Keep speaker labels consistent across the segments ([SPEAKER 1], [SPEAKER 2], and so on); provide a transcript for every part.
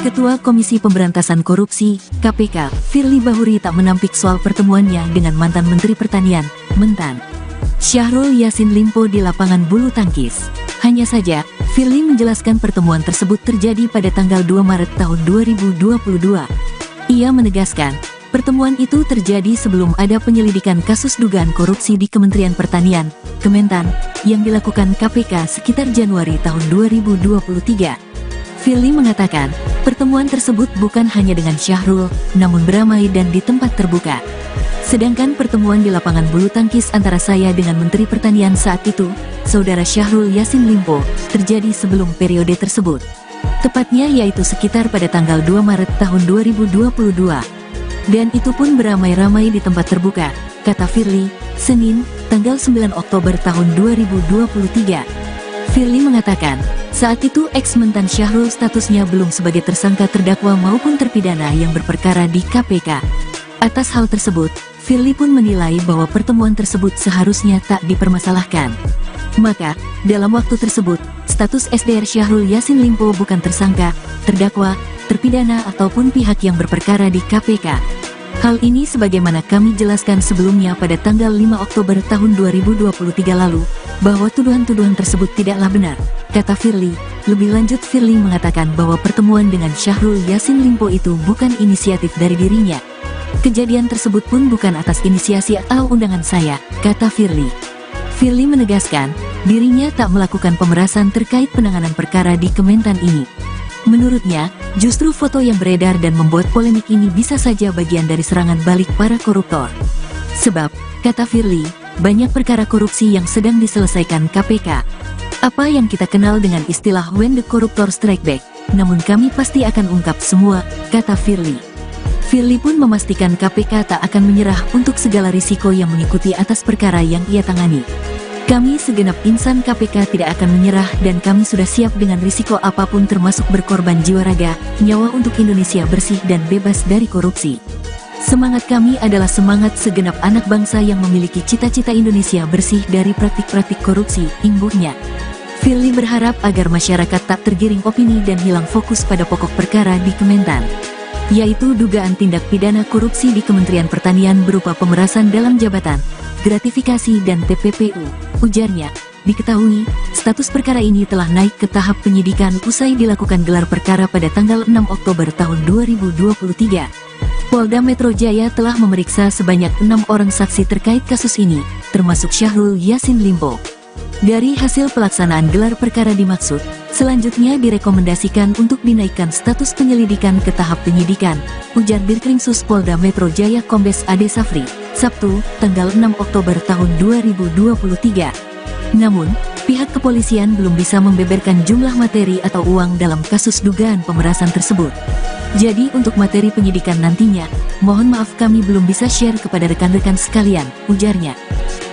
[SPEAKER 1] Ketua Komisi Pemberantasan Korupsi, KPK, Firly Bahuri tak menampik soal pertemuannya dengan mantan Menteri Pertanian, Mentan Syahrul Yassin Limpo di lapangan bulu tangkis. Hanya saja, Firly menjelaskan pertemuan tersebut terjadi pada tanggal 2 Maret tahun 2022. Ia menegaskan, pertemuan itu terjadi sebelum ada penyelidikan kasus dugaan korupsi di Kementerian Pertanian, Kementan, yang dilakukan KPK sekitar Januari tahun 2023. Firly mengatakan, pertemuan tersebut bukan hanya dengan Syahrul, namun beramai dan di tempat terbuka. Sedangkan pertemuan di lapangan bulu tangkis antara saya dengan Menteri Pertanian saat itu, Saudara Syahrul Yassin Limpo, terjadi sebelum periode tersebut. Tepatnya yaitu sekitar pada tanggal 2 Maret tahun 2022. Dan itu pun beramai-ramai di tempat terbuka, kata Firly, Senin, tanggal 9 Oktober tahun 2023. Firly mengatakan, saat itu ex-mentan Syahrul statusnya belum sebagai tersangka terdakwa maupun terpidana yang berperkara di KPK. Atas hal tersebut, Firly pun menilai bahwa pertemuan tersebut seharusnya tak dipermasalahkan. Maka, dalam waktu tersebut, status SDR Syahrul Yassin Limpo bukan tersangka, terdakwa, terpidana ataupun pihak yang berperkara di KPK. Hal ini sebagaimana kami jelaskan sebelumnya pada tanggal 5 Oktober tahun 2023 lalu, bahwa tuduhan-tuduhan tersebut tidaklah benar, kata Firly. Lebih lanjut Firly mengatakan bahwa pertemuan dengan Syahrul Yassin Limpo itu bukan inisiatif dari dirinya. Kejadian tersebut pun bukan atas inisiasi atau undangan saya, kata Firly. Firly menegaskan, dirinya tak melakukan pemerasan terkait penanganan perkara di Kementan ini. Menurutnya, justru foto yang beredar dan membuat polemik ini bisa saja bagian dari serangan balik para koruptor. Sebab, kata Firly, banyak perkara korupsi yang sedang diselesaikan KPK. Apa yang kita kenal dengan istilah when the corruptor strike back, namun kami pasti akan ungkap semua, kata Firly. Firly pun memastikan KPK tak akan menyerah untuk segala risiko yang mengikuti atas perkara yang ia tangani. Kami segenap insan KPK tidak akan menyerah dan kami sudah siap dengan risiko apapun termasuk berkorban jiwa raga, nyawa untuk Indonesia bersih dan bebas dari korupsi. Semangat kami adalah semangat segenap anak bangsa yang memiliki cita-cita Indonesia bersih dari praktik-praktik korupsi, imbuhnya. Firly berharap agar masyarakat tak tergiring opini dan hilang fokus pada pokok perkara di Kementan, yaitu dugaan tindak pidana korupsi di Kementerian Pertanian berupa pemerasan dalam jabatan, gratifikasi dan TPPU. Ujarnya, diketahui, status perkara ini telah naik ke tahap penyidikan usai dilakukan gelar perkara pada tanggal 6 Oktober tahun 2023. Polda Metro Jaya telah memeriksa sebanyak 6 orang saksi terkait kasus ini, termasuk Syahrul Yassin Limpo. Dari hasil pelaksanaan gelar perkara dimaksud, selanjutnya direkomendasikan untuk dinaikkan status penyelidikan ke tahap penyidikan, ujar Dirkrimsus Polda Metro Jaya Kombes Ade Safri, Sabtu, tanggal 6 Oktober tahun 2023. Namun, pihak kepolisian belum bisa membeberkan jumlah materi atau uang dalam kasus dugaan pemerasan tersebut. Jadi untuk materi penyidikan nantinya, mohon maaf kami belum bisa share kepada rekan-rekan sekalian, ujarnya.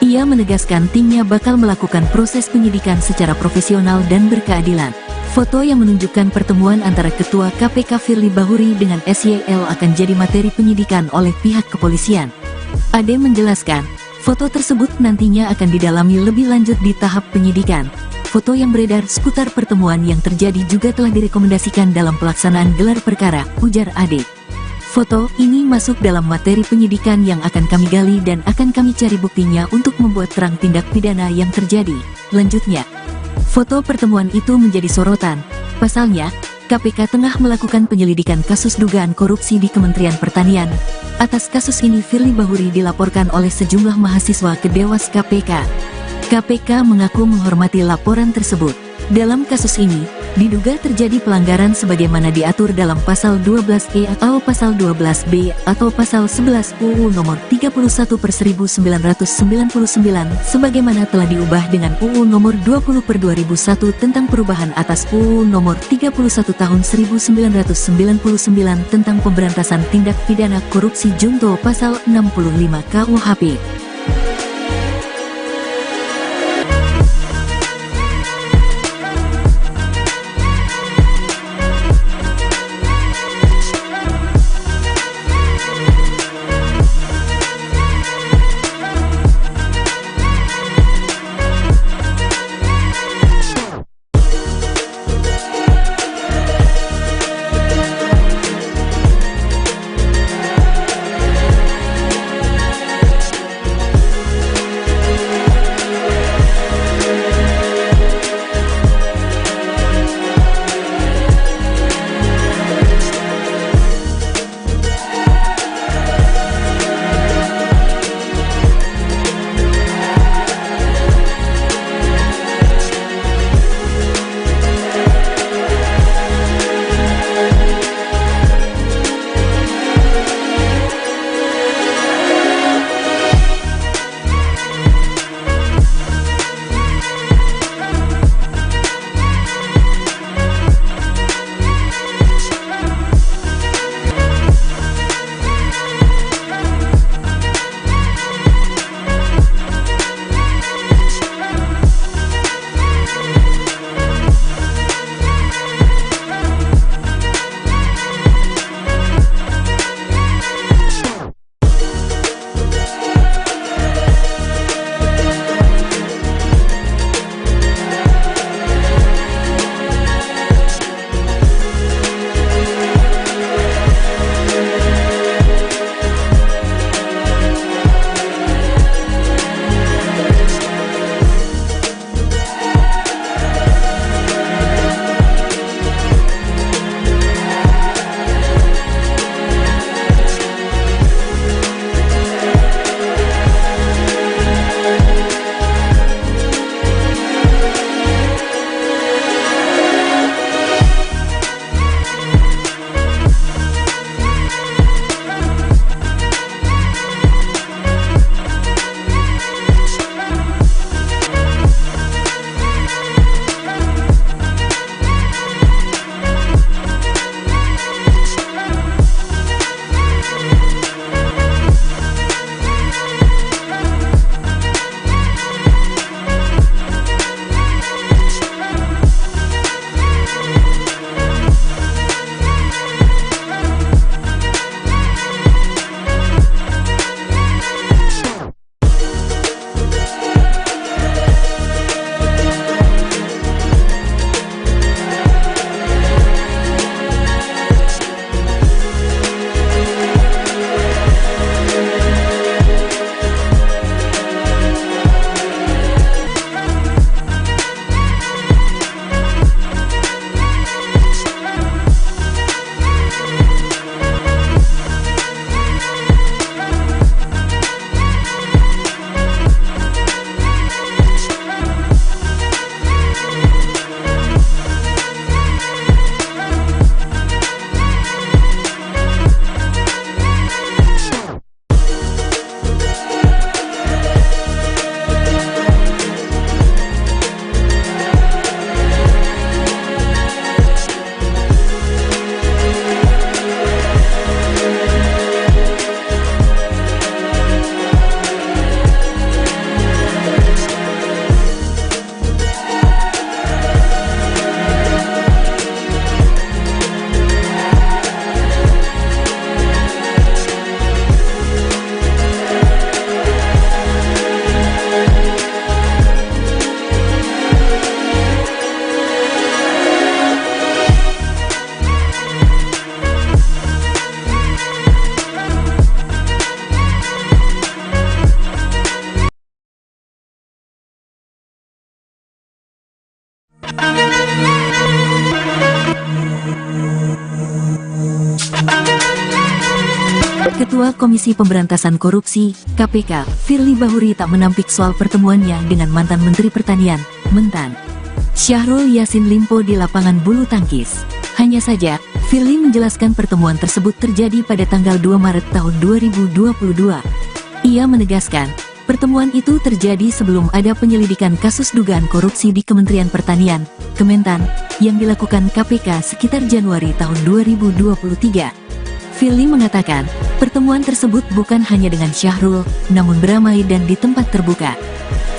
[SPEAKER 1] Ia menegaskan timnya bakal melakukan proses penyidikan secara profesional dan berkeadilan. Foto yang menunjukkan pertemuan antara Ketua KPK Firly Bahuri dengan SYL akan jadi materi penyidikan oleh pihak kepolisian. Ade menjelaskan, foto tersebut nantinya akan didalami lebih lanjut di tahap penyidikan. Foto yang beredar seputar pertemuan yang terjadi juga telah direkomendasikan dalam pelaksanaan gelar perkara, ujar Ade. Foto ini masuk dalam materi penyidikan yang akan kami gali dan akan kami cari buktinya untuk membuat terang tindak pidana yang terjadi. Lanjutnya, foto pertemuan itu menjadi sorotan. Pasalnya, KPK tengah melakukan penyelidikan kasus dugaan korupsi di Kementerian Pertanian. Atas kasus ini Firly Bahuri dilaporkan oleh sejumlah mahasiswa ke Dewas KPK. KPK mengaku menghormati laporan tersebut. Dalam kasus ini, diduga terjadi pelanggaran sebagaimana diatur dalam pasal 12E atau pasal 12B atau pasal 11 UU nomor 31/1999 sebagaimana telah diubah dengan UU nomor 20/2001 tentang perubahan atas UU nomor 31 tahun 1999 tentang pemberantasan tindak pidana korupsi junto pasal 65 KUHP. Ketua Komisi Pemberantasan Korupsi, KPK, Firly Bahuri tak menampik soal pertemuannya dengan mantan Menteri Pertanian, Mentan Syahrul Yassin Limpo di lapangan bulu tangkis. Hanya saja, Firly menjelaskan pertemuan tersebut terjadi pada tanggal 2 Maret tahun 2022. Ia menegaskan, pertemuan itu terjadi sebelum ada penyelidikan kasus dugaan korupsi di Kementerian Pertanian, Kementan, yang dilakukan KPK sekitar Januari tahun 2023. Firly mengatakan, pertemuan tersebut bukan hanya dengan Syahrul, namun beramai dan di tempat terbuka.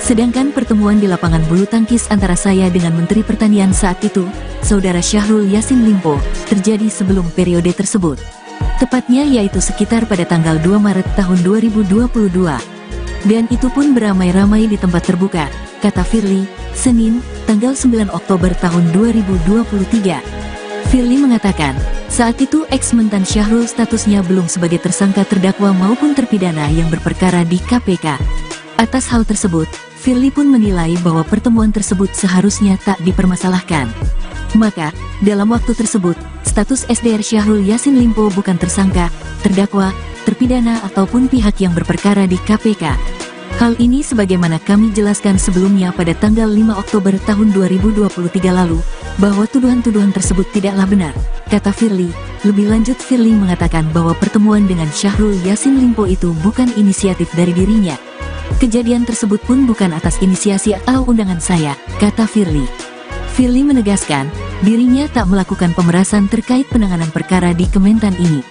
[SPEAKER 1] Sedangkan pertemuan di lapangan bulu tangkis antara saya dengan Menteri Pertanian saat itu, Saudara Syahrul Yassin Limpo, terjadi sebelum periode tersebut. Tepatnya yaitu sekitar pada tanggal 2 Maret tahun 2022. Dan itu pun beramai-ramai di tempat terbuka, kata Firly, Senin, tanggal 9 Oktober tahun 2023. Firly mengatakan, saat itu ex-mentan Syahrul statusnya belum sebagai tersangka terdakwa maupun terpidana yang berperkara di KPK. Atas hal tersebut, Firly pun menilai bahwa pertemuan tersebut seharusnya tak dipermasalahkan. Maka, dalam waktu tersebut, status SDR Syahrul Yassin Limpo bukan tersangka, terdakwa, terpidana ataupun pihak yang berperkara di KPK. Hal ini sebagaimana kami jelaskan sebelumnya pada tanggal 5 Oktober tahun 2023 lalu, bahwa tuduhan-tuduhan tersebut tidaklah benar, kata Firly. Lebih lanjut, Firly mengatakan bahwa pertemuan dengan Syahrul Yassin Limpo itu bukan inisiatif dari dirinya. Kejadian tersebut pun bukan atas inisiasi atau undangan saya, kata Firly. Firly menegaskan, dirinya tak melakukan pemerasan terkait penanganan perkara di Kementan ini.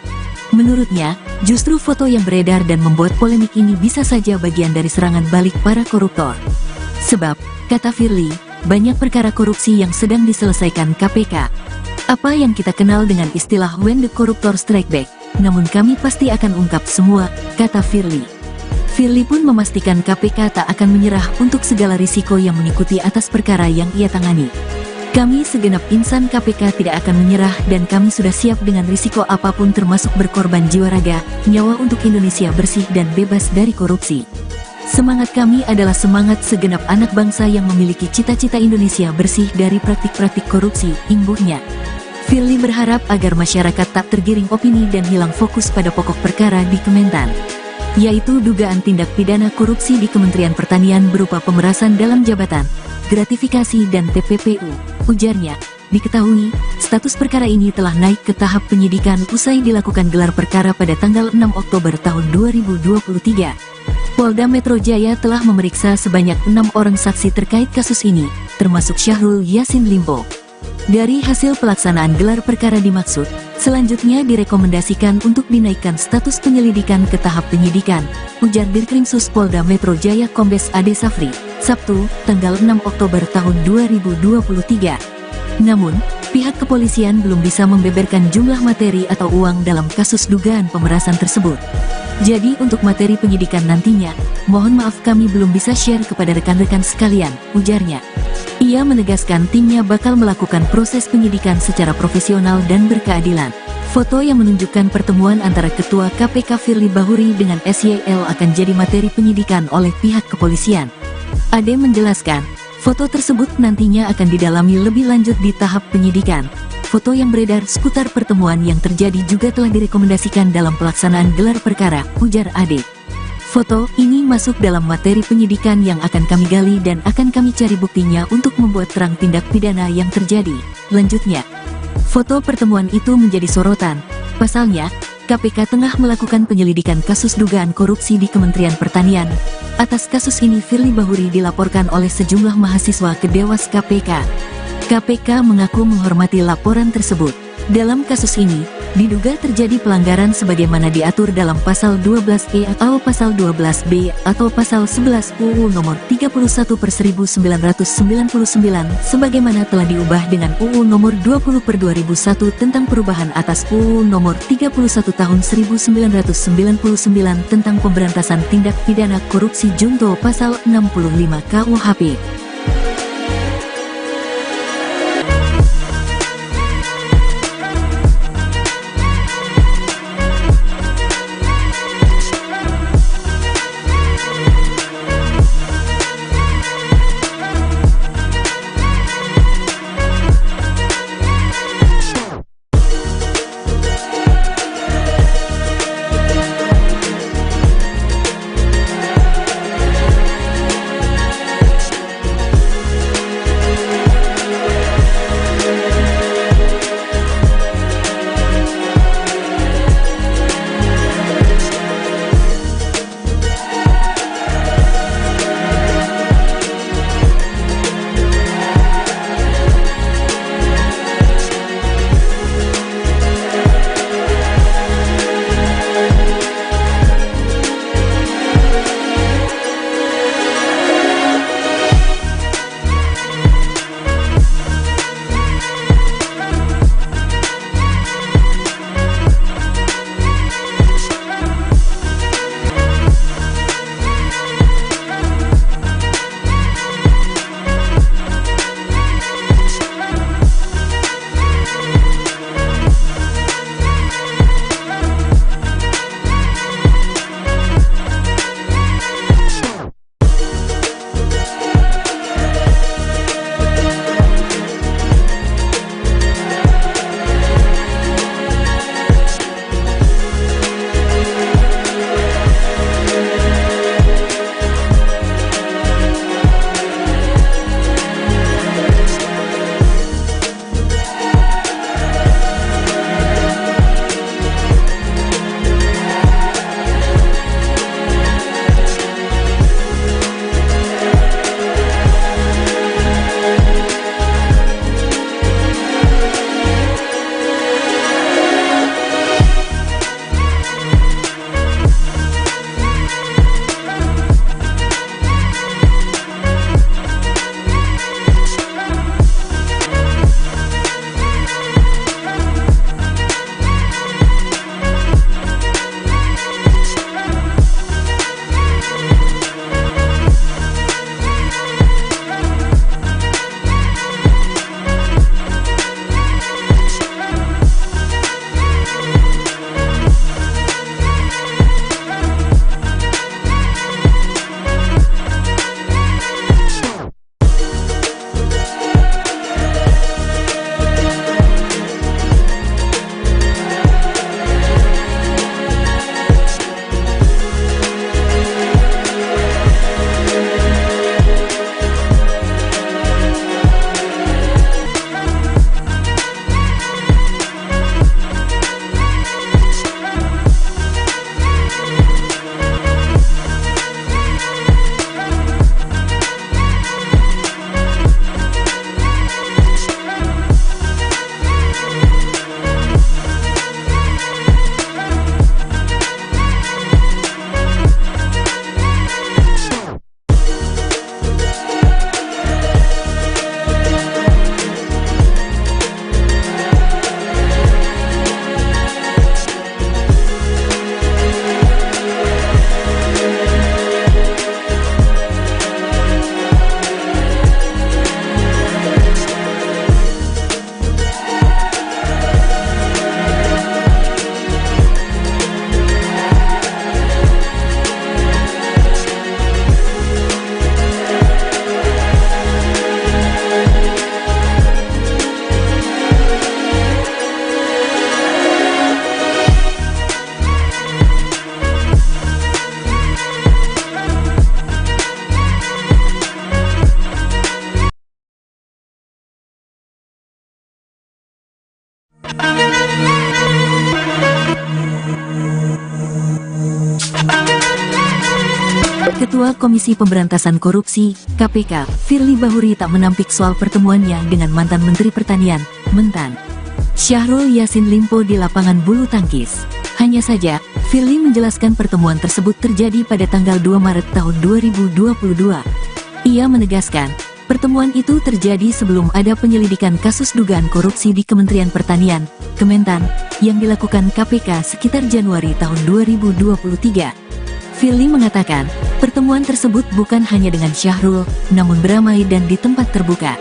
[SPEAKER 1] Menurutnya, justru foto yang beredar dan membuat polemik ini bisa saja bagian dari serangan balik para koruptor. Sebab, kata Firly, banyak perkara korupsi yang sedang diselesaikan KPK. Apa yang kita kenal dengan istilah when the corruptor strike back, namun kami pasti akan ungkap semua, kata Firly. Firly pun memastikan KPK tak akan menyerah untuk segala risiko yang mengikuti atas perkara yang ia tangani. Kami segenap insan KPK tidak akan menyerah dan kami sudah siap dengan risiko apapun termasuk berkorban jiwa raga, nyawa untuk Indonesia bersih dan bebas dari korupsi. Semangat kami adalah semangat segenap anak bangsa yang memiliki cita-cita Indonesia bersih dari praktik-praktik korupsi, imbuhnya. Firly berharap agar masyarakat tak tergiring opini dan hilang fokus pada pokok perkara di Kementan, yaitu dugaan tindak pidana korupsi di Kementerian Pertanian berupa pemerasan dalam jabatan, gratifikasi dan TPPU. Ujarnya, diketahui, status perkara ini telah naik ke tahap penyidikan usai dilakukan gelar perkara pada tanggal 6 Oktober tahun 2023. Polda Metro Jaya telah memeriksa sebanyak 6 orang saksi terkait kasus ini, termasuk Syahrul Yassin Limpo. Dari hasil pelaksanaan gelar perkara dimaksud, selanjutnya direkomendasikan untuk dinaikkan status penyelidikan ke tahap penyidikan, ujar Dirkrimsus Polda Metro Jaya Kombes Ade Safri, Sabtu, tanggal 6 Oktober tahun 2023. Namun, pihak kepolisian belum bisa membeberkan jumlah materi atau uang dalam kasus dugaan pemerasan tersebut. Jadi untuk materi penyidikan nantinya, mohon maaf kami belum bisa share kepada rekan-rekan sekalian, ujarnya. Ia menegaskan timnya bakal melakukan proses penyidikan secara profesional dan berkeadilan. Foto yang menunjukkan pertemuan antara Ketua KPK Firly Bahuri dengan SYL akan jadi materi penyidikan oleh pihak kepolisian. Ade menjelaskan, foto tersebut nantinya akan didalami lebih lanjut di tahap penyidikan. Foto yang beredar seputar pertemuan yang terjadi juga telah direkomendasikan dalam pelaksanaan gelar perkara, ujar Ade. Foto ini masuk dalam materi penyidikan yang akan kami gali dan akan kami cari buktinya untuk membuat terang tindak pidana yang terjadi. Lanjutnya, foto pertemuan itu menjadi sorotan. Pasalnya, KPK tengah melakukan penyelidikan kasus dugaan korupsi di Kementerian Pertanian. Atas kasus ini Firly Bahuri dilaporkan oleh sejumlah mahasiswa ke Dewas KPK. KPK mengaku menghormati laporan tersebut. Dalam kasus ini, diduga terjadi pelanggaran sebagaimana diatur dalam Pasal 12E atau Pasal 12B atau Pasal 11 UU Nomor 31/1999 sebagaimana telah diubah dengan UU Nomor 20/2001 tentang perubahan atas UU Nomor 31 Tahun 1999 tentang pemberantasan tindak pidana korupsi junto Pasal 65 KUHP. Ketua Komisi Pemberantasan Korupsi, KPK, Firly Bahuri tak menampik soal pertemuannya dengan mantan Menteri Pertanian, Mentan Syahrul Yassin Limpo di lapangan bulu tangkis. Hanya saja, Firly menjelaskan pertemuan tersebut terjadi pada tanggal 2 Maret tahun 2022. Ia menegaskan, pertemuan itu terjadi sebelum ada penyelidikan kasus dugaan korupsi di Kementerian Pertanian, Kementan, yang dilakukan KPK sekitar Januari tahun 2023. Firly mengatakan, pertemuan tersebut bukan hanya dengan Syahrul, namun beramai dan di tempat terbuka.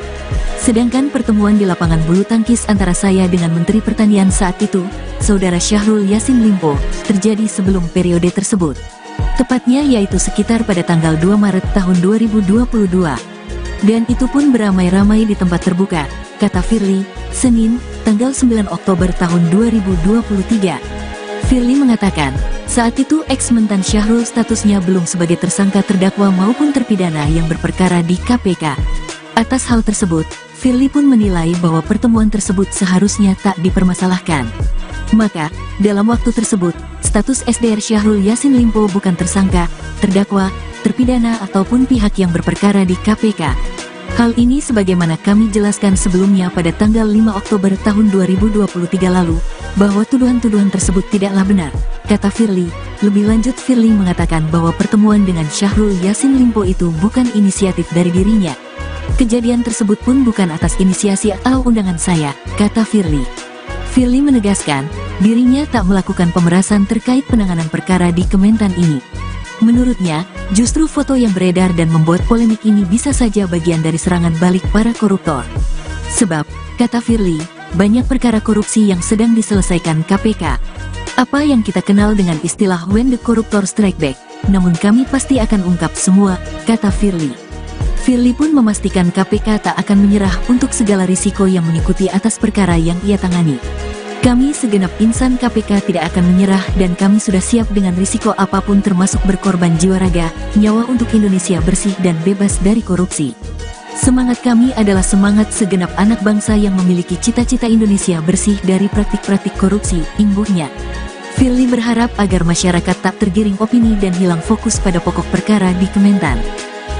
[SPEAKER 1] Sedangkan pertemuan di lapangan bulu tangkis antara saya dengan Menteri Pertanian saat itu, Saudara Syahrul Yassin Limpo, terjadi sebelum periode tersebut. Tepatnya yaitu sekitar pada tanggal 2 Maret tahun 2022. Dan itu pun beramai-ramai di tempat terbuka, kata Firly, Senin, tanggal 9 Oktober tahun 2023. Firly mengatakan, saat itu ex-mentan Syahrul statusnya belum sebagai tersangka terdakwa maupun terpidana yang berperkara di KPK. Atas hal tersebut, Firly pun menilai bahwa pertemuan tersebut seharusnya tak dipermasalahkan. Maka, dalam waktu tersebut, status SDR Syahrul Yassin Limpo bukan tersangka, terdakwa, terpidana ataupun pihak yang berperkara di KPK. Hal ini sebagaimana kami jelaskan sebelumnya pada tanggal 5 Oktober tahun 2023 lalu, bahwa tuduhan-tuduhan tersebut tidaklah benar, kata Firly. Lebih lanjut, Firly mengatakan bahwa pertemuan dengan Syahrul Yassin Limpo itu bukan inisiatif dari dirinya. Kejadian tersebut pun bukan atas inisiasi atau undangan saya, kata Firly. Firly menegaskan, dirinya tak melakukan pemerasan terkait penanganan perkara di Kementan ini. Menurutnya, justru foto yang beredar dan membuat polemik ini bisa saja bagian dari serangan balik para koruptor. Sebab, kata Firly, banyak perkara korupsi yang sedang diselesaikan KPK. Apa yang kita kenal dengan istilah when the corruptor strike back, namun kami pasti akan ungkap semua, kata Firly. Firly pun memastikan KPK tak akan menyerah untuk segala risiko yang mengikuti atas perkara yang ia tangani. Kami segenap insan KPK tidak akan menyerah dan kami sudah siap dengan risiko apapun termasuk berkorban jiwa raga, nyawa untuk Indonesia bersih dan bebas dari korupsi. Semangat kami adalah semangat segenap anak bangsa yang memiliki cita-cita Indonesia bersih dari praktik-praktik korupsi, imbuhnya. Firly berharap agar masyarakat tak tergiring opini dan hilang fokus pada pokok perkara di Kementan,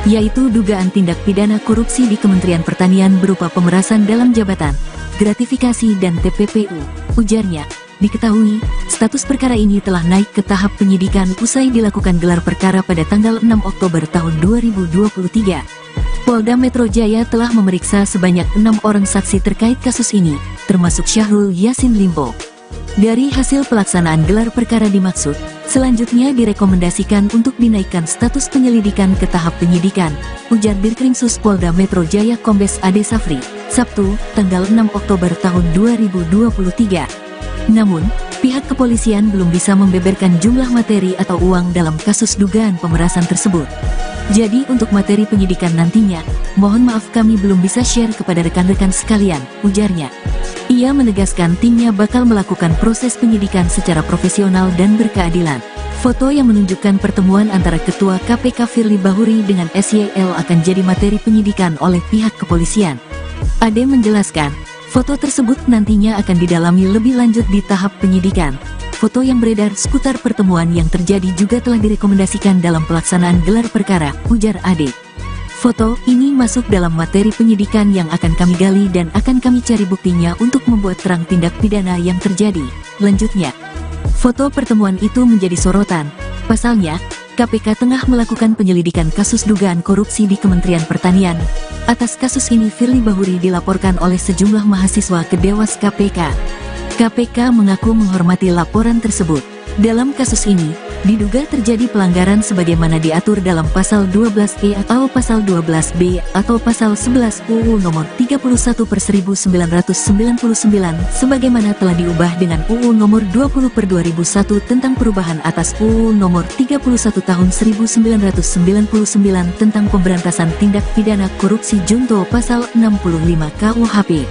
[SPEAKER 1] yaitu dugaan tindak pidana korupsi di Kementerian Pertanian berupa pemerasan dalam jabatan, gratifikasi dan TPPU. Ujarnya, diketahui, status perkara ini telah naik ke tahap penyidikan usai dilakukan gelar perkara pada tanggal 6 Oktober tahun 2023. Polda Metro Jaya telah memeriksa sebanyak 6 orang saksi terkait kasus ini, termasuk Syahrul Yassin Limpo. Dari hasil pelaksanaan gelar perkara dimaksud, selanjutnya direkomendasikan untuk dinaikkan status penyelidikan ke tahap penyidikan, ujar Dirkrimsus Polda Metro Jaya Kombes Ade Safri, Sabtu, tanggal 6 Oktober tahun 2023. Namun, pihak kepolisian belum bisa membeberkan jumlah materi atau uang dalam kasus dugaan pemerasan tersebut. Jadi untuk materi penyidikan nantinya, mohon maaf kami belum bisa share kepada rekan-rekan sekalian, ujarnya. Ia menegaskan timnya bakal melakukan proses penyidikan secara profesional dan berkeadilan. Foto yang menunjukkan pertemuan antara Ketua KPK Firly Bahuri dengan SYL akan jadi materi penyidikan oleh pihak kepolisian. Ade menjelaskan, foto tersebut nantinya akan didalami lebih lanjut di tahap penyidikan. Foto yang beredar seputar pertemuan yang terjadi juga telah direkomendasikan dalam pelaksanaan gelar perkara, ujar Ade. Foto ini masuk dalam materi penyidikan yang akan kami gali dan akan kami cari buktinya untuk membuat terang tindak pidana yang terjadi, lanjutnya. Foto pertemuan itu menjadi sorotan. Pasalnya, KPK tengah melakukan penyelidikan kasus dugaan korupsi di Kementerian Pertanian. Atas kasus ini Firly Bahuri dilaporkan oleh sejumlah mahasiswa ke Dewas KPK. KPK mengaku menghormati laporan tersebut. Dalam kasus ini, diduga terjadi pelanggaran sebagaimana diatur dalam Pasal 12E atau Pasal 12B atau Pasal 11 UU Nomor 31/1999 sebagaimana telah diubah dengan UU Nomor 20/2001 tentang perubahan atas UU Nomor 31 Tahun 1999 tentang pemberantasan tindak pidana korupsi junto Pasal 65 KUHP.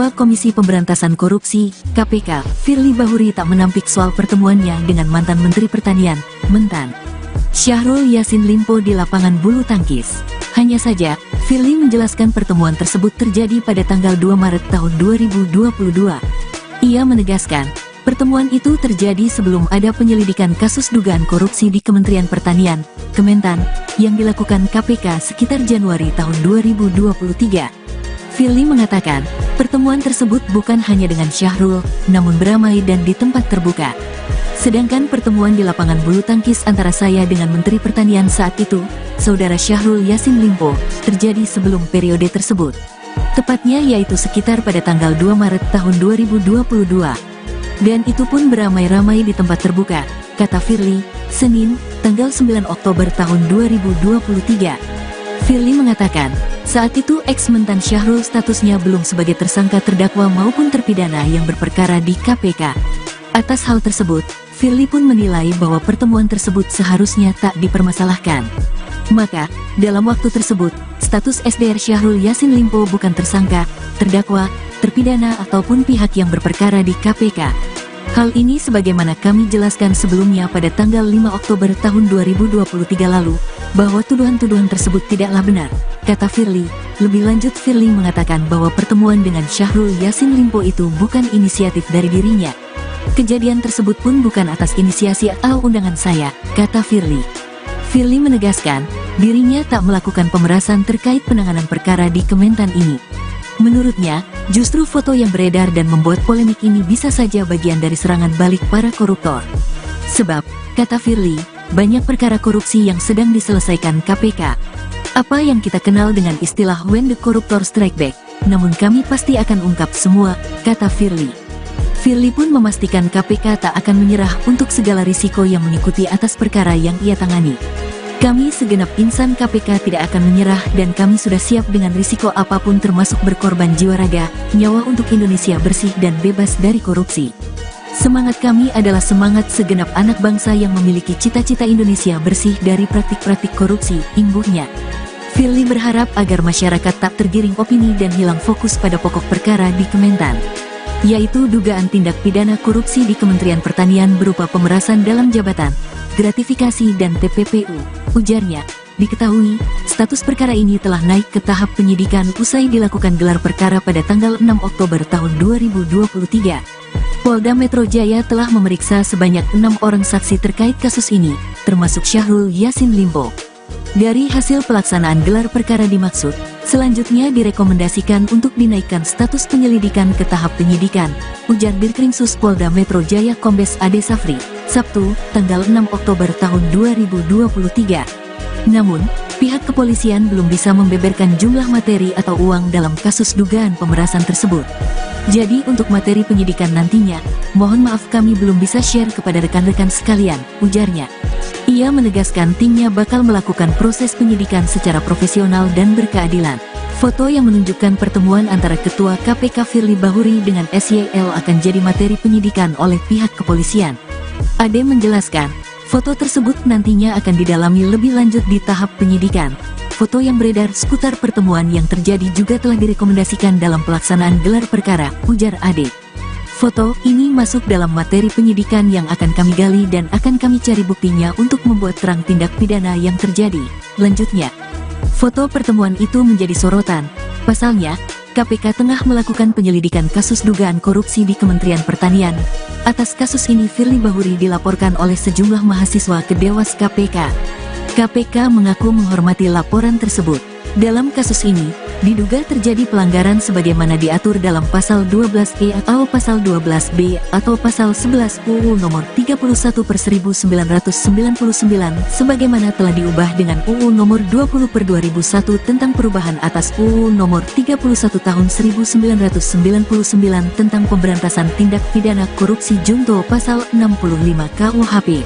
[SPEAKER 1] Ketua Komisi Pemberantasan Korupsi, KPK, Firly Bahuri tak menampik soal pertemuannya dengan mantan Menteri Pertanian, Mentan Syahrul Yassin Limpo di lapangan bulu tangkis. Hanya saja, Firly menjelaskan pertemuan tersebut terjadi pada tanggal 2 Maret tahun 2022. Ia menegaskan, pertemuan itu terjadi sebelum ada penyelidikan kasus dugaan korupsi di Kementerian Pertanian, Kementan, yang dilakukan KPK sekitar Januari tahun 2023. Firly mengatakan, pertemuan tersebut bukan hanya dengan Syahrul, namun beramai dan di tempat terbuka. Sedangkan pertemuan di lapangan bulu tangkis antara saya dengan Menteri Pertanian saat itu, Saudara Syahrul Yassin Limpo, terjadi sebelum periode tersebut. Tepatnya yaitu sekitar pada tanggal 2 Maret tahun 2022. Dan itu pun beramai-ramai di tempat terbuka, kata Firly, Senin, tanggal 9 Oktober tahun 2023. Firly mengatakan, saat itu ex-mentan Syahrul statusnya belum sebagai tersangka terdakwa maupun terpidana yang berperkara di KPK. Atas hal tersebut, Firly pun menilai bahwa pertemuan tersebut seharusnya tak dipermasalahkan. Maka, dalam waktu tersebut, status SDR Syahrul Yassin Limpo bukan tersangka, terdakwa, terpidana ataupun pihak yang berperkara di KPK. Hal ini sebagaimana kami jelaskan sebelumnya pada tanggal 5 Oktober tahun 2023 lalu, bahwa tuduhan-tuduhan tersebut tidaklah benar, kata Firly. Lebih lanjut, Firly mengatakan bahwa pertemuan dengan Syahrul Yassin Limpo itu bukan inisiatif dari dirinya. Kejadian tersebut pun bukan atas inisiasi atau undangan saya, kata Firly. Firly menegaskan, dirinya tak melakukan pemerasan terkait penanganan perkara di Kementan ini. Menurutnya, justru foto yang beredar dan membuat polemik ini bisa saja bagian dari serangan balik para koruptor. Sebab, kata Firly, banyak perkara korupsi yang sedang diselesaikan KPK. Apa yang kita kenal dengan istilah when the corruptor strike back, namun kami pasti akan ungkap semua, kata Firly. Firly pun memastikan KPK tak akan menyerah untuk segala risiko yang mengikuti atas perkara yang ia tangani. Kami segenap insan KPK tidak akan menyerah dan kami sudah siap dengan risiko apapun termasuk berkorban jiwa raga, nyawa untuk Indonesia bersih dan bebas dari korupsi. Semangat kami adalah semangat segenap anak bangsa yang memiliki cita-cita Indonesia bersih dari praktik-praktik korupsi, imbuhnya. Firly berharap agar masyarakat tak tergiring opini dan hilang fokus pada pokok perkara di Kementan, yaitu dugaan tindak pidana korupsi di Kementerian Pertanian berupa pemerasan dalam jabatan, gratifikasi dan TPPU. Ujarnya, diketahui, status perkara ini telah naik ke tahap penyidikan usai dilakukan gelar perkara pada tanggal 6 Oktober tahun 2023. Polda Metro Jaya telah memeriksa sebanyak 6 orang saksi terkait kasus ini, termasuk Syahrul Yassin Limpo. Dari hasil pelaksanaan gelar perkara dimaksud, selanjutnya direkomendasikan untuk dinaikkan status penyelidikan ke tahap penyidikan, ujar Dirkrimsus Polda Metro Jaya Kombes Ade Safri, Sabtu, tanggal 6 Oktober tahun 2023. Namun, pihak kepolisian belum bisa membeberkan jumlah materi atau uang dalam kasus dugaan pemerasan tersebut. Jadi untuk materi penyidikan nantinya, mohon maaf kami belum bisa share kepada rekan-rekan sekalian, ujarnya. Ia menegaskan timnya bakal melakukan proses penyidikan secara profesional dan berkeadilan. Foto yang menunjukkan pertemuan antara Ketua KPK Firly Bahuri dengan SYL akan jadi materi penyidikan oleh pihak kepolisian. Ade menjelaskan, foto tersebut nantinya akan didalami lebih lanjut di tahap penyidikan. Foto yang beredar seputar pertemuan yang terjadi juga telah direkomendasikan dalam pelaksanaan gelar perkara, ujar Ade. Foto ini masuk dalam materi penyidikan yang akan kami gali dan akan kami cari buktinya untuk membuat terang tindak pidana yang terjadi, lanjutnya. Foto pertemuan itu menjadi sorotan. Pasalnya, KPK tengah melakukan penyelidikan kasus dugaan korupsi di Kementerian Pertanian. Atas kasus ini Firly Bahuri dilaporkan oleh sejumlah mahasiswa ke Dewas KPK. KPK mengaku menghormati laporan tersebut. Dalam kasus ini, diduga terjadi pelanggaran sebagaimana diatur dalam Pasal 12E atau Pasal 12B atau Pasal 11 UU Nomor 31/1999 sebagaimana telah diubah dengan UU Nomor 20/2001 tentang perubahan atas UU Nomor 31 Tahun 1999 tentang pemberantasan tindak pidana korupsi junto Pasal 65 KUHP.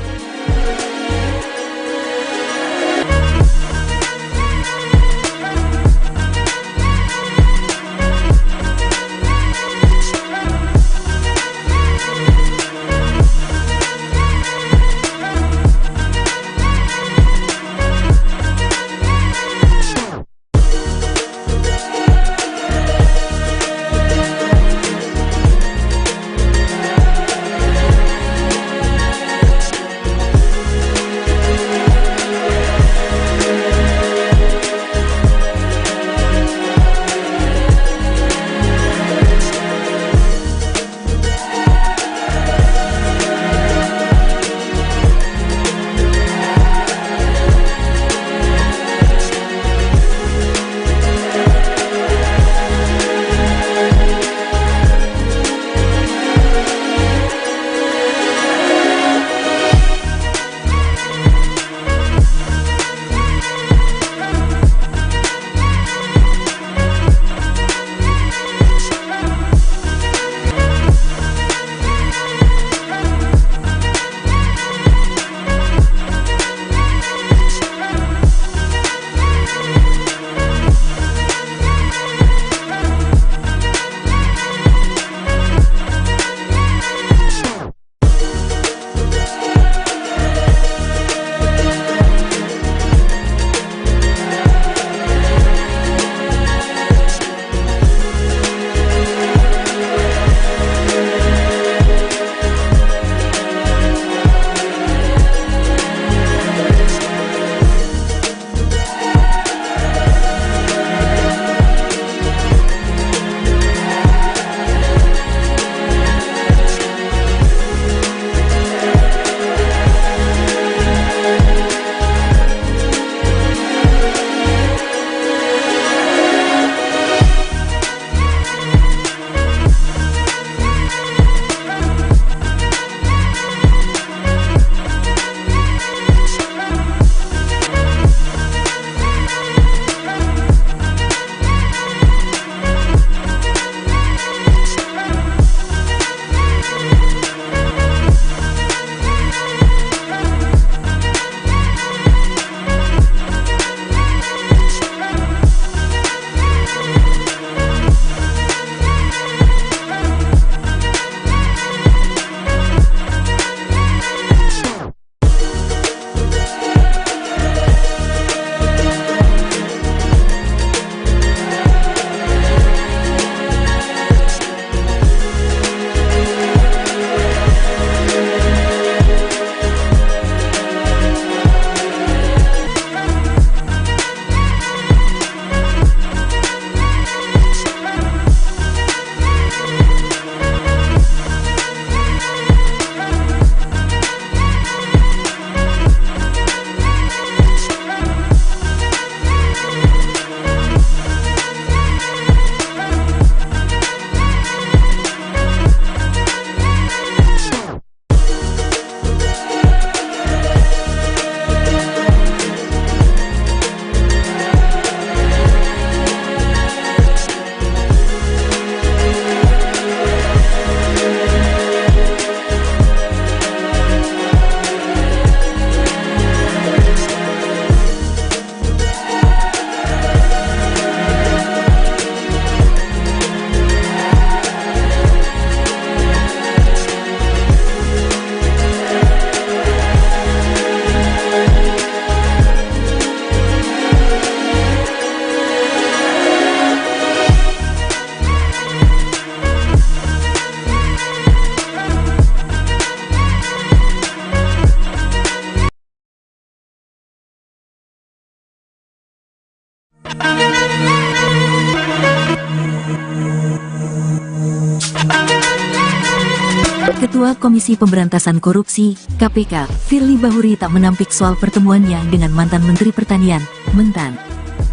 [SPEAKER 1] Ketua Komisi Pemberantasan Korupsi, KPK, Firly Bahuri tak menampik soal pertemuannya dengan mantan Menteri Pertanian, Mentan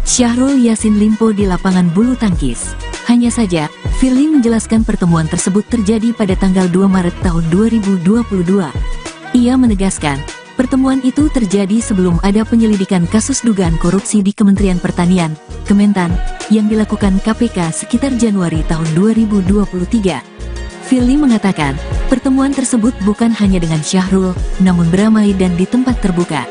[SPEAKER 1] Syahrul Yassin Limpo di lapangan bulu tangkis. Hanya saja, Firly menjelaskan pertemuan tersebut terjadi pada tanggal 2 Maret tahun 2022. Ia menegaskan, pertemuan itu terjadi sebelum ada penyelidikan kasus dugaan korupsi di Kementerian Pertanian, Kementan, yang dilakukan KPK sekitar Januari tahun 2023. Firly mengatakan, pertemuan tersebut bukan hanya dengan Syahrul, namun beramai dan di tempat terbuka.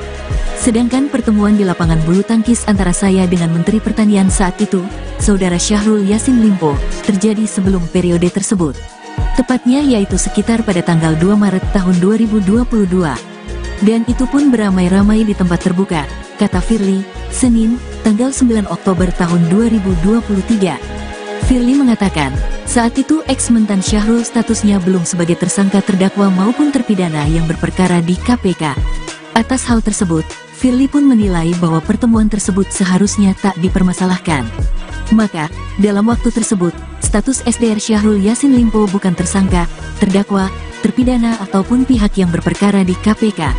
[SPEAKER 1] Sedangkan pertemuan di lapangan bulu tangkis antara saya dengan Menteri Pertanian saat itu, Saudara Syahrul Yassin Limpo, terjadi sebelum periode tersebut. Tepatnya yaitu sekitar pada tanggal 2 Maret tahun 2022. Dan itu pun beramai-ramai di tempat terbuka, kata Firly, Senin, tanggal 9 Oktober tahun 2023. Firly mengatakan, saat itu ex-mentan Syahrul statusnya belum sebagai tersangka terdakwa maupun terpidana yang berperkara di KPK. Atas hal tersebut, Firly pun menilai bahwa pertemuan tersebut seharusnya tak dipermasalahkan. Maka, dalam waktu tersebut, status SDR Syahrul Yassin Limpo bukan tersangka, terdakwa, terpidana ataupun pihak yang berperkara di KPK.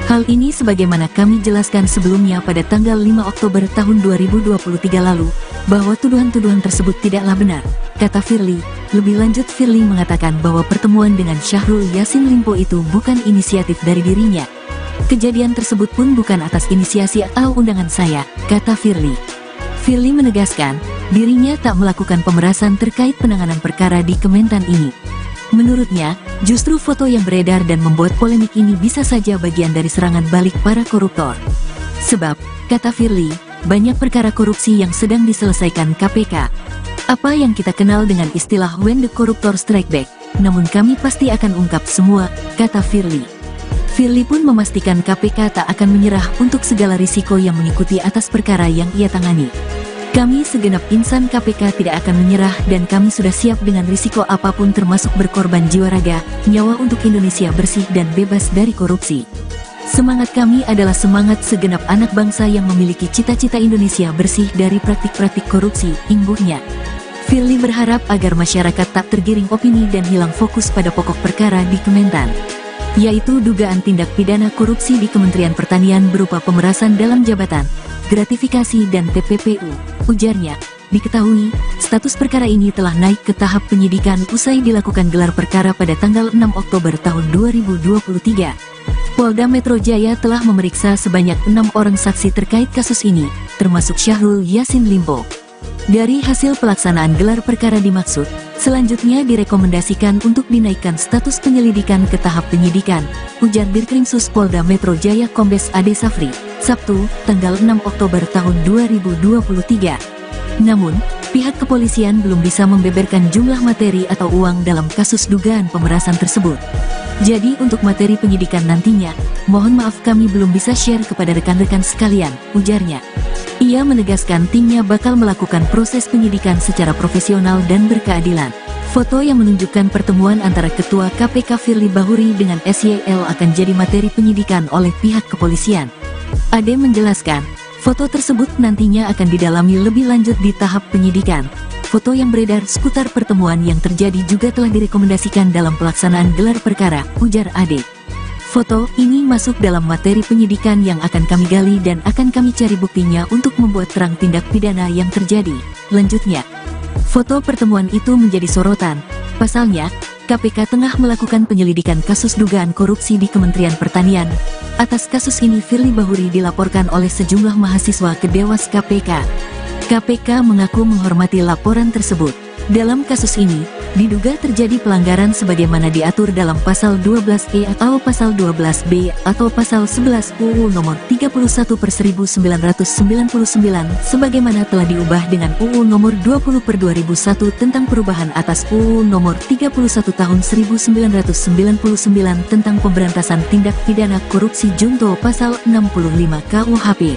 [SPEAKER 1] Hal ini sebagaimana kami jelaskan sebelumnya pada tanggal 5 Oktober tahun 2023 lalu, bahwa tuduhan-tuduhan tersebut tidaklah benar, kata Firly. Lebih lanjut, Firly mengatakan bahwa pertemuan dengan Syahrul Yassin Limpo itu bukan inisiatif dari dirinya. Kejadian tersebut pun bukan atas inisiasi atau undangan saya, kata Firly. Firly menegaskan, dirinya tak melakukan pemerasan terkait penanganan perkara di Kementan ini. Menurutnya, justru foto yang beredar dan membuat polemik ini bisa saja bagian dari serangan balik para koruptor. Sebab, kata Firly, banyak perkara korupsi yang sedang diselesaikan KPK. Apa yang kita kenal dengan istilah when the corruptor strike back, namun kami pasti akan ungkap semua, kata Firly. Firly pun memastikan KPK tak akan menyerah untuk segala risiko yang mengikuti atas perkara yang ia tangani. Kami segenap insan KPK tidak akan menyerah dan kami sudah siap dengan risiko apapun termasuk berkorban jiwa raga, nyawa untuk Indonesia bersih dan bebas dari korupsi. Semangat kami adalah semangat segenap anak bangsa yang memiliki cita-cita Indonesia bersih dari praktik-praktik korupsi, imbuhnya. Firly berharap agar masyarakat tak tergiring opini dan hilang fokus pada pokok perkara di Kementan, yaitu dugaan tindak pidana korupsi di Kementerian Pertanian berupa pemerasan dalam jabatan, gratifikasi dan TPPU. Ujarnya, diketahui, status perkara ini telah naik ke tahap penyidikan usai dilakukan gelar perkara pada tanggal 6 Oktober tahun 2023. Polda Metro Jaya telah memeriksa sebanyak 6 orang saksi terkait kasus ini, termasuk Syahrul Yassin Limpo. Dari hasil pelaksanaan gelar perkara dimaksud, selanjutnya direkomendasikan untuk dinaikkan status penyelidikan ke tahap penyidikan, ujar Dirkrimsus Polda Metro Jaya Kombes Ade Safri, Sabtu, tanggal 6 Oktober tahun 2023. Namun, pihak kepolisian belum bisa membeberkan jumlah materi atau uang dalam kasus dugaan pemerasan tersebut. Jadi untuk materi penyidikan nantinya, mohon maaf kami belum bisa share kepada rekan-rekan sekalian, ujarnya. Ia menegaskan timnya bakal melakukan proses penyidikan secara profesional dan berkeadilan. Foto yang menunjukkan pertemuan antara Ketua KPK Firly Bahuri dengan SYL akan jadi materi penyidikan oleh pihak kepolisian. Ade menjelaskan, foto tersebut nantinya akan didalami lebih lanjut di tahap penyidikan. Foto yang beredar seputar pertemuan yang terjadi juga telah direkomendasikan dalam pelaksanaan gelar perkara, ujar Ade. Foto ini masuk dalam materi penyidikan yang akan kami gali dan akan kami cari buktinya untuk membuat terang tindak pidana yang terjadi, lanjutnya. Foto pertemuan itu menjadi sorotan. Pasalnya, KPK tengah melakukan penyelidikan kasus dugaan korupsi di Kementerian Pertanian. Atas kasus ini Firly Bahuri dilaporkan oleh sejumlah mahasiswa ke Dewas KPK. KPK mengaku menghormati laporan tersebut. Dalam kasus ini, diduga terjadi pelanggaran sebagaimana diatur dalam Pasal 12E atau Pasal 12B atau Pasal 11 UU Nomor 31/1999 sebagaimana telah diubah dengan UU Nomor 20/2001 tentang perubahan atas UU Nomor 31 Tahun 1999 tentang pemberantasan tindak pidana korupsi junto Pasal 65 KUHP.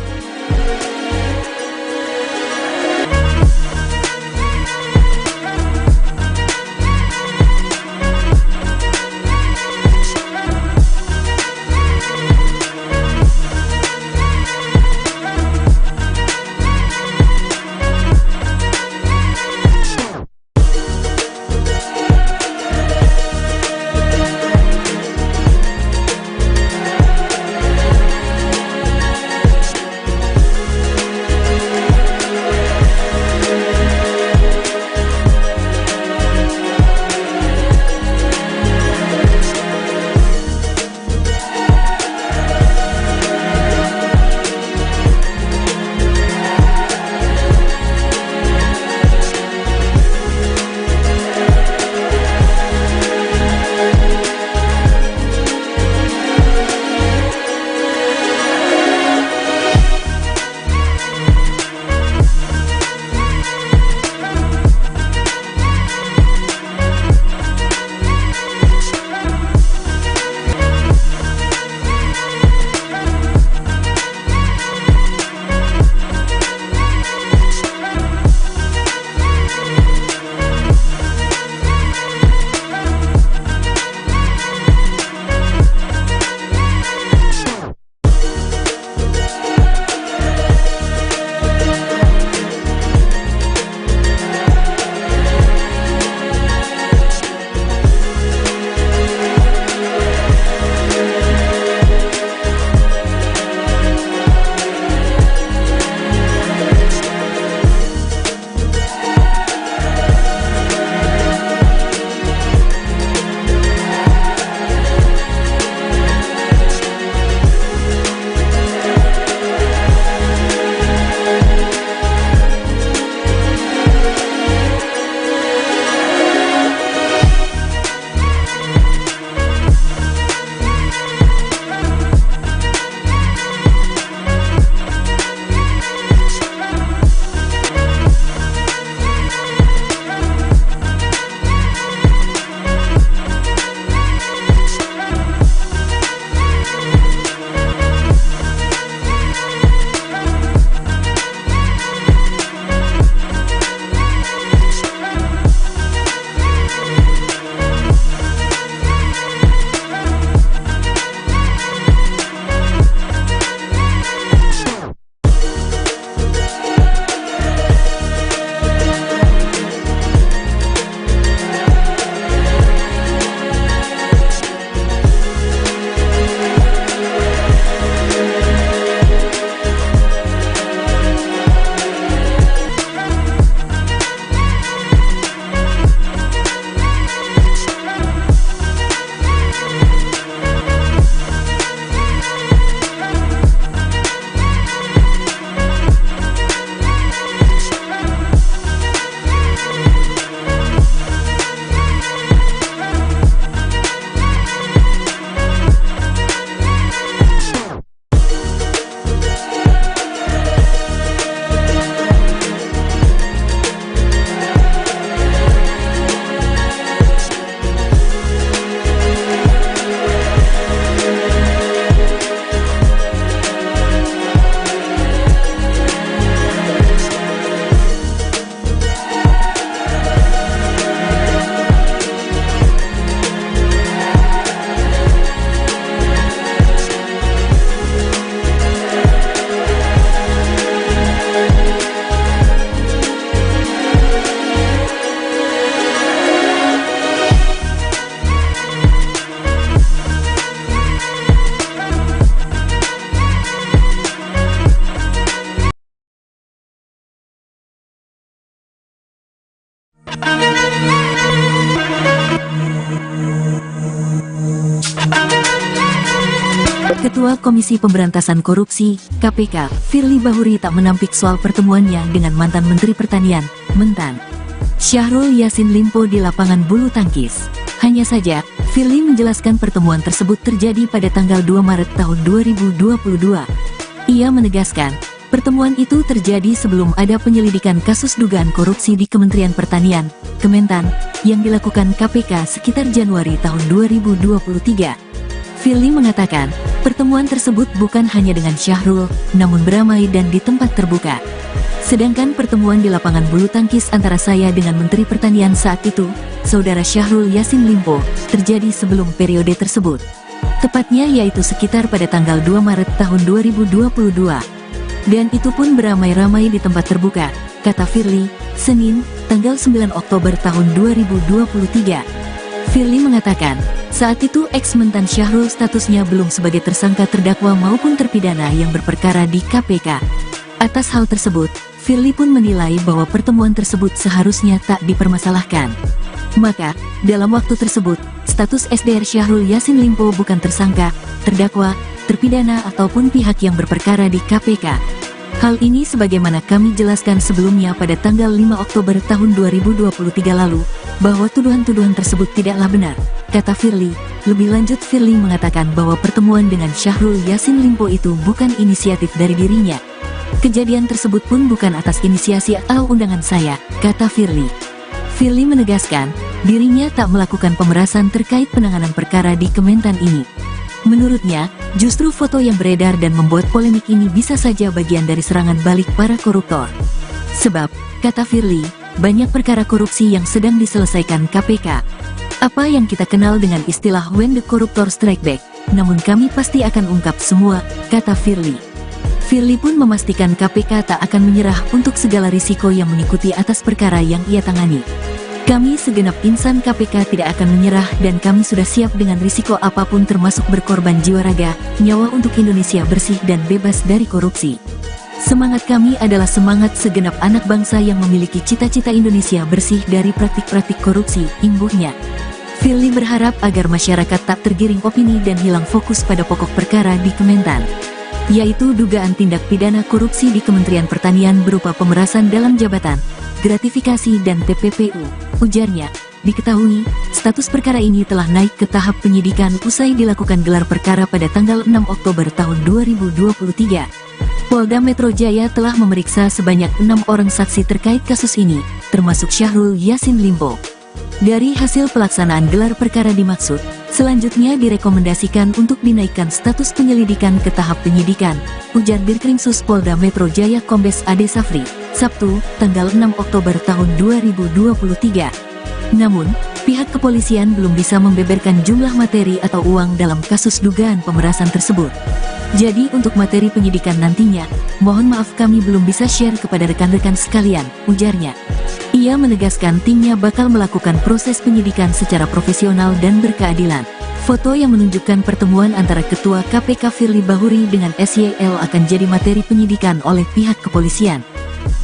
[SPEAKER 1] Ketua Komisi Pemberantasan Korupsi, KPK, Firly Bahuri tak menampik soal pertemuannya dengan mantan Menteri Pertanian, Mentan Syahrul Yassin Limpo di lapangan bulu tangkis. Hanya saja, Firly menjelaskan pertemuan tersebut terjadi pada tanggal 2 Maret tahun 2022. Ia menegaskan, pertemuan itu terjadi sebelum ada penyelidikan kasus dugaan korupsi di Kementerian Pertanian, Kementan, yang dilakukan KPK sekitar Januari tahun 2023. Firly mengatakan, pertemuan tersebut bukan hanya dengan Syahrul, namun beramai dan di tempat terbuka. Sedangkan pertemuan di lapangan bulu tangkis antara saya dengan Menteri Pertanian saat itu, Saudara Syahrul Yassin Limpo, terjadi sebelum periode tersebut. Tepatnya yaitu sekitar pada tanggal 2 Maret tahun 2022. Dan itu pun beramai-ramai di tempat terbuka, kata Firly, Senin, tanggal 9 Oktober tahun 2023. Firly mengatakan, saat itu ex-mentan Syahrul statusnya belum sebagai tersangka terdakwa maupun terpidana yang berperkara di KPK. Atas hal tersebut, Firly pun menilai bahwa pertemuan tersebut seharusnya tak dipermasalahkan. Maka, dalam waktu tersebut, status SDR Syahrul Yassin Limpo bukan tersangka, terdakwa, terpidana ataupun pihak yang berperkara di KPK. Hal ini sebagaimana kami jelaskan sebelumnya pada tanggal 5 Oktober tahun 2023 lalu, bahwa tuduhan-tuduhan tersebut tidaklah benar, kata Firly. Lebih lanjut, Firly mengatakan bahwa pertemuan dengan Syahrul Yassin Limpo itu bukan inisiatif dari dirinya. Kejadian tersebut pun bukan atas inisiasi atau undangan saya, kata Firly. Firly menegaskan, dirinya tak melakukan pemerasan terkait penanganan perkara di Kementan ini. Menurutnya, justru foto yang beredar dan membuat polemik ini bisa saja bagian dari serangan balik para koruptor. Sebab, kata Firly, banyak perkara korupsi yang sedang diselesaikan KPK. Apa yang kita kenal dengan istilah when the corruptor strike back, namun kami pasti akan ungkap semua, kata Firly. Firly pun memastikan KPK tak akan menyerah untuk segala risiko yang mengikuti atas perkara yang ia tangani. Kami segenap insan KPK tidak akan menyerah dan kami sudah siap dengan risiko apapun termasuk berkorban jiwa raga, nyawa untuk Indonesia bersih dan bebas dari korupsi. Semangat kami adalah semangat segenap anak bangsa yang memiliki cita-cita Indonesia bersih dari praktik-praktik korupsi, imbuhnya. Firly berharap agar masyarakat tak tergiring opini dan hilang fokus pada pokok perkara di Kementan, yaitu dugaan tindak pidana korupsi di Kementerian Pertanian berupa pemerasan dalam jabatan, gratifikasi dan TPPU. Ujarnya, diketahui, status perkara ini telah naik ke tahap penyidikan usai dilakukan gelar perkara pada tanggal 6 Oktober tahun 2023. Polda Metro Jaya telah memeriksa sebanyak 6 orang saksi terkait kasus ini, termasuk Syahrul Yassin Limpo. Dari hasil pelaksanaan gelar perkara dimaksud, selanjutnya direkomendasikan untuk dinaikkan status penyelidikan ke tahap penyidikan, ujar Dirkrimsus Polda Metro Jaya Kombes Ade Safri, Sabtu, tanggal 6 Oktober tahun 2023. Namun, pihak kepolisian belum bisa membeberkan jumlah materi atau uang dalam kasus dugaan pemerasan tersebut. Jadi untuk materi penyidikan nantinya, mohon maaf kami belum bisa share kepada rekan-rekan sekalian, ujarnya. Ia menegaskan timnya bakal melakukan proses penyidikan secara profesional dan berkeadilan. Foto yang menunjukkan pertemuan antara Ketua KPK Firly Bahuri dengan SYL akan jadi materi penyidikan oleh pihak kepolisian.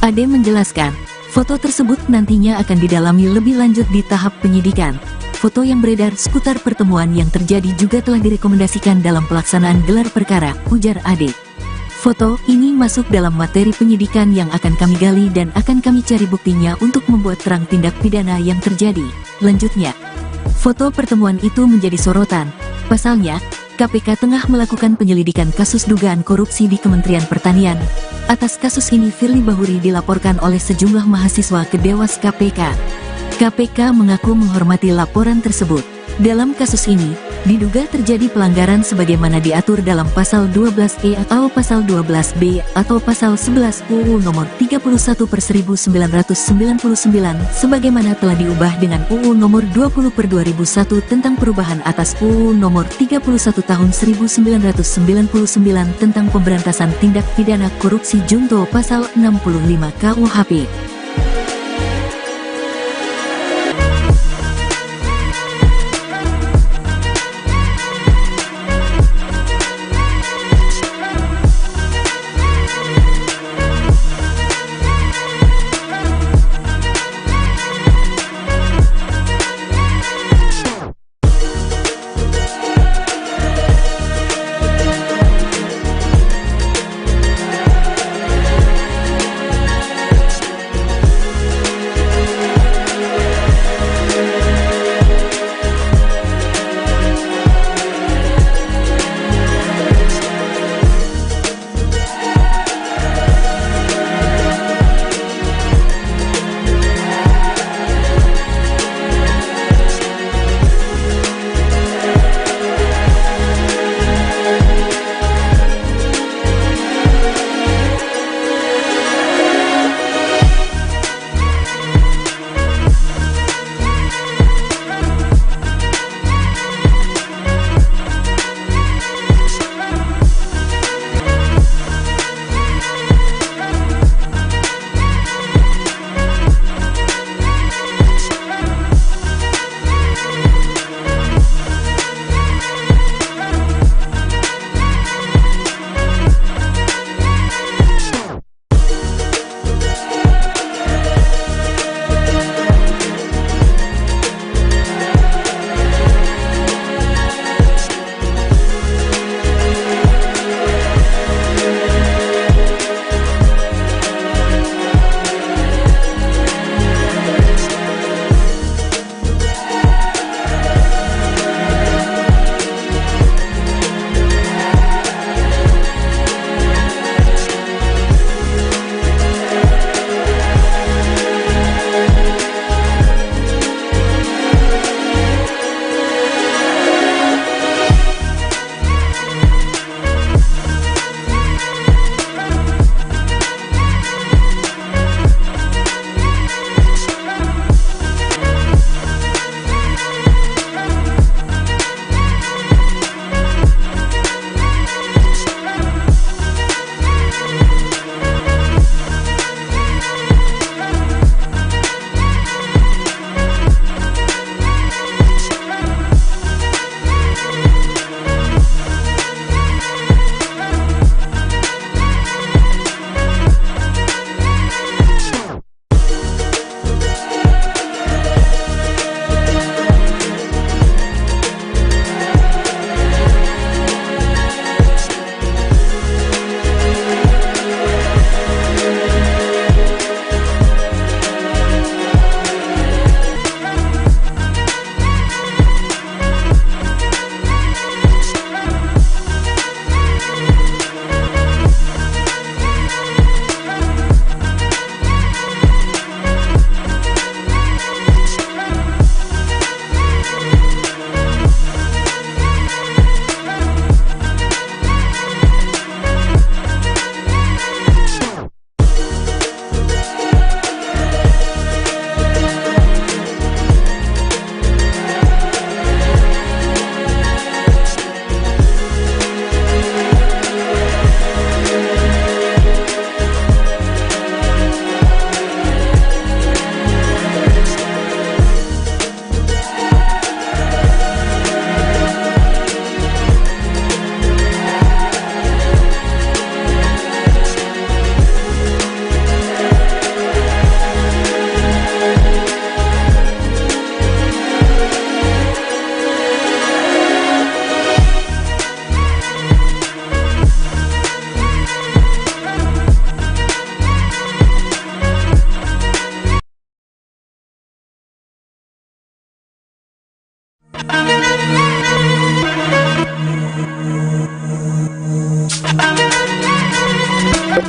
[SPEAKER 1] Ade menjelaskan, foto tersebut nantinya akan didalami lebih lanjut di tahap penyidikan. Foto yang beredar seputar pertemuan yang terjadi juga telah direkomendasikan dalam pelaksanaan gelar perkara, ujar Ade. Foto ini masuk dalam materi penyidikan yang akan kami gali dan akan kami cari buktinya untuk membuat terang tindak pidana yang terjadi, lanjutnya. Foto pertemuan itu menjadi sorotan. Pasalnya, KPK tengah melakukan penyelidikan kasus dugaan korupsi di Kementerian Pertanian. Atas kasus ini Firly Bahuri dilaporkan oleh sejumlah mahasiswa ke Dewas KPK. KPK mengaku menghormati laporan tersebut. Dalam kasus ini, diduga terjadi pelanggaran sebagaimana diatur dalam Pasal 12E atau Pasal 12B atau Pasal 11 UU Nomor 31/1999 sebagaimana telah diubah dengan UU Nomor 20/2001 tentang perubahan atas UU Nomor 31 Tahun 1999 tentang pemberantasan tindak pidana korupsi junto Pasal 65 KUHP.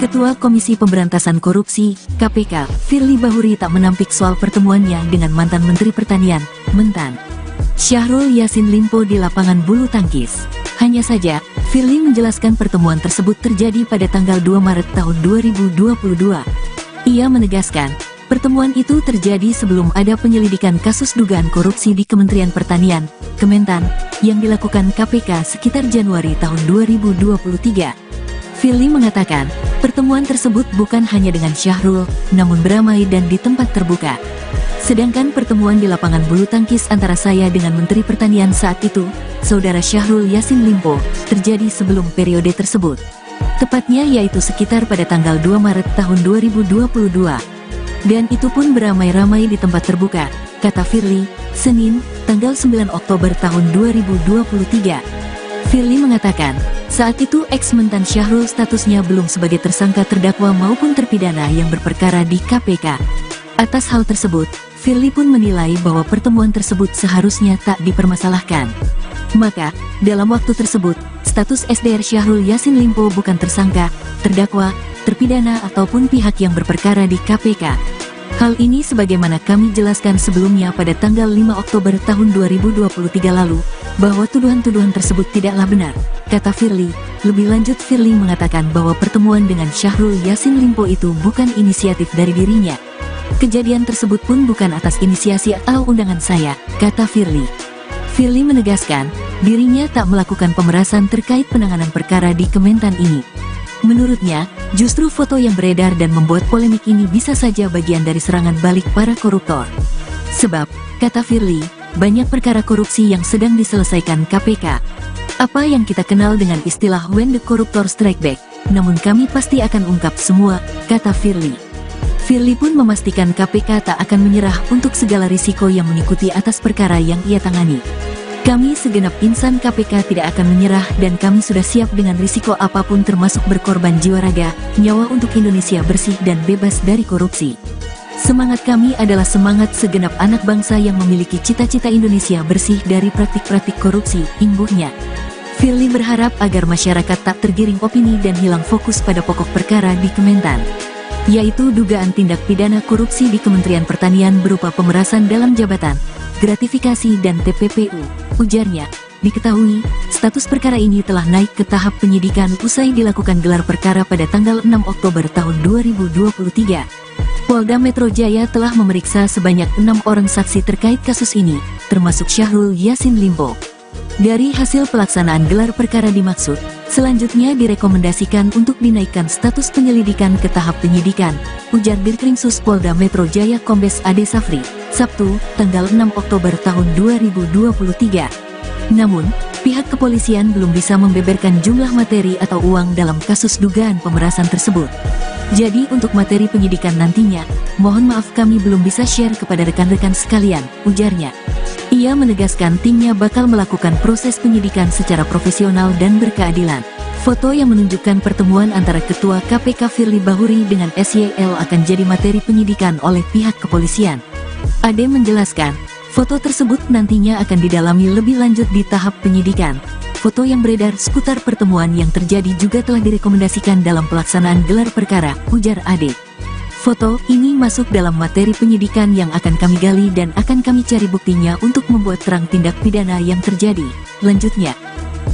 [SPEAKER 1] Ketua Komisi Pemberantasan Korupsi, KPK, Firly Bahuri tak menampik soal pertemuannya dengan mantan Menteri Pertanian, Mentan Syahrul Yassin Limpo di lapangan bulu tangkis. Hanya saja, Firly menjelaskan pertemuan tersebut terjadi pada tanggal 2 Maret tahun 2022. Ia menegaskan, pertemuan itu terjadi sebelum ada penyelidikan kasus dugaan korupsi di Kementerian Pertanian, Kementan, yang dilakukan KPK sekitar Januari tahun 2023. Firly mengatakan, pertemuan tersebut bukan hanya dengan Syahrul, namun beramai dan di tempat terbuka. Sedangkan pertemuan di lapangan bulu tangkis antara saya dengan Menteri Pertanian saat itu, Saudara Syahrul Yassin Limpo, terjadi sebelum periode tersebut. Tepatnya yaitu sekitar pada tanggal 2 Maret tahun 2022. Dan itu pun beramai-ramai di tempat terbuka, kata Firly, Senin, tanggal 9 Oktober tahun 2023. Firly mengatakan, saat itu ex-mentan Syahrul statusnya belum sebagai tersangka terdakwa maupun terpidana yang berperkara di KPK. Atas hal tersebut, Firly pun menilai bahwa pertemuan tersebut seharusnya tak dipermasalahkan. Maka, dalam waktu tersebut, status SDR Syahrul Yassin Limpo bukan tersangka, terdakwa, terpidana ataupun pihak yang berperkara di KPK. Hal ini sebagaimana kami jelaskan sebelumnya pada tanggal 5 Oktober tahun 2023 lalu, bahwa tuduhan-tuduhan tersebut tidaklah benar, kata Firly. Lebih lanjut Firly mengatakan bahwa pertemuan dengan Syahrul Yassin Limpo itu bukan inisiatif dari dirinya. Kejadian tersebut pun bukan atas inisiasi atau undangan saya, kata Firly. Firly menegaskan, dirinya tak melakukan pemerasan terkait penanganan perkara di Kementan ini. Menurutnya, justru foto yang beredar dan membuat polemik ini bisa saja bagian dari serangan balik para koruptor. Sebab, kata Firly, banyak perkara korupsi yang sedang diselesaikan KPK. Apa yang kita kenal dengan istilah when the corruptor strike back, namun kami pasti akan ungkap semua, kata Firly. Firly pun memastikan KPK tak akan menyerah untuk segala risiko yang mengikuti atas perkara yang ia tangani. Kami segenap insan KPK tidak akan menyerah dan kami sudah siap dengan risiko apapun termasuk berkorban jiwa raga, nyawa untuk Indonesia bersih dan bebas dari korupsi. Semangat kami adalah semangat segenap anak bangsa yang memiliki cita-cita Indonesia bersih dari praktik-praktik korupsi, imbuhnya. Firly berharap agar masyarakat tak tergiring opini dan hilang fokus pada pokok perkara di Kementan, yaitu dugaan tindak pidana korupsi di Kementerian Pertanian berupa pemerasan dalam jabatan, gratifikasi dan TPPU, ujarnya. Diketahui, status perkara ini telah naik ke tahap penyidikan usai dilakukan gelar perkara pada tanggal 6 Oktober tahun 2023. Polda Metro Jaya telah memeriksa sebanyak 6 orang saksi terkait kasus ini, termasuk Syahrul Yassin Limpo. Dari hasil pelaksanaan gelar perkara dimaksud, selanjutnya direkomendasikan untuk dinaikkan status penyelidikan ke tahap penyidikan, ujar Dirkrimsus Polda Metro Jaya Kombes Ade Safri, Sabtu, tanggal 6 Oktober tahun 2023. Namun, pihak kepolisian belum bisa membeberkan jumlah materi atau uang dalam kasus dugaan pemerasan tersebut. Jadi untuk materi penyidikan nantinya, mohon maaf kami belum bisa share kepada rekan-rekan sekalian, ujarnya. Ia menegaskan timnya bakal melakukan proses penyidikan secara profesional dan berkeadilan. Foto yang menunjukkan pertemuan antara Ketua KPK Firly Bahuri dengan SYL akan jadi materi penyidikan oleh pihak kepolisian. Ade menjelaskan, foto tersebut nantinya akan didalami lebih lanjut di tahap penyidikan. Foto yang beredar seputar pertemuan yang terjadi juga telah direkomendasikan dalam pelaksanaan gelar perkara, ujar Ade. Foto ini masuk dalam materi penyidikan yang akan kami gali dan akan kami cari buktinya untuk membuat terang tindak pidana yang terjadi, lanjutnya.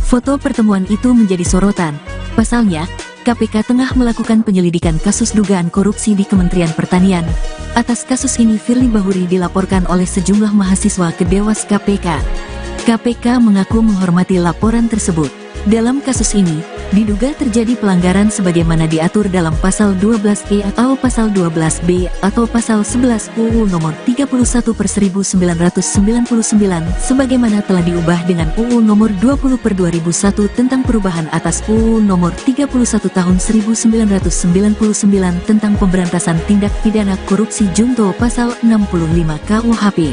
[SPEAKER 1] Foto pertemuan itu menjadi sorotan. Pasalnya, KPK tengah melakukan penyelidikan kasus dugaan korupsi di Kementerian Pertanian. Atas kasus ini Firly Bahuri dilaporkan oleh sejumlah mahasiswa ke Dewas KPK. KPK mengaku menghormati laporan tersebut. Dalam kasus ini, diduga terjadi pelanggaran sebagaimana diatur dalam Pasal 12E atau Pasal 12B atau Pasal 11 UU Nomor 31/1999 sebagaimana telah diubah dengan UU Nomor 20/2001 tentang perubahan atas UU Nomor 31 Tahun 1999 tentang pemberantasan tindak pidana korupsi junto Pasal 65 KUHP.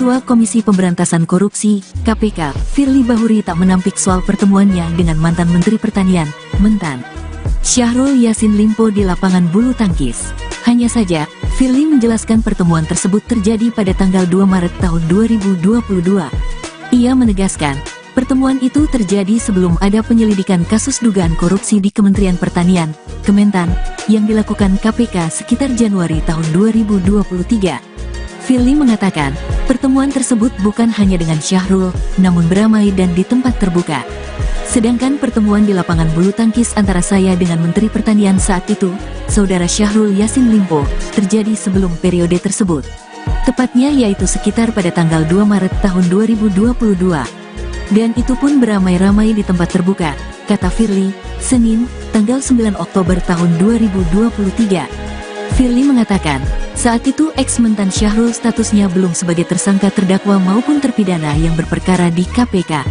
[SPEAKER 1] Ketua Komisi Pemberantasan Korupsi, KPK, Firly Bahuri tak menampik soal pertemuannya dengan mantan Menteri Pertanian, Mentan Syahrul Yassin Limpo di lapangan bulu tangkis. Hanya saja, Firly menjelaskan pertemuan tersebut terjadi pada tanggal 2 Maret tahun 2022. Ia menegaskan, pertemuan itu terjadi sebelum ada penyelidikan kasus dugaan korupsi di Kementerian Pertanian, Kementan, yang dilakukan KPK sekitar Januari tahun 2023. Firly mengatakan, pertemuan tersebut bukan hanya dengan Syahrul, namun beramai dan di tempat terbuka. Sedangkan pertemuan di lapangan bulu tangkis antara saya dengan Menteri Pertanian saat itu, Saudara Syahrul Yassin Limpo, terjadi sebelum periode tersebut. Tepatnya yaitu sekitar pada tanggal 2 Maret tahun 2022. Dan itu pun beramai-ramai di tempat terbuka, kata Firly, Senin, tanggal 9 Oktober tahun 2023. Firly mengatakan, saat itu ex-mentan Syahrul statusnya belum sebagai tersangka terdakwa maupun terpidana yang berperkara di KPK.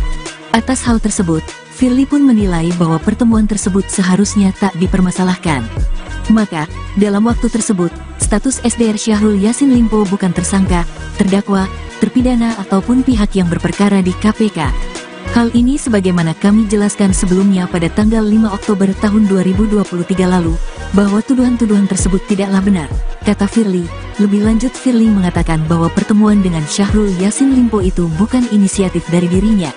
[SPEAKER 1] Atas hal tersebut, Firly pun menilai bahwa pertemuan tersebut seharusnya tak dipermasalahkan. Maka, dalam waktu tersebut, status SDR Syahrul Yassin Limpo bukan tersangka, terdakwa, terpidana ataupun pihak yang berperkara di KPK. Hal ini sebagaimana kami jelaskan sebelumnya pada tanggal 5 Oktober tahun 2023 lalu, bahwa tuduhan-tuduhan tersebut tidaklah benar, kata Firly. Lebih lanjut, Firly mengatakan bahwa pertemuan dengan Syahrul Yassin Limpo itu bukan inisiatif dari dirinya.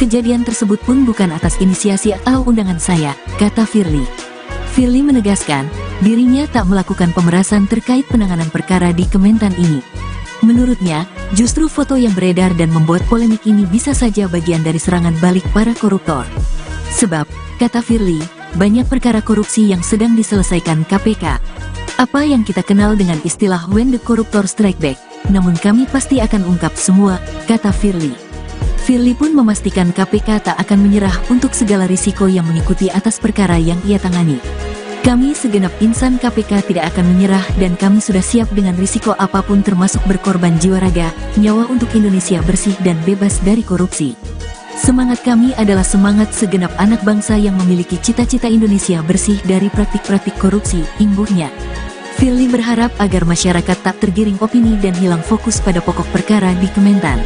[SPEAKER 1] Kejadian tersebut pun bukan atas inisiasi atau undangan saya, kata Firly. Firly menegaskan, dirinya tak melakukan pemerasan terkait penanganan perkara di Kementan ini. Menurutnya, justru foto yang beredar dan membuat polemik ini bisa saja bagian dari serangan balik para koruptor. Sebab, kata Firly, banyak perkara korupsi yang sedang diselesaikan KPK. Apa yang kita kenal dengan istilah when the corruptor strike back, namun kami pasti akan ungkap semua, kata Firly. Firly pun memastikan KPK tak akan menyerah untuk segala risiko yang mengikuti atas perkara yang ia tangani. Kami segenap insan KPK tidak akan menyerah dan kami sudah siap dengan risiko apapun termasuk berkorban jiwa raga, nyawa untuk Indonesia bersih dan bebas dari korupsi. Semangat kami adalah semangat segenap anak bangsa yang memiliki cita-cita Indonesia bersih dari praktik-praktik korupsi, imbuhnya. Firly berharap agar masyarakat tak tergiring opini dan hilang fokus pada pokok perkara di Kementan,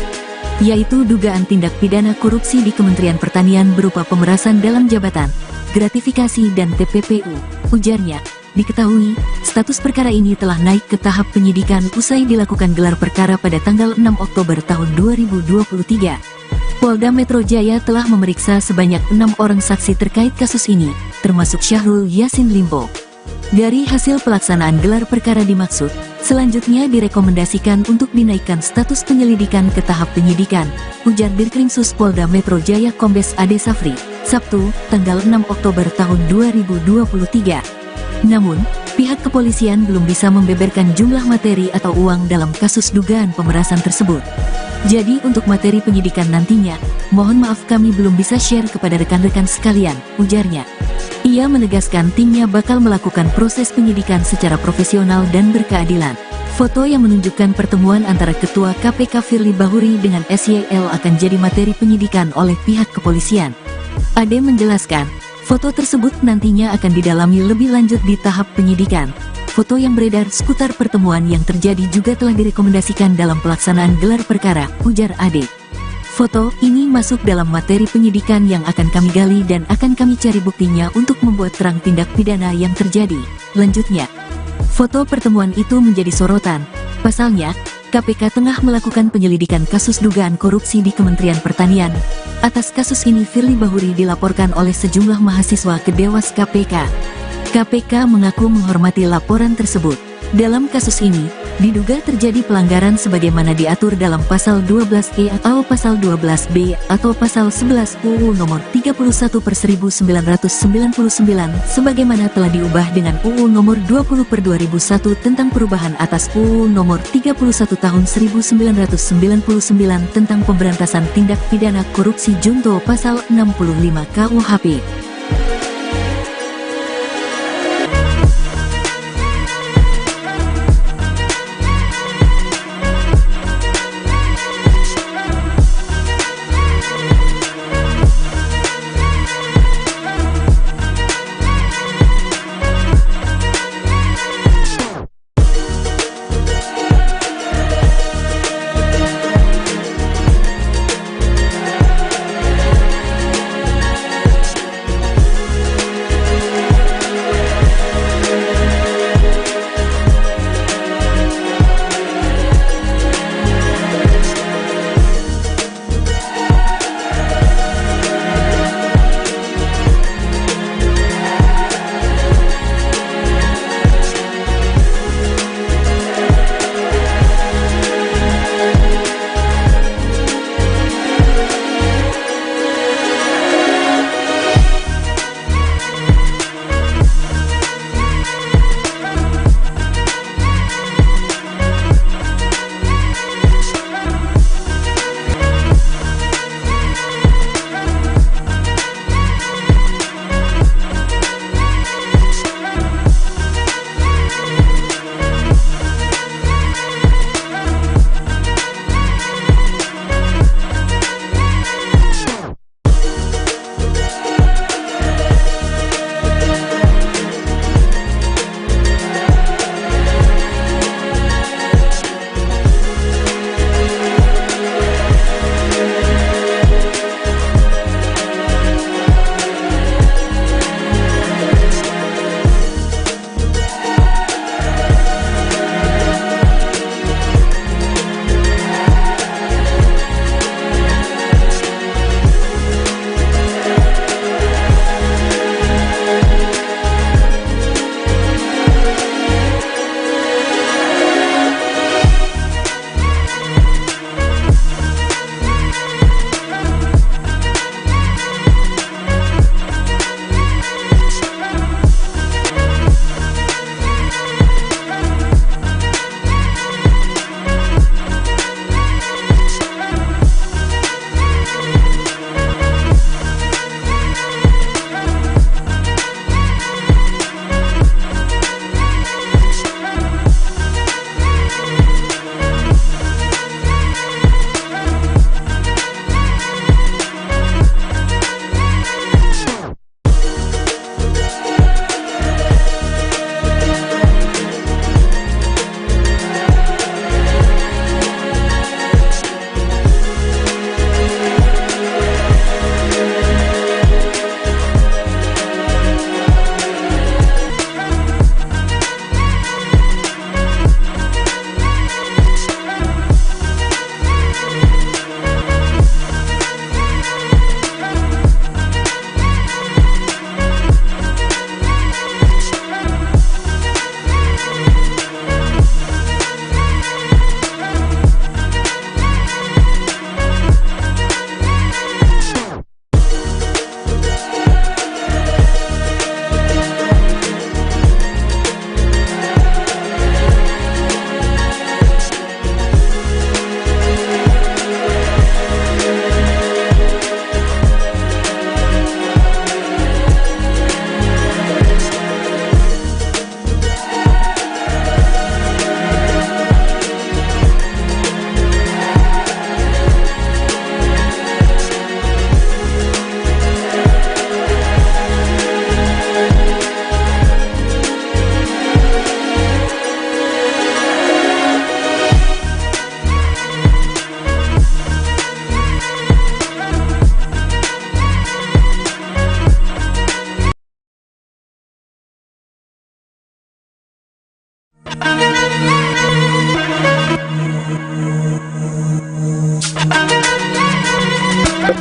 [SPEAKER 1] yaitu dugaan tindak pidana korupsi di Kementerian Pertanian berupa pemerasan dalam jabatan, gratifikasi dan TPPU. Ujarnya, diketahui, status perkara ini telah naik ke tahap penyidikan usai dilakukan gelar perkara pada tanggal 6 Oktober tahun 2023. Polda Metro Jaya telah memeriksa sebanyak 6 orang saksi terkait kasus ini, termasuk Syahrul Yassin Limpo. Dari hasil pelaksanaan gelar perkara dimaksud, selanjutnya direkomendasikan untuk dinaikkan status penyelidikan ke tahap penyidikan, ujar Dirkrimsus Polda Metro Jaya Kombes Ade Safri, Sabtu, tanggal 6 Oktober tahun 2023. Namun, pihak kepolisian belum bisa membeberkan jumlah materi atau uang dalam kasus dugaan pemerasan tersebut. Jadi untuk materi penyidikan nantinya, mohon maaf kami belum bisa share kepada rekan-rekan sekalian, ujarnya. Ia menegaskan timnya bakal melakukan proses penyidikan secara profesional dan berkeadilan. Foto yang menunjukkan pertemuan antara Ketua KPK Firly Bahuri dengan SYL akan jadi materi penyidikan oleh pihak kepolisian. Ade menjelaskan, foto tersebut nantinya akan didalami lebih lanjut di tahap penyidikan. Foto yang beredar seputar pertemuan yang terjadi juga telah direkomendasikan dalam pelaksanaan gelar perkara, ujar Ade. Foto ini masuk dalam materi penyidikan yang akan kami gali dan akan kami cari buktinya untuk membuat terang tindak pidana yang terjadi. Lanjutnya, foto pertemuan itu menjadi sorotan. Pasalnya, KPK tengah melakukan penyelidikan kasus dugaan korupsi di Kementerian Pertanian. Atas kasus ini Firly Bahuri dilaporkan oleh sejumlah mahasiswa ke Dewas KPK. KPK mengaku menghormati laporan tersebut. Dalam kasus ini, diduga terjadi pelanggaran sebagaimana diatur dalam Pasal 12E atau Pasal 12B atau Pasal 11 UU Nomor 31/1999 sebagaimana telah diubah dengan UU Nomor 20/2001 tentang perubahan atas UU Nomor 31 Tahun 1999 tentang pemberantasan tindak pidana korupsi junto Pasal 65 KUHP.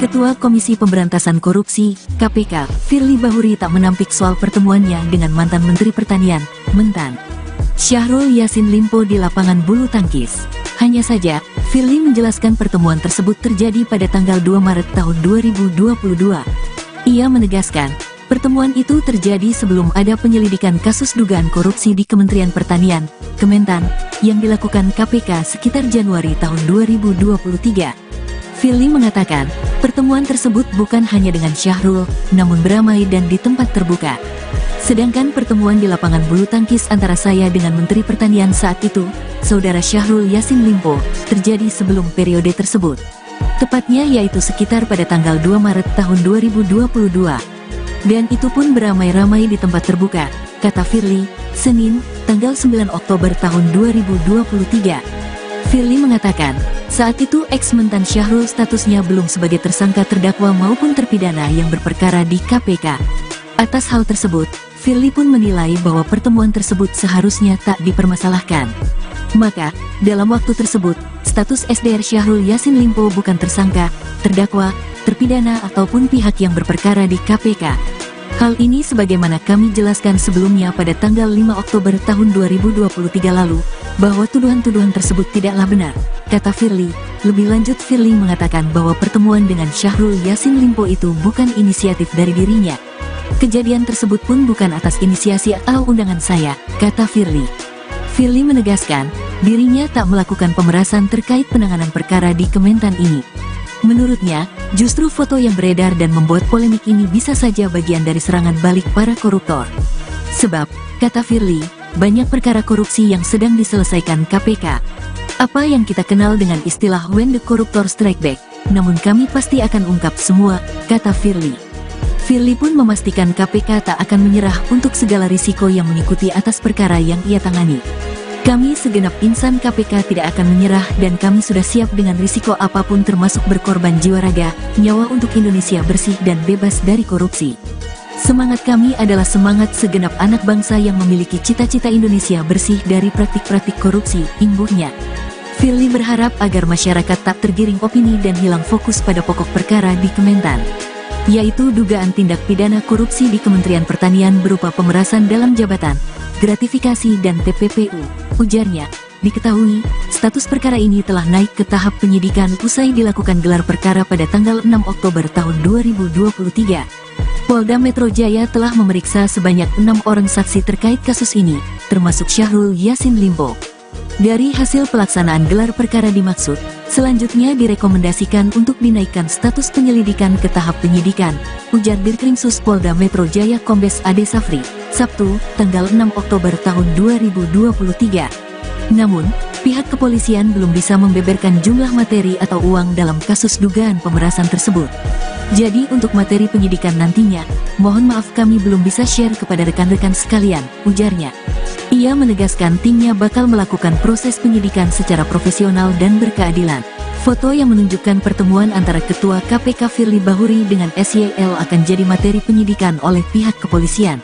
[SPEAKER 1] Ketua Komisi Pemberantasan Korupsi, KPK, Firly Bahuri tak menampik soal pertemuannya dengan mantan Menteri Pertanian, Mentan Syahrul Yassin Limpo di lapangan bulu tangkis. Hanya saja, Firly menjelaskan pertemuan tersebut terjadi pada tanggal 2 Maret tahun 2022. Ia menegaskan, pertemuan itu terjadi sebelum ada penyelidikan kasus dugaan korupsi di Kementerian Pertanian, Kementan, yang dilakukan KPK sekitar Januari tahun 2023. Firly mengatakan, pertemuan tersebut bukan hanya dengan Syahrul, namun beramai dan di tempat terbuka. Sedangkan pertemuan di lapangan bulu tangkis antara saya dengan Menteri Pertanian saat itu, Saudara Syahrul Yassin Limpo, terjadi sebelum periode tersebut. Tepatnya yaitu sekitar pada tanggal 2 Maret tahun 2022. Dan itu pun beramai-ramai di tempat terbuka, kata Firly, Senin, tanggal 9 Oktober tahun 2023. Firly mengatakan, saat itu ex-mentan Syahrul statusnya belum sebagai tersangka terdakwa maupun terpidana yang berperkara di KPK. Atas hal tersebut, Firly pun menilai bahwa pertemuan tersebut seharusnya tak dipermasalahkan. Maka, dalam waktu tersebut, status SDR Syahrul Yassin Limpo bukan tersangka, terdakwa, terpidana ataupun pihak yang berperkara di KPK. Hal ini sebagaimana kami jelaskan sebelumnya pada tanggal 5 Oktober tahun 2023 lalu, bahwa tuduhan-tuduhan tersebut tidaklah benar, kata Firly. Lebih lanjut, Firly mengatakan bahwa pertemuan dengan Syahrul Yassin Limpo itu bukan inisiatif dari dirinya. Kejadian tersebut pun bukan atas inisiasi atau undangan saya, kata Firly. Firly menegaskan, dirinya tak melakukan pemerasan terkait penanganan perkara di Kementan ini. Menurutnya, justru foto yang beredar dan membuat polemik ini bisa saja bagian dari serangan balik para koruptor. Sebab, kata Firly, banyak perkara korupsi yang sedang diselesaikan KPK. Apa yang kita kenal dengan istilah when the corruptor strike back, namun kami pasti akan ungkap semua, kata Firly. Firly pun memastikan KPK tak akan menyerah untuk segala risiko yang mengikuti atas perkara yang ia tangani. Kami segenap insan KPK tidak akan menyerah dan kami sudah siap dengan risiko apapun termasuk berkorban jiwa raga, nyawa untuk Indonesia bersih dan bebas dari korupsi. Semangat kami adalah semangat segenap anak bangsa yang memiliki cita-cita Indonesia bersih dari praktik-praktik korupsi, imbuhnya. Firly berharap agar masyarakat tak tergiring opini dan hilang fokus pada pokok perkara di Kementan, yaitu dugaan tindak pidana korupsi di Kementerian Pertanian berupa pemerasan dalam jabatan, gratifikasi dan TPPU. Ujarnya, diketahui, status perkara ini telah naik ke tahap penyidikan usai dilakukan gelar perkara pada tanggal 6 Oktober tahun 2023. Polda Metro Jaya telah memeriksa sebanyak 6 orang saksi terkait kasus ini, termasuk Syahrul Yassin Limpo. Dari hasil pelaksanaan gelar perkara dimaksud, selanjutnya direkomendasikan untuk dinaikkan status penyelidikan ke tahap penyidikan, ujar Dirkrimsus Polda Metro Jaya Kombes Ade Safri, Sabtu, tanggal 6 Oktober tahun 2023. Namun, pihak kepolisian belum bisa membeberkan jumlah materi atau uang dalam kasus dugaan pemerasan tersebut. Jadi untuk materi penyidikan nantinya, mohon maaf kami belum bisa share kepada rekan-rekan sekalian, ujarnya. Ia menegaskan timnya bakal melakukan proses penyidikan secara profesional dan berkeadilan. Foto yang menunjukkan pertemuan antara Ketua KPK Firly Bahuri dengan SYL akan jadi materi penyidikan oleh pihak kepolisian.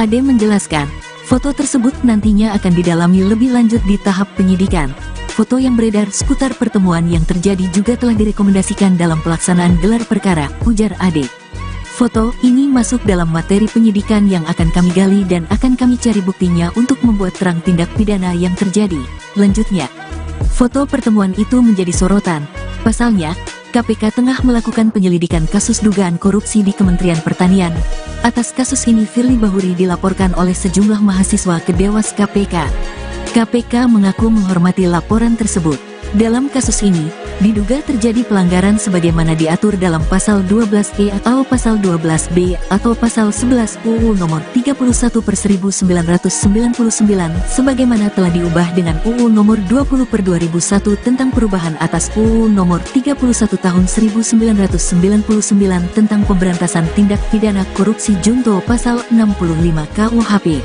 [SPEAKER 1] Ade menjelaskan, foto tersebut nantinya akan didalami lebih lanjut di tahap penyidikan. Foto yang beredar seputar pertemuan yang terjadi juga telah direkomendasikan dalam pelaksanaan gelar perkara, ujar Ade. Foto ini masuk dalam materi penyidikan yang akan kami gali dan akan kami cari buktinya untuk membuat terang tindak pidana yang terjadi. Lanjutnya, foto pertemuan itu menjadi sorotan. Pasalnya, KPK tengah melakukan penyelidikan kasus dugaan korupsi di Kementerian Pertanian. Atas kasus ini Firly Bahuri dilaporkan oleh sejumlah mahasiswa ke Dewas KPK. KPK mengaku menghormati laporan tersebut. Dalam kasus ini, diduga terjadi pelanggaran sebagaimana diatur dalam Pasal 12E atau Pasal 12B atau Pasal 11 UU Nomor 31/1999 sebagaimana telah diubah dengan UU Nomor 20/2001 tentang perubahan atas UU Nomor 31 Tahun 1999 tentang pemberantasan tindak pidana korupsi junto Pasal 65 KUHP.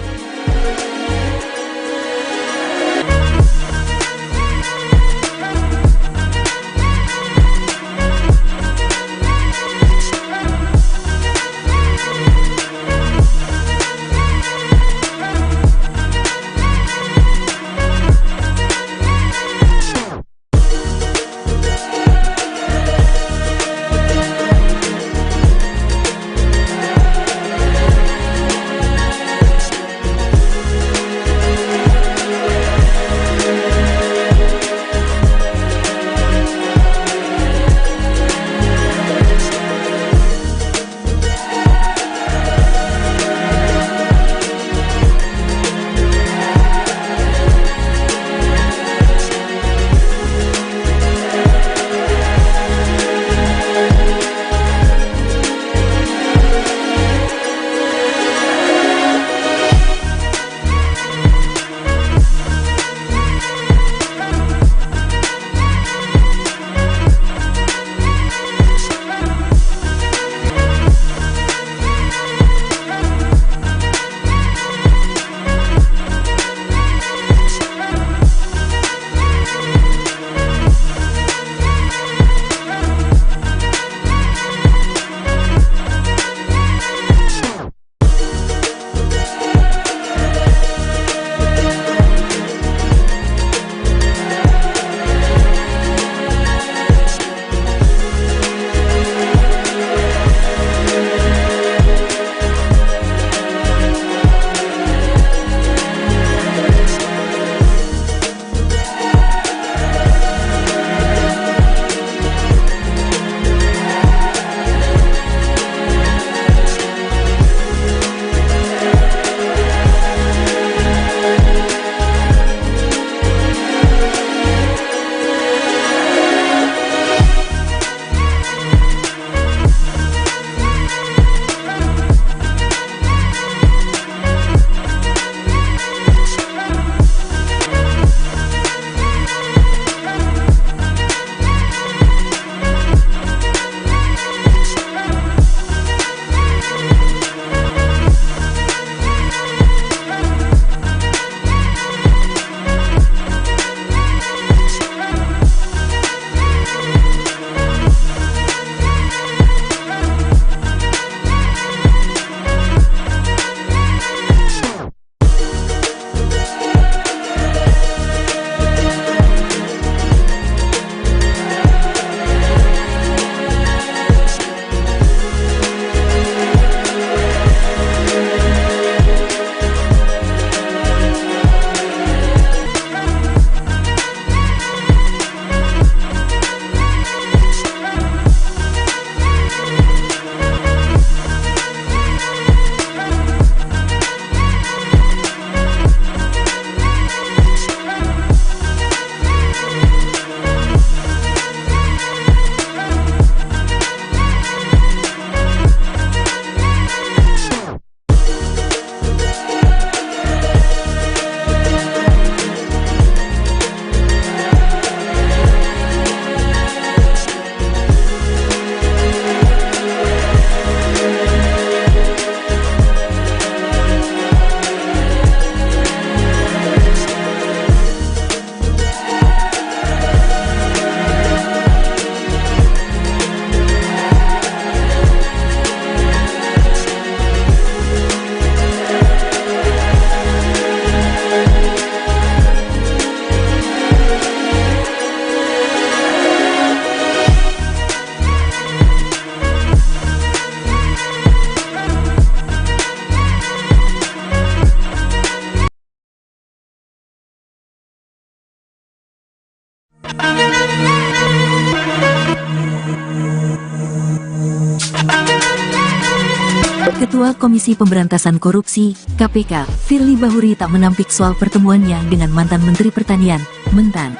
[SPEAKER 1] Ketua Komisi Pemberantasan Korupsi, KPK, Firly Bahuri tak menampik soal pertemuannya dengan mantan Menteri Pertanian, Mentan,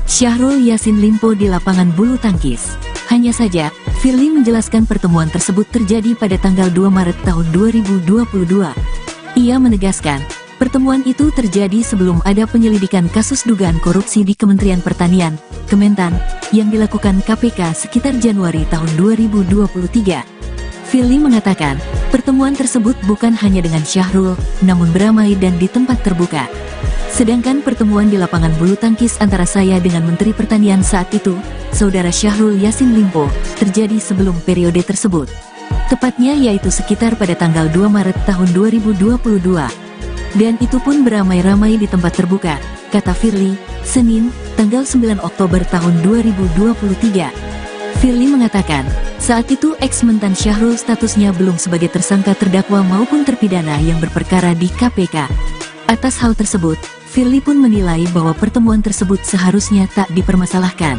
[SPEAKER 1] Syahrul Yassin Limpo di lapangan bulu tangkis. Hanya saja, Firly menjelaskan pertemuan tersebut terjadi pada tanggal 2 Maret tahun 2022. Ia menegaskan, pertemuan itu terjadi sebelum ada penyelidikan kasus dugaan korupsi di Kementerian Pertanian, Kementan, yang dilakukan KPK sekitar Januari tahun 2023. Firly mengatakan, pertemuan tersebut bukan hanya dengan Syahrul, namun beramai dan di tempat terbuka. Sedangkan pertemuan di lapangan bulu tangkis antara saya dengan Menteri Pertanian saat itu, Saudara Syahrul Yassin Limpo, terjadi sebelum periode tersebut. Tepatnya yaitu sekitar pada tanggal 2 Maret tahun 2022. Dan itu pun beramai-ramai di tempat terbuka, kata Firly, Senin, tanggal 9 Oktober tahun 2023. Firly mengatakan, saat itu ex-mentan Syahrul statusnya belum sebagai tersangka terdakwa maupun terpidana yang berperkara di KPK. Atas hal tersebut, Firly pun menilai bahwa pertemuan tersebut seharusnya tak dipermasalahkan.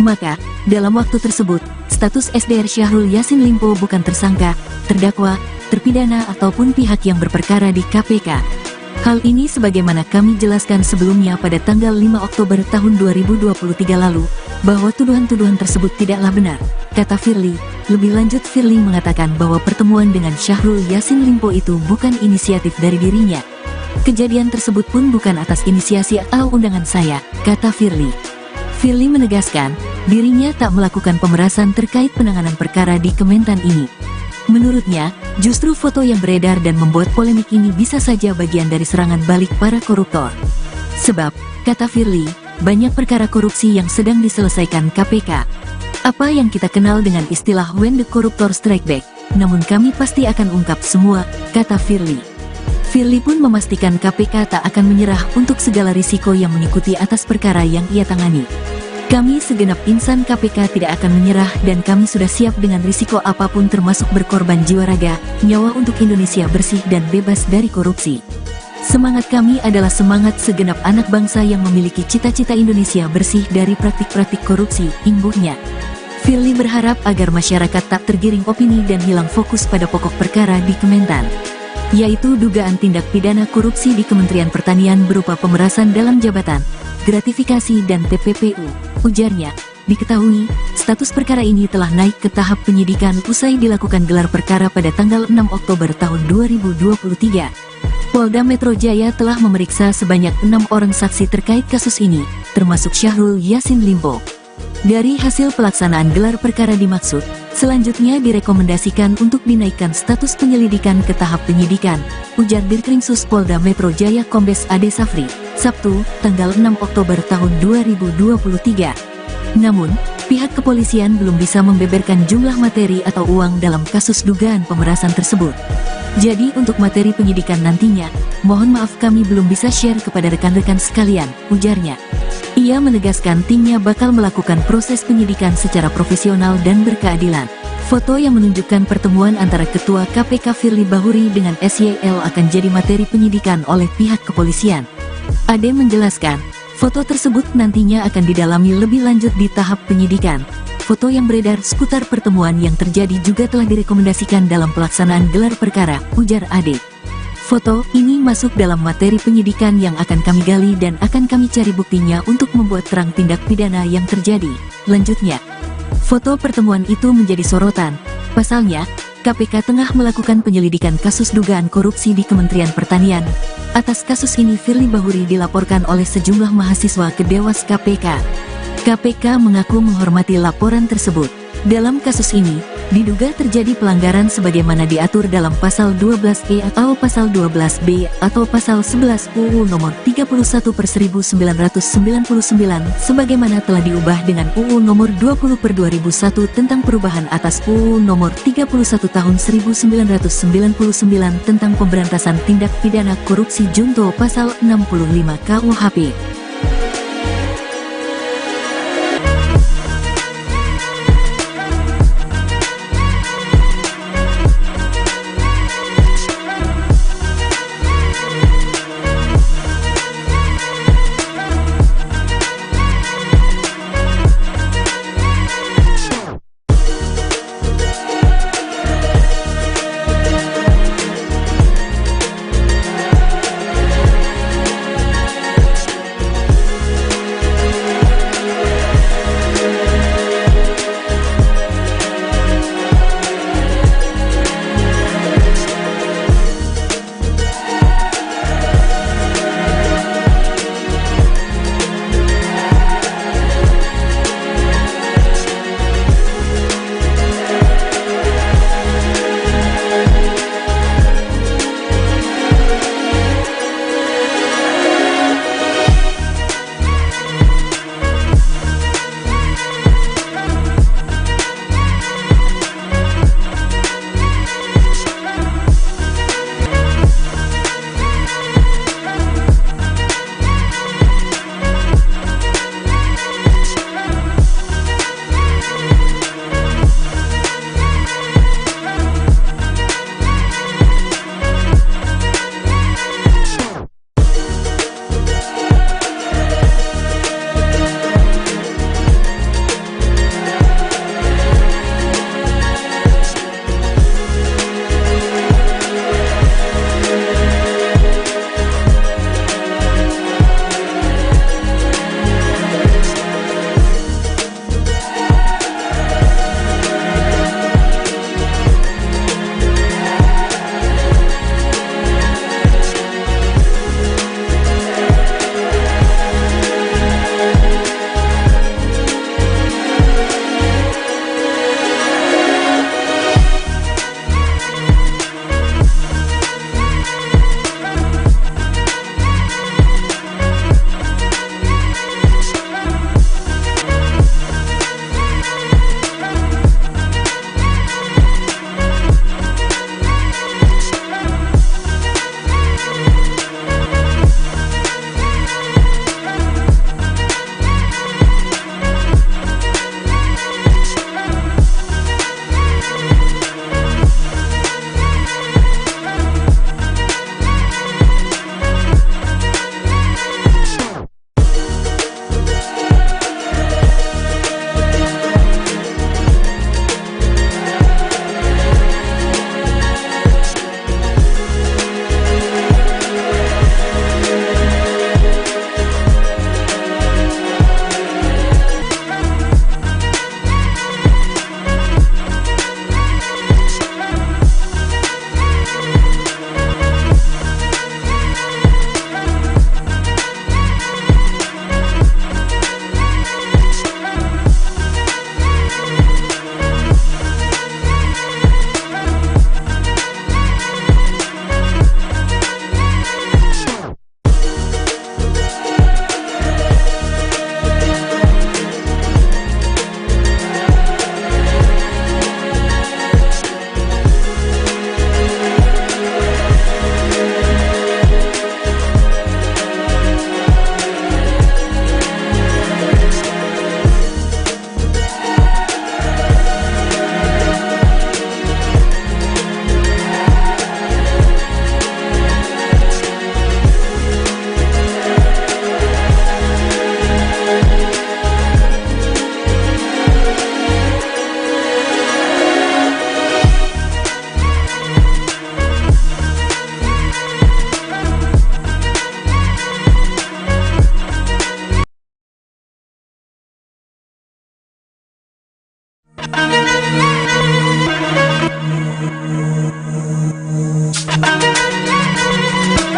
[SPEAKER 1] Maka, dalam waktu tersebut, status SDR Syahrul Yassin Limpo bukan tersangka, terdakwa, terpidana ataupun pihak yang berperkara di KPK. Hal ini sebagaimana kami jelaskan sebelumnya pada tanggal 5 Oktober tahun 2023 lalu, bahwa tuduhan-tuduhan tersebut tidaklah benar, kata Firly. Lebih lanjut, Firly mengatakan bahwa pertemuan dengan Syahrul Yassin Limpo itu bukan inisiatif dari dirinya. Kejadian tersebut pun bukan atas inisiasi atau undangan saya, kata Firly. Firly menegaskan, dirinya tak melakukan pemerasan terkait penanganan perkara di Kementan ini. Menurutnya, justru foto yang beredar dan membuat polemik ini bisa saja bagian dari serangan balik para koruptor. Sebab, kata Firly, banyak perkara korupsi yang sedang diselesaikan KPK. Apa yang kita kenal dengan istilah when the corruptor strike back, namun kami pasti akan ungkap semua, kata Firly. Firly pun memastikan KPK tak akan menyerah untuk segala risiko yang mengikuti atas perkara yang ia tangani. Kami segenap insan KPK tidak akan menyerah dan kami sudah siap dengan risiko apapun termasuk berkorban jiwa raga, nyawa untuk Indonesia bersih dan bebas dari korupsi. Semangat kami adalah semangat segenap anak bangsa yang memiliki cita-cita Indonesia bersih dari praktik-praktik korupsi, imbuhnya. Firly berharap agar masyarakat tak tergiring opini dan hilang fokus pada pokok perkara di Kementan, yaitu dugaan tindak pidana korupsi di Kementerian Pertanian berupa pemerasan dalam jabatan, gratifikasi dan TPPU. Ujarnya, diketahui, status perkara ini telah naik ke tahap penyidikan usai dilakukan gelar perkara pada tanggal 6 Oktober tahun 2023. Polda Metro Jaya telah memeriksa sebanyak 6 orang saksi terkait kasus ini, termasuk Syahrul Yassin Limpo. Dari hasil pelaksanaan gelar perkara dimaksud, selanjutnya direkomendasikan untuk dinaikkan status penyelidikan ke tahap penyidikan, ujar Dirkrimsus Polda Metro Jaya Kombes Ade Safri, Sabtu, tanggal 6 Oktober tahun 2023. Namun, pihak kepolisian belum bisa membeberkan jumlah materi atau uang dalam kasus dugaan pemerasan tersebut. Jadi untuk materi penyidikan nantinya, mohon maaf kami belum bisa share kepada rekan-rekan sekalian, ujarnya. Ia menegaskan timnya bakal melakukan proses penyidikan secara profesional dan berkeadilan. Foto yang menunjukkan pertemuan antara Ketua KPK Firly Bahuri dengan SYL akan jadi materi penyidikan oleh pihak kepolisian. Ade menjelaskan, foto tersebut nantinya akan didalami lebih lanjut di tahap penyidikan. Foto yang beredar seputar pertemuan yang terjadi juga telah direkomendasikan dalam pelaksanaan gelar perkara, ujar Ade. Foto ini masuk dalam materi penyidikan yang akan kami gali dan akan kami cari buktinya untuk membuat terang tindak pidana yang terjadi. Lanjutnya, foto pertemuan itu menjadi sorotan. Pasalnya, KPK tengah melakukan penyelidikan kasus dugaan korupsi di Kementerian Pertanian. Atas kasus ini Firly Bahuri dilaporkan oleh sejumlah mahasiswa ke Dewas KPK. KPK mengaku menghormati laporan tersebut. Dalam kasus ini, diduga terjadi pelanggaran sebagaimana diatur dalam pasal 12E atau pasal 12B atau pasal 11 UU nomor 31/1999 sebagaimana telah diubah dengan UU nomor 20/2001 tentang perubahan atas UU nomor 31 tahun 1999 tentang pemberantasan tindak pidana korupsi junto pasal 65 KUHP.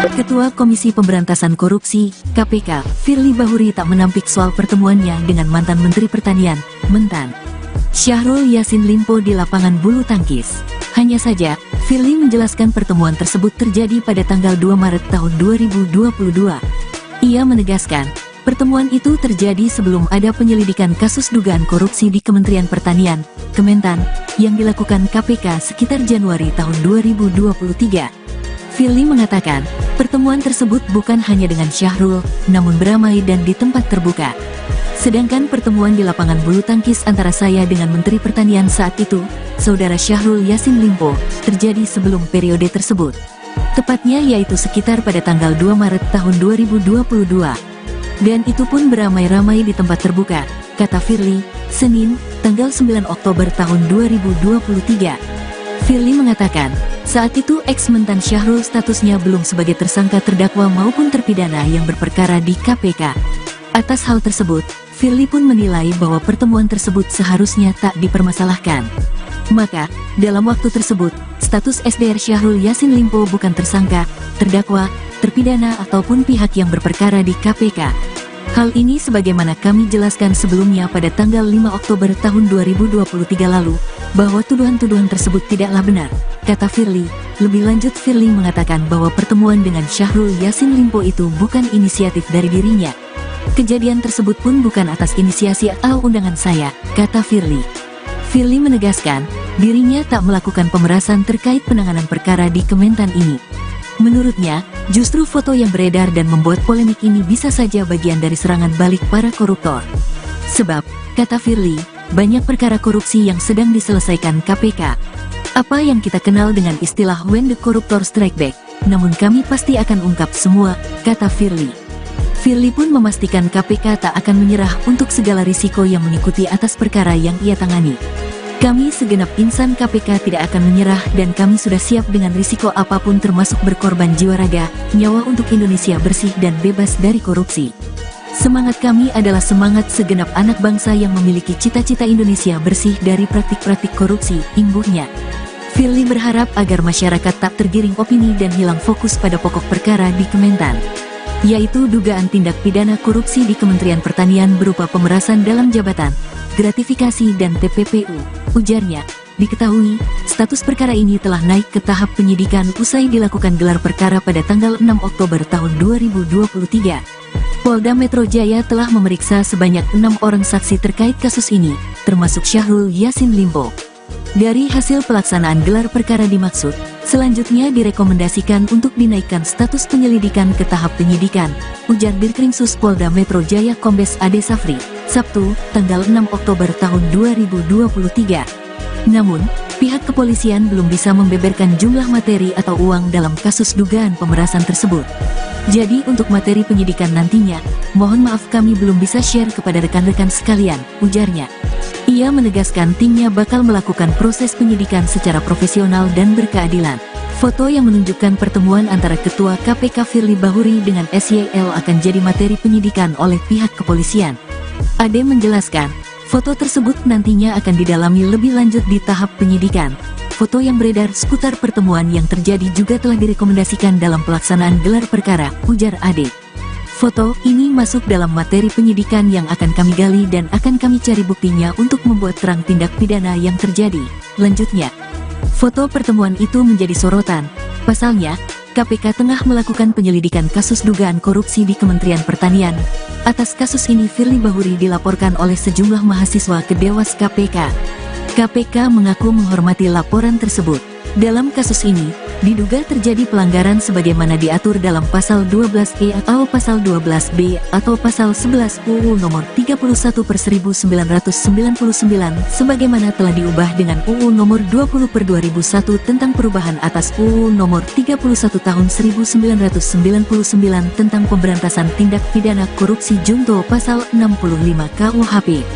[SPEAKER 1] Ketua Komisi Pemberantasan Korupsi, KPK, Firly Bahuri tak menampik soal pertemuannya dengan mantan Menteri Pertanian, Mentan, Syahrul Yassin Limpo di lapangan bulu tangkis. Hanya saja, Firly menjelaskan pertemuan tersebut terjadi pada tanggal 2 Maret tahun 2022. Ia menegaskan, pertemuan itu terjadi sebelum ada penyelidikan kasus dugaan korupsi di Kementerian Pertanian, Kementan, yang dilakukan KPK sekitar Januari tahun 2023. Firly mengatakan, pertemuan tersebut bukan hanya dengan Syahrul, namun beramai dan di tempat terbuka. Sedangkan pertemuan di lapangan bulu tangkis antara saya dengan Menteri Pertanian saat itu, Saudara Syahrul Yassin Limpo, terjadi sebelum periode tersebut. Tepatnya yaitu sekitar pada tanggal 2 Maret tahun 2022. Dan itu pun beramai-ramai di tempat terbuka, kata Firly, Senin, tanggal 9 Oktober tahun 2023. Firly mengatakan, saat itu ex-mentan Syahrul statusnya belum sebagai tersangka terdakwa maupun terpidana yang berperkara di KPK. Atas hal tersebut, Firly pun menilai bahwa pertemuan tersebut seharusnya tak dipermasalahkan. Maka, dalam waktu tersebut, status SDR Syahrul Yassin Limpo bukan tersangka, terdakwa, terpidana ataupun pihak yang berperkara di KPK. Hal ini sebagaimana kami jelaskan sebelumnya pada tanggal 5 Oktober tahun 2023 lalu, bahwa tuduhan-tuduhan tersebut tidaklah benar, kata Firly. Lebih lanjut Firly mengatakan bahwa pertemuan dengan Syahrul Yassin Limpo itu bukan inisiatif dari dirinya. Kejadian tersebut pun bukan atas inisiasi atau undangan saya, kata Firly. Firly menegaskan, dirinya tak melakukan pemerasan terkait penanganan perkara di Kementan ini. Menurutnya, justru foto yang beredar dan membuat polemik ini bisa saja bagian dari serangan balik para koruptor. Sebab, kata Firly, banyak perkara korupsi yang sedang diselesaikan KPK. Apa yang kita kenal dengan istilah when the corruptor strike back, namun kami pasti akan ungkap semua, kata Firly. Firly pun memastikan KPK tak akan menyerah untuk segala risiko yang mengikuti atas perkara yang ia tangani. Kami segenap insan KPK tidak akan menyerah dan kami sudah siap dengan risiko apapun termasuk berkorban jiwa raga, nyawa untuk Indonesia bersih dan bebas dari korupsi. Semangat kami adalah semangat segenap anak bangsa yang memiliki cita-cita Indonesia bersih dari praktik-praktik korupsi, imbuhnya. Firly berharap agar masyarakat tak tergiring opini dan hilang fokus pada pokok perkara di Kementan, yaitu dugaan tindak pidana korupsi di Kementerian Pertanian berupa pemerasan dalam jabatan, gratifikasi dan TPPU. Ujarnya, diketahui, status perkara ini telah naik ke tahap penyidikan usai dilakukan gelar perkara pada tanggal 6 Oktober tahun 2023. Polda Metro Jaya telah memeriksa sebanyak 6 orang saksi terkait kasus ini, termasuk Syahrul Yassin Limpo. Dari hasil pelaksanaan gelar perkara dimaksud, selanjutnya direkomendasikan untuk dinaikkan status penyelidikan ke tahap penyidikan, ujar Dirkrimsus Polda Metro Jaya Kombes Ade Safri, Sabtu, tanggal 6 Oktober tahun 2023. Namun, pihak kepolisian belum bisa membeberkan jumlah materi atau uang dalam kasus dugaan pemerasan tersebut. Jadi untuk materi penyidikan nantinya, mohon maaf kami belum bisa share kepada rekan-rekan sekalian, ujarnya. Ia menegaskan timnya bakal melakukan proses penyidikan secara profesional dan berkeadilan. Foto yang menunjukkan pertemuan antara Ketua KPK Firly Bahuri dengan SYL akan jadi materi penyidikan oleh pihak kepolisian. Ade menjelaskan, foto tersebut nantinya akan didalami lebih lanjut di tahap penyidikan. Foto yang beredar seputar pertemuan yang terjadi juga telah direkomendasikan dalam pelaksanaan gelar perkara, ujar Ade. Foto ini masuk dalam materi penyidikan yang akan kami gali dan akan kami cari buktinya untuk membuat terang tindak pidana yang terjadi. Lanjutnya, foto pertemuan itu menjadi sorotan. Pasalnya, KPK tengah melakukan penyelidikan kasus dugaan korupsi di Kementerian Pertanian. Atas kasus ini Firly Bahuri dilaporkan oleh sejumlah mahasiswa ke Dewas KPK. KPK mengaku menghormati laporan tersebut. Dalam kasus ini, diduga terjadi pelanggaran sebagaimana diatur dalam pasal 12E atau pasal 12B atau pasal 11 UU nomor 31/1999 sebagaimana telah diubah dengan UU nomor 20/2001 tentang perubahan atas UU nomor 31 tahun 1999 tentang pemberantasan tindak pidana korupsi junto pasal 65 KUHP.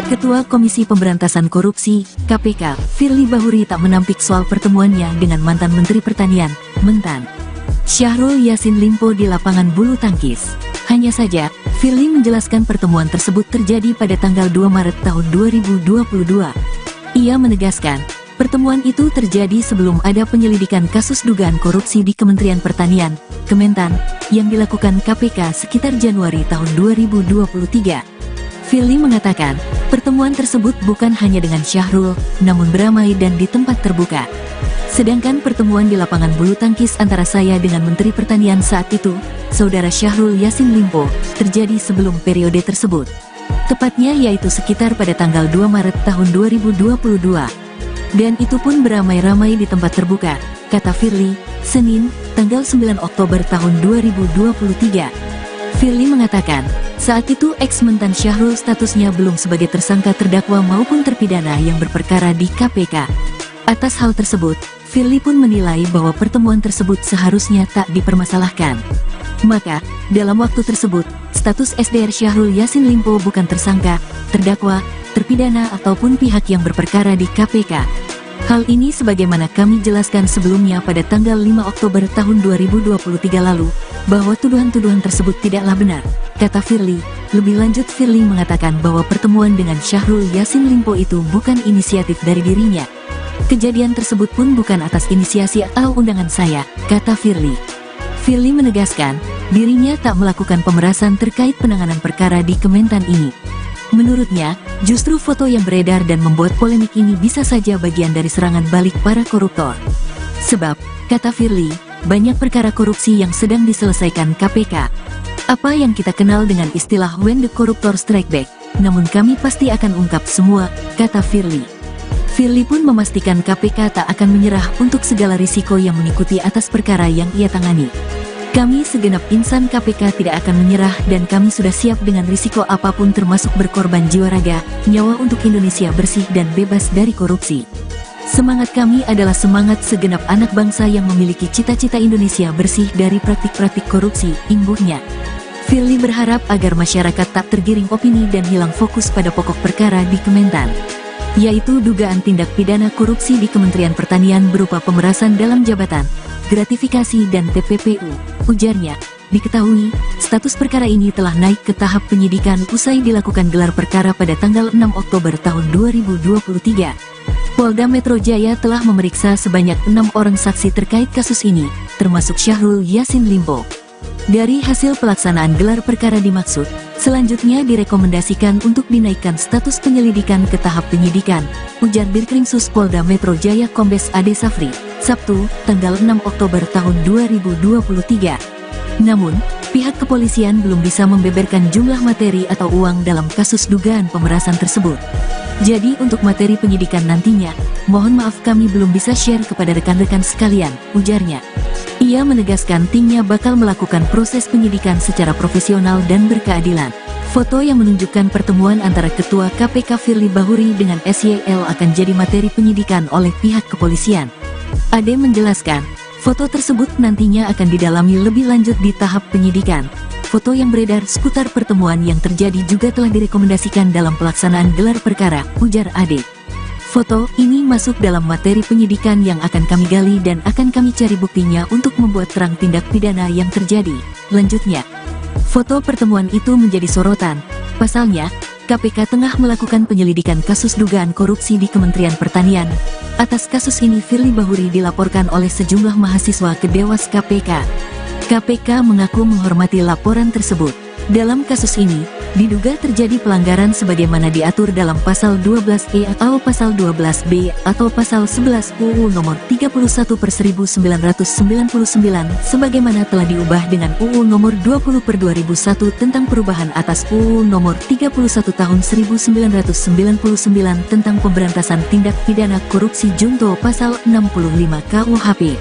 [SPEAKER 1] Ketua Komisi Pemberantasan Korupsi, KPK, Firly Bahuri tak menampik soal pertemuannya dengan mantan Menteri Pertanian, Mentan Syahrul Yassin Limpo di lapangan bulu tangkis. Hanya saja, Firly menjelaskan pertemuan tersebut terjadi pada tanggal 2 Maret tahun 2022. Ia menegaskan, pertemuan itu terjadi sebelum ada penyelidikan kasus dugaan korupsi di Kementerian Pertanian, Kementan, yang dilakukan KPK sekitar Januari tahun 2023. Firly mengatakan, pertemuan tersebut bukan hanya dengan Syahrul, namun beramai dan di tempat terbuka. Sedangkan pertemuan di lapangan bulu tangkis antara saya dengan Menteri Pertanian saat itu, Saudara Syahrul Yassin Limpo, terjadi sebelum periode tersebut. Tepatnya yaitu sekitar pada tanggal 2 Maret tahun 2022. Dan itu pun beramai-ramai di tempat terbuka, kata Firly, Senin, tanggal 9 Oktober tahun 2023. Firly mengatakan, saat itu ex-mentan Syahrul statusnya belum sebagai tersangka terdakwa maupun terpidana yang berperkara di KPK. Atas hal tersebut, Firly pun menilai bahwa pertemuan tersebut seharusnya tak dipermasalahkan. Maka, dalam waktu tersebut, status SDR Syahrul Yassin Limpo bukan tersangka, terdakwa, terpidana ataupun pihak yang berperkara di KPK. Hal ini sebagaimana kami jelaskan sebelumnya pada tanggal 5 Oktober tahun 2023 lalu, bahwa tuduhan-tuduhan tersebut tidaklah benar, kata Firly. Lebih lanjut Firly mengatakan bahwa pertemuan dengan Syahrul Yassin Limpo itu bukan inisiatif dari dirinya. Kejadian tersebut pun bukan atas inisiasi atau undangan saya, kata Firly. Firly menegaskan, dirinya tak melakukan pemerasan terkait penanganan perkara di Kementan ini. Menurutnya, justru foto yang beredar dan membuat polemik ini bisa saja bagian dari serangan balik para koruptor. Sebab, kata Firly, banyak perkara korupsi yang sedang diselesaikan KPK. Apa yang kita kenal dengan istilah when the corruptor strike back, namun kami pasti akan ungkap semua, kata Firly. Firly pun memastikan KPK tak akan menyerah untuk segala risiko yang mengikuti atas perkara yang ia tangani. Kami segenap insan KPK tidak akan menyerah dan kami sudah siap dengan risiko apapun termasuk berkorban jiwa raga, nyawa untuk Indonesia bersih dan bebas dari korupsi. Semangat kami adalah semangat segenap anak bangsa yang memiliki cita-cita Indonesia bersih dari praktik-praktik korupsi, imbuhnya. Firly berharap agar masyarakat tak tergiring opini dan hilang fokus pada pokok perkara di Kementan, yaitu dugaan tindak pidana korupsi di Kementerian Pertanian berupa pemerasan dalam jabatan, gratifikasi dan TPPU. Ujarnya, diketahui, status perkara ini telah naik ke tahap penyidikan usai dilakukan gelar perkara pada tanggal 6 Oktober tahun 2023. Polda Metro Jaya telah memeriksa sebanyak 6 orang saksi terkait kasus ini, termasuk Syahrul Yassin Limpo. Dari hasil pelaksanaan gelar perkara dimaksud, selanjutnya direkomendasikan untuk dinaikkan status penyelidikan ke tahap penyidikan, ujar Dirkrimsus Polda Metro Jaya Kombes Ade Safri, Sabtu, tanggal 6 Oktober tahun 2023. Namun, pihak kepolisian belum bisa membeberkan jumlah materi atau uang dalam kasus dugaan pemerasan tersebut. Jadi untuk materi penyidikan nantinya, mohon maaf kami belum bisa share kepada rekan-rekan sekalian, ujarnya. Ia menegaskan timnya bakal melakukan proses penyidikan secara profesional dan berkeadilan. Foto yang menunjukkan pertemuan antara Ketua KPK Firly Bahuri dengan SYL akan jadi materi penyidikan oleh pihak kepolisian. Ade menjelaskan, foto tersebut nantinya akan didalami lebih lanjut di tahap penyidikan. Foto yang beredar seputar pertemuan yang terjadi juga telah direkomendasikan dalam pelaksanaan gelar perkara, ujar Ade. Foto ini masuk dalam materi penyidikan yang akan kami gali dan akan kami cari buktinya untuk membuat terang tindak pidana yang terjadi, lanjutnya. Foto pertemuan itu menjadi sorotan. Pasalnya, KPK tengah melakukan penyelidikan kasus dugaan korupsi di Kementerian Pertanian. Atas kasus ini Firly Bahuri dilaporkan oleh sejumlah mahasiswa ke Dewas KPK. KPK mengaku menghormati laporan tersebut. Dalam kasus ini, diduga terjadi pelanggaran sebagaimana diatur dalam pasal 12E atau pasal 12B atau pasal 11 UU nomor 31/1999 sebagaimana telah diubah dengan UU nomor 20/2001 tentang perubahan atas UU nomor 31 tahun 1999 tentang pemberantasan tindak pidana korupsi junto pasal 65 KUHP.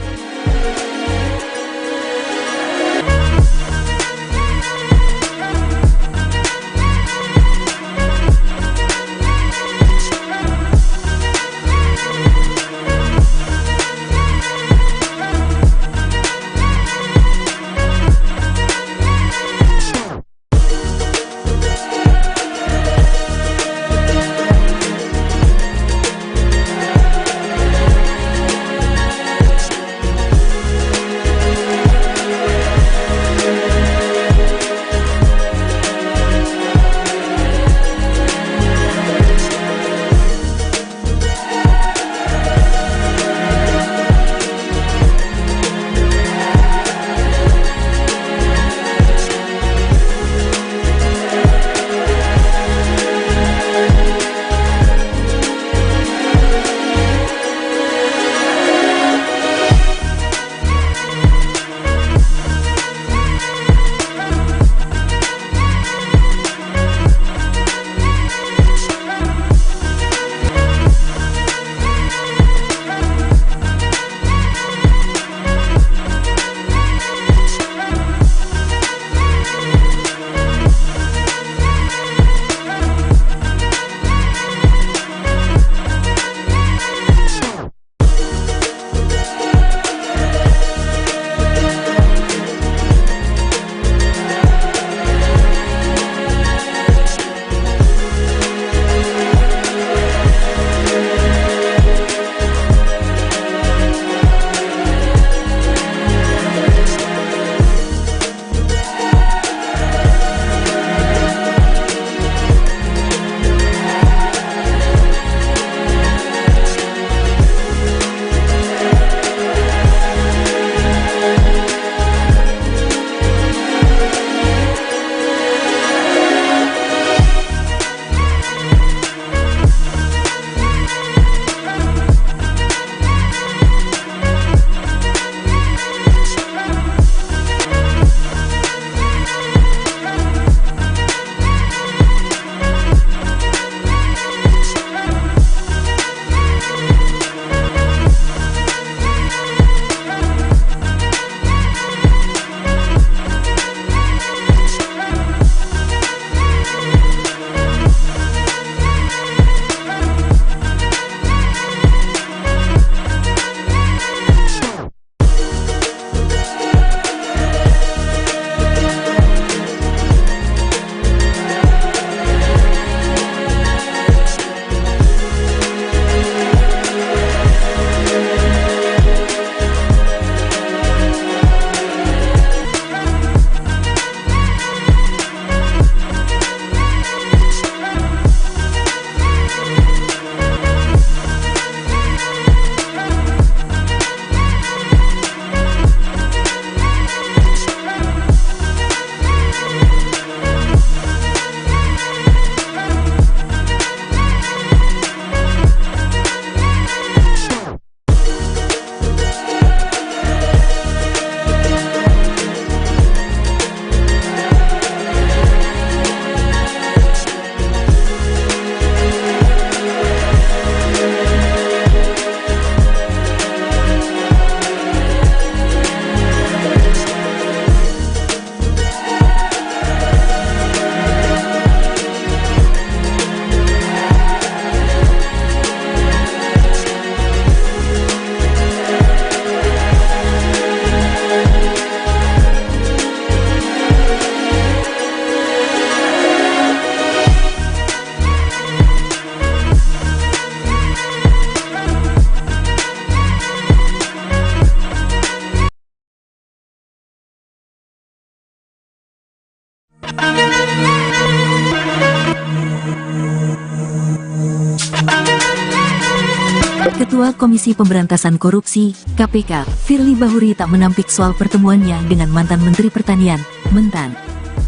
[SPEAKER 1] Ketua Komisi Pemberantasan Korupsi, KPK, Firly Bahuri tak menampik soal pertemuannya dengan mantan Menteri Pertanian, Mentan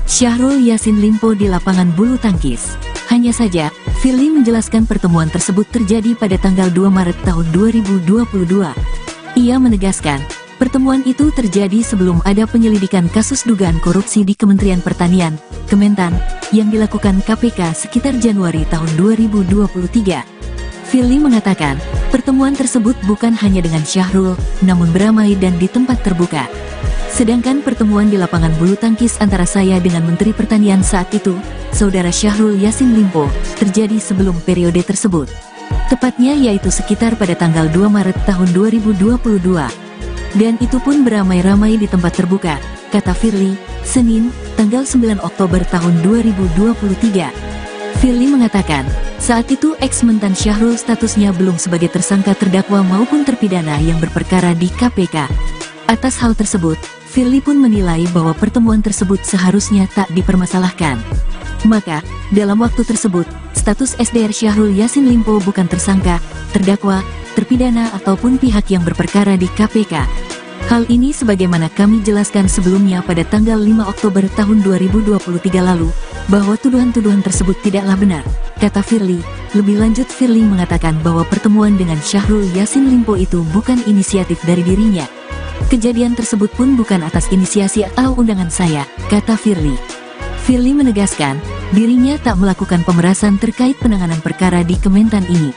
[SPEAKER 1] Syahrul Yassin Limpo di lapangan bulu tangkis. Hanya saja, Firly menjelaskan pertemuan tersebut terjadi pada tanggal 2 Maret tahun 2022. Ia menegaskan, pertemuan itu terjadi sebelum ada penyelidikan kasus dugaan korupsi di Kementerian Pertanian, Kementan, yang dilakukan KPK sekitar Januari tahun 2023. Firly mengatakan, pertemuan tersebut bukan hanya dengan Syahrul, namun beramai dan di tempat terbuka. Sedangkan pertemuan di lapangan bulu tangkis antara saya dengan Menteri Pertanian saat itu, Saudara Syahrul Yassin Limpo, terjadi sebelum periode tersebut. Tepatnya yaitu sekitar pada tanggal 2 Maret tahun 2022. Dan itu pun beramai-ramai di tempat terbuka, kata Firly, Senin, tanggal 9 Oktober tahun 2023. Firly mengatakan, saat itu ex-mentan Syahrul statusnya belum sebagai tersangka terdakwa maupun terpidana yang berperkara di KPK. Atas hal tersebut, Firly pun menilai bahwa pertemuan tersebut seharusnya tak dipermasalahkan. Maka, dalam waktu tersebut, status SDR Syahrul Yassin Limpo bukan tersangka, terdakwa, terpidana ataupun pihak yang berperkara di KPK. Hal ini sebagaimana kami jelaskan sebelumnya pada tanggal 5 Oktober tahun 2023 lalu, bahwa tuduhan-tuduhan tersebut tidaklah benar, kata Firly. Lebih lanjut Firly mengatakan bahwa pertemuan dengan Syahrul Yassin Limpo itu bukan inisiatif dari dirinya. Kejadian tersebut pun bukan atas inisiasi atau undangan saya, kata Firly. Firly menegaskan, dirinya tak melakukan pemerasan terkait penanganan perkara di Kementan ini.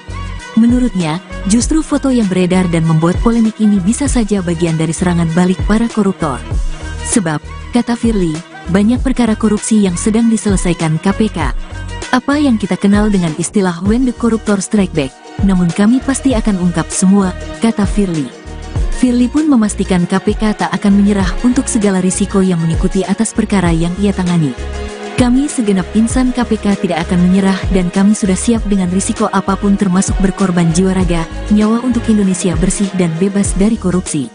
[SPEAKER 1] Menurutnya, justru foto yang beredar dan membuat polemik ini bisa saja bagian dari serangan balik para koruptor. Sebab, kata Firly, banyak perkara korupsi yang sedang diselesaikan KPK. Apa yang kita kenal dengan istilah when the corruptor strike back, namun kami pasti akan ungkap semua, kata Firly. Firly pun memastikan KPK tak akan menyerah untuk segala risiko yang mengikuti atas perkara yang ia tangani. Kami segenap insan KPK tidak akan menyerah dan kami sudah siap dengan risiko apapun termasuk berkorban jiwa raga, nyawa untuk Indonesia bersih dan bebas dari korupsi.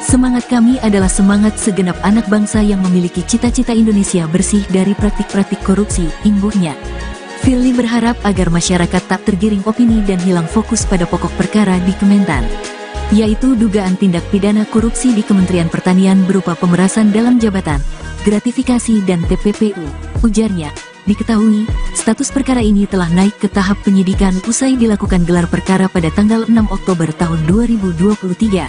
[SPEAKER 1] Semangat kami adalah semangat segenap anak bangsa yang memiliki cita-cita Indonesia bersih dari praktik-praktik korupsi, imbuhnya. Firly berharap agar masyarakat tak tergiring opini dan hilang fokus pada pokok perkara di Kementan, yaitu dugaan tindak pidana korupsi di Kementerian Pertanian berupa pemerasan dalam jabatan, gratifikasi dan TPPU. Ujarnya, diketahui, status perkara ini telah naik ke tahap penyidikan usai dilakukan gelar perkara pada tanggal 6 Oktober tahun 2023.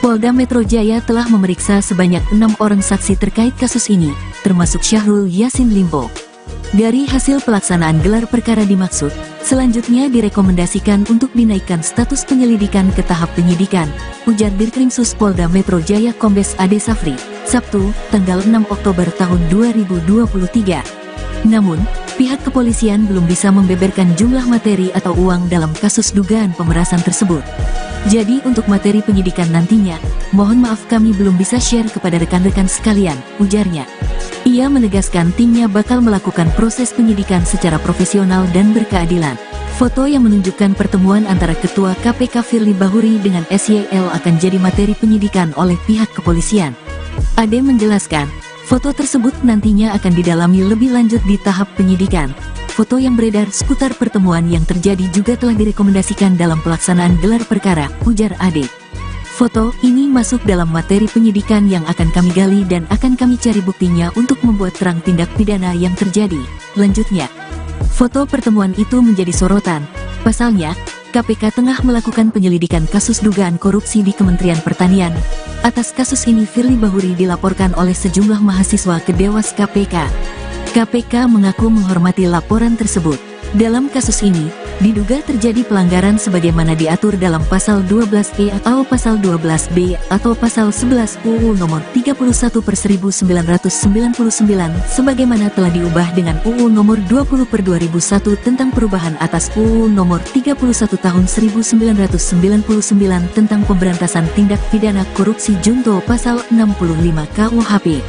[SPEAKER 1] Polda Metro Jaya telah memeriksa sebanyak 6 orang saksi terkait kasus ini, termasuk Syahrul Yassin Limpo. Dari hasil pelaksanaan gelar perkara dimaksud, selanjutnya direkomendasikan untuk dinaikkan status penyelidikan ke tahap penyidikan, ujar Dirkrimsus Polda Metro Jaya Kombes Ade Safri, Sabtu, tanggal 6 Oktober tahun 2023. Namun, pihak kepolisian belum bisa membeberkan jumlah materi atau uang dalam kasus dugaan pemerasan tersebut. Jadi untuk materi penyidikan nantinya, mohon maaf kami belum bisa share kepada rekan-rekan sekalian, ujarnya. Ia menegaskan timnya bakal melakukan proses penyidikan secara profesional dan berkeadilan. Foto yang menunjukkan pertemuan antara Ketua KPK Firly Bahuri dengan SYL akan jadi materi penyidikan oleh pihak kepolisian. Ade menjelaskan, foto tersebut nantinya akan didalami lebih lanjut di tahap penyidikan. Foto yang beredar seputar pertemuan yang terjadi juga telah direkomendasikan dalam pelaksanaan gelar perkara, ujar Ade. Foto ini masuk dalam materi penyidikan yang akan kami gali dan akan kami cari buktinya untuk membuat terang tindak pidana yang terjadi, lanjutnya. Foto pertemuan itu menjadi sorotan. Pasalnya, KPK tengah melakukan penyelidikan kasus dugaan korupsi di Kementerian Pertanian. Atas kasus ini Firly Bahuri dilaporkan oleh sejumlah mahasiswa ke Dewas KPK. KPK mengaku menghormati laporan tersebut. Dalam kasus ini, diduga terjadi pelanggaran sebagaimana diatur dalam pasal 12E atau pasal 12B atau pasal 11 UU nomor 31/1999 sebagaimana telah diubah dengan UU nomor 20/2001 tentang perubahan atas UU nomor 31 tahun 1999 tentang pemberantasan tindak pidana korupsi junto pasal 65 KUHP.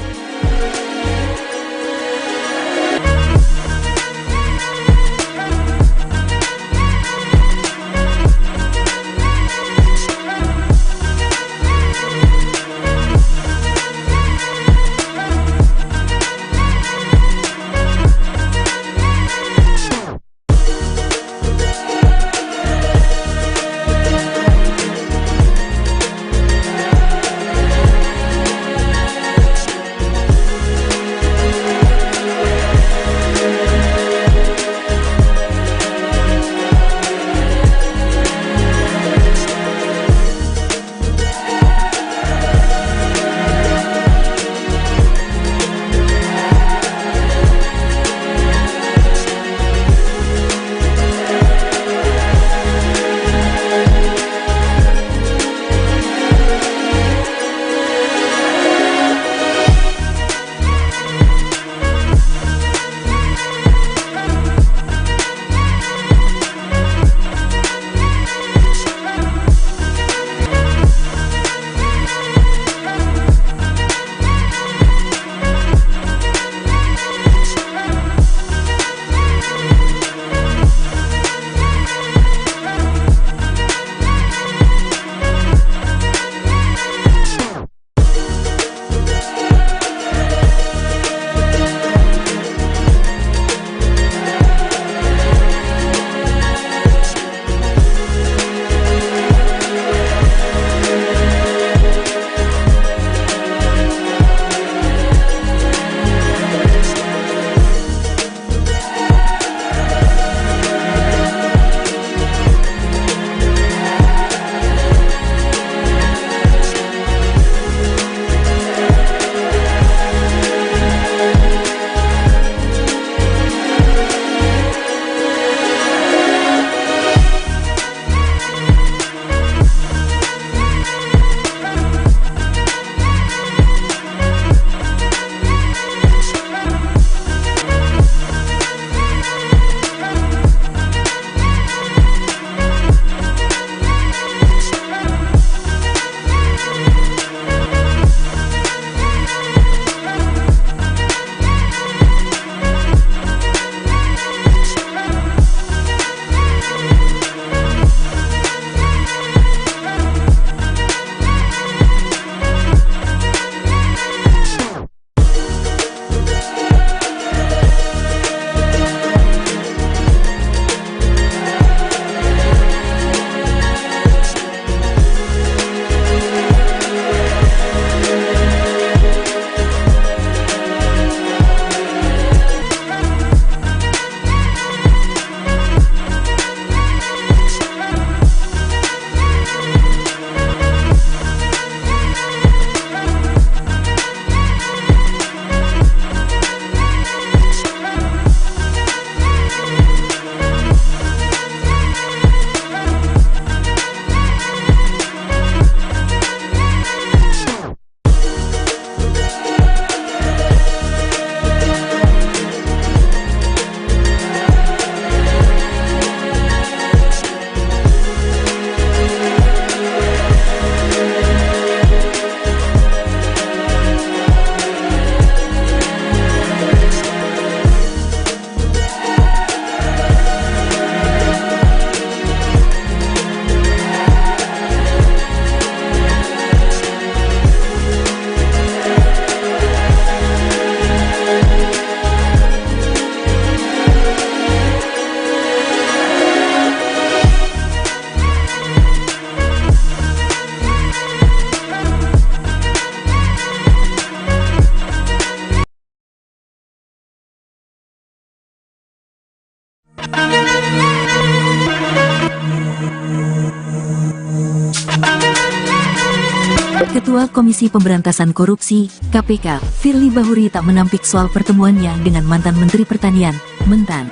[SPEAKER 1] Ketua Komisi Pemberantasan Korupsi, KPK, Firly Bahuri tak menampik soal pertemuannya dengan mantan Menteri Pertanian, Mentan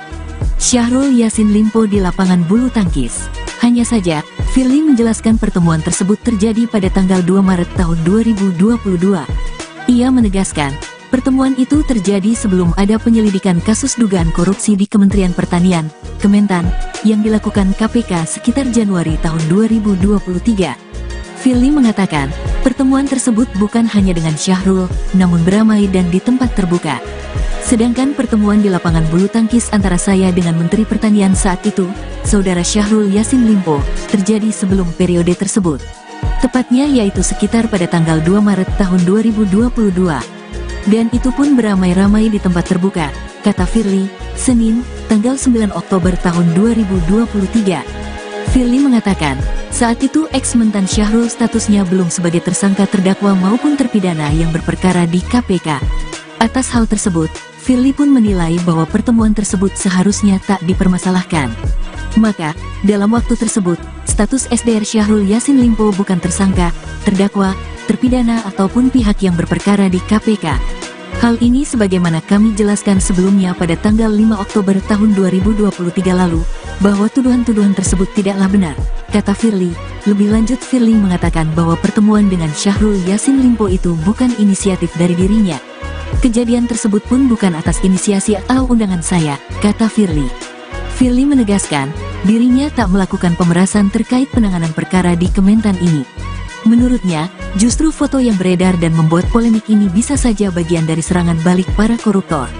[SPEAKER 1] Syahrul Yassin Limpo di lapangan bulu tangkis. Hanya saja, Firly menjelaskan pertemuan tersebut terjadi pada tanggal 2 Maret tahun 2022. Ia menegaskan, pertemuan itu terjadi sebelum ada penyelidikan kasus dugaan korupsi di Kementerian Pertanian, Kementan, yang dilakukan KPK sekitar Januari tahun 2023. Firly mengatakan, pertemuan tersebut bukan hanya dengan Syahrul, namun beramai dan di tempat terbuka. Sedangkan pertemuan di lapangan bulu tangkis antara saya dengan Menteri Pertanian saat itu, Saudara Syahrul Yassin Limpo, terjadi sebelum periode tersebut. Tepatnya yaitu sekitar pada tanggal 2 Maret tahun 2022. Dan itu pun beramai-ramai di tempat terbuka, kata Firly, Senin, tanggal 9 Oktober tahun 2023. Firly mengatakan, saat itu ex-mentan Syahrul statusnya belum sebagai tersangka terdakwa maupun terpidana yang berperkara di KPK. Atas hal tersebut, Firly pun menilai bahwa pertemuan tersebut seharusnya tak dipermasalahkan. Maka, dalam waktu tersebut, status SDR Syahrul Yassin Limpo bukan tersangka, terdakwa, terpidana ataupun pihak yang berperkara di KPK. Hal ini sebagaimana kami jelaskan sebelumnya pada tanggal 5 Oktober tahun 2023 lalu, bahwa tuduhan-tuduhan tersebut tidaklah benar, kata Firly. Lebih lanjut, Firly mengatakan bahwa pertemuan dengan Syahrul Yassin Limpo itu bukan inisiatif dari dirinya. Kejadian tersebut pun bukan atas inisiasi atau undangan saya, kata Firly. Firly menegaskan, dirinya tak melakukan pemerasan terkait penanganan perkara di Kementan ini. Menurutnya, justru foto yang beredar dan membuat polemik ini bisa saja bagian dari serangan balik para koruptor.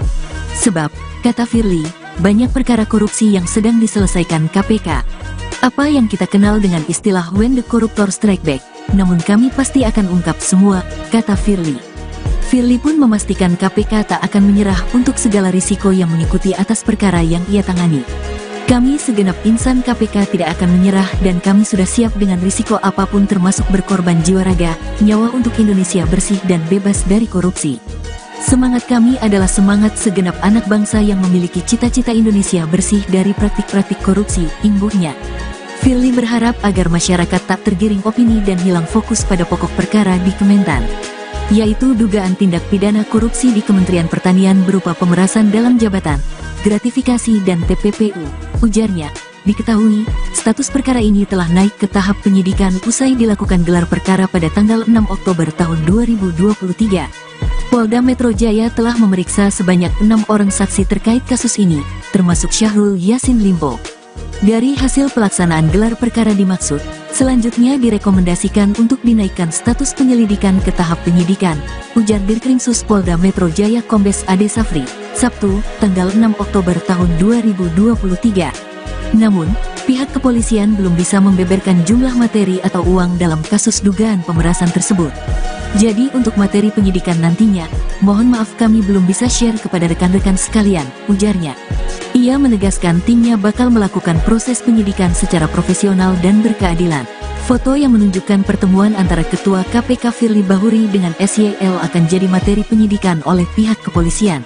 [SPEAKER 1] Sebab, kata Firly, banyak perkara korupsi yang sedang diselesaikan KPK. Apa yang kita kenal dengan istilah when the corruptor strike back, namun kami pasti akan ungkap semua, kata Firly. Firly pun memastikan KPK tak akan menyerah untuk segala risiko yang mengikuti atas perkara yang ia tangani. Kami segenap insan KPK tidak akan menyerah dan kami sudah siap dengan risiko apapun termasuk berkorban jiwa raga, nyawa untuk Indonesia bersih dan bebas dari korupsi. Semangat kami adalah semangat segenap anak bangsa yang memiliki cita-cita Indonesia bersih dari praktik-praktik korupsi, imbuhnya. Firly berharap agar masyarakat tak tergiring opini dan hilang fokus pada pokok perkara di Kementan, yaitu dugaan tindak pidana korupsi di Kementerian Pertanian berupa pemerasan dalam jabatan, gratifikasi dan TPPU. Ujarnya, diketahui, status perkara ini telah naik ke tahap penyidikan usai dilakukan gelar perkara pada tanggal 6 Oktober tahun 2023. Polda Metro Jaya telah memeriksa sebanyak 6 orang saksi terkait kasus ini, termasuk Syahrul Yassin Limpo. Dari hasil pelaksanaan gelar perkara dimaksud, selanjutnya direkomendasikan untuk dinaikkan status penyelidikan ke tahap penyidikan, ujar Dirkrimsus Polda Metro Jaya Kombes Ade Safri, Sabtu, tanggal 6 Oktober tahun 2023. Namun, pihak kepolisian belum bisa membeberkan jumlah materi atau uang dalam kasus dugaan pemerasan tersebut. Jadi untuk materi penyidikan nantinya, mohon maaf kami belum bisa share kepada rekan-rekan sekalian, ujarnya. Ia menegaskan timnya bakal melakukan proses penyidikan secara profesional dan berkeadilan. Foto yang menunjukkan pertemuan antara Ketua KPK Firly Bahuri dengan SYL akan jadi materi penyidikan oleh pihak kepolisian.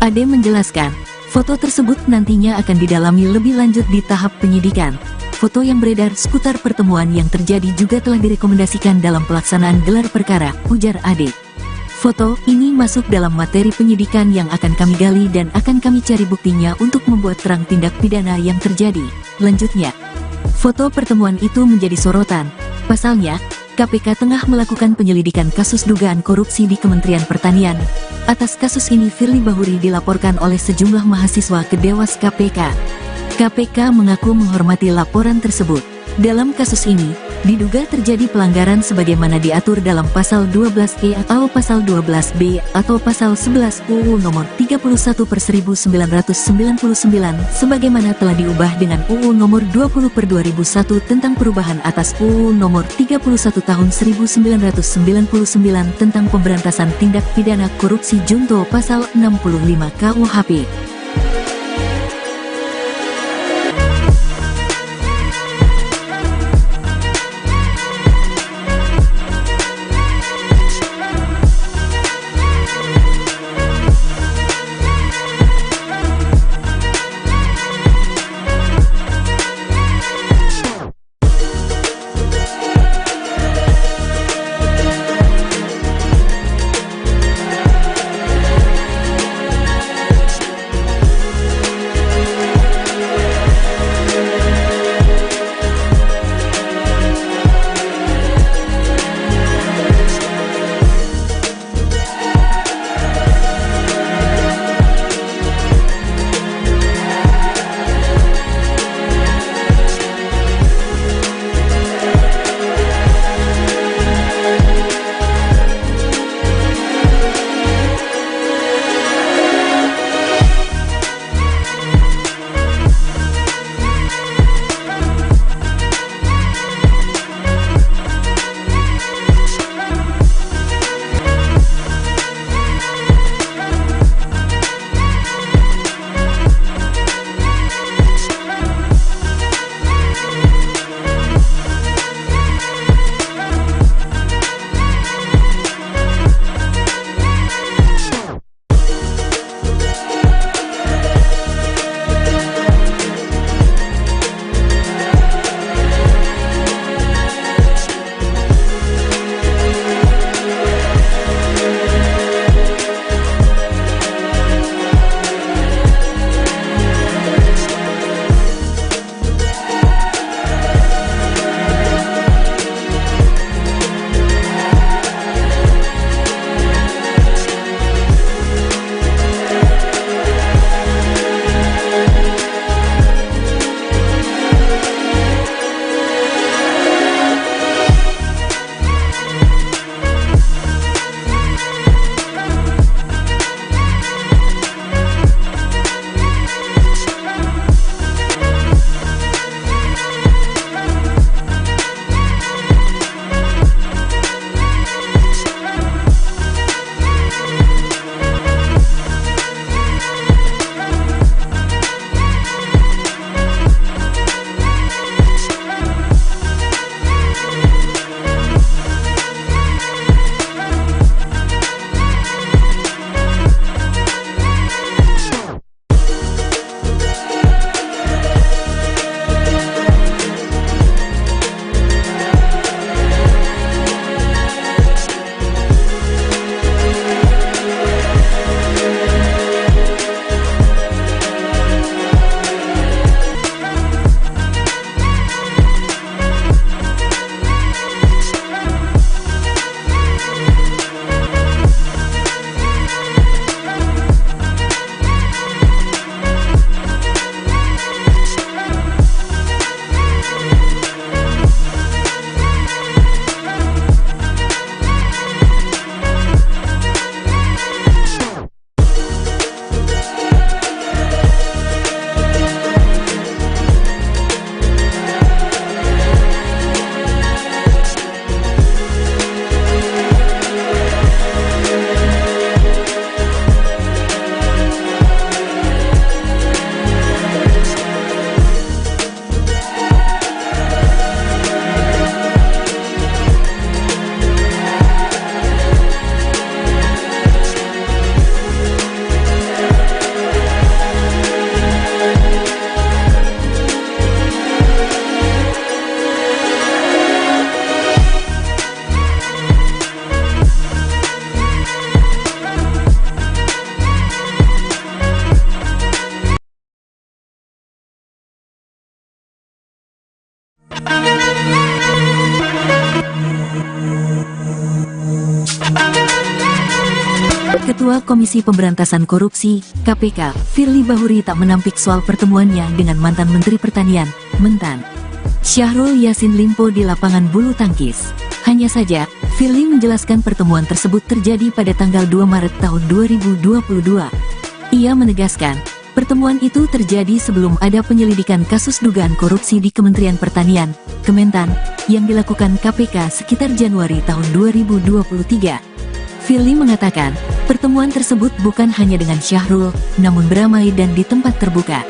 [SPEAKER 1] Ade menjelaskan, foto tersebut nantinya akan didalami lebih lanjut di tahap penyidikan. Foto yang beredar seputar pertemuan yang terjadi juga telah direkomendasikan dalam pelaksanaan gelar perkara, ujar Ade. Foto ini masuk dalam materi penyidikan yang akan kami gali dan akan kami cari buktinya untuk membuat terang tindak pidana yang terjadi. Lanjutnya, foto pertemuan itu menjadi sorotan. Pasalnya, KPK tengah melakukan penyelidikan kasus dugaan korupsi di Kementerian Pertanian. Atas kasus ini Firly Bahuri dilaporkan oleh sejumlah mahasiswa ke Dewas KPK. KPK mengaku menghormati laporan tersebut. Dalam kasus ini, diduga terjadi pelanggaran sebagaimana diatur dalam Pasal 12E atau Pasal 12B atau Pasal 11 UU Nomor 31/1999 sebagaimana telah diubah dengan UU Nomor 20/2001 tentang perubahan atas UU Nomor 31 Tahun 1999 tentang pemberantasan tindak pidana korupsi junto Pasal 65 KUHP. Ketua Komisi Pemberantasan Korupsi, KPK, Firly Bahuri tak menampik soal pertemuannya dengan mantan Menteri Pertanian, Mentan Syahrul Yassin Limpo di lapangan bulu tangkis. Hanya saja, Firly menjelaskan pertemuan tersebut terjadi pada tanggal 2 Maret tahun 2022. Ia menegaskan, pertemuan itu terjadi sebelum ada penyelidikan kasus dugaan korupsi di Kementerian Pertanian, Kementan, yang dilakukan KPK sekitar Januari tahun 2023. Firly mengatakan, pertemuan tersebut bukan hanya dengan Syahrul, namun beramai dan di tempat terbuka.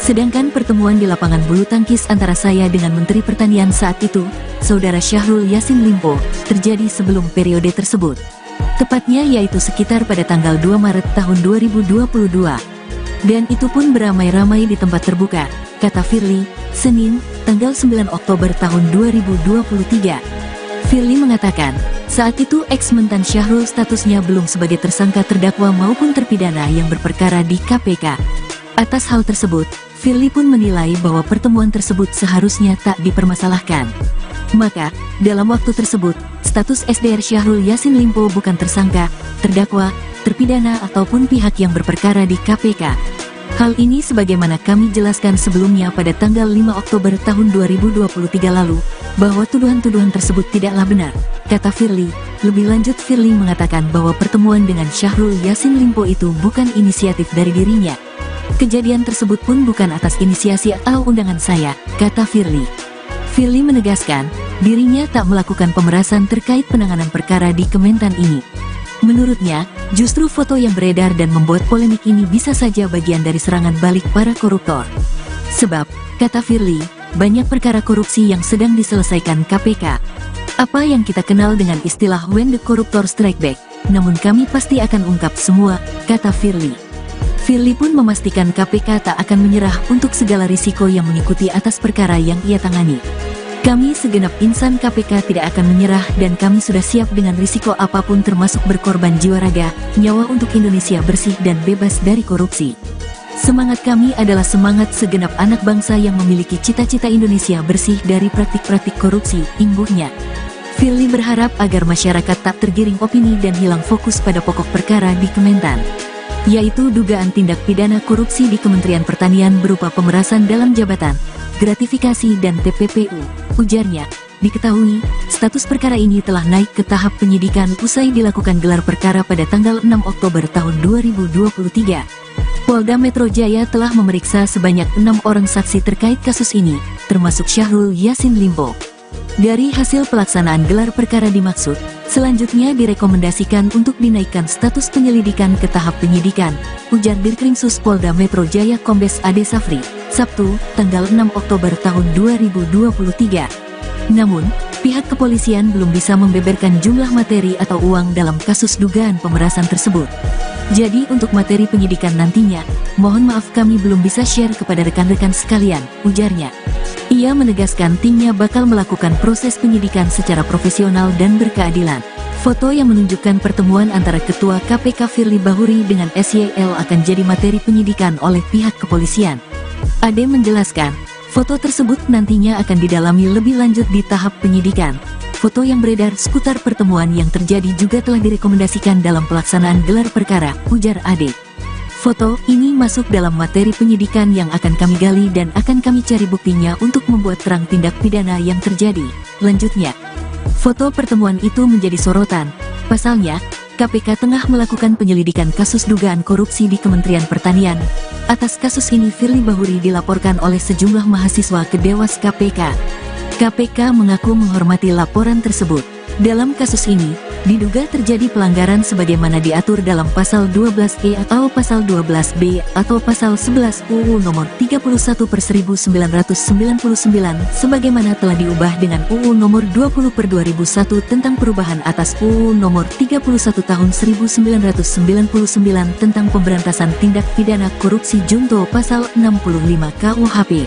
[SPEAKER 1] Sedangkan pertemuan di lapangan bulu tangkis antara saya dengan Menteri Pertanian saat itu, Saudara Syahrul Yassin Limpo, terjadi sebelum periode tersebut. Tepatnya yaitu sekitar pada tanggal 2 Maret tahun 2022. Dan itu pun beramai-ramai di tempat terbuka, kata Firly, Senin, tanggal 9 Oktober tahun 2023. Firly mengatakan, saat itu ex-mentan Syahrul statusnya belum sebagai tersangka terdakwa maupun terpidana yang berperkara di KPK. Atas hal tersebut, Firly pun menilai bahwa pertemuan tersebut seharusnya tak dipermasalahkan. Maka, dalam waktu tersebut, status SDR Syahrul Yassin Limpo bukan tersangka, terdakwa, terpidana ataupun pihak yang berperkara di KPK. Hal ini sebagaimana kami jelaskan sebelumnya pada tanggal 5 Oktober tahun 2023 lalu, bahwa tuduhan-tuduhan tersebut tidaklah benar, kata Firly. Lebih lanjut, Firly mengatakan bahwa pertemuan dengan Syahrul Yassin Limpo itu bukan inisiatif dari dirinya. Kejadian tersebut pun bukan atas inisiasi atau undangan saya, kata Firly. Firly menegaskan, dirinya tak melakukan pemerasan terkait penanganan perkara di Kementan ini. Menurutnya, justru foto yang beredar dan membuat polemik ini bisa saja bagian dari serangan balik para koruptor. Sebab, kata Firly, banyak perkara korupsi yang sedang diselesaikan KPK. Apa yang kita kenal dengan istilah when the corruptor strike back, namun kami pasti akan ungkap semua, kata Firly. Firly pun memastikan KPK tak akan menyerah untuk segala risiko yang mengikuti atas perkara yang ia tangani. Kami segenap insan KPK tidak akan menyerah dan kami sudah siap dengan risiko apapun termasuk berkorban jiwa raga, nyawa untuk Indonesia bersih dan bebas dari korupsi. Semangat kami adalah semangat segenap anak bangsa yang memiliki cita-cita Indonesia bersih dari praktik-praktik korupsi, imbuhnya. Firly berharap agar masyarakat tak tergiring opini dan hilang fokus pada pokok perkara di Kementan, yaitu dugaan tindak pidana korupsi di Kementerian Pertanian berupa pemerasan dalam jabatan, gratifikasi dan TPPU. Ujarnya, diketahui, status perkara ini telah naik ke tahap penyidikan usai dilakukan gelar perkara pada tanggal 6 Oktober tahun 2023. Polda Metro Jaya telah memeriksa sebanyak 6 orang saksi terkait kasus ini, termasuk Syahrul Yassin Limpo. Dari hasil pelaksanaan gelar perkara dimaksud, selanjutnya direkomendasikan untuk dinaikkan status penyelidikan ke tahap penyidikan, ujar Dirkrimsus Polda Metro Jaya Kombes Ade Safri, Sabtu, tanggal 6 Oktober tahun 2023. Namun, pihak kepolisian belum bisa membeberkan jumlah materi atau uang dalam kasus dugaan pemerasan tersebut. Jadi untuk materi penyidikan nantinya, mohon maaf kami belum bisa share kepada rekan-rekan sekalian, ujarnya. Ia menegaskan timnya bakal melakukan proses penyidikan secara profesional dan berkeadilan. Foto yang menunjukkan pertemuan antara Ketua KPK Firly Bahuri dengan SYL akan jadi materi penyidikan oleh pihak kepolisian. Ade menjelaskan, foto tersebut nantinya akan didalami lebih lanjut di tahap penyidikan. Foto yang beredar seputar pertemuan yang terjadi juga telah direkomendasikan dalam pelaksanaan gelar perkara, ujar Ade. Foto ini masuk dalam materi penyidikan yang akan kami gali dan akan kami cari buktinya untuk membuat terang tindak pidana yang terjadi. Lanjutnya, foto pertemuan itu menjadi sorotan. Pasalnya, KPK tengah melakukan penyelidikan kasus dugaan korupsi di Kementerian Pertanian. Atas kasus ini Firly Bahuri dilaporkan oleh sejumlah mahasiswa ke Dewas KPK. KPK mengaku menghormati laporan tersebut. Dalam kasus ini, diduga terjadi pelanggaran sebagaimana diatur dalam pasal 12E atau pasal 12B atau pasal 11 UU nomor 31/1999 sebagaimana telah diubah dengan UU nomor 20/2001 tentang perubahan atas UU nomor 31 tahun 1999 tentang pemberantasan tindak pidana korupsi junto pasal 65 KUHP.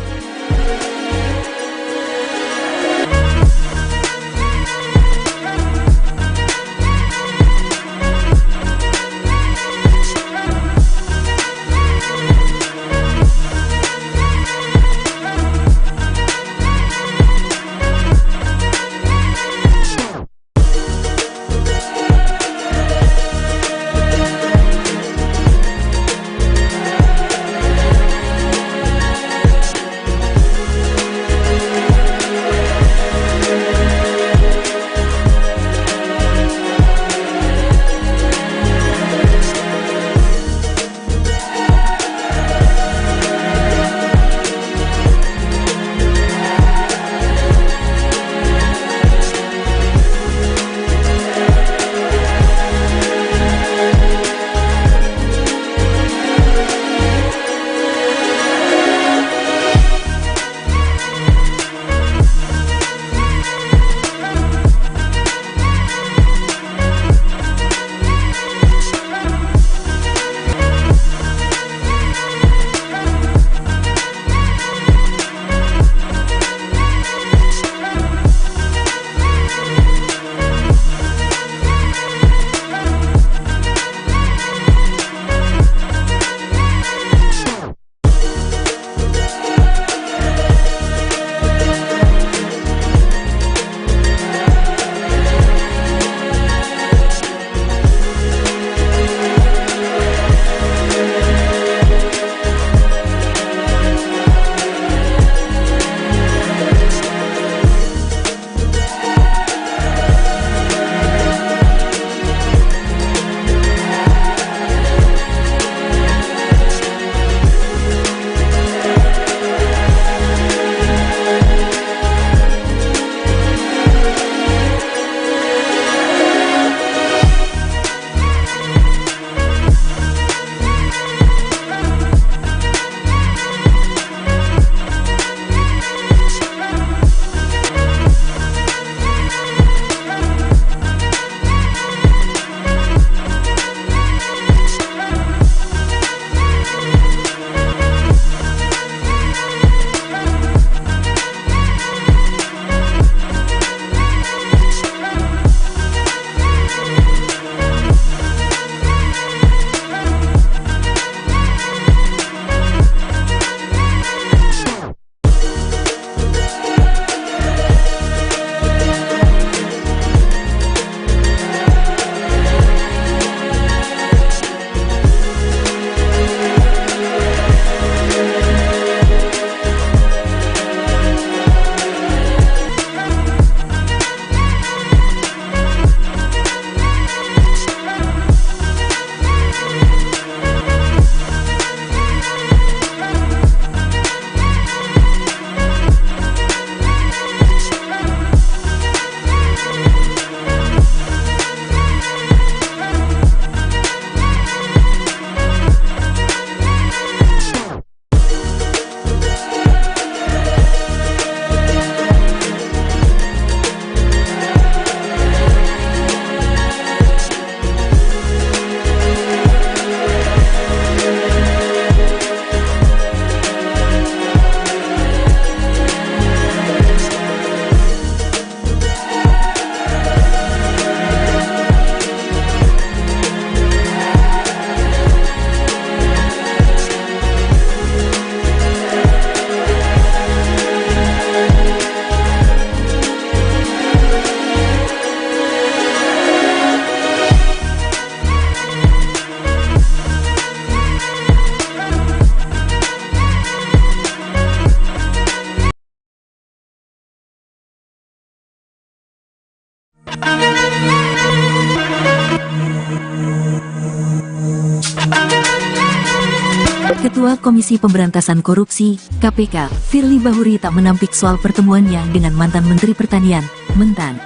[SPEAKER 1] Ketua Komisi Pemberantasan Korupsi, KPK, Firly Bahuri tak menampik soal pertemuannya dengan mantan Menteri Pertanian, Mentan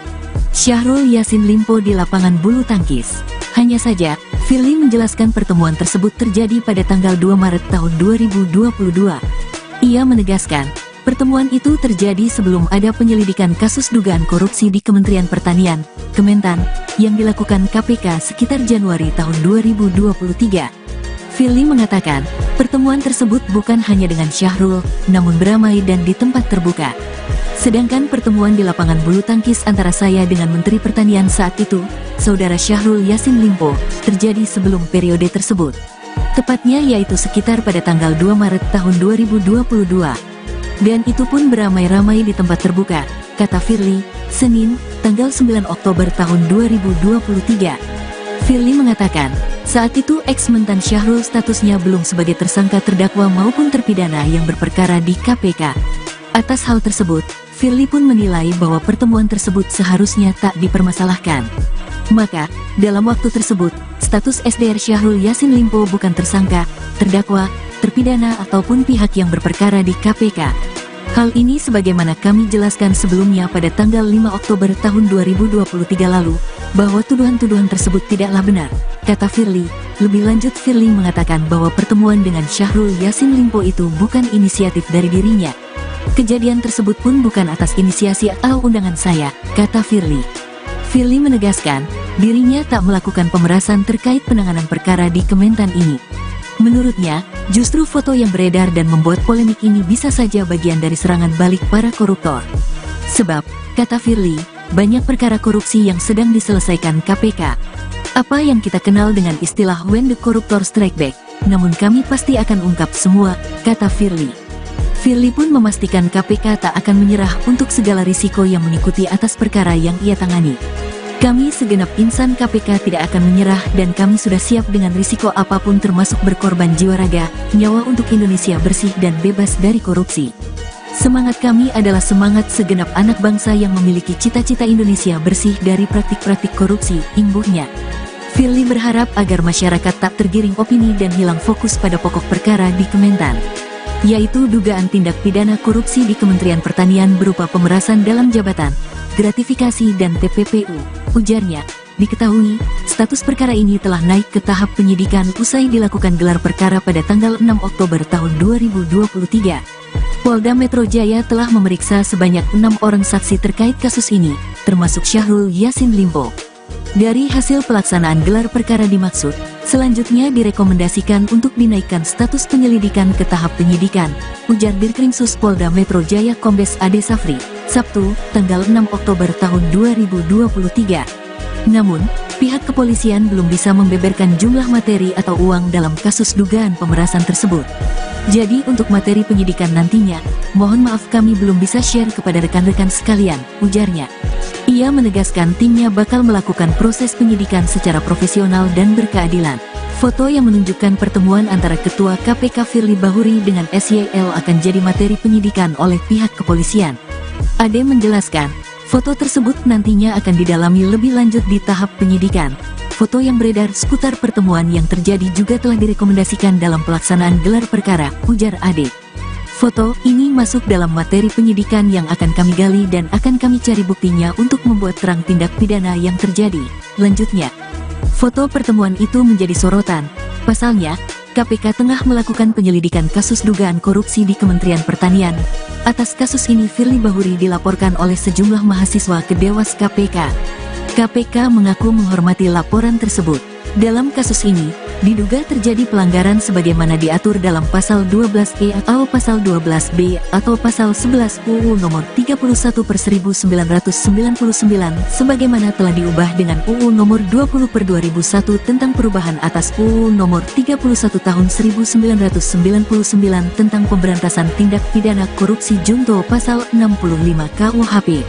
[SPEAKER 1] Syahrul Yassin Limpo di lapangan bulu tangkis. Hanya saja, Firly menjelaskan pertemuan tersebut terjadi pada tanggal 2 Maret tahun 2022. Ia menegaskan, pertemuan itu terjadi sebelum ada penyelidikan kasus dugaan korupsi di Kementerian Pertanian, Kementan, yang dilakukan KPK sekitar Januari tahun 2023. Firly mengatakan, pertemuan tersebut bukan hanya dengan Syahrul, namun beramai dan di tempat terbuka. Sedangkan pertemuan di lapangan bulu tangkis antara saya dengan Menteri Pertanian saat itu, Saudara Syahrul Yassin Limpo, terjadi sebelum periode tersebut. Tepatnya yaitu sekitar pada tanggal 2 Maret tahun 2022. Dan itu pun beramai-ramai di tempat terbuka, kata Firly, Senin, tanggal 9 Oktober tahun 2023. Firly mengatakan, saat itu ex-mentan Syahrul statusnya belum sebagai tersangka terdakwa maupun terpidana yang berperkara di KPK. Atas hal tersebut, Firly pun menilai bahwa pertemuan tersebut seharusnya tak dipermasalahkan. Maka, dalam waktu tersebut, status SDR Syahrul Yassin Limpo bukan tersangka, terdakwa, terpidana ataupun pihak yang berperkara di KPK. Hal ini sebagaimana kami jelaskan sebelumnya pada tanggal 5 Oktober tahun 2023 lalu, bahwa tuduhan-tuduhan tersebut tidaklah benar, kata Firly. Lebih lanjut, Firly mengatakan bahwa pertemuan dengan Syahrul Yassin Limpo itu bukan inisiatif dari dirinya. Kejadian tersebut pun bukan atas inisiasi atau undangan saya, kata Firly. Firly menegaskan, dirinya tak melakukan pemerasan terkait penanganan perkara di Kementan ini. Menurutnya, justru foto yang beredar dan membuat polemik ini bisa saja bagian dari serangan balik para koruptor. Sebab, kata Firly, banyak perkara korupsi yang sedang diselesaikan KPK. Apa yang kita kenal dengan istilah when the corruptor strike back, namun kami pasti akan ungkap semua, kata Firly. Firly pun memastikan KPK tak akan menyerah untuk segala risiko yang mengikuti atas perkara yang ia tangani. Kami segenap insan KPK tidak akan menyerah dan kami sudah siap dengan risiko apapun termasuk berkorban jiwa raga, nyawa untuk Indonesia bersih dan bebas dari korupsi. Semangat kami adalah semangat segenap anak bangsa yang memiliki cita-cita Indonesia bersih dari praktik-praktik korupsi, imbuhnya. Firly berharap agar masyarakat tak tergiring opini dan hilang fokus pada pokok perkara di Kementan, yaitu dugaan tindak pidana korupsi di Kementerian Pertanian berupa pemerasan dalam jabatan, gratifikasi dan TPPU. Ujarnya, diketahui, status perkara ini telah naik ke tahap penyidikan usai dilakukan gelar perkara pada tanggal 6 Oktober tahun 2023. Polda Metro Jaya telah memeriksa sebanyak 6 orang saksi terkait kasus ini, termasuk Syahrul Yassin Limpo. Dari hasil pelaksanaan gelar perkara dimaksud, selanjutnya direkomendasikan untuk dinaikkan status penyelidikan ke tahap penyidikan, ujar Dirkrimsus Polda Metro Jaya Kombes Ade Safri, Sabtu, tanggal 6 Oktober tahun 2023. Namun, pihak kepolisian belum bisa membeberkan jumlah materi atau uang dalam kasus dugaan pemerasan tersebut. Jadi untuk materi penyidikan nantinya, mohon maaf kami belum bisa share kepada rekan-rekan sekalian, ujarnya. Ia menegaskan timnya bakal melakukan proses penyidikan secara profesional dan berkeadilan. Foto yang menunjukkan pertemuan antara Ketua KPK Firly Bahuri dengan SYL akan jadi materi penyidikan oleh pihak kepolisian. Ade menjelaskan, foto tersebut nantinya akan didalami lebih lanjut di tahap penyidikan. Foto yang beredar seputar pertemuan yang terjadi juga telah direkomendasikan dalam pelaksanaan gelar perkara, ujar Ade. Foto ini masuk dalam materi penyidikan yang akan kami gali dan akan kami cari buktinya untuk membuat terang tindak pidana yang terjadi. Lanjutnya, foto pertemuan itu menjadi sorotan. Pasalnya, KPK tengah melakukan penyelidikan kasus dugaan korupsi di Kementerian Pertanian. Atas kasus ini Firly Bahuri dilaporkan oleh sejumlah mahasiswa ke Dewas KPK. KPK mengaku menghormati laporan tersebut. Dalam kasus ini, diduga terjadi pelanggaran sebagaimana diatur dalam pasal 12E atau pasal 12B atau pasal 11 UU nomor 31/1999 sebagaimana telah diubah dengan UU nomor 20/2001 tentang perubahan atas UU nomor 31 tahun 1999 tentang pemberantasan tindak pidana korupsi junto pasal 65 KUHP.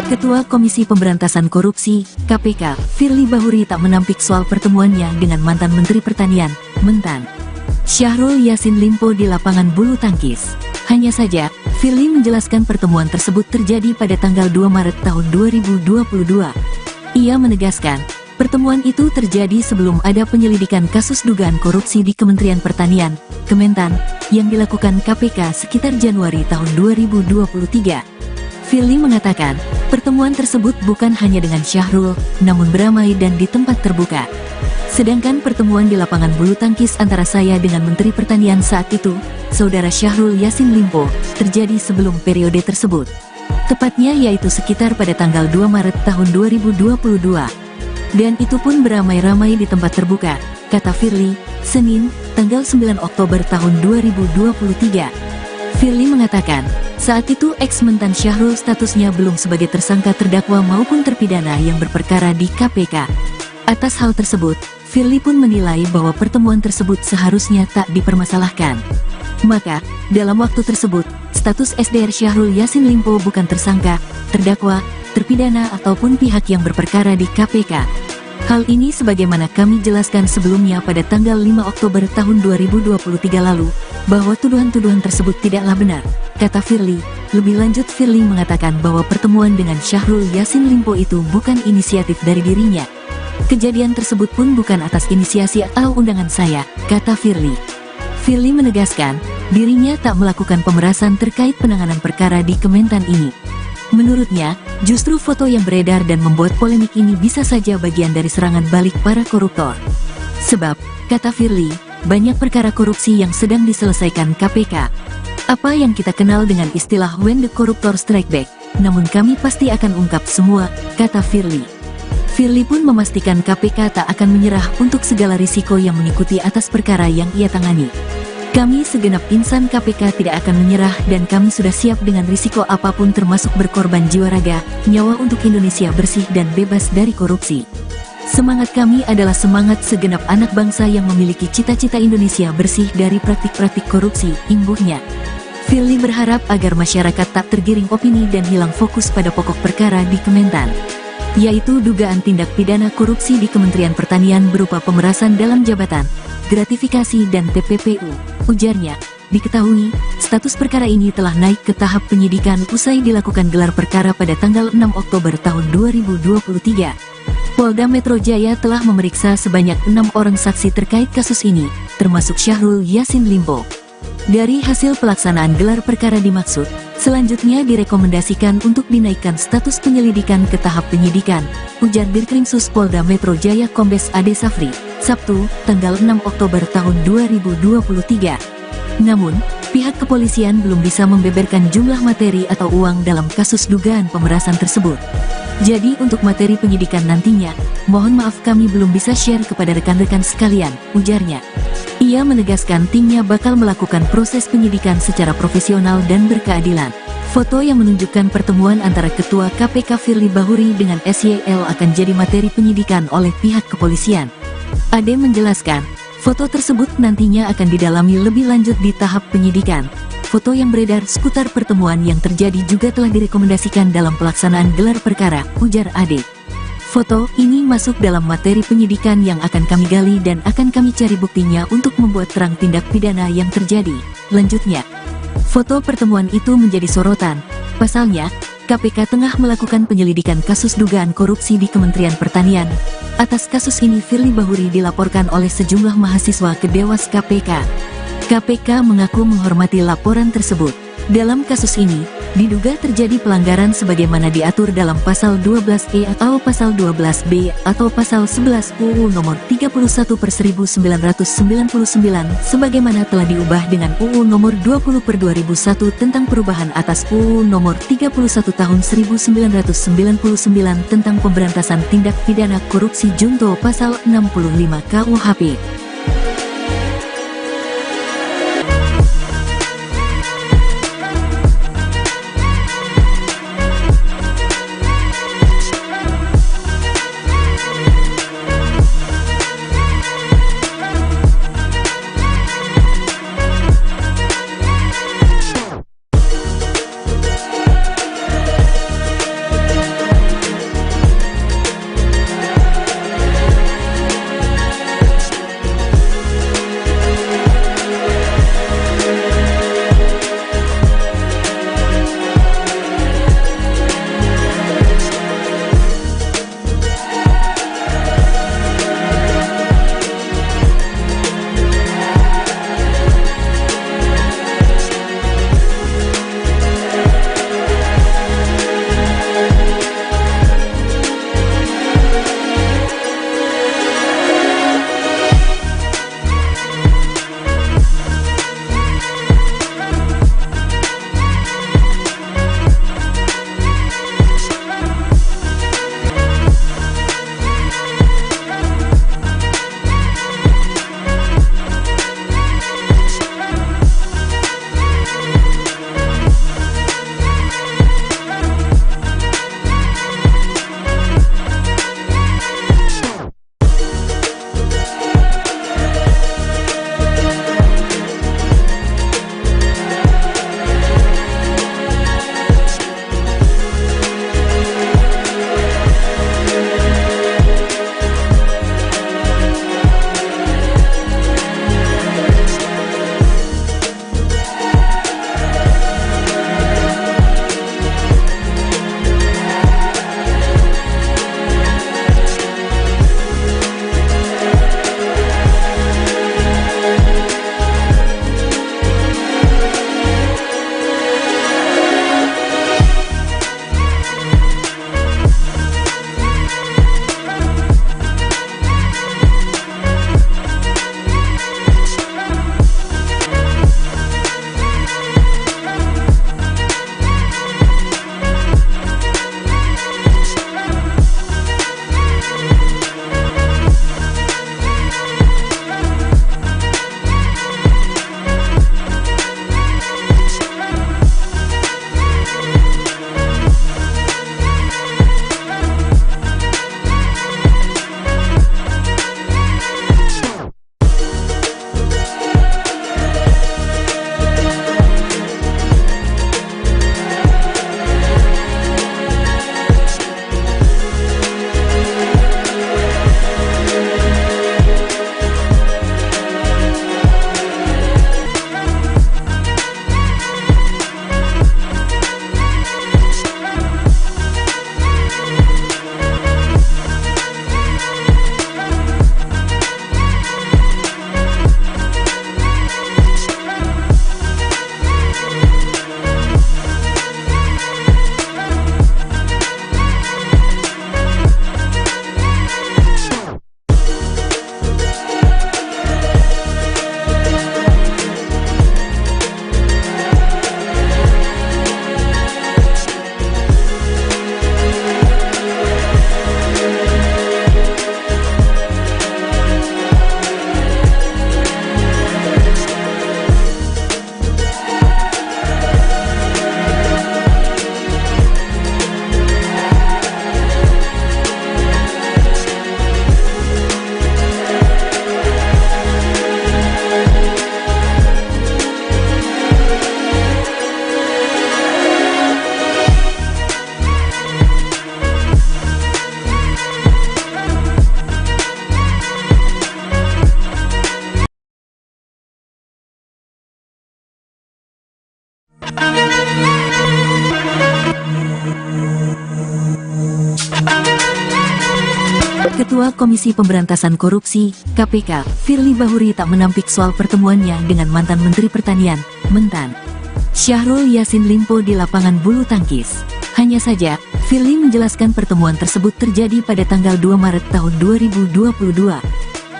[SPEAKER 1] Ketua Komisi Pemberantasan Korupsi, KPK, Firly Bahuri tak menampik soal pertemuannya dengan mantan Menteri Pertanian, Mentan, Syahrul Yassin Limpo di lapangan bulu tangkis. Hanya saja, Firly menjelaskan pertemuan tersebut terjadi pada tanggal 2 Maret tahun 2022. Ia menegaskan, pertemuan itu terjadi sebelum ada penyelidikan kasus dugaan korupsi di Kementerian Pertanian, Kementan, yang dilakukan KPK sekitar Januari tahun 2023. Firly mengatakan, pertemuan tersebut bukan hanya dengan Syahrul, namun beramai dan di tempat terbuka. Sedangkan pertemuan di lapangan bulu tangkis antara saya dengan Menteri Pertanian saat itu, Saudara Syahrul Yassin Limpo, terjadi sebelum periode tersebut. Tepatnya yaitu sekitar pada tanggal 2 Maret tahun 2022. Dan itu pun beramai-ramai di tempat terbuka, kata Firly, Senin, tanggal 9 Oktober tahun 2023. Firly mengatakan, saat itu ex-mentan Syahrul statusnya belum sebagai tersangka terdakwa maupun terpidana yang berperkara di KPK. Atas hal tersebut, Firly pun menilai bahwa pertemuan tersebut seharusnya tak dipermasalahkan. Maka, dalam waktu tersebut, status SDR Syahrul Yassin Limpo bukan tersangka, terdakwa, terpidana ataupun pihak yang berperkara di KPK. Hal ini sebagaimana kami jelaskan sebelumnya pada tanggal 5 Oktober tahun 2023 lalu, bahwa tuduhan-tuduhan tersebut tidaklah benar, kata Firly. Lebih lanjut, Firly mengatakan bahwa pertemuan dengan Syahrul Yassin Limpo itu bukan inisiatif dari dirinya. Kejadian tersebut pun bukan atas inisiasi atau undangan saya, kata Firly. Firly menegaskan, dirinya tak melakukan pemerasan terkait penanganan perkara di Kementan ini. Menurutnya, justru foto yang beredar dan membuat polemik ini bisa saja bagian dari serangan balik para koruptor. Sebab, kata Firly, banyak perkara korupsi yang sedang diselesaikan KPK. Apa yang kita kenal dengan istilah when the corruptor strike back, namun kami pasti akan ungkap semua, kata Firly. Firly pun memastikan KPK tak akan menyerah untuk segala risiko yang mengikuti atas perkara yang ia tangani. Kami segenap insan KPK tidak akan menyerah dan kami sudah siap dengan risiko apapun termasuk berkorban jiwa raga, nyawa untuk Indonesia bersih dan bebas dari korupsi. Semangat kami adalah semangat segenap anak bangsa yang memiliki cita-cita Indonesia bersih dari praktik-praktik korupsi, imbuhnya. Firly berharap agar masyarakat tak tergiring opini dan hilang fokus pada pokok perkara di Kementan, yaitu dugaan tindak pidana korupsi di Kementerian Pertanian berupa pemerasan dalam jabatan, gratifikasi dan TPPU. Ujarnya, diketahui, status perkara ini telah naik ke tahap penyidikan usai dilakukan gelar perkara pada tanggal 6 Oktober tahun 2023. Polda Metro Jaya telah memeriksa sebanyak 6 orang saksi terkait kasus ini, termasuk Syahrul Yassin Limpo. Dari hasil pelaksanaan gelar perkara dimaksud, selanjutnya direkomendasikan untuk dinaikkan status penyelidikan ke tahap penyidikan, ujar Dirkrimsus Polda Metro Jaya Kombes Ade Safri, Sabtu, tanggal 6 Oktober tahun 2023. Namun, pihak kepolisian belum bisa membeberkan jumlah materi atau uang dalam kasus dugaan pemerasan tersebut. Jadi untuk materi penyidikan nantinya, mohon maaf kami belum bisa share kepada rekan-rekan sekalian, ujarnya. Ia menegaskan timnya bakal melakukan proses penyidikan secara profesional dan berkeadilan. Foto yang menunjukkan pertemuan antara Ketua KPK Firly Bahuri dengan SYL akan jadi materi penyidikan oleh pihak kepolisian. Ade menjelaskan, foto tersebut nantinya akan didalami lebih lanjut di tahap penyidikan. Foto yang beredar seputar pertemuan yang terjadi juga telah direkomendasikan dalam pelaksanaan gelar perkara, ujar Ade. Foto ini masuk dalam materi penyidikan yang akan kami gali dan akan kami cari buktinya untuk membuat terang tindak pidana yang terjadi. Lanjutnya, foto pertemuan itu menjadi sorotan. Pasalnya, KPK tengah melakukan penyelidikan kasus dugaan korupsi di Kementerian Pertanian. Atas kasus ini Firly Bahuri dilaporkan oleh sejumlah mahasiswa ke Dewas KPK. KPK mengaku menghormati laporan tersebut. Dalam kasus ini, diduga terjadi pelanggaran sebagaimana diatur dalam Pasal 12E atau Pasal 12B atau Pasal 11 UU Nomor 31/1999 sebagaimana telah diubah dengan UU Nomor 20/2001 tentang perubahan atas UU Nomor 31 Tahun 1999 tentang pemberantasan tindak pidana korupsi junto Pasal 65 KUHP. Ketua Komisi Pemberantasan Korupsi, KPK, Firly Bahuri tak menampik soal pertemuannya dengan mantan Menteri Pertanian, Mentan Syahrul Yassin Limpo di lapangan bulu tangkis. Hanya saja, Firly menjelaskan pertemuan tersebut terjadi pada tanggal 2 Maret tahun 2022.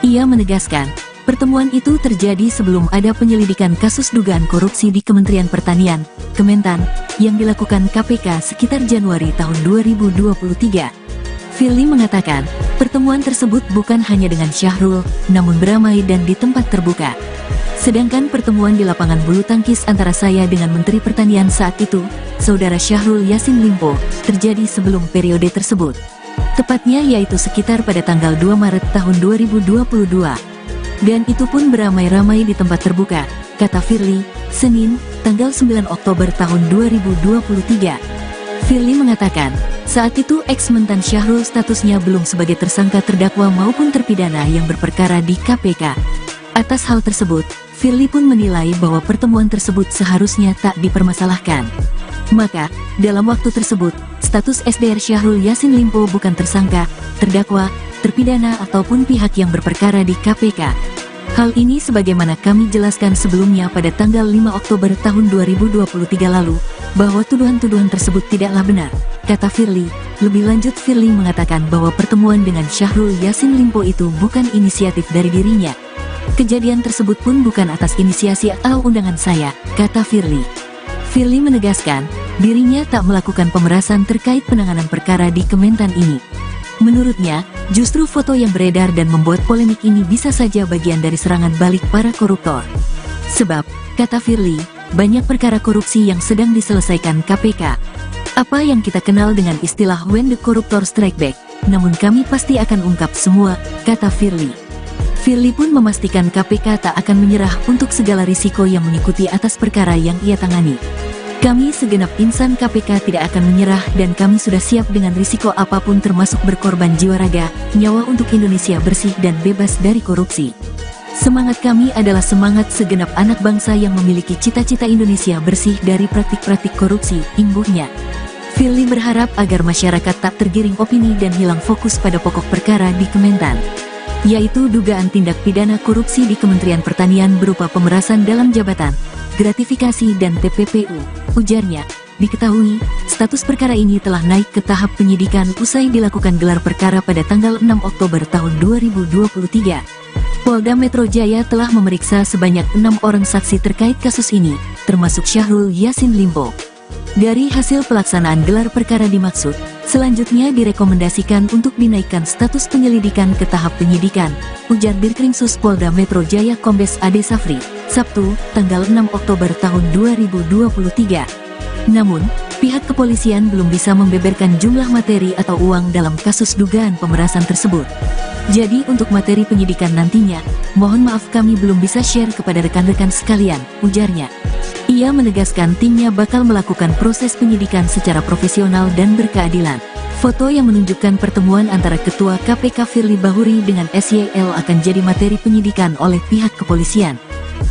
[SPEAKER 1] Ia menegaskan, pertemuan itu terjadi sebelum ada penyelidikan kasus dugaan korupsi di Kementerian Pertanian, Kementan, yang dilakukan KPK sekitar Januari tahun 2023. Firly mengatakan, pertemuan tersebut bukan hanya dengan Syahrul, namun beramai dan di tempat terbuka. Sedangkan pertemuan di lapangan bulu tangkis antara saya dengan Menteri Pertanian saat itu, Saudara Syahrul Yassin Limpo, terjadi sebelum periode tersebut. Tepatnya yaitu sekitar pada tanggal 2 Maret tahun 2022. Dan itu pun beramai-ramai di tempat terbuka, kata Firly, Senin, tanggal 9 Oktober tahun 2023. Firly mengatakan, saat itu ex-mentan Syahrul statusnya belum sebagai tersangka terdakwa maupun terpidana yang berperkara di KPK. Atas hal tersebut, Firly pun menilai bahwa pertemuan tersebut seharusnya tak dipermasalahkan. Maka, dalam waktu tersebut, status SDR Syahrul Yassin Limpo bukan tersangka, terdakwa, terpidana ataupun pihak yang berperkara di KPK. Hal ini sebagaimana kami jelaskan sebelumnya pada tanggal 5 Oktober tahun 2023 lalu, bahwa tuduhan-tuduhan tersebut tidaklah benar, kata Firly. Lebih lanjut Firly mengatakan bahwa pertemuan dengan Syahrul Yassin Limpo itu bukan inisiatif dari dirinya. Kejadian tersebut pun bukan atas inisiasi atau undangan saya, kata Firly. Firly menegaskan, dirinya tak melakukan pemerasan terkait penanganan perkara di Kementan ini. Menurutnya, justru foto yang beredar dan membuat polemik ini bisa saja bagian dari serangan balik para koruptor. Sebab, kata Firly, banyak perkara korupsi yang sedang diselesaikan KPK. Apa yang kita kenal dengan istilah when the corruptor strike back, namun kami pasti akan ungkap semua, kata Firly. Firly pun memastikan KPK tak akan menyerah untuk segala risiko yang mengikuti atas perkara yang ia tangani. Kami segenap insan KPK tidak akan menyerah dan kami sudah siap dengan risiko apapun termasuk berkorban jiwa raga, nyawa untuk Indonesia bersih dan bebas dari korupsi. Semangat kami adalah semangat segenap anak bangsa yang memiliki cita-cita Indonesia bersih dari praktik-praktik korupsi, imbuhnya. Firly berharap agar masyarakat tak tergiring opini dan hilang fokus pada pokok perkara di Kementan, yaitu dugaan tindak pidana korupsi di Kementerian Pertanian berupa pemerasan dalam jabatan, gratifikasi dan TPPU. Ujarnya, diketahui, status perkara ini telah naik ke tahap penyidikan usai dilakukan gelar perkara pada tanggal 6 Oktober tahun 2023. Polda Metro Jaya telah memeriksa sebanyak 6 orang saksi terkait kasus ini, termasuk Syahrul Yassin Limpo. Dari hasil pelaksanaan gelar perkara dimaksud, selanjutnya direkomendasikan untuk dinaikkan status penyelidikan ke tahap penyidikan, ujar Dirkrimsus Polda Metro Jaya Kombes Ade Safri, Sabtu, tanggal 6 Oktober tahun 2023. Namun, pihak kepolisian belum bisa membeberkan jumlah materi atau uang dalam kasus dugaan pemerasan tersebut. Jadi untuk materi penyidikan nantinya, mohon maaf kami belum bisa share kepada rekan-rekan sekalian, ujarnya. Ia menegaskan timnya bakal melakukan proses penyidikan secara profesional dan berkeadilan. Foto yang menunjukkan pertemuan antara Ketua KPK Firly Bahuri dengan SYL akan jadi materi penyidikan oleh pihak kepolisian.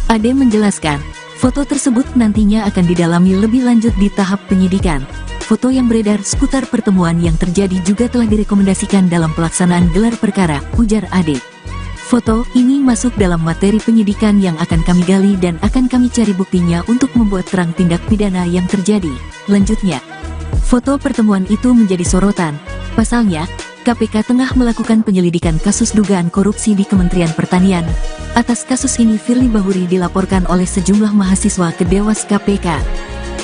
[SPEAKER 1] Ade menjelaskan, foto tersebut nantinya akan didalami lebih lanjut di tahap penyidikan. Foto yang beredar seputar pertemuan yang terjadi juga telah direkomendasikan dalam pelaksanaan gelar perkara, ujar Ade. Foto ini masuk dalam materi penyidikan yang akan kami gali dan akan kami cari buktinya untuk membuat terang tindak pidana yang terjadi. Lanjutnya, foto pertemuan itu menjadi sorotan. Pasalnya, KPK tengah melakukan penyelidikan kasus dugaan korupsi di Kementerian Pertanian. Atas kasus ini Firly Bahuri dilaporkan oleh sejumlah mahasiswa ke Dewas KPK.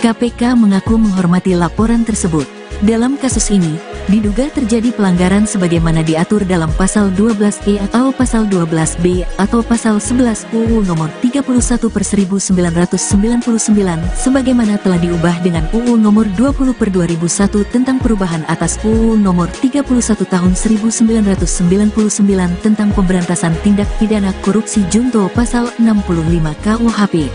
[SPEAKER 1] KPK mengaku menghormati laporan tersebut. Dalam kasus ini, diduga terjadi pelanggaran sebagaimana diatur dalam pasal 12E atau pasal 12B atau pasal 11 UU nomor 31/1999 sebagaimana telah diubah dengan UU nomor 20/2001 tentang perubahan atas UU nomor 31 tahun 1999 tentang pemberantasan tindak pidana korupsi junto pasal 65 KUHP.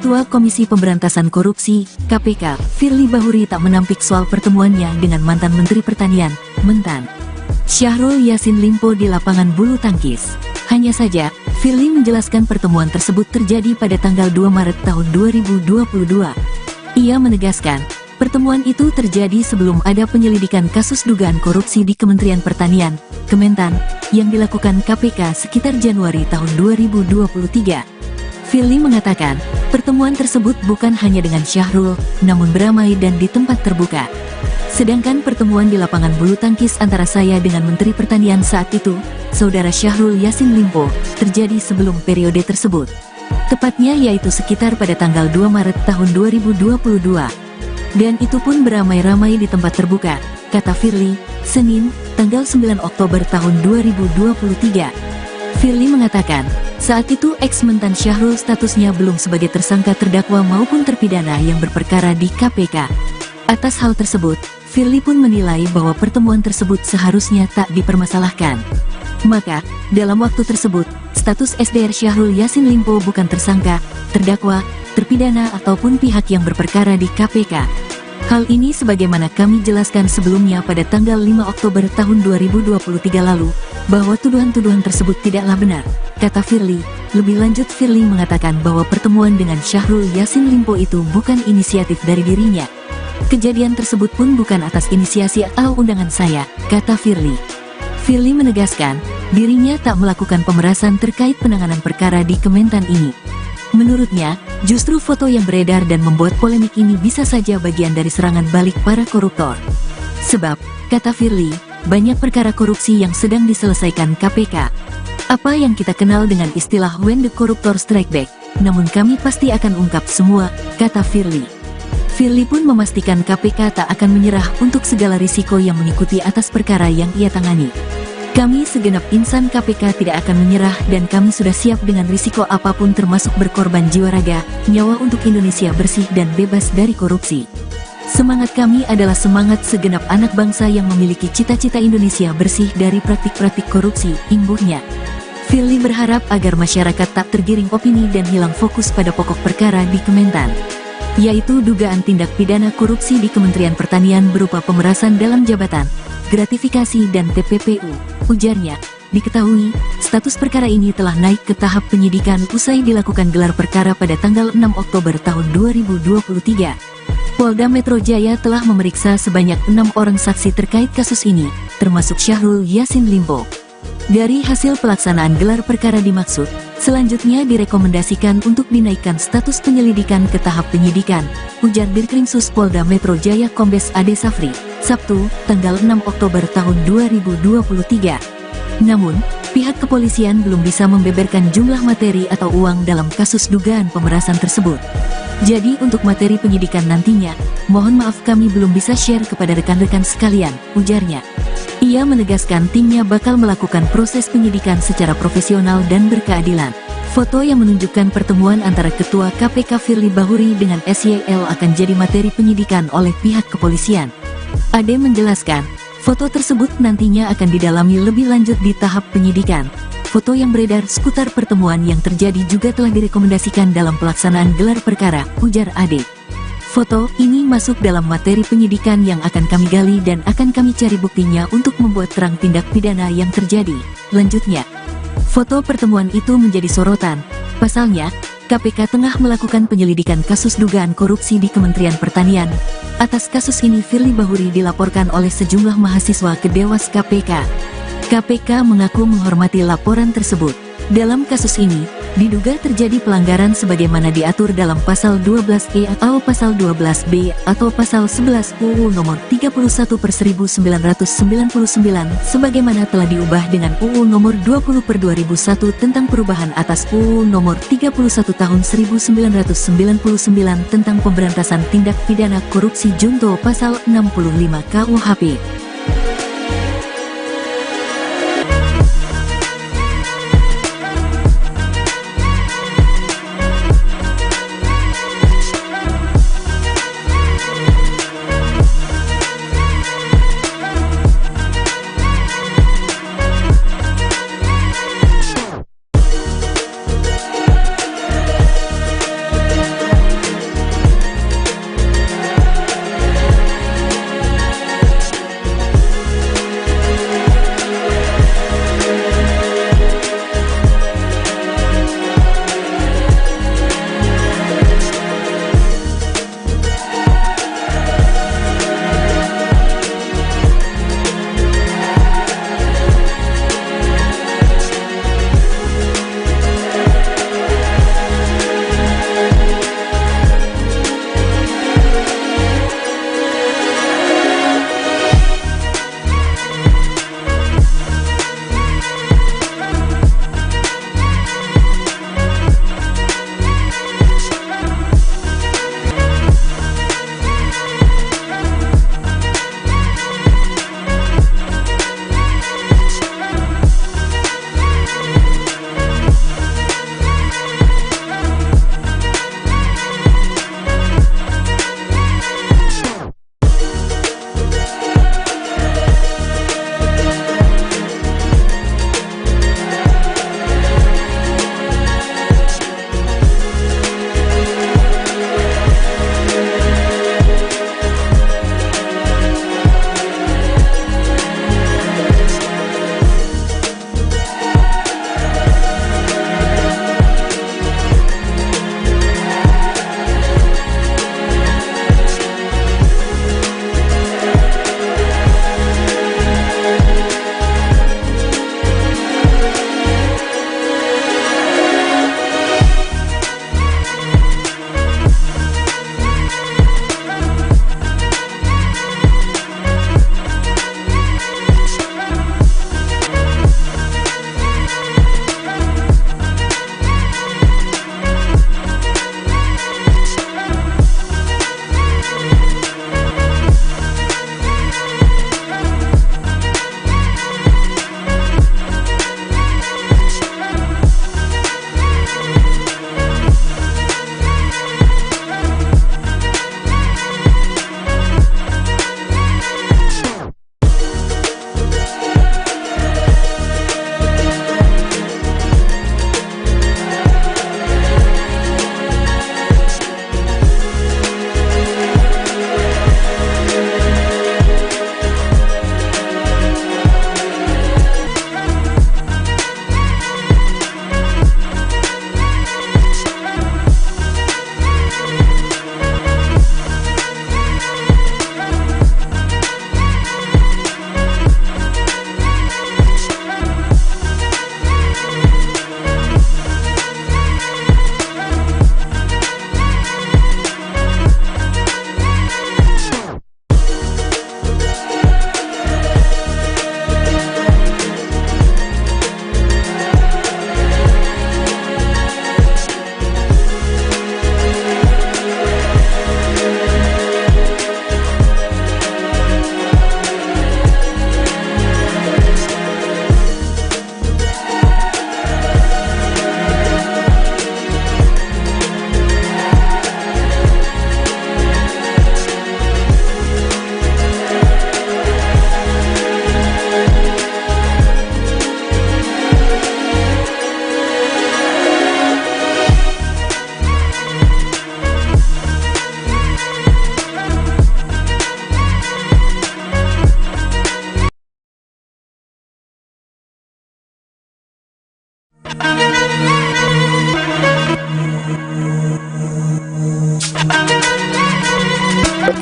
[SPEAKER 1] Ketua Komisi Pemberantasan Korupsi, KPK, Firly Bahuri tak menampik soal pertemuannya dengan mantan Menteri Pertanian, Mentan Syahrul Yassin Limpo di lapangan bulu tangkis. Hanya saja, Firly menjelaskan pertemuan tersebut terjadi pada tanggal 2 Maret tahun 2022. Ia menegaskan, pertemuan itu terjadi sebelum ada penyelidikan kasus dugaan korupsi di Kementerian Pertanian, Kementan, yang dilakukan KPK sekitar Januari tahun 2023. Firly mengatakan, pertemuan tersebut bukan hanya dengan Syahrul, namun beramai dan di tempat terbuka. Sedangkan pertemuan di lapangan bulu tangkis antara saya dengan Menteri Pertanian saat itu, Saudara Syahrul Yassin Limpo, terjadi sebelum periode tersebut. Tepatnya yaitu sekitar pada tanggal 2 Maret tahun 2022. Dan itu pun beramai-ramai di tempat terbuka, kata Firly, Senin, tanggal 9 Oktober tahun 2023. Firly mengatakan, saat itu ex-mentan Syahrul statusnya belum sebagai tersangka terdakwa maupun terpidana yang berperkara di KPK. Atas hal tersebut, Firly pun menilai bahwa pertemuan tersebut seharusnya tak dipermasalahkan. Maka, dalam waktu tersebut, status SDR Syahrul Yassin Limpo bukan tersangka, terdakwa, terpidana ataupun pihak yang berperkara di KPK. Hal ini sebagaimana kami jelaskan sebelumnya pada tanggal 5 Oktober tahun 2023 lalu, bahwa tuduhan-tuduhan tersebut tidaklah benar, kata Firly. Lebih lanjut Firly mengatakan bahwa pertemuan dengan Syahrul Yassin Limpo itu bukan inisiatif dari dirinya. Kejadian tersebut pun bukan atas inisiasi atau undangan saya, kata Firly. Firly menegaskan, dirinya tak melakukan pemerasan terkait penanganan perkara di Kementan ini. Menurutnya, justru foto yang beredar dan membuat polemik ini bisa saja bagian dari serangan balik para koruptor. Sebab, kata Firly, banyak perkara korupsi yang sedang diselesaikan KPK. Apa yang kita kenal dengan istilah when the corruptor strike back, namun kami pasti akan ungkap semua, kata Firly. Firly pun memastikan KPK tak akan menyerah untuk segala risiko yang mengikuti atas perkara yang ia tangani. Kami segenap insan KPK tidak akan menyerah dan kami sudah siap dengan risiko apapun termasuk berkorban jiwa raga, nyawa untuk Indonesia bersih dan bebas dari korupsi. Semangat kami adalah semangat segenap anak bangsa yang memiliki cita-cita Indonesia bersih dari praktik-praktik korupsi, imbuhnya. Firly berharap agar masyarakat tak tergiring opini dan hilang fokus pada pokok perkara di Kementan, yaitu dugaan tindak pidana korupsi di Kementerian Pertanian berupa pemerasan dalam jabatan, gratifikasi dan TPPU, ujarnya. Diketahui, status perkara ini telah naik ke tahap penyidikan usai dilakukan gelar perkara pada tanggal 6 Oktober tahun 2023. Polda Metro Jaya telah memeriksa sebanyak 6 orang saksi terkait kasus ini, termasuk Syahrul Yassin Limpo. Dari hasil pelaksanaan gelar perkara dimaksud, selanjutnya direkomendasikan untuk dinaikkan status penyelidikan ke tahap penyidikan, ujar Dirkrimsus Polda Metro Jaya Kombes Ade Safri, Sabtu, tanggal 6 Oktober tahun 2023. Namun, pihak kepolisian belum bisa membeberkan jumlah materi atau uang dalam kasus dugaan pemerasan tersebut. Jadi untuk materi penyidikan nantinya, mohon maaf kami belum bisa share kepada rekan-rekan sekalian, ujarnya. Ia menegaskan timnya bakal melakukan proses penyidikan secara profesional dan berkeadilan. Foto yang menunjukkan pertemuan antara Ketua KPK Firly Bahuri dengan SYL akan jadi materi penyidikan oleh pihak kepolisian. Ade menjelaskan, foto tersebut nantinya akan didalami lebih lanjut di tahap penyidikan. Foto yang beredar seputar pertemuan yang terjadi juga telah direkomendasikan dalam pelaksanaan gelar perkara, ujar Ade. Foto ini masuk dalam materi penyidikan yang akan kami gali dan akan kami cari buktinya untuk membuat terang tindak pidana yang terjadi, lanjutnya. Foto pertemuan itu menjadi sorotan. Pasalnya, KPK tengah melakukan penyelidikan kasus dugaan korupsi di Kementerian Pertanian. Atas kasus ini Firly Bahuri dilaporkan oleh sejumlah mahasiswa ke Dewas KPK. KPK mengaku menghormati laporan tersebut. Dalam kasus ini, diduga terjadi pelanggaran sebagaimana diatur dalam pasal 12E atau pasal 12B atau pasal 11 UU nomor 31/1999 sebagaimana telah diubah dengan UU nomor 20/2001 tentang perubahan atas UU nomor 31 tahun 1999 tentang pemberantasan tindak pidana korupsi junto pasal 65 KUHP.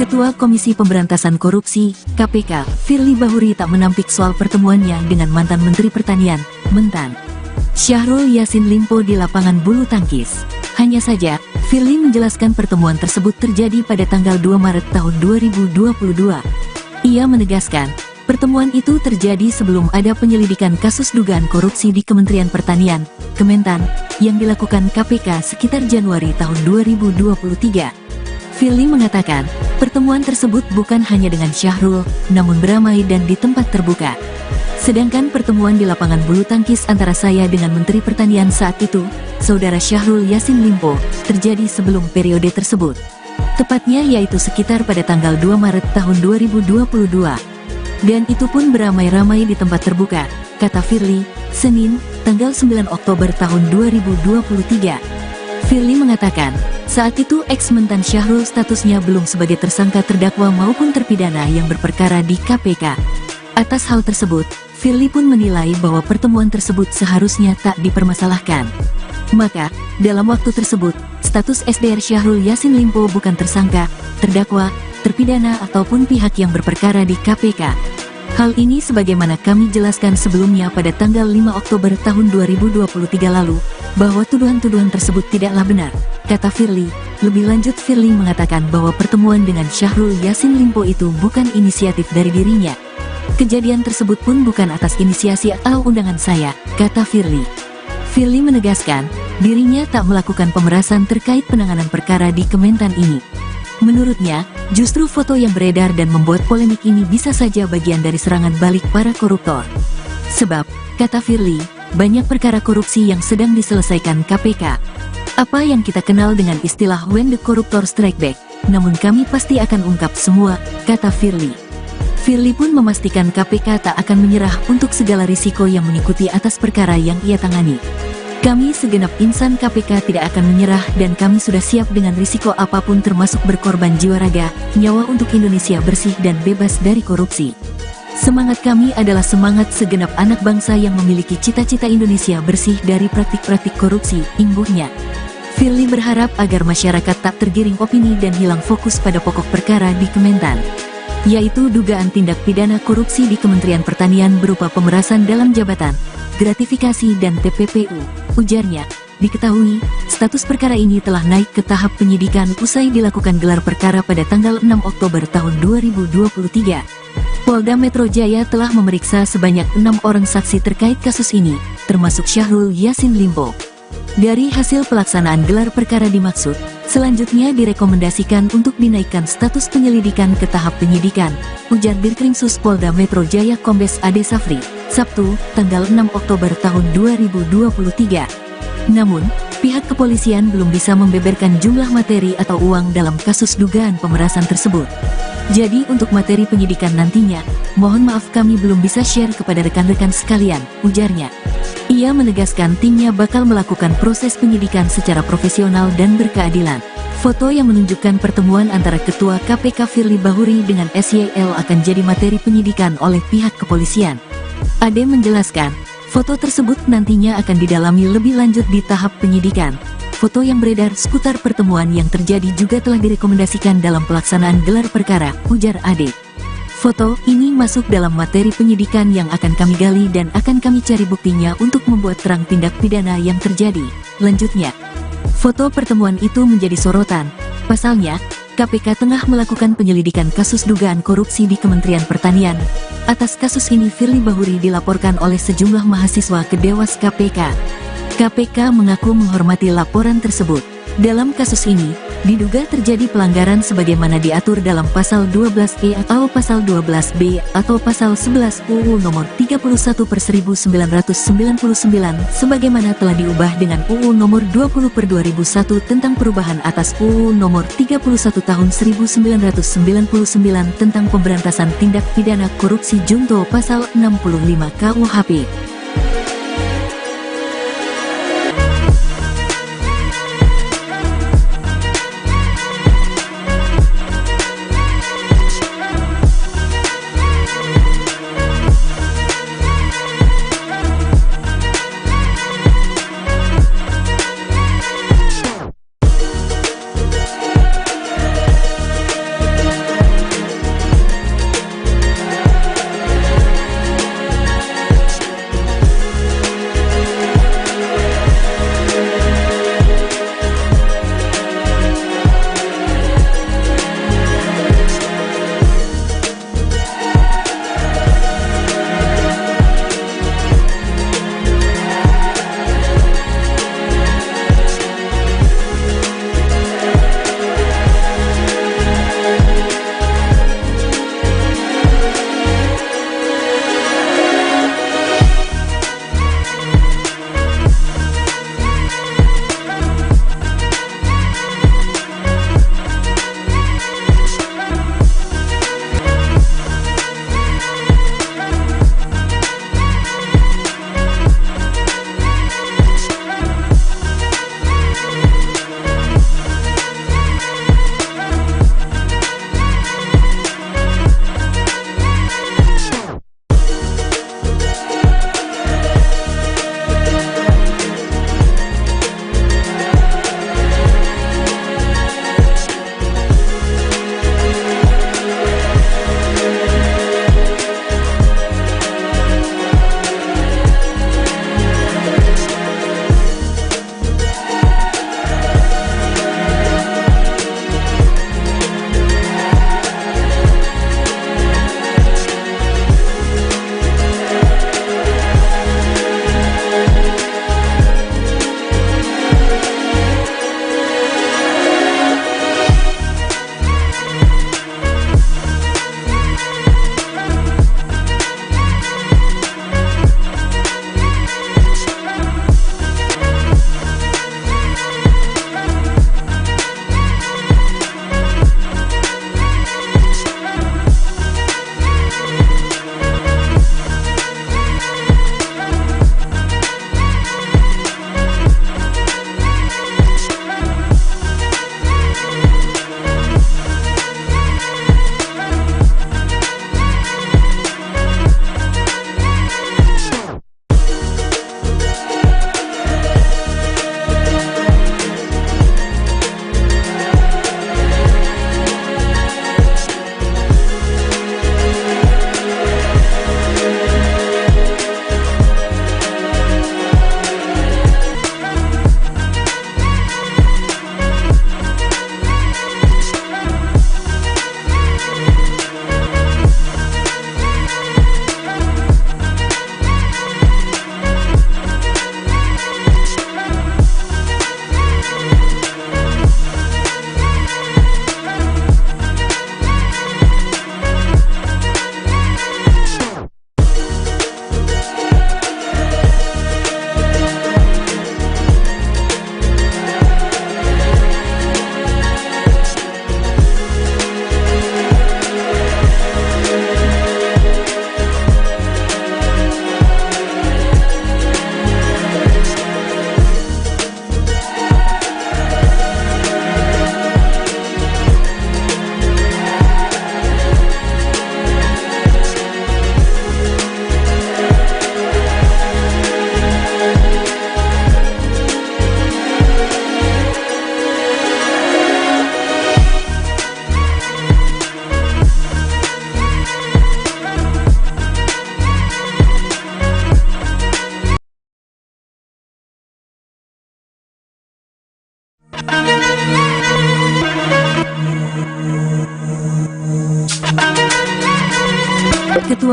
[SPEAKER 1] Ketua Komisi Pemberantasan Korupsi, KPK, Firly Bahuri tak menampik soal pertemuannya dengan mantan Menteri Pertanian, Mentan Syahrul Yassin Limpo di lapangan bulu tangkis. Hanya saja, Firly menjelaskan pertemuan tersebut terjadi pada tanggal 2 Maret tahun 2022. Ia menegaskan, pertemuan itu terjadi sebelum ada penyelidikan kasus dugaan korupsi di Kementerian Pertanian, Kementan, yang dilakukan KPK sekitar Januari tahun 2023. Firly mengatakan, pertemuan tersebut bukan hanya dengan Syahrul, namun beramai dan di tempat terbuka. Sedangkan pertemuan di lapangan bulu tangkis antara saya dengan Menteri Pertanian saat itu, Saudara Syahrul Yassin Limpo, terjadi sebelum periode tersebut. Tepatnya yaitu sekitar pada tanggal 2 Maret tahun 2022. Dan itu pun beramai-ramai di tempat terbuka, kata Firly, Senin, tanggal 9 Oktober tahun 2023. Firly mengatakan, saat itu ex-mentan Syahrul statusnya belum sebagai tersangka terdakwa maupun terpidana yang berperkara di KPK. Atas hal tersebut, Firly pun menilai bahwa pertemuan tersebut seharusnya tak dipermasalahkan. Maka, dalam waktu tersebut, status SDR Syahrul Yassin Limpo bukan tersangka, terdakwa, terpidana ataupun pihak yang berperkara di KPK. Hal ini sebagaimana kami jelaskan sebelumnya pada tanggal 5 Oktober tahun 2023 lalu, bahwa tuduhan-tuduhan tersebut tidaklah benar, kata Firly. Lebih lanjut Firly mengatakan bahwa pertemuan dengan Syahrul Yassin Limpo itu bukan inisiatif dari dirinya. Kejadian tersebut pun bukan atas inisiasi atau undangan saya, kata Firly. Firly menegaskan, dirinya tak melakukan pemerasan terkait penanganan perkara di Kementan ini. Menurutnya, justru foto yang beredar dan membuat polemik ini bisa saja bagian dari serangan balik para koruptor. Sebab, kata Firly, banyak perkara korupsi yang sedang diselesaikan KPK. Apa yang kita kenal dengan istilah when the corruptor strike back, namun kami pasti akan ungkap semua, kata Firly. Firly pun memastikan KPK tak akan menyerah untuk segala risiko yang mengikuti atas perkara yang ia tangani. Kami segenap insan KPK tidak akan menyerah dan kami sudah siap dengan risiko apapun termasuk berkorban jiwa raga, nyawa untuk Indonesia bersih dan bebas dari korupsi. Semangat kami adalah semangat segenap anak bangsa yang memiliki cita-cita Indonesia bersih dari praktik-praktik korupsi, imbuhnya. Firly berharap agar masyarakat tak tergiring opini dan hilang fokus pada pokok perkara di Kementan, yaitu dugaan tindak pidana korupsi di Kementerian Pertanian berupa pemerasan dalam jabatan, gratifikasi dan TPPU. Ujarnya, diketahui, status perkara ini telah naik ke tahap penyidikan usai dilakukan gelar perkara pada tanggal 6 Oktober tahun 2023. Polda Metro Jaya telah memeriksa sebanyak 6 orang saksi terkait kasus ini, termasuk Syahrul Yassin Limpo. Dari hasil pelaksanaan gelar perkara dimaksud, selanjutnya direkomendasikan untuk dinaikkan status penyelidikan ke tahap penyidikan, ujar Dirkrimsus Polda Metro Jaya Kombes Ade Safri, Sabtu, tanggal 6 Oktober tahun 2023. Namun, pihak kepolisian belum bisa membeberkan jumlah materi atau uang dalam kasus dugaan pemerasan tersebut. Jadi untuk materi penyidikan nantinya, mohon maaf kami belum bisa share kepada rekan-rekan sekalian, ujarnya. Ia menegaskan timnya bakal melakukan proses penyidikan secara profesional dan berkeadilan. Foto yang menunjukkan pertemuan antara Ketua KPK Firly Bahuri dengan SYL akan jadi materi penyidikan oleh pihak kepolisian. Ade menjelaskan, foto tersebut nantinya akan didalami lebih lanjut di tahap penyidikan. Foto yang beredar seputar pertemuan yang terjadi juga telah direkomendasikan dalam pelaksanaan gelar perkara, ujar Ade. Foto ini masuk dalam materi penyidikan yang akan kami gali dan akan kami cari buktinya untuk membuat terang tindak pidana yang terjadi. Lanjutnya, foto pertemuan itu menjadi sorotan. Pasalnya, KPK tengah melakukan penyelidikan kasus dugaan korupsi di Kementerian Pertanian. Atas kasus ini Firly Bahuri dilaporkan oleh sejumlah mahasiswa ke Dewas KPK. KPK mengaku menghormati laporan tersebut. Dalam kasus ini, diduga terjadi pelanggaran sebagaimana diatur dalam pasal 12E atau pasal 12B atau pasal 11 UU nomor 31/1999 sebagaimana telah diubah dengan UU nomor 20/2001 tentang perubahan atas UU nomor 31 tahun 1999 tentang pemberantasan tindak pidana korupsi junto pasal 65 KUHP.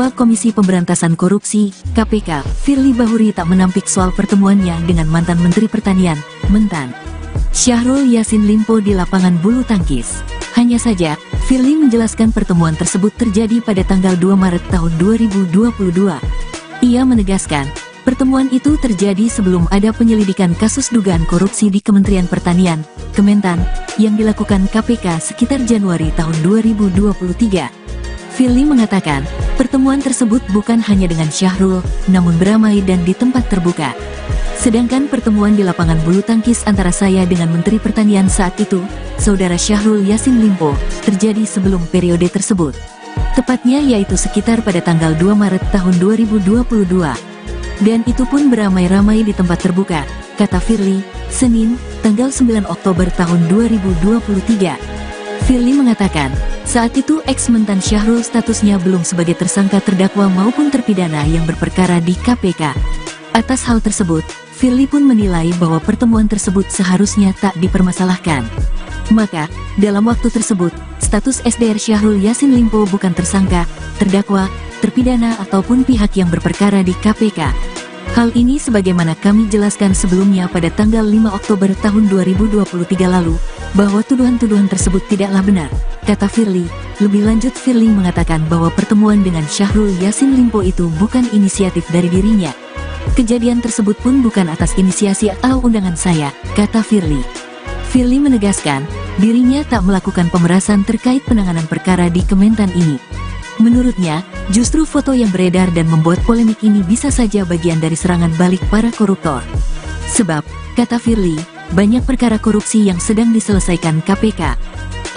[SPEAKER 1] Ketua Komisi Pemberantasan Korupsi, KPK, Firly Bahuri tak menampik soal pertemuannya dengan mantan Menteri Pertanian, Mentan Syahrul Yassin Limpo di lapangan bulu tangkis. Hanya saja, Firly menjelaskan pertemuan tersebut terjadi pada tanggal 2 Maret tahun 2022. Ia menegaskan, pertemuan itu terjadi sebelum ada penyelidikan kasus dugaan korupsi di Kementerian Pertanian, Kementan, yang dilakukan KPK sekitar Januari tahun 2023. Firly mengatakan, pertemuan tersebut bukan hanya dengan Syahrul, namun beramai dan di tempat terbuka. Sedangkan pertemuan di lapangan bulu tangkis antara saya dengan Menteri Pertanian saat itu, Saudara Syahrul Yassin Limpo, terjadi sebelum periode tersebut. Tepatnya yaitu sekitar pada tanggal 2 Maret tahun 2022. Dan itu pun beramai-ramai di tempat terbuka, kata Firly, Senin, tanggal 9 Oktober tahun 2023. Firly mengatakan, saat itu ex-mentan Syahrul statusnya belum sebagai tersangka terdakwa maupun terpidana yang berperkara di KPK. Atas hal tersebut, Firly pun menilai bahwa pertemuan tersebut seharusnya tak dipermasalahkan. Maka, dalam waktu tersebut, status SDR Syahrul Yassin Limpo bukan tersangka, terdakwa, terpidana ataupun pihak yang berperkara di KPK. Hal ini sebagaimana kami jelaskan sebelumnya pada tanggal 5 Oktober tahun 2023 lalu, bahwa tuduhan-tuduhan tersebut tidaklah benar, kata Firly. Lebih lanjut, Firly mengatakan bahwa pertemuan dengan Syahrul Yassin Limpo itu bukan inisiatif dari dirinya. Kejadian tersebut pun bukan atas inisiasi atau undangan saya, kata Firly. Firly menegaskan, dirinya tak melakukan pemerasan terkait penanganan perkara di Kementan ini. Menurutnya, justru foto yang beredar dan membuat polemik ini bisa saja bagian dari serangan balik para koruptor. Sebab, kata Firly, banyak perkara korupsi yang sedang diselesaikan KPK.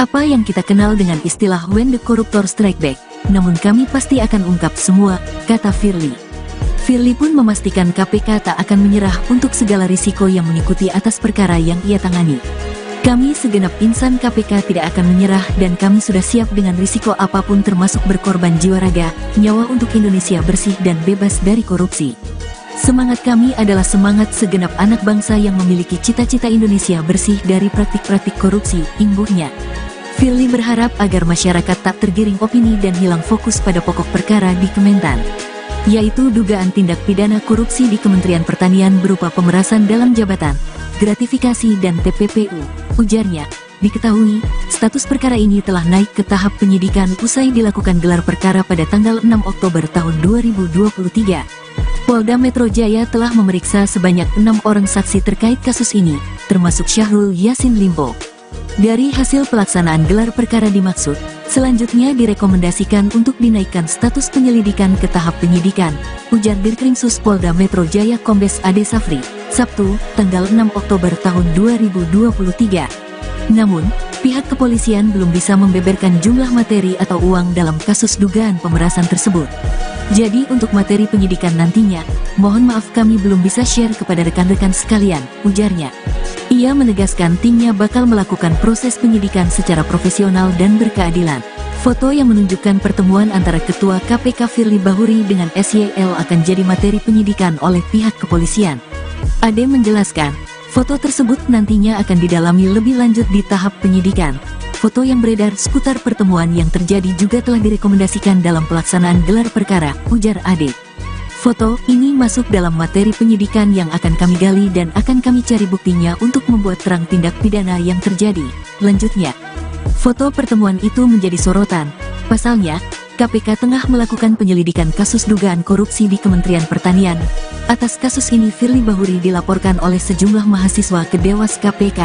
[SPEAKER 1] Apa yang kita kenal dengan istilah when the corruptor strike back, namun kami pasti akan ungkap semua, kata Firly. Firly pun memastikan KPK tak akan menyerah untuk segala risiko yang mengikuti atas perkara yang ia tangani. Kami segenap insan KPK tidak akan menyerah dan kami sudah siap dengan risiko apapun termasuk berkorban jiwa raga, nyawa untuk Indonesia bersih dan bebas dari korupsi. Semangat kami adalah semangat segenap anak bangsa yang memiliki cita-cita Indonesia bersih dari praktik-praktik korupsi, imbuhnya. Firly berharap agar masyarakat tak tergiring opini dan hilang fokus pada pokok perkara di Kementan, yaitu dugaan tindak pidana korupsi di Kementerian Pertanian berupa pemerasan dalam jabatan, gratifikasi dan TPPU. Ujarnya, diketahui, status perkara ini telah naik ke tahap penyidikan usai dilakukan gelar perkara pada tanggal 6 Oktober tahun 2023. Polda Metro Jaya telah memeriksa sebanyak 6 orang saksi terkait kasus ini, termasuk Syahrul Yassin Limpo. Dari hasil pelaksanaan gelar perkara dimaksud, selanjutnya direkomendasikan untuk dinaikkan status penyelidikan ke tahap penyidikan, ujar Dirkrimsus Polda Metro Jaya Kombes Ade Safri, Sabtu, tanggal 6 Oktober tahun 2023. Namun, pihak kepolisian belum bisa membeberkan jumlah materi atau uang dalam kasus dugaan pemerasan tersebut. Jadi untuk materi penyidikan nantinya, mohon maaf kami belum bisa share kepada rekan-rekan sekalian, ujarnya. Ia menegaskan timnya bakal melakukan proses penyidikan secara profesional dan berkeadilan. Foto yang menunjukkan pertemuan antara Ketua KPK Firly Bahuri dengan SYL akan jadi materi penyidikan oleh pihak kepolisian. Ade menjelaskan, foto tersebut nantinya akan didalami lebih lanjut di tahap penyidikan. Foto yang beredar seputar pertemuan yang terjadi juga telah direkomendasikan dalam pelaksanaan gelar perkara, ujar Ade. Foto ini masuk dalam materi penyidikan yang akan kami gali dan akan kami cari buktinya untuk membuat terang tindak pidana yang terjadi. Lanjutnya, foto pertemuan itu menjadi sorotan. Pasalnya, KPK tengah melakukan penyelidikan kasus dugaan korupsi di Kementerian Pertanian. Atas kasus ini Firly Bahuri dilaporkan oleh sejumlah mahasiswa ke Dewas KPK.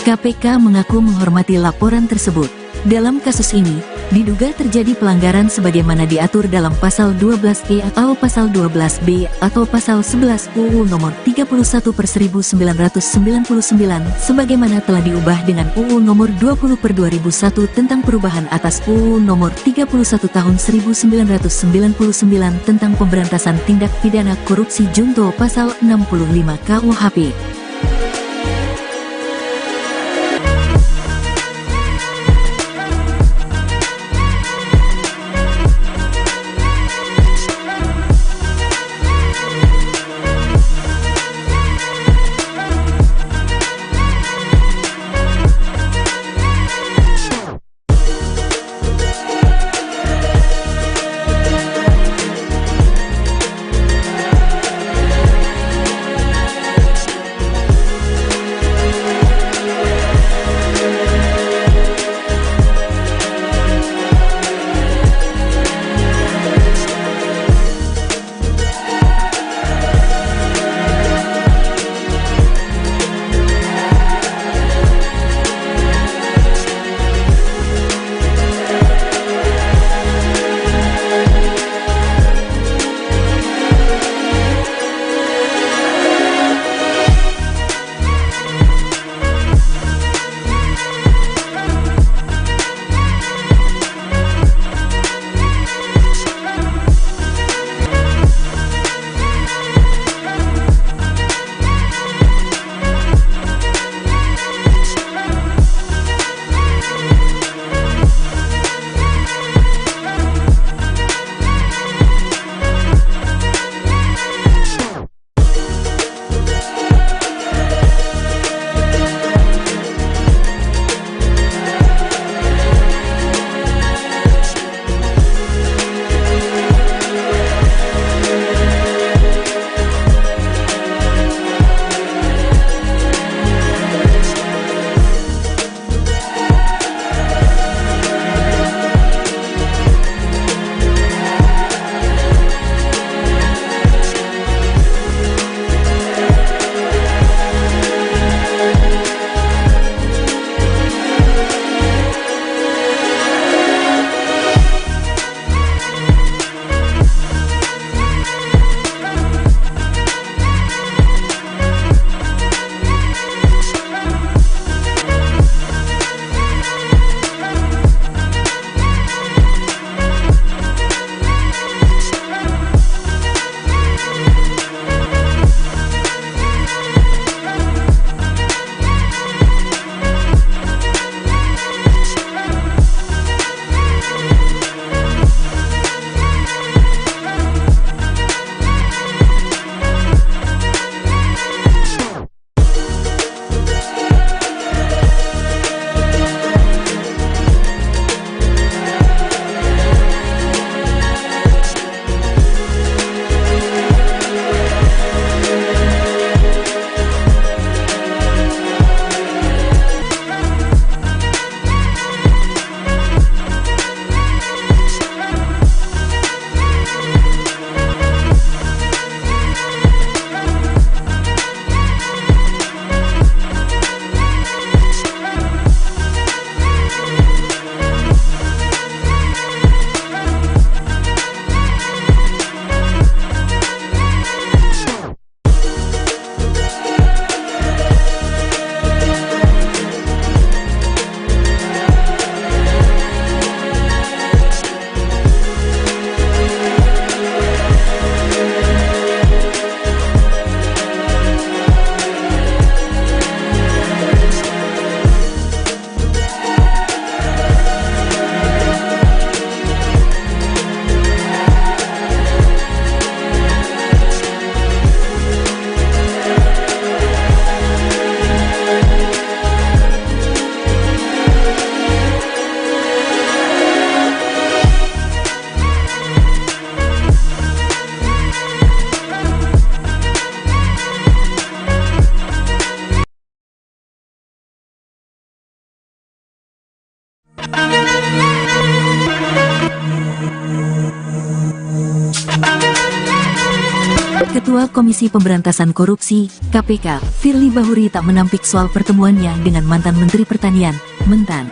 [SPEAKER 1] KPK mengaku menghormati laporan tersebut. Dalam kasus ini, diduga terjadi pelanggaran sebagaimana diatur dalam pasal 12E atau pasal 12B atau pasal 11 UU nomor 31/1999 sebagaimana telah diubah dengan UU nomor 20/2001 tentang perubahan atas UU nomor 31 tahun 1999 tentang pemberantasan tindak pidana korupsi junto pasal 65 KUHP. Ketua Komisi Pemberantasan Korupsi, KPK, Firly Bahuri tak menampik soal pertemuannya dengan mantan Menteri Pertanian, Mentan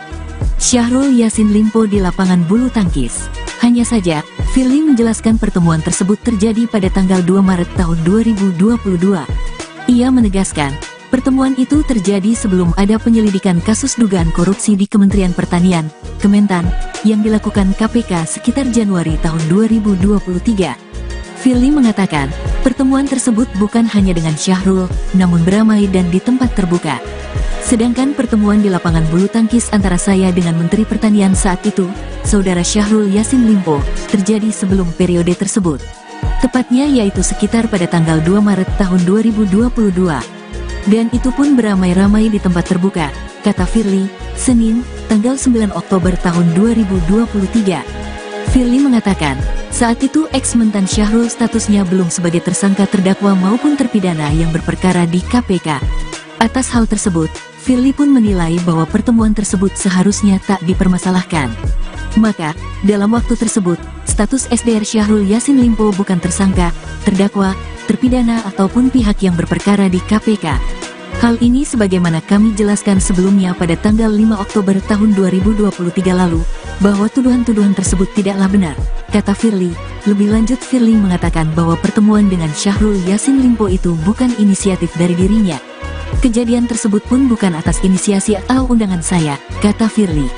[SPEAKER 1] Syahrul Yassin Limpo di lapangan bulu tangkis. Hanya saja, Firly menjelaskan pertemuan tersebut terjadi pada tanggal 2 Maret tahun 2022. Ia menegaskan, pertemuan itu terjadi sebelum ada penyelidikan kasus dugaan korupsi di Kementerian Pertanian, Kementan, yang dilakukan KPK sekitar Januari tahun 2023. Firly mengatakan, pertemuan tersebut bukan hanya dengan Syahrul, namun beramai dan di tempat terbuka. Sedangkan pertemuan di lapangan bulu tangkis antara saya dengan Menteri Pertanian saat itu, Saudara Syahrul Yassin Limpo, terjadi sebelum periode tersebut. Tepatnya yaitu sekitar pada tanggal 2 Maret tahun 2022. Dan itu pun beramai-ramai di tempat terbuka, kata Firly, Senin, tanggal 9 Oktober tahun 2023. Firly mengatakan, saat itu ex-mentan Syahrul statusnya belum sebagai tersangka terdakwa maupun terpidana yang berperkara di KPK. Atas hal tersebut, Firly pun menilai bahwa pertemuan tersebut seharusnya tak dipermasalahkan. Maka, dalam waktu tersebut, status SDR Syahrul Yassin Limpo bukan tersangka, terdakwa, terpidana ataupun pihak yang berperkara di KPK. Hal ini sebagaimana kami jelaskan sebelumnya pada tanggal 5 Oktober tahun 2023 lalu, bahwa tuduhan-tuduhan tersebut tidaklah benar, kata Firly. Lebih lanjut Firly mengatakan bahwa pertemuan dengan Syahrul Yassin Limpo itu bukan inisiatif dari dirinya. Kejadian tersebut pun bukan atas inisiasi atau undangan saya, kata Firly.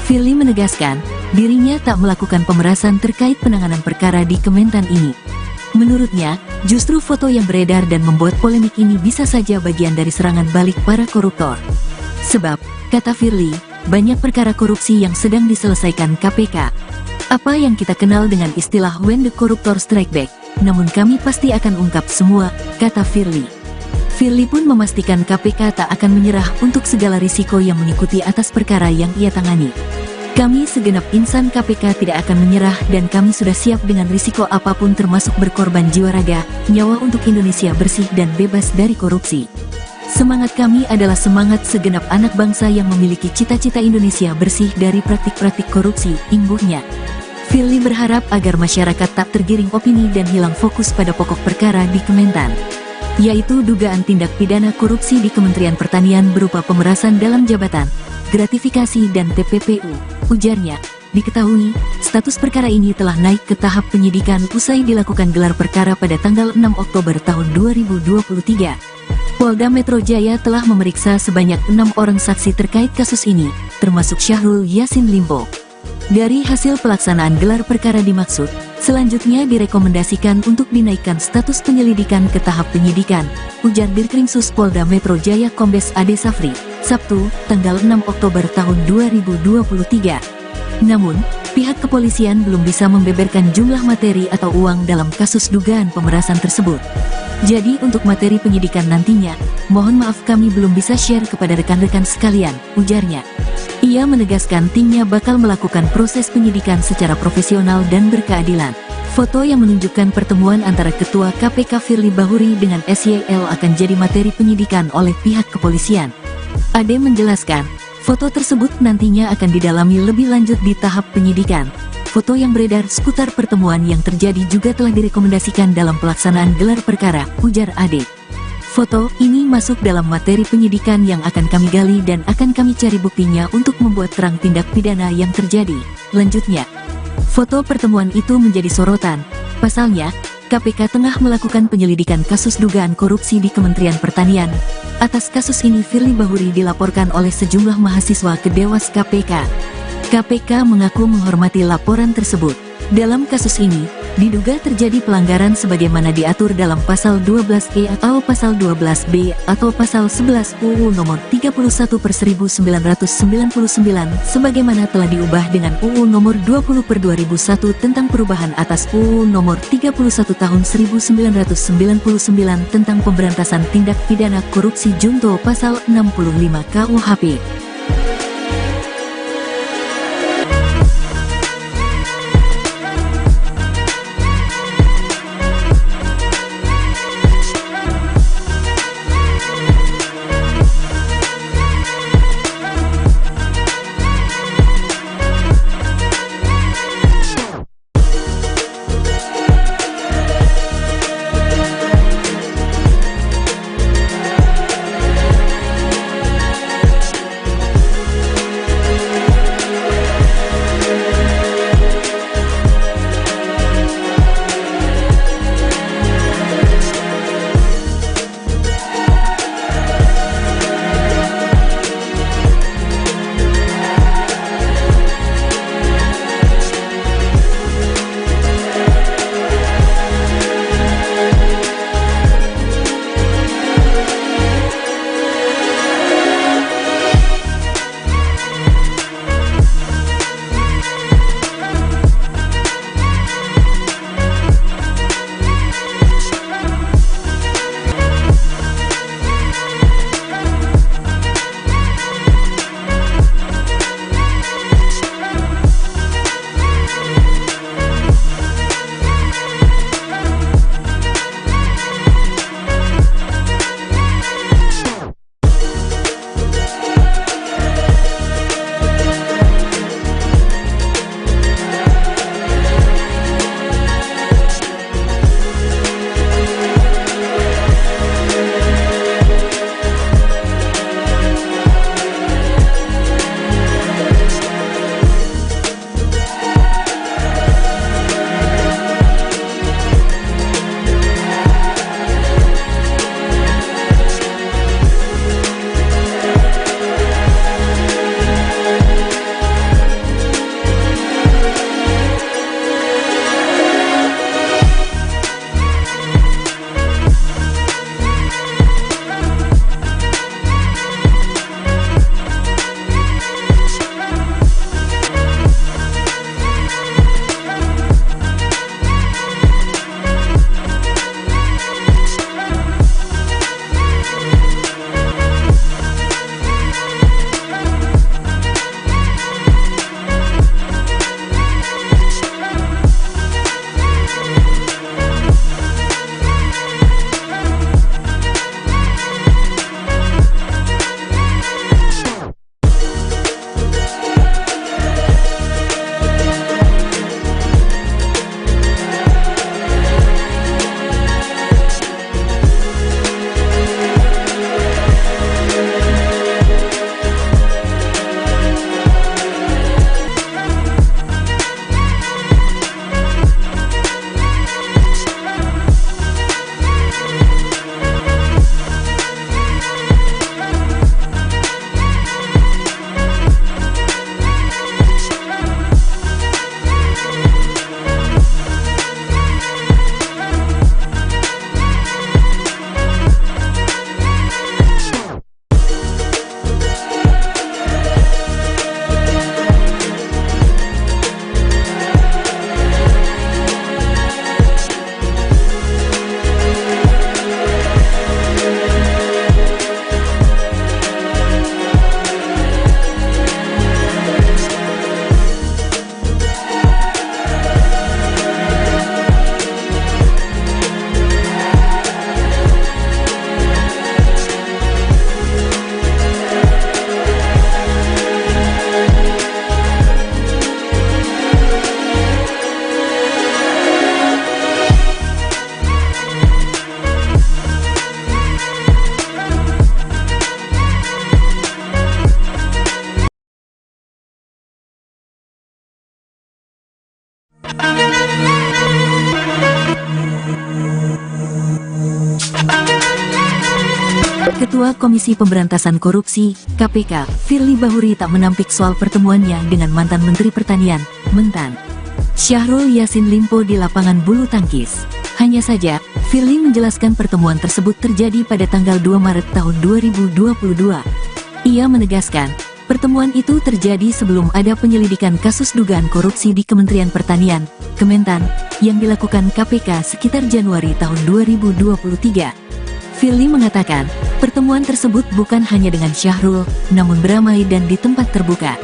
[SPEAKER 1] Firly menegaskan, dirinya tak melakukan pemerasan terkait penanganan perkara di Kementan ini. Menurutnya, justru foto yang beredar dan membuat polemik ini bisa saja bagian dari serangan balik para koruptor. Sebab, kata Firly, banyak perkara korupsi yang sedang diselesaikan KPK. Apa yang kita kenal dengan istilah when the corruptor strike back, namun kami pasti akan ungkap semua, kata Firly. Firly pun memastikan KPK tak akan menyerah untuk segala risiko yang mengikuti atas perkara yang ia tangani. Kami segenap insan KPK tidak akan menyerah dan kami sudah siap dengan risiko apapun termasuk berkorban jiwa raga, nyawa untuk Indonesia bersih dan bebas dari korupsi. Semangat kami adalah semangat segenap anak bangsa yang memiliki cita-cita Indonesia bersih dari praktik-praktik korupsi, imbuhnya. Firly berharap agar masyarakat tak tergiring opini dan hilang fokus pada pokok perkara di Kementan, yaitu dugaan tindak pidana korupsi di Kementerian Pertanian berupa pemerasan dalam jabatan, gratifikasi dan TPPU. Ujarnya, diketahui, status perkara ini telah naik ke tahap penyidikan usai dilakukan gelar perkara pada tanggal 6 Oktober tahun 2023. Polda Metro Jaya telah memeriksa sebanyak 6 orang saksi terkait kasus ini, termasuk Syahrul Yassin Limpo. Dari hasil pelaksanaan gelar perkara dimaksud, selanjutnya direkomendasikan untuk dinaikkan status penyelidikan ke tahap penyidikan, ujar Dirkrimsus Polda Metro Jaya Kombes Ade Safri, Sabtu, tanggal 6 Oktober tahun 2023. Namun, pihak kepolisian belum bisa membeberkan jumlah materi atau uang dalam kasus dugaan pemerasan tersebut. Jadi untuk materi penyidikan nantinya, mohon maaf kami belum bisa share kepada rekan-rekan sekalian, ujarnya. Ia menegaskan timnya bakal melakukan proses penyidikan secara profesional dan berkeadilan. Foto yang menunjukkan pertemuan antara Ketua KPK Firly Bahuri dengan SYL akan jadi materi penyidikan oleh pihak kepolisian. Ade menjelaskan, foto tersebut nantinya akan didalami lebih lanjut di tahap penyidikan. Foto yang beredar seputar pertemuan yang terjadi juga telah direkomendasikan dalam pelaksanaan gelar perkara, ujar Ade. Foto ini masuk dalam materi penyidikan yang akan kami gali dan akan kami cari buktinya untuk membuat terang tindak pidana yang terjadi. Lanjutnya, foto pertemuan itu menjadi sorotan. Pasalnya, KPK tengah melakukan penyelidikan kasus dugaan korupsi di Kementerian Pertanian. Atas kasus ini Firly Bahuri dilaporkan oleh sejumlah mahasiswa ke Dewas KPK. KPK mengaku menghormati laporan tersebut. Dalam kasus ini, diduga terjadi pelanggaran sebagaimana diatur dalam pasal 12E atau pasal 12B atau pasal 11 UU nomor 31/1999 sebagaimana telah diubah dengan UU nomor 20/2001 tentang perubahan atas UU nomor 31 tahun 1999 tentang pemberantasan tindak pidana korupsi junto pasal 65 KUHP. Ketua Komisi Pemberantasan Korupsi, KPK, Firly Bahuri tak menampik soal pertemuannya dengan mantan Menteri Pertanian, Mentan, Syahrul Yassin Limpo di lapangan bulu tangkis. Hanya saja, Firly menjelaskan pertemuan tersebut terjadi pada tanggal 2 Maret tahun 2022. Ia menegaskan, pertemuan itu terjadi sebelum ada penyelidikan kasus dugaan korupsi di Kementerian Pertanian, Kementan, yang dilakukan KPK sekitar Januari tahun 2023. Firly mengatakan, pertemuan tersebut bukan hanya dengan Syahrul, namun beramai dan di tempat terbuka.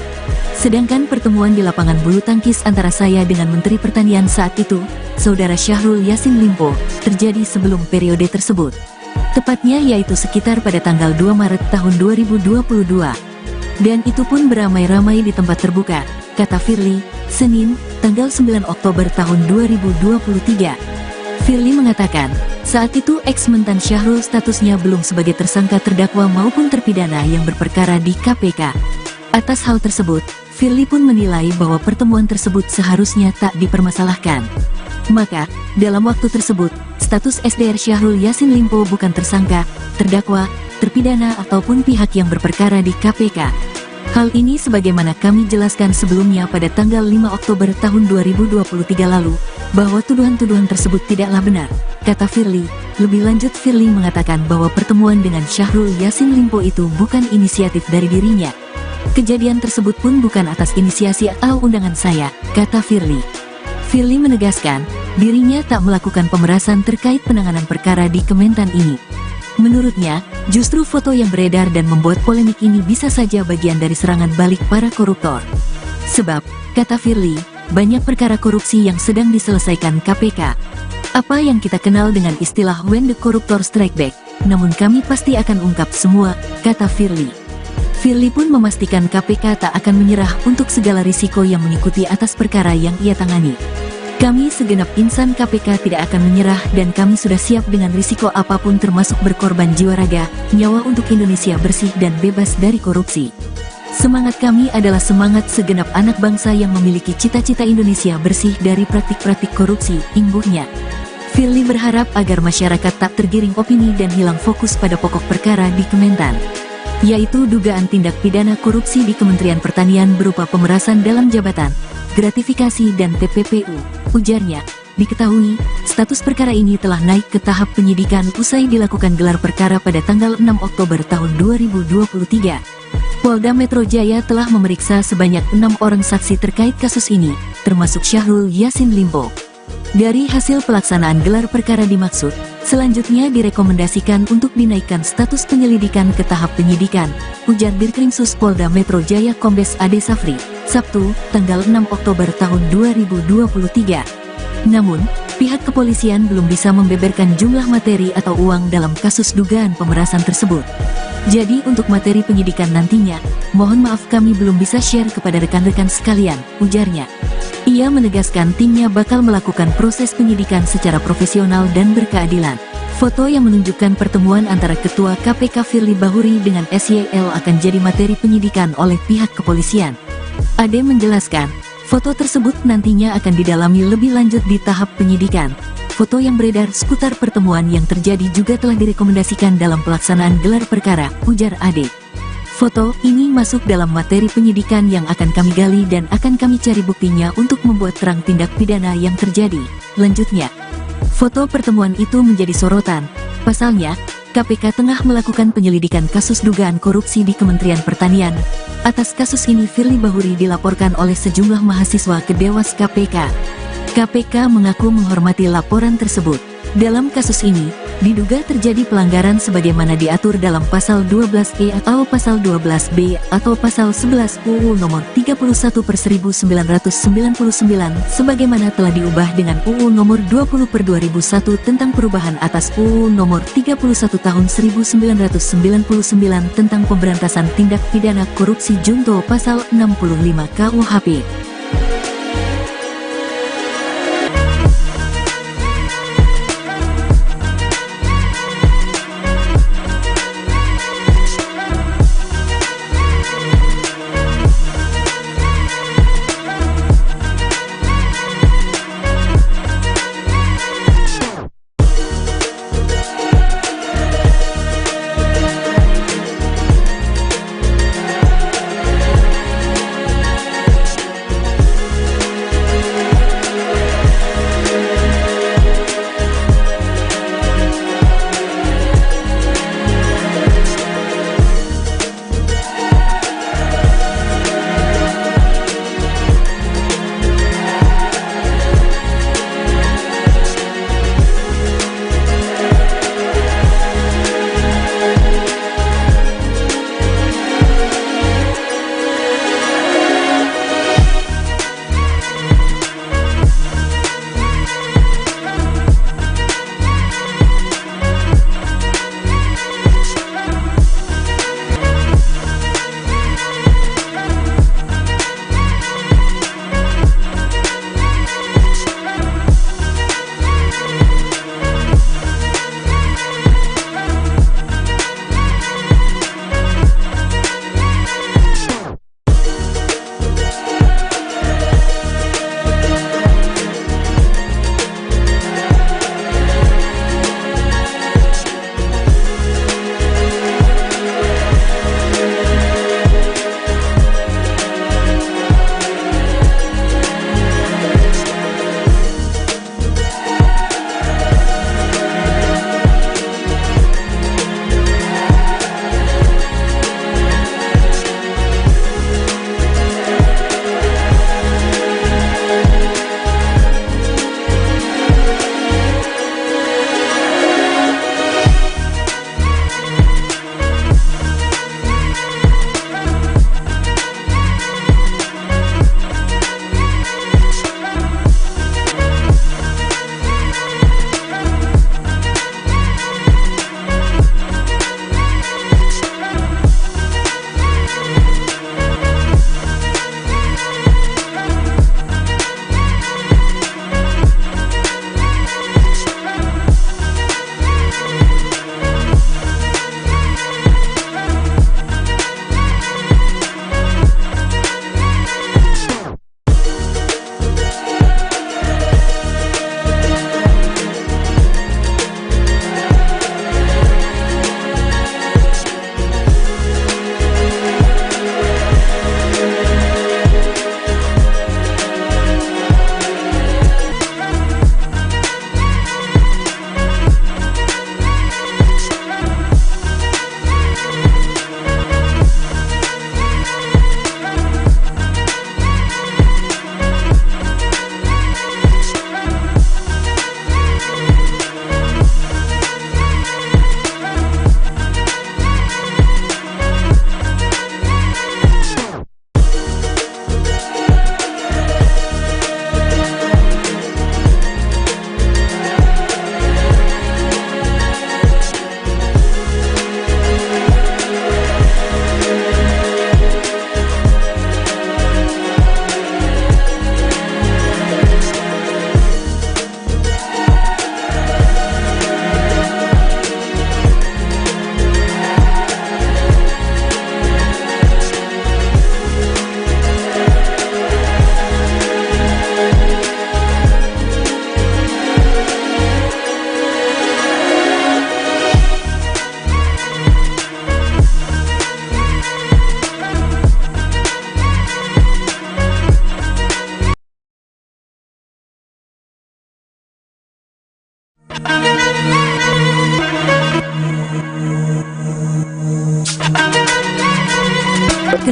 [SPEAKER 1] Sedangkan pertemuan di lapangan bulu tangkis antara saya dengan Menteri Pertanian saat itu, Saudara Syahrul Yassin Limpo, terjadi sebelum periode tersebut. Tepatnya yaitu sekitar pada tanggal 2 Maret tahun 2022. Dan itu pun beramai-ramai di tempat terbuka, kata Firly, Senin, tanggal 9 Oktober tahun 2023. Firly mengatakan, saat itu ex-mentan Syahrul statusnya belum sebagai tersangka terdakwa maupun terpidana yang berperkara di KPK. Atas hal tersebut, Firly pun menilai bahwa pertemuan tersebut seharusnya tak dipermasalahkan. Maka, dalam waktu tersebut, status SDR Syahrul Yassin Limpo bukan tersangka, terdakwa, terpidana ataupun pihak yang berperkara di KPK. Hal ini sebagaimana kami jelaskan sebelumnya pada tanggal 5 Oktober tahun 2023 lalu, bahwa tuduhan-tuduhan tersebut tidaklah benar, kata Firly. Lebih lanjut Firly mengatakan bahwa pertemuan dengan Syahrul Yassin Limpo itu bukan inisiatif dari dirinya. Kejadian tersebut pun bukan atas inisiasi atau undangan saya, kata Firly. Firly menegaskan, dirinya tak melakukan pemerasan terkait penanganan perkara di Kementan ini. Menurutnya, justru foto yang beredar dan membuat polemik ini bisa saja bagian dari serangan balik para koruptor. Sebab, kata Firly, banyak perkara korupsi yang sedang diselesaikan KPK. Apa yang kita kenal dengan istilah when the corruptor strike back, namun kami pasti akan ungkap semua, kata Firly. Firly pun memastikan KPK tak akan menyerah untuk segala risiko yang mengikuti atas perkara yang ia tangani. Kami segenap insan KPK tidak akan menyerah dan kami sudah siap dengan risiko apapun termasuk berkorban jiwa raga, nyawa untuk Indonesia bersih dan bebas dari korupsi. Semangat kami adalah semangat segenap anak bangsa yang memiliki cita-cita Indonesia bersih dari praktik-praktik korupsi, imbuhnya. Firly berharap agar masyarakat tak tergiring opini dan hilang fokus pada pokok perkara di Kementan, yaitu dugaan tindak pidana korupsi di Kementerian Pertanian berupa pemerasan dalam jabatan, gratifikasi dan TPPU. Ujarnya, diketahui, status perkara ini telah naik ke tahap penyidikan usai dilakukan gelar perkara pada tanggal 6 Oktober tahun 2023. Polda Metro Jaya telah memeriksa sebanyak 6 orang saksi terkait kasus ini, termasuk Syahrul Yassin Limpo. Dari hasil pelaksanaan gelar perkara dimaksud, selanjutnya direkomendasikan untuk dinaikkan status penyelidikan ke tahap penyidikan, ujar Dirkrimsus Polda Metro Jaya Kombes Ade Safri, Sabtu, tanggal 6 Oktober tahun 2023. Namun, pihak kepolisian belum bisa membeberkan jumlah materi atau uang dalam kasus dugaan pemerasan tersebut. Jadi untuk materi penyidikan nantinya, mohon maaf kami belum bisa share kepada rekan-rekan sekalian, ujarnya. Ia menegaskan timnya bakal melakukan proses penyidikan secara profesional dan berkeadilan. Foto yang menunjukkan pertemuan antara Ketua KPK Firly Bahuri dengan SYL akan jadi materi penyidikan oleh pihak kepolisian. Ade menjelaskan, foto tersebut nantinya akan didalami lebih lanjut di tahap penyidikan. Foto yang beredar seputar pertemuan yang terjadi juga telah direkomendasikan dalam pelaksanaan gelar perkara, ujar Ade. Foto ini masuk dalam materi penyidikan yang akan kami gali dan akan kami cari buktinya untuk membuat terang tindak pidana yang terjadi, lanjutnya. Foto pertemuan itu menjadi sorotan. Pasalnya, KPK tengah melakukan penyelidikan kasus dugaan korupsi di Kementerian Pertanian. Atas kasus ini Firly Bahuri dilaporkan oleh sejumlah mahasiswa ke Dewas KPK. KPK mengaku menghormati laporan tersebut. Dalam kasus ini, diduga terjadi pelanggaran sebagaimana diatur dalam Pasal 12E atau Pasal 12B atau Pasal 11 UU Nomor 31/1999 sebagaimana telah diubah dengan UU Nomor 20/2001 tentang perubahan atas UU Nomor 31 Tahun 1999 tentang pemberantasan tindak pidana korupsi junto Pasal 65 KUHP.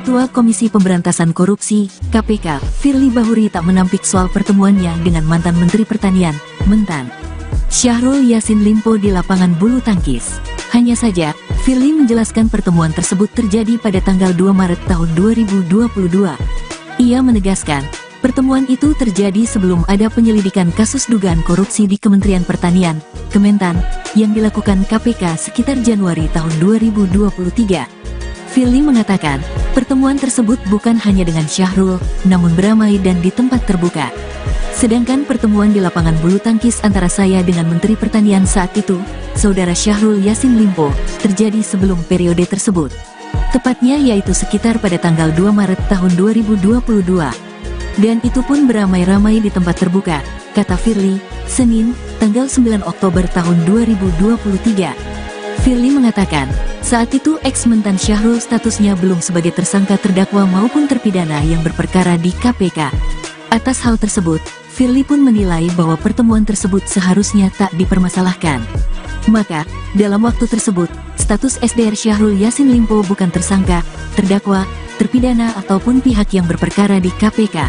[SPEAKER 1] Ketua Komisi Pemberantasan Korupsi, KPK, Firly Bahuri tak menampik soal pertemuannya dengan mantan Menteri Pertanian, Mentan Syahrul Yassin Limpo di lapangan bulu tangkis. Hanya saja, Firly menjelaskan pertemuan tersebut terjadi pada tanggal 2 Maret tahun 2022. Ia menegaskan, pertemuan itu terjadi sebelum ada penyelidikan kasus dugaan korupsi di Kementerian Pertanian, Kementan, yang dilakukan KPK sekitar Januari tahun 2023. Firly mengatakan, pertemuan tersebut bukan hanya dengan Syahrul, namun beramai dan di tempat terbuka. Sedangkan pertemuan di lapangan bulu tangkis antara saya dengan Menteri Pertanian saat itu, Saudara Syahrul Yassin Limpo, terjadi sebelum periode tersebut. Tepatnya yaitu sekitar pada tanggal 2 Maret tahun 2022. Dan itu pun beramai-ramai di tempat terbuka, kata Firly, Senin, tanggal 9 Oktober tahun 2023. Firly mengatakan, saat itu ex-mentan Syahrul statusnya belum sebagai tersangka terdakwa maupun terpidana yang berperkara di KPK. Atas hal tersebut, Firly pun menilai bahwa pertemuan tersebut seharusnya tak dipermasalahkan. Maka, dalam waktu tersebut, status SDR Syahrul Yassin Limpo bukan tersangka, terdakwa, terpidana ataupun pihak yang berperkara di KPK.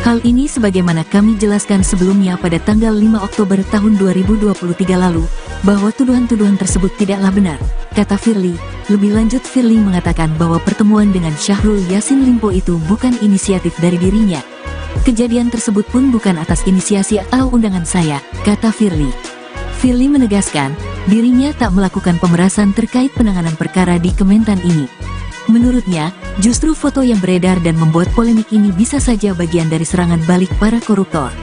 [SPEAKER 1] Hal ini sebagaimana kami jelaskan sebelumnya pada tanggal 5 Oktober tahun 2023 lalu, bahwa tuduhan-tuduhan tersebut tidaklah benar, kata Firly. Lebih lanjut, Firly mengatakan bahwa pertemuan dengan Syahrul Yassin Limpo itu bukan inisiatif dari dirinya. Kejadian tersebut pun bukan atas inisiasi atau undangan saya, kata Firly. Firly menegaskan, dirinya tak melakukan pemerasan terkait penanganan perkara di Kementan ini. Menurutnya, justru foto yang beredar dan membuat polemik ini bisa saja bagian dari serangan balik para koruptor.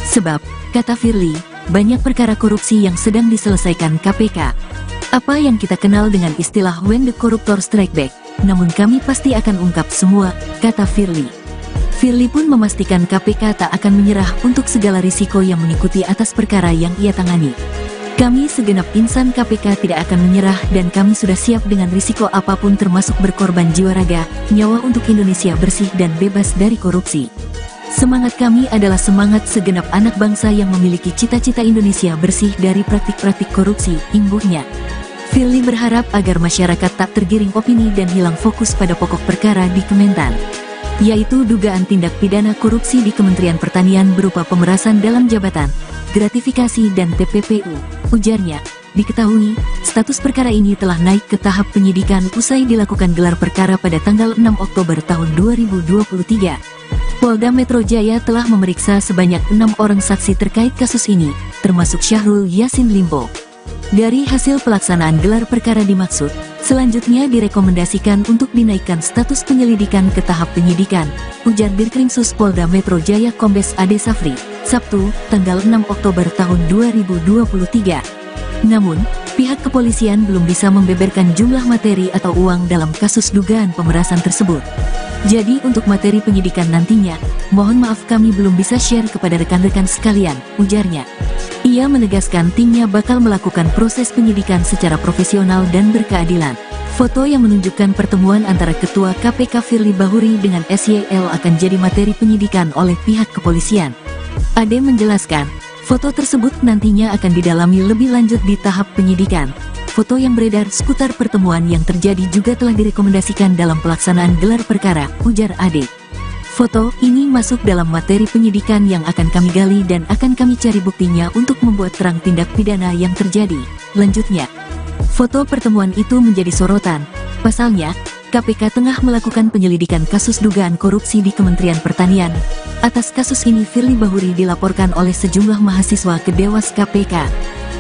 [SPEAKER 1] Sebab, kata Firly, banyak perkara korupsi yang sedang diselesaikan KPK. Apa yang kita kenal dengan istilah when the corruptor strike back, namun kami pasti akan ungkap semua, kata Firly. Firly pun memastikan KPK tak akan menyerah untuk segala risiko yang mengikuti atas perkara yang ia tangani. Kami segenap insan KPK tidak akan menyerah dan kami sudah siap dengan risiko apapun termasuk berkorban jiwa raga, nyawa untuk Indonesia bersih dan bebas dari korupsi. Semangat kami adalah semangat segenap anak bangsa yang memiliki cita-cita Indonesia bersih dari praktik-praktik korupsi, imbuhnya. Firly berharap agar masyarakat tak tergiring opini dan hilang fokus pada pokok perkara di Kementan, yaitu dugaan tindak pidana korupsi di Kementerian Pertanian berupa pemerasan dalam jabatan, gratifikasi dan TPPU. Ujarnya, diketahui, status perkara ini telah naik ke tahap penyidikan usai dilakukan gelar perkara pada tanggal 6 Oktober tahun 2023. Polda Metro Jaya telah memeriksa sebanyak 6 orang saksi terkait kasus ini, termasuk Syahrul Yassin Limpo. Dari hasil pelaksanaan gelar perkara dimaksud, selanjutnya direkomendasikan untuk dinaikkan status penyelidikan ke tahap penyidikan, ujar Dirkrimsus Polda Metro Jaya Kombes Ade Safri, Sabtu, tanggal 6 Oktober tahun 2023. Namun, pihak kepolisian belum bisa membeberkan jumlah materi atau uang dalam kasus dugaan pemerasan tersebut. Jadi untuk materi penyidikan nantinya, mohon maaf kami belum bisa share kepada rekan-rekan sekalian, ujarnya. Ia menegaskan timnya bakal melakukan proses penyidikan secara profesional dan berkeadilan. Foto yang menunjukkan pertemuan antara Ketua KPK Firly Bahuri dengan SYL akan jadi materi penyidikan oleh pihak kepolisian. Ade menjelaskan, foto tersebut nantinya akan didalami lebih lanjut di tahap penyidikan. Foto yang beredar seputar pertemuan yang terjadi juga telah direkomendasikan dalam pelaksanaan gelar perkara, ujar Ade. Foto ini masuk dalam materi penyidikan yang akan kami gali dan akan kami cari buktinya untuk membuat terang tindak pidana yang terjadi, lanjutnya. Foto pertemuan itu menjadi sorotan. Pasalnya, KPK tengah melakukan penyelidikan kasus dugaan korupsi di Kementerian Pertanian. Atas kasus ini Firly Bahuri dilaporkan oleh sejumlah mahasiswa ke Dewas KPK.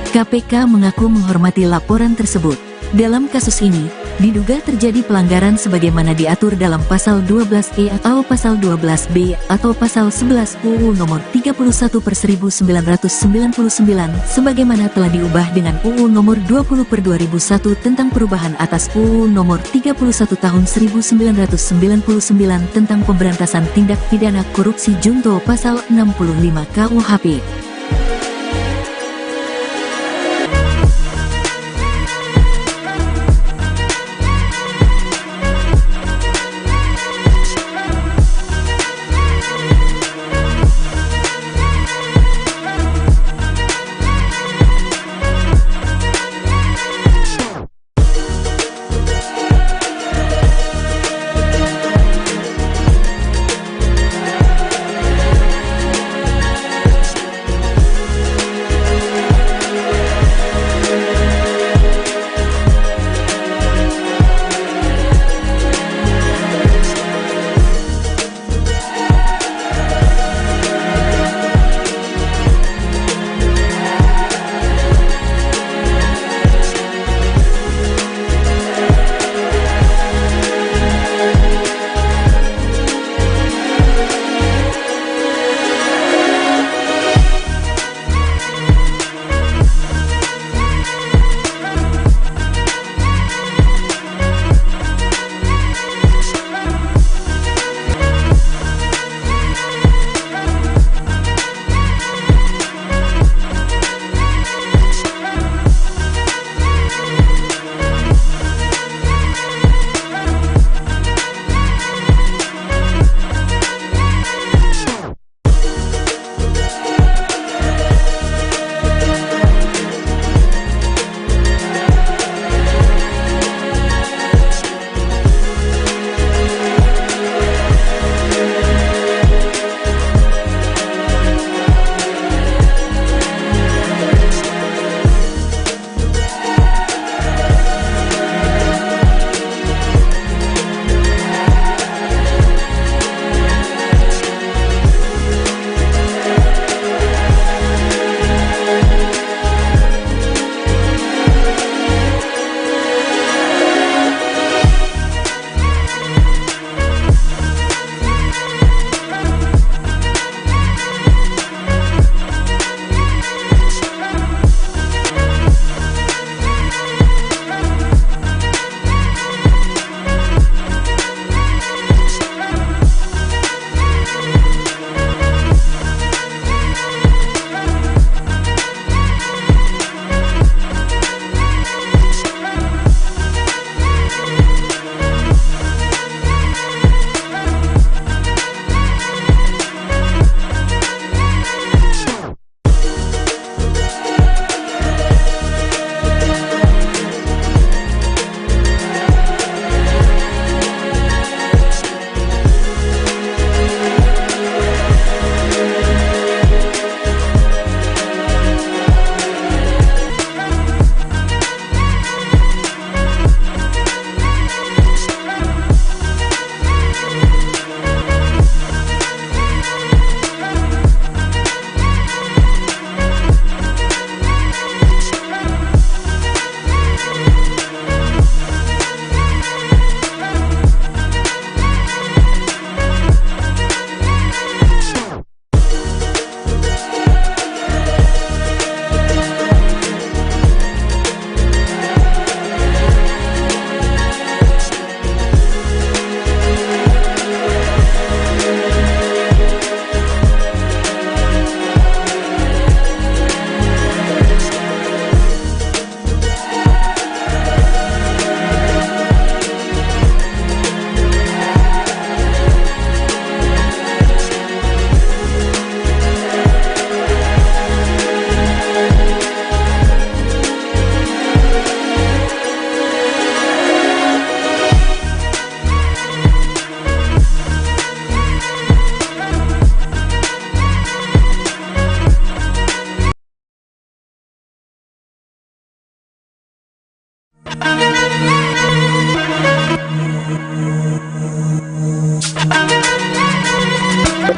[SPEAKER 1] KPK mengaku menghormati laporan tersebut. Dalam kasus ini, diduga terjadi pelanggaran sebagaimana diatur dalam Pasal 12E atau Pasal 12B atau Pasal 11 UU Nomor 31/1999 sebagaimana telah diubah dengan UU Nomor 20/2001 tentang perubahan atas UU Nomor 31 Tahun 1999 tentang pemberantasan tindak pidana korupsi junto Pasal 65 KUHP.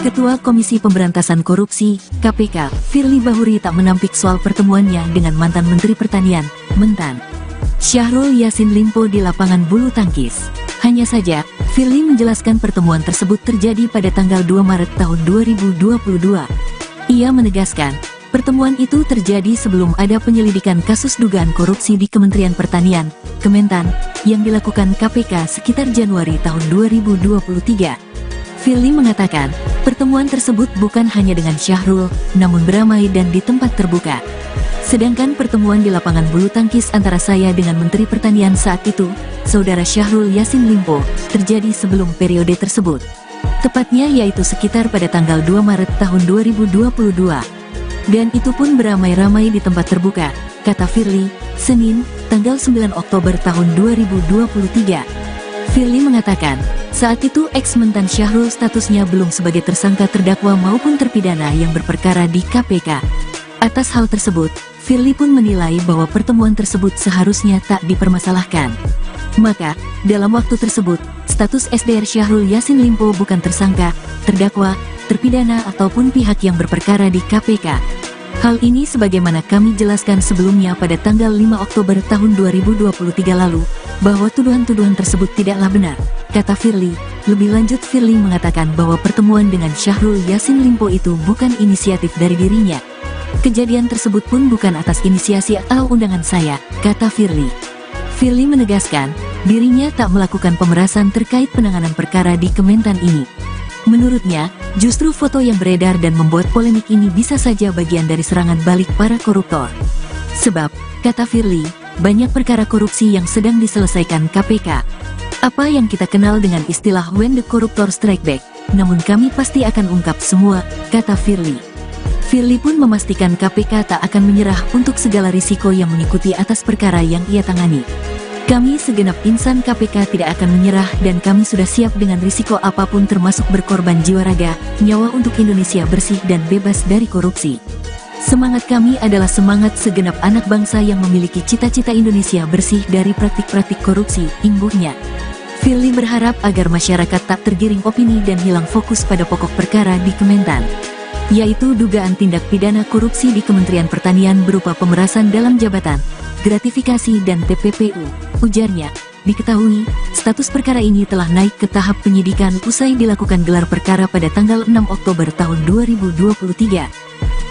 [SPEAKER 1] Ketua Komisi Pemberantasan Korupsi, KPK, Firly Bahuri tak menampik soal pertemuannya dengan mantan Menteri Pertanian, Mentan Syahrul Yassin Limpo di lapangan bulu tangkis. Hanya saja, Firly menjelaskan pertemuan tersebut terjadi pada tanggal 2 Maret tahun 2022. Ia menegaskan, pertemuan itu terjadi sebelum ada penyelidikan kasus dugaan korupsi di Kementerian Pertanian, Kementan, yang dilakukan KPK sekitar Januari tahun 2023. Firly mengatakan, pertemuan tersebut bukan hanya dengan Syahrul, namun beramai dan di tempat terbuka. Sedangkan pertemuan di lapangan bulu tangkis antara saya dengan Menteri Pertanian saat itu, Saudara Syahrul Yassin Limpo, terjadi sebelum periode tersebut. Tepatnya yaitu sekitar pada tanggal 2 Maret tahun 2022. Dan itu pun beramai-ramai di tempat terbuka, kata Firly, Senin, tanggal 9 Oktober tahun 2023. Firly mengatakan, saat itu ex-mentan Syahrul statusnya belum sebagai tersangka terdakwa maupun terpidana yang berperkara di KPK. Atas hal tersebut, Firly pun menilai bahwa pertemuan tersebut seharusnya tak dipermasalahkan. Maka, dalam waktu tersebut, status SDR Syahrul Yassin Limpo bukan tersangka, terdakwa, terpidana ataupun pihak yang berperkara di KPK. Hal ini sebagaimana kami jelaskan sebelumnya pada tanggal 5 Oktober tahun 2023 lalu, bahwa tuduhan-tuduhan tersebut tidaklah benar, kata Firly. Lebih lanjut, Firly mengatakan bahwa pertemuan dengan Syahrul Yassin Limpo itu bukan inisiatif dari dirinya. Kejadian tersebut pun bukan atas inisiasi atau undangan saya, kata Firly. Firly menegaskan, dirinya tak melakukan pemerasan terkait penanganan perkara di Kementan ini. Menurutnya, justru foto yang beredar dan membuat polemik ini bisa saja bagian dari serangan balik para koruptor. Sebab, kata Firly, banyak perkara korupsi yang sedang diselesaikan KPK. Apa yang kita kenal dengan istilah when the corruptor strike back, namun kami pasti akan ungkap semua, kata Firly. Firly pun memastikan KPK tak akan menyerah untuk segala risiko yang mengikuti atas perkara yang ia tangani. Kami segenap insan KPK tidak akan menyerah dan kami sudah siap dengan risiko apapun termasuk berkorban jiwa raga, nyawa untuk Indonesia bersih dan bebas dari korupsi. Semangat kami adalah semangat segenap anak bangsa yang memiliki cita-cita Indonesia bersih dari praktik-praktik korupsi, imbuhnya. Firly berharap agar masyarakat tak tergiring opini dan hilang fokus pada pokok perkara di Kementan, yaitu dugaan tindak pidana korupsi di Kementerian Pertanian berupa pemerasan dalam jabatan, gratifikasi dan TPPU. Ujarnya, diketahui, status perkara ini telah naik ke tahap penyidikan usai dilakukan gelar perkara pada tanggal 6 Oktober tahun 2023.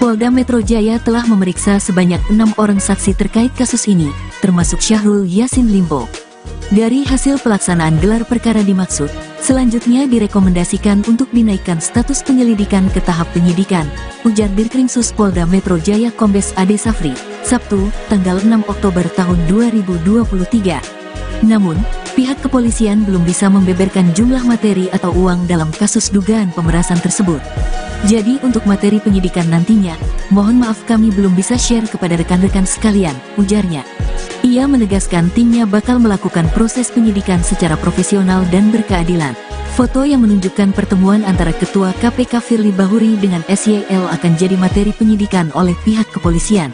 [SPEAKER 1] Polda Metro Jaya telah memeriksa sebanyak 6 orang saksi terkait kasus ini, termasuk Syahrul Yassin Limpo. Dari hasil pelaksanaan gelar perkara dimaksud, selanjutnya direkomendasikan untuk dinaikkan status penyelidikan ke tahap penyidikan, ujar Dirkrimsus Polda Metro Jaya Kombes Ade Safri, Sabtu, tanggal 6 Oktober tahun 2023. Namun, pihak kepolisian belum bisa membeberkan jumlah materi atau uang dalam kasus dugaan pemerasan tersebut. Jadi untuk materi penyidikan nantinya, mohon maaf kami belum bisa share kepada rekan-rekan sekalian, ujarnya. Ia menegaskan timnya bakal melakukan proses penyidikan secara profesional dan berkeadilan. Foto yang menunjukkan pertemuan antara Ketua KPK Firly Bahuri dengan SYL akan jadi materi penyidikan oleh pihak kepolisian.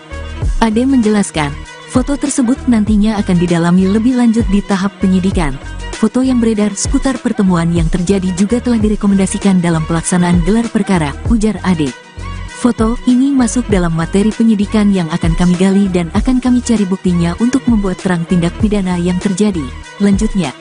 [SPEAKER 1] Ade menjelaskan, foto tersebut nantinya akan didalami lebih lanjut di tahap penyidikan. Foto yang beredar seputar pertemuan yang terjadi juga telah direkomendasikan dalam pelaksanaan gelar perkara, ujar Ade. Foto ini masuk dalam materi penyidikan yang akan kami gali dan akan kami cari buktinya untuk membuat terang tindak pidana yang terjadi. Lanjutnya,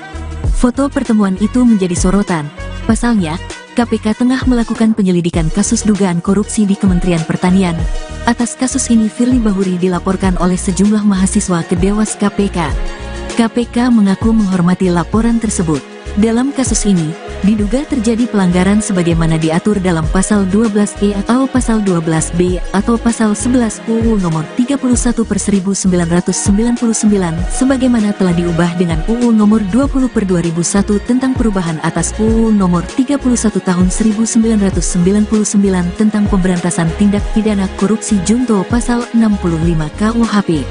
[SPEAKER 1] foto pertemuan itu menjadi sorotan. Pasalnya, KPK tengah melakukan penyelidikan kasus dugaan korupsi di Kementerian Pertanian. Atas kasus ini Firly Bahuri dilaporkan oleh sejumlah mahasiswa ke Dewas KPK. KPK mengaku menghormati laporan tersebut. Dalam kasus ini, diduga terjadi pelanggaran sebagaimana diatur dalam Pasal 12E atau Pasal 12B atau Pasal 11 UU Nomor 31/1999 sebagaimana telah diubah dengan UU Nomor 20/2001 tentang perubahan atas UU Nomor 31 Tahun 1999 tentang pemberantasan tindak pidana korupsi junto Pasal 65 KUHP.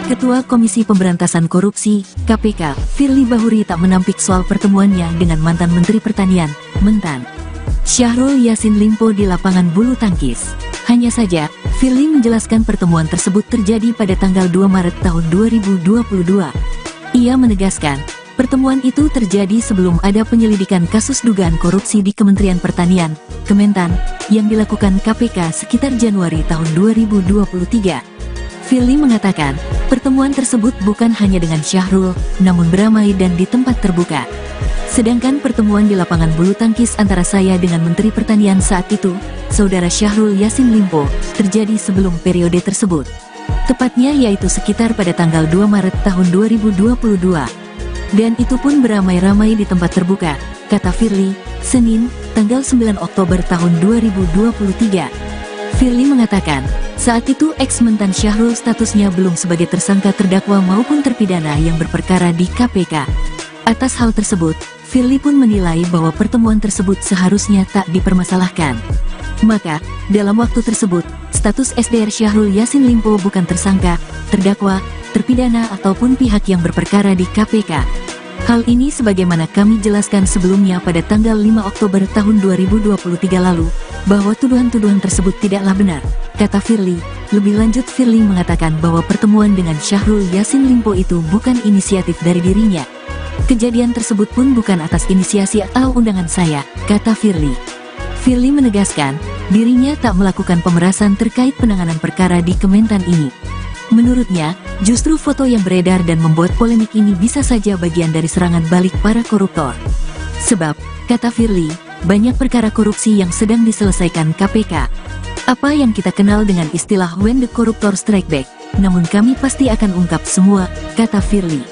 [SPEAKER 1] Ketua Komisi Pemberantasan Korupsi, KPK, Firly Bahuri tak menampik soal pertemuannya dengan mantan Menteri Pertanian, Mentan, Syahrul Yassin Limpo di lapangan bulu tangkis. Hanya saja, Firly menjelaskan pertemuan tersebut terjadi pada tanggal 2 Maret tahun 2022. Ia menegaskan, pertemuan itu terjadi sebelum ada penyelidikan kasus dugaan korupsi di Kementerian Pertanian, Kementan, yang dilakukan KPK sekitar Januari tahun 2023. Firly mengatakan, pertemuan tersebut bukan hanya dengan Syahrul, namun beramai dan di tempat terbuka. Sedangkan pertemuan di lapangan bulu tangkis antara saya dengan Menteri Pertanian saat itu, Saudara Syahrul Yassin Limpo, terjadi sebelum periode tersebut. Tepatnya yaitu sekitar pada tanggal 2 Maret tahun 2022. Dan itu pun beramai-ramai di tempat terbuka, kata Firly, Senin, tanggal 9 Oktober tahun 2023. Firly mengatakan, saat itu ex-mentan Syahrul statusnya belum sebagai tersangka terdakwa maupun terpidana yang berperkara di KPK. Atas hal tersebut, Firly pun menilai bahwa pertemuan tersebut seharusnya tak dipermasalahkan. Maka, dalam waktu tersebut, status SDR Syahrul Yassin Limpo bukan tersangka, terdakwa, terpidana ataupun pihak yang berperkara di KPK. Hal ini sebagaimana kami jelaskan sebelumnya pada tanggal 5 Oktober tahun 2023 lalu, bahwa tuduhan-tuduhan tersebut tidaklah benar, kata Firly. Lebih lanjut, Firly mengatakan bahwa pertemuan dengan Syahrul Yassin Limpo itu bukan inisiatif dari dirinya. Kejadian tersebut pun bukan atas inisiasi atau undangan saya, kata Firly. Firly menegaskan, dirinya tak melakukan pemerasan terkait penanganan perkara di Kementan ini. Menurutnya, justru foto yang beredar dan membuat polemik ini bisa saja bagian dari serangan balik para koruptor. Sebab, kata Firly, banyak perkara korupsi yang sedang diselesaikan KPK. Apa yang kita kenal dengan istilah when the corruptor strike back, namun kami pasti akan ungkap semua, kata Firly.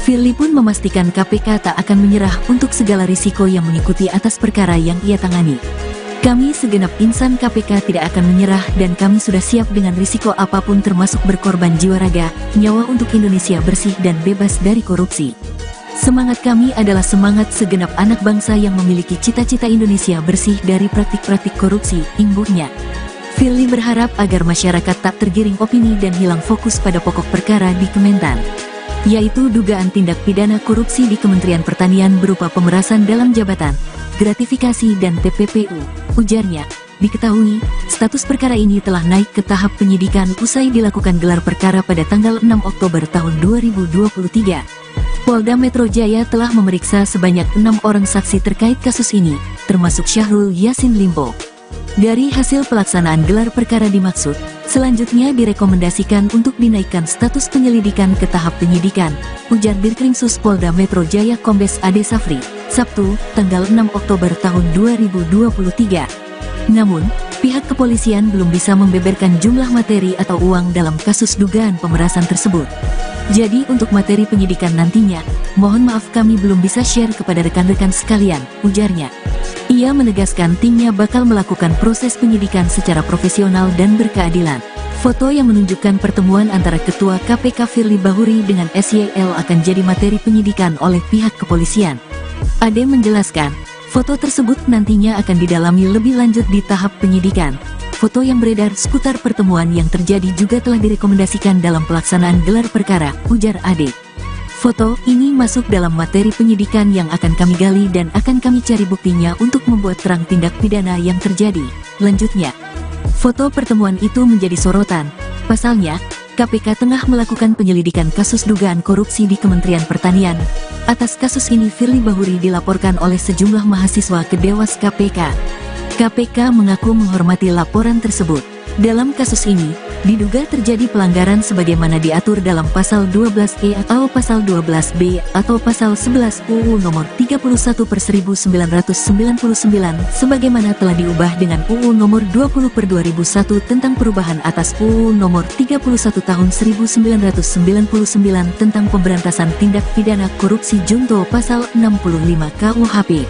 [SPEAKER 1] Firly pun memastikan KPK tak akan menyerah untuk segala risiko yang mengikuti atas perkara yang ia tangani. Kami segenap insan KPK tidak akan menyerah dan kami sudah siap dengan risiko apapun termasuk berkorban jiwa raga, nyawa untuk Indonesia bersih dan bebas dari korupsi. Semangat kami adalah semangat segenap anak bangsa yang memiliki cita-cita Indonesia bersih dari praktik-praktik korupsi, imbuhnya. Firly berharap agar masyarakat tak tergiring opini dan hilang fokus pada pokok perkara di Kementan, yaitu dugaan tindak pidana korupsi di Kementerian Pertanian berupa pemerasan dalam jabatan, gratifikasi dan TPPU. Ujarnya, diketahui, status perkara ini telah naik ke tahap penyidikan usai dilakukan gelar perkara pada tanggal 6 Oktober tahun 2023. Polda Metro Jaya telah memeriksa sebanyak 6 orang saksi terkait kasus ini, termasuk Syahrul Yassin Limpo. Dari hasil pelaksanaan gelar perkara dimaksud, selanjutnya direkomendasikan untuk dinaikkan status penyelidikan ke tahap penyidikan, ujar Dirkrimsus Polda Metro Jaya Kombes Ade Safri, Sabtu, tanggal 6 Oktober tahun 2023. Namun, pihak kepolisian belum bisa membeberkan jumlah materi atau uang dalam kasus dugaan pemerasan tersebut. Jadi untuk materi penyidikan nantinya, mohon maaf kami belum bisa share kepada rekan-rekan sekalian, ujarnya. Ia menegaskan timnya bakal melakukan proses penyidikan secara profesional dan berkeadilan. Foto yang menunjukkan pertemuan antara Ketua KPK Firly Bahuri dengan SYL akan jadi materi penyidikan oleh pihak kepolisian. Ade menjelaskan, foto tersebut nantinya akan didalami lebih lanjut di tahap penyidikan. Foto yang beredar seputar pertemuan yang terjadi juga telah direkomendasikan dalam pelaksanaan gelar perkara, ujar Ade. Foto ini masuk dalam materi penyidikan yang akan kami gali dan akan kami cari buktinya untuk membuat terang tindak pidana yang terjadi. Lanjutnya, foto pertemuan itu menjadi sorotan. Pasalnya, KPK tengah melakukan penyelidikan kasus dugaan korupsi di Kementerian Pertanian. Atas kasus ini Firly Bahuri dilaporkan oleh sejumlah mahasiswa ke Dewas KPK. KPK mengaku menghormati laporan tersebut. Dalam kasus ini, diduga terjadi pelanggaran sebagaimana diatur dalam pasal 12E atau pasal 12B atau pasal 11 UU nomor 31/1999 sebagaimana telah diubah dengan UU nomor 20/2001 tentang perubahan atas UU nomor 31 tahun 1999 tentang pemberantasan tindak pidana korupsi junto pasal 65 KUHP.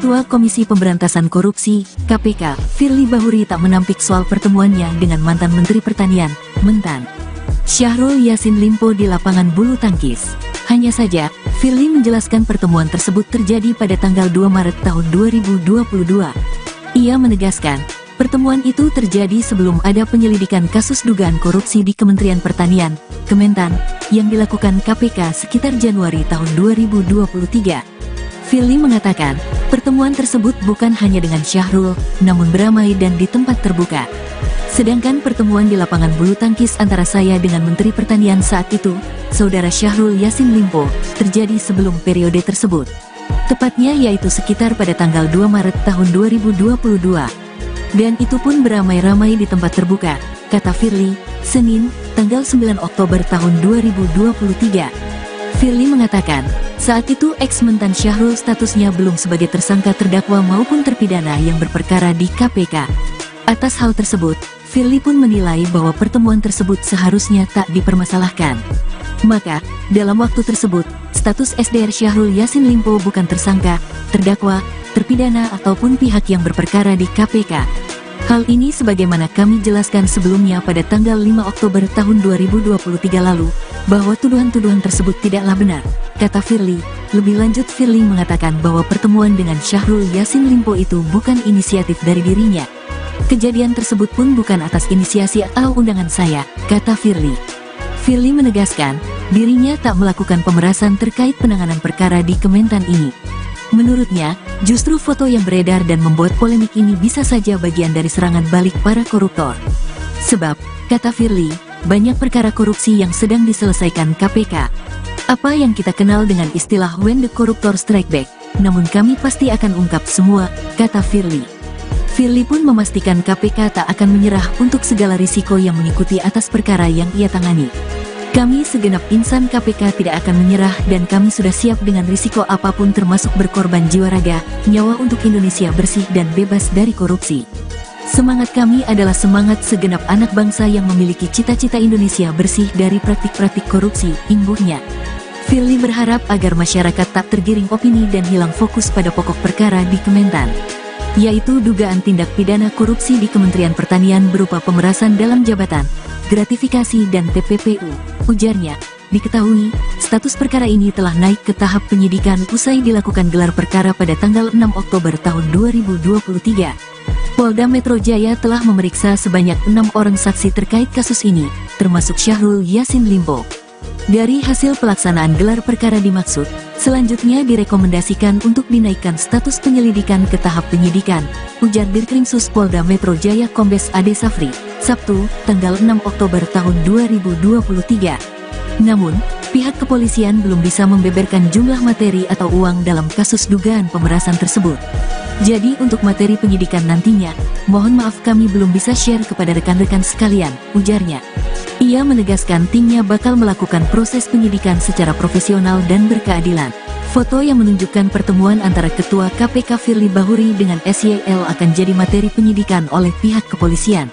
[SPEAKER 1] Ketua Komisi Pemberantasan Korupsi, KPK, Firly Bahuri tak menampik soal pertemuannya dengan mantan Menteri Pertanian, Mentan, Syahrul Yassin Limpo di lapangan bulu tangkis. Hanya saja, Firly menjelaskan pertemuan tersebut terjadi pada tanggal 2 Maret tahun 2022. Ia menegaskan, pertemuan itu terjadi sebelum ada penyelidikan kasus dugaan korupsi di Kementerian Pertanian, Kementan, yang dilakukan KPK sekitar Januari tahun 2023. Firly mengatakan, pertemuan tersebut bukan hanya dengan Syahrul, namun beramai dan di tempat terbuka. Sedangkan pertemuan di lapangan bulu tangkis antara saya dengan Menteri Pertanian saat itu, Saudara Syahrul Yassin Limpo, terjadi sebelum periode tersebut. Tepatnya yaitu sekitar pada tanggal 2 Maret tahun 2022. Dan itu pun beramai-ramai di tempat terbuka, kata Firly, Senin, tanggal 9 Oktober tahun 2023. Firly mengatakan, saat itu ex-mentan Syahrul statusnya belum sebagai tersangka terdakwa maupun terpidana yang berperkara di KPK. Atas hal tersebut, Firly pun menilai bahwa pertemuan tersebut seharusnya tak dipermasalahkan. Maka, dalam waktu tersebut, status SDR Syahrul Yassin Limpo bukan tersangka, terdakwa, terpidana ataupun pihak yang berperkara di KPK. Hal ini sebagaimana kami jelaskan sebelumnya pada tanggal 5 Oktober tahun 2023 lalu, bahwa tuduhan-tuduhan tersebut tidaklah benar, kata Firly. Lebih lanjut, Firly mengatakan bahwa pertemuan dengan Syahrul Yassin Limpo itu bukan inisiatif dari dirinya. Kejadian tersebut pun bukan atas inisiasi atau undangan saya, kata Firly. Firly menegaskan, dirinya tak melakukan pemerasan terkait penanganan perkara di Kementan ini. Menurutnya, justru foto yang beredar dan membuat polemik ini bisa saja bagian dari serangan balik para koruptor. Sebab, kata Firly, banyak perkara korupsi yang sedang diselesaikan KPK. Apa yang kita kenal dengan istilah when the corruptor strike back, namun kami pasti akan ungkap semua, kata Firly. Firly pun memastikan KPK tak akan menyerah untuk segala risiko yang mengikuti atas perkara yang ia tangani. Kami segenap insan KPK tidak akan menyerah dan kami sudah siap dengan risiko apapun termasuk berkorban jiwa raga, nyawa untuk Indonesia bersih dan bebas dari korupsi. Semangat kami adalah semangat segenap anak bangsa yang memiliki cita-cita Indonesia bersih dari praktik-praktik korupsi, imbuhnya. Firly berharap agar masyarakat tak tergiring opini dan hilang fokus pada pokok perkara di Kementan, yaitu dugaan tindak pidana korupsi di Kementerian Pertanian berupa pemerasan dalam jabatan, gratifikasi dan TPPU. Ujarnya, diketahui, status perkara ini telah naik ke tahap penyidikan usai dilakukan gelar perkara pada tanggal 6 Oktober tahun 2023. Polda Metro Jaya telah memeriksa sebanyak 6 orang saksi terkait kasus ini, termasuk Syahrul Yassin Limpo. Dari hasil pelaksanaan gelar perkara dimaksud, selanjutnya direkomendasikan untuk dinaikkan status penyelidikan ke tahap penyidikan, ujar Dirkrimsus Polda Metro Jaya Kombes Ade Safri, Sabtu, tanggal 6 Oktober tahun 2023. Namun, pihak kepolisian belum bisa membeberkan jumlah materi atau uang dalam kasus dugaan pemerasan tersebut. Jadi untuk materi penyidikan nantinya, mohon maaf kami belum bisa share kepada rekan-rekan sekalian, ujarnya. Ia menegaskan timnya bakal melakukan proses penyidikan secara profesional dan berkeadilan. Foto yang menunjukkan pertemuan antara Ketua KPK Firly Bahuri dengan SYL akan jadi materi penyidikan oleh pihak kepolisian.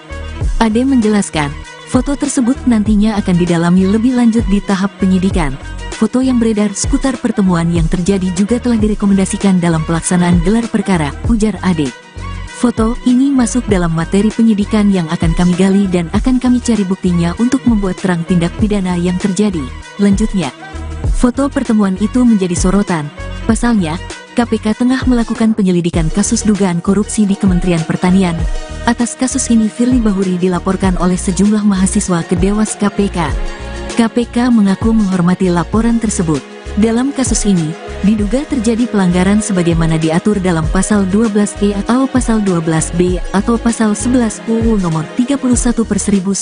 [SPEAKER 1] Ade menjelaskan, foto tersebut nantinya akan didalami lebih lanjut di tahap penyidikan. Foto yang beredar seputar pertemuan yang terjadi juga telah direkomendasikan dalam pelaksanaan gelar perkara, ujar Ade. Foto ini masuk dalam materi penyidikan yang akan kami gali dan akan kami cari buktinya untuk membuat terang tindak pidana yang terjadi. Lanjutnya, foto pertemuan itu menjadi sorotan. Pasalnya, KPK tengah melakukan penyelidikan kasus dugaan korupsi di Kementerian Pertanian. Atas kasus ini Firly Bahuri dilaporkan oleh sejumlah mahasiswa ke Dewas KPK. KPK mengaku menghormati laporan tersebut. Dalam kasus ini, diduga terjadi pelanggaran sebagaimana diatur dalam Pasal 12E atau Pasal 12B atau Pasal 11 UU Nomor 31/1999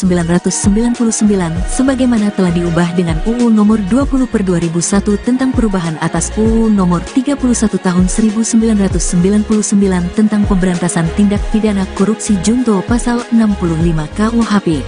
[SPEAKER 1] sebagaimana telah diubah dengan UU Nomor 20/2001 tentang perubahan atas UU Nomor 31 Tahun 1999 tentang pemberantasan tindak pidana korupsi junto Pasal 65 KUHP.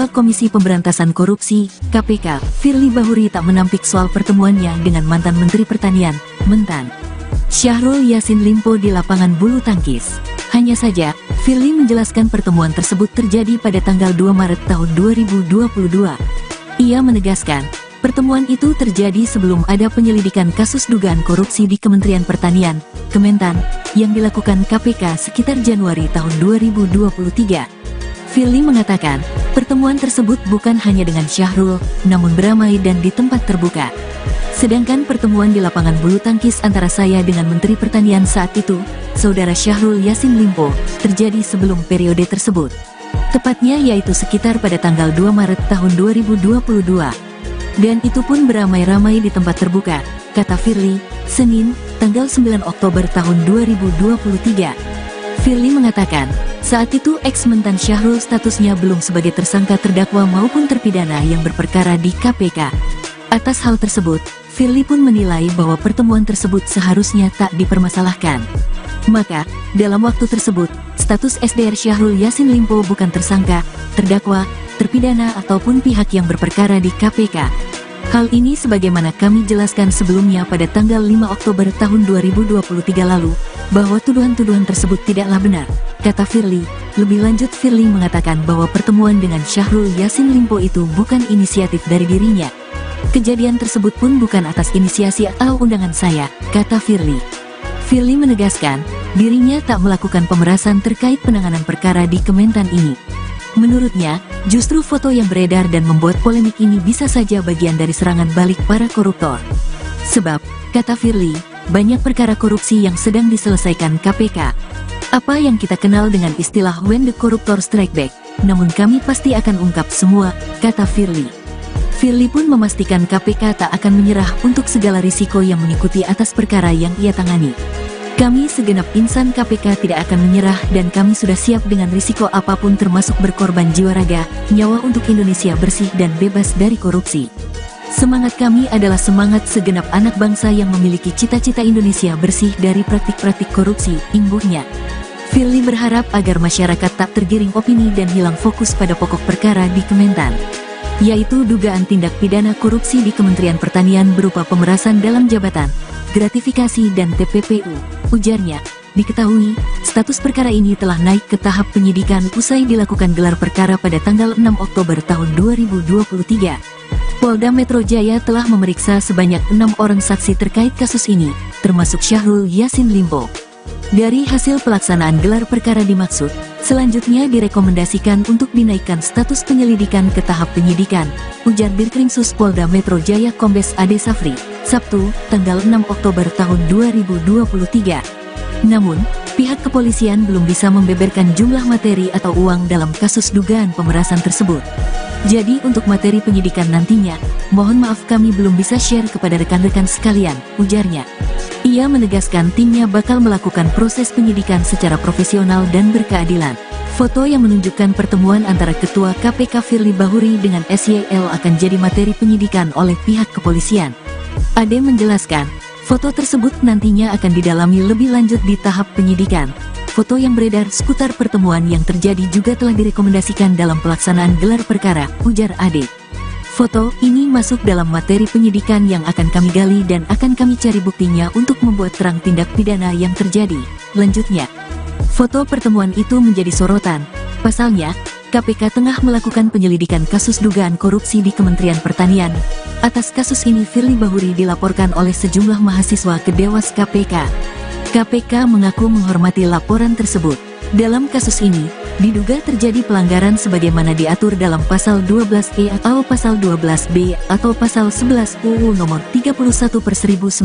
[SPEAKER 1] Ketua Komisi Pemberantasan Korupsi, KPK, Firly Bahuri tak menampik soal pertemuannya dengan mantan Menteri Pertanian, Mentan Syahrul Yassin Limpo di lapangan bulu tangkis. Hanya saja, Firly menjelaskan pertemuan tersebut terjadi pada tanggal 2 Maret tahun 2022. Ia menegaskan, pertemuan itu terjadi sebelum ada penyelidikan kasus dugaan korupsi di Kementerian Pertanian, Kementan, yang dilakukan KPK sekitar Januari tahun 2023. Firly mengatakan, pertemuan tersebut bukan hanya dengan Syahrul, namun beramai dan di tempat terbuka. Sedangkan pertemuan di lapangan bulu tangkis antara saya dengan Menteri Pertanian saat itu, Saudara Syahrul Yassin Limpo, terjadi sebelum periode tersebut. Tepatnya yaitu sekitar pada tanggal 2 Maret tahun 2022. Dan itu pun beramai-ramai di tempat terbuka, kata Firly, Senin, tanggal 9 Oktober tahun 2023. Firly mengatakan, saat itu ex-mentan Syahrul statusnya belum sebagai tersangka terdakwa maupun terpidana yang berperkara di KPK. Atas hal tersebut, Firly pun menilai bahwa pertemuan tersebut seharusnya tak dipermasalahkan. Maka, dalam waktu tersebut, status SDR Syahrul Yassin Limpo bukan tersangka, terdakwa, terpidana ataupun pihak yang berperkara di KPK. Hal ini sebagaimana kami jelaskan sebelumnya pada tanggal 5 Oktober tahun 2023 lalu, bahwa tuduhan-tuduhan tersebut tidaklah benar, kata Firly. Lebih lanjut, Firly mengatakan bahwa pertemuan dengan Syahrul Yassin Limpo itu bukan inisiatif dari dirinya. Kejadian tersebut pun bukan atas inisiasi atau undangan saya, kata Firly. Firly menegaskan, dirinya tak melakukan pemerasan terkait penanganan perkara di Kementan ini. Menurutnya, justru foto yang beredar dan membuat polemik ini bisa saja bagian dari serangan balik para koruptor. Sebab, kata Firly, banyak perkara korupsi yang sedang diselesaikan KPK. Apa yang kita kenal dengan istilah when the corruptor strike back, namun kami pasti akan ungkap semua, kata Firly. Firly pun memastikan KPK tak akan menyerah untuk segala risiko yang mengikuti atas perkara yang ia tangani. Kami segenap insan KPK tidak akan menyerah dan kami sudah siap dengan risiko apapun termasuk berkorban jiwa raga, nyawa untuk Indonesia bersih dan bebas dari korupsi. Semangat kami adalah semangat segenap anak bangsa yang memiliki cita-cita Indonesia bersih dari praktik-praktik korupsi, imbuhnya. Firly berharap agar masyarakat tak tergiring opini dan hilang fokus pada pokok perkara di Kementan, yaitu dugaan tindak pidana korupsi di Kementerian Pertanian berupa pemerasan dalam jabatan, gratifikasi dan TPPU. Ujarnya, diketahui, status perkara ini telah naik ke tahap penyidikan usai dilakukan gelar perkara pada tanggal 6 Oktober tahun 2023. Polda Metro Jaya telah memeriksa sebanyak 6 orang saksi terkait kasus ini, termasuk Syahrul Yassin Limpo. Dari hasil pelaksanaan gelar perkara dimaksud, selanjutnya direkomendasikan untuk dinaikkan status penyelidikan ke tahap penyidikan, ujar Dirkrimsus Polda Metro Jaya Kombes Ade Safri, Sabtu, tanggal 6 Oktober tahun 2023. Namun, pihak kepolisian belum bisa membeberkan jumlah materi atau uang dalam kasus dugaan pemerasan tersebut. Jadi untuk materi penyidikan nantinya, mohon maaf kami belum bisa share kepada rekan-rekan sekalian, ujarnya. Ia menegaskan timnya bakal melakukan proses penyidikan secara profesional dan berkeadilan. Foto yang menunjukkan pertemuan antara Ketua KPK Firly Bahuri dengan SYL akan jadi materi penyidikan oleh pihak kepolisian. Ade menjelaskan, foto tersebut nantinya akan didalami lebih lanjut di tahap penyidikan. Foto yang beredar seputar pertemuan yang terjadi juga telah direkomendasikan dalam pelaksanaan gelar perkara, ujar Ade. Foto ini masuk dalam materi penyidikan yang akan kami gali dan akan kami cari buktinya untuk membuat terang tindak pidana yang terjadi. Lanjutnya, foto pertemuan itu menjadi sorotan. Pasalnya, KPK tengah melakukan penyelidikan kasus dugaan korupsi di Kementerian Pertanian. Atas kasus ini Firly Bahuri dilaporkan oleh sejumlah mahasiswa ke Dewas KPK. KPK mengaku menghormati laporan tersebut. Dalam kasus ini, diduga terjadi pelanggaran sebagaimana diatur dalam pasal 12E atau pasal 12B atau pasal 11 UU nomor 31/1999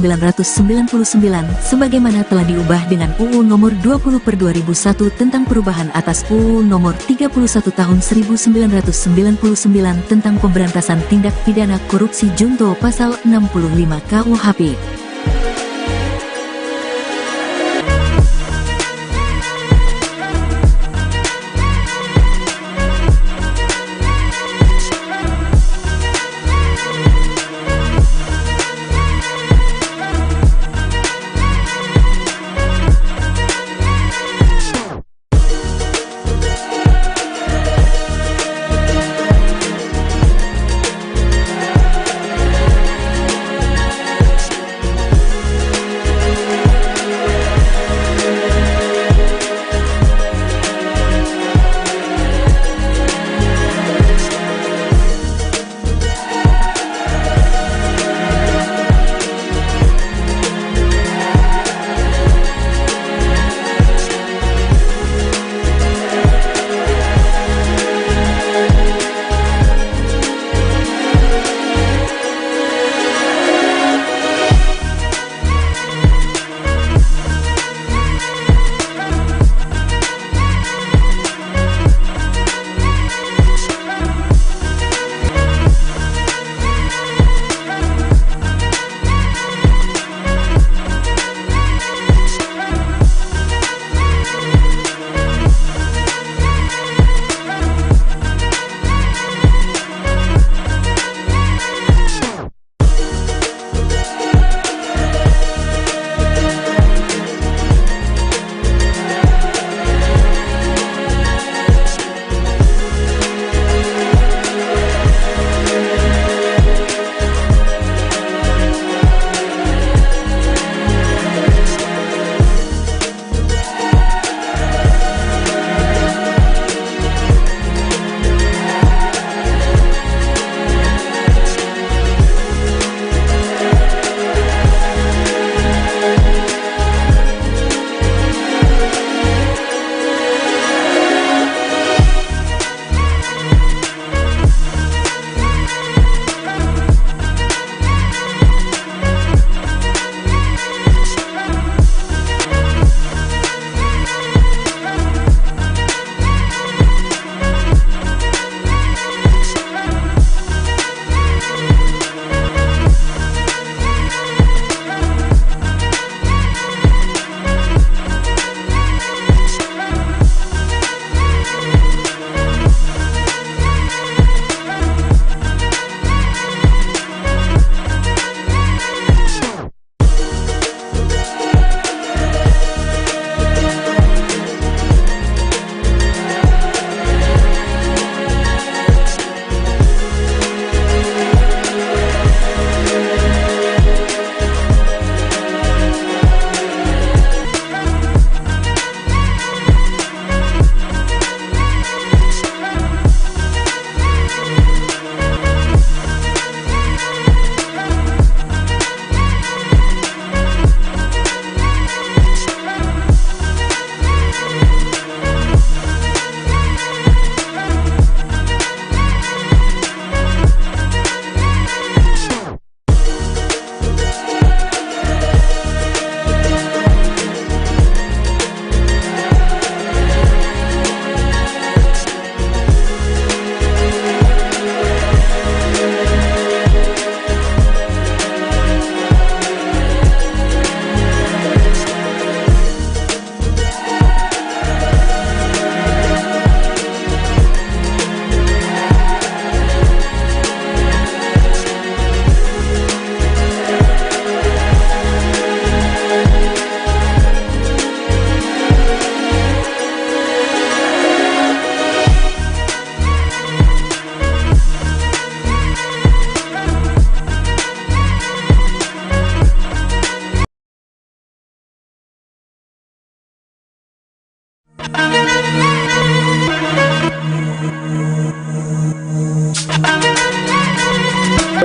[SPEAKER 1] sebagaimana telah diubah dengan UU nomor 20/2001 tentang perubahan atas UU nomor 31 tahun 1999 tentang pemberantasan tindak pidana korupsi junto pasal 65 KUHP.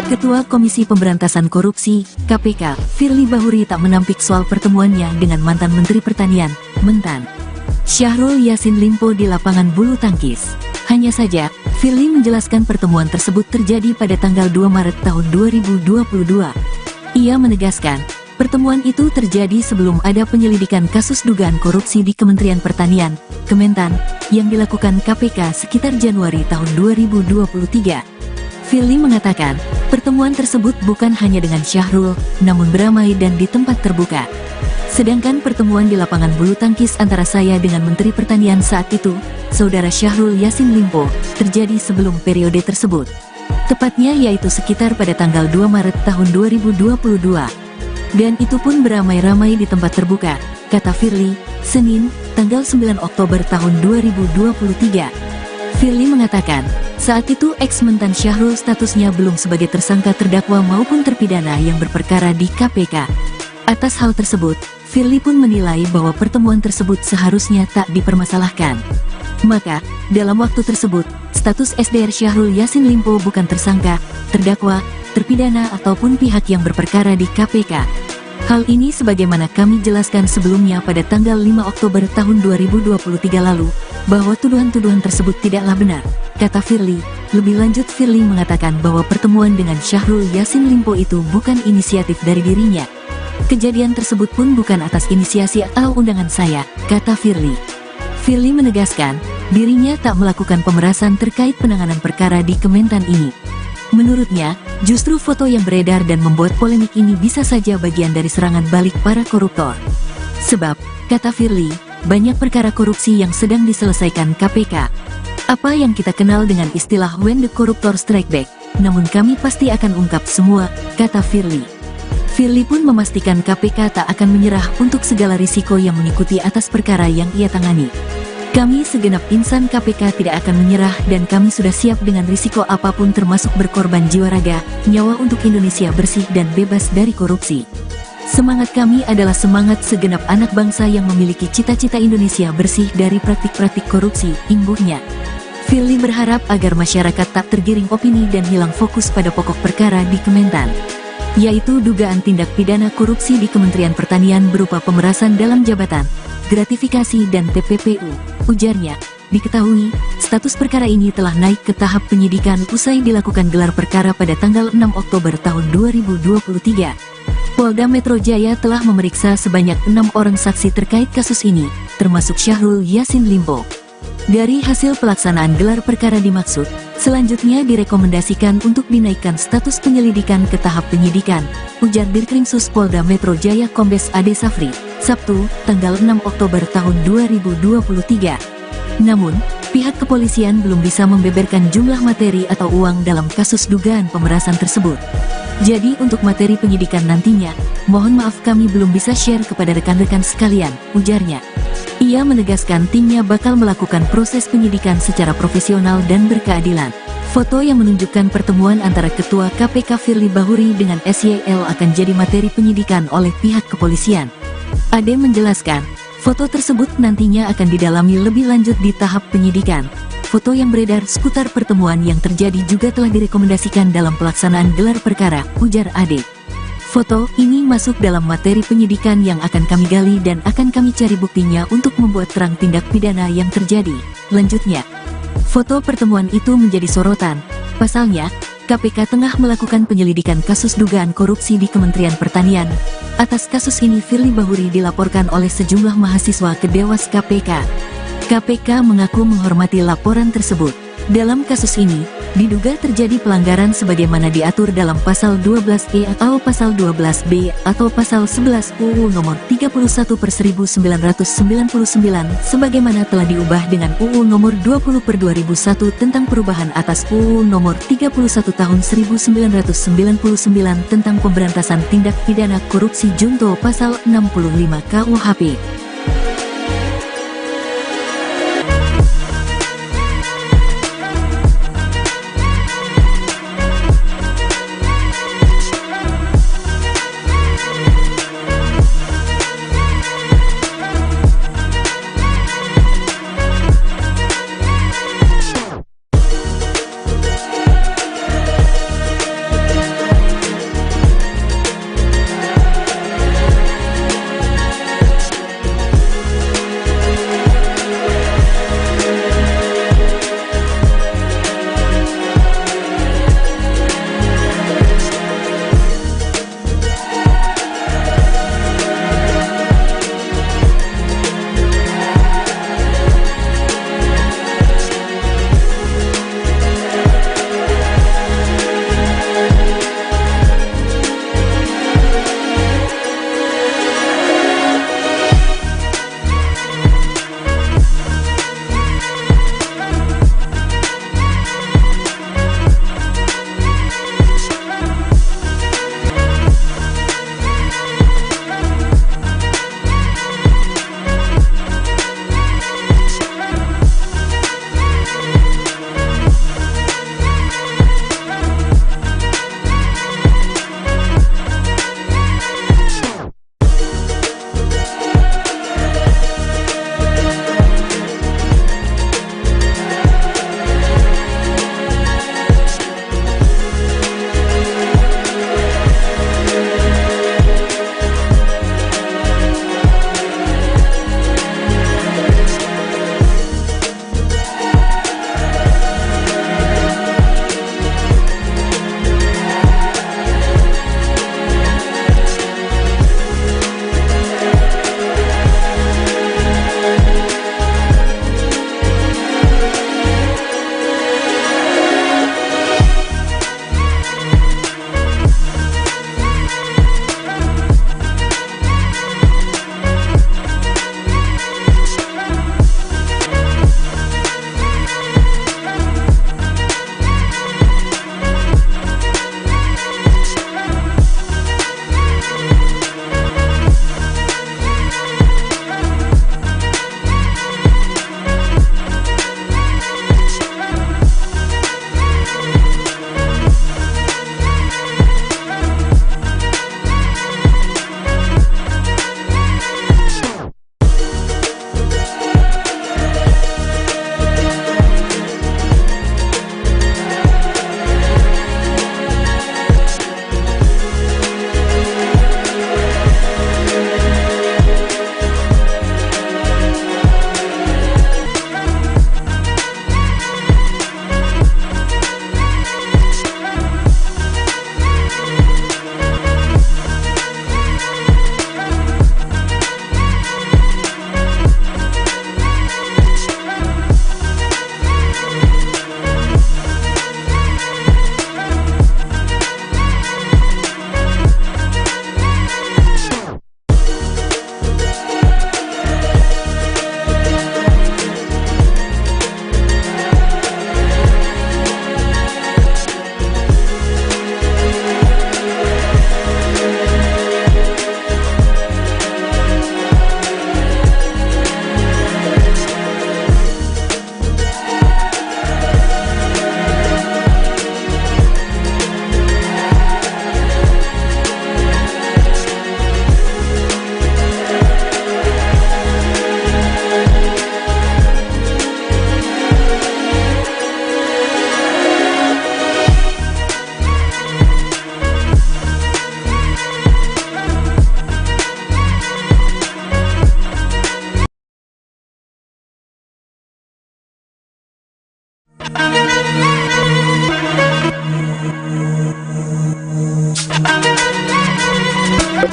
[SPEAKER 1] Ketua Komisi Pemberantasan Korupsi, KPK, Firly Bahuri tak menampik soal pertemuannya dengan mantan Menteri Pertanian, Mentan Syahrul Yassin Limpo di lapangan bulu tangkis. Hanya saja, Firly menjelaskan pertemuan tersebut terjadi pada tanggal 2 Maret tahun 2022. Ia menegaskan, pertemuan itu terjadi sebelum ada penyelidikan kasus dugaan korupsi di Kementerian Pertanian, Kementan, yang dilakukan KPK sekitar Januari tahun 2023. Firly mengatakan, pertemuan tersebut bukan hanya dengan Syahrul, namun beramai dan di tempat terbuka. Sedangkan pertemuan di lapangan bulu tangkis antara saya dengan Menteri Pertanian saat itu, Saudara Syahrul Yassin Limpo, terjadi sebelum periode tersebut. Tepatnya yaitu sekitar pada tanggal 2 Maret tahun 2022. Dan itu pun beramai-ramai di tempat terbuka, kata Firly, Senin, tanggal 9 Oktober tahun 2023. Firly mengatakan, saat itu ex-mentan Syahrul statusnya belum sebagai tersangka terdakwa maupun terpidana yang berperkara di KPK. Atas hal tersebut, Firly pun menilai bahwa pertemuan tersebut seharusnya tak dipermasalahkan. Maka, dalam waktu tersebut, status SDR Syahrul Yassin Limpo bukan tersangka, terdakwa, terpidana ataupun pihak yang berperkara di KPK. Hal ini sebagaimana kami jelaskan sebelumnya pada tanggal 5 Oktober tahun 2023 lalu, bahwa tuduhan-tuduhan tersebut tidaklah benar, kata Firly. Lebih lanjut, Firly mengatakan bahwa pertemuan dengan Syahrul Yassin Limpo itu bukan inisiatif dari dirinya. Kejadian tersebut pun bukan atas inisiasi atau undangan saya, kata Firly. Firly menegaskan, dirinya tak melakukan pemerasan terkait penanganan perkara di Kementan ini. Menurutnya, justru foto yang beredar dan membuat polemik ini bisa saja bagian dari serangan balik para koruptor. Sebab, kata Firly, banyak perkara korupsi yang sedang diselesaikan KPK. Apa yang kita kenal dengan istilah when the corruptor strike back, namun kami pasti akan ungkap semua, kata Firly. Firly pun memastikan KPK tak akan menyerah untuk segala risiko yang mengikuti atas perkara yang ia tangani. Kami segenap insan KPK tidak akan menyerah dan kami sudah siap dengan risiko apapun termasuk berkorban jiwa raga, nyawa untuk Indonesia bersih dan bebas dari korupsi. Semangat kami adalah semangat segenap anak bangsa yang memiliki cita-cita Indonesia bersih dari praktik-praktik korupsi, imbuhnya. Firly berharap agar masyarakat tak tergiring opini dan hilang fokus pada pokok perkara di Kementan, yaitu dugaan tindak pidana korupsi di Kementerian Pertanian berupa pemerasan dalam jabatan, gratifikasi dan TPPU, ujarnya. Diketahui, status perkara ini telah naik ke tahap penyidikan usai dilakukan gelar perkara pada tanggal 6 Oktober tahun 2023. Polda Metro Jaya telah memeriksa sebanyak 6 orang saksi terkait kasus ini, termasuk Syahrul Yassin Limpo. Dari hasil pelaksanaan gelar perkara dimaksud, selanjutnya direkomendasikan untuk dinaikkan status penyelidikan ke tahap penyidikan, ujar Dirkrimsus Polda Metro Jaya Kombes Ade Safri, Sabtu, tanggal 6 Oktober tahun 2023. Namun, pihak kepolisian belum bisa membeberkan jumlah materi atau uang dalam kasus dugaan pemerasan tersebut. Jadi untuk materi penyidikan nantinya, mohon maaf kami belum bisa share kepada rekan-rekan sekalian, ujarnya. Ia menegaskan timnya bakal melakukan proses penyidikan secara profesional dan berkeadilan. Foto yang menunjukkan pertemuan antara Ketua KPK Firly Bahuri dengan SYL akan jadi materi penyidikan oleh pihak kepolisian. Ade menjelaskan, foto tersebut nantinya akan didalami lebih lanjut di tahap penyidikan. Foto yang beredar seputar pertemuan yang terjadi juga telah direkomendasikan dalam pelaksanaan gelar perkara, ujar Ade. Foto ini masuk dalam materi penyidikan yang akan kami gali dan akan kami cari buktinya untuk membuat terang tindak pidana yang terjadi, lanjutnya. Foto pertemuan itu menjadi sorotan. Pasalnya, KPK tengah melakukan penyelidikan kasus dugaan korupsi di Kementerian Pertanian. Atas kasus ini Firly Bahuri dilaporkan oleh sejumlah mahasiswa ke Dewas KPK. KPK mengaku menghormati laporan tersebut. Dalam kasus ini, diduga terjadi pelanggaran sebagaimana diatur dalam Pasal 12E atau Pasal 12B atau Pasal 11 UU Nomor 31/1999 sebagaimana telah diubah dengan UU Nomor 20/2001 tentang perubahan atas UU Nomor 31 Tahun 1999 tentang pemberantasan tindak pidana korupsi junto Pasal 65 KUHP.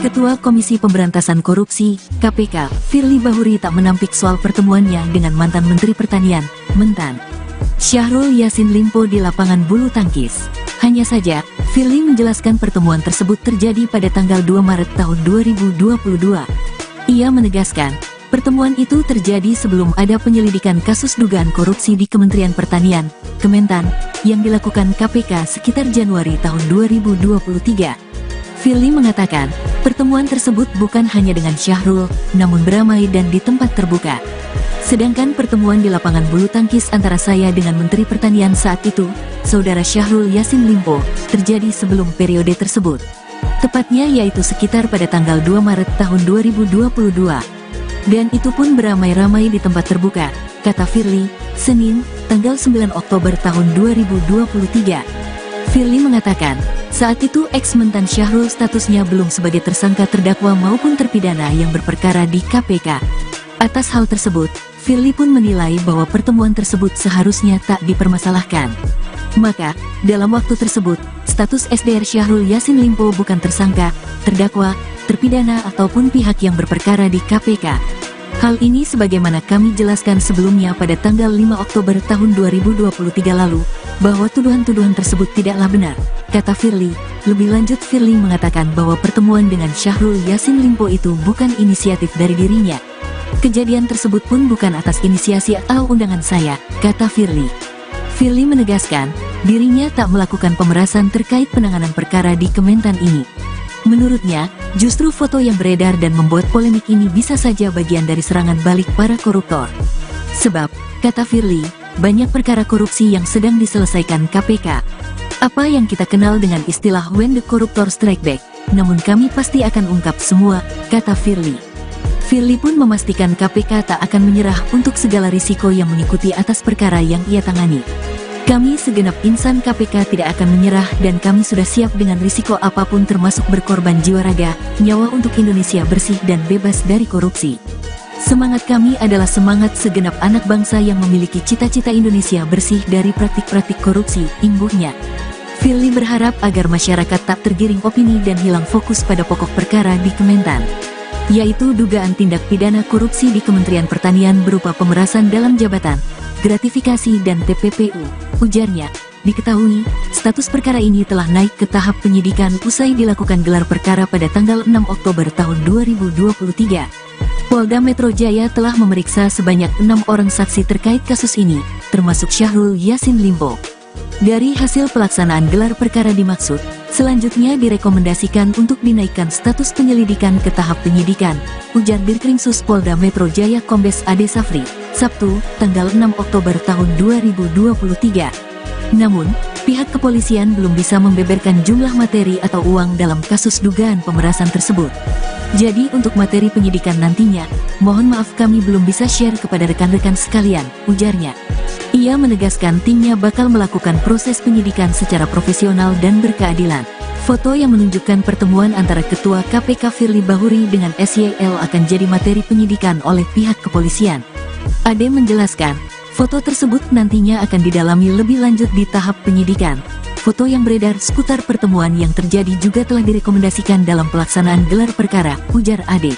[SPEAKER 1] Ketua Komisi Pemberantasan Korupsi, KPK, Firly Bahuri tak menampik soal pertemuannya dengan mantan Menteri Pertanian, Mentan Syahrul Yassin Limpo di lapangan bulu tangkis. Hanya saja, Firly menjelaskan pertemuan tersebut terjadi pada tanggal 2 Maret tahun 2022. Ia menegaskan, pertemuan itu terjadi sebelum ada penyelidikan kasus dugaan korupsi di Kementerian Pertanian, Kementan, yang dilakukan KPK sekitar Januari tahun 2023. Firly mengatakan, pertemuan tersebut bukan hanya dengan Syahrul, namun beramai dan di tempat terbuka. Sedangkan pertemuan di lapangan bulu tangkis antara saya dengan Menteri Pertanian saat itu, Saudara Syahrul Yassin Limpo, terjadi sebelum periode tersebut. Tepatnya yaitu sekitar pada tanggal 2 Maret tahun 2022. Dan itu pun beramai-ramai di tempat terbuka, kata Firly, Senin, tanggal 9 Oktober tahun 2023. Firly mengatakan, saat itu ex-mentan Syahrul statusnya belum sebagai tersangka terdakwa maupun terpidana yang berperkara di KPK. Atas hal tersebut, Firly pun menilai bahwa pertemuan tersebut seharusnya tak dipermasalahkan. Maka, dalam waktu tersebut, status SDR Syahrul Yassin Limpo bukan tersangka, terdakwa, terpidana ataupun pihak yang berperkara di KPK. Hal ini sebagaimana kami jelaskan sebelumnya pada tanggal 5 Oktober tahun 2023 lalu, bahwa tuduhan-tuduhan tersebut tidaklah benar, kata Firly. Lebih lanjut, Firly mengatakan bahwa pertemuan dengan Syahrul Yassin Limpo itu bukan inisiatif dari dirinya. Kejadian tersebut pun bukan atas inisiasi atau undangan saya, kata Firly. Firly menegaskan, dirinya tak melakukan pemerasan terkait penanganan perkara di Kementan ini. Menurutnya, justru foto yang beredar dan membuat polemik ini bisa saja bagian dari serangan balik para koruptor. Sebab, kata Firly, banyak perkara korupsi yang sedang diselesaikan KPK. Apa yang kita kenal dengan istilah when the corruptor strike back, namun kami pasti akan ungkap semua, kata Firly. Firly pun memastikan KPK tak akan menyerah untuk segala risiko yang mengikuti atas perkara yang ia tangani. Kami segenap insan KPK tidak akan menyerah dan kami sudah siap dengan risiko apapun termasuk berkorban jiwa raga, nyawa untuk Indonesia bersih dan bebas dari korupsi. Semangat kami adalah semangat segenap anak bangsa yang memiliki cita-cita Indonesia bersih dari praktik-praktik korupsi, imbuhnya. Firly berharap agar masyarakat tak tergiring opini dan hilang fokus pada pokok perkara di Kementan, yaitu dugaan tindak pidana korupsi di Kementerian Pertanian berupa pemerasan dalam jabatan, gratifikasi dan TPPU. Ujarnya, diketahui, status perkara ini telah naik ke tahap penyidikan usai dilakukan gelar perkara pada tanggal 6 Oktober tahun 2023. Polda Metro Jaya telah memeriksa sebanyak 6 orang saksi terkait kasus ini, termasuk Syahrul Yassin Limpo. Dari hasil pelaksanaan gelar perkara dimaksud, selanjutnya direkomendasikan untuk dinaikkan status penyelidikan ke tahap penyidikan, ujar Dirkrimsus Polda Metro Jaya Kombes Ade Safri, Sabtu, tanggal 6 Oktober tahun 2023. Namun, pihak kepolisian belum bisa membeberkan jumlah materi atau uang dalam kasus dugaan pemerasan tersebut. Jadi untuk materi penyidikan nantinya, mohon maaf kami belum bisa share kepada rekan-rekan sekalian, ujarnya. Ia menegaskan timnya bakal melakukan proses penyidikan secara profesional dan berkeadilan. Foto yang menunjukkan pertemuan antara Ketua KPK Firly Bahuri dengan SYL akan jadi materi penyidikan oleh pihak kepolisian. Ade menjelaskan, foto tersebut nantinya akan didalami lebih lanjut di tahap penyidikan. Foto yang beredar seputar pertemuan yang terjadi juga telah direkomendasikan dalam pelaksanaan gelar perkara, ujar Ade.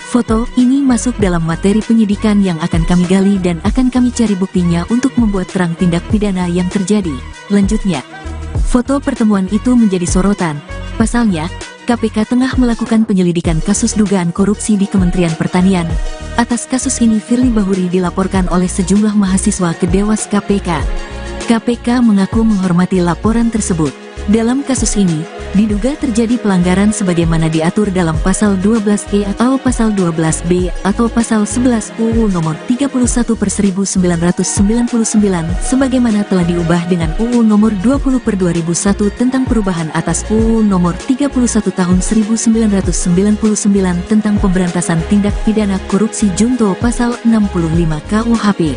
[SPEAKER 1] Foto ini masuk dalam materi penyidikan yang akan kami gali dan akan kami cari buktinya untuk membuat terang tindak pidana yang terjadi. Lanjutnya, foto pertemuan itu menjadi sorotan. Pasalnya, KPK tengah melakukan penyelidikan kasus dugaan korupsi di Kementerian Pertanian. Atas kasus ini Firly Bahuri dilaporkan oleh sejumlah mahasiswa ke Dewas KPK. KPK mengaku menghormati laporan tersebut. Dalam kasus ini, diduga terjadi pelanggaran sebagaimana diatur dalam Pasal 12E atau Pasal 12B atau Pasal 11 UU Nomor 31/1999 sebagaimana telah diubah dengan UU Nomor 20/2001 tentang perubahan atas UU Nomor 31 Tahun 1999 tentang pemberantasan tindak pidana korupsi junto Pasal 65 KUHP.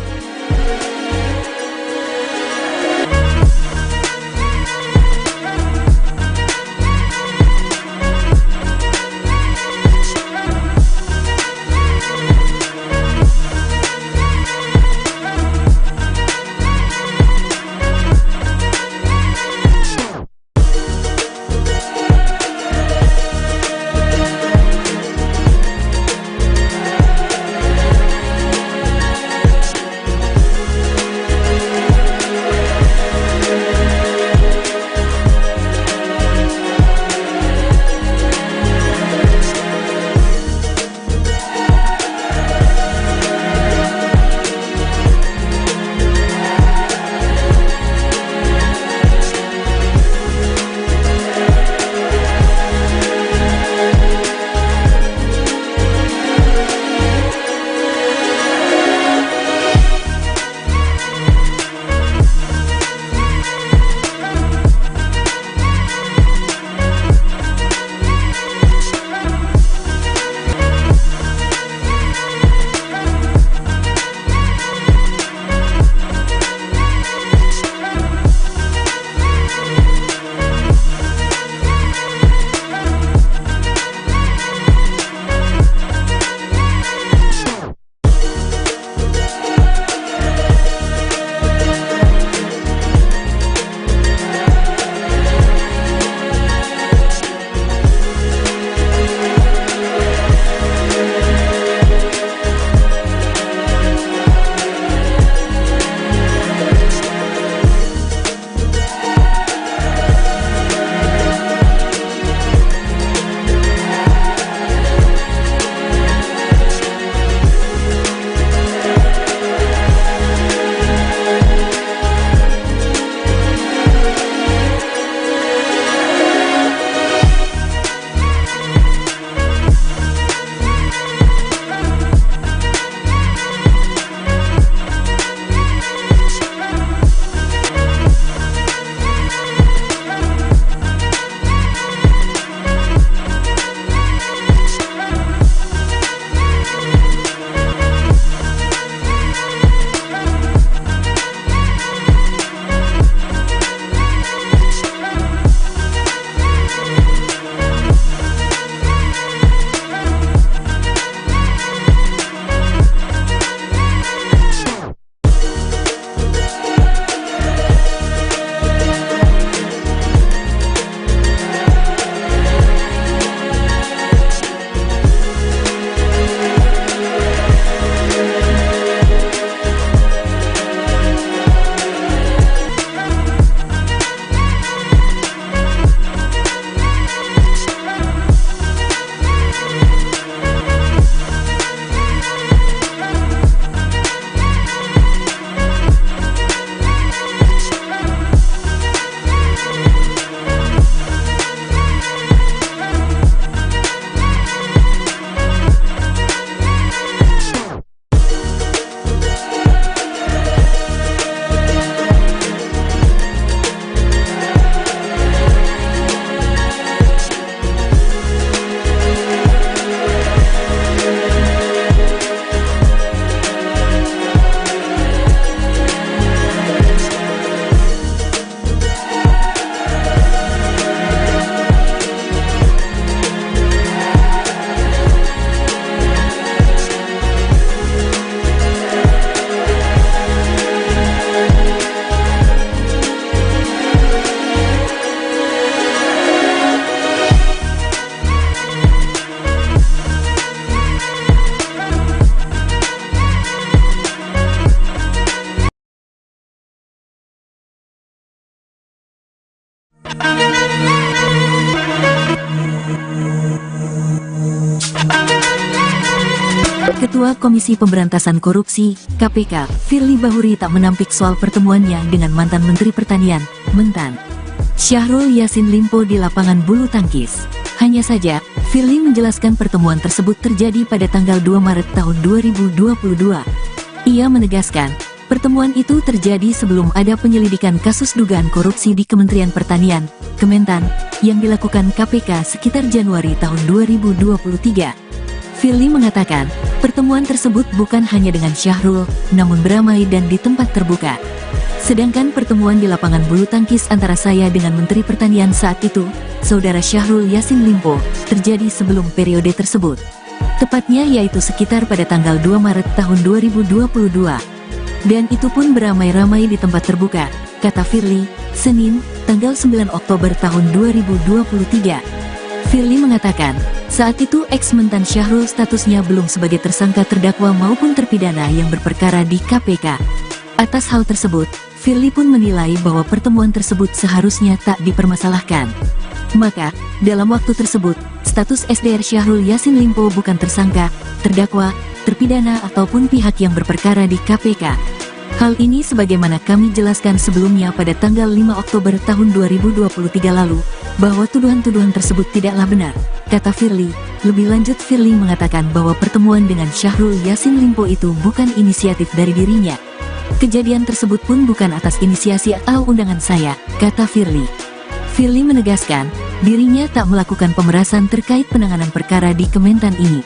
[SPEAKER 1] Ketua Komisi Pemberantasan Korupsi, KPK, Firly Bahuri tak menampik soal pertemuannya dengan mantan Menteri Pertanian, Mentan Syahrul Yassin Limpo di lapangan bulu tangkis. Hanya saja, Firly menjelaskan pertemuan tersebut terjadi pada tanggal 2 Maret tahun 2022. Ia menegaskan, pertemuan itu terjadi sebelum ada penyelidikan kasus dugaan korupsi di Kementerian Pertanian, Kementan, yang dilakukan KPK sekitar Januari tahun 2023. Firly mengatakan, pertemuan tersebut bukan hanya dengan Syahrul, namun beramai dan di tempat terbuka. Sedangkan pertemuan di lapangan bulu tangkis antara saya dengan Menteri Pertanian saat itu, Saudara Syahrul Yassin Limpo, terjadi sebelum periode tersebut. Tepatnya yaitu sekitar pada tanggal 2 Maret tahun 2022. Dan itu pun beramai-ramai di tempat terbuka, kata Firly, Senin, tanggal 9 Oktober tahun 2023. Firly mengatakan, saat itu ex-mentan Syahrul statusnya belum sebagai tersangka terdakwa maupun terpidana yang berperkara di KPK. Atas hal tersebut, Firly pun menilai bahwa pertemuan tersebut seharusnya tak dipermasalahkan. Maka, dalam waktu tersebut, status SDR Syahrul Yassin Limpo bukan tersangka, terdakwa, terpidana ataupun pihak yang berperkara di KPK. Hal ini sebagaimana kami jelaskan sebelumnya pada tanggal 5 Oktober tahun 2023 lalu, bahwa tuduhan-tuduhan tersebut tidaklah benar, kata Firly. Lebih lanjut Firly mengatakan bahwa pertemuan dengan Syahrul Yassin Limpo itu bukan inisiatif dari dirinya. Kejadian tersebut pun bukan atas inisiasi atau undangan saya, kata Firly. Firly menegaskan, dirinya tak melakukan pemerasan terkait penanganan perkara di Kementan ini.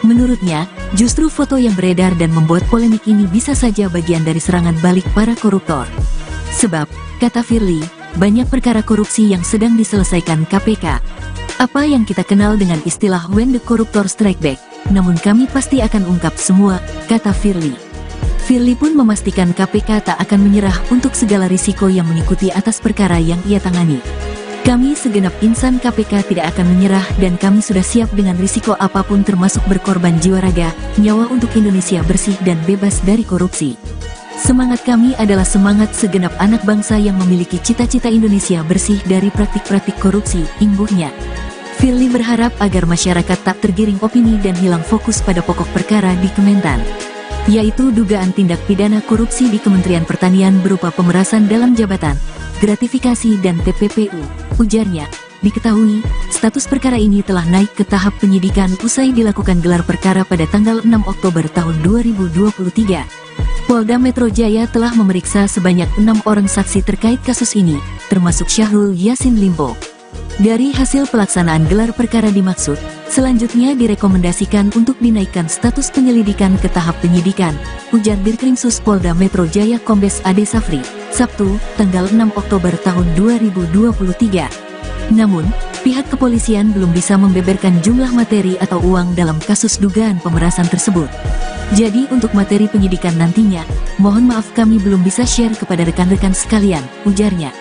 [SPEAKER 1] Menurutnya, justru foto yang beredar dan membuat polemik ini bisa saja bagian dari serangan balik para koruptor. Sebab, kata Firly, banyak perkara korupsi yang sedang diselesaikan KPK. Apa yang kita kenal dengan istilah when the corruptor strike back, namun kami pasti akan ungkap semua, kata Firly. Firly pun memastikan KPK tak akan menyerah untuk segala risiko yang mengikuti atas perkara yang ia tangani. Kami segenap insan KPK tidak akan menyerah dan kami sudah siap dengan risiko apapun termasuk berkorban jiwa raga, nyawa untuk Indonesia bersih dan bebas dari korupsi. Semangat kami adalah semangat segenap anak bangsa yang memiliki cita-cita Indonesia bersih dari praktik-praktik korupsi, imbuhnya. Firly berharap agar masyarakat tak tergiring opini dan hilang fokus pada pokok perkara di Kementan, yaitu dugaan tindak pidana korupsi di Kementerian Pertanian berupa pemerasan dalam jabatan, gratifikasi dan TPPU, ujarnya. Diketahui, status perkara ini telah naik ke tahap penyidikan usai dilakukan gelar perkara pada tanggal 6 Oktober tahun 2023. Polda Metro Jaya telah memeriksa sebanyak 6 orang saksi terkait kasus ini, termasuk Syahrul Yassin Limpo. Dari hasil pelaksanaan gelar perkara dimaksud, selanjutnya direkomendasikan untuk dinaikkan status penyelidikan ke tahap penyidikan, ujar Dirkrimsus Polda Metro Jaya Kombes Ade Safri, Sabtu, tanggal 6 Oktober tahun 2023. Namun, pihak kepolisian belum bisa membeberkan jumlah materi atau uang dalam kasus dugaan pemerasan tersebut. Jadi untuk materi penyidikan nantinya, mohon maaf kami belum bisa share kepada rekan-rekan sekalian, ujarnya.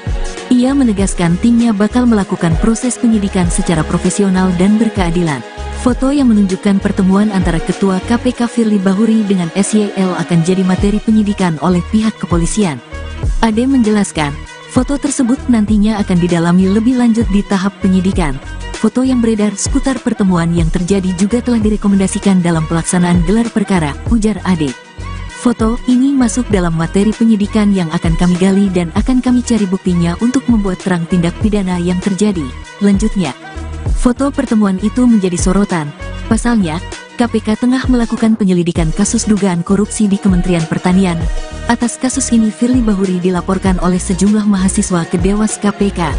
[SPEAKER 1] Ia menegaskan timnya bakal melakukan proses penyidikan secara profesional dan berkeadilan. Foto yang menunjukkan pertemuan antara Ketua KPK Firly Bahuri dengan SYL akan jadi materi penyidikan oleh pihak kepolisian. Ade menjelaskan, foto tersebut nantinya akan didalami lebih lanjut di tahap penyidikan. Foto yang beredar seputar pertemuan yang terjadi juga telah direkomendasikan dalam pelaksanaan gelar perkara, ujar Ade. Foto ini masuk dalam materi penyidikan yang akan kami gali dan akan kami cari buktinya untuk membuat terang tindak pidana yang terjadi, lanjutnya. Foto pertemuan itu menjadi sorotan. Pasalnya, KPK tengah melakukan penyelidikan kasus dugaan korupsi di Kementerian Pertanian. Atas kasus ini Firly Bahuri dilaporkan oleh sejumlah mahasiswa ke Dewas KPK.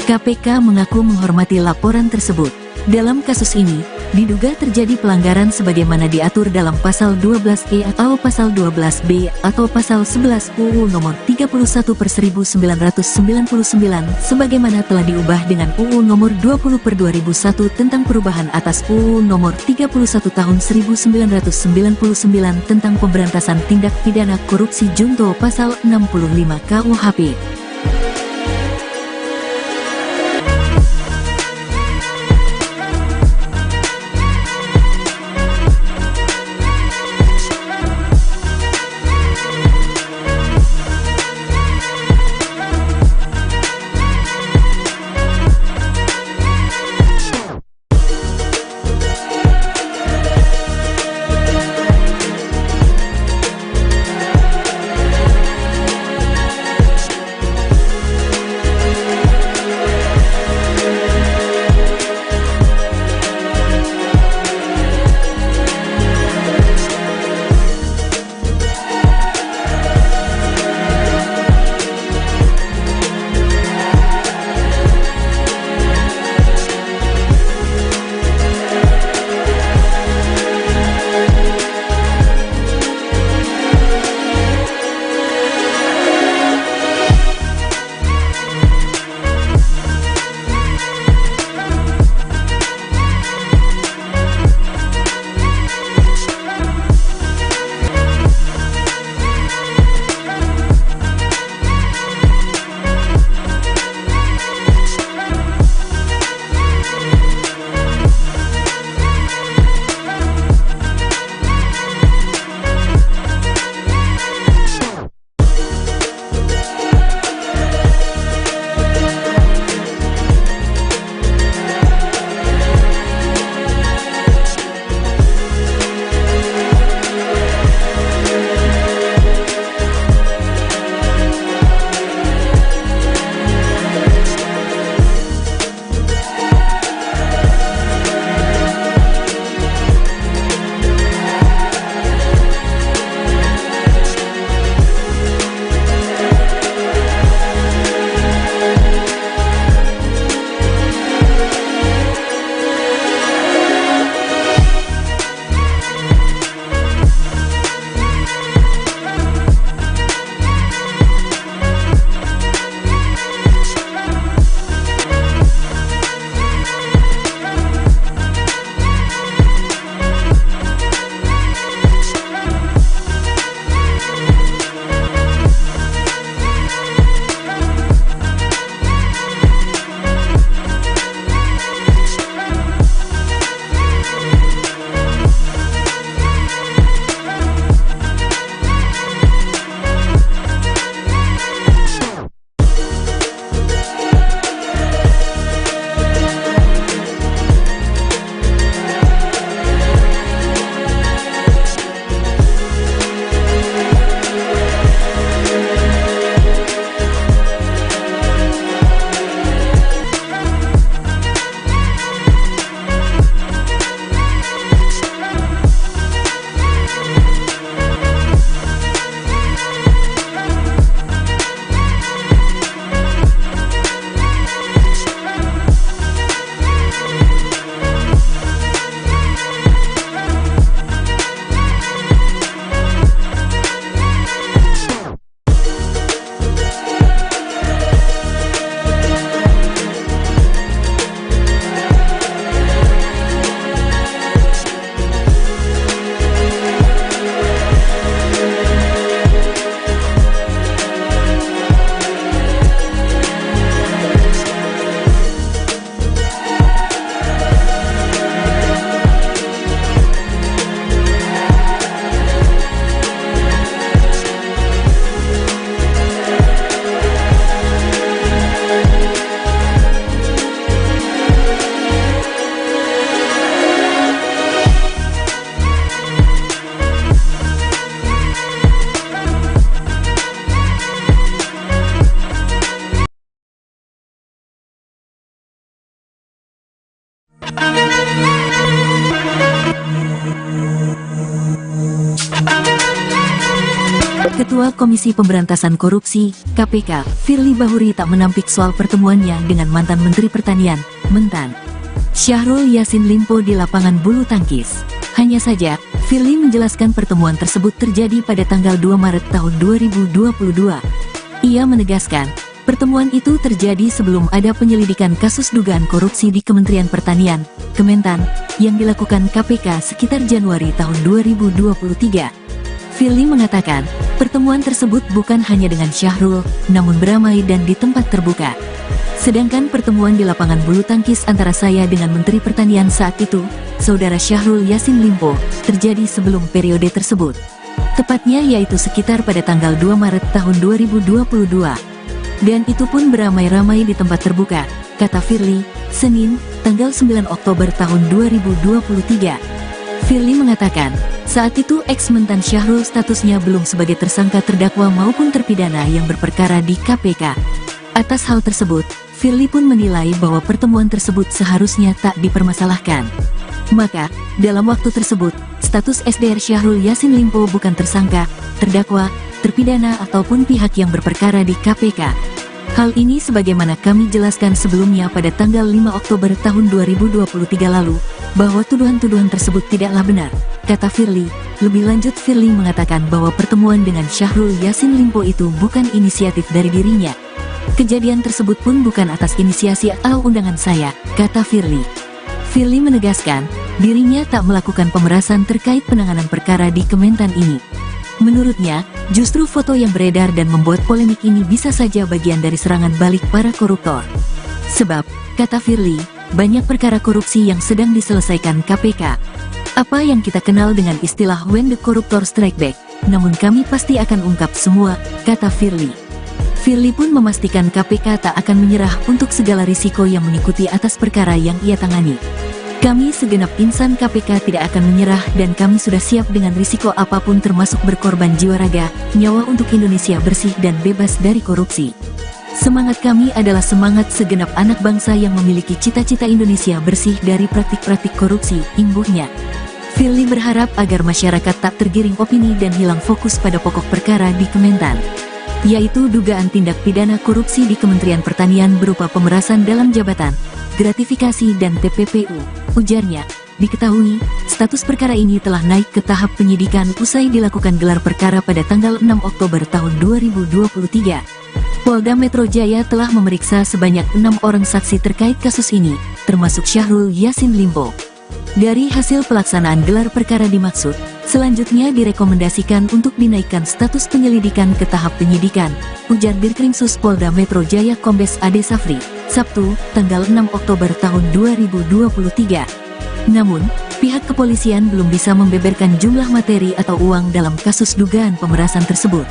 [SPEAKER 1] KPK mengaku menghormati laporan tersebut. Dalam kasus ini, diduga terjadi pelanggaran sebagaimana diatur dalam pasal 12E atau pasal 12B atau pasal 11 UU nomor 31/1999 sebagaimana telah diubah dengan UU nomor 20/2001 tentang perubahan atas UU nomor 31 tahun 1999 tentang pemberantasan tindak pidana korupsi junto pasal 65 KUHP. Ketua Komisi Pemberantasan Korupsi, KPK, Firly Bahuri tak menampik soal pertemuannya dengan mantan Menteri Pertanian, Mentan, Syahrul Yassin Limpo di lapangan bulu tangkis. Hanya saja, Firly menjelaskan pertemuan tersebut terjadi pada tanggal 2 Maret tahun 2022. Ia menegaskan, pertemuan itu terjadi sebelum ada penyelidikan kasus dugaan korupsi di Kementerian Pertanian, Kementan, yang dilakukan KPK sekitar Januari tahun 2023. Firly mengatakan, pertemuan tersebut bukan hanya dengan Syahrul, namun beramai dan di tempat terbuka. Sedangkan pertemuan di lapangan bulu tangkis antara saya dengan Menteri Pertanian saat itu, Saudara Syahrul Yassin Limpo, terjadi sebelum periode tersebut. Tepatnya yaitu sekitar pada tanggal 2 Maret tahun 2022. Dan itu pun beramai-ramai di tempat terbuka, kata Firly, Senin, tanggal 9 Oktober tahun 2023. Firly mengatakan, saat itu ex-mentan Syahrul statusnya belum sebagai tersangka terdakwa maupun terpidana yang berperkara di KPK. Atas hal tersebut, Firly pun menilai bahwa pertemuan tersebut seharusnya tak dipermasalahkan. Maka, dalam waktu tersebut, status SDR Syahrul Yassin Limpo bukan tersangka, terdakwa, terpidana ataupun pihak yang berperkara di KPK. Hal ini sebagaimana kami jelaskan sebelumnya pada tanggal 5 Oktober tahun 2023 lalu, bahwa tuduhan-tuduhan tersebut tidaklah benar, kata Firly. Lebih lanjut, Firly mengatakan bahwa pertemuan dengan Syahrul Yassin Limpo itu bukan inisiatif dari dirinya. Kejadian tersebut pun bukan atas inisiasi atau undangan saya, kata Firly. Firly menegaskan, dirinya tak melakukan pemerasan terkait penanganan perkara di Kementan ini. Menurutnya, justru foto yang beredar dan membuat polemik ini bisa saja bagian dari serangan balik para koruptor. Sebab, kata Firly, banyak perkara korupsi yang sedang diselesaikan KPK. Apa yang kita kenal dengan istilah when the corruptor strike back, namun kami pasti akan ungkap semua, kata Firly. Firly pun memastikan KPK tak akan menyerah untuk segala risiko yang mengikuti atas perkara yang ia tangani. Kami segenap insan KPK tidak akan menyerah dan kami sudah siap dengan risiko apapun termasuk berkorban jiwa raga, nyawa untuk Indonesia bersih dan bebas dari korupsi. Semangat kami adalah semangat segenap anak bangsa yang memiliki cita-cita Indonesia bersih dari praktik-praktik korupsi, imbuhnya. Firly berharap agar masyarakat tak tergiring opini dan hilang fokus pada pokok perkara di Kementan, yaitu dugaan tindak pidana korupsi di Kementerian Pertanian berupa pemerasan dalam jabatan, gratifikasi dan TPPU. Ujarnya, diketahui, status perkara ini telah naik ke tahap penyidikan usai dilakukan gelar perkara pada tanggal 6 Oktober tahun 2023. Polda Metro Jaya telah memeriksa sebanyak 6 orang saksi terkait kasus ini, termasuk Syahrul Yassin Limpo. Dari hasil pelaksanaan gelar perkara dimaksud, selanjutnya direkomendasikan untuk dinaikkan status penyelidikan ke tahap penyidikan, ujar Dirkrimsus Polda Metro Jaya Kombes Ade Safri, Sabtu, tanggal 6 Oktober tahun 2023. Namun, pihak kepolisian belum bisa membeberkan jumlah materi atau uang dalam kasus dugaan pemerasan tersebut.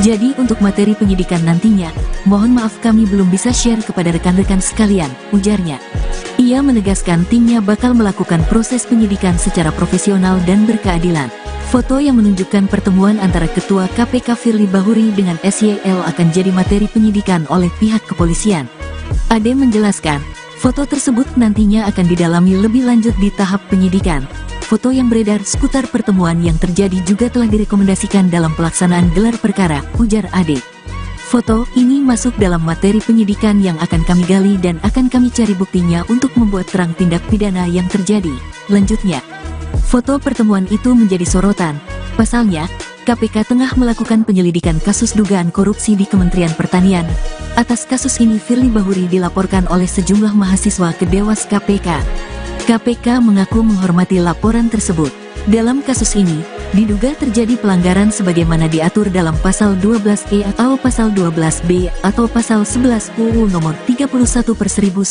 [SPEAKER 1] Jadi untuk materi penyidikan nantinya, mohon maaf kami belum bisa share kepada rekan-rekan sekalian, ujarnya. Ia menegaskan timnya bakal melakukan proses penyidikan secara profesional dan berkeadilan. Foto yang menunjukkan pertemuan antara Ketua KPK Firly Bahuri dengan SYL akan jadi materi penyidikan oleh pihak kepolisian. Ade menjelaskan, foto tersebut nantinya akan didalami lebih lanjut di tahap penyidikan. Foto yang beredar seputar pertemuan yang terjadi juga telah direkomendasikan dalam pelaksanaan gelar perkara, ujar Ade. Foto ini masuk dalam materi penyidikan yang akan kami gali dan akan kami cari buktinya untuk membuat terang tindak pidana yang terjadi. Lanjutnya, foto pertemuan itu menjadi sorotan. Pasalnya, KPK tengah melakukan penyelidikan kasus dugaan korupsi di Kementerian Pertanian. Atas kasus ini Firly Bahuri dilaporkan oleh sejumlah mahasiswa ke Dewas KPK. KPK mengaku menghormati laporan tersebut. Dalam kasus ini, diduga terjadi pelanggaran sebagaimana diatur dalam pasal 12E atau pasal 12B atau pasal 11 UU nomor 31/1999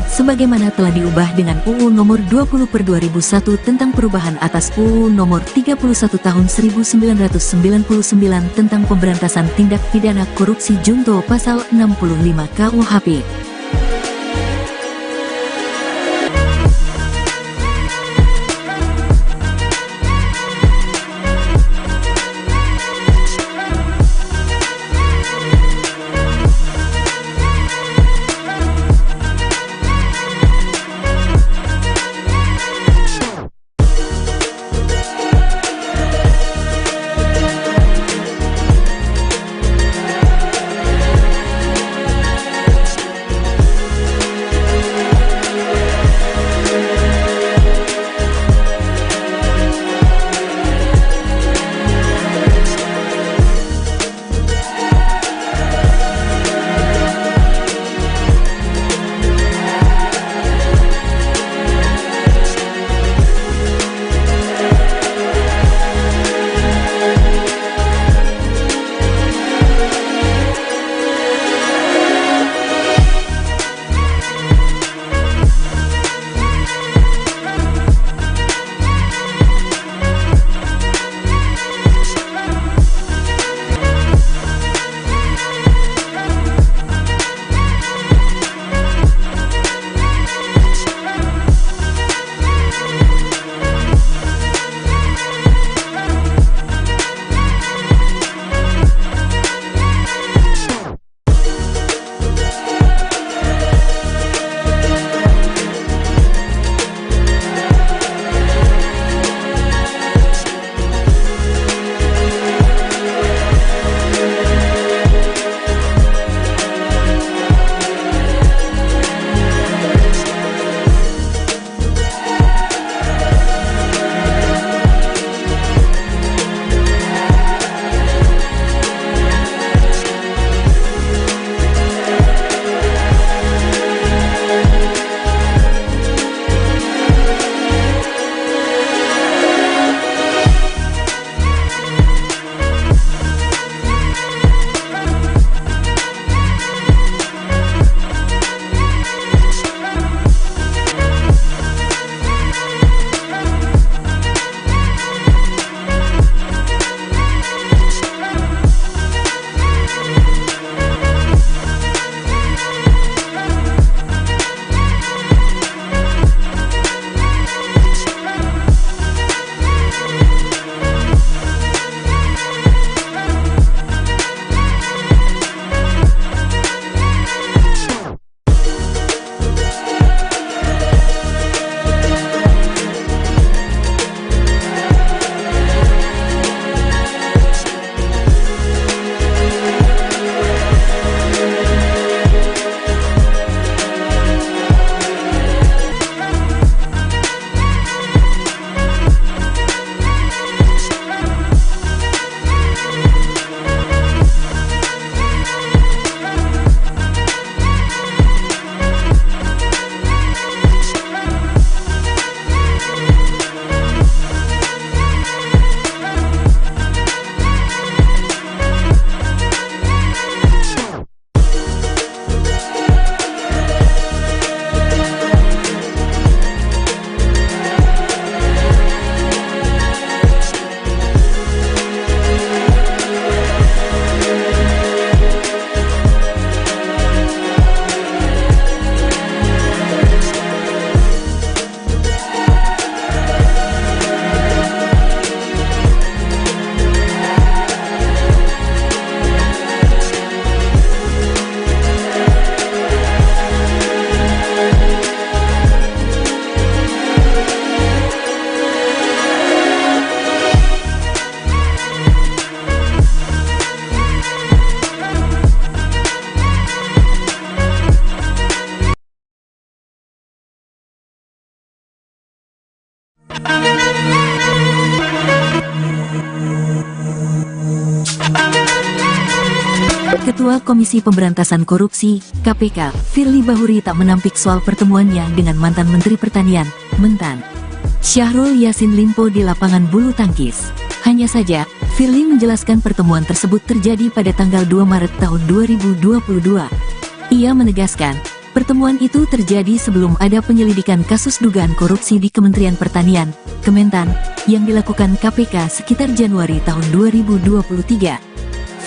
[SPEAKER 1] sebagaimana telah diubah dengan UU nomor 20/2001 tentang perubahan atas UU nomor 31 tahun 1999 tentang pemberantasan tindak pidana korupsi junto pasal 65 KUHP. Ketua Komisi Pemberantasan Korupsi, KPK, Firly Bahuri tak menampik soal pertemuannya dengan mantan Menteri Pertanian, Mentan, Syahrul Yassin Limpo di lapangan bulu tangkis. Hanya saja, Firly menjelaskan pertemuan tersebut terjadi pada tanggal 2 Maret tahun 2022. Ia menegaskan, pertemuan itu terjadi sebelum ada penyelidikan kasus dugaan korupsi di Kementerian Pertanian, Kementan, yang dilakukan KPK sekitar Januari tahun 2023.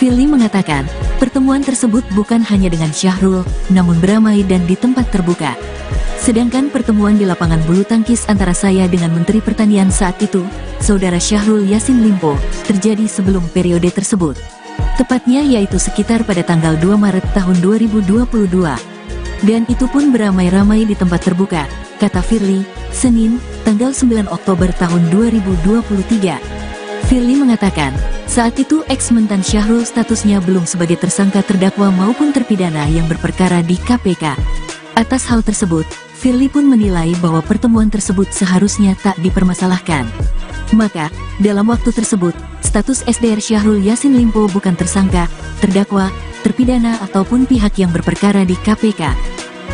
[SPEAKER 1] Firly mengatakan, pertemuan tersebut bukan hanya dengan Syahrul, namun beramai dan di tempat terbuka. Sedangkan pertemuan di lapangan bulu tangkis antara saya dengan Menteri Pertanian saat itu, Saudara Syahrul Yassin Limpo, terjadi sebelum periode tersebut. Tepatnya yaitu sekitar pada tanggal 2 Maret tahun 2022. Dan itu pun beramai-ramai di tempat terbuka, kata Firly, Senin, tanggal 9 Oktober tahun 2023. Firly mengatakan, saat itu ex-mentan Syahrul statusnya belum sebagai tersangka terdakwa maupun terpidana yang berperkara di KPK. Atas hal tersebut, Firly pun menilai bahwa pertemuan tersebut seharusnya tak dipermasalahkan. Maka, dalam waktu tersebut, status SDR Syahrul Yassin Limpo bukan tersangka, terdakwa, terpidana ataupun pihak yang berperkara di KPK.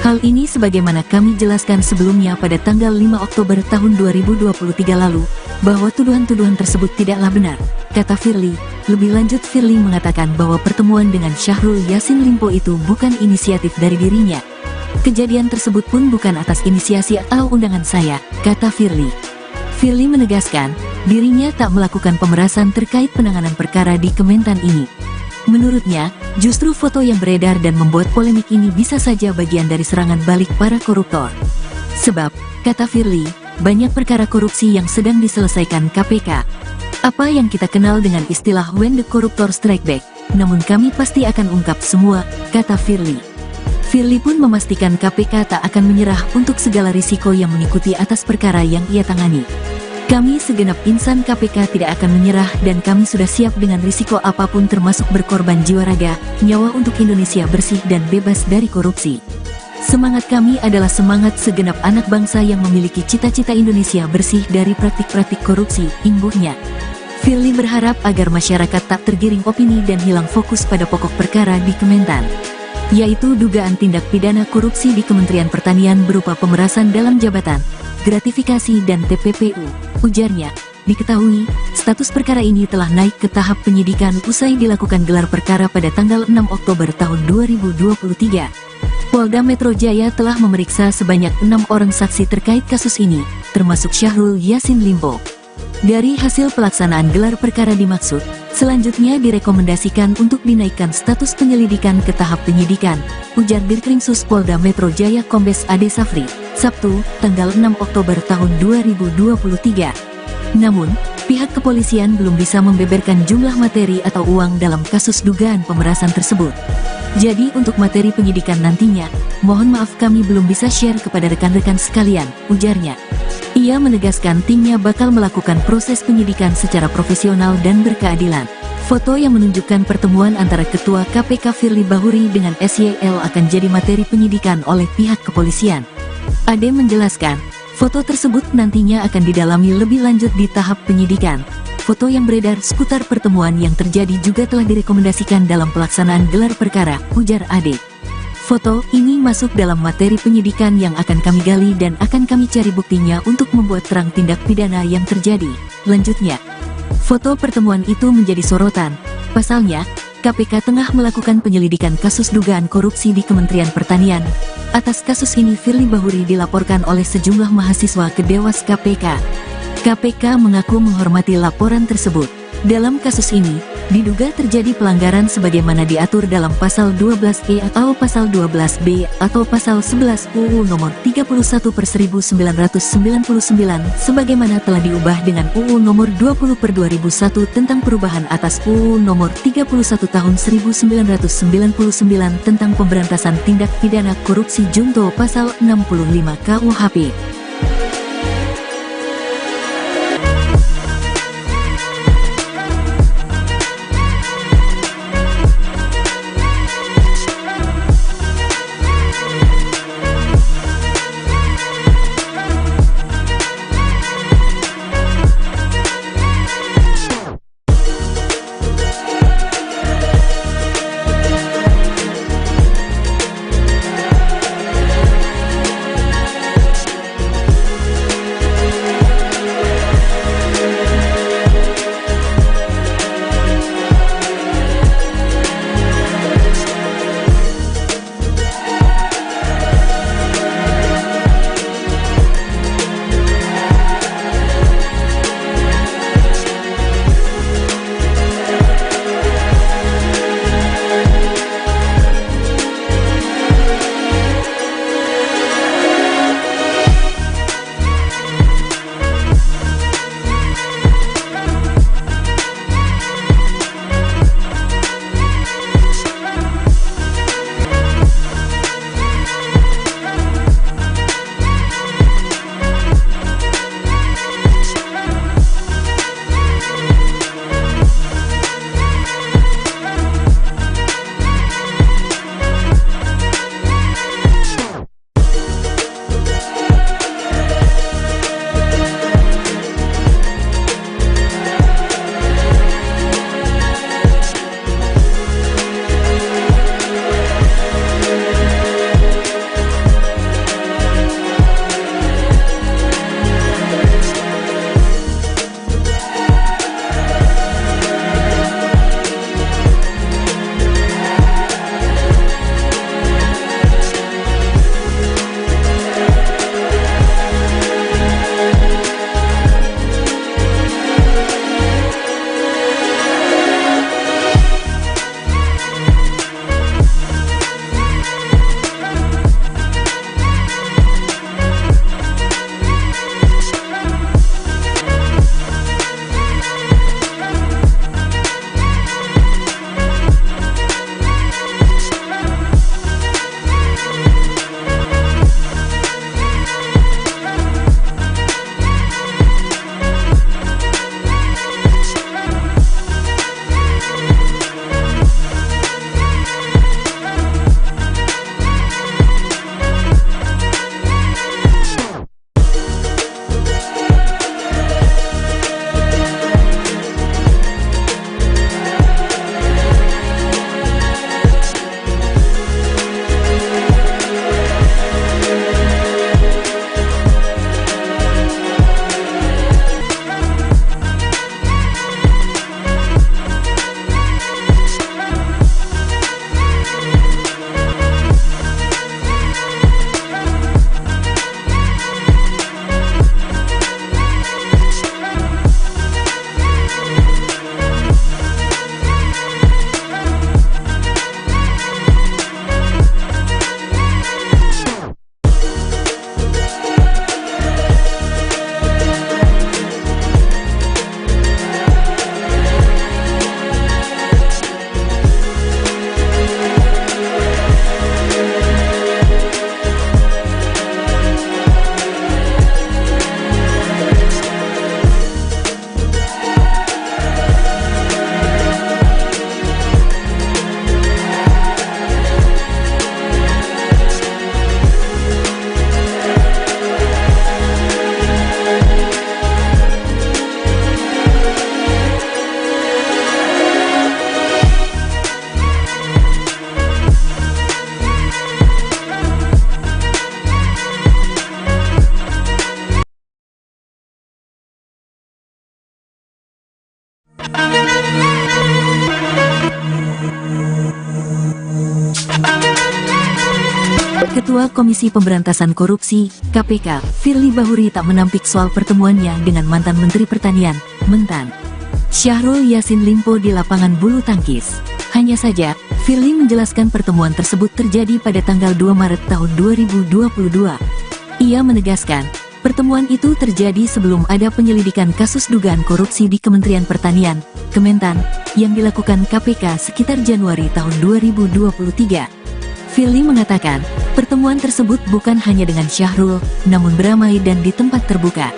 [SPEAKER 1] Hal ini sebagaimana kami jelaskan sebelumnya pada tanggal 5 Oktober tahun 2023 lalu, bahwa tuduhan-tuduhan tersebut tidaklah benar, kata Firly. Lebih lanjut Firly mengatakan bahwa pertemuan dengan Syahrul Yassin Limpo itu bukan inisiatif dari dirinya. Kejadian tersebut pun bukan atas inisiasi atau undangan saya, kata Firly. Firly menegaskan, dirinya tak melakukan pemerasan terkait penanganan perkara di Kementan ini. Menurutnya, justru foto yang beredar dan membuat polemik ini bisa saja bagian dari serangan balik para koruptor. Sebab, kata Firly, banyak perkara korupsi yang sedang diselesaikan KPK. Apa yang kita kenal dengan istilah when the corruptor strike back, namun kami pasti akan ungkap semua, kata Firly. Firly pun memastikan KPK tak akan menyerah untuk segala risiko yang mengikuti atas perkara yang ia tangani. Kami segenap insan KPK tidak akan menyerah dan kami sudah siap dengan risiko apapun termasuk berkorban jiwa raga, nyawa untuk Indonesia bersih dan bebas dari korupsi. Semangat kami adalah semangat segenap anak bangsa yang memiliki cita-cita Indonesia bersih dari praktik-praktik korupsi, imbuhnya. Firly berharap agar masyarakat tak tergiring opini dan hilang fokus pada pokok perkara di Kementan, yaitu dugaan tindak pidana korupsi di Kementerian Pertanian berupa pemerasan dalam jabatan, gratifikasi dan TPPU. Ujarnya, diketahui, status perkara ini telah naik ke tahap penyidikan usai dilakukan gelar perkara pada tanggal 6 Oktober tahun 2023. Polda Metro Jaya telah memeriksa sebanyak 6 orang saksi terkait kasus ini, termasuk Syahrul Yassin Limpo. Dari hasil pelaksanaan gelar perkara dimaksud, selanjutnya direkomendasikan untuk dinaikkan status penyelidikan ke tahap penyidikan, ujar Dirkrimsus Polda Metro Jaya Kombes Ade Safri, Sabtu, tanggal 6 Oktober tahun 2023. Namun, pihak kepolisian belum bisa membeberkan jumlah materi atau uang dalam kasus dugaan pemerasan tersebut. Jadi untuk materi penyidikan nantinya, mohon maaf kami belum bisa share kepada rekan-rekan sekalian, ujarnya. Ia menegaskan timnya bakal melakukan proses penyidikan secara profesional dan berkeadilan. Foto yang menunjukkan pertemuan antara Ketua KPK Firly Bahuri dengan SYL akan jadi materi penyidikan oleh pihak kepolisian. Ade menjelaskan, foto tersebut nantinya akan didalami lebih lanjut di tahap penyidikan. Foto yang beredar seputar pertemuan yang terjadi juga telah direkomendasikan dalam pelaksanaan gelar perkara, ujar Ade. Foto ini masuk dalam materi penyidikan yang akan kami gali dan akan kami cari buktinya untuk membuat terang tindak pidana yang terjadi. Lanjutnya, foto pertemuan itu menjadi sorotan. Pasalnya, KPK tengah melakukan penyelidikan kasus dugaan korupsi di Kementerian Pertanian. Atas kasus ini Firly Bahuri dilaporkan oleh sejumlah mahasiswa ke Dewas KPK. KPK mengaku menghormati laporan tersebut. Dalam kasus ini, diduga terjadi pelanggaran sebagaimana diatur dalam pasal 12E atau pasal 12B atau pasal 11 UU nomor 31/1999 sebagaimana telah diubah dengan UU nomor 20/2001 tentang perubahan atas UU nomor 31 tahun 1999 tentang pemberantasan tindak pidana korupsi junto pasal 65 KUHP. Ketua Komisi Pemberantasan Korupsi, KPK, Firly Bahuri tak menampik soal pertemuannya dengan mantan Menteri Pertanian, Mentan Syahrul Yassin Limpo di lapangan bulu tangkis. Hanya saja, Firly menjelaskan pertemuan tersebut terjadi pada tanggal 2 Maret tahun 2022. Ia menegaskan, pertemuan itu terjadi sebelum ada penyelidikan kasus dugaan korupsi di Kementerian Pertanian, Kementan, yang dilakukan KPK sekitar Januari tahun 2023. Firly mengatakan, pertemuan tersebut bukan hanya dengan Syahrul, namun beramai dan di tempat terbuka.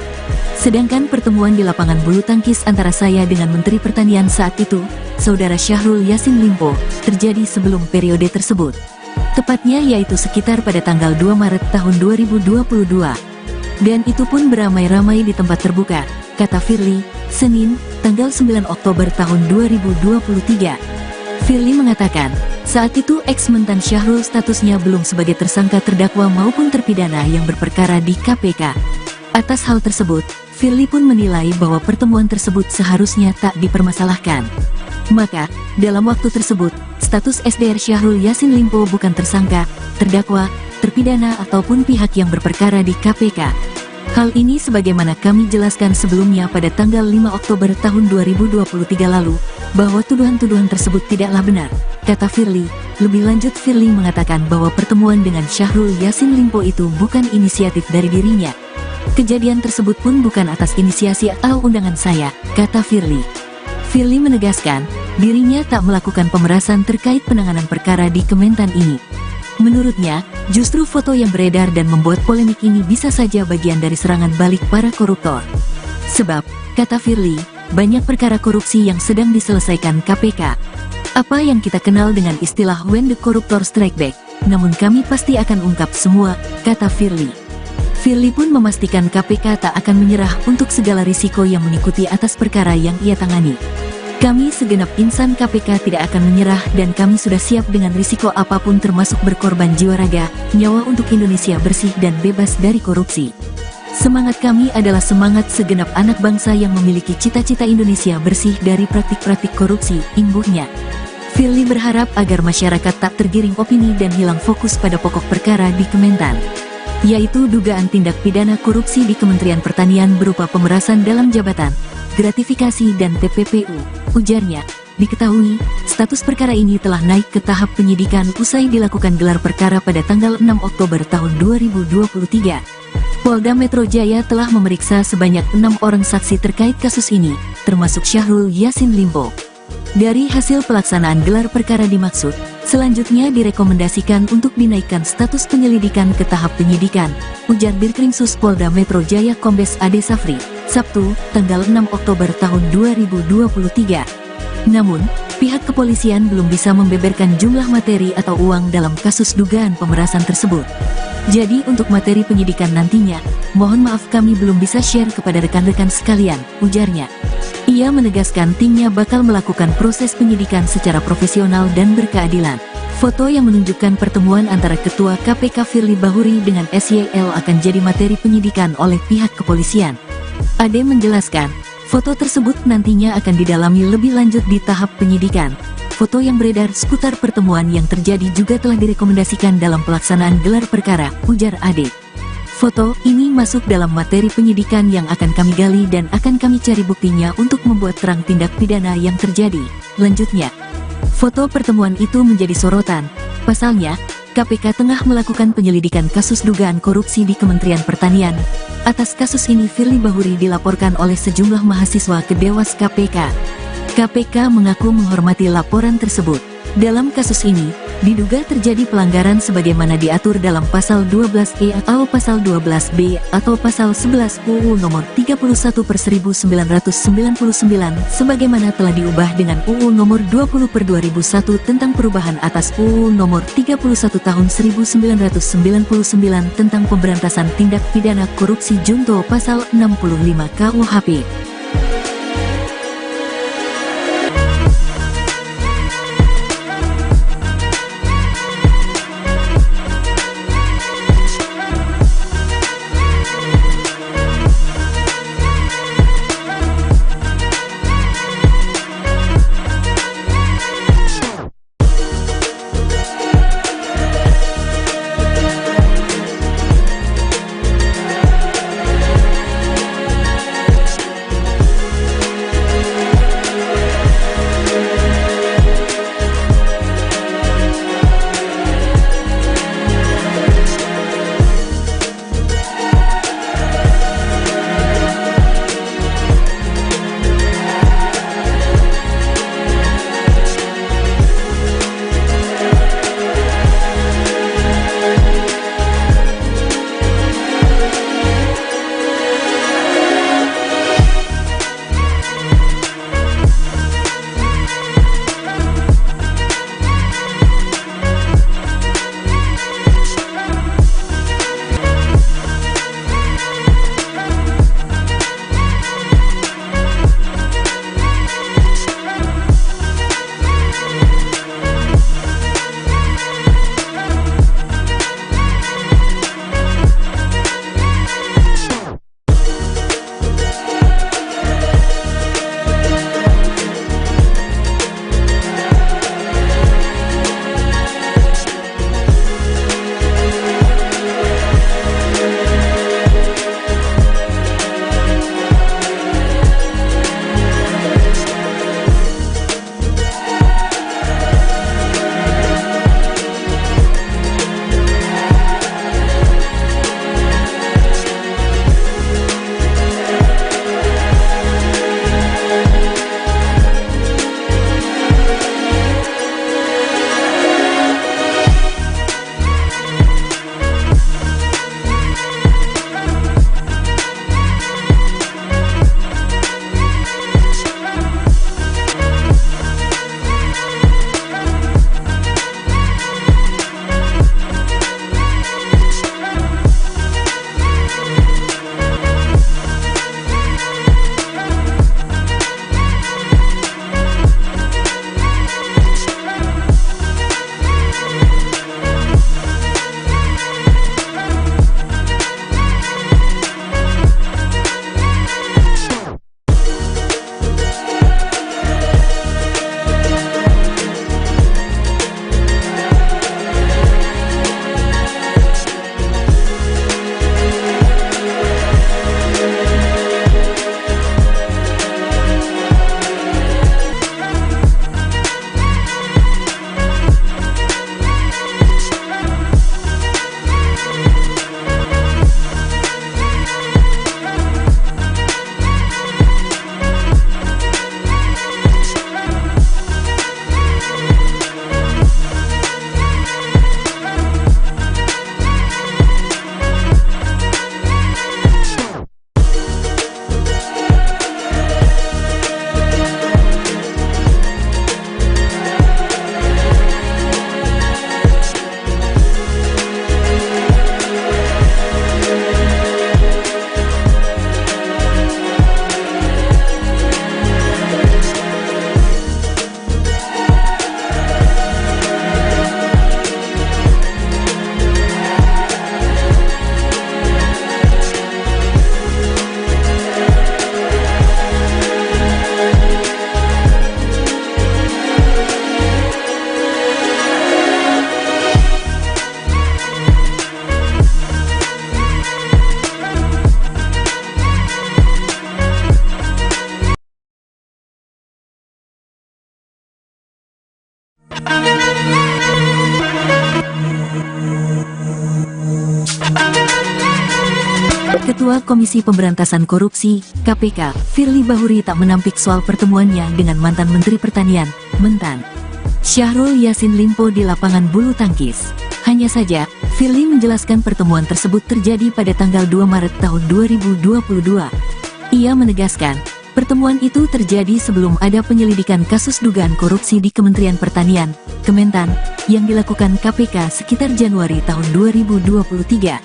[SPEAKER 1] Sedangkan pertemuan di lapangan bulu tangkis antara saya dengan Menteri Pertanian saat itu, Saudara Syahrul Yassin Limpo, terjadi sebelum periode tersebut. Tepatnya yaitu sekitar pada tanggal 2 Maret tahun 2022. Dan itu pun beramai-ramai di tempat terbuka, kata Firly, Senin, tanggal 9 Oktober tahun 2023. Firly mengatakan, saat itu ex-mentan Syahrul statusnya belum sebagai tersangka terdakwa maupun terpidana yang berperkara di KPK. Atas hal tersebut, Firly pun menilai bahwa pertemuan tersebut seharusnya tak dipermasalahkan. Maka, dalam waktu tersebut, status SDR Syahrul Yassin Limpo bukan tersangka, terdakwa, terpidana ataupun pihak yang berperkara di KPK. Hal ini sebagaimana kami jelaskan sebelumnya pada tanggal 5 Oktober tahun 2023 lalu, bahwa tuduhan-tuduhan tersebut tidaklah benar, kata Firly. Lebih lanjut Firly mengatakan bahwa pertemuan dengan Syahrul Yassin Limpo itu bukan inisiatif dari dirinya. Kejadian tersebut pun bukan atas inisiasi atau undangan saya, kata Firly. Firly menegaskan, dirinya tak melakukan pemerasan terkait penanganan perkara di Kementan ini. Menurutnya, justru foto yang beredar dan membuat polemik ini bisa saja bagian dari serangan balik para koruptor. Sebab, kata Firly, banyak perkara korupsi yang sedang diselesaikan KPK. Apa yang kita kenal dengan istilah when the corruptor strike back, namun kami pasti akan ungkap semua, kata Firly. Firly pun memastikan KPK tak akan menyerah untuk segala risiko yang mengikuti atas perkara yang ia tangani. Kami segenap insan KPK tidak akan menyerah dan kami sudah siap dengan risiko apapun termasuk berkorban jiwa raga, nyawa untuk Indonesia bersih dan bebas dari korupsi. Semangat kami adalah semangat segenap anak bangsa yang memiliki cita-cita Indonesia bersih dari praktik-praktik korupsi, imbuhnya. Firly berharap agar masyarakat tak tergiring opini dan hilang fokus pada pokok perkara di Kementan, yaitu dugaan tindak pidana korupsi di Kementerian Pertanian berupa pemerasan dalam jabatan, gratifikasi dan TPPU, ujarnya. Diketahui, status perkara ini telah naik ke tahap penyidikan usai dilakukan gelar perkara pada tanggal 6 Oktober tahun 2023. Polda Metro Jaya telah memeriksa sebanyak 6 orang saksi terkait kasus ini, termasuk Syahrul Yassin Limpo. Dari hasil pelaksanaan gelar perkara dimaksud, selanjutnya direkomendasikan untuk dinaikkan status penyelidikan ke tahap penyidikan, ujar Dirkrimsus Polda Metro Jaya Kombes Ade Safri, Sabtu, tanggal 6 Oktober tahun 2023. Namun, pihak kepolisian belum bisa membeberkan jumlah materi atau uang dalam kasus dugaan pemerasan tersebut. Jadi untuk materi penyidikan nantinya, mohon maaf kami belum bisa share kepada rekan-rekan sekalian, ujarnya. Ia menegaskan timnya bakal melakukan proses penyidikan secara profesional dan berkeadilan. Foto yang menunjukkan pertemuan antara Ketua KPK Firly Bahuri dengan SYL akan jadi materi penyidikan oleh pihak kepolisian. Ade menjelaskan, foto tersebut nantinya akan didalami lebih lanjut di tahap penyidikan. Foto yang beredar seputar pertemuan yang terjadi juga telah direkomendasikan dalam pelaksanaan gelar perkara, ujar Ade. Foto ini masuk dalam materi penyidikan yang akan kami gali dan akan kami cari buktinya untuk membuat terang tindak pidana yang terjadi, lanjutnya. Foto pertemuan itu menjadi sorotan. Pasalnya, KPK tengah melakukan penyelidikan kasus dugaan korupsi di Kementerian Pertanian. Atas kasus ini Firly Bahuri dilaporkan oleh sejumlah mahasiswa ke Dewas KPK. KPK mengaku menghormati laporan tersebut. Dalam kasus ini, diduga terjadi pelanggaran sebagaimana diatur dalam pasal 12E atau pasal 12B atau pasal 11 UU nomor 31/1999 sebagaimana telah diubah dengan UU nomor 20/2001 tentang perubahan atas UU nomor 31 tahun 1999 tentang pemberantasan tindak pidana korupsi junto pasal 65 KUHP. Ketua Komisi Pemberantasan Korupsi, KPK, Firly Bahuri tak menampik soal pertemuannya dengan mantan Menteri Pertanian, Mentan, Syahrul Yassin Limpo di lapangan bulu tangkis. Hanya saja, Firly menjelaskan pertemuan tersebut terjadi pada tanggal 2 Maret tahun 2022. Ia menegaskan, pertemuan itu terjadi sebelum ada penyelidikan kasus dugaan korupsi di Kementerian Pertanian, Kementan, yang dilakukan KPK sekitar Januari tahun 2023.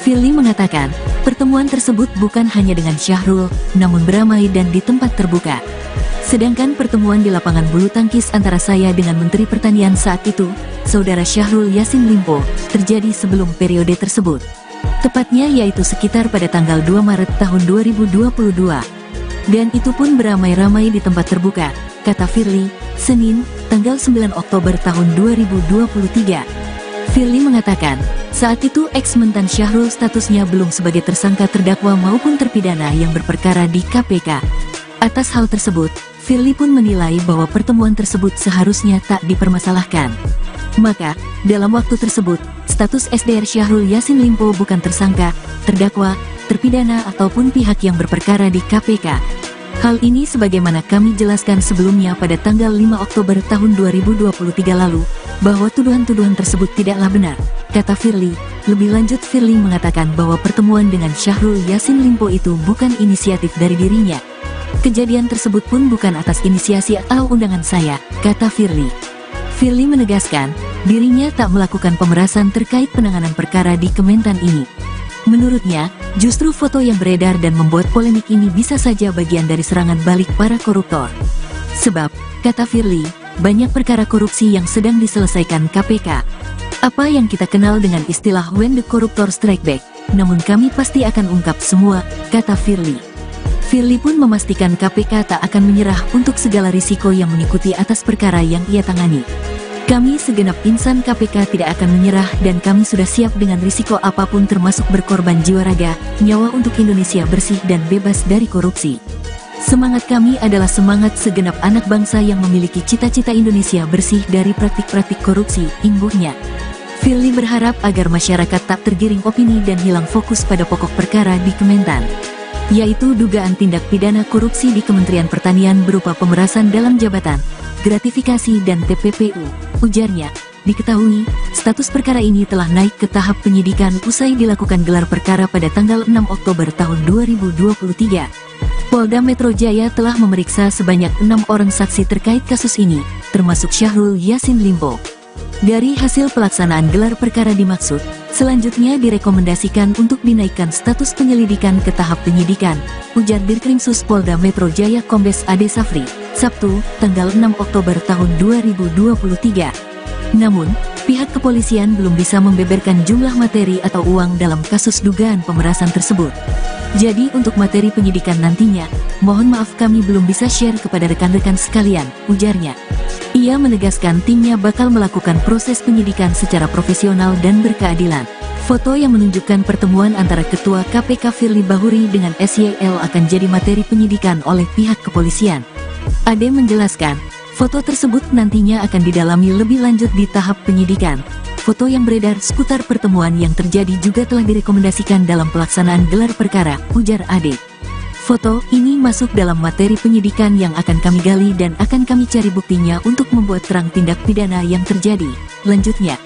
[SPEAKER 1] Firly mengatakan, pertemuan tersebut bukan hanya dengan Syahrul, namun beramai dan di tempat terbuka. Sedangkan pertemuan di lapangan bulu tangkis antara saya dengan Menteri Pertanian saat itu, Saudara Syahrul Yassin Limpo, terjadi sebelum periode tersebut. Tepatnya yaitu sekitar pada tanggal 2 Maret tahun 2022. Dan itu pun beramai-ramai di tempat terbuka, kata Firly, Senin, tanggal 9 Oktober tahun 2023. Firly mengatakan, saat itu ex-mentan Syahrul statusnya belum sebagai tersangka terdakwa maupun terpidana yang berperkara di KPK. Atas hal tersebut, Firly pun menilai bahwa pertemuan tersebut seharusnya tak dipermasalahkan. Maka, dalam waktu tersebut, status SDR Syahrul Yassin Limpo bukan tersangka, terdakwa, terpidana ataupun pihak yang berperkara di KPK. Hal ini sebagaimana kami jelaskan sebelumnya pada tanggal 5 Oktober tahun 2023 lalu, bahwa tuduhan-tuduhan tersebut tidaklah benar, kata Firly. Lebih lanjut Firly mengatakan bahwa pertemuan dengan Syahrul Yassin Limpo itu bukan inisiatif dari dirinya. Kejadian tersebut pun bukan atas inisiasi atau undangan saya, kata Firly. Firly menegaskan, dirinya tak melakukan pemerasan terkait penanganan perkara di Kementan ini. Menurutnya, justru foto yang beredar dan membuat polemik ini bisa saja bagian dari serangan balik para koruptor. Sebab, kata Firly, banyak perkara korupsi yang sedang diselesaikan KPK. Apa yang kita kenal dengan istilah when the corruptor strike back, namun kami pasti akan ungkap semua, kata Firly. Firly pun memastikan KPK tak akan menyerah untuk segala risiko yang mengikuti atas perkara yang ia tangani. Kami segenap insan KPK tidak akan menyerah dan kami sudah siap dengan risiko apapun termasuk berkorban jiwa raga, nyawa untuk Indonesia bersih dan bebas dari korupsi. Semangat kami adalah semangat segenap anak bangsa yang memiliki cita-cita Indonesia bersih dari praktik-praktik korupsi, imbuhnya. Firly berharap agar masyarakat tak tergiring opini dan hilang fokus pada pokok perkara di Kementan, yaitu dugaan tindak pidana korupsi di Kementerian Pertanian berupa pemerasan dalam jabatan, gratifikasi dan TPPU. Ujarnya, diketahui, status perkara ini telah naik ke tahap penyidikan usai dilakukan gelar perkara pada tanggal 6 Oktober tahun 2023. Polda Metro Jaya telah memeriksa sebanyak 6 orang saksi terkait kasus ini, termasuk Syahrul Yassin Limpo. Dari hasil pelaksanaan gelar perkara dimaksud, selanjutnya direkomendasikan untuk dinaikkan status penyelidikan ke tahap penyidikan, ujar Dirkrimsus Polda Metro Jaya Kombes Ade Safri, Sabtu, tanggal 6 Oktober tahun 2023. Namun, pihak kepolisian belum bisa membeberkan jumlah materi atau uang dalam kasus dugaan pemerasan tersebut. Jadi untuk materi penyidikan nantinya, mohon maaf kami belum bisa share kepada rekan-rekan sekalian, ujarnya. Ia menegaskan timnya bakal melakukan proses penyidikan secara profesional dan berkeadilan. Foto yang menunjukkan pertemuan antara Ketua KPK Firly Bahuri dengan SYL akan jadi materi penyidikan oleh pihak kepolisian. Ade menjelaskan, foto tersebut nantinya akan didalami lebih lanjut di tahap penyidikan. Foto yang beredar seputar pertemuan yang terjadi juga telah direkomendasikan dalam pelaksanaan gelar perkara, ujar Ade. Foto ini masuk dalam materi penyidikan yang akan kami gali dan akan kami cari buktinya untuk membuat terang tindak pidana yang terjadi. Lanjutnya,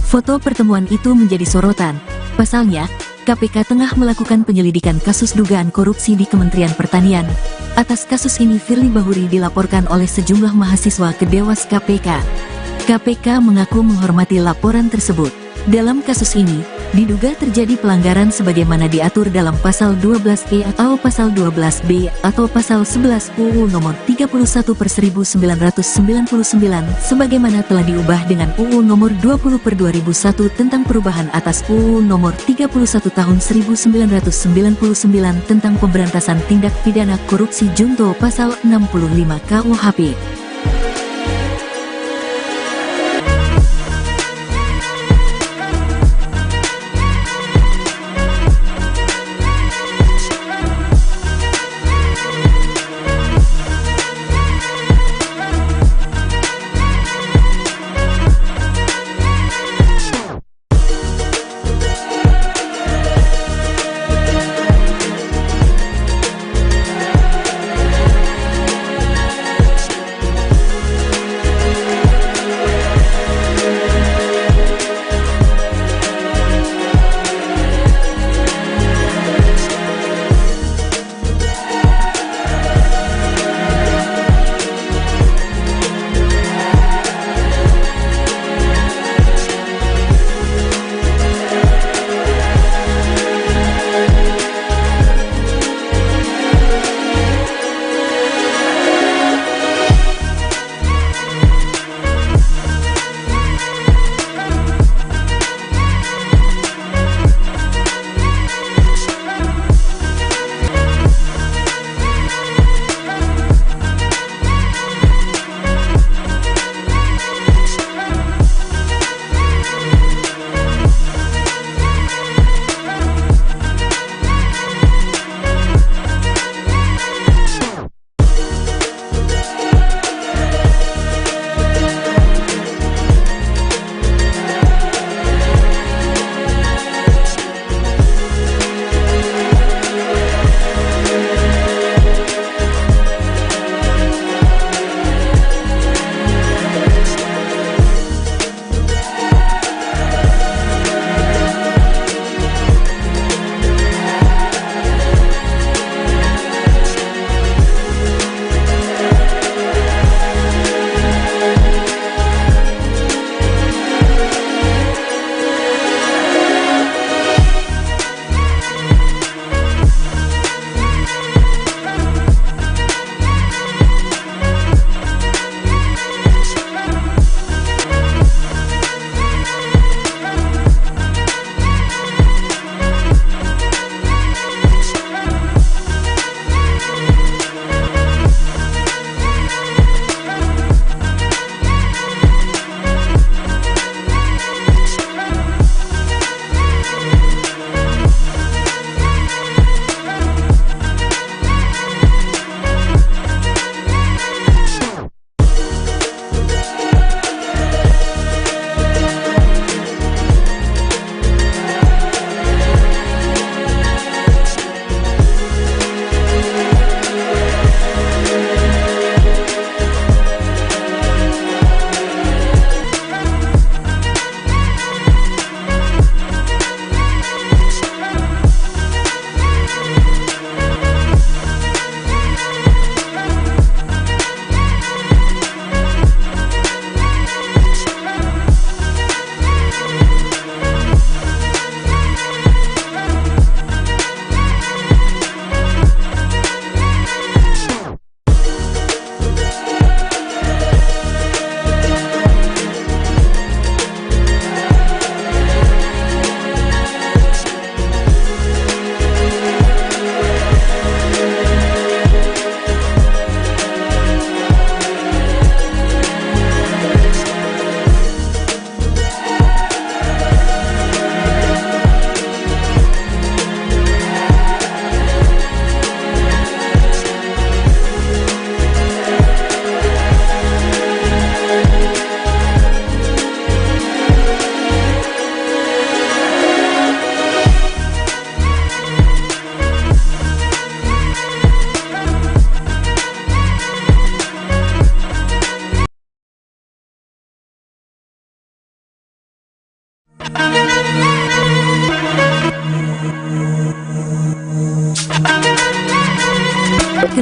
[SPEAKER 1] foto pertemuan itu menjadi sorotan. Pasalnya, KPK tengah melakukan penyelidikan kasus dugaan korupsi di Kementerian Pertanian. Atas kasus ini Firly Bahuri dilaporkan oleh sejumlah mahasiswa ke Dewas KPK. KPK mengaku menghormati laporan tersebut. Dalam kasus ini, diduga terjadi pelanggaran sebagaimana diatur dalam pasal 12E atau pasal 12B atau pasal 11 UU nomor 31/1999 sebagaimana telah diubah dengan UU nomor 20/2001 tentang perubahan atas UU nomor 31 tahun 1999 tentang pemberantasan tindak pidana korupsi junto pasal 65 KUHP.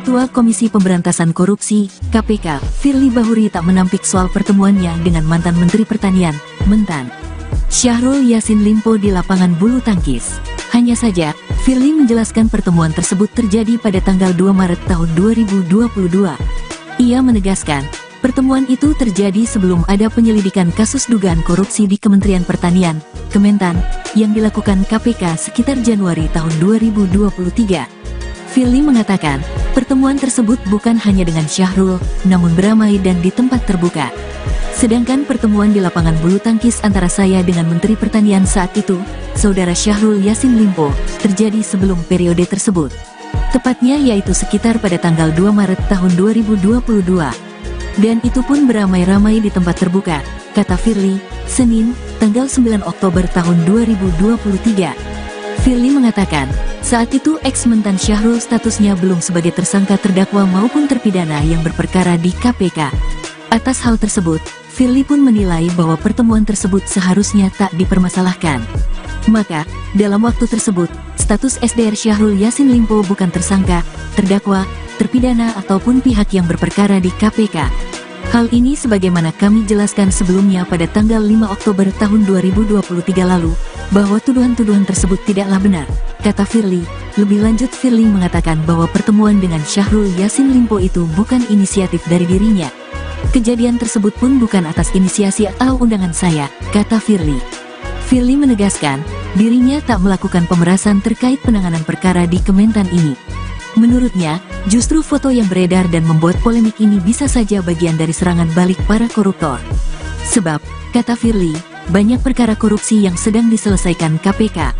[SPEAKER 1] Ketua Komisi Pemberantasan Korupsi, KPK, Firly Bahuri tak menampik soal pertemuannya dengan mantan Menteri Pertanian, Mentan, Syahrul Yassin Limpo di lapangan bulu tangkis. Hanya saja, Firly menjelaskan pertemuan tersebut terjadi pada tanggal 2 Maret tahun 2022. Ia menegaskan, pertemuan itu terjadi sebelum ada penyelidikan kasus dugaan korupsi di Kementerian Pertanian, Kementan, yang dilakukan KPK sekitar Januari tahun 2023. Firly mengatakan, pertemuan tersebut bukan hanya dengan Syahrul, namun beramai dan di tempat terbuka. Sedangkan pertemuan di lapangan bulu tangkis antara saya dengan Menteri Pertanian saat itu, Saudara Syahrul Yassin Limpo, terjadi sebelum periode tersebut. Tepatnya yaitu sekitar pada tanggal 2 Maret tahun 2022. Dan itu pun beramai-ramai di tempat terbuka, kata Firly, Senin, tanggal 9 Oktober tahun 2023. Firly mengatakan, saat itu ex-mentan Syahrul statusnya belum sebagai tersangka terdakwa maupun terpidana yang berperkara di KPK. Atas hal tersebut, Firly pun menilai bahwa pertemuan tersebut seharusnya tak dipermasalahkan. Maka, dalam waktu tersebut, status SDR Syahrul Yassin Limpo bukan tersangka, terdakwa, terpidana ataupun pihak yang berperkara di KPK. Hal ini sebagaimana kami jelaskan sebelumnya pada tanggal 5 Oktober tahun 2023 lalu, bahwa tuduhan-tuduhan tersebut tidaklah benar, kata Firly. Lebih lanjut Firly mengatakan bahwa pertemuan dengan Syahrul Yassin Limpo itu bukan inisiatif dari dirinya. Kejadian tersebut pun bukan atas inisiasi atau undangan saya, kata Firly. Firly menegaskan, dirinya tak melakukan pemerasan terkait penanganan perkara di Kementan ini. Menurutnya, justru foto yang beredar dan membuat polemik ini bisa saja bagian dari serangan balik para koruptor. Sebab, kata Firly, banyak perkara korupsi yang sedang diselesaikan KPK.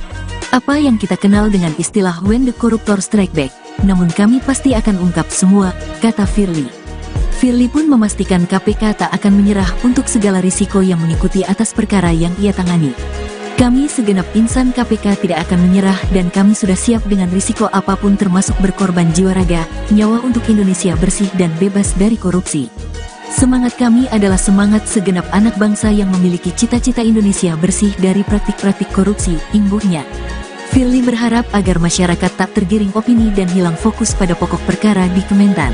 [SPEAKER 1] Apa yang kita kenal dengan istilah when the corruptor strike back, namun kami pasti akan ungkap semua, kata Firly. Firly pun memastikan KPK tak akan menyerah untuk segala risiko yang mengikuti atas perkara yang ia tangani. Kami segenap insan KPK tidak akan menyerah dan kami sudah siap dengan risiko apapun termasuk berkorban jiwa raga, nyawa untuk Indonesia bersih dan bebas dari korupsi. Semangat kami adalah semangat segenap anak bangsa yang memiliki cita-cita Indonesia bersih dari praktik-praktik korupsi, imbuhnya. Firly berharap agar masyarakat tak tergiring opini dan hilang fokus pada pokok perkara di Kementan,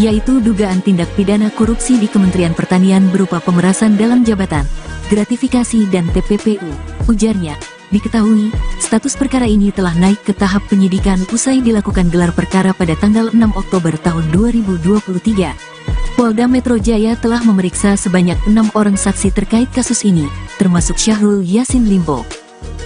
[SPEAKER 1] yaitu dugaan tindak pidana korupsi di Kementerian Pertanian berupa pemerasan dalam jabatan, gratifikasi dan TPPU. Ujarnya, diketahui, status perkara ini telah naik ke tahap penyidikan usai dilakukan gelar perkara pada tanggal 6 Oktober tahun 2023. Polda Metro Jaya telah memeriksa sebanyak 6 orang saksi terkait kasus ini, termasuk Syahrul Yassin Limpo.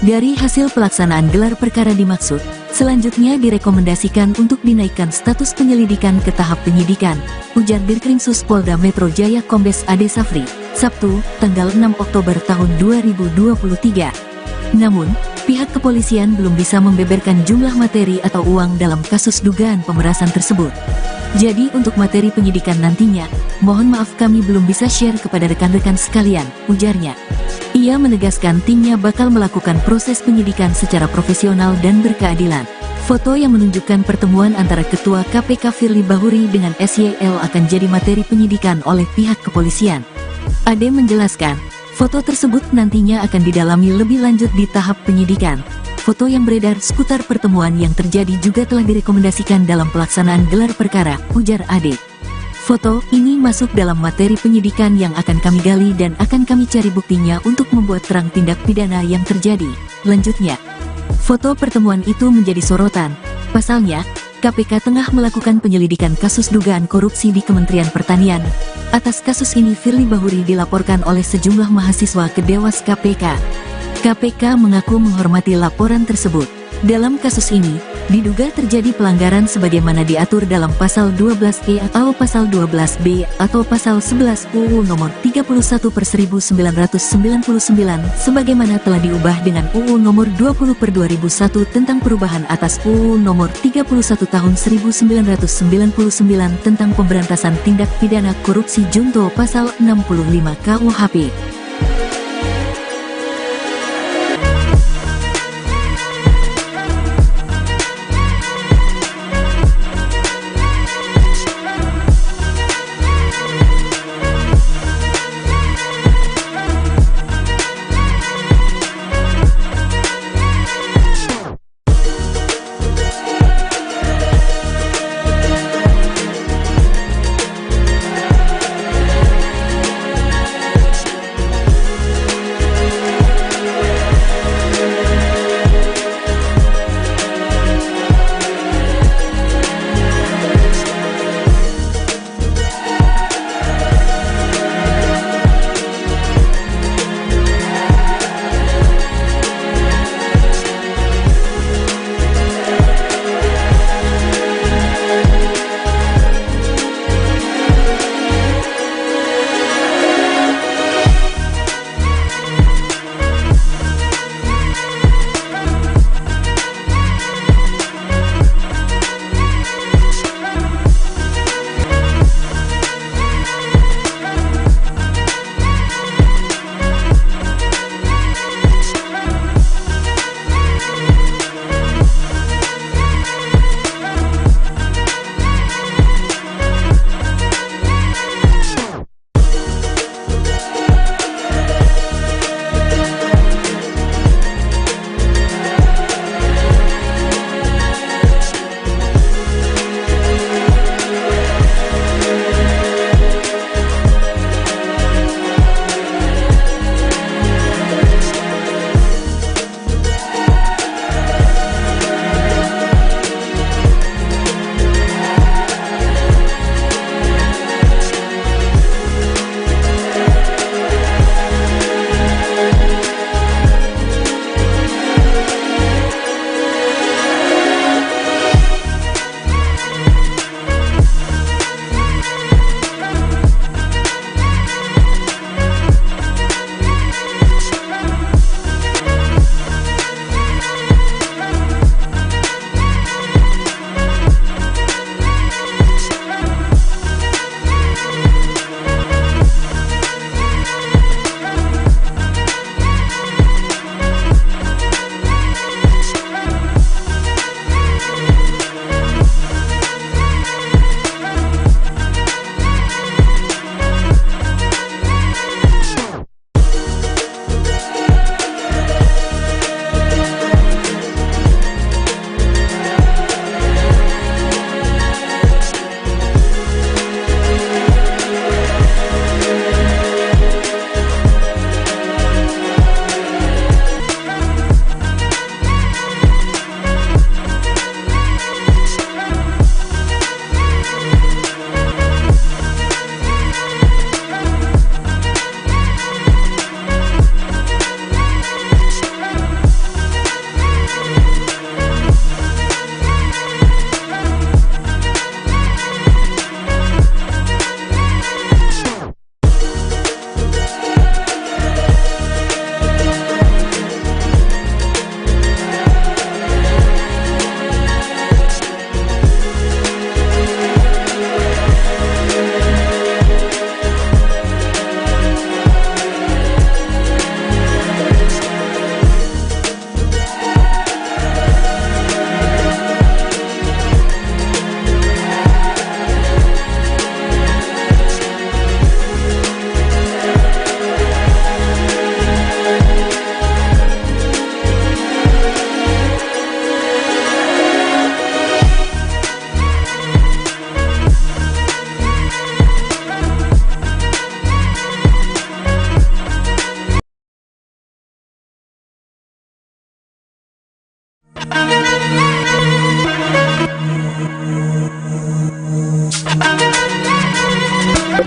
[SPEAKER 1] Dari hasil pelaksanaan gelar perkara dimaksud, selanjutnya direkomendasikan untuk dinaikkan status penyelidikan ke tahap penyidikan, ujar Dirkrimsus Polda Metro Jaya Kombes Ade Safri, Sabtu, tanggal 6 Oktober tahun 2023. Namun, pihak kepolisian belum bisa membeberkan jumlah materi atau uang dalam kasus dugaan pemerasan tersebut. Jadi untuk materi penyidikan nantinya, mohon maaf kami belum bisa share kepada rekan-rekan sekalian, ujarnya. Ia menegaskan timnya bakal melakukan proses penyidikan secara profesional dan berkeadilan. Foto yang menunjukkan pertemuan antara Ketua KPK Firly Bahuri dengan SYL akan jadi materi penyidikan oleh pihak kepolisian. Ade menjelaskan, foto tersebut nantinya akan didalami lebih lanjut di tahap penyidikan. Foto yang beredar seputar pertemuan yang terjadi juga telah direkomendasikan dalam pelaksanaan gelar perkara, ujar Ade. Foto ini masuk dalam materi penyidikan yang akan kami gali dan akan kami cari buktinya untuk membuat terang tindak pidana yang terjadi, lanjutnya. Foto pertemuan itu menjadi sorotan. Pasalnya, KPK tengah melakukan penyelidikan kasus dugaan korupsi di Kementerian Pertanian. Atas kasus ini Firly Bahuri dilaporkan oleh sejumlah mahasiswa ke Dewas KPK. KPK mengaku menghormati laporan tersebut. Dalam kasus ini, diduga terjadi pelanggaran sebagaimana diatur dalam pasal 12E atau pasal 12B atau pasal 11 UU nomor 31/1999 sebagaimana telah diubah dengan UU nomor 20/2001 tentang perubahan atas UU nomor 31 tahun 1999 tentang pemberantasan tindak pidana korupsi junto pasal 65 KUHP.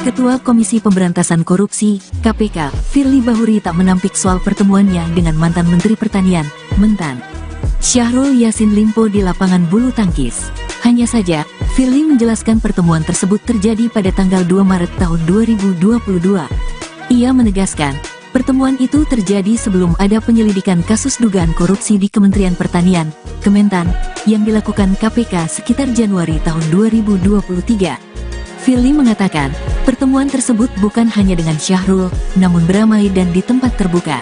[SPEAKER 1] Ketua Komisi Pemberantasan Korupsi, KPK, Firly Bahuri tak menampik soal pertemuannya dengan mantan Menteri Pertanian, Mentan Syahrul Yassin Limpo di lapangan bulu tangkis. Hanya saja, Firly menjelaskan pertemuan tersebut terjadi pada tanggal 2 Maret tahun 2022. Ia menegaskan, pertemuan itu terjadi sebelum ada penyelidikan kasus dugaan korupsi di Kementerian Pertanian, Kementan, yang dilakukan KPK sekitar Januari tahun 2023. Firly mengatakan, pertemuan tersebut bukan hanya dengan Syahrul, namun beramai dan di tempat terbuka.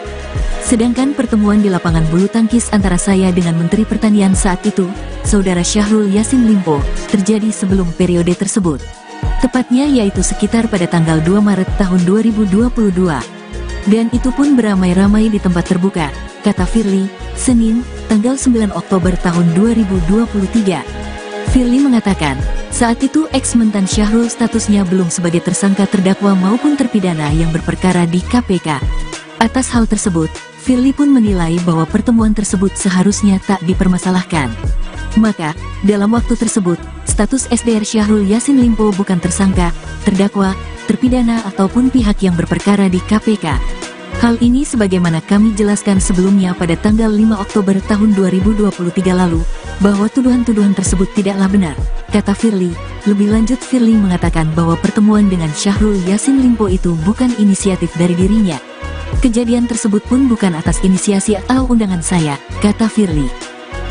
[SPEAKER 1] Sedangkan pertemuan di lapangan bulu tangkis antara saya dengan Menteri Pertanian saat itu, Saudara Syahrul Yassin Limpo, terjadi sebelum periode tersebut. Tepatnya yaitu sekitar pada tanggal 2 Maret tahun 2022. Dan itu pun beramai-ramai di tempat terbuka, kata Firly, Senin, tanggal 9 Oktober tahun 2023. Firly mengatakan, saat itu ex-mentan Syahrul statusnya belum sebagai tersangka terdakwa maupun terpidana yang berperkara di KPK. Atas hal tersebut, Firly pun menilai bahwa pertemuan tersebut seharusnya tak dipermasalahkan. Maka, dalam waktu tersebut, status SDR Syahrul Yassin Limpo bukan tersangka, terdakwa, terpidana ataupun pihak yang berperkara di KPK. Hal ini sebagaimana kami jelaskan sebelumnya pada tanggal 5 Oktober tahun 2023 lalu, bahwa tuduhan-tuduhan tersebut tidaklah benar, kata Firly. Lebih lanjut Firly mengatakan bahwa pertemuan dengan Syahrul Yassin Limpo itu bukan inisiatif dari dirinya. Kejadian tersebut pun bukan atas inisiasi atau undangan saya, kata Firly.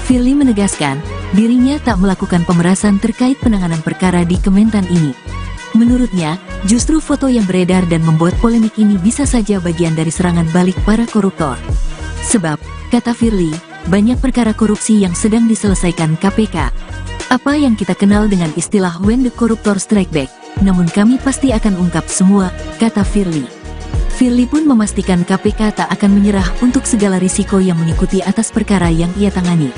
[SPEAKER 1] Firly menegaskan, dirinya tak melakukan pemerasan terkait penanganan perkara di Kementan ini. Menurutnya, justru foto yang beredar dan membuat polemik ini bisa saja bagian dari serangan balik para koruptor. Sebab, kata Firly, banyak perkara korupsi yang sedang diselesaikan KPK. Apa yang kita kenal dengan istilah when the corruptor strike back, namun kami pasti akan ungkap semua, kata Firly. Firly pun memastikan KPK tak akan menyerah untuk segala risiko yang mengikuti atas perkara yang ia tangani.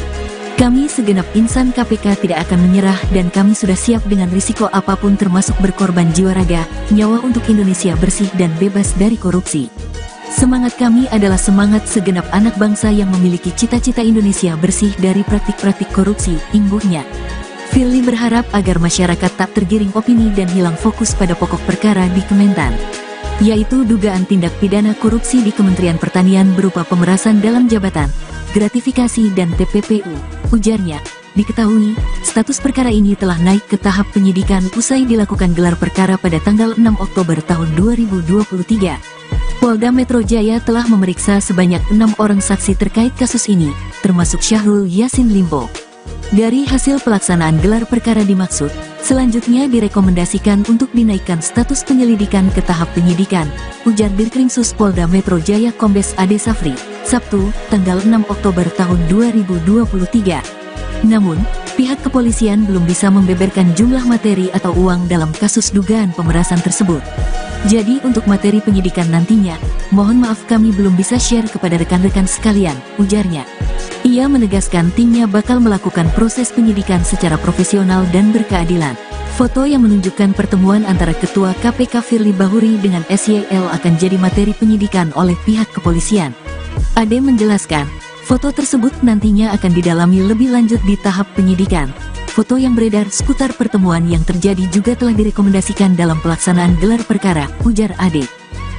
[SPEAKER 1] Kami segenap insan KPK tidak akan menyerah dan kami sudah siap dengan risiko apapun termasuk berkorban jiwa raga, nyawa untuk Indonesia bersih dan bebas dari korupsi. Semangat kami adalah semangat segenap anak bangsa yang memiliki cita-cita Indonesia bersih dari praktik-praktik korupsi, imbuhnya. Firly berharap agar masyarakat tak tergiring opini dan hilang fokus pada pokok perkara di Kementan, yaitu dugaan tindak pidana korupsi di Kementerian Pertanian berupa pemerasan dalam jabatan, gratifikasi dan TPPU. Ujarnya, diketahui, status perkara ini telah naik ke tahap penyidikan usai dilakukan gelar perkara pada tanggal 6 Oktober tahun 2023. Polda Metro Jaya telah memeriksa sebanyak 6 orang saksi terkait kasus ini, termasuk Syahrul Yassin Limpo. Dari hasil pelaksanaan gelar perkara dimaksud, selanjutnya direkomendasikan untuk dinaikkan status penyelidikan ke tahap penyidikan, ujar Dirkrimsus Polda Metro Jaya Kombes Ade Safri, Sabtu, tanggal 6 Oktober tahun 2023. Namun, pihak kepolisian belum bisa membeberkan jumlah materi atau uang dalam kasus dugaan pemerasan tersebut. Jadi untuk materi penyidikan nantinya, mohon maaf kami belum bisa share kepada rekan-rekan sekalian, ujarnya. Ia menegaskan timnya bakal melakukan proses penyidikan secara profesional dan berkeadilan. Foto yang menunjukkan pertemuan antara Ketua KPK Firly Bahuri dengan SYL akan jadi materi penyidikan oleh pihak kepolisian. Ade menjelaskan, foto tersebut nantinya akan didalami lebih lanjut di tahap penyidikan. Foto yang beredar seputar pertemuan yang terjadi juga telah direkomendasikan dalam pelaksanaan gelar perkara, ujar Ade.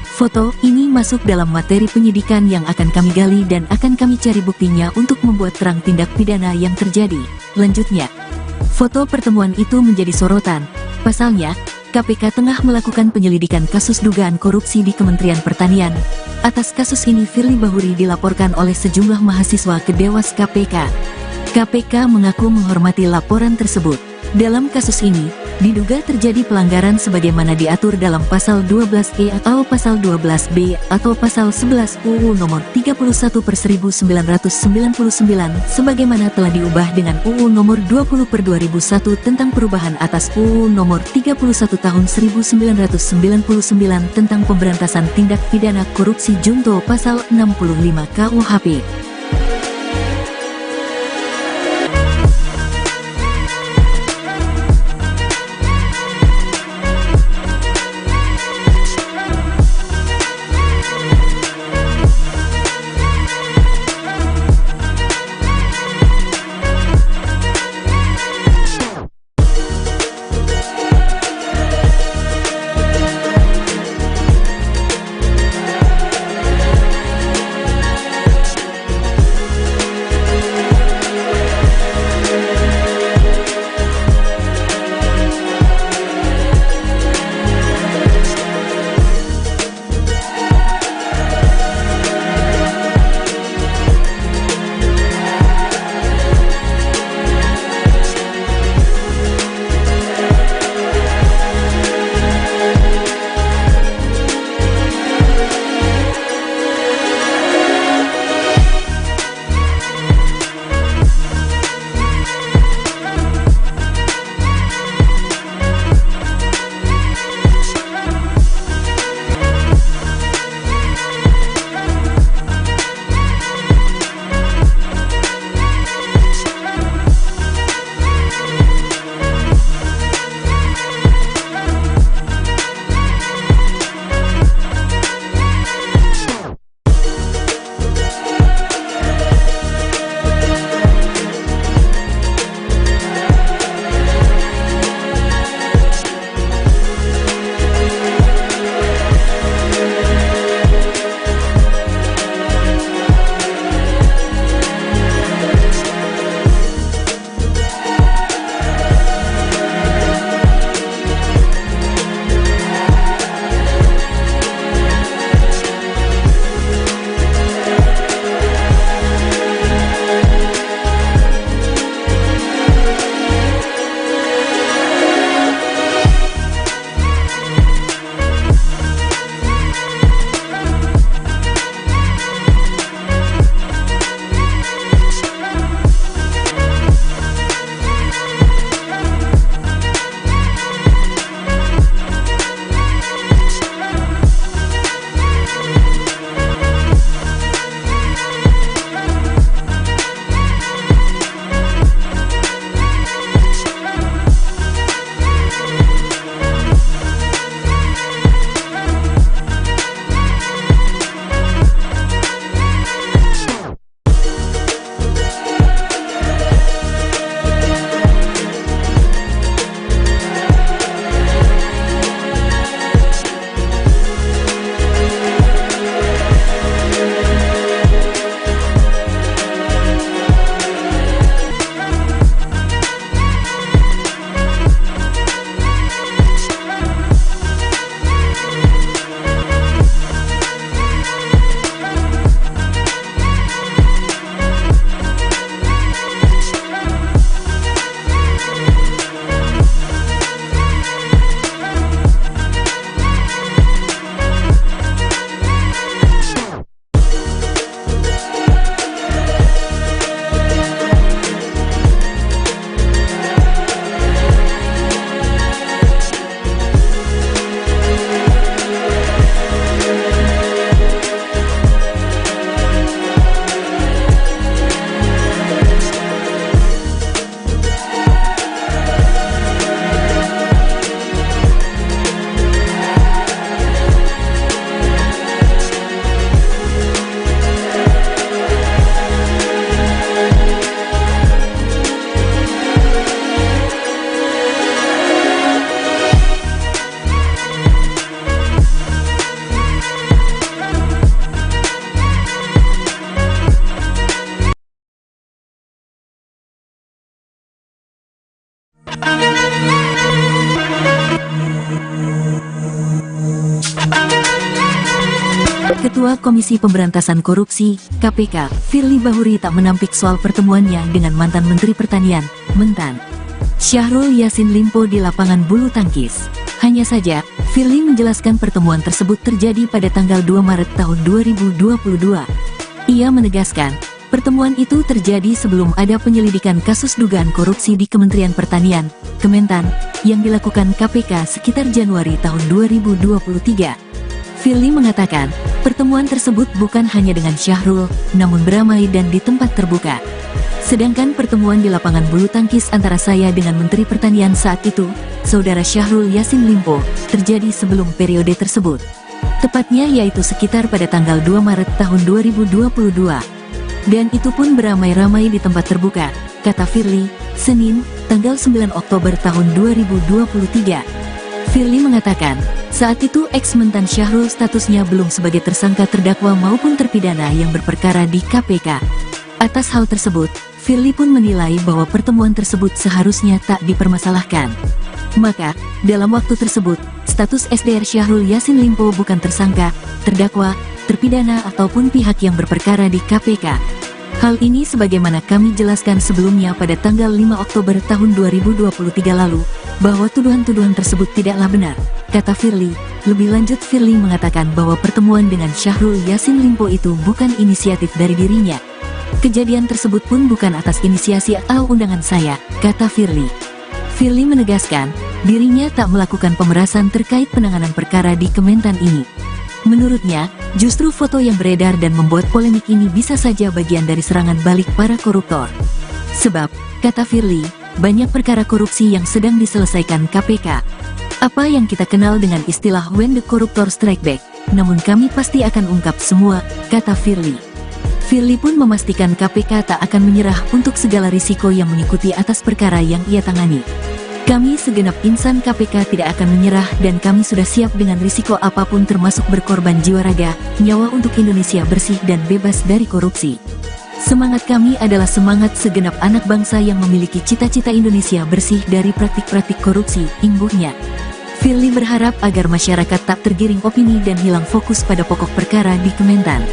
[SPEAKER 1] Foto ini masuk dalam materi penyidikan yang akan kami gali dan akan kami cari buktinya untuk membuat terang tindak pidana yang terjadi. Lanjutnya, foto pertemuan itu menjadi sorotan. Pasalnya, KPK tengah melakukan penyelidikan kasus dugaan korupsi di Kementerian Pertanian. Atas kasus ini Firly Bahuri dilaporkan oleh sejumlah mahasiswa ke Dewas KPK. KPK mengaku menghormati laporan tersebut. Dalam kasus ini, diduga terjadi pelanggaran sebagaimana diatur dalam pasal 12E atau pasal 12B atau pasal 11 UU nomor 31/1999 sebagaimana telah diubah dengan UU nomor 20/2001 tentang perubahan atas UU nomor 31 tahun 1999 tentang pemberantasan tindak pidana korupsi junto pasal 65 KUHP. Ketua Komisi Pemberantasan Korupsi, KPK, Firly Bahuri tak menampik soal pertemuannya dengan mantan Menteri Pertanian, Mentan Syahrul Yassin Limpo di lapangan bulu tangkis. Hanya saja, Firly menjelaskan pertemuan tersebut terjadi pada tanggal 2 Maret tahun 2022. Ia menegaskan, pertemuan itu terjadi sebelum ada penyelidikan kasus dugaan korupsi di Kementerian Pertanian, Kementan, yang dilakukan KPK sekitar Januari tahun 2023. Firly mengatakan, pertemuan tersebut bukan hanya dengan Syahrul, namun beramai dan di tempat terbuka. Sedangkan pertemuan di lapangan bulu tangkis antara saya dengan Menteri Pertanian saat itu, Saudara Syahrul Yassin Limpo, terjadi sebelum periode tersebut. Tepatnya yaitu sekitar pada tanggal 2 Maret tahun 2022. Dan itu pun beramai-ramai di tempat terbuka, kata Firly, Senin, tanggal 9 Oktober tahun 2023. Firly mengatakan, saat itu ex-mentan Syahrul statusnya belum sebagai tersangka terdakwa maupun terpidana yang berperkara di KPK. Atas hal tersebut, Firly pun menilai bahwa pertemuan tersebut seharusnya tak dipermasalahkan. Maka, dalam waktu tersebut, status SDR Syahrul Yassin Limpo bukan tersangka, terdakwa, terpidana ataupun pihak yang berperkara di KPK. Hal ini sebagaimana kami jelaskan sebelumnya pada tanggal 5 Oktober tahun 2023 lalu, bahwa tuduhan-tuduhan tersebut tidaklah benar, kata Firly. Lebih lanjut, Firly mengatakan bahwa pertemuan dengan Syahrul Yassin Limpo itu bukan inisiatif dari dirinya. Kejadian tersebut pun bukan atas inisiasi atau undangan saya, kata Firly. Firly menegaskan, dirinya tak melakukan pemerasan terkait penanganan perkara di Kementan ini. Menurutnya, justru foto yang beredar dan membuat polemik ini bisa saja bagian dari serangan balik para koruptor. Sebab, kata Firly, banyak perkara korupsi yang sedang diselesaikan KPK. Apa yang kita kenal dengan istilah when the corruptor strike back, namun kami pasti akan ungkap semua, kata Firly. Firly pun memastikan KPK tak akan menyerah untuk segala risiko yang mengikuti atas perkara yang ia tangani. Kami segenap insan KPK tidak akan menyerah dan kami sudah siap dengan risiko apapun termasuk berkorban jiwa raga, nyawa untuk Indonesia bersih dan bebas dari korupsi. Semangat kami adalah semangat segenap anak bangsa yang memiliki cita-cita Indonesia bersih dari praktik-praktik korupsi, imbuhnya. Firly berharap agar masyarakat tak tergiring opini dan hilang fokus pada pokok perkara di Kementan,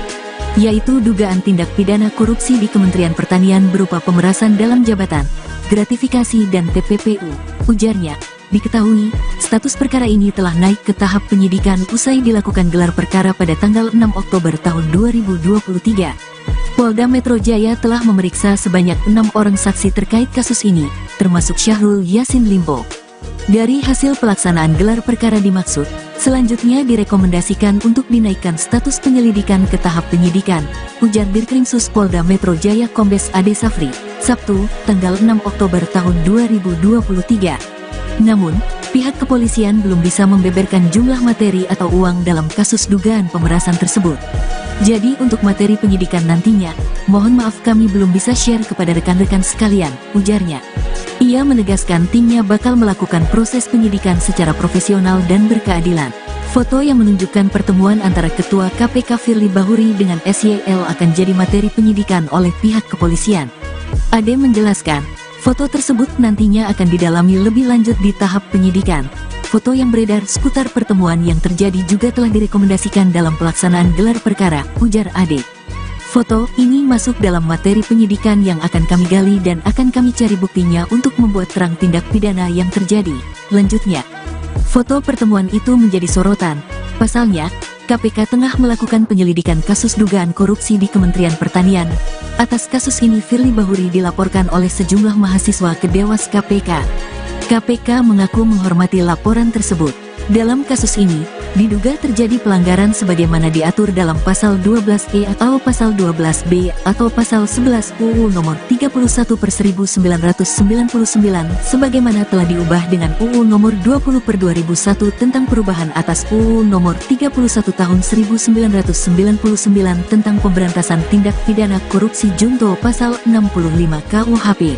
[SPEAKER 1] yaitu dugaan tindak pidana korupsi di Kementerian Pertanian berupa pemerasan dalam jabatan, gratifikasi dan TPPU. Ujarnya, diketahui, status perkara ini telah naik ke tahap penyidikan usai dilakukan gelar perkara pada tanggal 6 Oktober tahun 2023. Polda Metro Jaya telah memeriksa sebanyak 6 orang saksi terkait kasus ini, termasuk Syahrul Yassin Limpo. Dari hasil pelaksanaan gelar perkara dimaksud, selanjutnya direkomendasikan untuk dinaikkan status penyelidikan ke tahap penyidikan, ujar Dirkrimsus Polda Metro Jaya Kombes Ade Safri, Sabtu, tanggal 6 Oktober tahun 2023. Namun, pihak kepolisian belum bisa membeberkan jumlah materi atau uang dalam kasus dugaan pemerasan tersebut. Jadi untuk materi penyidikan nantinya, mohon maaf kami belum bisa share kepada rekan-rekan sekalian, ujarnya. Ia menegaskan timnya bakal melakukan proses penyidikan secara profesional dan berkeadilan. Foto yang menunjukkan pertemuan antara Ketua KPK Firly Bahuri dengan SYL akan jadi materi penyidikan oleh pihak kepolisian. Ade menjelaskan, foto tersebut nantinya akan didalami lebih lanjut di tahap penyidikan. Foto yang beredar seputar pertemuan yang terjadi juga telah direkomendasikan dalam pelaksanaan gelar perkara, ujar Ade. Foto ini masuk dalam materi penyidikan yang akan kami gali dan akan kami cari buktinya untuk membuat terang tindak pidana yang terjadi. Lanjutnya, foto pertemuan itu menjadi sorotan. Pasalnya, KPK tengah melakukan penyelidikan kasus dugaan korupsi di Kementerian Pertanian. Atas kasus ini Firly Bahuri dilaporkan oleh sejumlah mahasiswa ke Dewas KPK. KPK mengaku menghormati laporan tersebut. Dalam kasus ini, diduga terjadi pelanggaran sebagaimana diatur dalam pasal 12E atau pasal 12B atau pasal 11 UU nomor 31/1999 sebagaimana telah diubah dengan UU nomor 20/2001 tentang perubahan atas UU nomor 31 tahun 1999 tentang pemberantasan tindak pidana korupsi junto pasal 65 KUHP.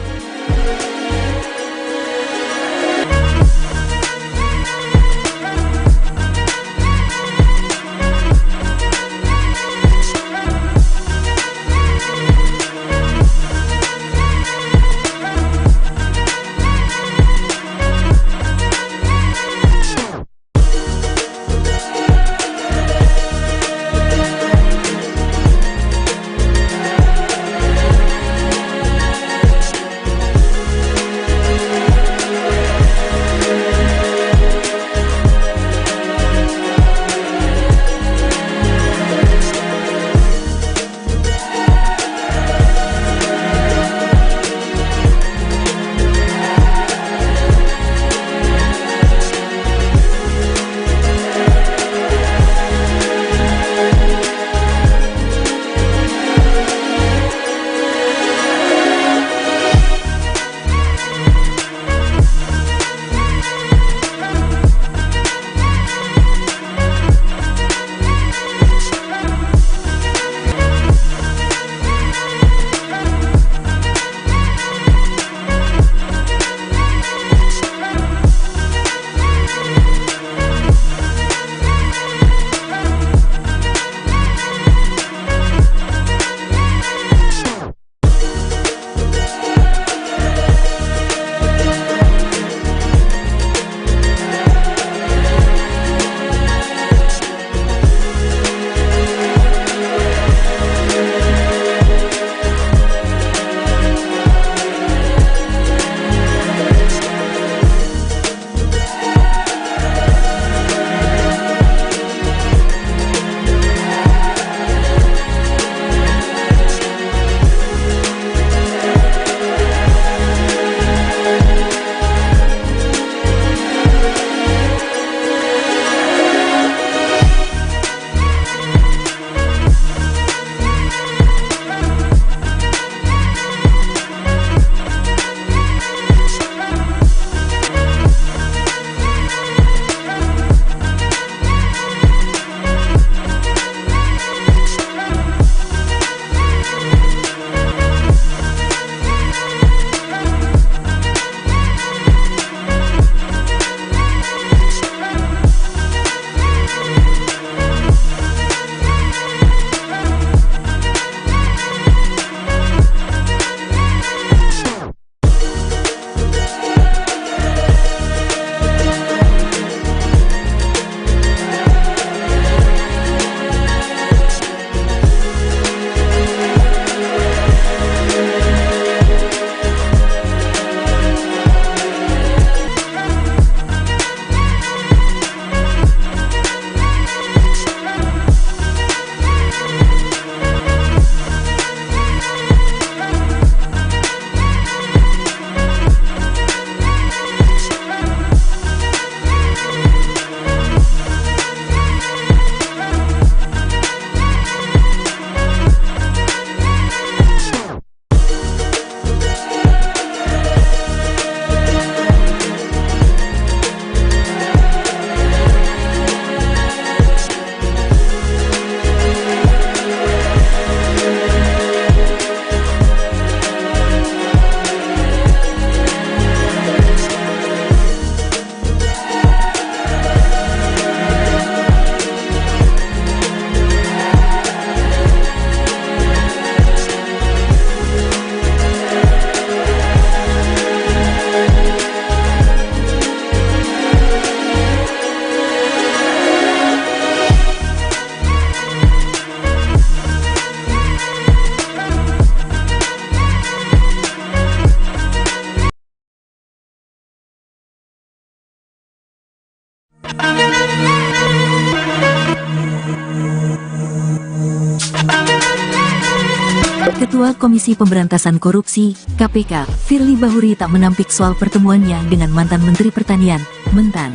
[SPEAKER 1] Ketua Komisi Pemberantasan Korupsi, KPK, Firly Bahuri tak menampik soal pertemuannya dengan mantan Menteri Pertanian, Mentan,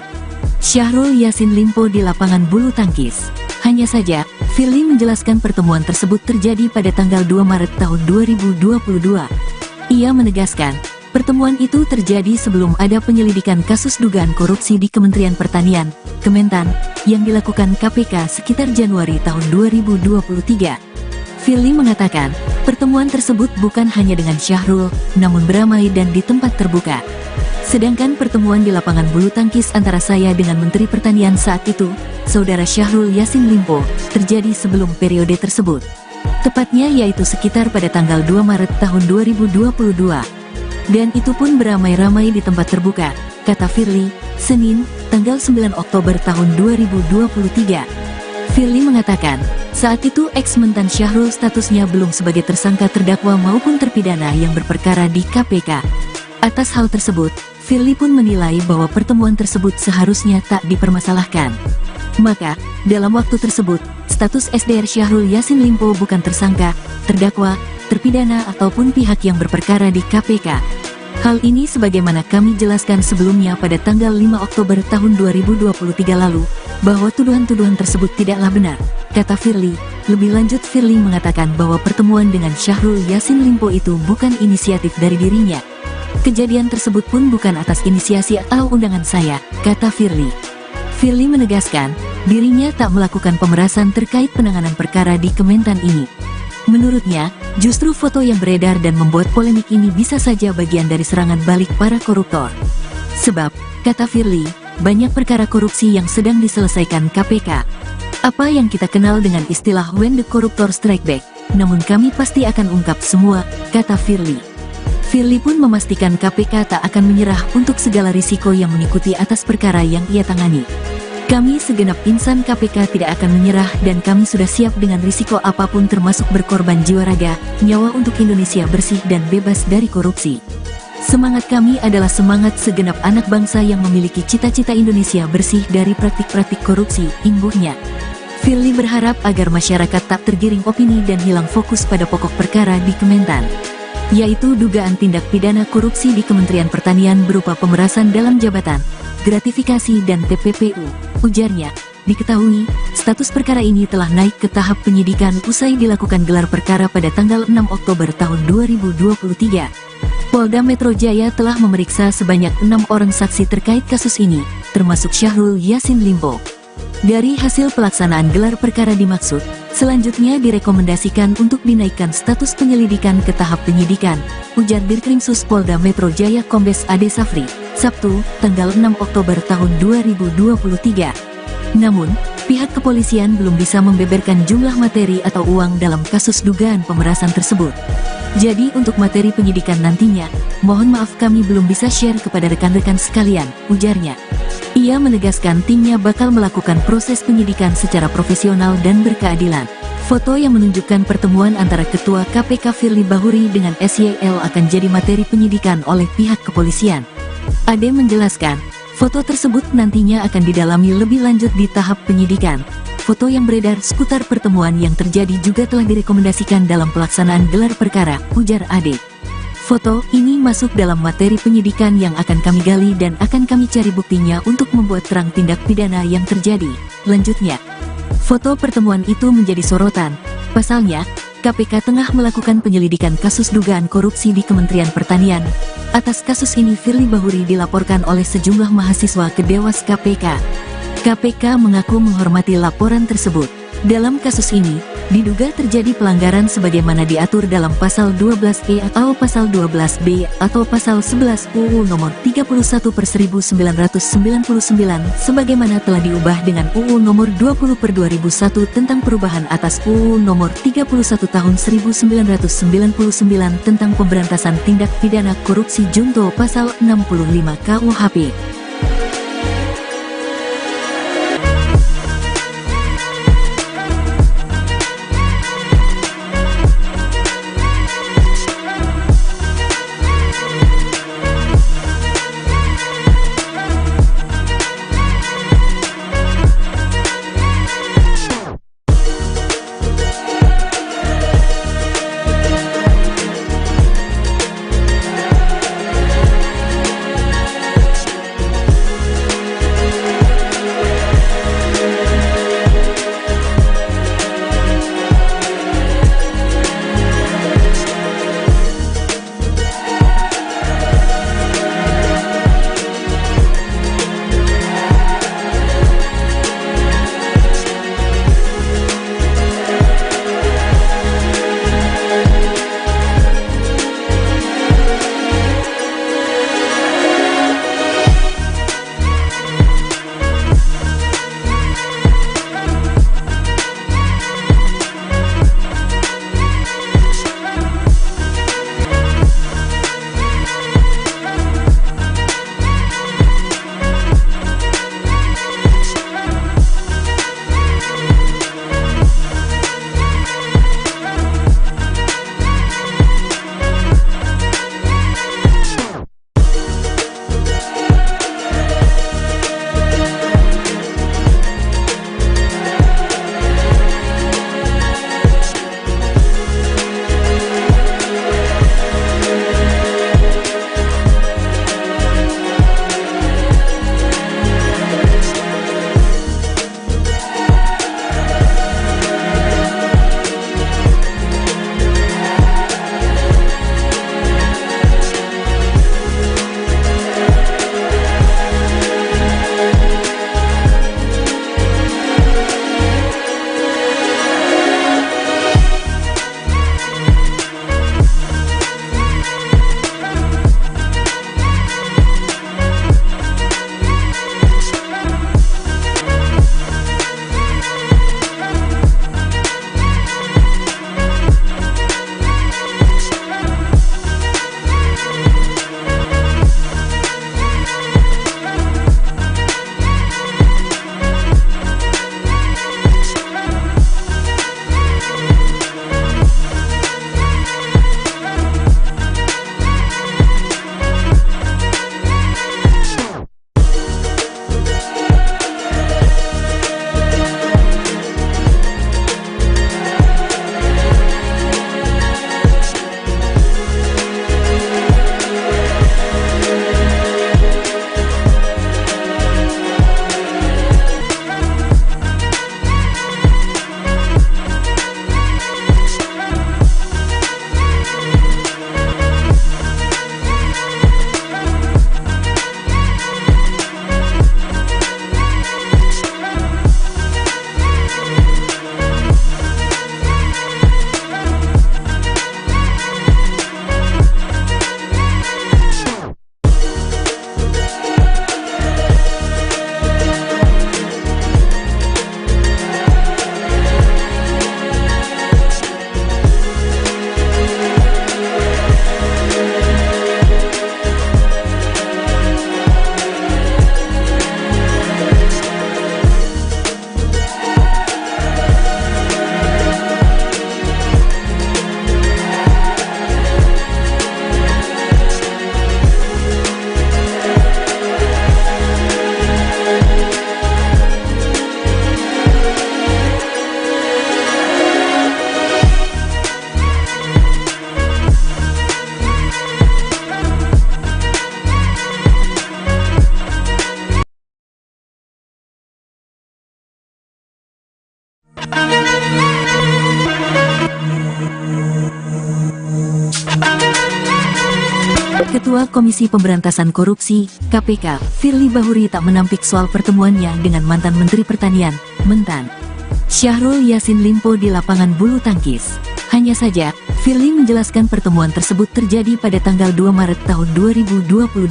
[SPEAKER 1] Syahrul Yassin Limpo di lapangan bulu tangkis. Hanya saja, Firly menjelaskan pertemuan tersebut terjadi pada tanggal 2 Maret tahun 2022. Ia menegaskan, pertemuan itu terjadi sebelum ada penyelidikan kasus dugaan korupsi di Kementerian Pertanian, Kementan, yang dilakukan KPK sekitar Januari tahun 2023. Firly mengatakan, pertemuan tersebut bukan hanya dengan Syahrul, namun beramai dan di tempat terbuka. Sedangkan pertemuan di lapangan bulu tangkis antara saya dengan Menteri Pertanian saat itu, Saudara Syahrul Yassin Limpo, terjadi sebelum periode tersebut. Tepatnya yaitu sekitar pada tanggal 2 Maret tahun 2022. Dan itu pun beramai-ramai di tempat terbuka, kata Firly, Senin, tanggal 9 Oktober tahun 2023. Firly mengatakan, saat itu ex-mentan Syahrul statusnya belum sebagai tersangka terdakwa maupun terpidana yang berperkara di KPK. Atas hal tersebut, Firly pun menilai bahwa pertemuan tersebut seharusnya tak dipermasalahkan. Maka, dalam waktu tersebut, status SDR Syahrul Yassin Limpo bukan tersangka, terdakwa, terpidana ataupun pihak yang berperkara di KPK. Hal ini sebagaimana kami jelaskan sebelumnya pada tanggal 5 Oktober tahun 2023 lalu, bahwa tuduhan-tuduhan tersebut tidaklah benar, kata Firly. Lebih lanjut, Firly mengatakan bahwa pertemuan dengan Syahrul Yassin Limpo itu bukan inisiatif dari dirinya. Kejadian tersebut pun bukan atas inisiasi atau undangan saya, kata Firly. Firly menegaskan, dirinya tak melakukan pemerasan terkait penanganan perkara di Kementan ini. Menurutnya, justru foto yang beredar dan membuat polemik ini bisa saja bagian dari serangan balik para koruptor. Sebab, kata Firly, banyak perkara korupsi yang sedang diselesaikan KPK. Apa yang kita kenal dengan istilah when the corruptor strike back, namun kami pasti akan ungkap semua, kata Firly. Firly pun memastikan KPK tak akan menyerah untuk segala risiko yang mengikuti atas perkara yang ia tangani. Kami segenap insan KPK tidak akan menyerah dan kami sudah siap dengan risiko apapun termasuk berkorban jiwa raga, nyawa untuk Indonesia bersih dan bebas dari korupsi. Semangat kami adalah semangat segenap anak bangsa yang memiliki cita-cita Indonesia bersih dari praktik-praktik korupsi, imbuhnya. Firly berharap agar masyarakat tak tergiring opini dan hilang fokus pada pokok perkara di Kementan, yaitu dugaan tindak pidana korupsi di Kementerian Pertanian berupa pemerasan dalam jabatan, gratifikasi dan TPPU. Ujarnya, diketahui, status perkara ini telah naik ke tahap penyidikan usai dilakukan gelar perkara pada tanggal 6 Oktober tahun 2023. Polda Metro Jaya telah memeriksa sebanyak 6 orang saksi terkait kasus ini, termasuk Syahrul Yassin Limpo. Dari hasil pelaksanaan gelar perkara dimaksud, selanjutnya direkomendasikan untuk dinaikkan status penyelidikan ke tahap penyidikan, ujar Dirkrimsus Polda Metro Jaya Kombes Ade Safri, Sabtu, tanggal 6 Oktober tahun 2023. Namun, pihak kepolisian belum bisa membeberkan jumlah materi atau uang dalam kasus dugaan pemerasan tersebut. Jadi untuk materi penyidikan nantinya, mohon maaf kami belum bisa share kepada rekan-rekan sekalian, ujarnya. Ia menegaskan timnya bakal melakukan proses penyidikan secara profesional dan berkeadilan. Foto yang menunjukkan pertemuan antara Ketua KPK Firly Bahuri dengan SYL akan jadi materi penyidikan oleh pihak kepolisian. Ade menjelaskan, foto tersebut nantinya akan didalami lebih lanjut di tahap penyidikan. Foto yang beredar seputar pertemuan yang terjadi juga telah direkomendasikan dalam pelaksanaan gelar perkara, ujar Ade. Foto ini masuk dalam materi penyidikan yang akan kami gali dan akan kami cari buktinya untuk membuat terang tindak pidana yang terjadi. Lanjutnya, foto pertemuan itu menjadi sorotan. Pasalnya, KPK tengah melakukan penyelidikan kasus dugaan korupsi di Kementerian Pertanian. Atas kasus ini Firly Bahuri dilaporkan oleh sejumlah mahasiswa ke Dewas KPK. KPK mengaku menghormati laporan tersebut. Dalam kasus ini, diduga terjadi pelanggaran sebagaimana diatur dalam Pasal 12E atau Pasal 12B atau Pasal 11 UU Nomor 31/1999 sebagaimana telah diubah dengan UU Nomor 20/2001 tentang perubahan atas UU Nomor 31 Tahun 1999 tentang pemberantasan tindak pidana korupsi junto Pasal 65 KUHP. Komisi Pemberantasan Korupsi, KPK, Firly Bahuri tak menampik soal pertemuannya dengan mantan Menteri Pertanian, Mentan Syahrul Yassin Limpo di lapangan bulu tangkis. Hanya saja, Firly menjelaskan pertemuan tersebut terjadi pada tanggal 2 Maret tahun 2022.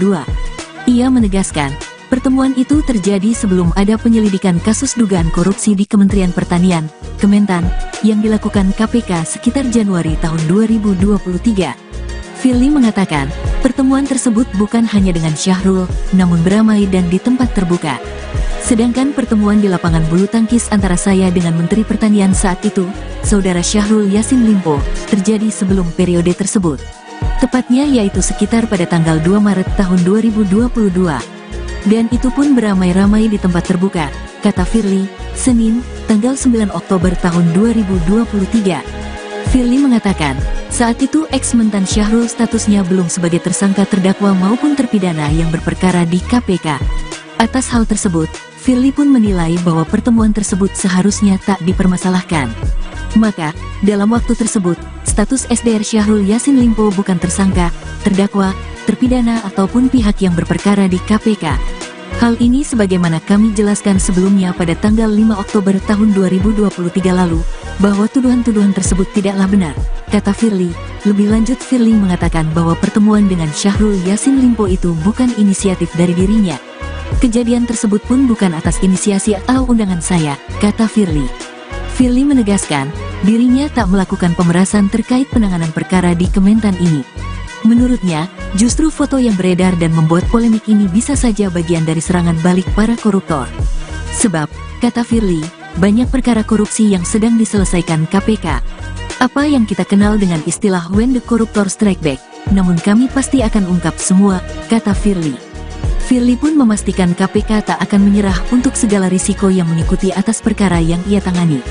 [SPEAKER 1] Ia menegaskan, pertemuan itu terjadi sebelum ada penyelidikan kasus dugaan korupsi di Kementerian Pertanian, Kementan, yang dilakukan KPK sekitar Januari tahun 2023. Firly mengatakan, pertemuan tersebut bukan hanya dengan Syahrul, namun beramai dan di tempat terbuka. Sedangkan pertemuan di lapangan bulu tangkis antara saya dengan Menteri Pertanian saat itu, Saudara Syahrul Yassin Limpo, terjadi sebelum periode tersebut. Tepatnya yaitu sekitar pada tanggal 2 Maret tahun 2022. Dan itu pun beramai-ramai di tempat terbuka, kata Firly, Senin, tanggal 9 Oktober tahun 2023. Firly mengatakan, saat itu ex-mentan Syahrul statusnya belum sebagai tersangka terdakwa maupun terpidana yang berperkara di KPK. Atas hal tersebut, Firly pun menilai bahwa pertemuan tersebut seharusnya tak dipermasalahkan. Maka, dalam waktu tersebut, status SDR Syahrul Yassin Limpo bukan tersangka, terdakwa, terpidana ataupun pihak yang berperkara di KPK. Hal ini sebagaimana kami jelaskan sebelumnya pada tanggal 5 Oktober tahun 2023 lalu, bahwa tuduhan-tuduhan tersebut tidaklah benar, kata Firly. Lebih lanjut, Firly mengatakan bahwa pertemuan dengan Syahrul Yassin Limpo itu bukan inisiatif dari dirinya. Kejadian tersebut pun bukan atas inisiasi atau undangan saya, kata Firly. Firly menegaskan, dirinya tak melakukan pemerasan terkait penanganan perkara di Kementan ini. Menurutnya, justru foto yang beredar dan membuat polemik ini bisa saja bagian dari serangan balik para koruptor. Sebab, kata Firly, banyak perkara korupsi yang sedang diselesaikan KPK. Apa yang kita kenal dengan istilah when the corruptor strike back, namun kami pasti akan ungkap semua, kata Firly. Firly pun memastikan KPK tak akan menyerah untuk segala risiko yang mengikuti atas perkara yang ia tangani.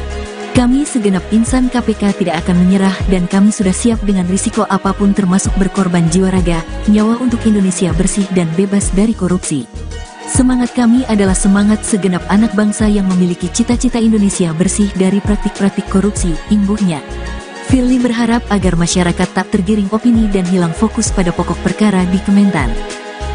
[SPEAKER 1] Kami segenap insan KPK tidak akan menyerah dan kami sudah siap dengan risiko apapun termasuk berkorban jiwa raga, nyawa untuk Indonesia bersih dan bebas dari korupsi. Semangat kami adalah semangat segenap anak bangsa yang memiliki cita-cita Indonesia bersih dari praktik-praktik korupsi, imbuhnya. Firly berharap agar masyarakat tak tergiring opini dan hilang fokus pada pokok perkara di Kementan,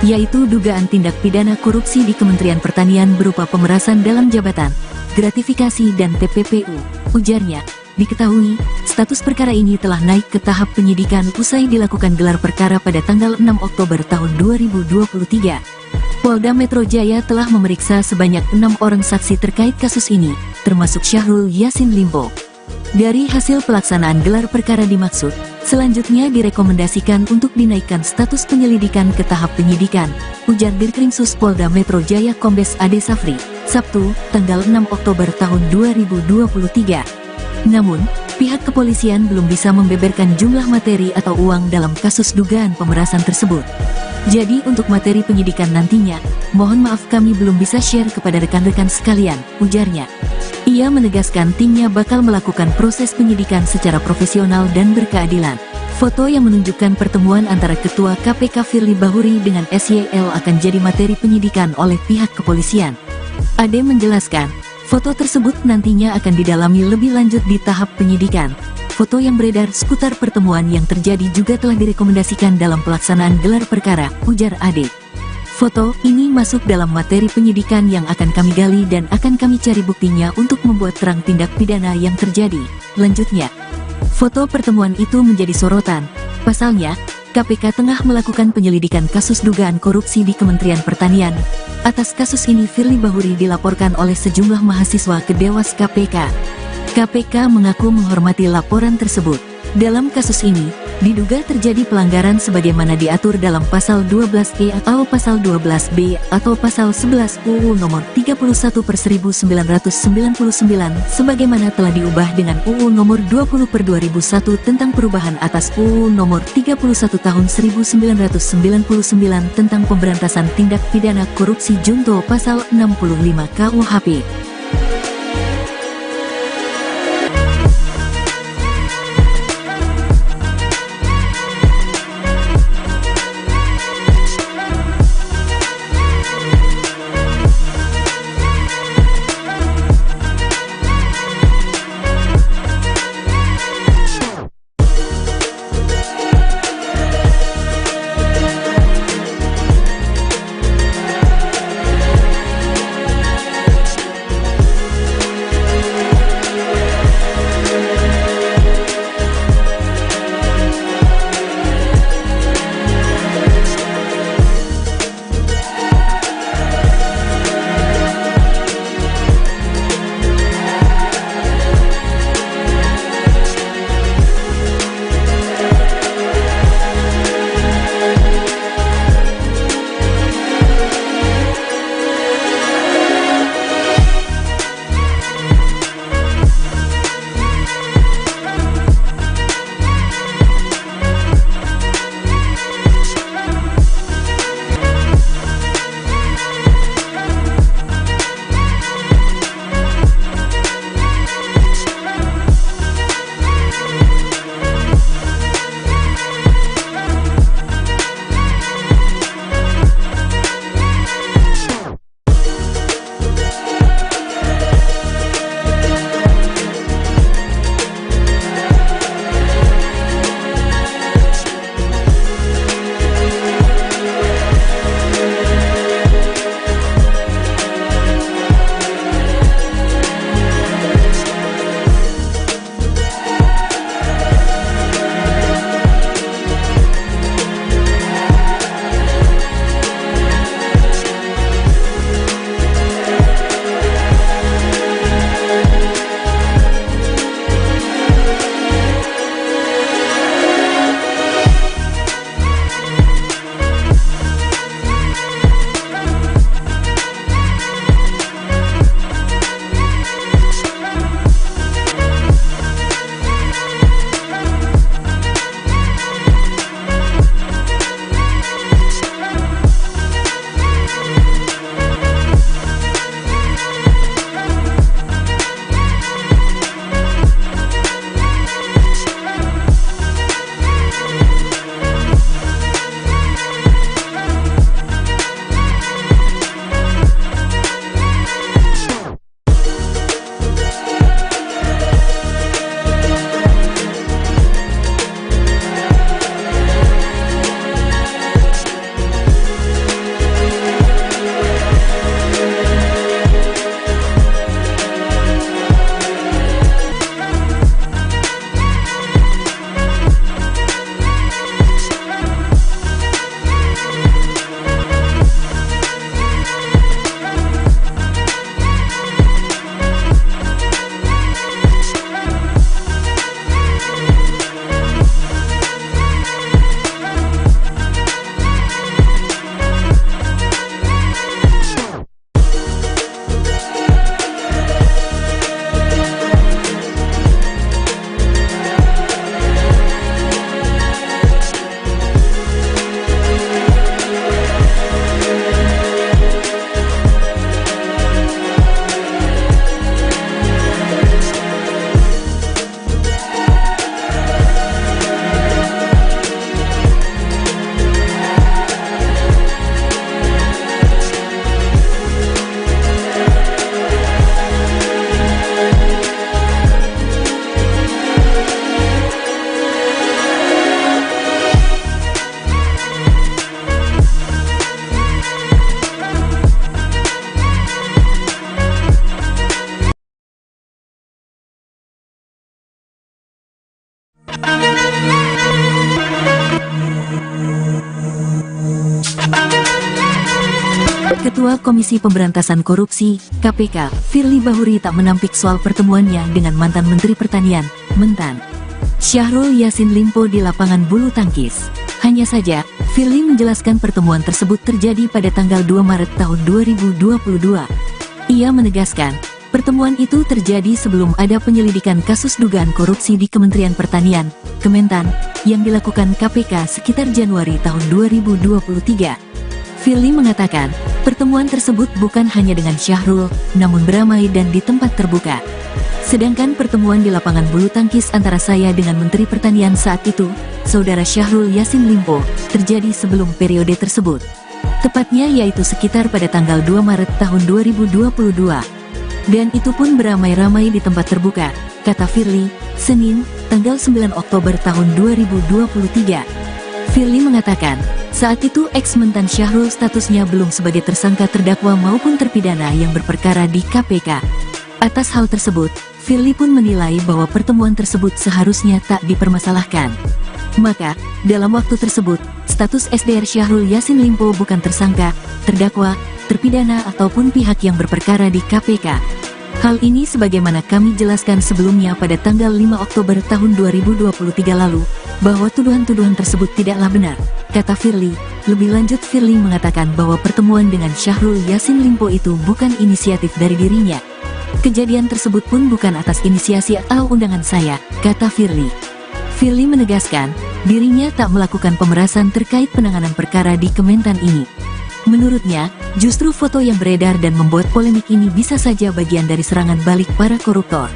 [SPEAKER 1] yaitu dugaan tindak pidana korupsi di Kementerian Pertanian berupa pemerasan dalam jabatan, gratifikasi dan TPPU. Ujarnya, diketahui, status perkara ini telah naik ke tahap penyidikan usai dilakukan gelar perkara pada tanggal 6 Oktober tahun 2023. Polda Metro Jaya telah memeriksa sebanyak 6 orang saksi terkait kasus ini, termasuk Syahrul Yassin Limpo. Dari hasil pelaksanaan gelar perkara dimaksud, selanjutnya direkomendasikan untuk dinaikkan status penyelidikan ke tahap penyidikan, ujar Dirkrimsus Polda Metro Jaya Kombes Ade Safri, Sabtu, tanggal 6 Oktober tahun 2023. Namun, pihak kepolisian belum bisa membeberkan jumlah materi atau uang dalam kasus dugaan pemerasan tersebut. Jadi untuk materi penyidikan nantinya, mohon maaf kami belum bisa share kepada rekan-rekan sekalian, ujarnya. Ia menegaskan timnya bakal melakukan proses penyidikan secara profesional dan berkeadilan. Foto yang menunjukkan pertemuan antara Ketua KPK Firly Bahuri dengan SYL akan jadi materi penyidikan oleh pihak kepolisian. Ade menjelaskan, foto tersebut nantinya akan didalami lebih lanjut di tahap penyidikan. Foto yang beredar seputar pertemuan yang terjadi juga telah direkomendasikan dalam pelaksanaan gelar perkara, ujar Ade. Foto ini masuk dalam materi penyidikan yang akan kami gali dan akan kami cari buktinya untuk membuat terang tindak pidana yang terjadi. Lanjutnya, foto pertemuan itu menjadi sorotan. Pasalnya, KPK tengah melakukan penyelidikan kasus dugaan korupsi di Kementerian Pertanian. Atas kasus ini Firly Bahuri dilaporkan oleh sejumlah mahasiswa ke Dewas KPK. KPK mengaku menghormati laporan tersebut. Dalam kasus ini, diduga terjadi pelanggaran sebagaimana diatur dalam pasal 12E atau pasal 12B atau pasal 11 UU nomor 31/1999 sebagaimana telah diubah dengan UU nomor 20/2001 tentang perubahan atas UU nomor 31 tahun 1999 tentang pemberantasan tindak pidana korupsi junto pasal 65 KUHP. Ketua Komisi Pemberantasan Korupsi, KPK, Firly Bahuri tak menampik soal pertemuannya dengan mantan Menteri Pertanian, Mentan Syahrul Yassin Limpo di lapangan bulu tangkis. Hanya saja, Firly menjelaskan pertemuan tersebut terjadi pada tanggal 2 Maret tahun 2022. Ia menegaskan, pertemuan itu terjadi sebelum ada penyelidikan kasus dugaan korupsi di Kementerian Pertanian, Kementan, yang dilakukan KPK sekitar Januari tahun 2023. Firly mengatakan, pertemuan tersebut bukan hanya dengan Syahrul, namun beramai dan di tempat terbuka. Sedangkan pertemuan di lapangan bulu tangkis antara saya dengan Menteri Pertanian saat itu, Saudara Syahrul Yassin Limpo, terjadi sebelum periode tersebut. Tepatnya yaitu sekitar pada tanggal 2 Maret tahun 2022. Dan itu pun beramai-ramai di tempat terbuka, kata Firly, Senin, tanggal 9 Oktober tahun 2023. Firly mengatakan, saat itu ex-mentan Syahrul statusnya belum sebagai tersangka terdakwa maupun terpidana yang berperkara di KPK. Atas hal tersebut, Firly pun menilai bahwa pertemuan tersebut seharusnya tak dipermasalahkan. Maka, dalam waktu tersebut, status SDR Syahrul Yassin Limpo bukan tersangka, terdakwa, terpidana ataupun pihak yang berperkara di KPK. Hal ini sebagaimana kami jelaskan sebelumnya pada tanggal 5 Oktober tahun 2023 lalu, bahwa tuduhan-tuduhan tersebut tidaklah benar, kata Firly. Lebih lanjut Firly mengatakan bahwa pertemuan dengan Syahrul Yassin Limpo itu bukan inisiatif dari dirinya. Kejadian tersebut pun bukan atas inisiasi atau undangan saya, kata Firly. Firly menegaskan, dirinya tak melakukan pemerasan terkait penanganan perkara di Kementan ini. Menurutnya, justru foto yang beredar dan membuat polemik ini bisa saja bagian dari serangan balik para koruptor.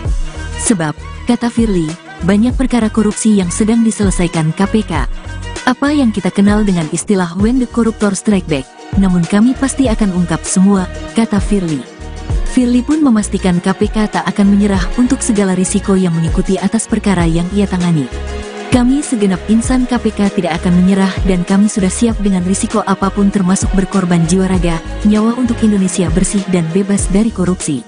[SPEAKER 1] Sebab, kata Firly, banyak perkara korupsi yang sedang diselesaikan KPK. Apa yang kita kenal dengan istilah when the corruptor strike back, namun kami pasti akan ungkap semua, kata Firly. Firly pun memastikan KPK tak akan menyerah untuk segala risiko yang mengikuti atas perkara yang ia tangani. Kami segenap insan KPK tidak akan menyerah dan kami sudah siap dengan risiko apapun termasuk berkorban jiwa raga, nyawa untuk Indonesia bersih dan bebas dari korupsi.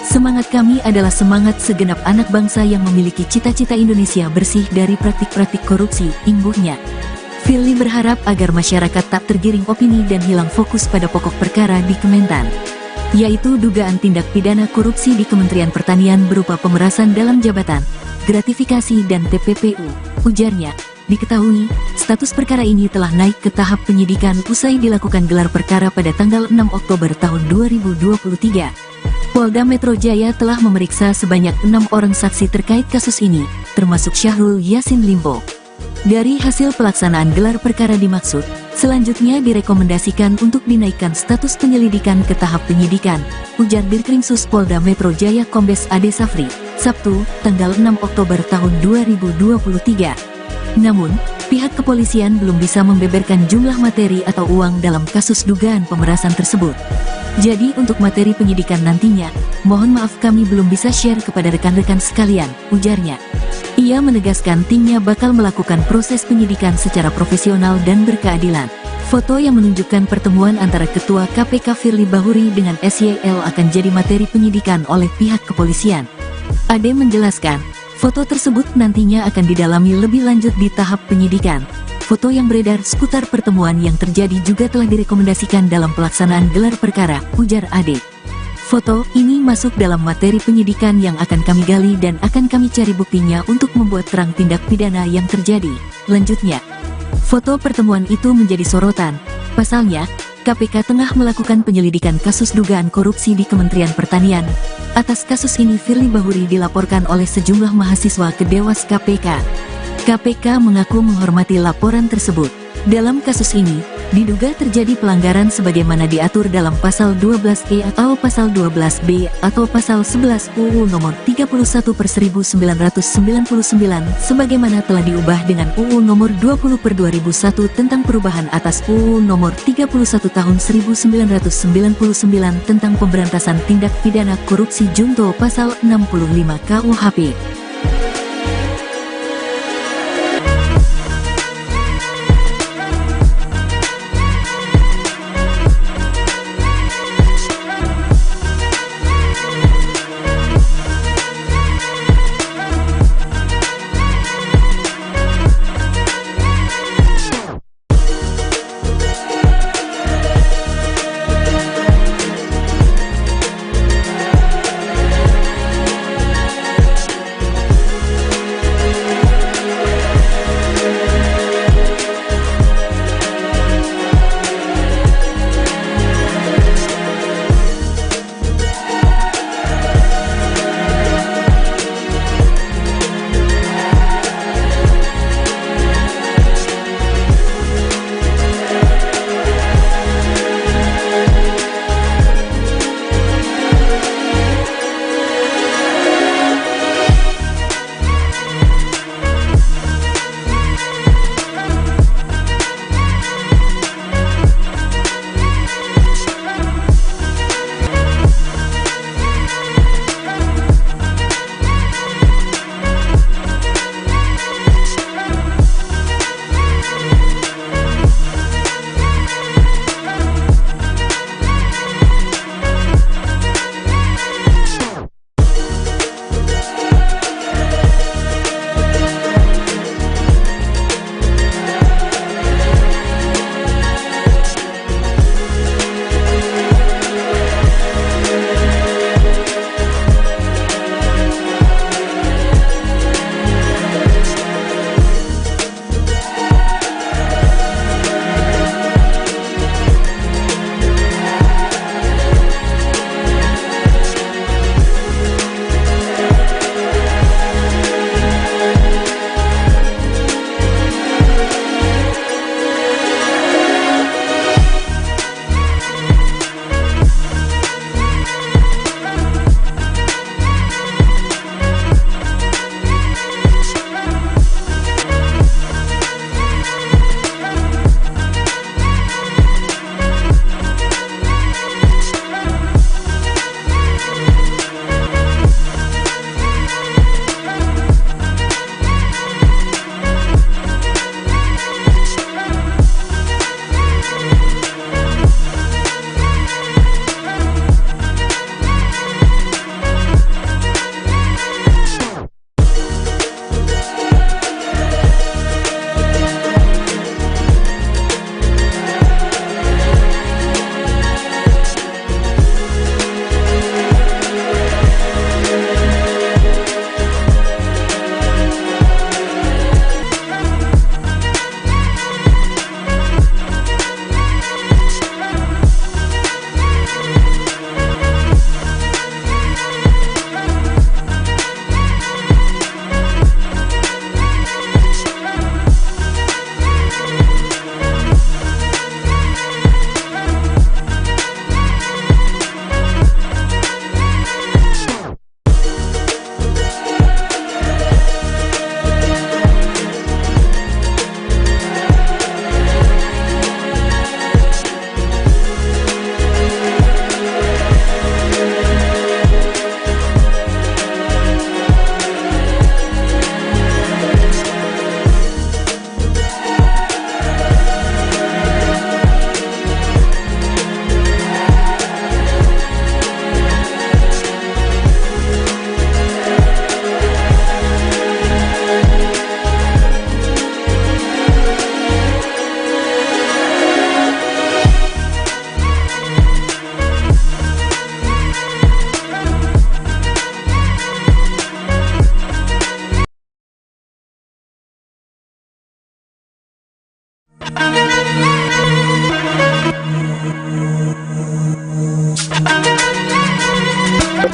[SPEAKER 1] Semangat kami adalah semangat segenap anak bangsa yang memiliki cita-cita Indonesia bersih dari praktik-praktik korupsi, imbuhnya. Firly berharap agar masyarakat tak tergiring opini dan hilang fokus pada pokok perkara di Kementan, yaitu dugaan tindak pidana korupsi di Kementerian Pertanian berupa pemerasan dalam jabatan, gratifikasi dan TPPU. Ujarnya, diketahui, status perkara ini telah naik ke tahap penyidikan usai dilakukan gelar perkara pada tanggal 6 Oktober tahun 2023. Polda Metro Jaya telah memeriksa sebanyak 6 orang saksi terkait kasus ini, termasuk Syahrul Yassin Limpo. Dari hasil pelaksanaan gelar perkara dimaksud, selanjutnya direkomendasikan untuk dinaikkan status penyelidikan ke tahap penyidikan, ujar Dirkrimsus Polda Metro Jaya Kombes Ade Safri, Sabtu, tanggal 6 Oktober tahun 2023. Namun, pihak kepolisian belum bisa membeberkan jumlah materi atau uang dalam kasus dugaan pemerasan tersebut. Jadi untuk materi penyidikan nantinya, mohon maaf kami belum bisa share kepada rekan-rekan sekalian, ujarnya. Ia menegaskan timnya bakal melakukan proses penyidikan secara profesional dan berkeadilan. Foto yang menunjukkan pertemuan antara Ketua KPK Firly Bahuri dengan SYL akan jadi materi penyidikan oleh pihak kepolisian. Ade menjelaskan, foto tersebut nantinya akan didalami lebih lanjut di tahap penyidikan. Foto yang beredar seputar pertemuan yang terjadi juga telah direkomendasikan dalam pelaksanaan gelar perkara, ujar Ade. Foto ini masuk dalam materi penyidikan yang akan kami gali dan akan kami cari buktinya untuk membuat terang tindak pidana yang terjadi. Lanjutnya, foto pertemuan itu menjadi sorotan. Pasalnya, KPK tengah melakukan penyelidikan kasus dugaan korupsi di Kementerian Pertanian. Atas kasus ini Firly Bahuri dilaporkan oleh sejumlah mahasiswa ke Dewas KPK. KPK mengaku menghormati laporan tersebut. Dalam kasus ini, diduga terjadi pelanggaran sebagaimana diatur dalam pasal 12E atau pasal 12B atau pasal 11 UU nomor 31/1999 sebagaimana telah diubah dengan UU nomor 20/2001 tentang perubahan atas UU nomor 31 tahun 1999 tentang pemberantasan tindak pidana korupsi junto pasal 65 KUHP.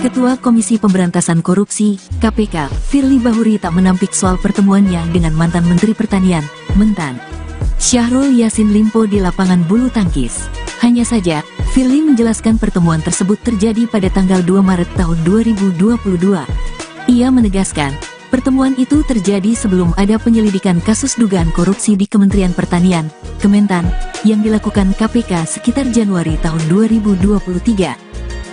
[SPEAKER 1] Ketua Komisi Pemberantasan Korupsi, KPK, Firly Bahuri tak menampik soal pertemuannya dengan mantan Menteri Pertanian, Mentan Syahrul Yassin Limpo di lapangan bulu tangkis. Hanya saja, Firly menjelaskan pertemuan tersebut terjadi pada tanggal 2 Maret tahun 2022. Ia menegaskan, pertemuan itu terjadi sebelum ada penyelidikan kasus dugaan korupsi di Kementerian Pertanian, Kementan, yang dilakukan KPK sekitar Januari tahun 2023.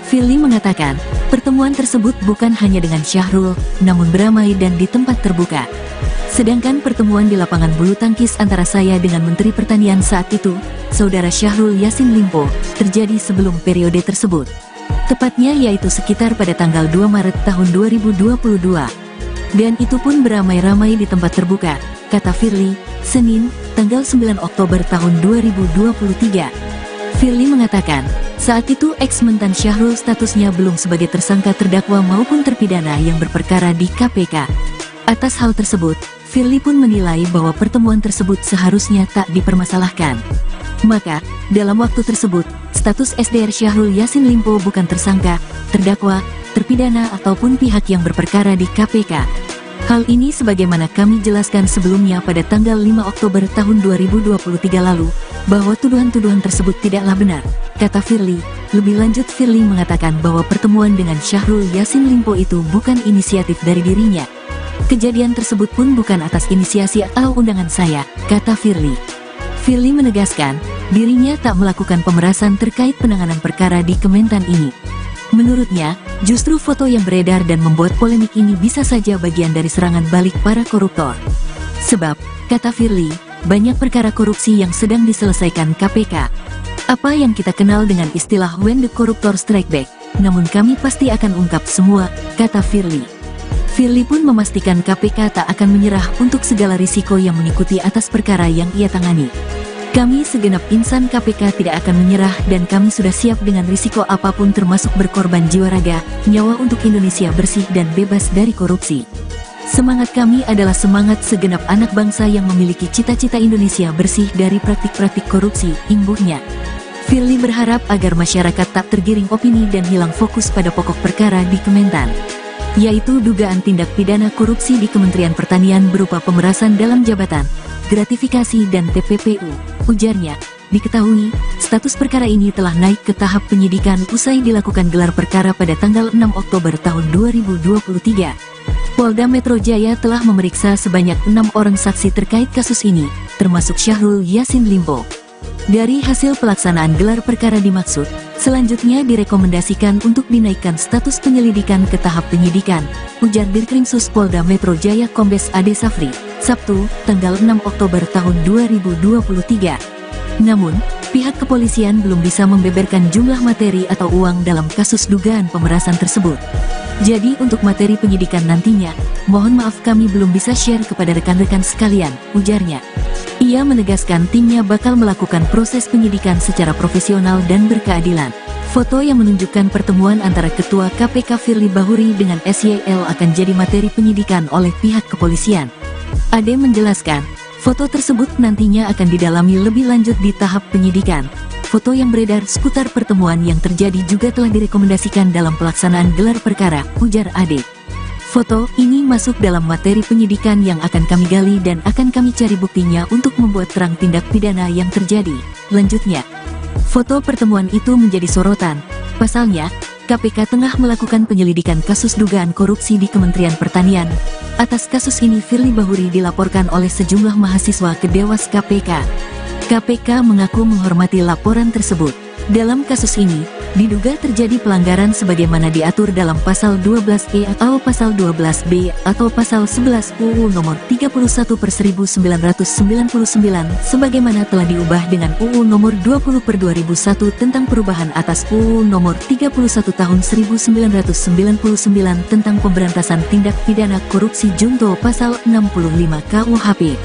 [SPEAKER 1] Firly mengatakan, pertemuan tersebut bukan hanya dengan Syahrul, namun beramai dan di tempat terbuka. Sedangkan pertemuan di lapangan bulu tangkis antara saya dengan Menteri Pertanian saat itu, Saudara Syahrul Yassin Limpo, terjadi sebelum periode tersebut. Tepatnya yaitu sekitar pada tanggal 2 Maret tahun 2022. Dan itu pun beramai-ramai di tempat terbuka, kata Firly, Senin, tanggal 9 Oktober tahun 2023. Firly mengatakan, saat itu ex-mentan Syahrul statusnya belum sebagai tersangka terdakwa maupun terpidana yang berperkara di KPK. Atas hal tersebut, Firly pun menilai bahwa pertemuan tersebut seharusnya tak dipermasalahkan. Maka, dalam waktu tersebut, status SDR Syahrul Yassin Limpo bukan tersangka, terdakwa, terpidana ataupun pihak yang berperkara di KPK. Hal ini sebagaimana kami jelaskan sebelumnya pada tanggal 5 Oktober tahun 2023 lalu, bahwa tuduhan-tuduhan tersebut tidaklah benar, kata Firly. Lebih lanjut Firly mengatakan bahwa pertemuan dengan Syahrul Yassin Limpo itu bukan inisiatif dari dirinya. Kejadian tersebut pun bukan atas inisiasi atau undangan saya, kata Firly. Firly menegaskan, dirinya tak melakukan pemerasan terkait penanganan perkara di Kementan ini. Menurutnya, justru foto yang beredar dan membuat polemik ini bisa saja bagian dari serangan balik para koruptor. Sebab, kata Firly, banyak perkara korupsi yang sedang diselesaikan KPK. Apa yang kita kenal dengan istilah when the corruptor strike back, namun kami pasti akan ungkap semua, kata Firly. Firly pun memastikan KPK tak akan menyerah untuk segala risiko yang mengikuti atas perkara yang ia tangani. Kami segenap insan KPK tidak akan menyerah dan kami sudah siap dengan risiko apapun termasuk berkorban jiwa raga, nyawa untuk Indonesia bersih dan bebas dari korupsi. Semangat kami adalah semangat segenap anak bangsa yang memiliki cita-cita Indonesia bersih dari praktik-praktik korupsi, imbuhnya. Firly berharap agar masyarakat tak tergiring opini dan hilang fokus pada pokok perkara di Kementan, yaitu dugaan tindak pidana korupsi di Kementerian Pertanian berupa pemerasan dalam jabatan, gratifikasi dan TPPU. Ujarnya, diketahui, status perkara ini telah naik ke tahap penyidikan usai dilakukan gelar perkara pada tanggal 6 Oktober tahun 2023. Polda Metro Jaya telah memeriksa sebanyak 6 orang saksi terkait kasus ini, termasuk Syahrul Yassin Limpo. Dari hasil pelaksanaan gelar perkara dimaksud, selanjutnya direkomendasikan untuk dinaikkan status penyelidikan ke tahap penyidikan, ujar Dirkrimsus Polda Metro Jaya Kombes Ade Safri, Sabtu, tanggal 6 Oktober tahun 2023. Namun, pihak kepolisian belum bisa membeberkan jumlah materi atau uang dalam kasus dugaan pemerasan tersebut. Jadi untuk materi penyidikan nantinya, mohon maaf kami belum bisa share kepada rekan-rekan sekalian, ujarnya. Ia menegaskan timnya bakal melakukan proses penyidikan secara profesional dan berkeadilan. Foto yang menunjukkan pertemuan antara Ketua KPK Firly Bahuri dengan SYL akan jadi materi penyidikan oleh pihak kepolisian. Ade menjelaskan, foto tersebut nantinya akan didalami lebih lanjut di tahap penyidikan. Foto yang beredar seputar pertemuan yang terjadi juga telah direkomendasikan dalam pelaksanaan gelar perkara, ujar Ade. Foto ini masuk dalam materi penyidikan yang akan kami gali dan akan kami cari buktinya untuk membuat terang tindak pidana yang terjadi, lanjutnya. Foto pertemuan itu menjadi sorotan. Pasalnya, KPK tengah melakukan penyelidikan kasus dugaan korupsi di Kementerian Pertanian. Atas kasus ini Firly Bahuri dilaporkan oleh sejumlah mahasiswa ke Dewas KPK. KPK mengaku menghormati laporan tersebut. Dalam kasus ini, diduga terjadi pelanggaran sebagaimana diatur dalam pasal 12E atau pasal 12B atau pasal 11 UU nomor 31/1999 sebagaimana telah diubah dengan UU nomor 20/2001 tentang perubahan atas UU nomor 31 tahun 1999 tentang pemberantasan tindak pidana korupsi junto pasal 65 KUHP.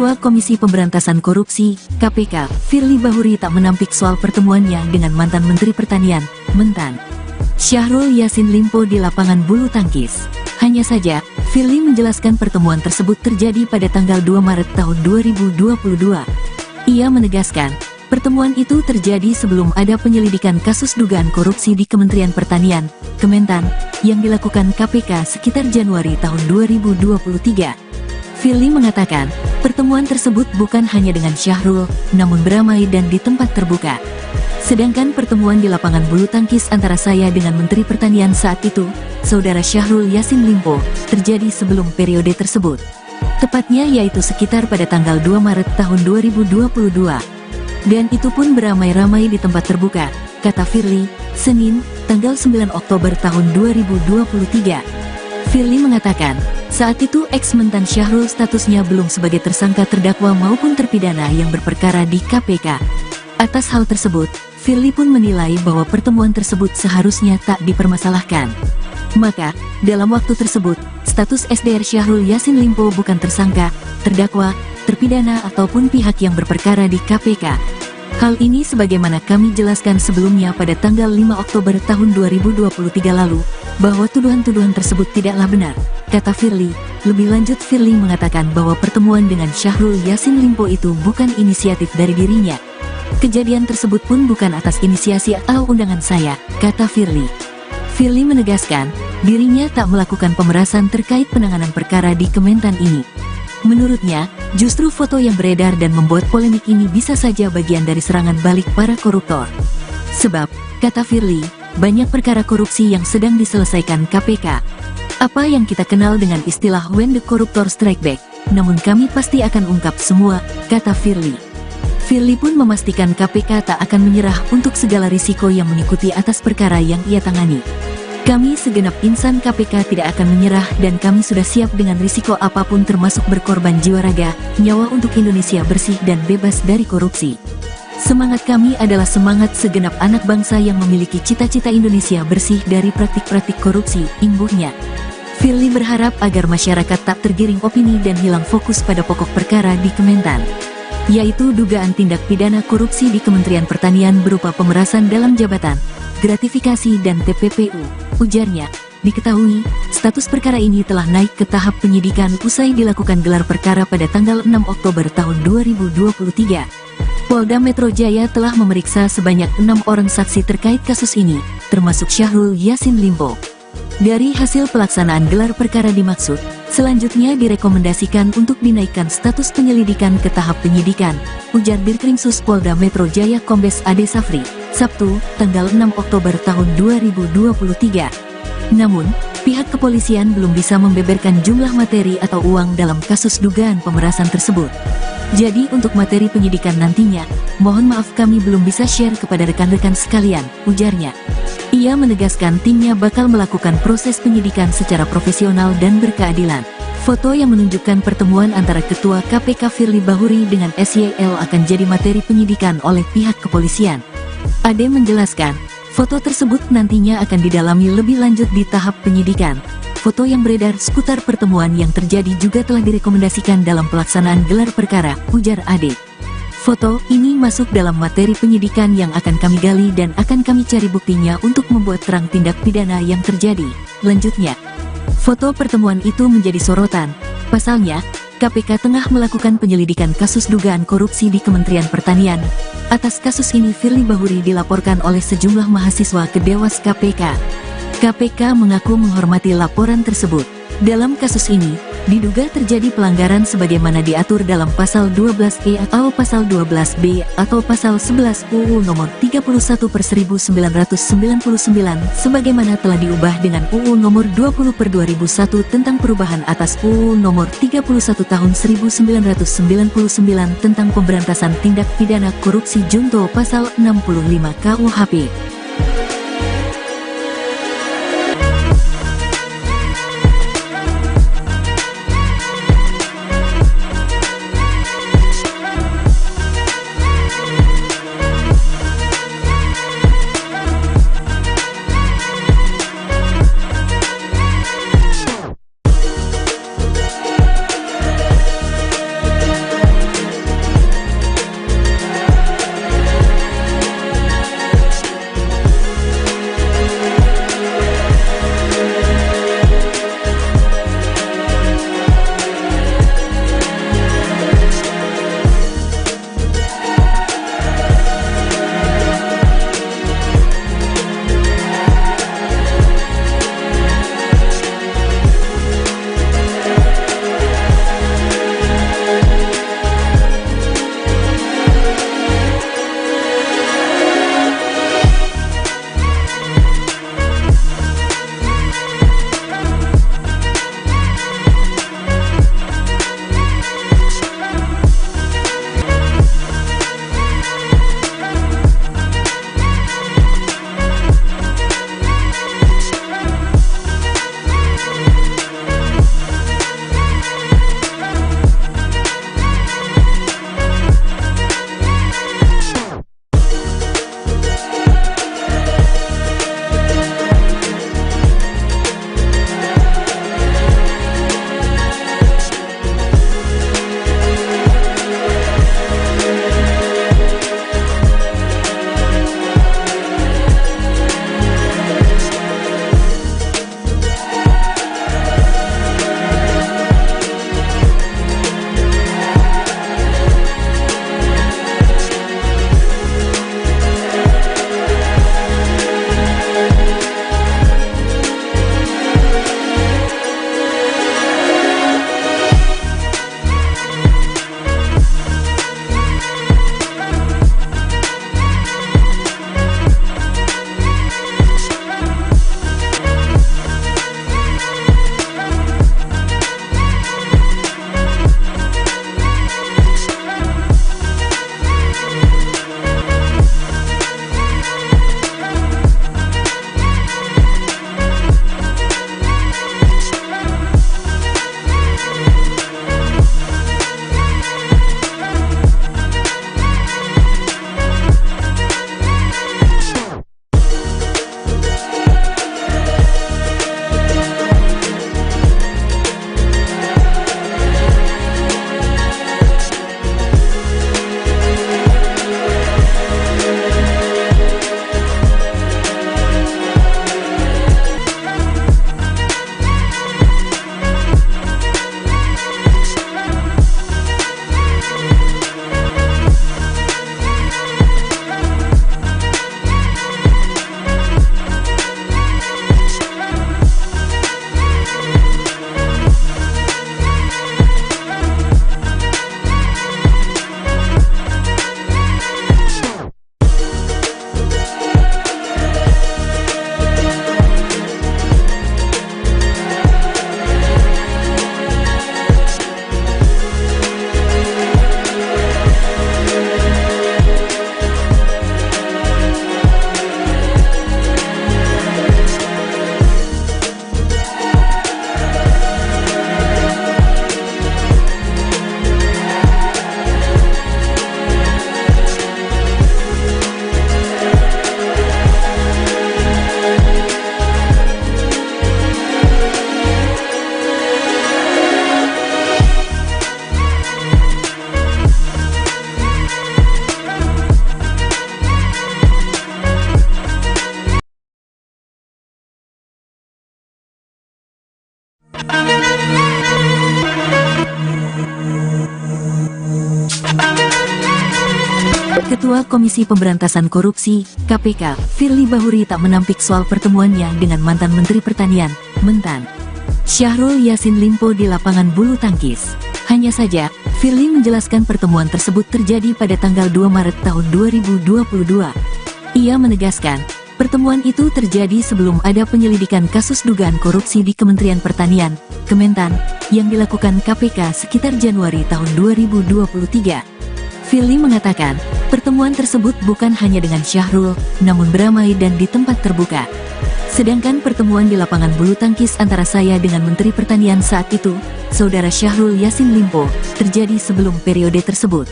[SPEAKER 1] Ketua Komisi Pemberantasan Korupsi, KPK, Firly Bahuri tak menampik soal pertemuannya dengan mantan Menteri Pertanian, Mentan Syahrul Yassin Limpo di lapangan bulu tangkis. Hanya saja, Firly menjelaskan pertemuan tersebut terjadi pada tanggal 2 Maret tahun 2022. Ia menegaskan, pertemuan itu terjadi sebelum ada penyelidikan kasus dugaan korupsi di Kementerian Pertanian, Kementan, yang dilakukan KPK sekitar Januari tahun 2023. Firly mengatakan, pertemuan tersebut bukan hanya dengan Syahrul, namun beramai dan di tempat terbuka. Sedangkan pertemuan di lapangan bulu tangkis antara saya dengan Menteri Pertanian saat itu, Saudara Syahrul Yassin Limpo, terjadi sebelum periode tersebut. Tepatnya yaitu sekitar pada tanggal 2 Maret tahun 2022. Dan itu pun beramai-ramai di tempat terbuka, kata Firly, Senin, tanggal 9 Oktober tahun 2023. Firly mengatakan, saat itu ex-mentan Syahrul statusnya belum sebagai tersangka terdakwa maupun terpidana yang berperkara di KPK. Atas hal tersebut, Firly pun menilai bahwa pertemuan tersebut seharusnya tak dipermasalahkan. Maka, dalam waktu tersebut, status SDR Syahrul Yassin Limpo bukan tersangka, terdakwa, terpidana ataupun pihak yang berperkara di KPK. Hal ini sebagaimana kami jelaskan sebelumnya pada tanggal 5 Oktober tahun 2023 lalu, bahwa tuduhan-tuduhan tersebut tidaklah benar, kata Firly. Lebih lanjut Firly mengatakan bahwa pertemuan dengan Syahrul Yassin Limpo itu bukan inisiatif dari dirinya. Kejadian tersebut pun bukan atas inisiasi atau undangan saya, kata Firly. Firly menegaskan, dirinya tak melakukan pemerasan terkait penanganan perkara di Kementan ini. Menurutnya, justru foto yang beredar dan membuat polemik ini bisa saja bagian dari serangan balik para koruptor. Sebab, kata Firly, banyak perkara korupsi yang sedang diselesaikan KPK. Apa yang kita kenal dengan istilah when the corruptor strike back, namun kami pasti akan ungkap semua, kata Firly. Firly pun memastikan KPK tak akan menyerah untuk segala risiko yang mengikuti atas perkara yang ia tangani. Kami segenap insan KPK tidak akan menyerah dan kami sudah siap dengan risiko apapun termasuk berkorban jiwa raga, nyawa untuk Indonesia bersih dan bebas dari korupsi. Semangat kami adalah semangat segenap anak bangsa yang memiliki cita-cita Indonesia bersih dari praktik-praktik korupsi, imbuhnya. Firly berharap agar masyarakat tak tergiring opini dan hilang fokus pada pokok perkara di Kementan, yaitu dugaan tindak pidana korupsi di Kementerian Pertanian berupa pemerasan dalam jabatan, gratifikasi dan TPPU. Ujarnya, diketahui, status perkara ini telah naik ke tahap penyidikan usai dilakukan gelar perkara pada tanggal 6 Oktober tahun 2023. Polda Metro Jaya telah memeriksa sebanyak 6 orang saksi terkait kasus ini, termasuk Syahrul Yassin Limpo. Dari hasil pelaksanaan gelar perkara dimaksud, selanjutnya direkomendasikan untuk dinaikkan status penyelidikan ke tahap penyidikan, ujar Dirkrimsus Polda Metro Jaya Kombes Ade Safri, Sabtu, tanggal 6 Oktober tahun 2023. Namun, pihak kepolisian belum bisa membeberkan jumlah materi atau uang dalam kasus dugaan pemerasan tersebut. Jadi untuk materi penyidikan nantinya, mohon maaf kami belum bisa share kepada rekan-rekan sekalian, ujarnya. Ia menegaskan timnya bakal melakukan proses penyidikan secara profesional dan berkeadilan. Foto yang menunjukkan pertemuan antara Ketua KPK Firly Bahuri dengan SYL akan jadi materi penyidikan oleh pihak kepolisian. Ade menjelaskan, foto tersebut nantinya akan didalami lebih lanjut di tahap penyidikan. Foto yang beredar seputar pertemuan yang terjadi juga telah direkomendasikan dalam pelaksanaan gelar perkara, ujar Ade. Foto ini masuk dalam materi penyidikan yang akan kami gali dan akan kami cari buktinya untuk membuat terang tindak pidana yang terjadi, lanjutnya. Foto pertemuan itu menjadi sorotan. Pasalnya, KPK tengah melakukan penyelidikan kasus dugaan korupsi di Kementerian Pertanian. Atas kasus ini Firly Bahuri dilaporkan oleh sejumlah mahasiswa ke Dewas KPK. KPK mengaku menghormati laporan tersebut. Dalam kasus ini, diduga terjadi pelanggaran sebagaimana diatur dalam pasal 12E atau pasal 12B atau pasal 11 UU nomor 31/1999 sebagaimana telah diubah dengan UU nomor 20/2001 tentang perubahan atas UU nomor 31 tahun 1999 tentang pemberantasan tindak pidana korupsi junto pasal 65 KUHP. Ketua Komisi Pemberantasan Korupsi, KPK, Firly Bahuri tak menampik soal pertemuannya dengan mantan Menteri Pertanian, Mentan, Syahrul Yassin Limpo di lapangan bulu tangkis. Hanya saja, Firly menjelaskan pertemuan tersebut terjadi pada tanggal 2 Maret tahun 2022. Ia menegaskan, pertemuan itu terjadi sebelum ada penyelidikan kasus dugaan korupsi di Kementerian Pertanian, Kementan, yang dilakukan KPK sekitar Januari tahun 2023. Firly mengatakan, pertemuan tersebut bukan hanya dengan Syahrul, namun beramai dan di tempat terbuka. Sedangkan pertemuan di lapangan bulu tangkis antara saya dengan Menteri Pertanian saat itu, Saudara Syahrul Yassin Limpo, terjadi sebelum periode tersebut.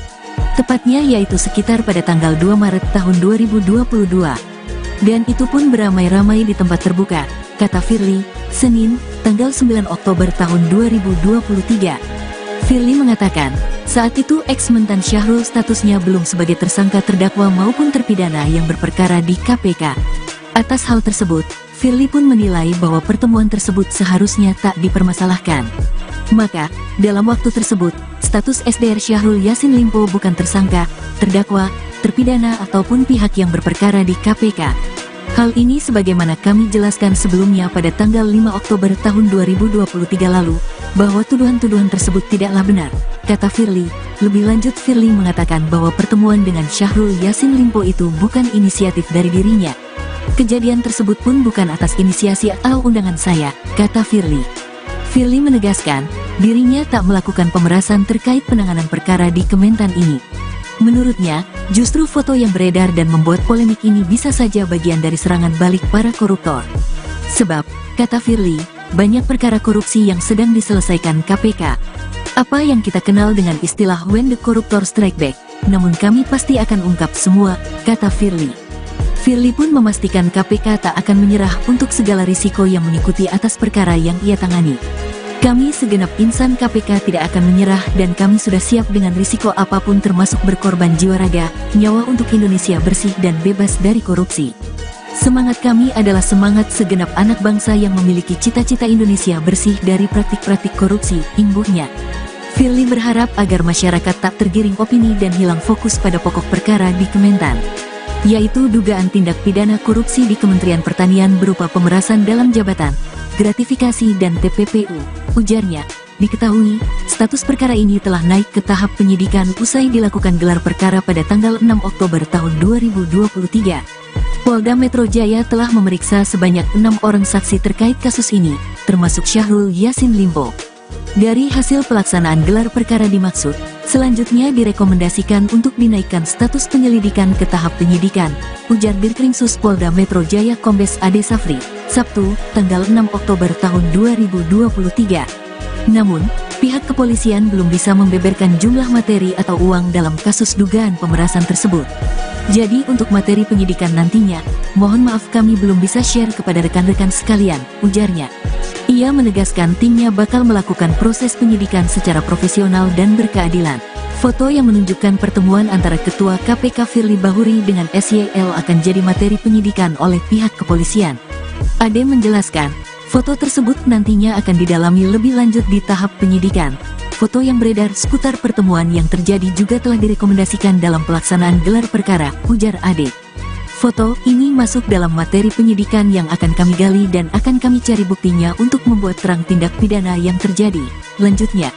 [SPEAKER 1] Tepatnya yaitu sekitar pada tanggal 2 Maret tahun 2022. Dan itu pun beramai-ramai di tempat terbuka, kata Firly, Senin, tanggal 9 Oktober tahun 2023. Firly mengatakan, saat itu ex-mentan Syahrul statusnya belum sebagai tersangka terdakwa maupun terpidana yang berperkara di KPK. Atas hal tersebut, Firly pun menilai bahwa pertemuan tersebut seharusnya tak dipermasalahkan. Maka, dalam waktu tersebut, status SDR Syahrul Yassin Limpo bukan tersangka, terdakwa, terpidana ataupun pihak yang berperkara di KPK. Hal ini sebagaimana kami jelaskan sebelumnya pada tanggal 5 Oktober tahun 2023 lalu, bahwa tuduhan-tuduhan tersebut tidaklah benar, kata Firly. Lebih lanjut, Firly mengatakan bahwa pertemuan dengan Syahrul Yassin Limpo itu bukan inisiatif dari dirinya. Kejadian tersebut pun bukan atas inisiasi atau undangan saya, kata Firly. Firly menegaskan, dirinya tak melakukan pemerasan terkait penanganan perkara di Kementan ini. Menurutnya, justru foto yang beredar dan membuat polemik ini bisa saja bagian dari serangan balik para koruptor. Sebab, kata Firly, banyak perkara korupsi yang sedang diselesaikan KPK. Apa yang kita kenal dengan istilah when the corruptor strike back, namun kami pasti akan ungkap semua, kata Firly. Firly pun memastikan KPK tak akan menyerah untuk segala risiko yang mengikuti atas perkara yang ia tangani. Kami segenap insan KPK tidak akan menyerah dan kami sudah siap dengan risiko apapun termasuk berkorban jiwa raga, nyawa untuk Indonesia bersih dan bebas dari korupsi. Semangat kami adalah semangat segenap anak bangsa yang memiliki cita-cita Indonesia bersih dari praktik-praktik korupsi, imbuhnya. Firly berharap agar masyarakat tak tergiring opini dan hilang fokus pada pokok perkara di Kementan, yaitu dugaan tindak pidana korupsi di Kementerian Pertanian berupa pemerasan dalam jabatan, gratifikasi dan TPPU. Ujarnya, diketahui, status perkara ini telah naik ke tahap penyidikan usai dilakukan gelar perkara pada tanggal 6 Oktober tahun 2023. Polda Metro Jaya telah memeriksa sebanyak 6 orang saksi terkait kasus ini, termasuk Syahrul Yassin Limpo. Dari hasil pelaksanaan gelar perkara dimaksud, selanjutnya direkomendasikan untuk dinaikkan status penyelidikan ke tahap penyidikan, ujar Dirkrimsus Polda Metro Jaya Kombes Ade Safri, Sabtu, tanggal 6 Oktober tahun 2023. Namun, pihak kepolisian belum bisa membeberkan jumlah materi atau uang dalam kasus dugaan pemerasan tersebut. Jadi untuk materi penyidikan nantinya, mohon maaf kami belum bisa share kepada rekan-rekan sekalian, ujarnya. Ia menegaskan timnya bakal melakukan proses penyidikan secara profesional dan berkeadilan. Foto yang menunjukkan pertemuan antara Ketua KPK Firly Bahuri dengan SYL akan jadi materi penyidikan oleh pihak kepolisian. Ade menjelaskan, foto tersebut nantinya akan didalami lebih lanjut di tahap penyidikan. Foto yang beredar seputar pertemuan yang terjadi juga telah direkomendasikan dalam pelaksanaan gelar perkara, ujar Ade. Foto ini masuk dalam materi penyidikan yang akan kami gali dan akan kami cari buktinya untuk membuat terang tindak pidana yang terjadi. Lanjutnya,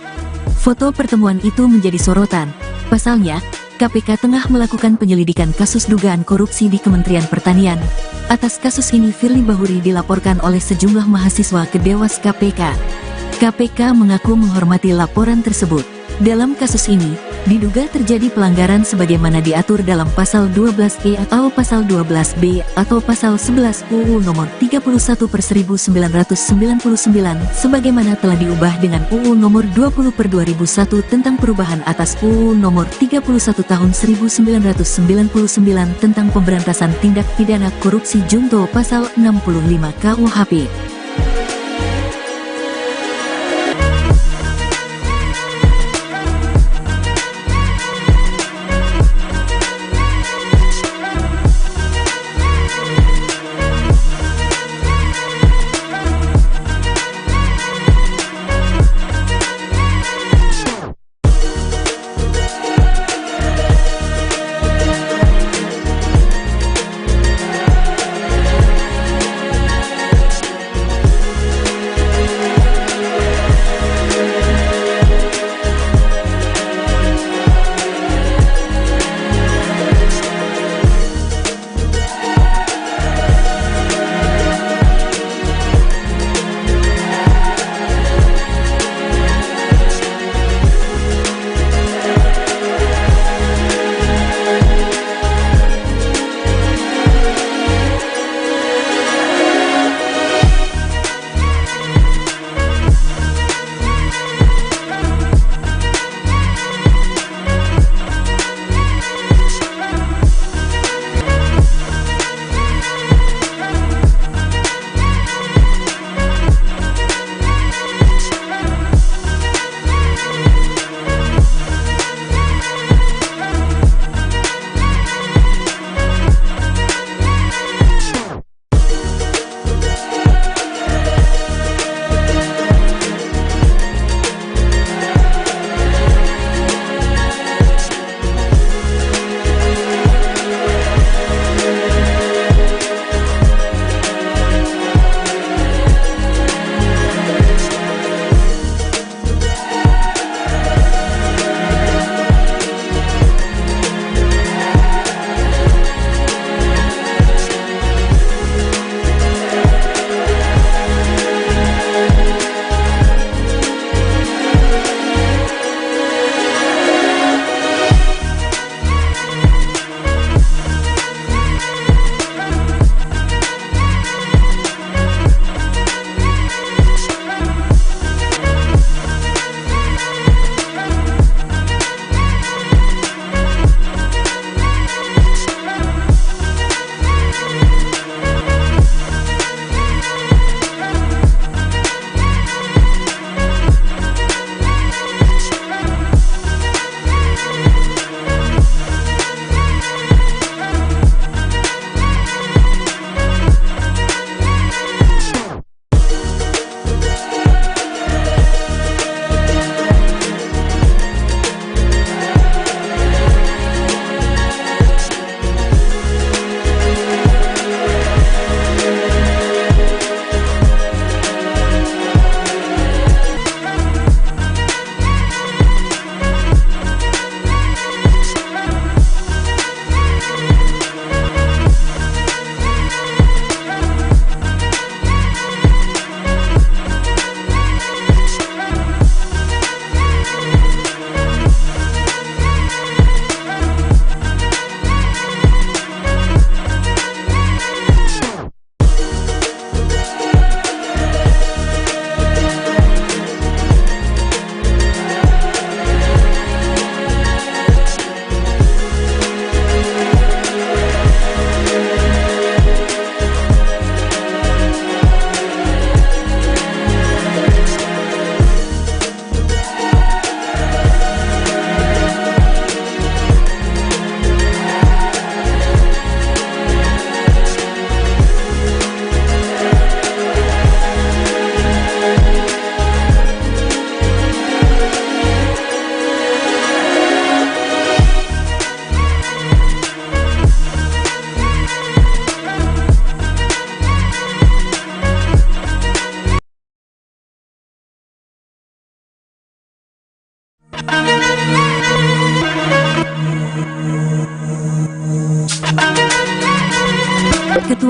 [SPEAKER 1] foto pertemuan itu menjadi sorotan. Pasalnya, KPK tengah melakukan penyelidikan kasus dugaan korupsi di Kementerian Pertanian. Atas kasus ini Firly Bahuri dilaporkan oleh sejumlah mahasiswa ke Dewas KPK. KPK mengaku menghormati laporan tersebut. Dalam kasus ini, diduga terjadi pelanggaran sebagaimana diatur dalam Pasal 12E atau Pasal 12B atau Pasal 11 UU Nomor 31/1999 sebagaimana telah diubah dengan UU Nomor 20/2001 tentang perubahan atas UU Nomor 31 Tahun 1999 tentang pemberantasan tindak pidana korupsi junto Pasal 65 KUHP.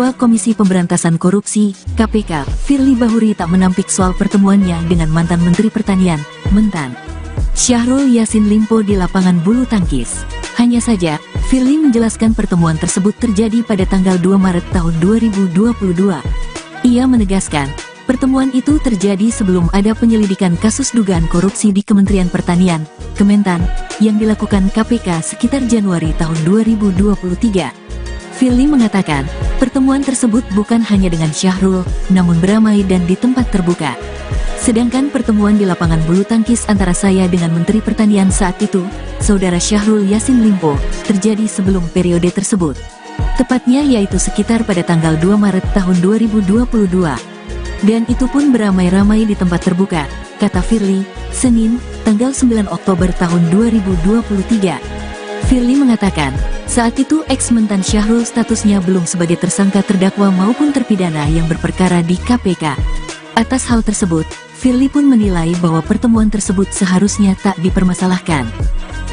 [SPEAKER 1] Ketua Komisi Pemberantasan Korupsi, KPK, Firly Bahuri tak menampik soal pertemuannya dengan mantan Menteri Pertanian, Mentan Syahrul Yassin Limpo di lapangan bulu tangkis. Hanya saja, Firly menjelaskan pertemuan tersebut terjadi pada tanggal 2 Maret tahun 2022. Ia menegaskan, pertemuan itu terjadi sebelum ada penyelidikan kasus dugaan korupsi di Kementerian Pertanian, Kementan, yang dilakukan KPK sekitar Januari tahun 2023. Firly mengatakan, pertemuan tersebut bukan hanya dengan Syahrul, namun beramai dan di tempat terbuka. Sedangkan pertemuan di lapangan bulu tangkis antara saya dengan Menteri Pertanian saat itu, Saudara Syahrul Yassin Limpo, terjadi sebelum periode tersebut. Tepatnya yaitu sekitar pada tanggal 2 Maret tahun 2022. Dan itu pun beramai-ramai di tempat terbuka, kata Firly, Senin, tanggal 9 Oktober tahun 2023. Firly mengatakan, saat itu ex-mentan Syahrul statusnya belum sebagai tersangka terdakwa maupun terpidana yang berperkara di KPK. Atas hal tersebut, Firly pun menilai bahwa pertemuan tersebut seharusnya tak dipermasalahkan.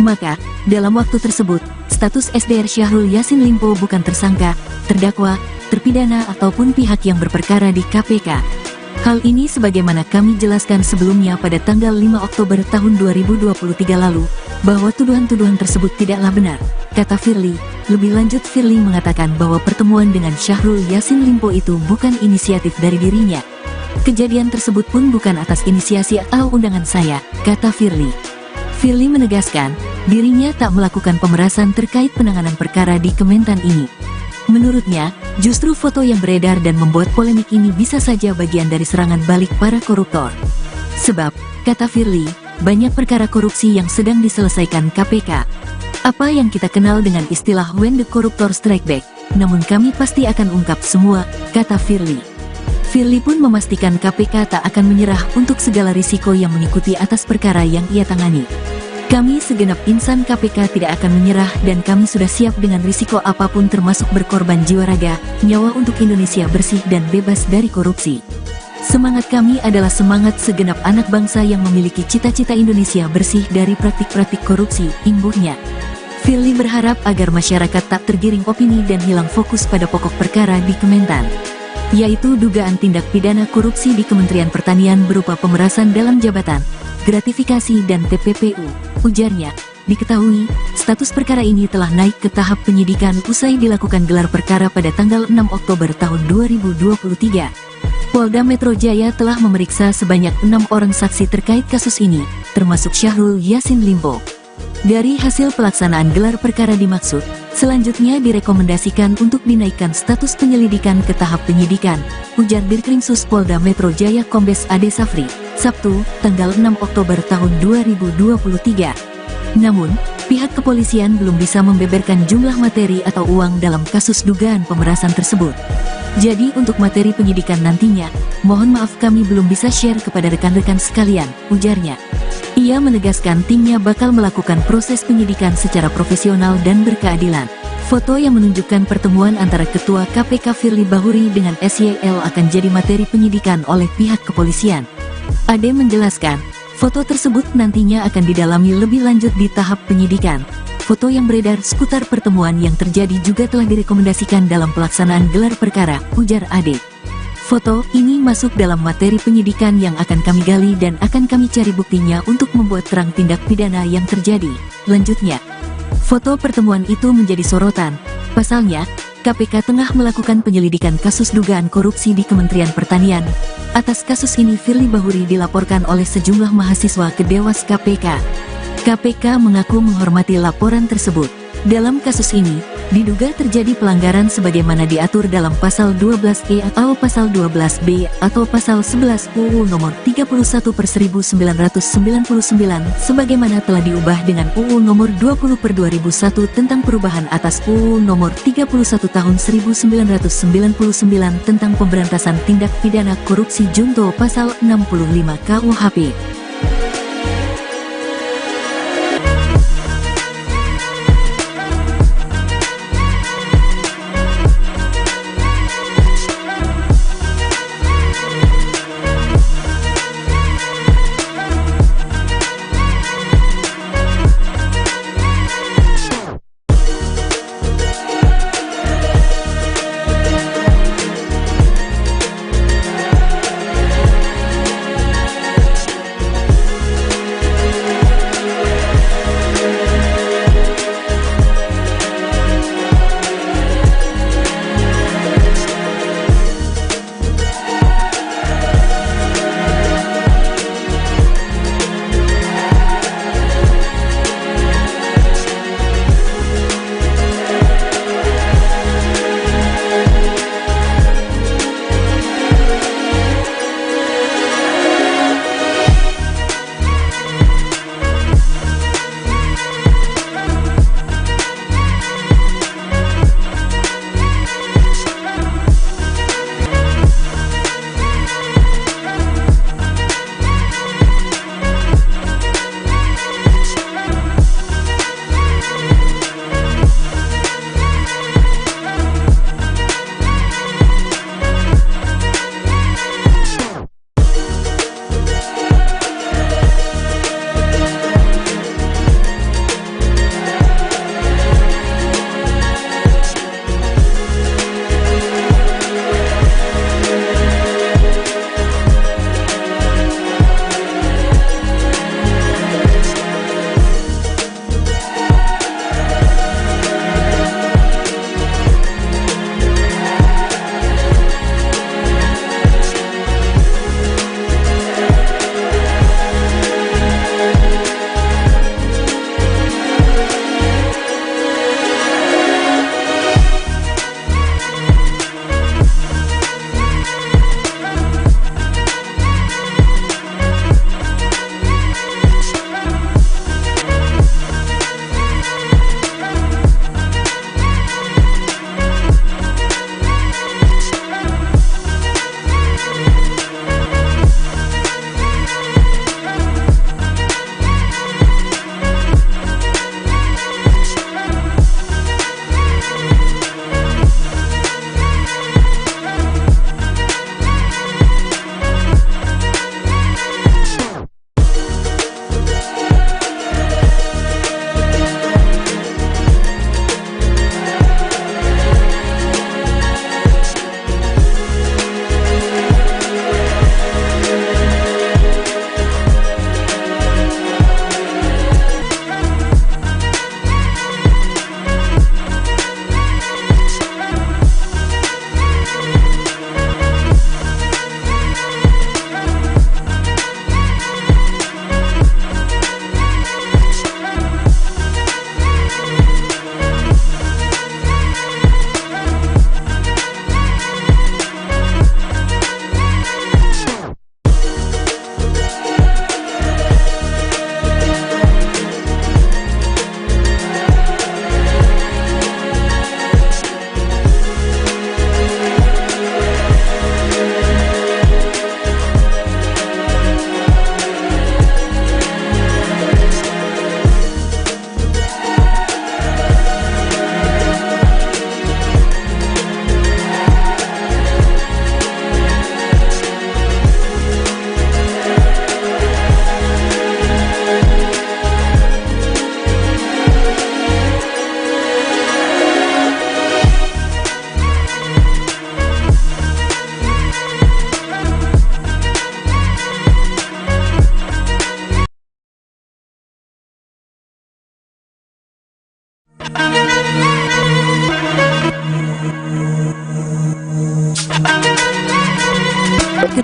[SPEAKER 1] Maka, dalam waktu tersebut, status SDR Syahrul Yassin Limpo bukan tersangka, terdakwa, terpidana ataupun pihak yang berperkara di KPK. Hal ini sebagaimana kami jelaskan sebelumnya pada tanggal 5 Oktober tahun 2023 lalu, bahwa tuduhan-tuduhan tersebut tidaklah benar, kata Firly. Lebih lanjut, Firly mengatakan bahwa pertemuan dengan Syahrul Yassin Limpo itu bukan inisiatif dari dirinya. Kejadian tersebut pun bukan atas inisiasi atau undangan saya, kata Firly. Firly menegaskan, dirinya tak melakukan pemerasan terkait penanganan perkara di Kementan ini. Menurutnya, justru foto yang beredar dan membuat polemik ini bisa saja bagian dari serangan balik para koruptor. Sebab, kata Firly, banyak perkara korupsi yang sedang diselesaikan KPK. Apa yang kita kenal dengan istilah when the corruptor strike back, namun kami pasti akan ungkap semua, kata Firly. Firly pun memastikan KPK tak akan menyerah untuk segala risiko yang mengikuti atas perkara yang ia tangani. Kami segenap insan KPK tidak akan menyerah dan kami sudah siap dengan risiko apapun termasuk berkorban jiwa raga, nyawa untuk Indonesia bersih dan bebas dari korupsi. Semangat kami adalah semangat segenap anak bangsa yang memiliki cita-cita Indonesia bersih dari praktik-praktik korupsi, imbuhnya. Firly berharap agar masyarakat tak tergiring opini dan hilang fokus pada pokok perkara di Kementan, yaitu dugaan tindak pidana korupsi di Kementerian Pertanian berupa pemerasan dalam jabatan, gratifikasi dan TPPU. Ujarnya, diketahui, status perkara ini telah naik ke tahap penyidikan usai dilakukan gelar perkara pada tanggal 6 Oktober tahun 2023. Polda Metro Jaya telah memeriksa sebanyak 6 orang saksi terkait kasus ini, termasuk Syahrul Yassin Limpo. Dari hasil pelaksanaan gelar perkara dimaksud, selanjutnya direkomendasikan untuk dinaikkan status penyelidikan ke tahap penyidikan, ujar Dirkrimsus Polda Metro Jaya Kombes Ade Safri, Sabtu, tanggal 6 Oktober tahun 2023. Namun, pihak kepolisian belum bisa membeberkan jumlah materi atau uang dalam kasus dugaan pemerasan tersebut. Jadi untuk materi penyidikan nantinya, mohon maaf kami belum bisa share kepada rekan-rekan sekalian, ujarnya. Ia menegaskan timnya bakal melakukan proses penyidikan secara profesional dan berkeadilan. Foto yang menunjukkan pertemuan antara Ketua KPK Firly Bahuri dengan SYL akan jadi materi penyidikan oleh pihak kepolisian. Ade menjelaskan, foto tersebut nantinya akan didalami lebih lanjut di tahap penyidikan. Foto yang beredar seputar pertemuan yang terjadi juga telah direkomendasikan dalam pelaksanaan gelar perkara, ujar Ade. Foto ini masuk dalam materi penyidikan yang akan kami gali dan akan kami cari buktinya untuk membuat terang tindak pidana yang terjadi. Lanjutnya, foto pertemuan itu menjadi sorotan. Pasalnya, KPK tengah melakukan penyelidikan kasus dugaan korupsi di Kementerian Pertanian. Atas kasus ini Firly Bahuri dilaporkan oleh sejumlah mahasiswa ke Dewas KPK. KPK mengaku menghormati laporan tersebut. Dalam kasus ini, diduga terjadi pelanggaran sebagaimana diatur dalam Pasal 12E atau Pasal 12B atau Pasal 11 UU Nomor 31/1999 sebagaimana telah diubah dengan UU Nomor 20/2001 tentang perubahan atas UU Nomor 31 Tahun 1999 tentang pemberantasan tindak pidana korupsi junto Pasal 65 KUHP.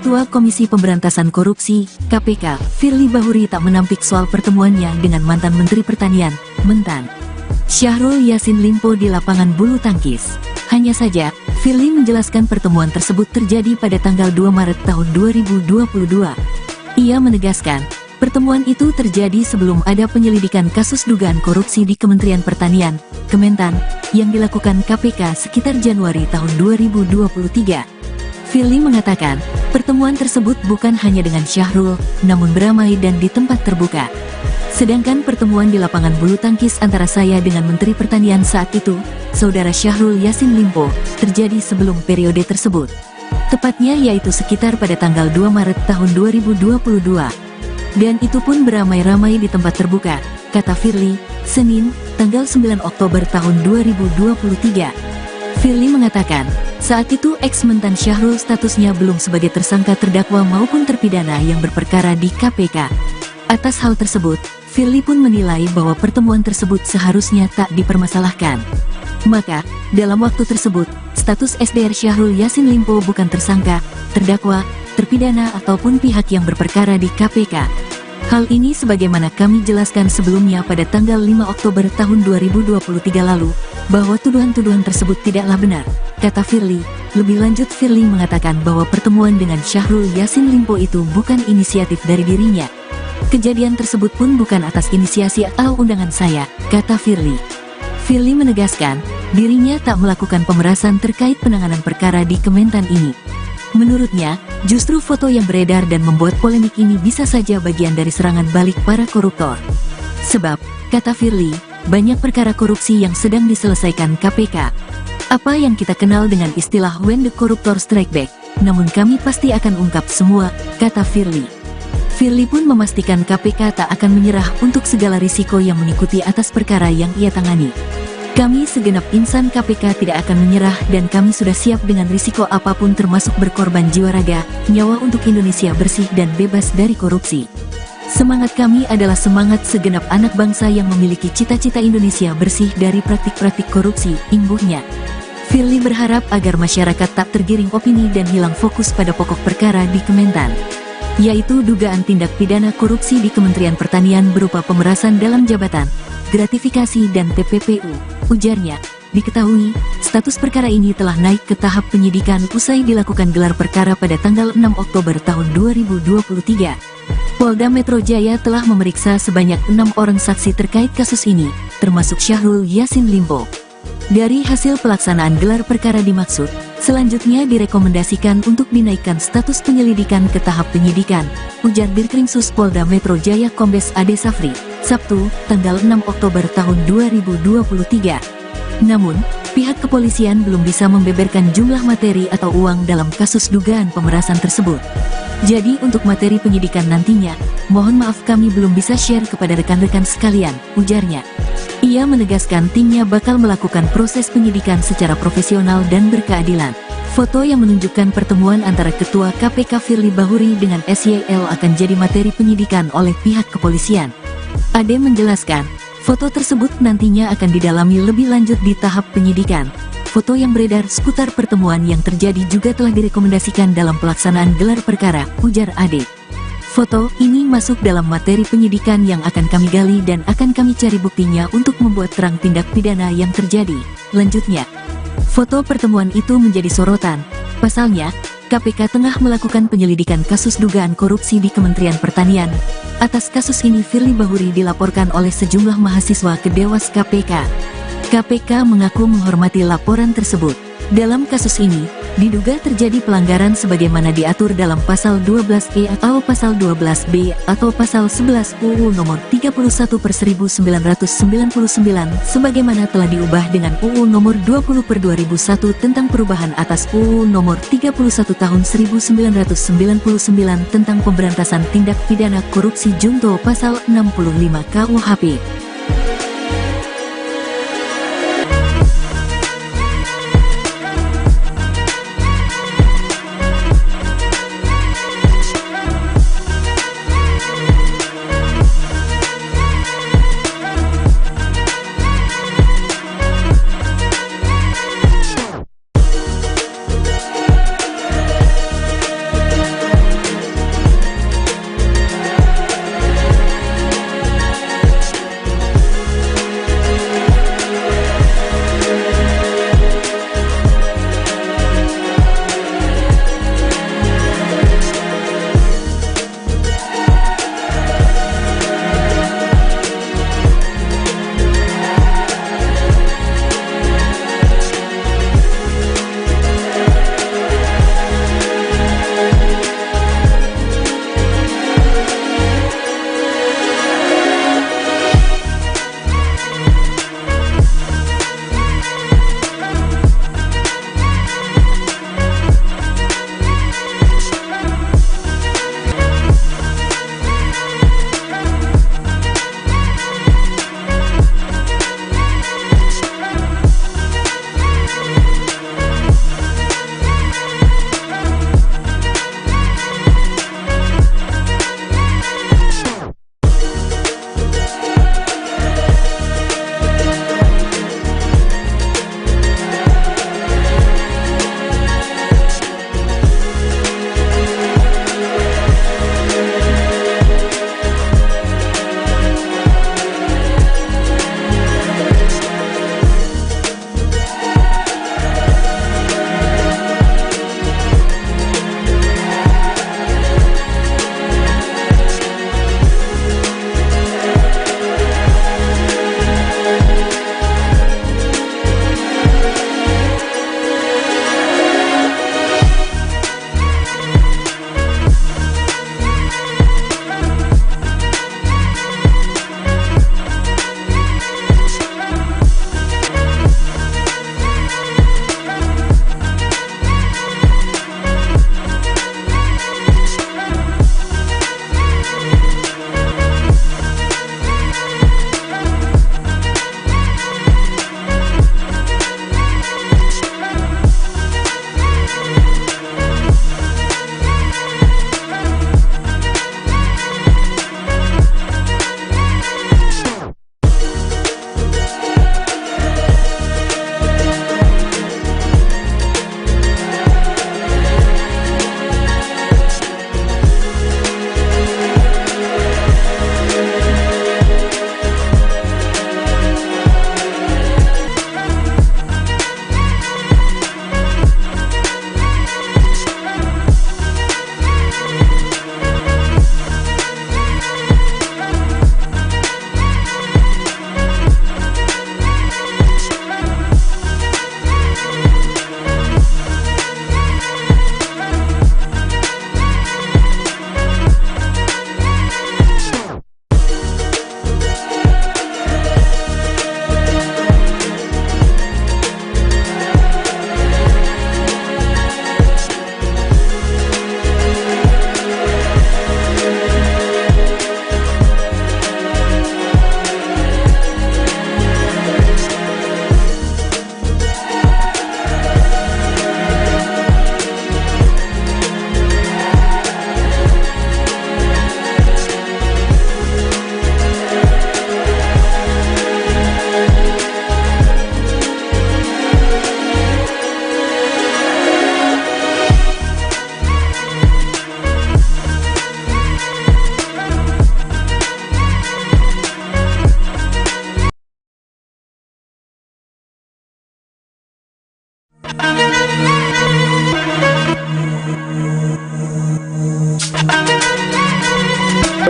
[SPEAKER 1] Ketua Komisi Pemberantasan Korupsi, KPK, Firly Bahuri tak menampik soal pertemuannya dengan mantan Menteri Pertanian, Mentan Syahrul Yassin Limpo di lapangan bulu tangkis. Hanya saja, Firly menjelaskan pertemuan tersebut terjadi pada tanggal 2 Maret tahun 2022. Ia menegaskan, pertemuan itu terjadi sebelum ada penyelidikan kasus dugaan korupsi di Kementerian Pertanian, Kementan, yang dilakukan KPK sekitar Januari tahun 2023. Firly mengatakan, pertemuan tersebut bukan hanya dengan Syahrul, namun beramai dan di tempat terbuka. Sedangkan pertemuan di lapangan bulu tangkis antara saya dengan Menteri Pertanian saat itu, Saudara Syahrul Yassin Limpo, terjadi sebelum periode tersebut. Tepatnya yaitu sekitar pada tanggal 2 Maret tahun 2022. Dan itu pun beramai-ramai di tempat terbuka, kata Firly, Senin, tanggal 9 Oktober tahun 2023. Firly mengatakan, saat itu ex-mentan Syahrul statusnya belum sebagai tersangka terdakwa maupun terpidana yang berperkara di KPK. Atas hal tersebut, Firly pun menilai bahwa pertemuan tersebut seharusnya tak dipermasalahkan. Maka, dalam waktu tersebut, status SDR Syahrul Yassin Limpo bukan tersangka, terdakwa, terpidana ataupun pihak yang berperkara di KPK. Hal ini sebagaimana kami jelaskan sebelumnya pada tanggal 5 Oktober tahun 2023 lalu, bahwa tuduhan-tuduhan tersebut tidaklah benar, kata Firly. Lebih lanjut, Firly mengatakan bahwa pertemuan dengan Syahrul Yassin Limpo itu bukan inisiatif dari dirinya. Kejadian tersebut pun bukan atas inisiasi atau undangan saya, kata Firly. Firly menegaskan, dirinya tak melakukan pemerasan terkait penanganan perkara di Kementan ini. Menurutnya, justru foto yang beredar dan membuat polemik ini bisa saja bagian dari serangan balik para koruptor. Sebab, kata Firly, banyak perkara korupsi yang sedang diselesaikan KPK. Apa yang kita kenal dengan istilah when the corruptor strike back, namun kami pasti akan ungkap semua, kata Firly. Firly pun memastikan KPK tak akan menyerah untuk segala risiko yang mengikuti atas perkara yang ia tangani. Kami segenap insan KPK tidak akan menyerah dan kami sudah siap dengan risiko apapun termasuk berkorban jiwa raga, nyawa untuk Indonesia bersih dan bebas dari korupsi. Semangat kami adalah semangat segenap anak bangsa yang memiliki cita-cita Indonesia bersih dari praktik-praktik korupsi, imbuhnya. Firly berharap agar masyarakat tak tergiring opini dan hilang fokus pada pokok perkara di Kementan, yaitu dugaan tindak pidana korupsi di Kementerian Pertanian berupa pemerasan dalam jabatan, gratifikasi dan TPPU. Ujarnya, diketahui, status perkara ini telah naik ke tahap penyidikan usai dilakukan gelar perkara pada tanggal 6 Oktober tahun 2023. Polda Metro Jaya telah memeriksa sebanyak 6 orang saksi terkait kasus ini, termasuk Syahrul Yassin Limpo. Dari hasil pelaksanaan gelar perkara dimaksud, selanjutnya direkomendasikan untuk dinaikkan status penyelidikan ke tahap penyidikan, ujar Dirkrimsus Polda Metro Jaya Kombes Ade Safri, Sabtu, tanggal 6 Oktober tahun 2023. Namun, pihak kepolisian belum bisa membeberkan jumlah materi atau uang dalam kasus dugaan pemerasan tersebut. Jadi untuk materi penyidikan nantinya, mohon maaf kami belum bisa share kepada rekan-rekan sekalian, ujarnya. Ia menegaskan timnya bakal melakukan proses penyidikan secara profesional dan berkeadilan. Foto yang menunjukkan pertemuan antara Ketua KPK Firly Bahuri dengan SYL akan jadi materi penyidikan oleh pihak kepolisian. Ade menjelaskan, foto tersebut nantinya akan didalami lebih lanjut di tahap penyidikan. Foto yang beredar seputar pertemuan yang terjadi juga telah direkomendasikan dalam pelaksanaan gelar perkara, ujar Ade. Foto ini masuk dalam materi penyidikan yang akan kami gali dan akan kami cari buktinya untuk membuat terang tindak pidana yang terjadi. Lanjutnya, foto pertemuan itu menjadi sorotan. Pasalnya, KPK tengah melakukan penyelidikan kasus dugaan korupsi di Kementerian Pertanian. Atas kasus ini Firly Bahuri dilaporkan oleh sejumlah mahasiswa ke Dewas KPK. KPK mengaku menghormati laporan tersebut. Dalam kasus ini, diduga terjadi pelanggaran sebagaimana diatur dalam Pasal 12E atau Pasal 12B atau Pasal 11 UU Nomor 31/1999 sebagaimana telah diubah dengan UU Nomor 20/2001 tentang perubahan atas UU Nomor 31 Tahun 1999 tentang pemberantasan tindak pidana korupsi junto Pasal 65 KUHP.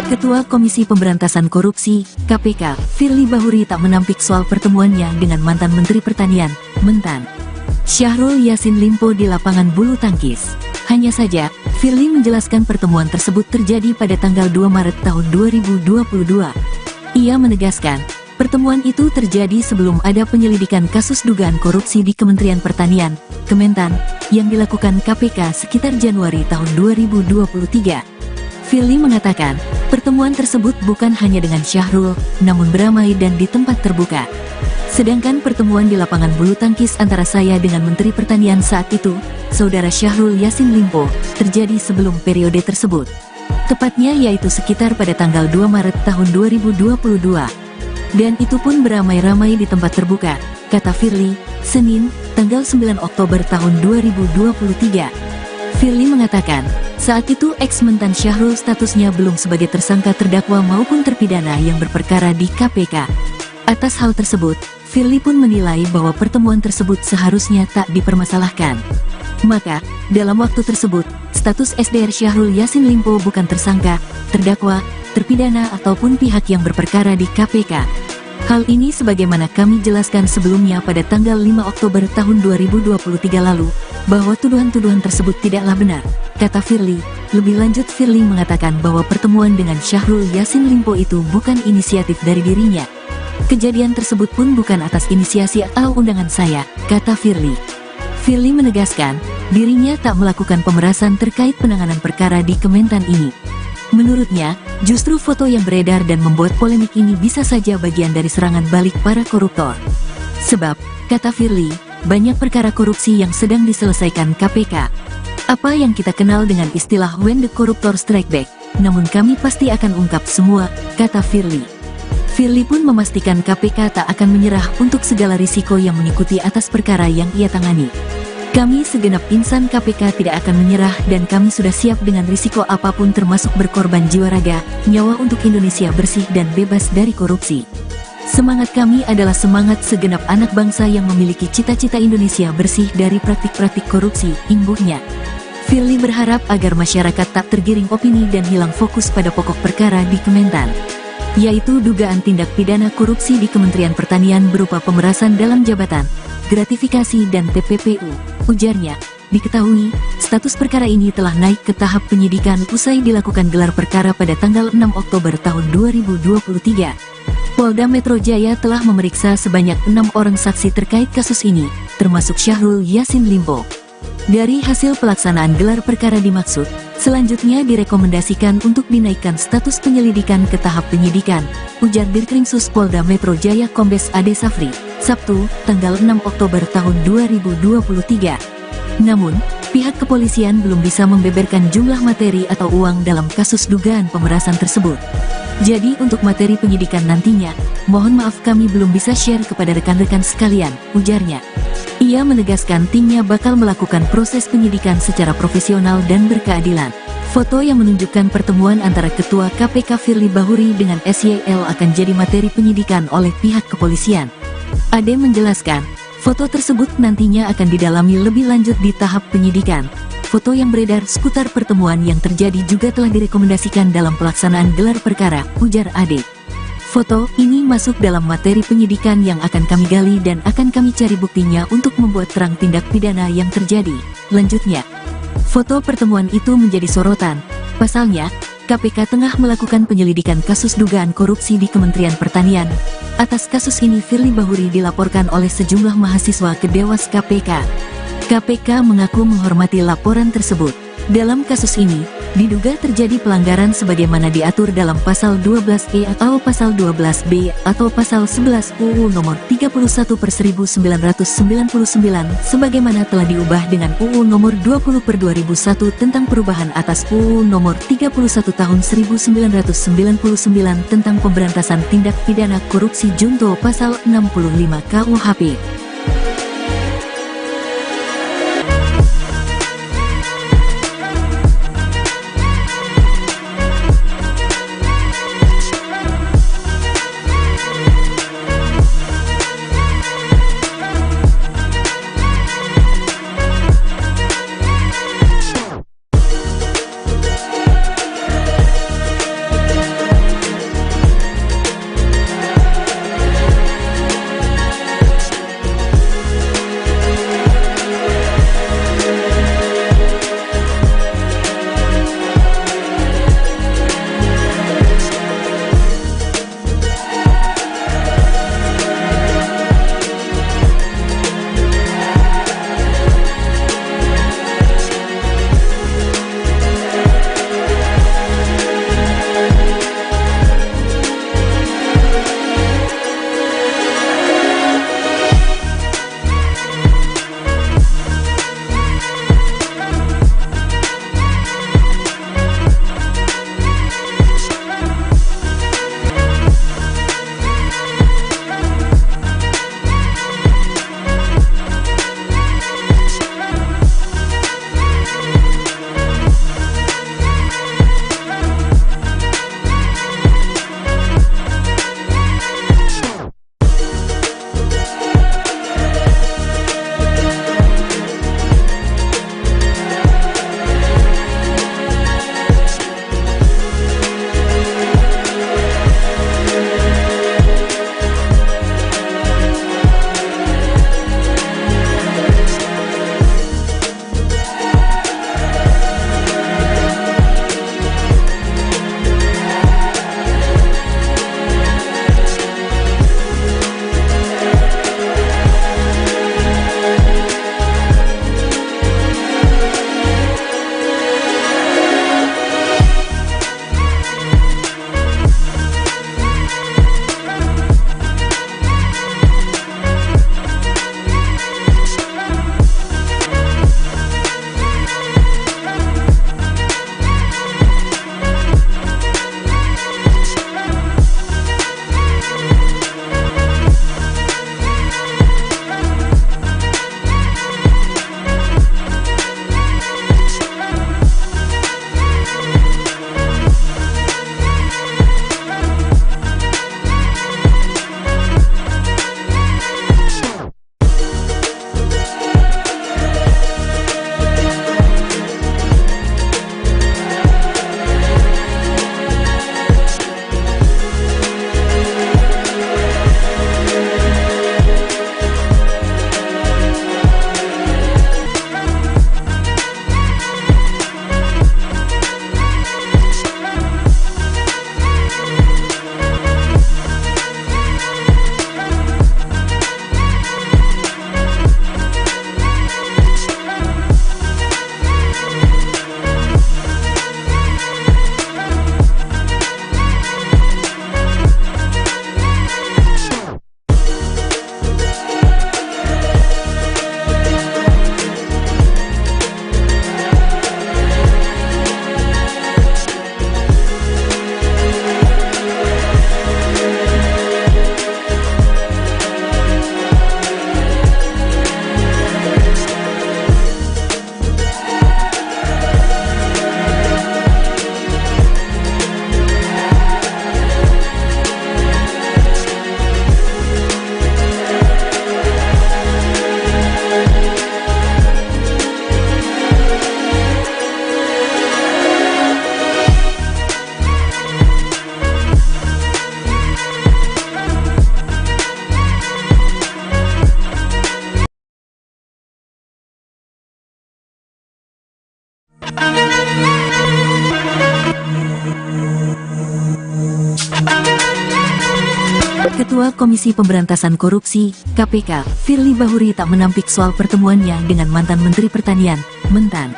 [SPEAKER 1] Ketua Komisi Pemberantasan Korupsi, KPK, Firly Bahuri tak menampik soal pertemuannya dengan mantan Menteri Pertanian, Mentan Syahrul Yassin Limpo di lapangan bulu tangkis. Hanya saja, Firly menjelaskan pertemuan tersebut terjadi pada tanggal 2 Maret tahun 2022. Ia menegaskan, pertemuan itu terjadi sebelum ada penyelidikan kasus dugaan korupsi di Kementerian Pertanian, Kementan, yang dilakukan KPK sekitar Januari tahun 2023. Firly mengatakan, pertemuan tersebut bukan hanya dengan Syahrul, namun beramai dan di tempat terbuka. Sedangkan pertemuan di lapangan bulu tangkis antara saya dengan Menteri Pertanian saat itu, Saudara Syahrul Yassin Limpo, terjadi sebelum periode tersebut. Tepatnya yaitu sekitar pada tanggal 2 Maret tahun 2022. Dan itu pun beramai-ramai di tempat terbuka, kata Firly, Senin, tanggal 9 Oktober tahun 2023. Firly mengatakan, saat itu ex-mentan Syahrul statusnya belum sebagai tersangka terdakwa maupun terpidana yang berperkara di KPK. Atas hal tersebut, Firly pun menilai bahwa pertemuan tersebut seharusnya tak dipermasalahkan. Maka, dalam waktu tersebut, status SDR Syahrul Yassin Limpo bukan tersangka, terdakwa, terpidana ataupun pihak yang berperkara di KPK. Hal ini sebagaimana kami jelaskan sebelumnya pada tanggal 5 Oktober tahun 2023 lalu, bahwa tuduhan-tuduhan tersebut tidaklah benar, kata Firly. Lebih lanjut, Firly mengatakan bahwa pertemuan dengan Syahrul Yassin Limpo itu bukan inisiatif dari dirinya. Kejadian tersebut pun bukan atas inisiasi atau undangan saya, kata Firly. Firly menegaskan, dirinya tak melakukan pemerasan terkait penanganan perkara di Kementan ini. Menurutnya, justru foto yang beredar dan membuat polemik ini bisa saja bagian dari serangan balik para koruptor. Sebab, kata Firly, banyak perkara korupsi yang sedang diselesaikan KPK. Apa yang kita kenal dengan istilah when the corruptor strike back, namun kami pasti akan ungkap semua, kata Firly. Firly pun memastikan KPK tak akan menyerah untuk segala risiko yang mengikuti atas perkara yang ia tangani. Kami segenap insan KPK tidak akan menyerah dan kami sudah siap dengan risiko apapun termasuk berkorban jiwa raga, nyawa untuk Indonesia bersih dan bebas dari korupsi. Semangat kami adalah semangat segenap anak bangsa yang memiliki cita-cita Indonesia bersih dari praktik-praktik korupsi, imbuhnya. Firly berharap agar masyarakat tak tergiring opini dan hilang fokus pada pokok perkara di Kementan, yaitu dugaan tindak pidana korupsi di Kementerian Pertanian berupa pemerasan dalam jabatan, gratifikasi dan TPPU. Ujarnya, diketahui, status perkara ini telah naik ke tahap penyidikan usai dilakukan gelar perkara pada tanggal 6 Oktober tahun 2023. Polda Metro Jaya telah memeriksa sebanyak 6 orang saksi terkait kasus ini, termasuk Syahrul Yassin Limpo. Dari hasil pelaksanaan gelar perkara dimaksud, selanjutnya direkomendasikan untuk dinaikkan status penyelidikan ke tahap penyidikan, ujar Dirkrimsus Polda Metro Jaya Kombes Ade Safri, Sabtu, tanggal 6 Oktober tahun 2023. Namun, pihak kepolisian belum bisa membeberkan jumlah materi atau uang dalam kasus dugaan pemerasan tersebut. Jadi untuk materi penyidikan nantinya, mohon maaf kami belum bisa share kepada rekan-rekan sekalian, ujarnya. Ia menegaskan timnya bakal melakukan proses penyidikan secara profesional dan berkeadilan. Foto yang menunjukkan pertemuan antara Ketua KPK Firly Bahuri dengan SYL akan jadi materi penyidikan oleh pihak kepolisian. Ade menjelaskan, foto tersebut nantinya akan didalami lebih lanjut di tahap penyidikan. Foto yang beredar seputar pertemuan yang terjadi juga telah direkomendasikan dalam pelaksanaan gelar perkara, ujar Ade. Foto ini masuk dalam materi penyidikan yang akan kami gali dan akan kami cari buktinya untuk membuat terang tindak pidana yang terjadi. Lanjutnya, foto pertemuan itu menjadi sorotan. Pasalnya, KPK tengah melakukan penyelidikan kasus dugaan korupsi di Kementerian Pertanian. Atas kasus ini Firly Bahuri dilaporkan oleh sejumlah mahasiswa ke Dewas KPK. KPK mengaku menghormati laporan tersebut. Dalam kasus ini, diduga terjadi pelanggaran sebagaimana diatur dalam Pasal 12E atau Pasal 12B atau Pasal 11 UU Nomor 31/1999 sebagaimana telah diubah dengan UU Nomor 20/2001 tentang perubahan atas UU Nomor 31 Tahun 1999 tentang pemberantasan tindak pidana korupsi junto Pasal 65 KUHP. Ketua Komisi Pemberantasan Korupsi, KPK, Firly Bahuri tak menampik soal pertemuannya dengan mantan Menteri Pertanian, Mentan,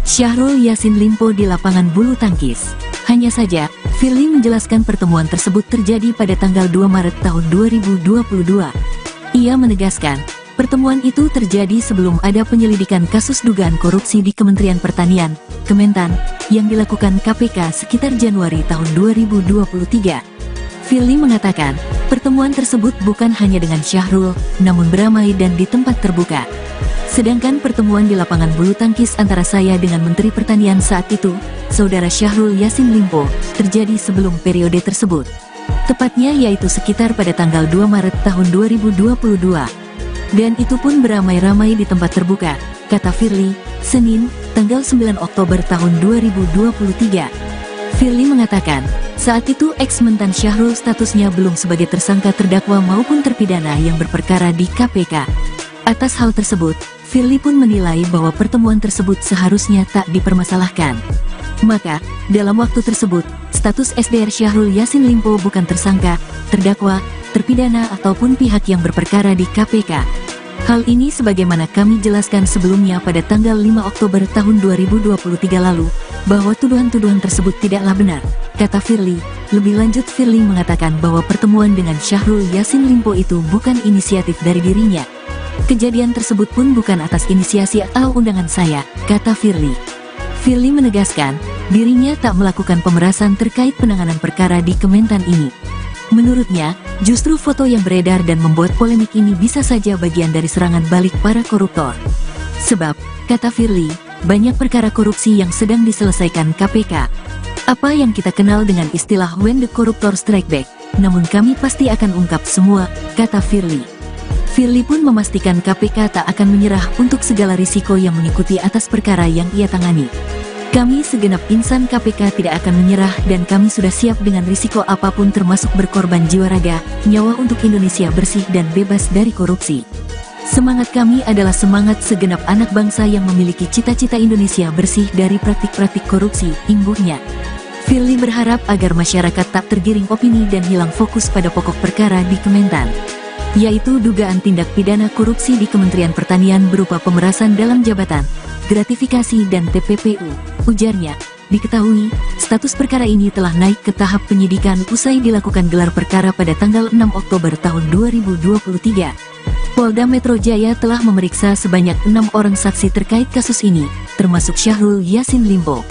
[SPEAKER 1] Syahrul Yassin Limpo di lapangan bulu tangkis. Hanya saja, Firly menjelaskan pertemuan tersebut terjadi pada tanggal 2 Maret tahun 2022. Ia menegaskan, pertemuan itu terjadi sebelum ada penyelidikan kasus dugaan korupsi di Kementerian Pertanian, Kementan, yang dilakukan KPK sekitar Januari tahun 2023. Firly mengatakan, pertemuan tersebut bukan hanya dengan Syahrul, namun beramai dan di tempat terbuka. Sedangkan pertemuan di lapangan bulu tangkis antara saya dengan Menteri Pertanian saat itu, Saudara Syahrul Yassin Limpo, terjadi sebelum periode tersebut. Tepatnya yaitu sekitar pada tanggal 2 Maret tahun 2022. Dan itu pun beramai-ramai di tempat terbuka, kata Firly, Senin, tanggal 9 Oktober tahun 2023. Firly mengatakan, saat itu ex-mentan Syahrul statusnya belum sebagai tersangka terdakwa maupun terpidana yang berperkara di KPK. Atas hal tersebut, Firly pun menilai bahwa pertemuan tersebut seharusnya tak dipermasalahkan. Maka, dalam waktu tersebut, status SDR Syahrul Yassin Limpo bukan tersangka, terdakwa, terpidana ataupun pihak yang berperkara di KPK. Hal ini sebagaimana kami jelaskan sebelumnya pada tanggal 5 Oktober tahun 2023 lalu, bahwa tuduhan-tuduhan tersebut tidaklah benar, kata Firly. Lebih lanjut Firly mengatakan bahwa pertemuan dengan Syahrul Yassin Limpo itu bukan inisiatif dari dirinya. Kejadian tersebut pun bukan atas inisiasi atau undangan saya, kata Firly. Firly menegaskan, dirinya tak melakukan pemerasan terkait penanganan perkara di Kementan ini. Menurutnya, justru foto yang beredar dan membuat polemik ini bisa saja bagian dari serangan balik para koruptor. Sebab, kata Firly, banyak perkara korupsi yang sedang diselesaikan KPK. Apa yang kita kenal dengan istilah when the corruptor strike back, namun kami pasti akan ungkap semua, kata Firly. Firly pun memastikan KPK tak akan menyerah untuk segala risiko yang mengikuti atas perkara yang ia tangani. Kami segenap insan KPK tidak akan menyerah dan kami sudah siap dengan risiko apapun termasuk berkorban jiwa raga, nyawa untuk Indonesia bersih dan bebas dari korupsi. Semangat kami adalah semangat segenap anak bangsa yang memiliki cita-cita Indonesia bersih dari praktik-praktik korupsi, imbuhnya. Firly berharap agar masyarakat tak tergiring opini dan hilang fokus pada pokok perkara di Kementan, yaitu dugaan tindak pidana korupsi di Kementerian Pertanian berupa pemerasan dalam jabatan, gratifikasi dan TPPU. Ujarnya, diketahui, status perkara ini telah naik ke tahap penyidikan usai dilakukan gelar perkara pada tanggal 6 Oktober tahun 2023. Polda Metro Jaya telah memeriksa sebanyak 6 orang saksi terkait kasus ini, termasuk Syahrul Yassin Limpo.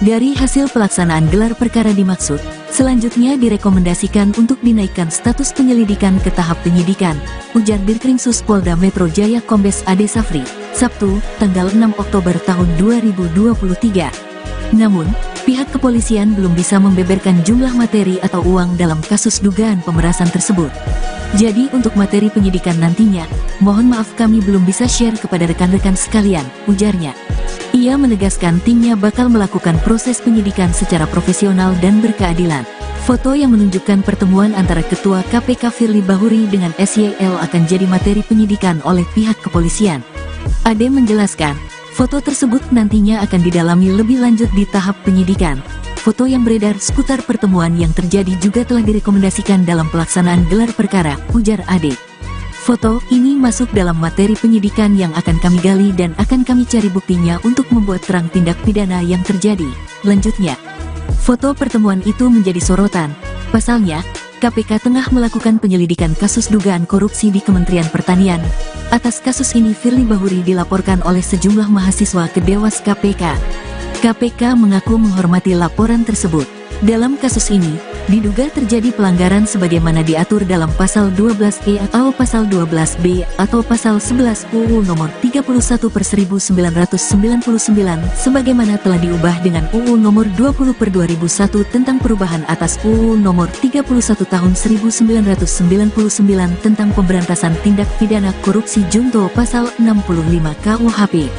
[SPEAKER 1] Dari hasil pelaksanaan gelar perkara dimaksud, selanjutnya direkomendasikan untuk dinaikkan status penyelidikan ke tahap penyidikan, ujar Dirkrimsus Polda Metro Jaya Kombes Ade Safri, Sabtu, tanggal 6 Oktober tahun 2023. Namun, pihak kepolisian belum bisa membeberkan jumlah materi atau uang dalam kasus dugaan pemerasan tersebut. Jadi untuk materi penyidikan nantinya, mohon maaf kami belum bisa share kepada rekan-rekan sekalian, ujarnya. Ia menegaskan timnya bakal melakukan proses penyidikan secara profesional dan berkeadilan. Foto yang menunjukkan pertemuan antara Ketua KPK Firly Bahuri dengan SYL akan jadi materi penyidikan oleh pihak kepolisian. Ade menjelaskan, foto tersebut nantinya akan didalami lebih lanjut di tahap penyidikan. Foto yang beredar seputar pertemuan yang terjadi juga telah direkomendasikan dalam pelaksanaan gelar perkara, ujar Ade. Foto ini masuk dalam materi penyidikan yang akan kami gali dan akan kami cari buktinya untuk membuat terang tindak pidana yang terjadi. Lanjutnya, foto pertemuan itu menjadi sorotan. Pasalnya, KPK tengah melakukan penyelidikan kasus dugaan korupsi di Kementerian Pertanian. Atas kasus ini Firly Bahuri dilaporkan oleh sejumlah mahasiswa ke Dewas KPK. KPK mengaku menghormati laporan tersebut. Dalam kasus ini, diduga terjadi pelanggaran sebagaimana diatur dalam pasal 12E atau pasal 12B atau pasal 11 UU nomor 31/1999 sebagaimana telah diubah dengan UU nomor 20/2001 tentang perubahan atas UU nomor 31 tahun 1999 tentang pemberantasan tindak pidana korupsi junto pasal 65 KUHP.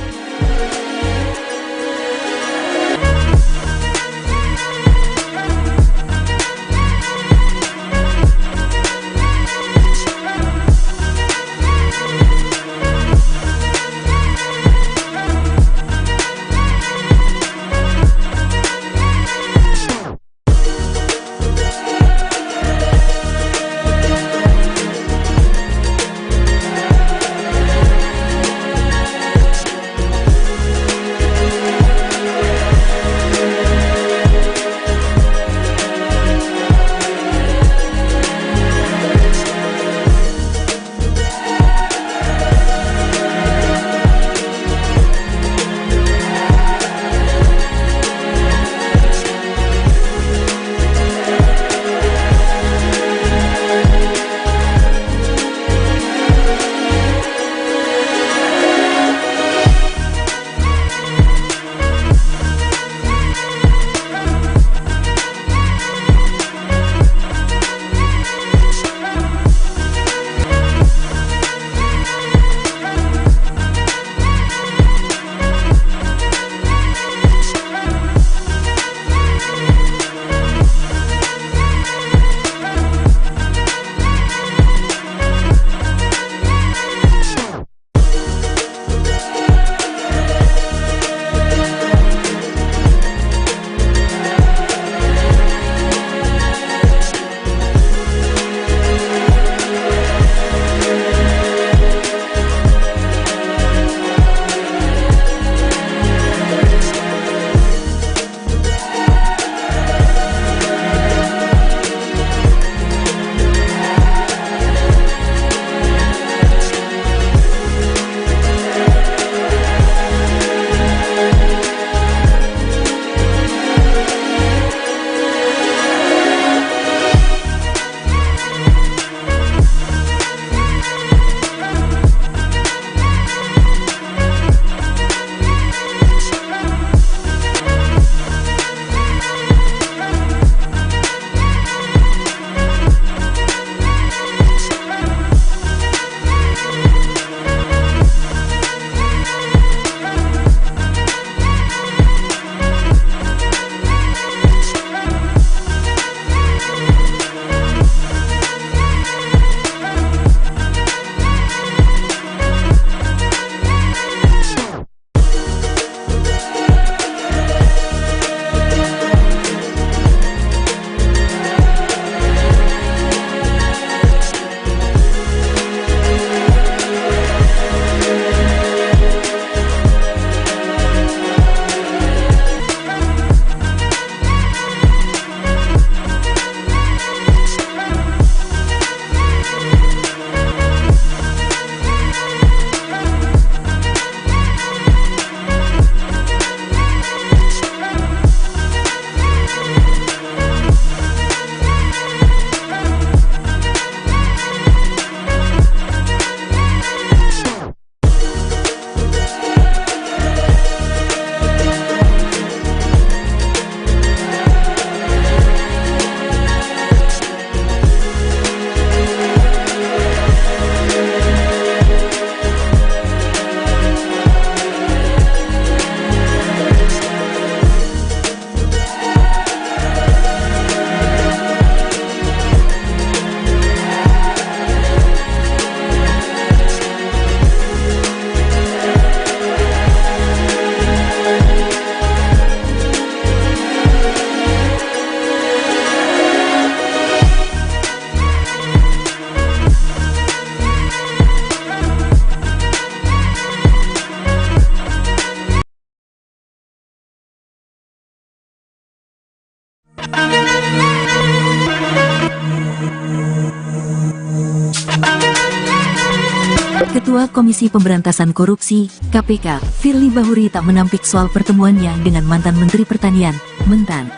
[SPEAKER 1] Ketua Komisi Pemberantasan Korupsi, KPK, Firly Bahuri tak menampik soal pertemuannya dengan mantan Menteri Pertanian, Mentan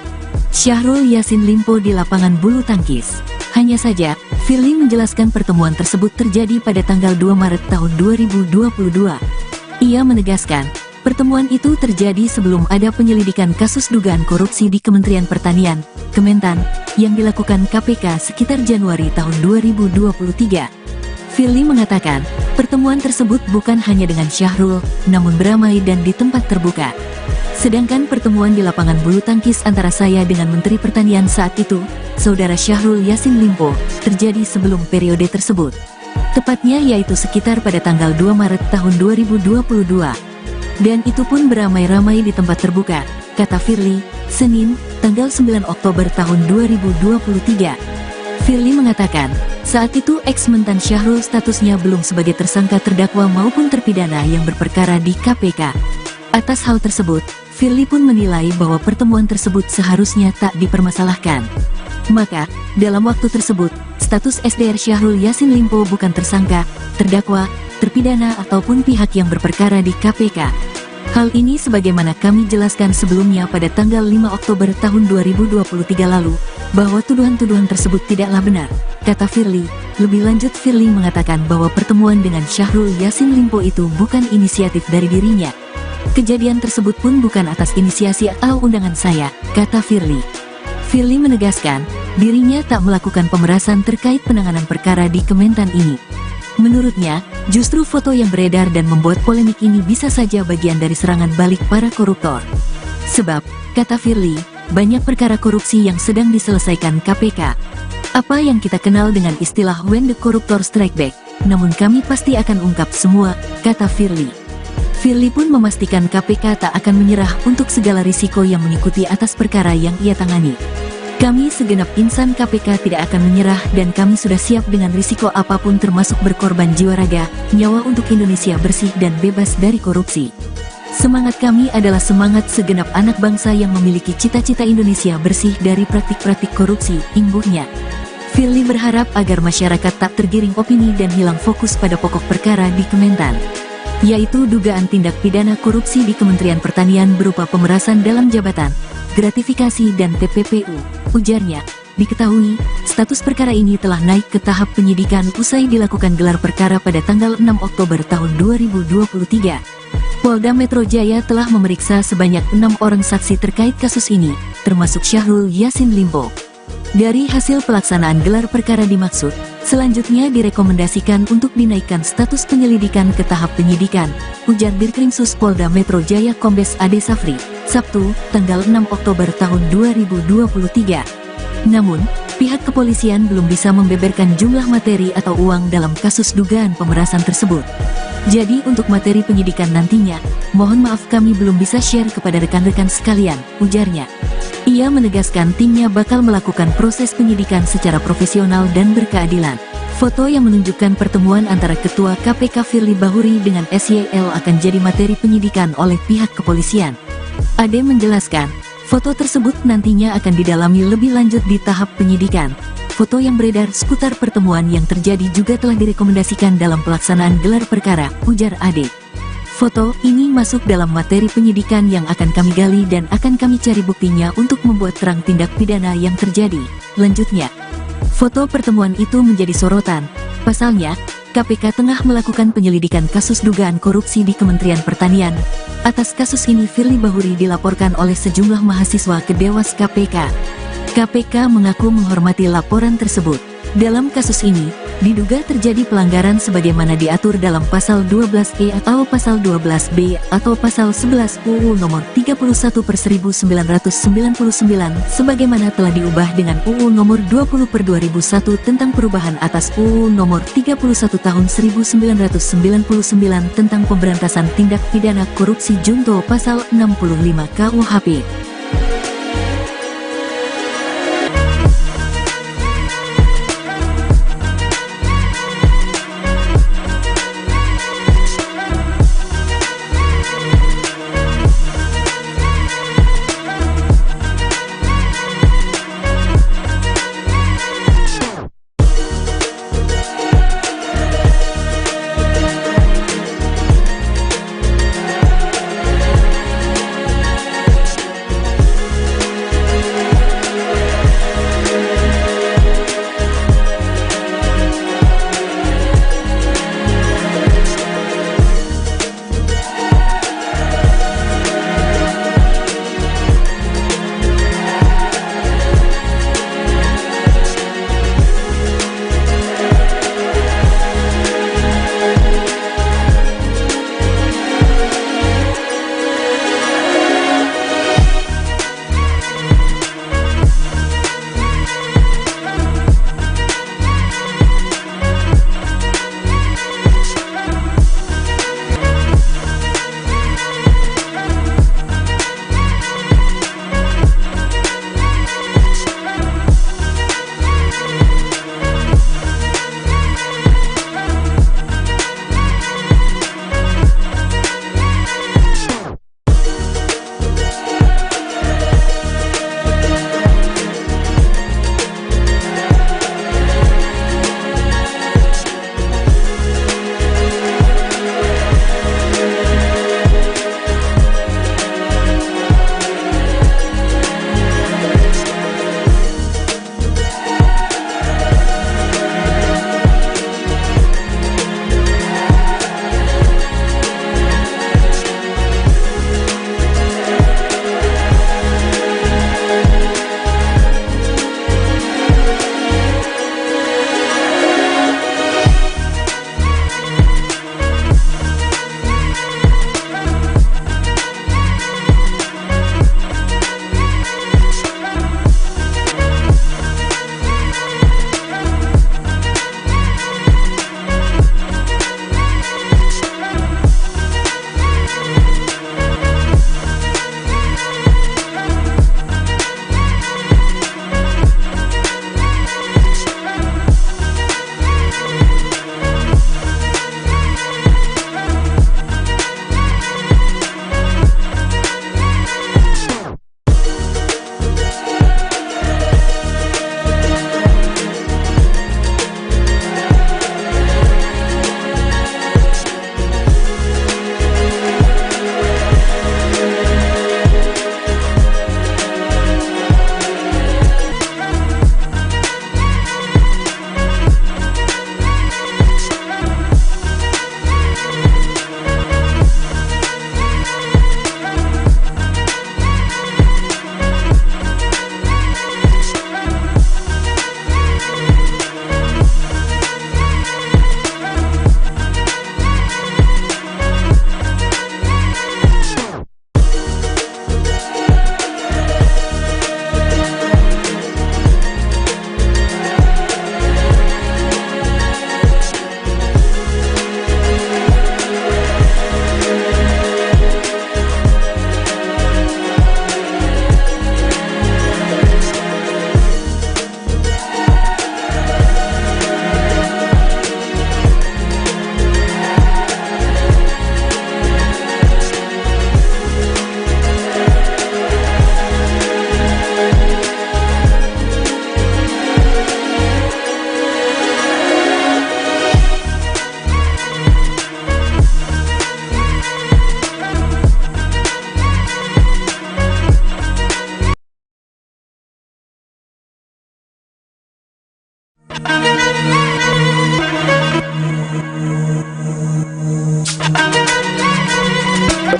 [SPEAKER 1] Syahrul Yassin Limpo di lapangan bulu tangkis. Hanya saja, Firly menjelaskan pertemuan tersebut terjadi pada tanggal 2 Maret tahun 2022. Ia menegaskan, pertemuan itu terjadi sebelum ada penyelidikan kasus dugaan korupsi di Kementerian Pertanian, Kementan, yang dilakukan KPK sekitar Januari tahun 2023. Firly mengatakan, pertemuan tersebut bukan hanya dengan Syahrul, namun beramai dan di tempat terbuka. Sedangkan pertemuan di lapangan bulu tangkis antara saya dengan Menteri Pertanian saat itu, Saudara Syahrul Yassin Limpo, terjadi sebelum periode tersebut. Tepatnya yaitu sekitar pada tanggal 2 Maret tahun 2022. Dan itu pun beramai-ramai di tempat terbuka, kata Firly, Senin, tanggal 9 Oktober tahun 2023. Firly mengatakan, saat itu ex-mentan Syahrul statusnya belum sebagai tersangka terdakwa maupun terpidana yang berperkara di KPK. Atas hal tersebut, Firly pun menilai bahwa pertemuan tersebut seharusnya tak dipermasalahkan. Maka, dalam waktu tersebut, status SDR Syahrul Yassin Limpo bukan tersangka, terdakwa, terpidana ataupun pihak yang berperkara di KPK. Hal ini sebagaimana kami jelaskan sebelumnya pada tanggal 5 Oktober tahun 2023 lalu, bahwa tuduhan-tuduhan tersebut tidaklah benar, kata Firly. Lebih lanjut, Firly mengatakan bahwa pertemuan dengan Syahrul Yassin Limpo itu bukan inisiatif dari dirinya. Kejadian tersebut pun bukan atas inisiasi atau undangan saya, kata Firly. Firly menegaskan, dirinya tak melakukan pemerasan terkait penanganan perkara di Kementan ini. Menurutnya, justru foto yang beredar dan membuat polemik ini bisa saja bagian dari serangan balik para koruptor. Sebab, kata Firly, banyak perkara korupsi yang sedang diselesaikan KPK. Apa yang kita kenal dengan istilah when the corruptor strike back, namun kami pasti akan ungkap semua, kata Firly. Firly pun memastikan KPK tak akan menyerah untuk segala risiko yang mengikuti atas perkara yang ia tangani. Kami segenap insan KPK tidak akan menyerah dan kami sudah siap dengan risiko apapun termasuk berkorban jiwa raga, nyawa untuk Indonesia bersih dan bebas dari korupsi. Semangat kami adalah semangat segenap anak bangsa yang memiliki cita-cita Indonesia bersih dari praktik-praktik korupsi, imbuhnya. Firly berharap agar masyarakat tak tergiring opini dan hilang fokus pada pokok perkara di Kementan, yaitu dugaan tindak pidana korupsi di Kementerian Pertanian berupa pemerasan dalam jabatan, gratifikasi dan TPPU, ujarnya. Diketahui, status perkara ini telah naik ke tahap penyidikan usai dilakukan gelar perkara pada tanggal 6 Oktober tahun 2023. Polda Metro Jaya telah memeriksa sebanyak 6 orang saksi terkait kasus ini, termasuk Syahrul Yassin Limpo. Dari hasil pelaksanaan gelar perkara dimaksud, selanjutnya direkomendasikan untuk dinaikkan status penyelidikan ke tahap penyidikan, ujar Dirkrimsus Polda Metro Jaya Kombes Ade Safri, Sabtu, tanggal 6 Oktober tahun 2023. Namun, pihak kepolisian belum bisa membeberkan jumlah materi atau uang dalam kasus dugaan pemerasan tersebut. Jadi untuk materi penyidikan nantinya, mohon maaf kami belum bisa share kepada rekan-rekan sekalian, ujarnya. Ia menegaskan timnya bakal melakukan proses penyidikan secara profesional dan berkeadilan. Foto yang menunjukkan pertemuan antara Ketua KPK Firly Bahuri dengan SYL akan jadi materi penyidikan oleh pihak kepolisian. Ade menjelaskan, foto tersebut nantinya akan didalami lebih lanjut di tahap penyidikan. Foto yang beredar seputar pertemuan yang terjadi juga telah direkomendasikan dalam pelaksanaan gelar perkara, ujar Ade. Foto ini masuk dalam materi penyidikan yang akan kami gali dan akan kami cari buktinya untuk membuat terang tindak pidana yang terjadi, lanjutnya. Foto pertemuan itu menjadi sorotan. Pasalnya, KPK tengah melakukan penyelidikan kasus dugaan korupsi di Kementerian Pertanian. Atas kasus ini Firly Bahuri dilaporkan oleh sejumlah mahasiswa ke Dewas KPK. KPK mengaku menghormati laporan tersebut. Dalam kasus ini, diduga terjadi pelanggaran sebagaimana diatur dalam pasal 12E atau pasal 12B atau pasal 11 UU nomor 31/1999 sebagaimana telah diubah dengan UU nomor 20/2001 tentang perubahan atas UU nomor 31 tahun 1999 tentang pemberantasan tindak pidana korupsi junto pasal 65 KUHP.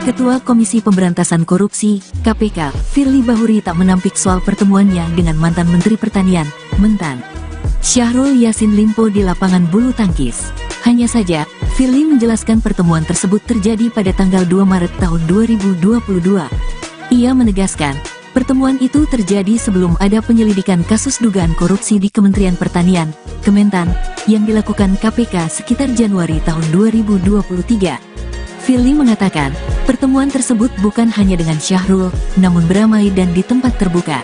[SPEAKER 1] Ketua Komisi Pemberantasan Korupsi, KPK, Firly Bahuri tak menampik soal pertemuannya dengan mantan Menteri Pertanian, Mentan, Syahrul Yassin Limpo di lapangan bulu tangkis. Hanya saja, Firly menjelaskan pertemuan tersebut terjadi pada tanggal 2 Maret tahun 2022. Ia menegaskan, pertemuan itu terjadi sebelum ada penyelidikan kasus dugaan korupsi di Kementerian Pertanian, Kementan, yang dilakukan KPK sekitar Januari tahun 2023. Firly mengatakan, pertemuan tersebut bukan hanya dengan Syahrul, namun beramai dan di tempat terbuka.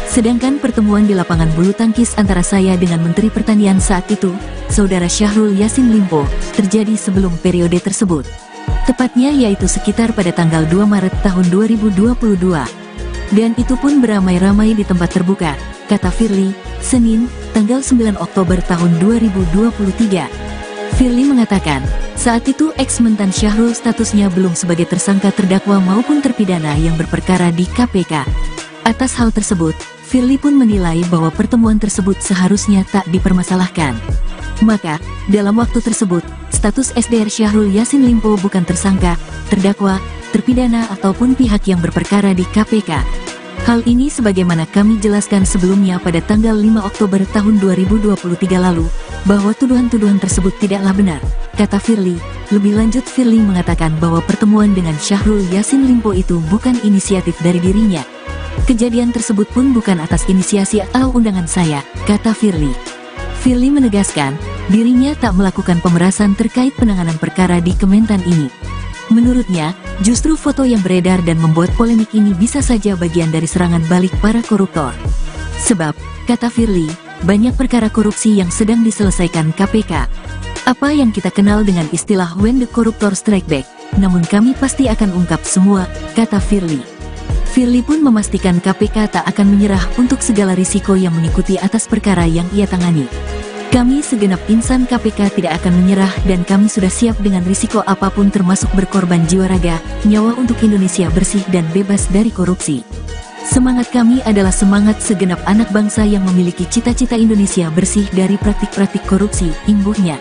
[SPEAKER 1] Sedangkan pertemuan di lapangan bulu tangkis antara saya dengan Menteri Pertanian saat itu, Saudara Syahrul Yassin Limpo, terjadi sebelum periode tersebut. Tepatnya yaitu sekitar pada tanggal 2 Maret tahun 2022. Dan itu pun beramai-ramai di tempat terbuka, kata Firly, Senin, tanggal 9 Oktober tahun 2023. Firly mengatakan, saat itu ex-mentan Syahrul statusnya belum sebagai tersangka terdakwa maupun terpidana yang berperkara di KPK. Atas hal tersebut, Firly pun menilai bahwa pertemuan tersebut seharusnya tak dipermasalahkan. Maka, dalam waktu tersebut, status SDR Syahrul Yassin Limpo bukan tersangka, terdakwa, terpidana ataupun pihak yang berperkara di KPK. Hal ini sebagaimana kami jelaskan sebelumnya pada tanggal 5 Oktober tahun 2023 lalu, bahwa tuduhan-tuduhan tersebut tidaklah benar, kata Firly. Lebih lanjut, Firly mengatakan bahwa pertemuan dengan Syahrul Yassin Limpo itu bukan inisiatif dari dirinya. Kejadian tersebut pun bukan atas inisiasi atau undangan saya, kata Firly. Firly menegaskan, dirinya tak melakukan pemerasan terkait penanganan perkara di Kementan ini. Menurutnya, justru foto yang beredar dan membuat polemik ini bisa saja bagian dari serangan balik para koruptor. Sebab, kata Firly, banyak perkara korupsi yang sedang diselesaikan KPK. Apa yang kita kenal dengan istilah when the corruptor strike back, namun kami pasti akan ungkap semua, kata Firly. Firly pun memastikan KPK tak akan menyerah untuk segala risiko yang mengikuti atas perkara yang ia tangani. Kami segenap insan KPK tidak akan menyerah dan kami sudah siap dengan risiko apapun termasuk berkorban jiwa raga, nyawa untuk Indonesia bersih dan bebas dari korupsi. Semangat kami adalah semangat segenap anak bangsa yang memiliki cita-cita Indonesia bersih dari praktik-praktik korupsi, imbuhnya.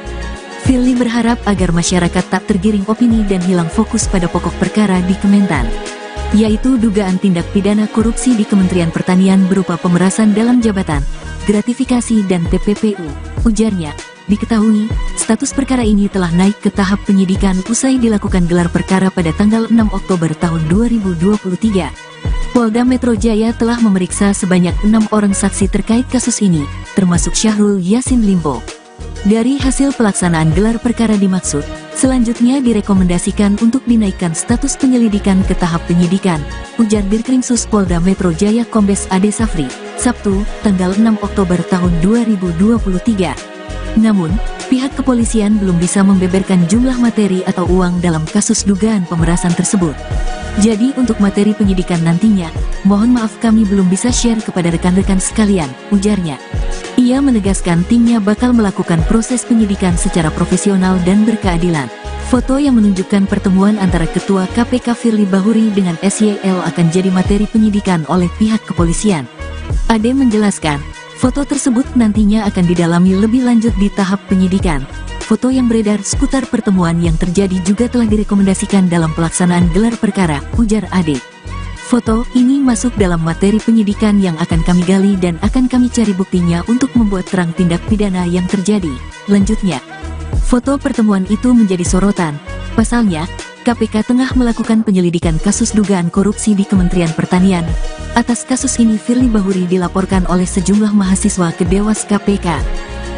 [SPEAKER 1] Firly berharap agar masyarakat tak tergiring opini dan hilang fokus pada pokok perkara di Kementan, yaitu dugaan tindak pidana korupsi di Kementerian Pertanian berupa pemerasan dalam jabatan, gratifikasi dan TPPU. Ujarnya, diketahui, status perkara ini telah naik ke tahap penyidikan usai dilakukan gelar perkara pada tanggal 6 Oktober tahun 2023. Polda Metro Jaya telah memeriksa sebanyak 6 orang saksi terkait kasus ini, termasuk Syahrul Yassin Limpo. Dari hasil pelaksanaan gelar perkara dimaksud, selanjutnya direkomendasikan untuk dinaikkan status penyelidikan ke tahap penyidikan, ujar Dirkrimsus Polda Metro Jaya Kombes Ade Safri, Sabtu, tanggal 6 Oktober tahun 2023. Namun, pihak kepolisian belum bisa membeberkan jumlah materi atau uang dalam kasus dugaan pemerasan tersebut. Jadi untuk materi penyidikan nantinya, mohon maaf kami belum bisa share kepada rekan-rekan sekalian, ujarnya. Ia menegaskan timnya bakal melakukan proses penyidikan secara profesional dan berkeadilan. Foto yang menunjukkan pertemuan antara Ketua KPK Firly Bahuri dengan SYL akan jadi materi penyidikan oleh pihak kepolisian. Ade menjelaskan, foto tersebut nantinya akan didalami lebih lanjut di tahap penyidikan. Foto yang beredar seputar pertemuan yang terjadi juga telah direkomendasikan dalam pelaksanaan gelar perkara, ujar Ade. Foto ini masuk dalam materi penyidikan yang akan kami gali dan akan kami cari buktinya untuk membuat terang tindak pidana yang terjadi. Lanjutnya, foto pertemuan itu menjadi sorotan. Pasalnya, KPK tengah melakukan penyelidikan kasus dugaan korupsi di Kementerian Pertanian. Atas kasus ini Firly Bahuri dilaporkan oleh sejumlah mahasiswa ke Dewas KPK.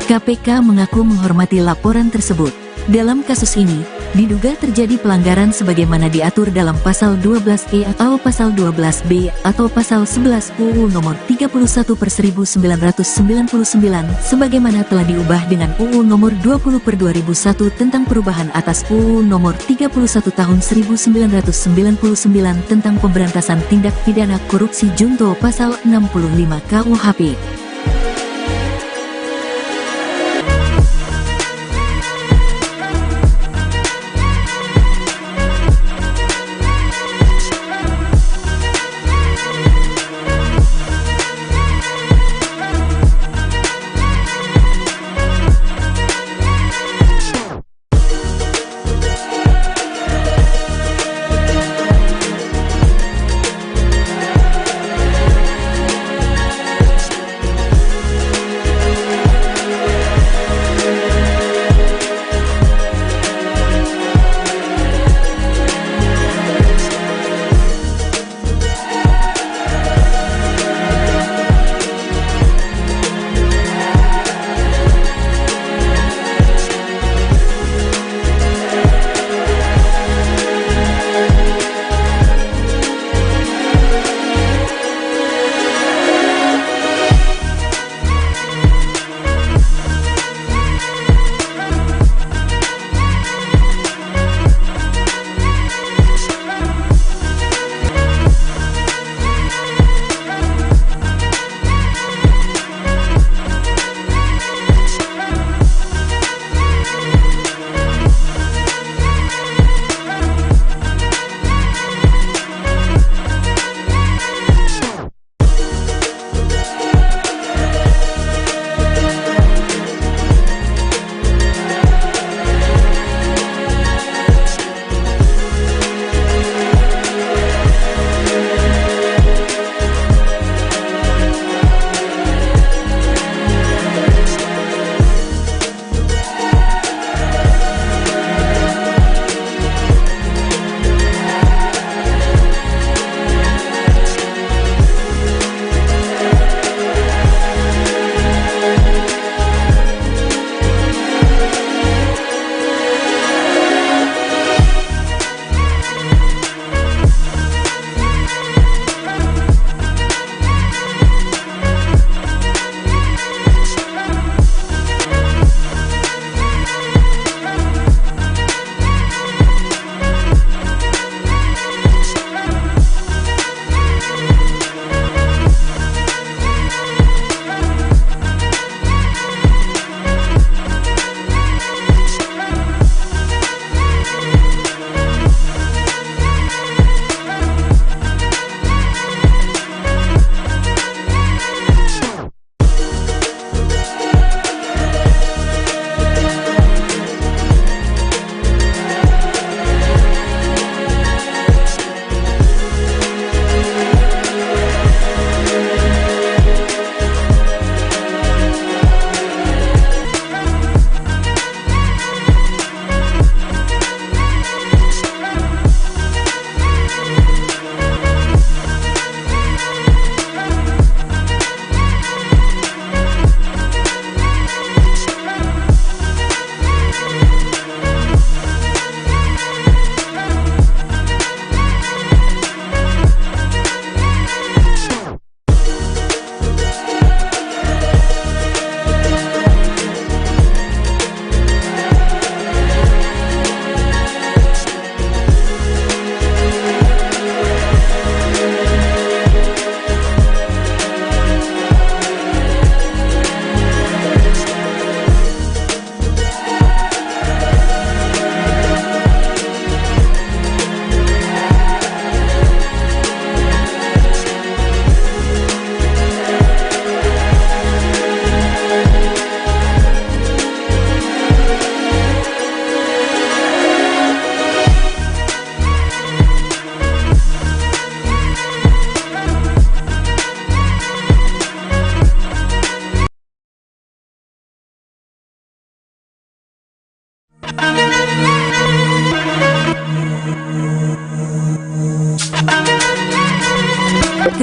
[SPEAKER 1] KPK mengaku menghormati laporan tersebut. Dalam kasus ini, diduga terjadi pelanggaran sebagaimana diatur dalam pasal 12E atau pasal 12B atau pasal 11 UU nomor 31/1999 sebagaimana telah diubah dengan UU nomor 20/2001 tentang perubahan atas UU nomor 31 tahun 1999 tentang pemberantasan tindak pidana korupsi junto pasal 65 KUHP.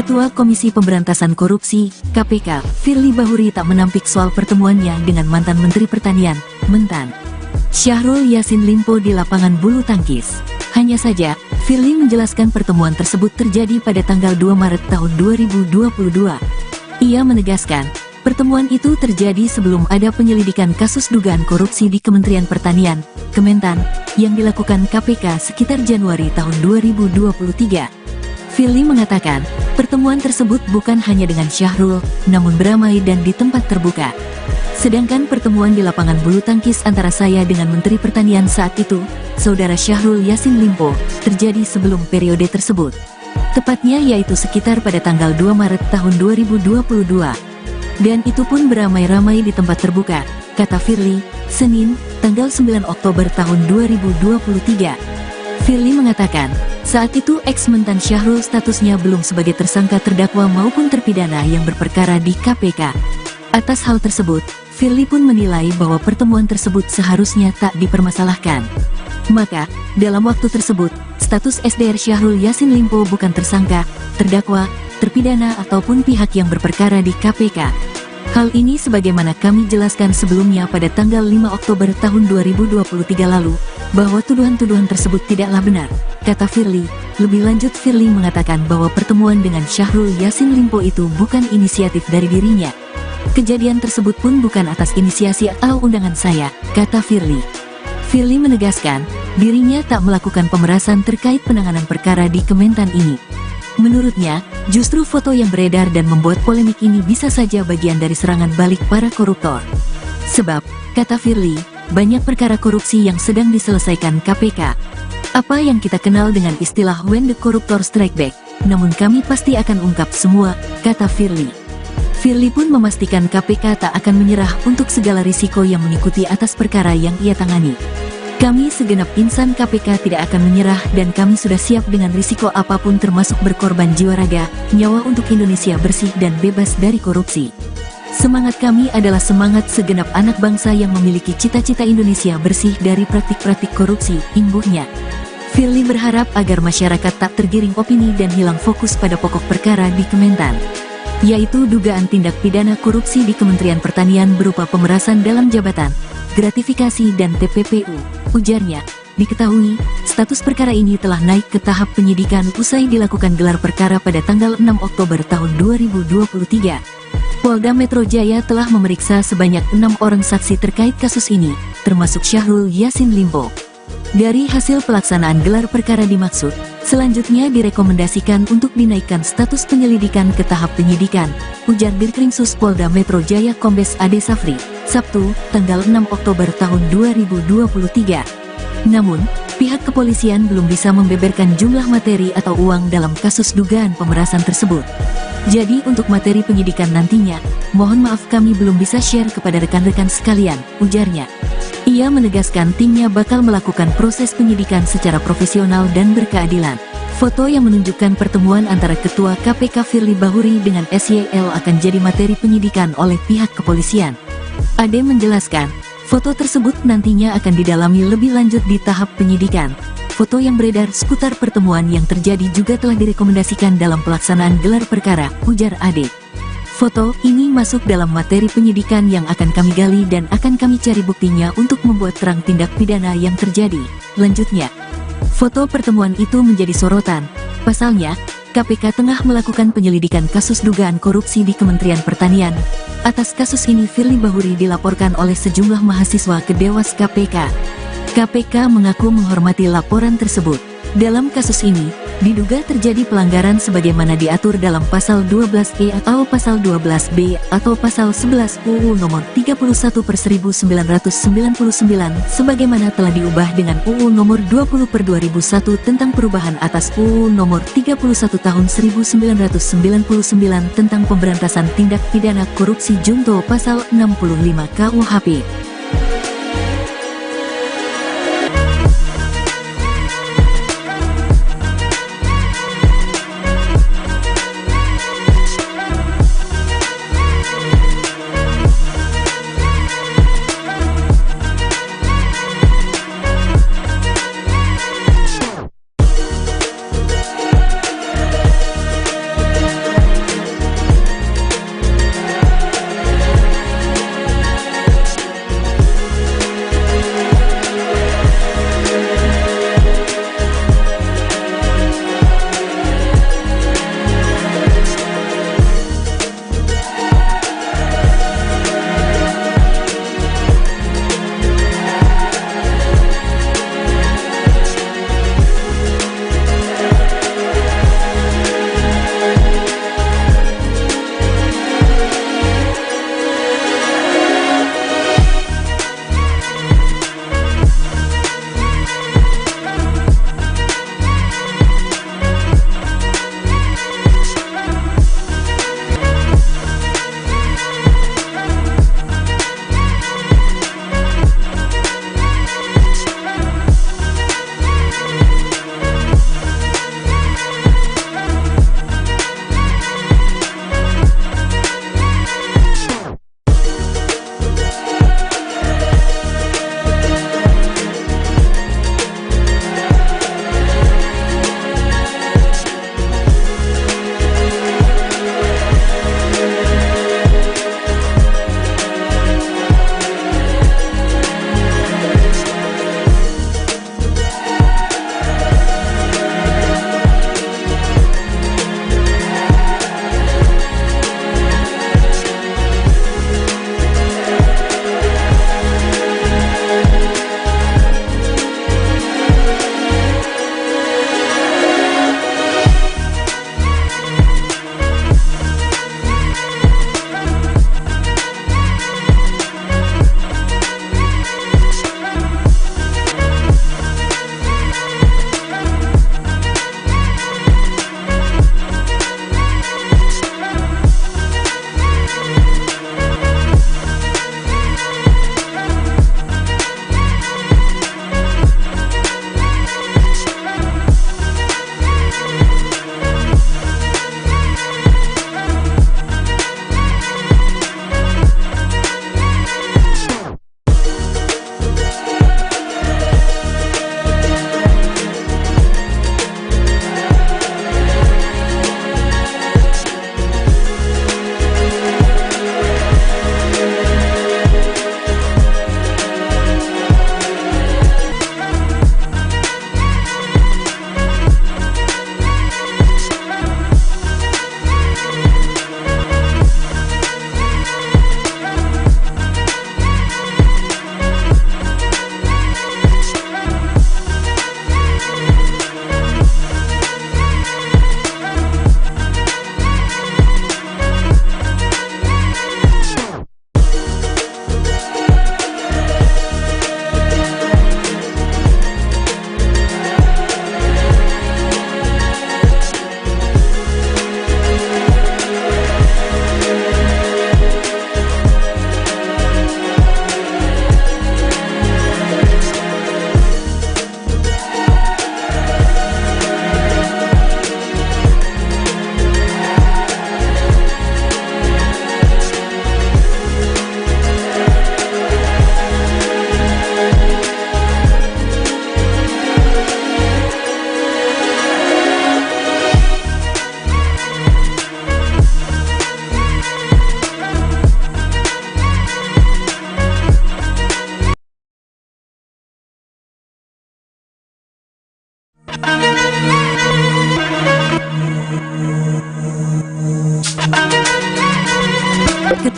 [SPEAKER 1] Ketua Komisi Pemberantasan Korupsi, KPK, Firly Bahuri tak menampik soal pertemuannya dengan mantan Menteri Pertanian, Mentan, Syahrul Yassin Limpo di lapangan bulu tangkis. Hanya saja, Firly menjelaskan pertemuan tersebut terjadi pada tanggal 2 Maret tahun 2022. Ia menegaskan, pertemuan itu terjadi sebelum ada penyelidikan kasus dugaan korupsi di Kementerian Pertanian, Kementan, yang dilakukan KPK sekitar Januari tahun 2023. Firly mengatakan, pertemuan tersebut bukan hanya dengan Syahrul, namun beramai dan di tempat terbuka. Sedangkan pertemuan di lapangan bulu tangkis antara saya dengan Menteri Pertanian saat itu, Saudara Syahrul Yassin Limpo, terjadi sebelum periode tersebut. Tepatnya yaitu sekitar pada tanggal 2 Maret tahun 2022. Dan itu pun beramai-ramai di tempat terbuka, kata Firly, Senin, tanggal 9 Oktober tahun 2023. Firly mengatakan, saat itu ex-mentan Syahrul statusnya belum sebagai tersangka terdakwa maupun terpidana yang berperkara di KPK. Atas hal tersebut, Firly pun menilai bahwa pertemuan tersebut seharusnya tak dipermasalahkan. Maka, dalam waktu tersebut, status SDR Syahrul Yassin Limpo bukan tersangka, terdakwa, terpidana ataupun pihak yang berperkara di KPK. Hal ini sebagaimana kami jelaskan sebelumnya pada tanggal 5 Oktober tahun 2023 lalu, bahwa tuduhan-tuduhan tersebut tidaklah benar, kata Firly. Lebih lanjut Firly mengatakan bahwa pertemuan dengan Syahrul Yassin Limpo itu bukan inisiatif dari dirinya. Kejadian tersebut pun bukan atas inisiasi atau undangan saya, kata Firly. Firly menegaskan, dirinya tak melakukan pemerasan terkait penanganan perkara di Kementan ini. Menurutnya, justru foto yang beredar dan membuat polemik ini bisa saja bagian dari serangan balik para koruptor. Sebab, kata Firly, banyak perkara korupsi yang sedang diselesaikan KPK. Apa yang kita kenal dengan istilah when the corruptor strike back, namun kami pasti akan ungkap semua, kata Firly. Firly pun memastikan KPK tak akan menyerah untuk segala risiko yang mengikuti atas perkara yang ia tangani. Kami segenap insan KPK tidak akan menyerah dan kami sudah siap dengan risiko apapun termasuk berkorban jiwa raga, nyawa untuk Indonesia bersih dan bebas dari korupsi. Semangat kami adalah semangat segenap anak bangsa yang memiliki cita-cita Indonesia bersih dari praktik-praktik korupsi, imbuhnya. Firly berharap agar masyarakat tak tergiring opini dan hilang fokus pada pokok perkara di Kementan, yaitu dugaan tindak pidana korupsi di Kementerian Pertanian berupa pemerasan dalam jabatan, gratifikasi dan TPPU. Ujarnya, diketahui, status perkara ini telah naik ke tahap penyidikan usai dilakukan gelar perkara pada tanggal 6 Oktober tahun 2023. Polda Metro Jaya telah memeriksa sebanyak 6 orang saksi terkait kasus ini, termasuk Syahrul Yassin Limpo. Dari hasil pelaksanaan gelar perkara dimaksud, selanjutnya direkomendasikan untuk dinaikkan status penyelidikan ke tahap penyidikan, ujar Dirkrimsus Polda Metro Jaya Kombes Ade Safri, Sabtu, tanggal 6 Oktober tahun 2023. Namun, pihak kepolisian belum bisa membeberkan jumlah materi atau uang dalam kasus dugaan pemerasan tersebut. Jadi untuk materi penyidikan nantinya, mohon maaf kami belum bisa share kepada rekan-rekan sekalian, ujarnya. Ia menegaskan timnya bakal melakukan proses penyidikan secara profesional dan berkeadilan. Foto yang menunjukkan pertemuan antara Ketua KPK Firly Bahuri dengan SYL akan jadi materi penyidikan oleh pihak kepolisian. Ade menjelaskan, foto tersebut nantinya akan didalami lebih lanjut di tahap penyidikan. Foto yang beredar seputar pertemuan yang terjadi juga telah direkomendasikan dalam pelaksanaan gelar perkara, ujar Ade. Foto ini masuk dalam materi penyidikan yang akan kami gali dan akan kami cari buktinya untuk membuat terang tindak pidana yang terjadi. Lanjutnya, foto pertemuan itu menjadi sorotan. Pasalnya, KPK tengah melakukan penyelidikan kasus dugaan korupsi di Kementerian Pertanian. Atas kasus ini Firly Bahuri dilaporkan oleh sejumlah mahasiswa ke Dewas KPK. KPK mengaku menghormati laporan tersebut. Dalam kasus ini, diduga terjadi pelanggaran sebagaimana diatur dalam pasal 12E atau pasal 12B atau pasal 11 UU nomor 31/1999 sebagaimana telah diubah dengan UU nomor 20/2001 tentang perubahan atas UU nomor 31 tahun 1999 tentang pemberantasan tindak pidana korupsi junto pasal 65 KUHP.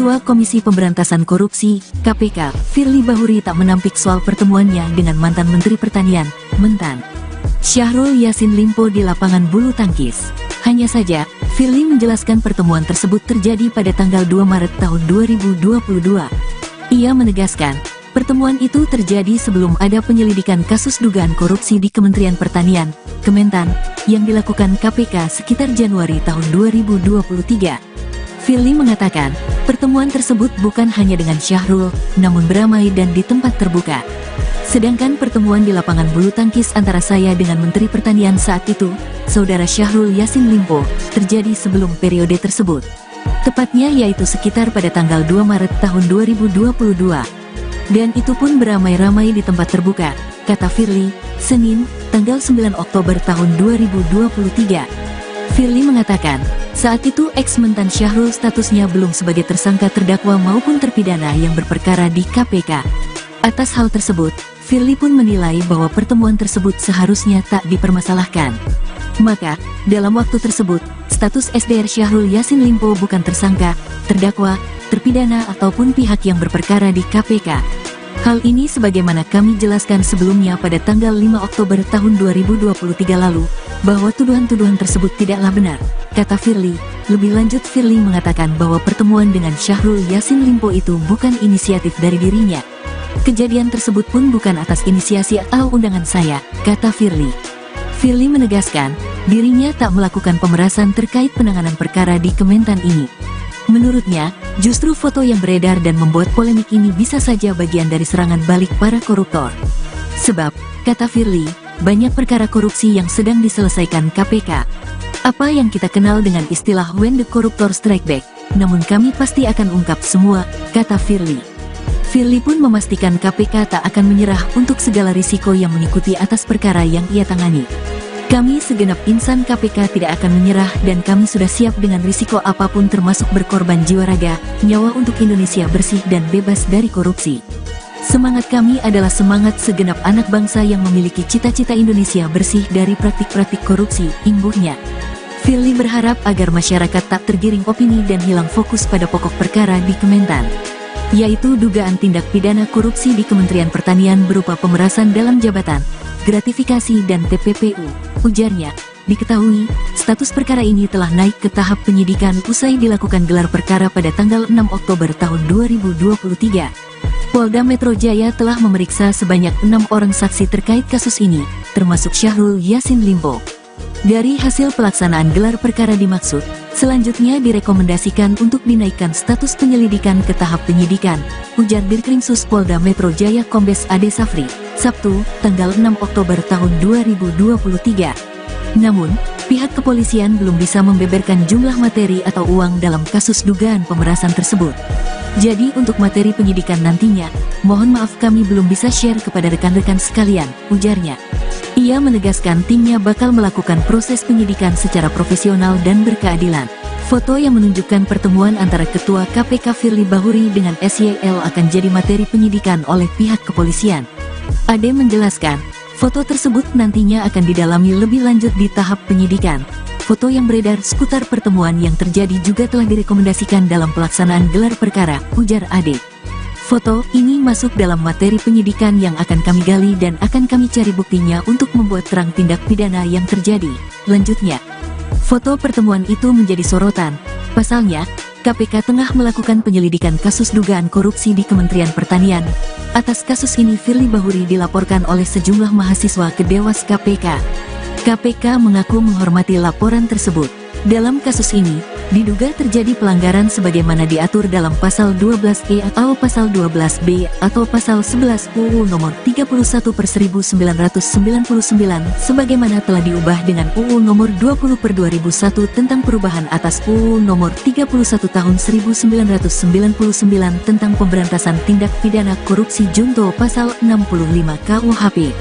[SPEAKER 1] Ketua Komisi Pemberantasan Korupsi, KPK, Firly Bahuri tak menampik soal pertemuannya dengan mantan Menteri Pertanian, Mentan Syahrul Yassin Limpo di lapangan bulu tangkis. Hanya saja, Firly menjelaskan pertemuan tersebut terjadi pada tanggal 2 Maret tahun 2022. Ia menegaskan, pertemuan itu terjadi sebelum ada penyelidikan kasus dugaan korupsi di Kementerian Pertanian, Kementan, yang dilakukan KPK sekitar Januari tahun 2023. Firly mengatakan, pertemuan tersebut bukan hanya dengan Syahrul, namun beramai dan di tempat terbuka. Sedangkan pertemuan di lapangan bulu tangkis antara saya dengan Menteri Pertanian saat itu, Saudara Syahrul Yassin Limpo, terjadi sebelum periode tersebut. Tepatnya yaitu sekitar pada tanggal 2 Maret tahun 2022. Dan itu pun beramai-ramai di tempat terbuka, kata Firly, Senin, tanggal 9 Oktober tahun 2023. Firly mengatakan, saat itu ex-mentan Syahrul statusnya belum sebagai tersangka terdakwa maupun terpidana yang berperkara di KPK. Atas hal tersebut, Firly pun menilai bahwa pertemuan tersebut seharusnya tak dipermasalahkan. Maka, dalam waktu tersebut, status SDR Syahrul Yassin Limpo bukan tersangka, terdakwa, terpidana ataupun pihak yang berperkara di KPK. Hal ini sebagaimana kami jelaskan sebelumnya pada tanggal 5 Oktober tahun 2023 lalu, bahwa tuduhan-tuduhan tersebut tidaklah benar, kata Firly. Lebih lanjut Firly mengatakan bahwa pertemuan dengan Syahrul Yassin Limpo itu bukan inisiatif dari dirinya. Kejadian tersebut pun bukan atas inisiasi atau undangan saya, kata Firly. Firly menegaskan, dirinya tak melakukan pemerasan terkait penanganan perkara di Kementan ini. Menurutnya, justru foto yang beredar dan membuat polemik ini bisa saja bagian dari serangan balik para koruptor. Sebab, kata Firly, banyak perkara korupsi yang sedang diselesaikan KPK. Apa yang kita kenal dengan istilah when the corruptor strike back, namun kami pasti akan ungkap semua, kata Firly. Firly pun memastikan KPK tak akan menyerah untuk segala risiko yang mengikuti atas perkara yang ia tangani. Kami segenap insan KPK tidak akan menyerah dan kami sudah siap dengan risiko apapun termasuk berkorban jiwa raga, nyawa untuk Indonesia bersih dan bebas dari korupsi. Semangat kami adalah semangat segenap anak bangsa yang memiliki cita-cita Indonesia bersih dari praktik-praktik korupsi, imbuhnya. Firly berharap agar masyarakat tak tergiring opini dan hilang fokus pada pokok perkara di Kementan, yaitu dugaan tindak pidana korupsi di Kementerian Pertanian berupa pemerasan dalam jabatan, gratifikasi dan TPPU. Ujarnya, diketahui, status perkara ini telah naik ke tahap penyidikan usai dilakukan gelar perkara pada tanggal 6 Oktober tahun 2023. Polda Metro Jaya telah memeriksa sebanyak 6 orang saksi terkait kasus ini, termasuk Syahrul Yassin Limpo. Dari hasil pelaksanaan gelar perkara dimaksud, selanjutnya direkomendasikan untuk dinaikkan status penyelidikan ke tahap penyidikan, ujar Dirkrimsus Polda Metro Jaya Kombes Ade Safri, Sabtu, tanggal 6 Oktober tahun 2023. Namun, pihak kepolisian belum bisa membeberkan jumlah materi atau uang dalam kasus dugaan pemerasan tersebut. Jadi untuk materi penyidikan nantinya, mohon maaf kami belum bisa share kepada rekan-rekan sekalian, ujarnya. Ia menegaskan timnya bakal melakukan proses penyidikan secara profesional dan berkeadilan. Foto yang menunjukkan pertemuan antara Ketua KPK Firly Bahuri dengan SYL akan jadi materi penyidikan oleh pihak kepolisian. Ade menjelaskan, foto tersebut nantinya akan didalami lebih lanjut di tahap penyidikan. Foto yang beredar seputar pertemuan yang terjadi juga telah direkomendasikan dalam pelaksanaan gelar perkara, ujar Ade. Foto ini masuk dalam materi penyidikan yang akan kami gali dan akan kami cari buktinya untuk membuat terang tindak pidana yang terjadi. Lanjutnya, foto pertemuan itu menjadi sorotan. Pasalnya, KPK tengah melakukan penyelidikan kasus dugaan korupsi di Kementerian Pertanian. Atas kasus ini Firly Bahuri dilaporkan oleh sejumlah mahasiswa ke Dewas KPK. KPK mengaku menghormati laporan tersebut. Dalam kasus ini, diduga terjadi pelanggaran sebagaimana diatur dalam pasal 12E atau pasal 12B atau pasal 11 UU nomor 31/1999 sebagaimana telah diubah dengan UU nomor 20/2001 tentang perubahan atas UU nomor 31 tahun 1999 tentang pemberantasan tindak pidana korupsi junto pasal 65 KUHP.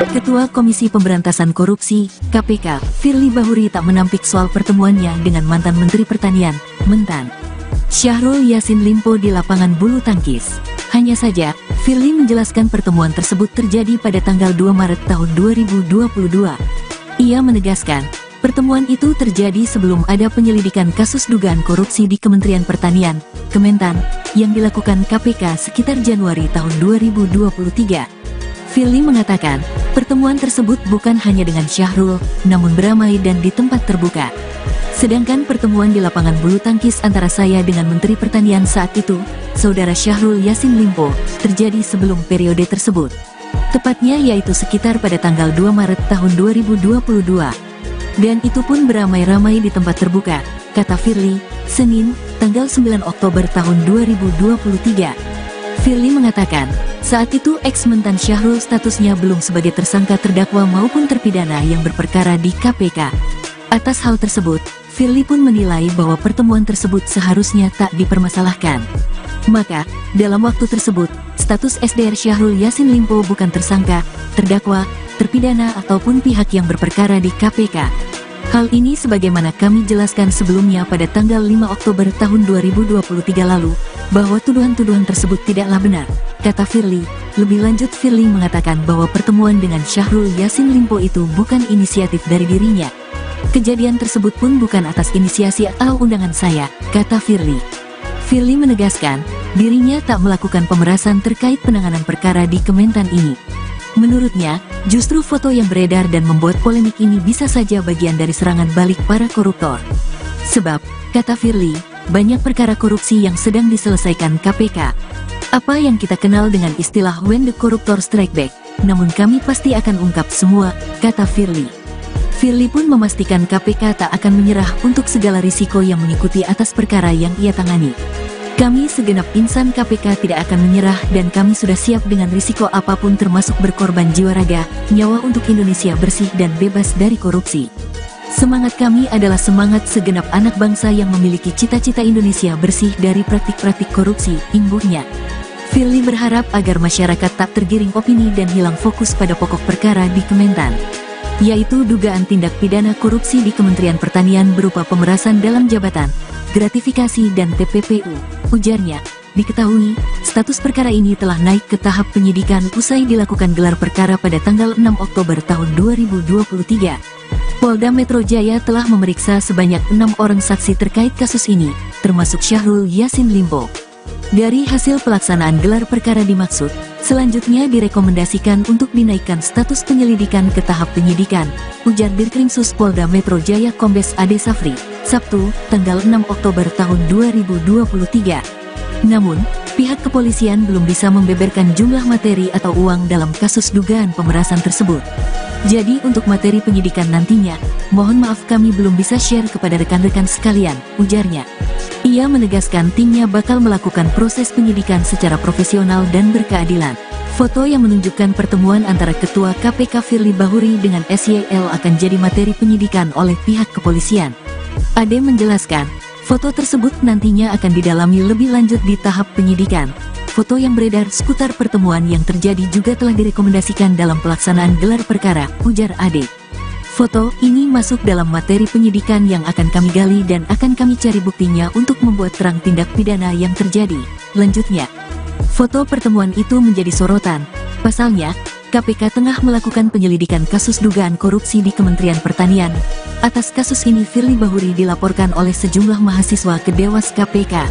[SPEAKER 1] Ketua Komisi Pemberantasan Korupsi, KPK, Firly Bahuri tak menampik soal pertemuannya dengan mantan Menteri Pertanian, Mentan, Syahrul Yassin Limpo di lapangan bulu tangkis. Hanya saja, Firly menjelaskan pertemuan tersebut terjadi pada tanggal 2 Maret tahun 2022. Ia menegaskan, pertemuan itu terjadi sebelum ada penyelidikan kasus dugaan korupsi di Kementerian Pertanian, Kementan, yang dilakukan KPK sekitar Januari tahun 2023. Firly mengatakan, pertemuan tersebut bukan hanya dengan Syahrul, namun beramai dan di tempat terbuka. Sedangkan pertemuan di lapangan bulu tangkis antara saya dengan Menteri Pertanian saat itu, Saudara Syahrul Yassin Limpo, terjadi sebelum periode tersebut. Tepatnya yaitu sekitar pada tanggal 2 Maret tahun 2022. Dan itu pun beramai-ramai di tempat terbuka, kata Firly, Senin, tanggal 9 Oktober tahun 2023. Firly mengatakan, saat itu ex-mentan Syahrul statusnya belum sebagai tersangka terdakwa maupun terpidana yang berperkara di KPK. Atas hal tersebut, Firly pun menilai bahwa pertemuan tersebut seharusnya tak dipermasalahkan. Maka, dalam waktu tersebut, status SDR Syahrul Yassin Limpo bukan tersangka, terdakwa, terpidana ataupun pihak yang berperkara di KPK. Hal ini sebagaimana kami jelaskan sebelumnya pada tanggal 5 Oktober tahun 2023 lalu, bahwa tuduhan-tuduhan tersebut tidaklah benar, kata Firly. Lebih lanjut Firly mengatakan bahwa pertemuan dengan Syahrul Yassin Limpo itu bukan inisiatif dari dirinya. Kejadian tersebut pun bukan atas inisiasi atau undangan saya, kata Firly. Firly menegaskan, dirinya tak melakukan pemerasan terkait penanganan perkara di Kementan ini. Menurutnya, justru foto yang beredar dan membuat polemik ini bisa saja bagian dari serangan balik para koruptor. Sebab, kata Firly, banyak perkara korupsi yang sedang diselesaikan KPK. Apa yang kita kenal dengan istilah when the corruptor strike back, namun kami pasti akan ungkap semua, kata Firly. Firly pun memastikan KPK tak akan menyerah untuk segala risiko yang mengikuti atas perkara yang ia tangani. Kami segenap insan KPK tidak akan menyerah dan kami sudah siap dengan risiko apapun termasuk berkorban jiwa raga, nyawa untuk Indonesia bersih dan bebas dari korupsi. Semangat kami adalah semangat segenap anak bangsa yang memiliki cita-cita Indonesia bersih dari praktik-praktik korupsi, imbuhnya. Firly berharap agar masyarakat tak tergiring opini dan hilang fokus pada pokok perkara di Kementan, yaitu dugaan tindak pidana korupsi di Kementerian Pertanian berupa pemerasan dalam jabatan, gratifikasi dan TPPU. Ujarnya, diketahui, status perkara ini telah naik ke tahap penyidikan usai dilakukan gelar perkara pada tanggal 6 Oktober tahun 2023. Polda Metro Jaya telah memeriksa sebanyak 6 orang saksi terkait kasus ini, termasuk Syahrul Yassin Limpo. Dari hasil pelaksanaan gelar perkara dimaksud, selanjutnya direkomendasikan untuk dinaikkan status penyelidikan ke tahap penyidikan, ujar Dirkrimsus Polda Metro Jaya Kombes Ade Safri, Sabtu, tanggal 6 Oktober tahun 2023. Namun, pihak kepolisian belum bisa membeberkan jumlah materi atau uang dalam kasus dugaan pemerasan tersebut. Jadi untuk materi penyidikan nantinya, mohon maaf kami belum bisa share kepada rekan-rekan sekalian, ujarnya. Ia menegaskan timnya bakal melakukan proses penyidikan secara profesional dan berkeadilan. Foto yang menunjukkan pertemuan antara Ketua KPK Firly Bahuri dengan SYL akan jadi materi penyidikan oleh pihak kepolisian. Ade menjelaskan, foto tersebut nantinya akan didalami lebih lanjut di tahap penyidikan. Foto yang beredar seputar pertemuan yang terjadi juga telah direkomendasikan dalam pelaksanaan gelar perkara, ujar Ade. Foto ini masuk dalam materi penyidikan yang akan kami gali dan akan kami cari buktinya untuk membuat terang tindak pidana yang terjadi, lanjutnya. Foto pertemuan itu menjadi sorotan. Pasalnya, KPK tengah melakukan penyelidikan kasus dugaan korupsi di Kementerian Pertanian. Atas kasus ini Firly Bahuri dilaporkan oleh sejumlah mahasiswa ke Dewas KPK.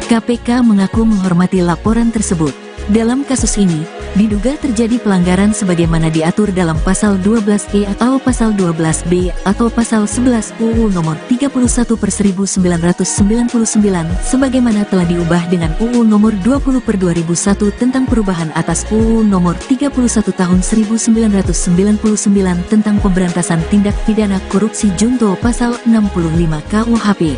[SPEAKER 1] KPK mengaku menghormati laporan tersebut. Dalam kasus ini, diduga terjadi pelanggaran sebagaimana diatur dalam pasal 12E atau pasal 12B atau pasal 11 UU nomor 31/1999 sebagaimana telah diubah dengan UU nomor 20/2001 tentang perubahan atas UU nomor 31 tahun 1999 tentang pemberantasan tindak pidana korupsi junto pasal 65 KUHP.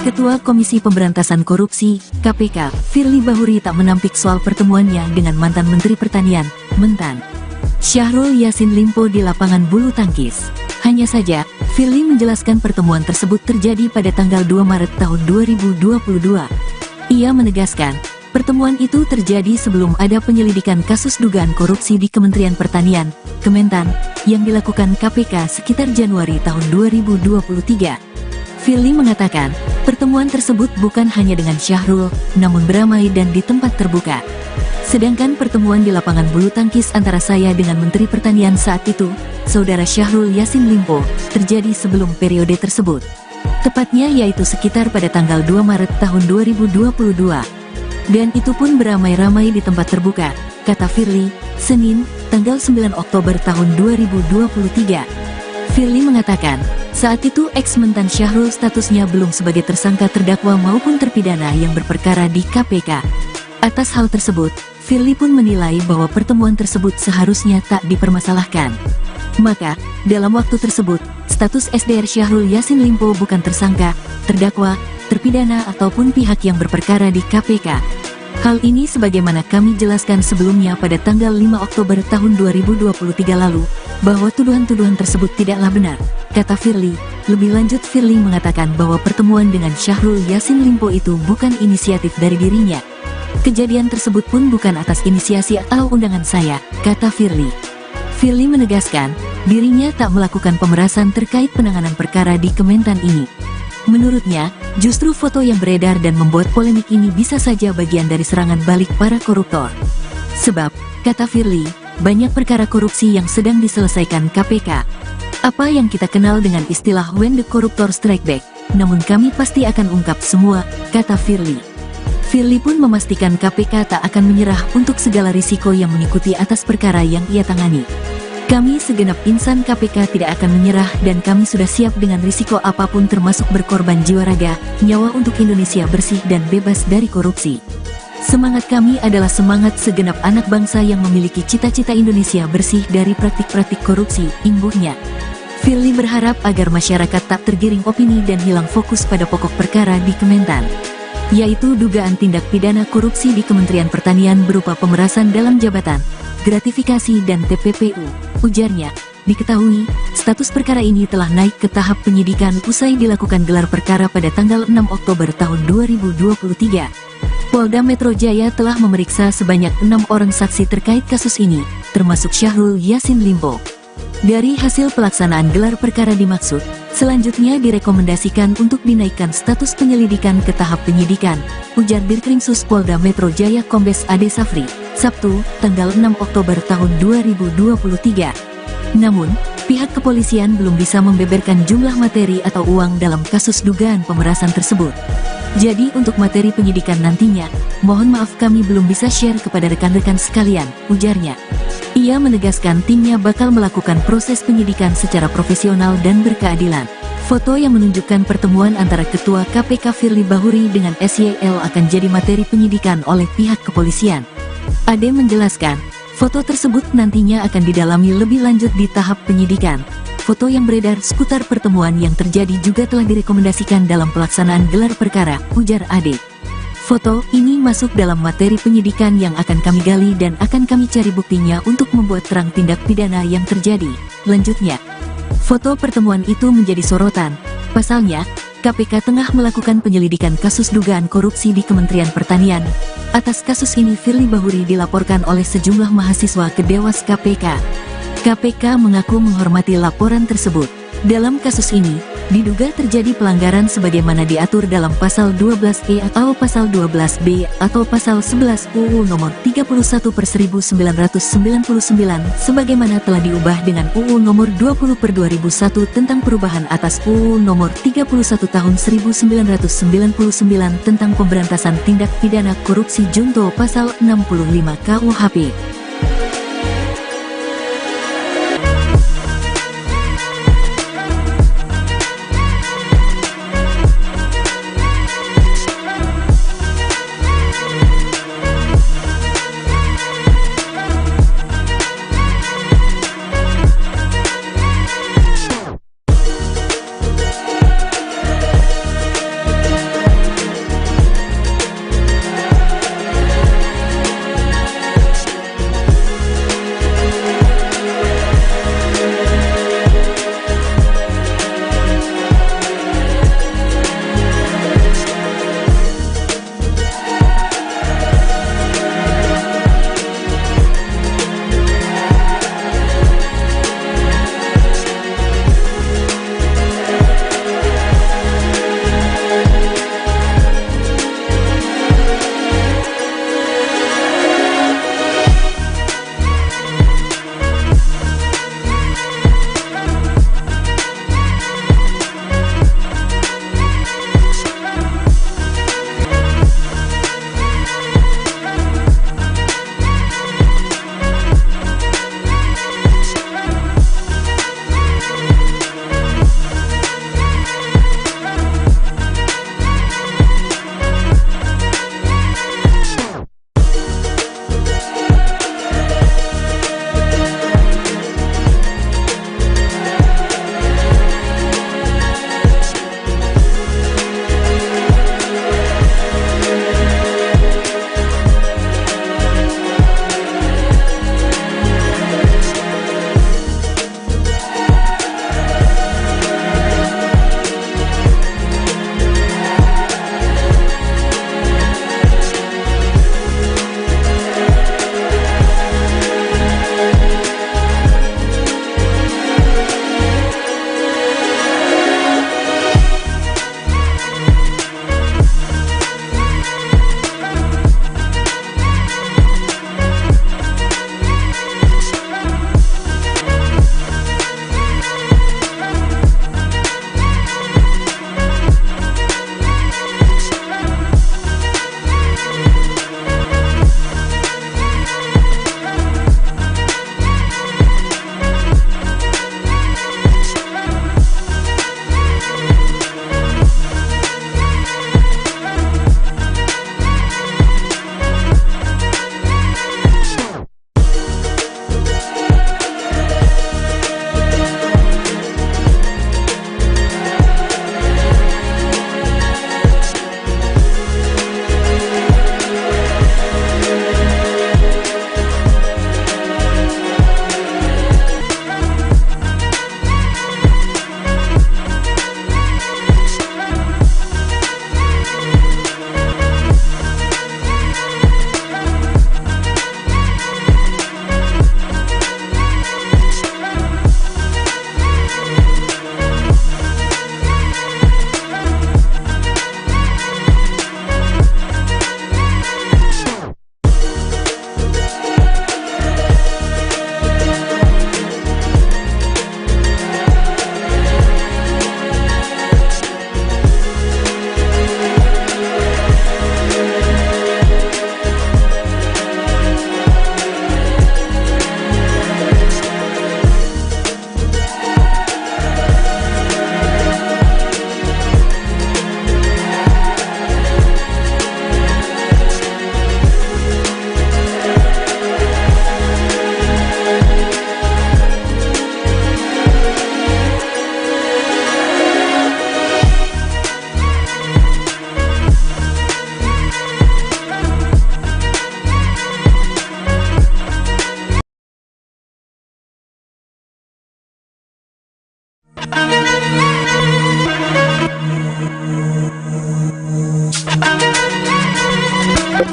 [SPEAKER 1] Ketua Komisi Pemberantasan Korupsi, KPK, Firly Bahuri tak menampik soal pertemuannya dengan mantan Menteri Pertanian, Mentan Syahrul Yassin Limpo di lapangan bulu tangkis. Hanya saja, Firly menjelaskan pertemuan tersebut terjadi pada tanggal 2 Maret tahun 2022. Ia menegaskan, pertemuan itu terjadi sebelum ada penyelidikan kasus dugaan korupsi di Kementerian Pertanian, Kementan, yang dilakukan KPK sekitar Januari tahun 2023. Firly mengatakan, pertemuan tersebut bukan hanya dengan Syahrul, namun beramai dan di tempat terbuka. Sedangkan pertemuan di lapangan bulu tangkis antara saya dengan Menteri Pertanian saat itu, Saudara Syahrul Yassin Limpo, terjadi sebelum periode tersebut. Tepatnya yaitu sekitar pada tanggal 2 Maret tahun 2022. Dan itu pun beramai-ramai di tempat terbuka, kata Firly, Senin, tanggal 9 Oktober tahun 2023. Firly mengatakan, saat itu ex-mentan Syahrul statusnya belum sebagai tersangka terdakwa maupun terpidana yang berperkara di KPK. Atas hal tersebut, Firly pun menilai bahwa pertemuan tersebut seharusnya tak dipermasalahkan. Maka, dalam waktu tersebut, status SDR Syahrul Yassin Limpo bukan tersangka, terdakwa, terpidana ataupun pihak yang berperkara di KPK. Hal ini sebagaimana kami jelaskan sebelumnya pada tanggal 5 Oktober tahun 2023 lalu, bahwa tuduhan-tuduhan tersebut tidaklah benar, kata Firly. Lebih lanjut, Firly mengatakan bahwa pertemuan dengan Syahrul Yassin Limpo itu bukan inisiatif dari dirinya. Kejadian tersebut pun bukan atas inisiasi atau undangan saya, kata Firly. Firly menegaskan, dirinya tak melakukan pemerasan terkait penanganan perkara di Kementan ini. Menurutnya, justru foto yang beredar dan membuat polemik ini bisa saja bagian dari serangan balik para koruptor. Sebab, kata Firly, banyak perkara korupsi yang sedang diselesaikan KPK. Apa yang kita kenal dengan istilah when the corruptor strike back, namun kami pasti akan ungkap semua, kata Firly. Firly pun memastikan KPK tak akan menyerah untuk segala risiko yang mengikuti atas perkara yang ia tangani. Kami segenap insan KPK tidak akan menyerah dan kami sudah siap dengan risiko apapun termasuk berkorban jiwa raga, nyawa untuk Indonesia bersih dan bebas dari korupsi. Semangat kami adalah semangat segenap anak bangsa yang memiliki cita-cita Indonesia bersih dari praktik-praktik korupsi, imbuhnya. Firly berharap agar masyarakat tak tergiring opini dan hilang fokus pada pokok perkara di Kementan, yaitu dugaan tindak pidana korupsi di Kementerian Pertanian berupa pemerasan dalam jabatan, gratifikasi dan TPPU. Ujarnya, diketahui, status perkara ini telah naik ke tahap penyidikan usai dilakukan gelar perkara pada tanggal 6 Oktober tahun 2023. Polda Metro Jaya telah memeriksa sebanyak 6 orang saksi terkait kasus ini, termasuk Syahrul Yassin Limpo. Dari hasil pelaksanaan gelar perkara dimaksud, selanjutnya direkomendasikan untuk dinaikkan status penyelidikan ke tahap penyidikan, ujar Dirkrimsus Polda Metro Jaya Kombes Ade Safri, Sabtu, tanggal 6 Oktober tahun 2023. Namun, pihak kepolisian belum bisa membeberkan jumlah materi atau uang dalam kasus dugaan pemerasan tersebut. Jadi untuk materi penyidikan nantinya, mohon maaf kami belum bisa share kepada rekan-rekan sekalian, ujarnya. Ia menegaskan timnya bakal melakukan proses penyidikan secara profesional dan berkeadilan. Foto yang menunjukkan pertemuan antara Ketua KPK Firly Bahuri dengan SYL akan jadi materi penyidikan oleh pihak kepolisian. Ade menjelaskan, foto tersebut nantinya akan didalami lebih lanjut di tahap penyidikan. Foto yang beredar seputar pertemuan yang terjadi juga telah direkomendasikan dalam pelaksanaan gelar perkara, ujar Ade. Foto ini masuk dalam materi penyidikan yang akan kami gali dan akan kami cari buktinya untuk membuat terang tindak pidana yang terjadi. Lanjutnya, foto pertemuan itu menjadi sorotan. Pasalnya, KPK tengah melakukan penyelidikan kasus dugaan korupsi di Kementerian Pertanian. Atas kasus ini Firly Bahuri dilaporkan oleh sejumlah mahasiswa ke Dewas KPK. KPK mengaku menghormati laporan tersebut. Dalam kasus ini, diduga terjadi pelanggaran sebagaimana diatur dalam pasal 12E atau pasal 12B atau pasal 11 UU nomor 31/1999 sebagaimana telah diubah dengan UU nomor 20/2001 tentang perubahan atas UU nomor 31 tahun 1999 tentang pemberantasan tindak pidana korupsi junto pasal 65 KUHP.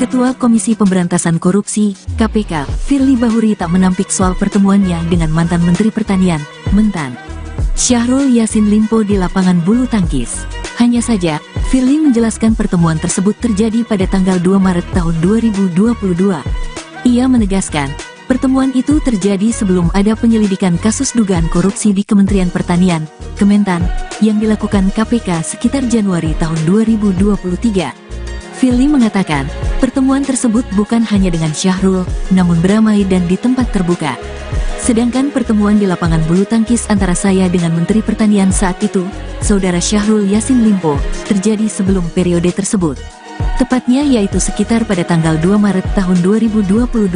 [SPEAKER 1] Ketua Komisi Pemberantasan Korupsi, KPK, Firly Bahuri tak menampik soal pertemuannya dengan mantan Menteri Pertanian, Mentan Syahrul Yassin Limpo di lapangan bulu tangkis. Hanya saja, Firly menjelaskan pertemuan tersebut terjadi pada tanggal 2 Maret tahun 2022. Ia menegaskan, pertemuan itu terjadi sebelum ada penyelidikan kasus dugaan korupsi di Kementerian Pertanian, Kementan, yang dilakukan KPK sekitar Januari tahun 2023. Firly mengatakan, pertemuan tersebut bukan hanya dengan Syahrul, namun beramai dan di tempat terbuka. Sedangkan pertemuan di lapangan bulu tangkis antara saya dengan Menteri Pertanian saat itu, Saudara Syahrul Yassin Limpo, terjadi sebelum periode tersebut. Tepatnya yaitu sekitar pada tanggal 2 Maret tahun 2022.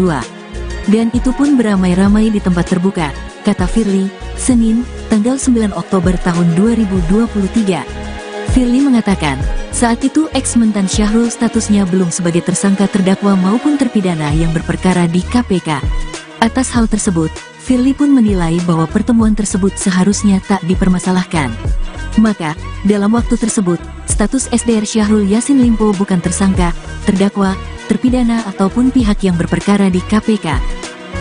[SPEAKER 1] Dan itu pun beramai-ramai di tempat terbuka, kata Firly, Senin, tanggal 9 Oktober tahun 2023. Firly mengatakan, saat itu ex-mentan Syahrul statusnya belum sebagai tersangka terdakwa maupun terpidana yang berperkara di KPK. Atas hal tersebut, Firly pun menilai bahwa pertemuan tersebut seharusnya tak dipermasalahkan. Maka, dalam waktu tersebut, status SDR Syahrul Yassin Limpo bukan tersangka, terdakwa, terpidana ataupun pihak yang berperkara di KPK.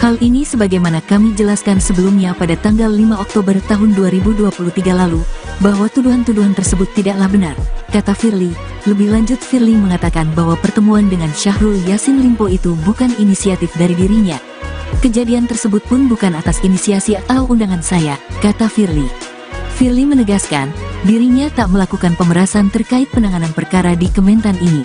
[SPEAKER 1] Hal ini sebagaimana kami jelaskan sebelumnya pada tanggal 5 Oktober tahun 2023 lalu, bahwa tuduhan-tuduhan tersebut tidaklah benar, kata Firly. Lebih lanjut, Firly mengatakan bahwa pertemuan dengan Syahrul Yassin Limpo itu bukan inisiatif dari dirinya. Kejadian tersebut pun bukan atas inisiasi atau undangan saya, kata Firly. Firly menegaskan, dirinya tak melakukan pemerasan terkait penanganan perkara di Kementan ini.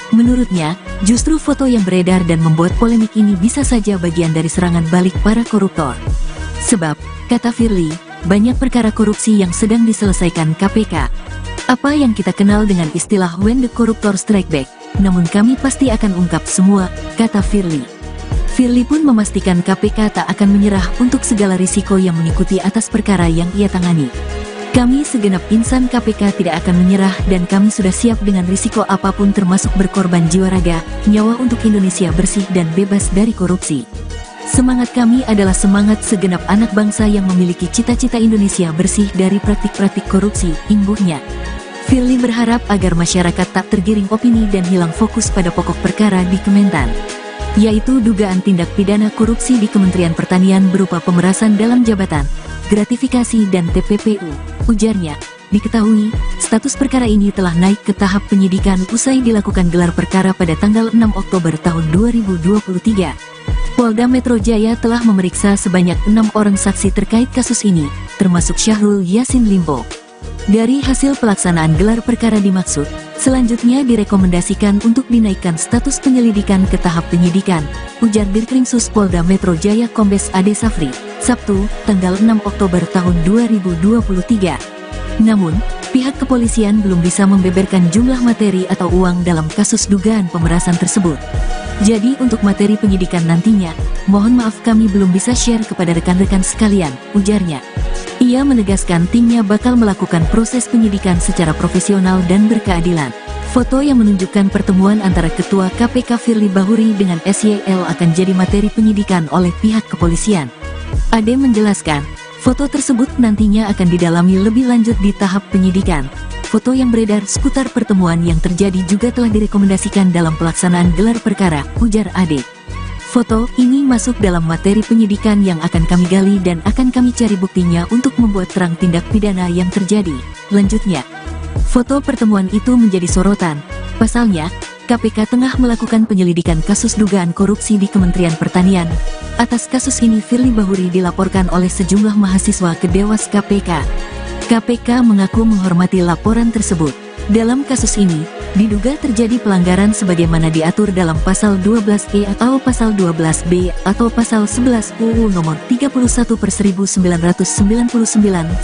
[SPEAKER 1] Menurutnya, justru foto yang beredar dan membuat polemik ini bisa saja bagian dari serangan balik para koruptor. Sebab, kata Firly, banyak perkara korupsi yang sedang diselesaikan KPK. Apa yang kita kenal dengan istilah when the corruptor strike back, namun kami pasti akan ungkap semua, kata Firly. Firly pun memastikan KPK tak akan menyerah untuk segala risiko yang mengikuti atas perkara yang ia tangani. Kami segenap insan KPK tidak akan menyerah dan kami sudah siap dengan risiko apapun termasuk berkorban jiwa raga, nyawa untuk Indonesia bersih dan bebas dari korupsi. Semangat kami adalah semangat segenap anak bangsa yang memiliki cita-cita Indonesia bersih dari praktik-praktik korupsi, imbuhnya. Firly berharap agar masyarakat tak tergiring opini dan hilang fokus pada pokok perkara di Kementan, yaitu dugaan tindak pidana korupsi di Kementerian Pertanian berupa pemerasan dalam jabatan, gratifikasi dan TPPU. Ujarnya, diketahui, status perkara ini telah naik ke tahap penyidikan usai dilakukan gelar perkara pada tanggal 6 Oktober tahun 2023. Polda Metro Jaya telah memeriksa sebanyak 6 orang saksi terkait kasus ini, termasuk Syahrul Yassin Limpo. Dari hasil pelaksanaan gelar perkara dimaksud, selanjutnya direkomendasikan untuk dinaikkan status penyelidikan ke tahap penyidikan, ujar Dirkrimsus Polda Metro Jaya Kombes Ade Safri, Sabtu, tanggal 6 Oktober tahun 2023. Namun, pihak kepolisian belum bisa membeberkan jumlah materi atau uang dalam kasus dugaan pemerasan tersebut. Jadi untuk materi penyidikan nantinya, mohon maaf kami belum bisa share kepada rekan-rekan sekalian, ujarnya. Ia menegaskan timnya bakal melakukan proses penyidikan secara profesional dan berkeadilan. Foto yang menunjukkan pertemuan antara Ketua KPK Firly Bahuri dengan SYL akan jadi materi penyidikan oleh pihak kepolisian. Ade menjelaskan, foto tersebut nantinya akan didalami lebih lanjut di tahap penyidikan. Foto yang beredar seputar pertemuan yang terjadi juga telah direkomendasikan dalam pelaksanaan gelar perkara, ujar Ade. Foto ini masuk dalam materi penyidikan yang akan kami gali dan akan kami cari buktinya untuk membuat terang tindak pidana yang terjadi. Lanjutnya, foto pertemuan itu menjadi sorotan. Pasalnya, KPK tengah melakukan penyelidikan kasus dugaan korupsi di Kementerian Pertanian. Atas kasus ini Firly Bahuri dilaporkan oleh sejumlah mahasiswa ke Dewas KPK. KPK mengaku menghormati laporan tersebut. Dalam kasus ini, diduga terjadi pelanggaran sebagaimana diatur dalam pasal 12E atau pasal 12B atau pasal 11 UU nomor 31/1999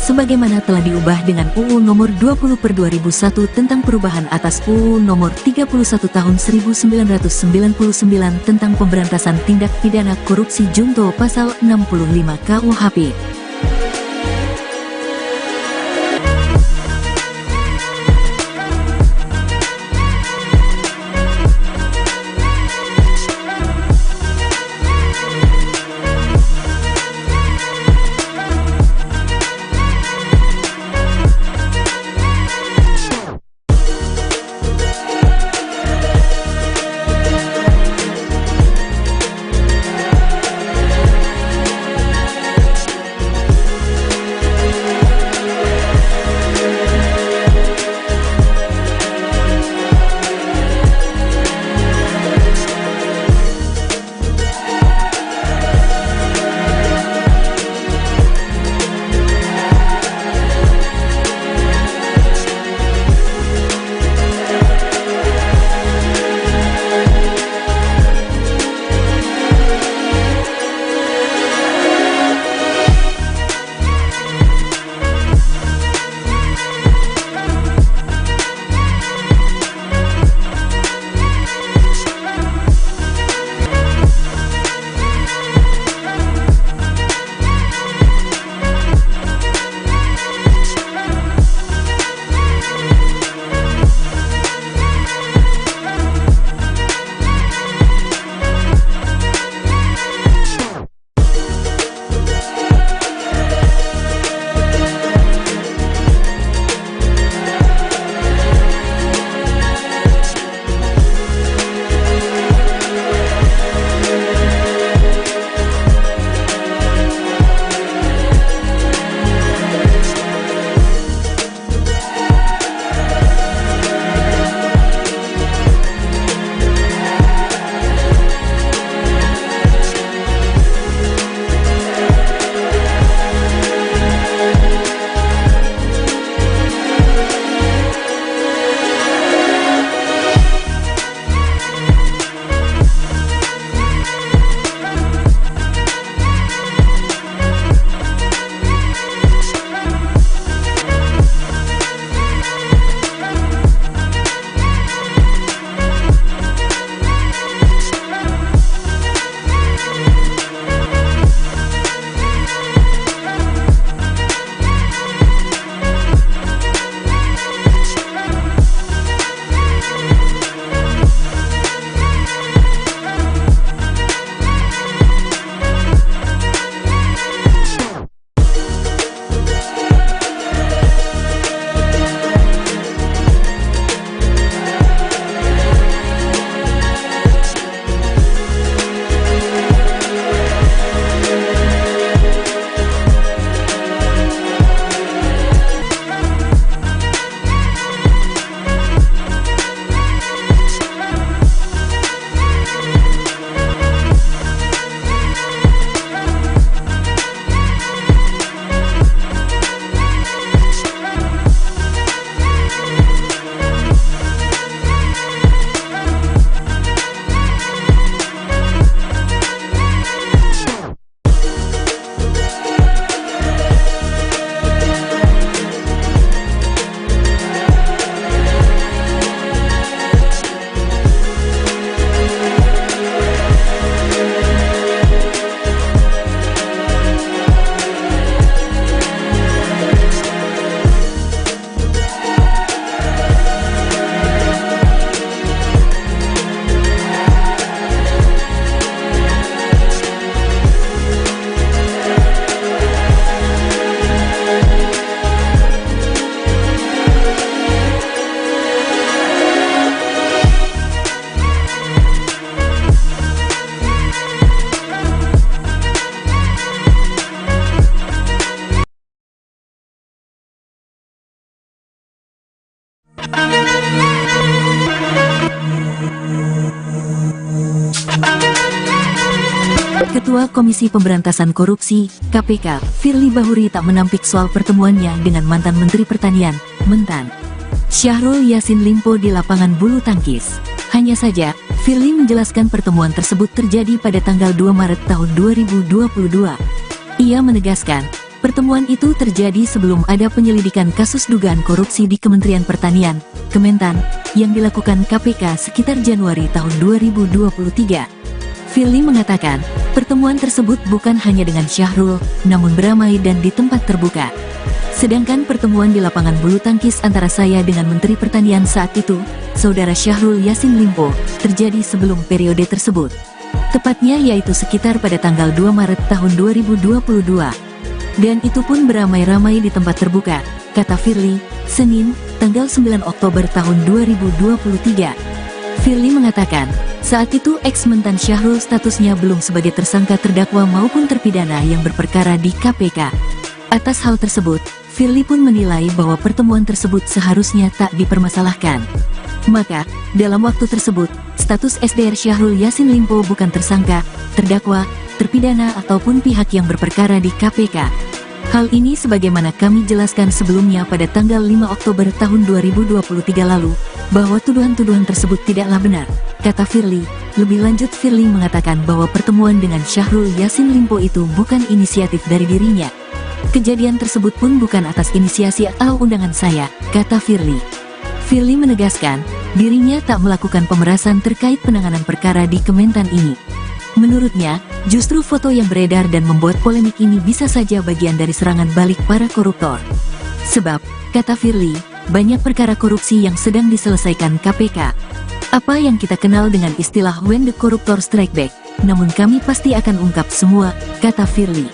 [SPEAKER 1] sebagaimana telah diubah dengan UU nomor 20/2001 tentang perubahan atas UU nomor 31 tahun 1999 tentang pemberantasan tindak pidana korupsi junto pasal 65 KUHP. Ketua Komisi Pemberantasan Korupsi, KPK, Firly Bahuri tak menampik soal pertemuannya dengan mantan Menteri Pertanian, Mentan Syahrul Yassin Limpo di lapangan bulu tangkis. Hanya saja, Firly menjelaskan pertemuan tersebut terjadi pada tanggal 2 Maret tahun 2022. Ia menegaskan, pertemuan itu terjadi sebelum ada penyelidikan kasus dugaan korupsi di Kementerian Pertanian, Kementan, yang dilakukan KPK sekitar Januari tahun 2023. Firly mengatakan, pertemuan tersebut bukan hanya dengan Syahrul, namun beramai dan di tempat terbuka. Sedangkan pertemuan di lapangan bulu tangkis antara saya dengan Menteri Pertanian saat itu, Saudara Syahrul Yassin Limpo, terjadi sebelum periode tersebut. Tepatnya yaitu sekitar pada tanggal 2 Maret tahun 2022. Dan itu pun beramai-ramai di tempat terbuka, kata Firly, Senin, tanggal 9 Oktober tahun 2023. Firly mengatakan, saat itu ex-mentan Syahrul statusnya belum sebagai tersangka terdakwa maupun terpidana yang berperkara di KPK. Atas hal tersebut, Firly pun menilai bahwa pertemuan tersebut seharusnya tak dipermasalahkan. Maka, dalam waktu tersebut, status SDR Syahrul Yassin Limpo bukan tersangka, terdakwa, terpidana ataupun pihak yang berperkara di KPK. Hal ini sebagaimana kami jelaskan sebelumnya pada tanggal 5 Oktober tahun 2023 lalu, bahwa tuduhan-tuduhan tersebut tidaklah benar, kata Firly. Lebih lanjut Firly mengatakan bahwa pertemuan dengan Syahrul Yassin Limpo itu bukan inisiatif dari dirinya. Kejadian tersebut pun bukan atas inisiasi atau undangan saya, kata Firly. Firly menegaskan, dirinya tak melakukan pemerasan terkait penanganan perkara di Kementan ini. Menurutnya, justru foto yang beredar dan membuat polemik ini bisa saja bagian dari serangan balik para koruptor. Sebab, kata Firly, banyak perkara korupsi yang sedang diselesaikan KPK. Apa yang kita kenal dengan istilah when the corruptor strike back, namun kami pasti akan ungkap semua, kata Firly.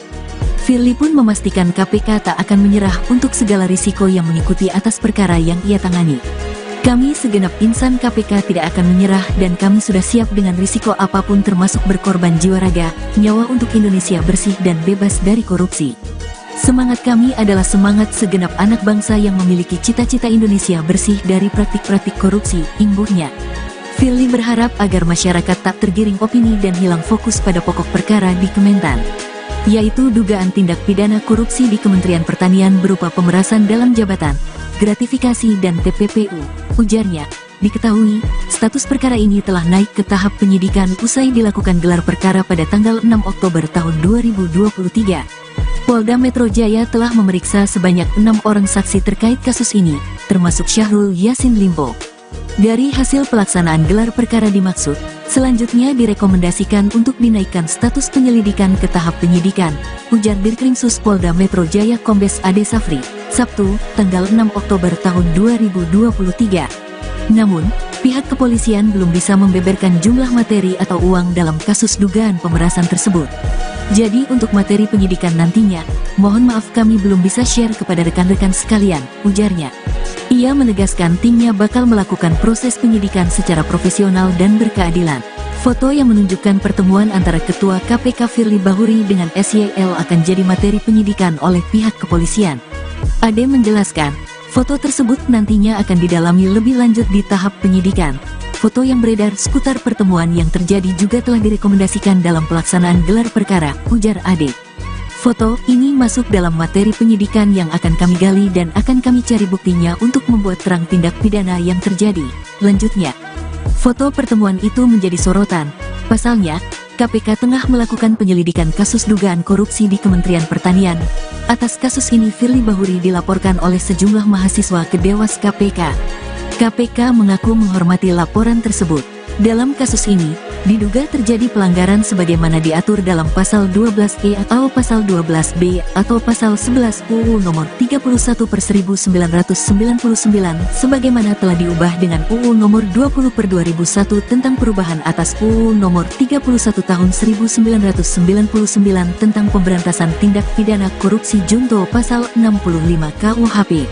[SPEAKER 1] Firly pun memastikan KPK tak akan menyerah untuk segala risiko yang mengikuti atas perkara yang ia tangani. Kami segenap insan KPK tidak akan menyerah dan kami sudah siap dengan risiko apapun termasuk berkorban jiwa raga, nyawa untuk Indonesia bersih dan bebas dari korupsi. Semangat kami adalah semangat segenap anak bangsa yang memiliki cita-cita Indonesia bersih dari praktik-praktik korupsi, imbuhnya. Firly berharap agar masyarakat tak tergiring opini dan hilang fokus pada pokok perkara di Kementan, yaitu dugaan tindak pidana korupsi di Kementerian Pertanian berupa pemerasan dalam jabatan, gratifikasi dan TPPU, ujarnya. Diketahui, status perkara ini telah naik ke tahap penyidikan usai dilakukan gelar perkara pada tanggal 6 Oktober tahun 2023. Polda Metro Jaya telah memeriksa sebanyak 6 orang saksi terkait kasus ini, termasuk Syahrul Yassin Limpo. Dari hasil pelaksanaan gelar perkara dimaksud, selanjutnya direkomendasikan untuk dinaikkan status penyelidikan ke tahap penyidikan, ujar Dirkrimsus Polda Metro Jaya Kombes Ade Safri, Sabtu, tanggal 6 Oktober tahun 2023. Namun, pihak kepolisian belum bisa membeberkan jumlah materi atau uang dalam kasus dugaan pemerasan tersebut. Jadi untuk materi penyidikan nantinya, mohon maaf kami belum bisa share kepada rekan-rekan sekalian, ujarnya. Ia menegaskan timnya bakal melakukan proses penyidikan secara profesional dan berkeadilan. Foto yang menunjukkan pertemuan antara Ketua KPK Firly Bahuri dengan SYL akan jadi materi penyidikan oleh pihak kepolisian. Ade menjelaskan, foto tersebut nantinya akan didalami lebih lanjut di tahap penyidikan. Foto yang beredar seputar pertemuan yang terjadi juga telah direkomendasikan dalam pelaksanaan gelar perkara, ujar Ade. Foto ini masuk dalam materi penyidikan yang akan kami gali dan akan kami cari buktinya untuk membuat terang tindak pidana yang terjadi, lanjutnya. Foto pertemuan itu menjadi sorotan. Pasalnya, KPK tengah melakukan penyelidikan kasus dugaan korupsi di Kementerian Pertanian. Atas kasus ini Firly Bahuri dilaporkan oleh sejumlah mahasiswa ke Dewas KPK. KPK mengaku menghormati laporan tersebut. Dalam kasus ini, diduga terjadi pelanggaran sebagaimana diatur dalam pasal 12E atau pasal 12B atau pasal 11 UU nomor 31/1999 sebagaimana telah diubah dengan UU nomor 20/2001 tentang perubahan atas UU nomor 31 tahun 1999 tentang pemberantasan tindak pidana korupsi junto pasal 65 KUHP.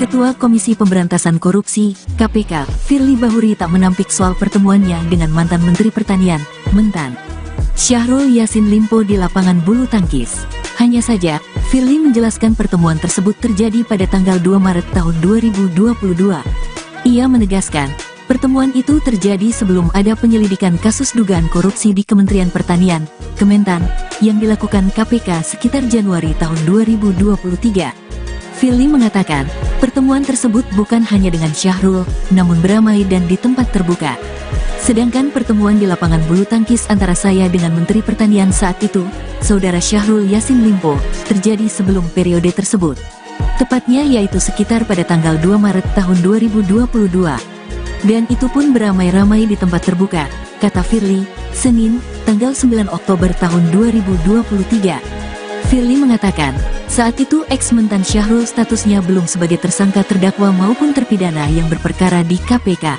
[SPEAKER 1] Ketua Komisi Pemberantasan Korupsi, KPK, Firly Bahuri tak menampik soal pertemuannya dengan mantan Menteri Pertanian, Mentan, Syahrul Yassin Limpo di lapangan bulu tangkis. Hanya saja, Firly menjelaskan pertemuan tersebut terjadi pada tanggal 2 Maret tahun 2022. Ia menegaskan, pertemuan itu terjadi sebelum ada penyelidikan kasus dugaan korupsi di Kementerian Pertanian, Kementan, yang dilakukan KPK sekitar Januari tahun 2023. Firly mengatakan, pertemuan tersebut bukan hanya dengan Syahrul, namun beramai dan di tempat terbuka. Sedangkan pertemuan di lapangan bulu tangkis antara saya dengan Menteri Pertanian saat itu, Saudara Syahrul Yassin Limpo, terjadi sebelum periode tersebut. Tepatnya yaitu sekitar pada tanggal 2 Maret tahun 2022. Dan itu pun beramai-ramai di tempat terbuka, kata Firly, Senin, tanggal 9 Oktober tahun 2023. Firly mengatakan, saat itu ex-mentan Syahrul statusnya belum sebagai tersangka terdakwa maupun terpidana yang berperkara di KPK.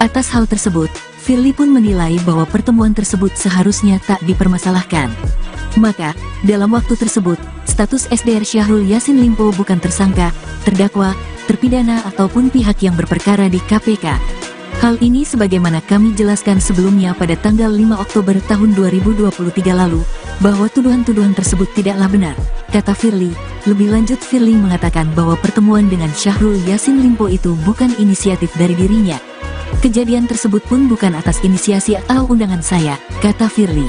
[SPEAKER 1] Atas hal tersebut, Firly pun menilai bahwa pertemuan tersebut seharusnya tak dipermasalahkan. Maka, dalam waktu tersebut, status SDR Syahrul Yassin Limpo bukan tersangka, terdakwa, terpidana ataupun pihak yang berperkara di KPK. Hal ini sebagaimana kami jelaskan sebelumnya pada tanggal 5 Oktober tahun 2023 lalu, bahwa tuduhan-tuduhan tersebut tidaklah benar, kata Firly. Lebih lanjut Firly mengatakan bahwa pertemuan dengan Syahrul Yassin Limpo itu bukan inisiatif dari dirinya. Kejadian tersebut pun bukan atas inisiasi atau undangan saya, kata Firly.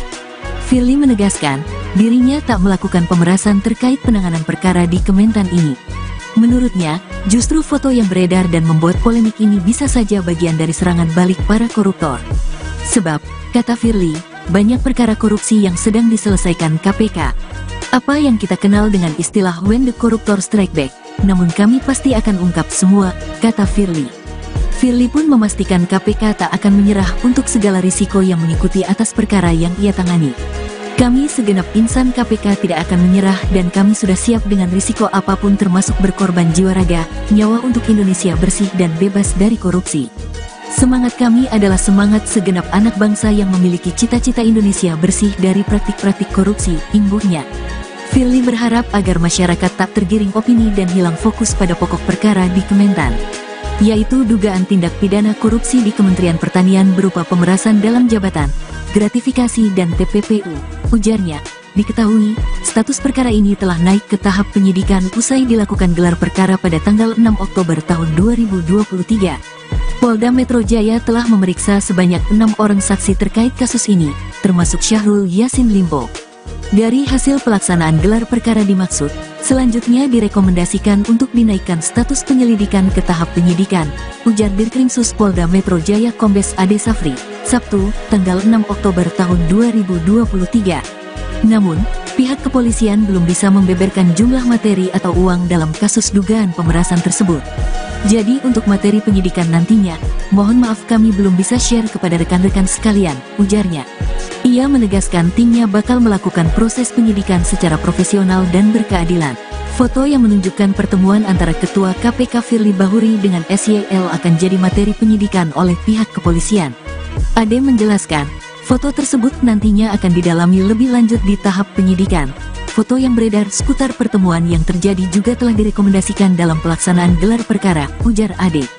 [SPEAKER 1] Firly menegaskan, dirinya tak melakukan pemerasan terkait penanganan perkara di Kementan ini. Menurutnya, justru foto yang beredar dan membuat polemik ini bisa saja bagian dari serangan balik para koruptor. Sebab, kata Firly, banyak perkara korupsi yang sedang diselesaikan KPK. Apa yang kita kenal dengan istilah when the corruptor strike back, namun kami pasti akan ungkap semua, kata Firly. Firly pun memastikan KPK tak akan menyerah untuk segala risiko yang mengikuti atas perkara yang ia tangani. Kami segenap insan KPK tidak akan menyerah dan kami sudah siap dengan risiko apapun termasuk berkorban jiwa raga, nyawa untuk Indonesia bersih dan bebas dari korupsi. Semangat kami adalah semangat segenap anak bangsa yang memiliki cita-cita Indonesia bersih dari praktik-praktik korupsi, imbuhnya. Firly berharap agar masyarakat tak tergiring opini dan hilang fokus pada pokok perkara di Kementan, yaitu dugaan tindak pidana korupsi di Kementerian Pertanian berupa pemerasan dalam jabatan, gratifikasi dan TPPU. Ujarnya, diketahui, status perkara ini telah naik ke tahap penyidikan usai dilakukan gelar perkara pada tanggal 6 Oktober tahun 2023. Polda Metro Jaya telah memeriksa sebanyak 6 orang saksi terkait kasus ini, termasuk Syahrul Yassin Limpo. Dari hasil pelaksanaan gelar perkara dimaksud, selanjutnya direkomendasikan untuk dinaikkan status penyelidikan ke tahap penyidikan, ujar Dirkrimsus Polda Metro Jaya Kombes Ade Safri, Sabtu, tanggal 6 Oktober tahun 2023. Namun, pihak kepolisian belum bisa membeberkan jumlah materi atau uang dalam kasus dugaan pemerasan tersebut. Jadi untuk materi penyidikan nantinya, mohon maaf kami belum bisa share kepada rekan-rekan sekalian, ujarnya. Ia menegaskan timnya bakal melakukan proses penyidikan secara profesional dan berkeadilan. Foto yang menunjukkan pertemuan antara Ketua KPK Firly Bahuri dengan SYL akan jadi materi penyidikan oleh pihak kepolisian. Ade menjelaskan, foto tersebut nantinya akan didalami lebih lanjut di tahap penyidikan. Foto yang beredar seputar pertemuan yang terjadi juga telah direkomendasikan dalam pelaksanaan gelar perkara, ujar Ade.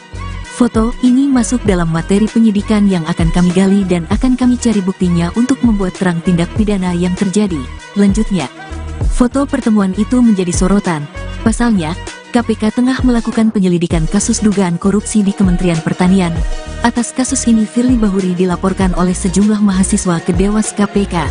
[SPEAKER 1] Foto ini masuk dalam materi penyidikan yang akan kami gali dan akan kami cari buktinya untuk membuat terang tindak pidana yang terjadi, lanjutnya. Foto pertemuan itu menjadi sorotan. Pasalnya, KPK tengah melakukan penyelidikan kasus dugaan korupsi di Kementerian Pertanian. Atas kasus ini Firly Bahuri dilaporkan oleh sejumlah mahasiswa ke Dewas KPK.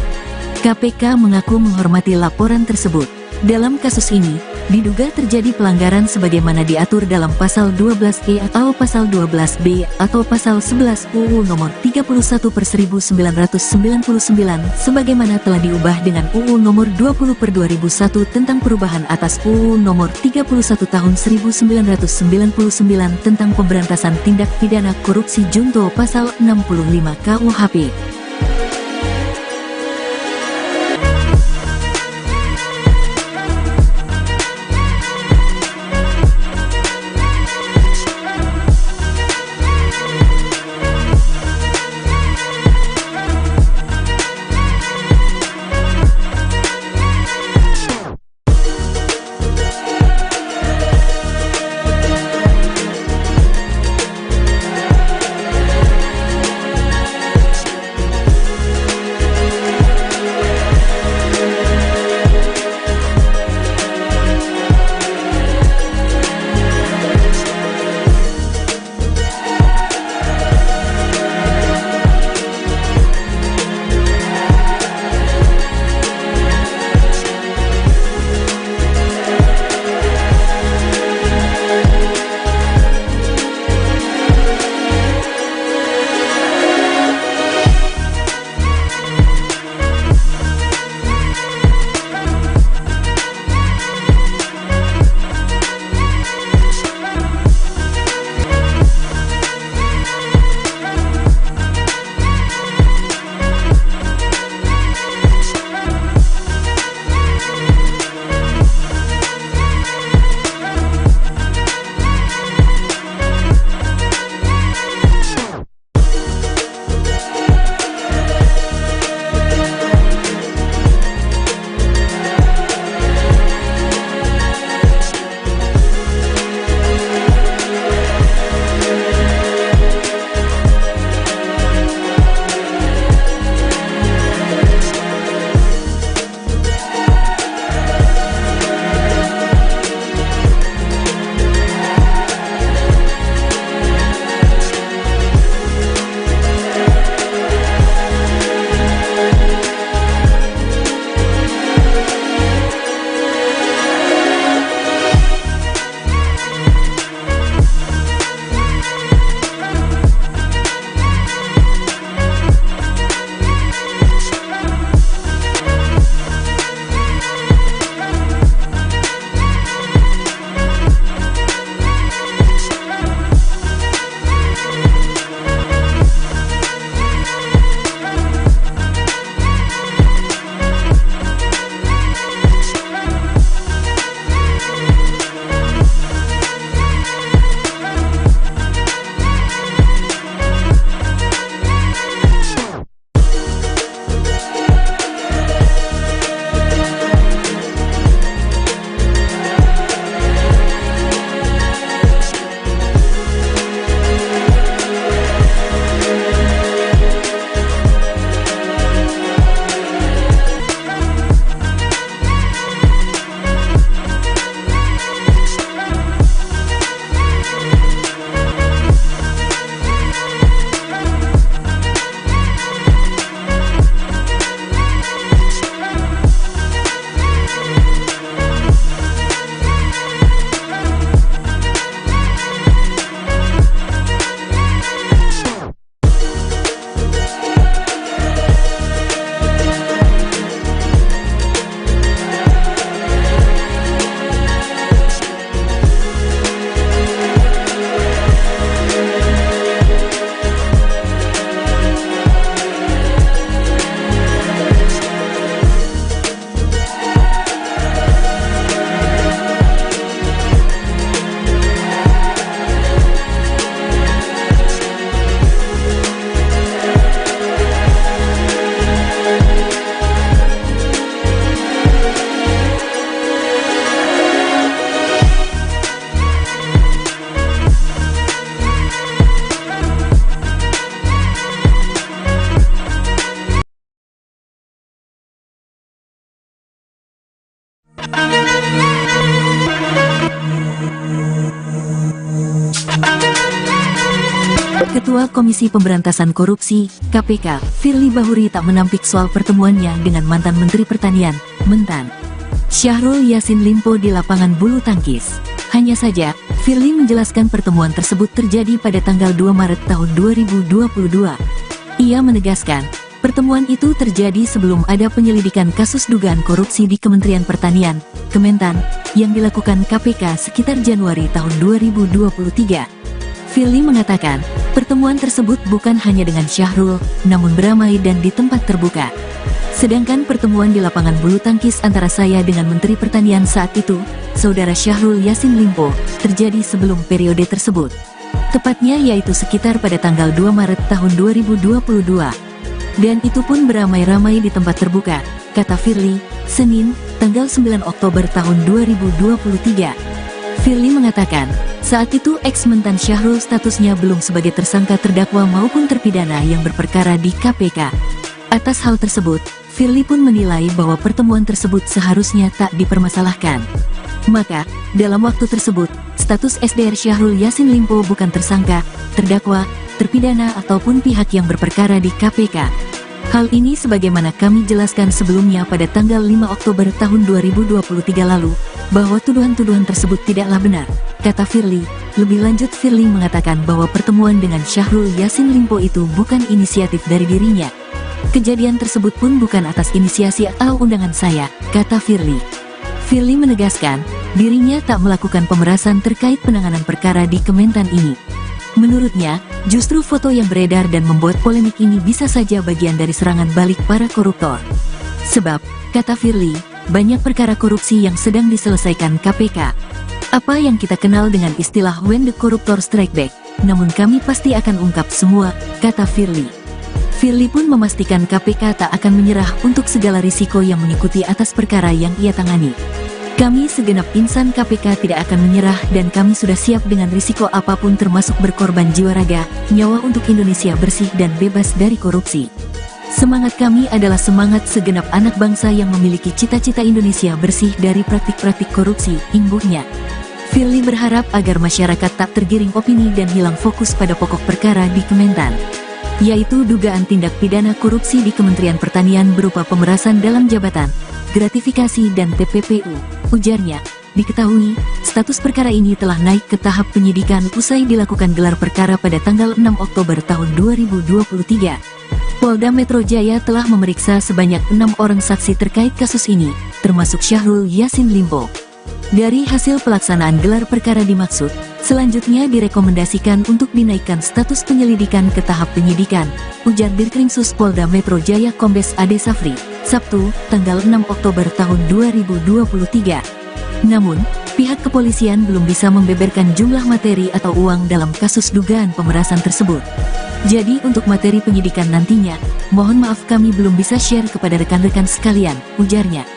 [SPEAKER 1] KPK mengaku menghormati laporan tersebut. Dalam kasus ini, diduga terjadi pelanggaran sebagaimana diatur dalam pasal 12E atau pasal 12B atau pasal 11 UU nomor 31/1999 sebagaimana telah diubah dengan UU nomor 20/2001 tentang perubahan atas UU nomor 31 tahun 1999 tentang pemberantasan tindak pidana korupsi junto pasal 65 KUHP. Komisi Pemberantasan Korupsi, KPK, Firly Bahuri tak menampik soal pertemuannya dengan mantan Menteri Pertanian, Mentan Syahrul Yassin Limpo di lapangan bulu tangkis. Hanya saja, Firly menjelaskan pertemuan tersebut terjadi pada tanggal 2 Maret tahun 2022. Ia menegaskan, pertemuan itu terjadi sebelum ada penyelidikan kasus dugaan korupsi di Kementerian Pertanian, Kementan, yang dilakukan KPK sekitar Januari tahun 2023. Firly mengatakan, pertemuan tersebut bukan hanya dengan Syahrul, namun beramai dan di tempat terbuka. Sedangkan pertemuan di lapangan bulu tangkis antara saya dengan Menteri Pertanian saat itu, Saudara Syahrul Yassin Limpo, terjadi sebelum periode tersebut. Tepatnya yaitu sekitar pada tanggal 2 Maret tahun 2022. Dan itu pun beramai-ramai di tempat terbuka, kata Firly, Senin, tanggal 9 Oktober tahun 2023. Firly mengatakan, saat itu ex-mentan Syahrul statusnya belum sebagai tersangka terdakwa maupun terpidana yang berperkara di KPK. Atas hal tersebut, Firly pun menilai bahwa pertemuan tersebut seharusnya tak dipermasalahkan. Maka, dalam waktu tersebut, status SDR Syahrul Yassin Limpo bukan tersangka, terdakwa, terpidana ataupun pihak yang berperkara di KPK. Hal ini sebagaimana kami jelaskan sebelumnya pada tanggal 5 Oktober tahun 2023 lalu, bahwa tuduhan-tuduhan tersebut tidaklah benar, kata Firly. Lebih lanjut Firly mengatakan bahwa pertemuan dengan Syahrul Yassin Limpo itu bukan inisiatif dari dirinya. Kejadian tersebut pun bukan atas inisiasi atau undangan saya, kata Firly. Firly menegaskan, dirinya tak melakukan pemerasan terkait penanganan perkara di Kementan ini. Menurutnya, justru foto yang beredar dan membuat polemik ini bisa saja bagian dari serangan balik para koruptor. Sebab, kata Firly, banyak perkara korupsi yang sedang diselesaikan KPK. Apa yang kita kenal dengan istilah when the corruptor strike back, namun kami pasti akan ungkap semua, kata Firly. Firly pun memastikan KPK tak akan menyerah untuk segala risiko yang mengikuti atas perkara yang ia tangani. Kami segenap insan KPK tidak akan menyerah dan kami sudah siap dengan risiko apapun termasuk berkorban jiwa raga, nyawa untuk Indonesia bersih dan bebas dari korupsi. Semangat kami adalah semangat segenap anak bangsa yang memiliki cita-cita Indonesia bersih dari praktik-praktik korupsi, imbuhnya. Firly berharap agar masyarakat tak tergiring opini dan hilang fokus pada pokok perkara di Kementan, yaitu dugaan tindak pidana korupsi di Kementerian Pertanian berupa pemerasan dalam jabatan, gratifikasi dan TPPU. Ujarnya, diketahui, status perkara ini telah naik ke tahap penyidikan usai dilakukan gelar perkara pada tanggal 6 Oktober tahun 2023. Polda Metro Jaya telah memeriksa sebanyak 6 orang saksi terkait kasus ini, termasuk Syahrul Yassin Limpo. Dari hasil pelaksanaan gelar perkara dimaksud, selanjutnya direkomendasikan untuk dinaikkan status penyelidikan ke tahap penyidikan, ujar Dirkrimsus Polda Metro Jaya Kombes Ade Safri, Sabtu, tanggal 6 Oktober tahun 2023. Namun, pihak kepolisian belum bisa membeberkan jumlah materi atau uang dalam kasus dugaan pemerasan tersebut. Jadi untuk materi penyidikan nantinya, mohon maaf kami belum bisa share kepada rekan-rekan sekalian, ujarnya.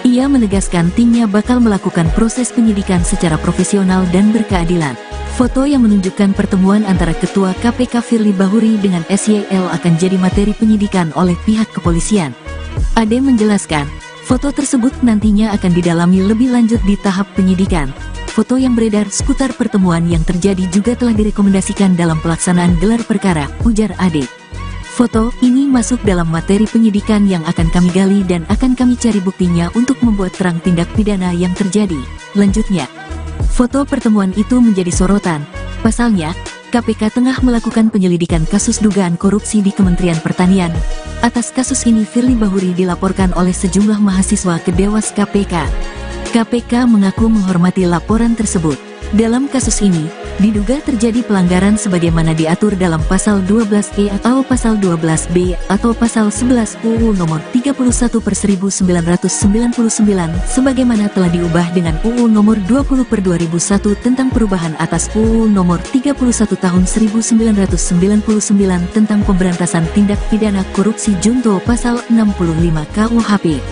[SPEAKER 1] Ia menegaskan timnya bakal melakukan proses penyidikan secara profesional dan berkeadilan. Foto yang menunjukkan pertemuan antara Ketua KPK Firly Bahuri dengan SYL akan jadi materi penyidikan oleh pihak kepolisian. Ade menjelaskan, foto tersebut nantinya akan didalami lebih lanjut di tahap penyidikan. Foto yang beredar seputar pertemuan yang terjadi juga telah direkomendasikan dalam pelaksanaan gelar perkara, ujar Ade. Foto ini masuk dalam materi penyidikan yang akan kami gali dan akan kami cari buktinya untuk membuat terang tindak pidana yang terjadi. Lanjutnya, foto pertemuan itu menjadi sorotan. Pasalnya, KPK tengah melakukan penyelidikan kasus dugaan korupsi di Kementerian Pertanian. Atas kasus ini Firly Bahuri dilaporkan oleh sejumlah mahasiswa ke Dewas KPK. KPK mengaku menghormati laporan tersebut. Dalam kasus ini, diduga terjadi pelanggaran sebagaimana diatur dalam pasal 12E atau pasal 12B atau pasal 11 UU nomor 31/1999 sebagaimana telah diubah dengan UU nomor 20/2001 tentang perubahan atas UU nomor 31 tahun 1999 tentang pemberantasan tindak pidana korupsi junto pasal 65 KUHP.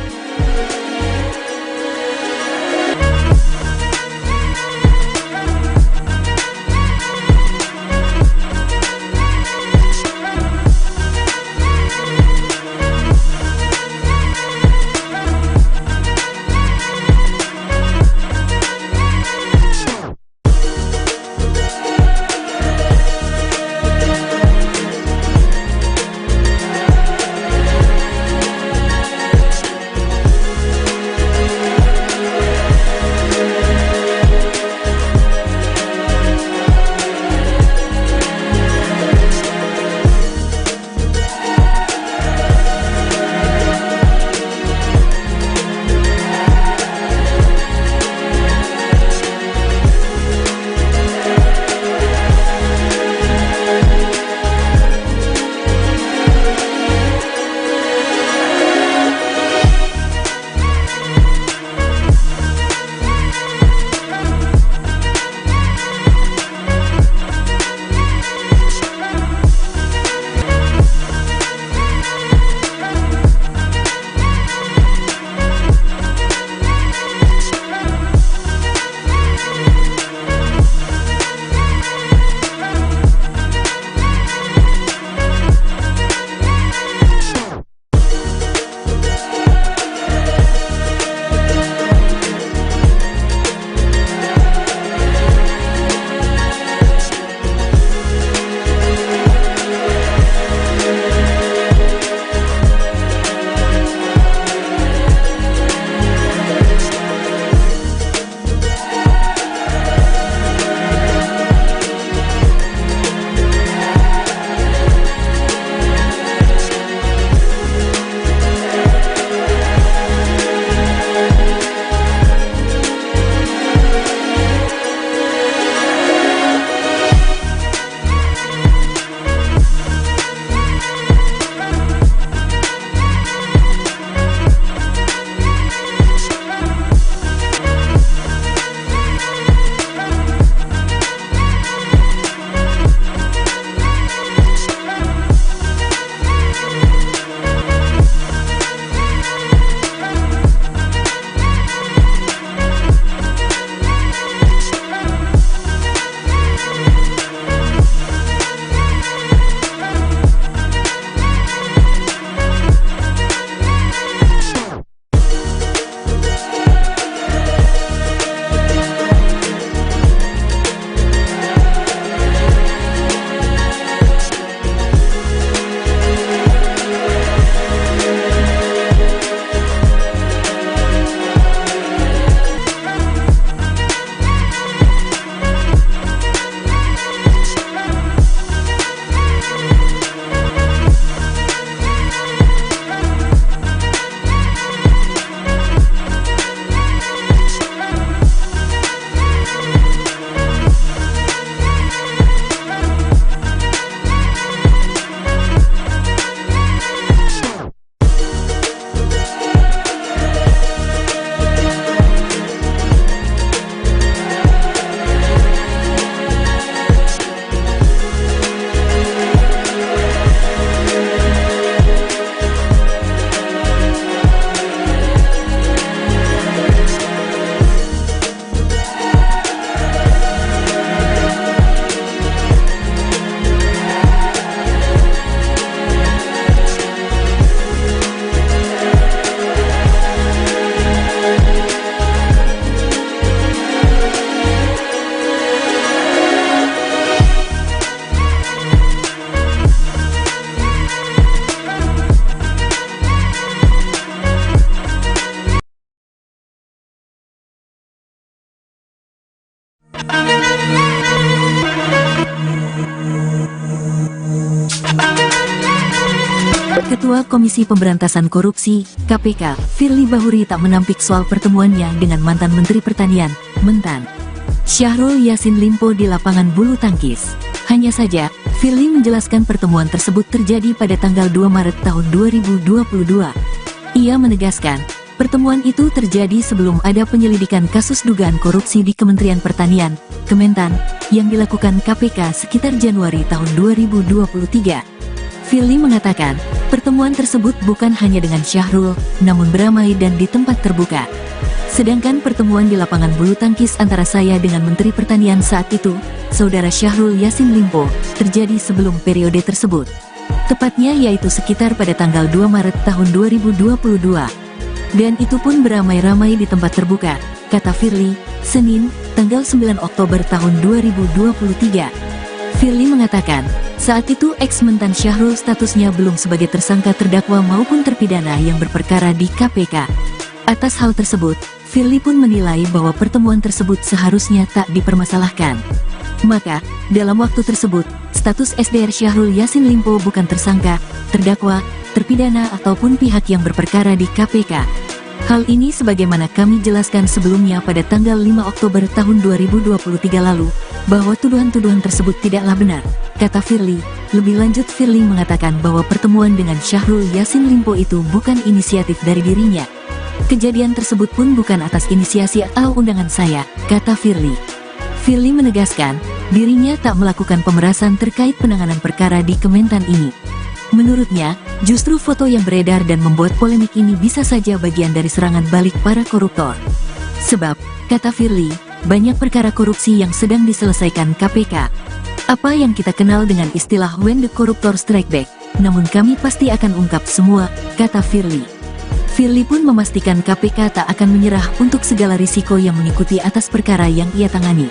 [SPEAKER 1] Ketua Komisi Pemberantasan Korupsi, KPK, Firly Bahuri tak menampik soal pertemuannya dengan mantan Menteri Pertanian, Mentan Syahrul Yassin Limpo di lapangan bulu tangkis. Hanya saja, Firly menjelaskan pertemuan tersebut terjadi pada tanggal 2 Maret tahun 2022. Ia menegaskan, pertemuan itu terjadi sebelum ada penyelidikan kasus dugaan korupsi di Kementerian Pertanian, Kementan, yang dilakukan KPK sekitar Januari tahun 2023. Firly mengatakan, pertemuan tersebut bukan hanya dengan Syahrul, namun beramai dan di tempat terbuka. Sedangkan pertemuan di lapangan bulu tangkis antara saya dengan Menteri Pertanian saat itu, Saudara Syahrul Yassin Limpo, terjadi sebelum periode tersebut. Tepatnya yaitu sekitar pada tanggal 2 Maret tahun 2022. Dan itu pun beramai-ramai di tempat terbuka, kata Firly, Senin, tanggal 9 Oktober tahun 2023. Firly mengatakan, saat itu ex-mentan Syahrul statusnya belum sebagai tersangka terdakwa maupun terpidana yang berperkara di KPK. Atas hal tersebut, Firly pun menilai bahwa pertemuan tersebut seharusnya tak dipermasalahkan. Maka, dalam waktu tersebut, status SDR Syahrul Yassin Limpo bukan tersangka, terdakwa, terpidana ataupun pihak yang berperkara di KPK. Hal ini sebagaimana kami jelaskan sebelumnya pada tanggal 5 Oktober tahun 2023 lalu, bahwa tuduhan-tuduhan tersebut tidaklah benar, kata Firly. Lebih lanjut, Firly mengatakan bahwa pertemuan dengan Syahrul Yassin Limpo itu bukan inisiatif dari dirinya. Kejadian tersebut pun bukan atas inisiasi atau undangan saya, kata Firly. Firly menegaskan, dirinya tak melakukan pemerasan terkait penanganan perkara di Kementan ini. Menurutnya, justru foto yang beredar dan membuat polemik ini bisa saja bagian dari serangan balik para koruptor. Sebab, kata Firly, banyak perkara korupsi yang sedang diselesaikan KPK. Apa yang kita kenal dengan istilah when the corruptor strike back, namun kami pasti akan ungkap semua, kata Firly. Firly pun memastikan KPK tak akan menyerah untuk segala risiko yang mengikuti atas perkara yang ia tangani.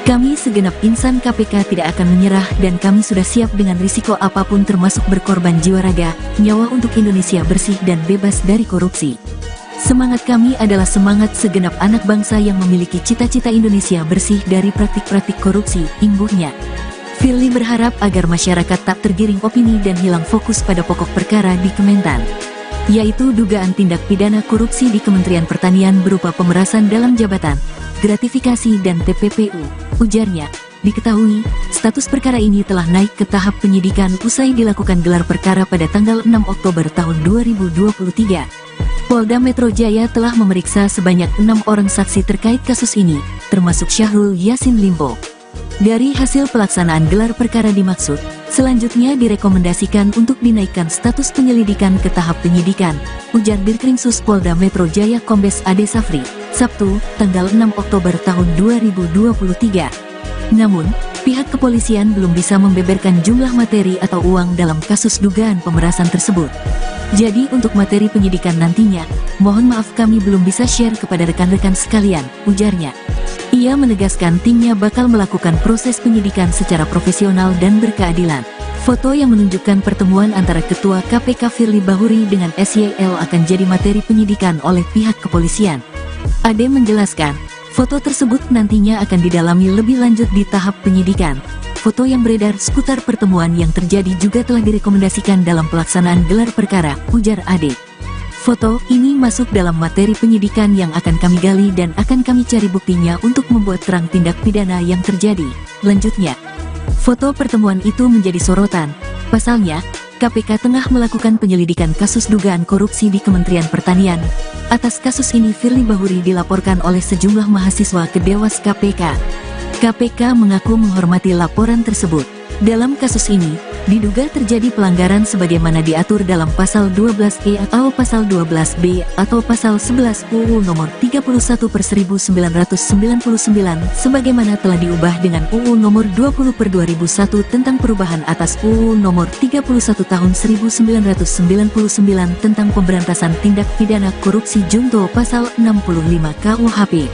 [SPEAKER 1] Kami segenap insan KPK tidak akan menyerah dan kami sudah siap dengan risiko apapun termasuk berkorban jiwa raga, nyawa untuk Indonesia bersih dan bebas dari korupsi. Semangat kami adalah semangat segenap anak bangsa yang memiliki cita-cita Indonesia bersih dari praktik-praktik korupsi, imbuhnya. Firly berharap agar masyarakat tak tergiring opini dan hilang fokus pada pokok perkara di Kementan, yaitu dugaan tindak pidana korupsi di Kementerian Pertanian berupa pemerasan dalam jabatan, gratifikasi dan TPPU. Ujarnya, diketahui, status perkara ini telah naik ke tahap penyidikan usai dilakukan gelar perkara pada tanggal 6 Oktober tahun 2023. Polda Metro Jaya telah memeriksa sebanyak 6 orang saksi terkait kasus ini, termasuk Syahrul Yassin Limpo. Dari hasil pelaksanaan gelar perkara dimaksud, selanjutnya direkomendasikan untuk dinaikkan status penyelidikan ke tahap penyidikan, ujar Dirkrimsus Polda Metro Jaya Kombes Ade Safri, Sabtu, tanggal 6 Oktober tahun 2023. Namun, pihak kepolisian belum bisa membeberkan jumlah materi atau uang dalam kasus dugaan pemerasan tersebut. Jadi untuk materi penyidikan nantinya, mohon maaf kami belum bisa share kepada rekan-rekan sekalian, ujarnya. Ia menegaskan timnya bakal melakukan proses penyidikan secara profesional dan berkeadilan. Foto yang menunjukkan pertemuan antara Ketua KPK Firly Bahuri dengan SYL akan jadi materi penyidikan oleh pihak kepolisian. Ade menjelaskan, foto tersebut nantinya akan didalami lebih lanjut di tahap penyidikan. Foto yang beredar seputar pertemuan yang terjadi juga telah direkomendasikan dalam pelaksanaan gelar perkara, ujar Ade. Foto ini masuk dalam materi penyidikan yang akan kami gali dan akan kami cari buktinya untuk membuat terang tindak pidana yang terjadi, lanjutnya. Foto pertemuan itu menjadi sorotan. Pasalnya, KPK tengah melakukan penyelidikan kasus dugaan korupsi di Kementerian Pertanian. Atas kasus ini Firly Bahuri dilaporkan oleh sejumlah mahasiswa ke Dewas KPK. KPK mengaku menghormati laporan tersebut. Dalam kasus ini, diduga terjadi pelanggaran sebagaimana diatur dalam Pasal 12E atau Pasal 12B atau Pasal 11 UU Nomor 31/1999 sebagaimana telah diubah dengan UU Nomor 20/2001 tentang perubahan atas UU Nomor 31 Tahun 1999 tentang pemberantasan tindak pidana korupsi junto Pasal 65 KUHP.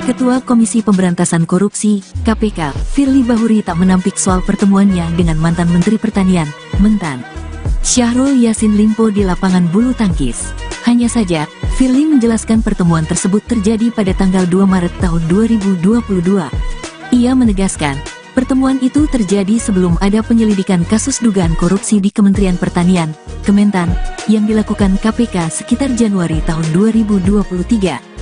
[SPEAKER 1] Ketua Komisi Pemberantasan Korupsi, KPK, Firly Bahuri tak menampik soal pertemuannya dengan mantan Menteri Pertanian, Mentan Syahrul Yassin Limpo di lapangan bulu tangkis. Hanya saja, Firly menjelaskan pertemuan tersebut terjadi pada tanggal 2 Maret tahun 2022. Ia menegaskan, pertemuan itu terjadi sebelum ada penyelidikan kasus dugaan korupsi di Kementerian Pertanian, Kementan, yang dilakukan KPK sekitar Januari tahun 2023.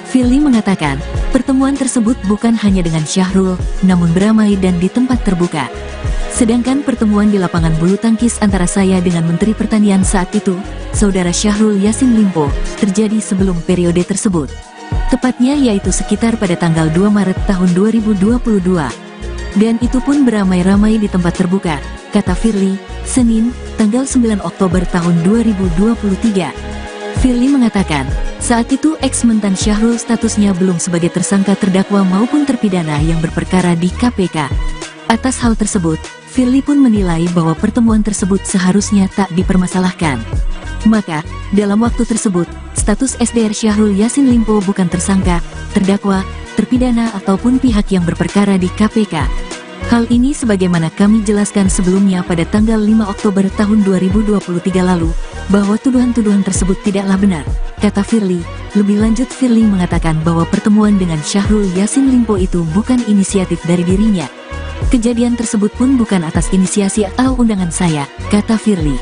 [SPEAKER 1] Firly mengatakan, pertemuan tersebut bukan hanya dengan Syahrul, namun beramai dan di tempat terbuka. Sedangkan pertemuan di lapangan bulu tangkis antara saya dengan Menteri Pertanian saat itu, Saudara Syahrul Yassin Limpo, terjadi sebelum periode tersebut. Tepatnya yaitu sekitar pada tanggal 2 Maret tahun 2022. Dan itu pun beramai-ramai di tempat terbuka, kata Firly, Senin, tanggal 9 Oktober tahun 2023. Firly mengatakan, saat itu ex-mentan Syahrul statusnya belum sebagai tersangka terdakwa maupun terpidana yang berperkara di KPK. Atas hal tersebut, Firly pun menilai bahwa pertemuan tersebut seharusnya tak dipermasalahkan. Maka, dalam waktu tersebut, status SDR Syahrul Yassin Limpo bukan tersangka, terdakwa, terpidana ataupun pihak yang berperkara di KPK. Hal ini sebagaimana kami jelaskan sebelumnya pada tanggal 5 Oktober tahun 2023 lalu, bahwa tuduhan-tuduhan tersebut tidaklah benar, kata Firly. Lebih lanjut, Firly mengatakan bahwa pertemuan dengan Syahrul Yassin Limpo itu bukan inisiatif dari dirinya. Kejadian tersebut pun bukan atas inisiasi atau undangan saya, kata Firly.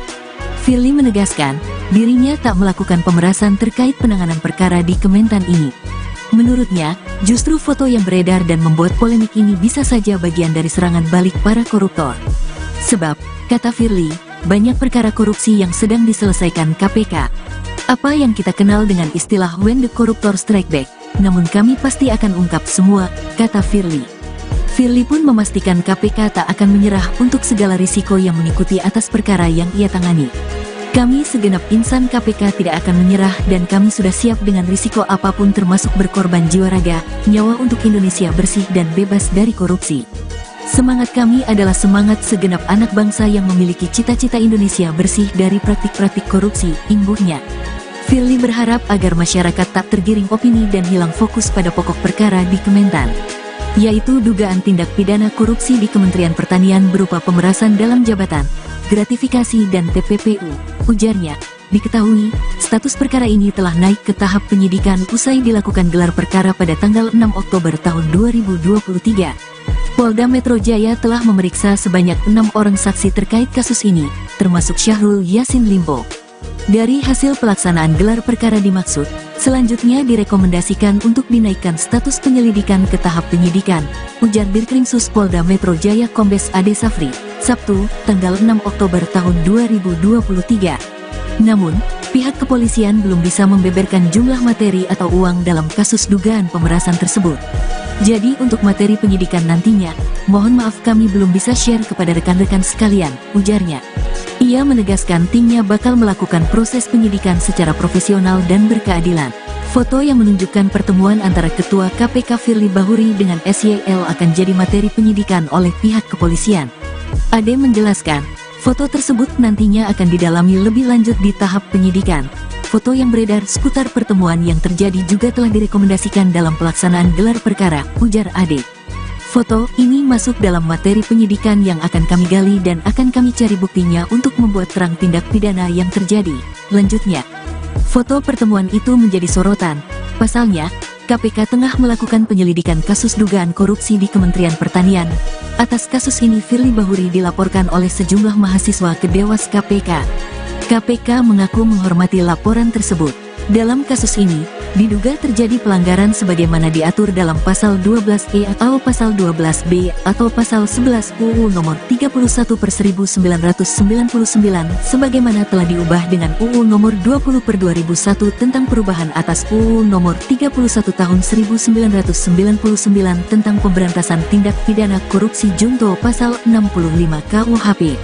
[SPEAKER 1] Firly menegaskan, dirinya tak melakukan pemerasan terkait penanganan perkara di Kementan ini. Menurutnya, justru foto yang beredar dan membuat polemik ini bisa saja bagian dari serangan balik para koruptor. Sebab, kata Firly, banyak perkara korupsi yang sedang diselesaikan KPK. Apa yang kita kenal dengan istilah when the corruptor strike back, namun kami pasti akan ungkap semua, kata Firly. Firly pun memastikan KPK tak akan menyerah untuk segala risiko yang mengikuti atas perkara yang ia tangani. Kami segenap insan KPK tidak akan menyerah dan kami sudah siap dengan risiko apapun termasuk berkorban jiwa raga, nyawa untuk Indonesia bersih dan bebas dari korupsi. Semangat kami adalah semangat segenap anak bangsa yang memiliki cita-cita Indonesia bersih dari praktik-praktik korupsi, imbuhnya. Firly berharap agar masyarakat tak tergiring opini dan hilang fokus pada pokok perkara di Kementan, yaitu dugaan tindak pidana korupsi di Kementerian Pertanian berupa pemerasan dalam jabatan, gratifikasi dan TPPU, ujarnya. Diketahui, status perkara ini telah naik ke tahap penyidikan usai dilakukan gelar perkara pada tanggal 6 Oktober tahun 2023. Polda Metro Jaya telah memeriksa sebanyak 6 orang saksi terkait kasus ini, termasuk Syahrul Yassin Limpo. Dari hasil pelaksanaan gelar perkara dimaksud, selanjutnya direkomendasikan untuk dinaikkan status penyelidikan ke tahap penyidikan, ujar Dirkrimsus Polda Metro Jaya Kombes Ade Safri, Sabtu, tanggal 6 Oktober tahun 2023. Namun, pihak kepolisian belum bisa membeberkan jumlah materi atau uang dalam kasus dugaan pemerasan tersebut. Jadi untuk materi penyidikan nantinya, mohon maaf kami belum bisa share kepada rekan-rekan sekalian, ujarnya. Ia menegaskan timnya bakal melakukan proses penyidikan secara profesional dan berkeadilan. Foto yang menunjukkan pertemuan antara Ketua KPK Firly Bahuri dengan SYL akan jadi materi penyidikan oleh pihak kepolisian. Ade menjelaskan, foto tersebut nantinya akan didalami lebih lanjut di tahap penyidikan. Foto yang beredar seputar pertemuan yang terjadi juga telah direkomendasikan dalam pelaksanaan gelar perkara, ujar Ade. Foto ini masuk dalam materi penyidikan yang akan kami gali dan akan kami cari buktinya untuk membuat terang tindak pidana yang terjadi, lanjutnya. Foto pertemuan itu menjadi sorotan. Pasalnya, KPK tengah melakukan penyelidikan kasus dugaan korupsi di Kementerian Pertanian. Atas kasus ini Firly Bahuri dilaporkan oleh sejumlah mahasiswa ke Dewas KPK. KPK mengaku menghormati laporan tersebut. Dalam kasus ini, diduga terjadi pelanggaran sebagaimana diatur dalam Pasal 12E atau Pasal 12B atau Pasal 11 UU Nomor 31/1999 sebagaimana telah diubah dengan UU Nomor 20/2001 tentang perubahan atas UU Nomor 31 Tahun 1999 tentang pemberantasan tindak pidana korupsi junto Pasal 65 KUHP.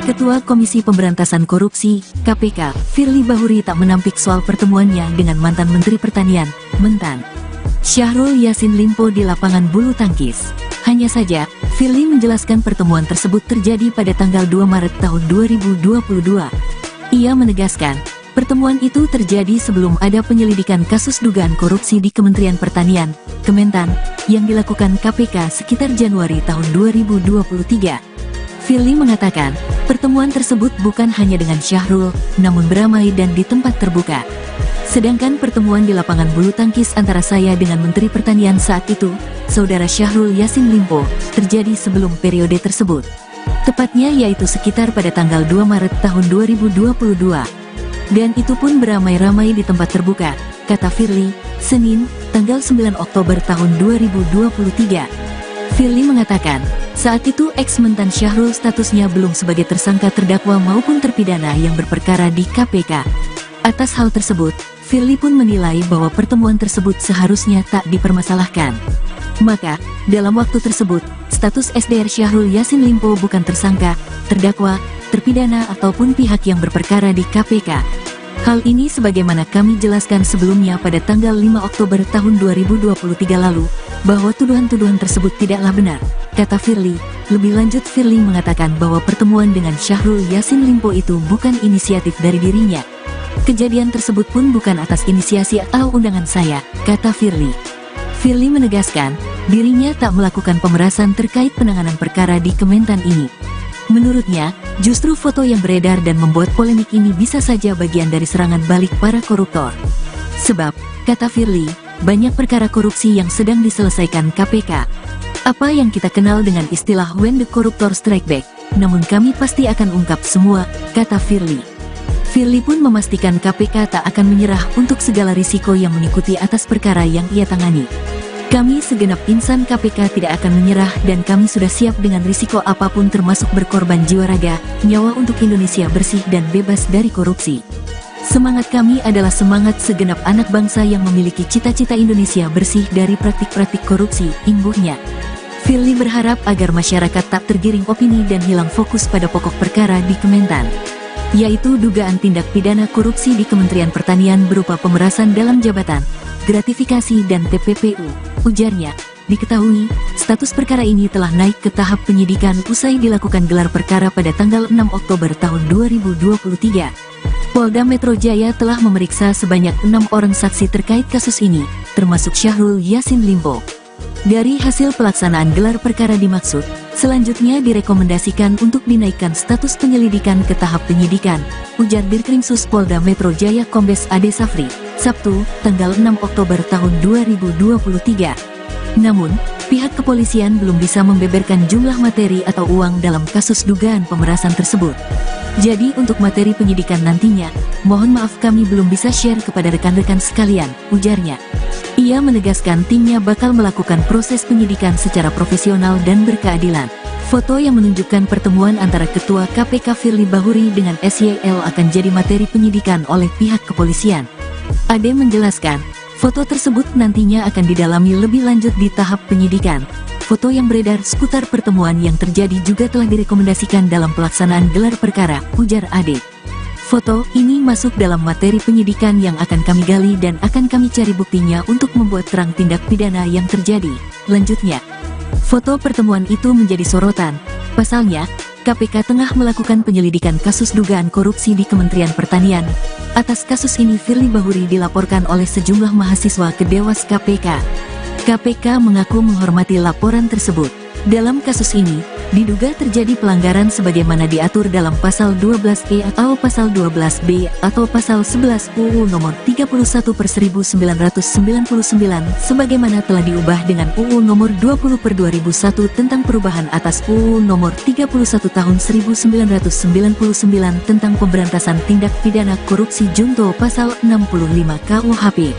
[SPEAKER 1] Ketua Komisi Pemberantasan Korupsi, KPK, Firly Bahuri tak menampik soal pertemuannya dengan mantan Menteri Pertanian, Mentan Syahrul Yassin Limpo di lapangan bulu tangkis. Hanya saja, Firly menjelaskan pertemuan tersebut terjadi pada tanggal 2 Maret tahun 2022. Ia menegaskan, pertemuan itu terjadi sebelum ada penyelidikan kasus dugaan korupsi di Kementerian Pertanian, Kementan, yang dilakukan KPK sekitar Januari tahun 2023. Firly mengatakan, pertemuan tersebut bukan hanya dengan Syahrul, namun beramai dan di tempat terbuka. Sedangkan pertemuan di lapangan bulu tangkis antara saya dengan Menteri Pertanian saat itu, Saudara Syahrul Yassin Limpo, terjadi sebelum periode tersebut. Tepatnya yaitu sekitar pada tanggal 2 Maret tahun 2022. Dan itu pun beramai-ramai di tempat terbuka, kata Firly, Senin, tanggal 9 Oktober tahun 2023. Firly mengatakan, saat itu ex-mentan Syahrul statusnya belum sebagai tersangka terdakwa maupun terpidana yang berperkara di KPK. Atas hal tersebut, Firly pun menilai bahwa pertemuan tersebut seharusnya tak dipermasalahkan. Maka, dalam waktu tersebut, status SDR Syahrul Yassin Limpo bukan tersangka, terdakwa, terpidana ataupun pihak yang berperkara di KPK. Hal ini sebagaimana kami jelaskan sebelumnya pada tanggal 5 Oktober tahun 2023 lalu, bahwa tuduhan-tuduhan tersebut tidaklah benar, kata Firly. Lebih lanjut, Firly mengatakan bahwa pertemuan dengan Syahrul Yassin Limpo itu bukan inisiatif dari dirinya. Kejadian tersebut pun bukan atas inisiasi atau undangan saya, kata Firly. Firly menegaskan, dirinya tak melakukan pemerasan terkait penanganan perkara di Kementan ini. Menurutnya, justru foto yang beredar dan membuat polemik ini bisa saja bagian dari serangan balik para koruptor. Sebab, kata Firly, banyak perkara korupsi yang sedang diselesaikan KPK. Apa yang kita kenal dengan istilah when the corruptor strike back, namun kami pasti akan ungkap semua, kata Firly. Firly pun memastikan KPK tak akan menyerah untuk segala risiko yang mengikuti atas perkara yang ia tangani. Kami segenap insan KPK tidak akan menyerah dan kami sudah siap dengan risiko apapun termasuk berkorban jiwa raga, nyawa untuk Indonesia bersih dan bebas dari korupsi. Semangat kami adalah semangat segenap anak bangsa yang memiliki cita-cita Indonesia bersih dari praktik-praktik korupsi, imbuhnya. Firly berharap agar masyarakat tak tergiring opini dan hilang fokus pada pokok perkara di Kementan, yaitu dugaan tindak pidana korupsi di Kementerian Pertanian berupa pemerasan dalam jabatan, gratifikasi dan TPPU. Ujarnya, diketahui, status perkara ini telah naik ke tahap penyidikan usai dilakukan gelar perkara pada tanggal 6 Oktober tahun 2023. Polda Metro Jaya telah memeriksa sebanyak 6 orang saksi terkait kasus ini, termasuk Syahrul Yassin Limpo. Dari hasil pelaksanaan gelar perkara dimaksud, selanjutnya direkomendasikan untuk dinaikkan status penyelidikan ke tahap penyidikan, ujar Dirkrimsus Polda Metro Jaya Kombes Ade Safri, Sabtu, tanggal 6 Oktober tahun 2023. Namun, pihak kepolisian belum bisa membeberkan jumlah materi atau uang dalam kasus dugaan pemerasan tersebut. Jadi untuk materi penyidikan nantinya, mohon maaf kami belum bisa share kepada rekan-rekan sekalian, ujarnya. Ia menegaskan timnya bakal melakukan proses penyidikan secara profesional dan berkeadilan. Foto yang menunjukkan pertemuan antara Ketua KPK Firly Bahuri dengan SYL akan jadi materi penyidikan oleh pihak kepolisian. Ade menjelaskan, foto tersebut nantinya akan didalami lebih lanjut di tahap penyidikan. Foto yang beredar seputar pertemuan yang terjadi juga telah direkomendasikan dalam pelaksanaan gelar perkara, ujar Ade. Foto ini masuk dalam materi penyidikan yang akan kami gali dan akan kami cari buktinya untuk membuat terang tindak pidana yang terjadi. Lanjutnya, foto pertemuan itu menjadi sorotan. Pasalnya, KPK tengah melakukan penyelidikan kasus dugaan korupsi di Kementerian Pertanian. Atas kasus ini Firly Bahuri dilaporkan oleh sejumlah mahasiswa ke Dewas KPK. KPK mengaku menghormati laporan tersebut. Dalam kasus ini, diduga terjadi pelanggaran sebagaimana diatur dalam Pasal 12E atau Pasal 12B atau Pasal 11 UU Nomor 31/1999 sebagaimana telah diubah dengan UU Nomor 20/2001 tentang perubahan atas UU Nomor 31 Tahun 1999 tentang pemberantasan tindak pidana korupsi junto Pasal 65 KUHP.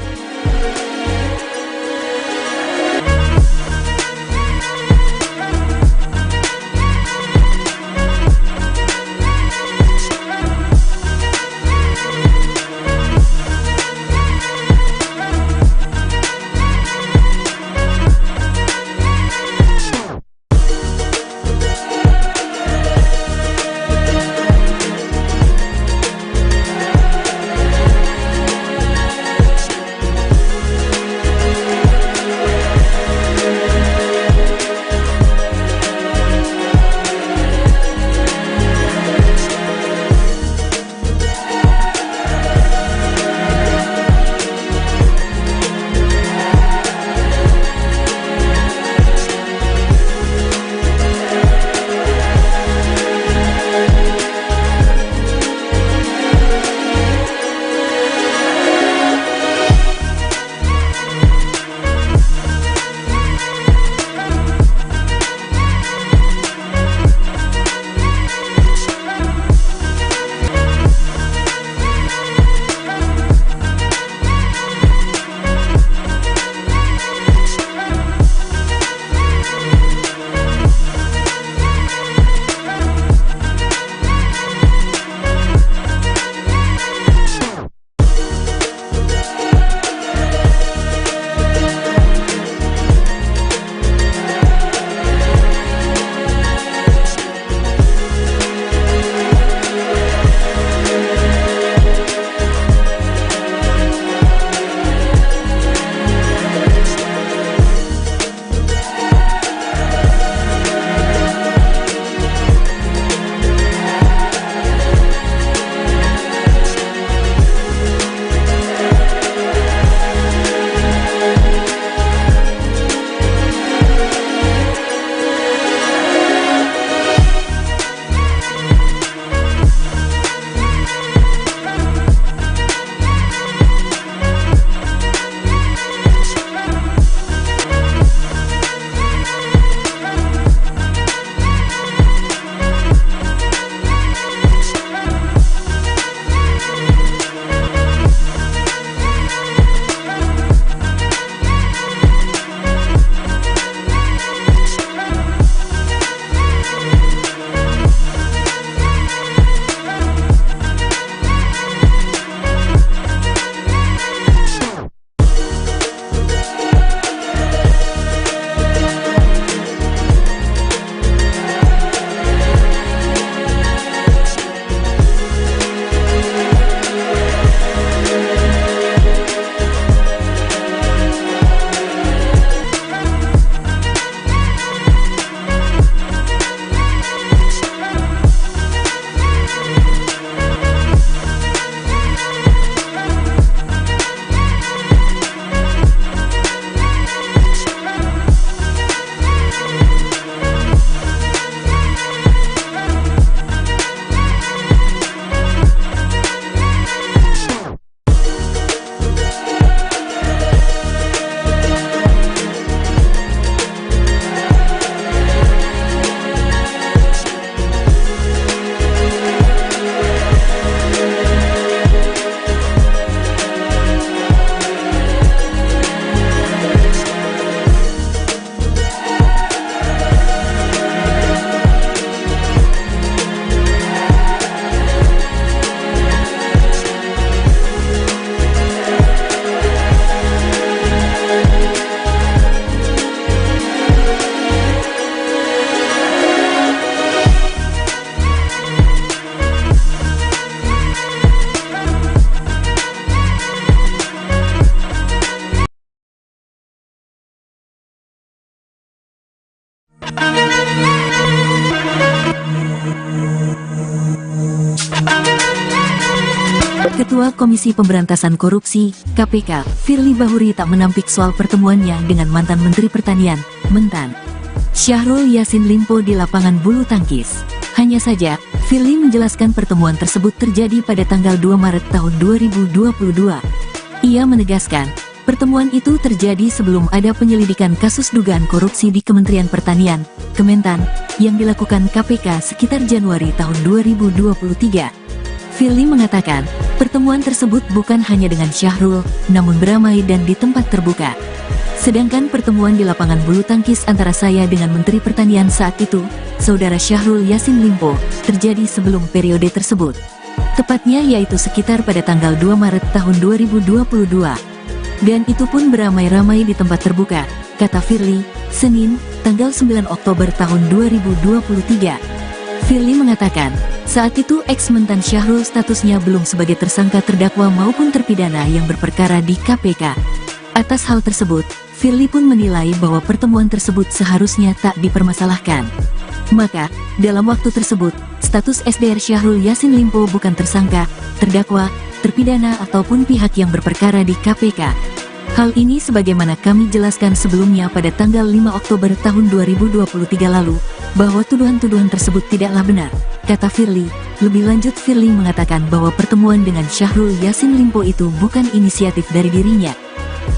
[SPEAKER 1] Ketua Komisi Pemberantasan Korupsi, KPK, Firly Bahuri tak menampik soal pertemuannya dengan mantan Menteri Pertanian, Mentan Syahrul Yassin Limpo di lapangan bulu tangkis. Hanya saja, Firly menjelaskan pertemuan tersebut terjadi pada tanggal 2 Maret tahun 2022. Ia menegaskan, pertemuan itu terjadi sebelum ada penyelidikan kasus dugaan korupsi di Kementerian Pertanian, Kementan, yang dilakukan KPK sekitar Januari tahun 2023. Firly mengatakan, pertemuan tersebut bukan hanya dengan Syahrul, namun beramai dan di tempat terbuka. Sedangkan pertemuan di lapangan bulu tangkis antara saya dengan Menteri Pertanian saat itu, Saudara Syahrul Yassin Limpo, terjadi sebelum periode tersebut. Tepatnya yaitu sekitar pada tanggal 2 Maret tahun 2022. Dan itu pun beramai-ramai di tempat terbuka, kata Firly, Senin, tanggal 9 Oktober tahun 2023. Firly mengatakan, saat itu ex-mentan Syahrul statusnya belum sebagai tersangka terdakwa maupun terpidana yang berperkara di KPK. Atas hal tersebut, Firly pun menilai bahwa pertemuan tersebut seharusnya tak dipermasalahkan. Maka, dalam waktu tersebut, status SDR Syahrul Yassin Limpo bukan tersangka, terdakwa, terpidana ataupun pihak yang berperkara di KPK. Hal ini sebagaimana kami jelaskan sebelumnya pada tanggal 5 Oktober tahun 2023 lalu, bahwa tuduhan-tuduhan tersebut tidaklah benar, kata Firly. Lebih lanjut, Firly mengatakan bahwa pertemuan dengan Syahrul Yassin Limpo itu bukan inisiatif dari dirinya.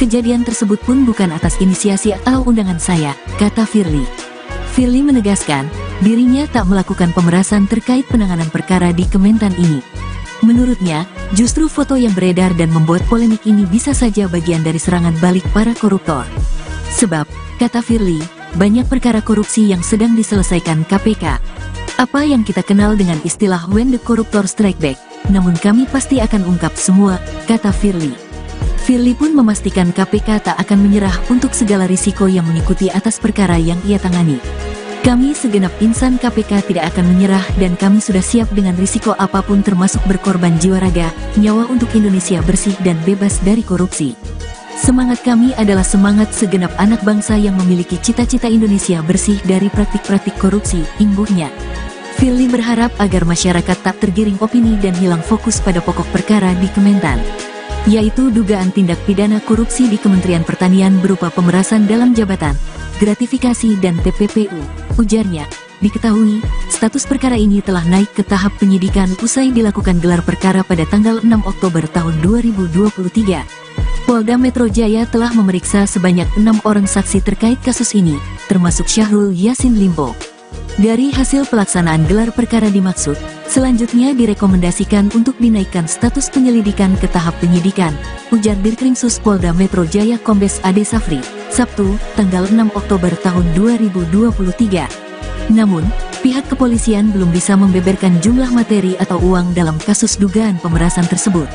[SPEAKER 1] Kejadian tersebut pun bukan atas inisiasi atau undangan saya, kata Firly. Firly menegaskan, dirinya tak melakukan pemerasan terkait penanganan perkara di Kementan ini. Menurutnya, justru foto yang beredar dan membuat polemik ini bisa saja bagian dari serangan balik para koruptor. Sebab, kata Firly, banyak perkara korupsi yang sedang diselesaikan KPK. Apa yang kita kenal dengan istilah when the corruptor strike back, namun kami pasti akan ungkap semua, kata Firly. Firly pun memastikan KPK tak akan menyerah untuk segala risiko yang mengikuti atas perkara yang ia tangani. Kami segenap insan KPK tidak akan menyerah dan kami sudah siap dengan risiko apapun termasuk berkorban jiwa raga, nyawa untuk Indonesia bersih dan bebas dari korupsi. Semangat kami adalah semangat segenap anak bangsa yang memiliki cita-cita Indonesia bersih dari praktik-praktik korupsi, imbuhnya. Firly berharap agar masyarakat tak tergiring opini dan hilang fokus pada pokok perkara di Kementan, yaitu dugaan tindak pidana korupsi di Kementerian Pertanian berupa pemerasan dalam jabatan, gratifikasi dan TPPU. Ujarnya, diketahui, status perkara ini telah naik ke tahap penyidikan usai dilakukan gelar perkara pada tanggal 6 Oktober tahun 2023. Polda Metro Jaya telah memeriksa sebanyak 6 orang saksi terkait kasus ini, termasuk Syahrul Yassin Limpo. Dari hasil pelaksanaan gelar perkara dimaksud, selanjutnya direkomendasikan untuk dinaikkan status penyelidikan ke tahap penyidikan, ujar Dirkrimsus Polda Metro Jaya Kombes Ade Safri, Sabtu, tanggal 6 Oktober tahun 2023. Namun, pihak kepolisian belum bisa membeberkan jumlah materi atau uang dalam kasus dugaan pemerasan tersebut.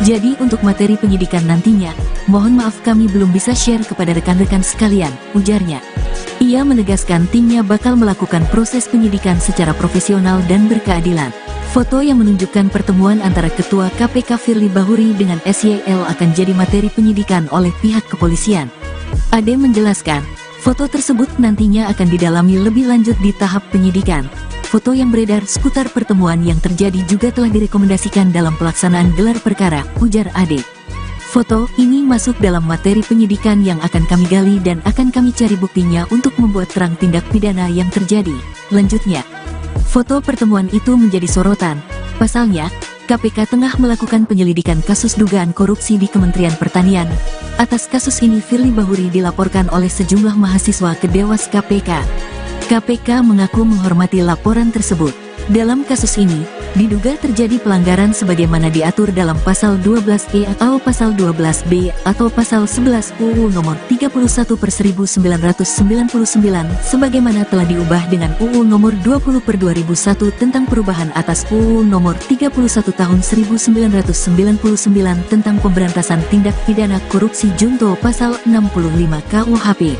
[SPEAKER 1] Jadi untuk materi penyidikan nantinya, mohon maaf kami belum bisa share kepada rekan-rekan sekalian, ujarnya. Ia menegaskan timnya bakal melakukan proses penyidikan secara profesional dan berkeadilan. Foto yang menunjukkan pertemuan antara Ketua KPK Firly Bahuri dengan SYL akan jadi materi penyidikan oleh pihak kepolisian. Ade menjelaskan, foto tersebut nantinya akan didalami lebih lanjut di tahap penyidikan. Foto yang beredar seputar pertemuan yang terjadi juga telah direkomendasikan dalam pelaksanaan gelar perkara, ujar Ade. Foto ini masuk dalam materi penyidikan yang akan kami gali dan akan kami cari buktinya untuk membuat terang tindak pidana yang terjadi. Lanjutnya, foto pertemuan itu menjadi sorotan. Pasalnya, KPK tengah melakukan penyelidikan kasus dugaan korupsi di Kementerian Pertanian. Atas kasus ini Firly Bahuri dilaporkan oleh sejumlah mahasiswa ke Dewas KPK. KPK mengaku menghormati laporan tersebut. Dalam kasus ini, diduga terjadi pelanggaran sebagaimana diatur dalam Pasal 12E atau Pasal 12B atau Pasal 11 UU Nomor 31/1999 sebagaimana telah diubah dengan UU Nomor 20/2001 tentang perubahan atas UU Nomor 31 Tahun 1999 tentang pemberantasan tindak pidana korupsi junto Pasal 65 KUHP.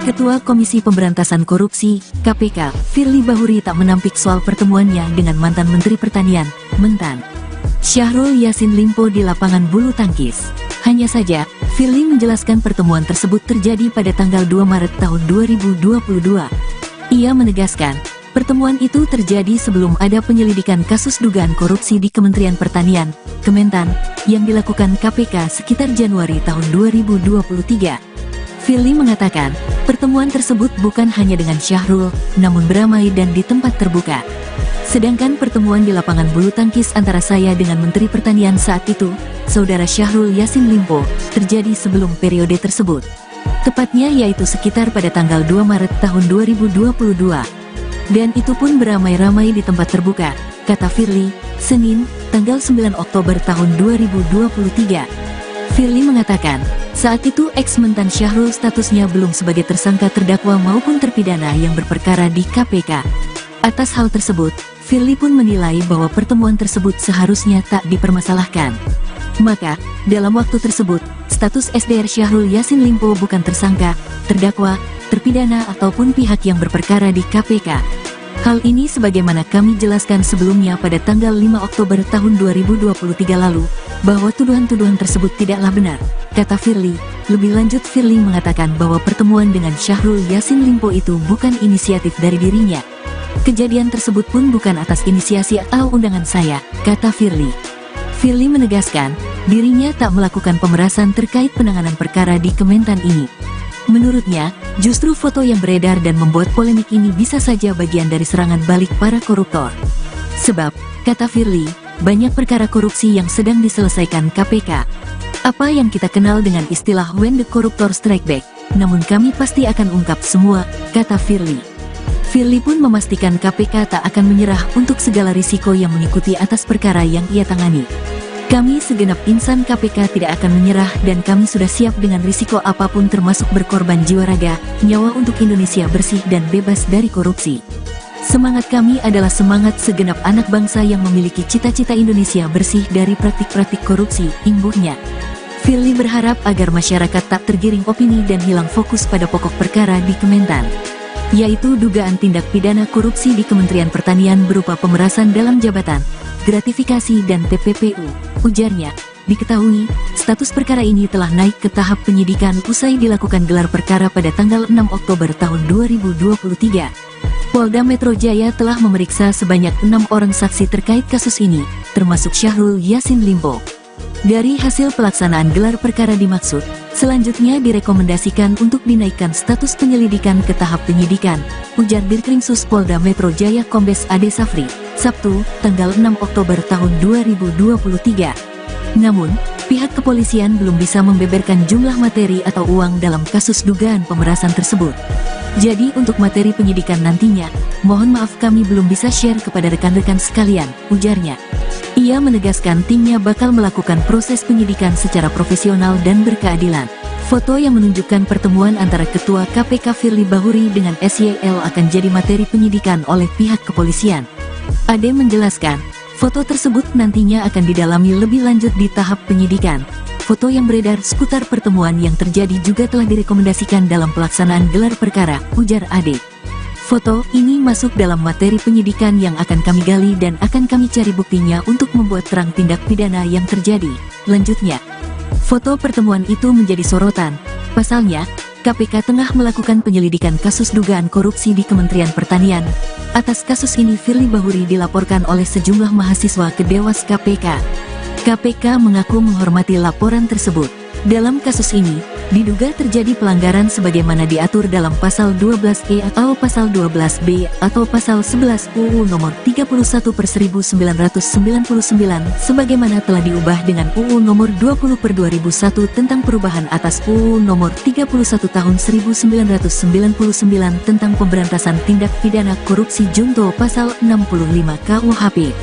[SPEAKER 1] Ketua Komisi Pemberantasan Korupsi, KPK, Firly Bahuri tak menampik soal pertemuannya dengan mantan Menteri Pertanian, Mentan, Syahrul Yassin Limpo di lapangan bulu tangkis. Hanya saja, Firly menjelaskan pertemuan tersebut terjadi pada tanggal 2 Maret tahun 2022. Ia menegaskan, pertemuan itu terjadi sebelum ada penyelidikan kasus dugaan korupsi di Kementerian Pertanian, Kementan, yang dilakukan KPK sekitar Januari tahun 2023. Firly mengatakan, pertemuan tersebut bukan hanya dengan Syahrul, namun beramai dan di tempat terbuka. Sedangkan pertemuan di lapangan bulu tangkis antara saya dengan Menteri Pertanian saat itu, Saudara Syahrul Yassin Limpo, terjadi sebelum periode tersebut. Tepatnya yaitu sekitar pada tanggal 2 Maret tahun 2022. Dan itu pun beramai-ramai di tempat terbuka, kata Firly, Senin, tanggal 9 Oktober tahun 2023. Firly mengatakan, saat itu ex-mentan Syahrul statusnya belum sebagai tersangka terdakwa maupun terpidana yang berperkara di KPK. Atas hal tersebut, Firly pun menilai bahwa pertemuan tersebut seharusnya tak dipermasalahkan. Maka, dalam waktu tersebut, status SDR Syahrul Yassin Limpo bukan tersangka, terdakwa, terpidana ataupun pihak yang berperkara di KPK. Hal ini sebagaimana kami jelaskan sebelumnya pada tanggal 5 Oktober tahun 2023 lalu, bahwa tuduhan-tuduhan tersebut tidaklah benar, kata Firly. Lebih lanjut, Firly mengatakan bahwa pertemuan dengan Syahrul Yassin Limpo itu bukan inisiatif dari dirinya. Kejadian tersebut pun bukan atas inisiasi atau undangan saya, kata Firly. Firly menegaskan, dirinya tak melakukan pemerasan terkait penanganan perkara di Kementan ini. Menurutnya, justru foto yang beredar dan membuat polemik ini bisa saja bagian dari serangan balik para koruptor. Sebab, kata Firly, banyak perkara korupsi yang sedang diselesaikan KPK. Apa yang kita kenal dengan istilah when the corruptor strike back, namun kami pasti akan ungkap semua, kata Firly. Firly pun memastikan KPK tak akan menyerah untuk segala risiko yang mengikuti atas perkara yang ia tangani. Kami segenap insan KPK tidak akan menyerah dan kami sudah siap dengan risiko apapun termasuk berkorban jiwa raga, nyawa untuk Indonesia bersih dan bebas dari korupsi. Semangat kami adalah semangat segenap anak bangsa yang memiliki cita-cita Indonesia bersih dari praktik-praktik korupsi, imbuhnya. Firly berharap agar masyarakat tak tergiring opini dan hilang fokus pada pokok perkara di Kementan, yaitu dugaan tindak pidana korupsi di Kementerian Pertanian berupa pemerasan dalam jabatan, gratifikasi dan TPPU. Ujarnya, diketahui, status perkara ini telah naik ke tahap penyidikan usai dilakukan gelar perkara pada tanggal 6 Oktober tahun 2023. Polda Metro Jaya telah memeriksa sebanyak 6 orang saksi terkait kasus ini, termasuk Syahrul Yassin Limpo. Dari hasil pelaksanaan gelar perkara dimaksud, selanjutnya direkomendasikan untuk dinaikkan status penyelidikan ke tahap penyidikan, ujar Dirkrimsus Polda Metro Jaya Kombes Ade Safri, Sabtu, tanggal 6 Oktober tahun 2023. Namun, pihak kepolisian belum bisa membeberkan jumlah materi atau uang dalam kasus dugaan pemerasan tersebut. Jadi untuk materi penyidikan nantinya, mohon maaf kami belum bisa share kepada rekan-rekan sekalian, ujarnya. Ia menegaskan timnya bakal melakukan proses penyidikan secara profesional dan berkeadilan. Foto yang menunjukkan pertemuan antara Ketua KPK Firly Bahuri dengan SYL akan jadi materi penyidikan oleh pihak kepolisian. Ade menjelaskan, foto tersebut nantinya akan didalami lebih lanjut di tahap penyidikan. Foto yang beredar seputar pertemuan yang terjadi juga telah direkomendasikan dalam pelaksanaan gelar perkara, ujar Ade. Foto ini masuk dalam materi penyidikan yang akan kami gali dan akan kami cari buktinya untuk membuat terang tindak pidana yang terjadi. Lanjutnya, foto pertemuan itu menjadi sorotan. Pasalnya, KPK tengah melakukan penyelidikan kasus dugaan korupsi di Kementerian Pertanian. Atas kasus ini Firly Bahuri dilaporkan oleh sejumlah mahasiswa ke Dewas KPK. KPK mengaku menghormati laporan tersebut. Dalam kasus ini, diduga terjadi pelanggaran sebagaimana diatur dalam pasal 12E atau pasal 12B atau pasal 11 UU nomor 31/1999 sebagaimana telah diubah dengan UU nomor 20/2001 tentang perubahan atas UU nomor 31 tahun 1999 tentang pemberantasan tindak pidana korupsi junto pasal 65 KUHP.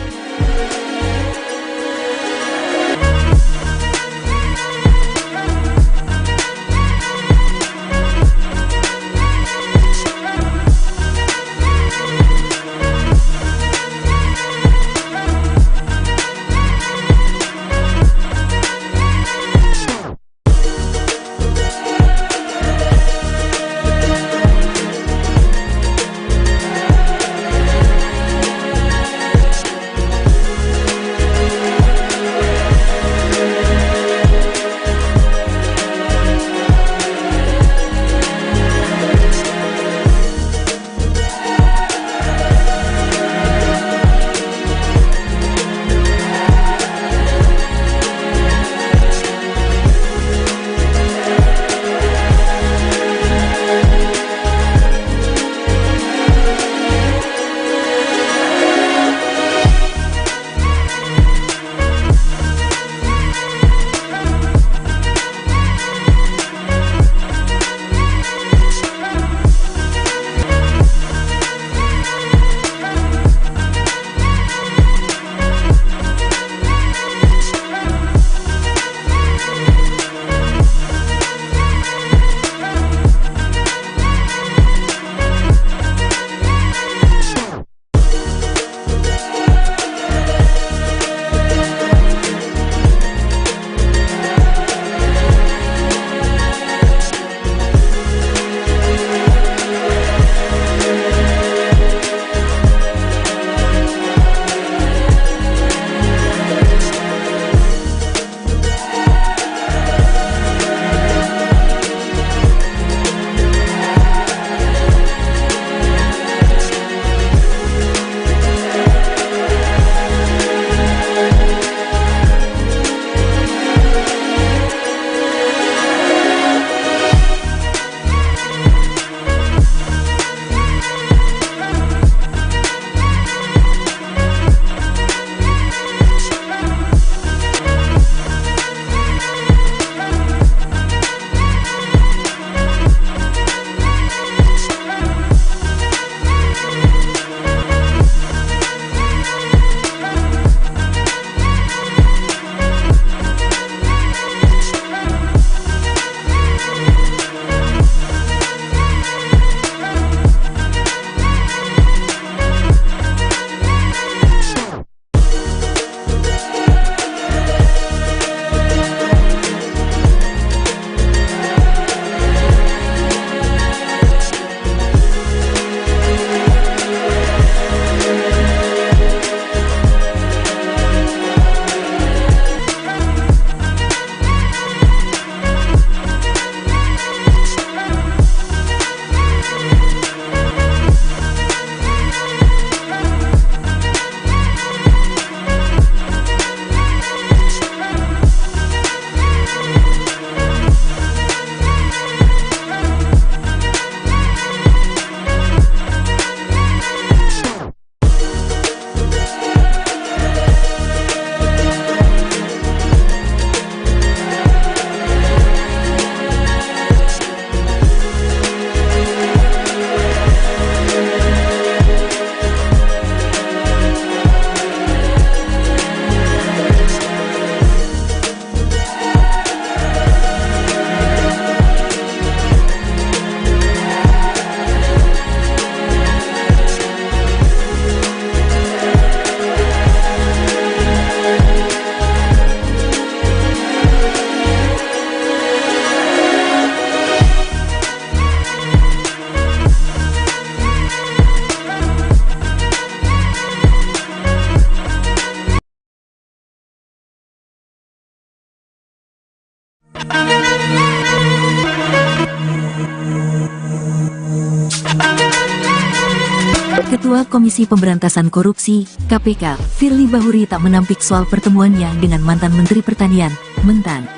[SPEAKER 1] Ketua Komisi Pemberantasan Korupsi, KPK, Firly Bahuri tak menampik soal pertemuannya dengan mantan Menteri Pertanian, Mentan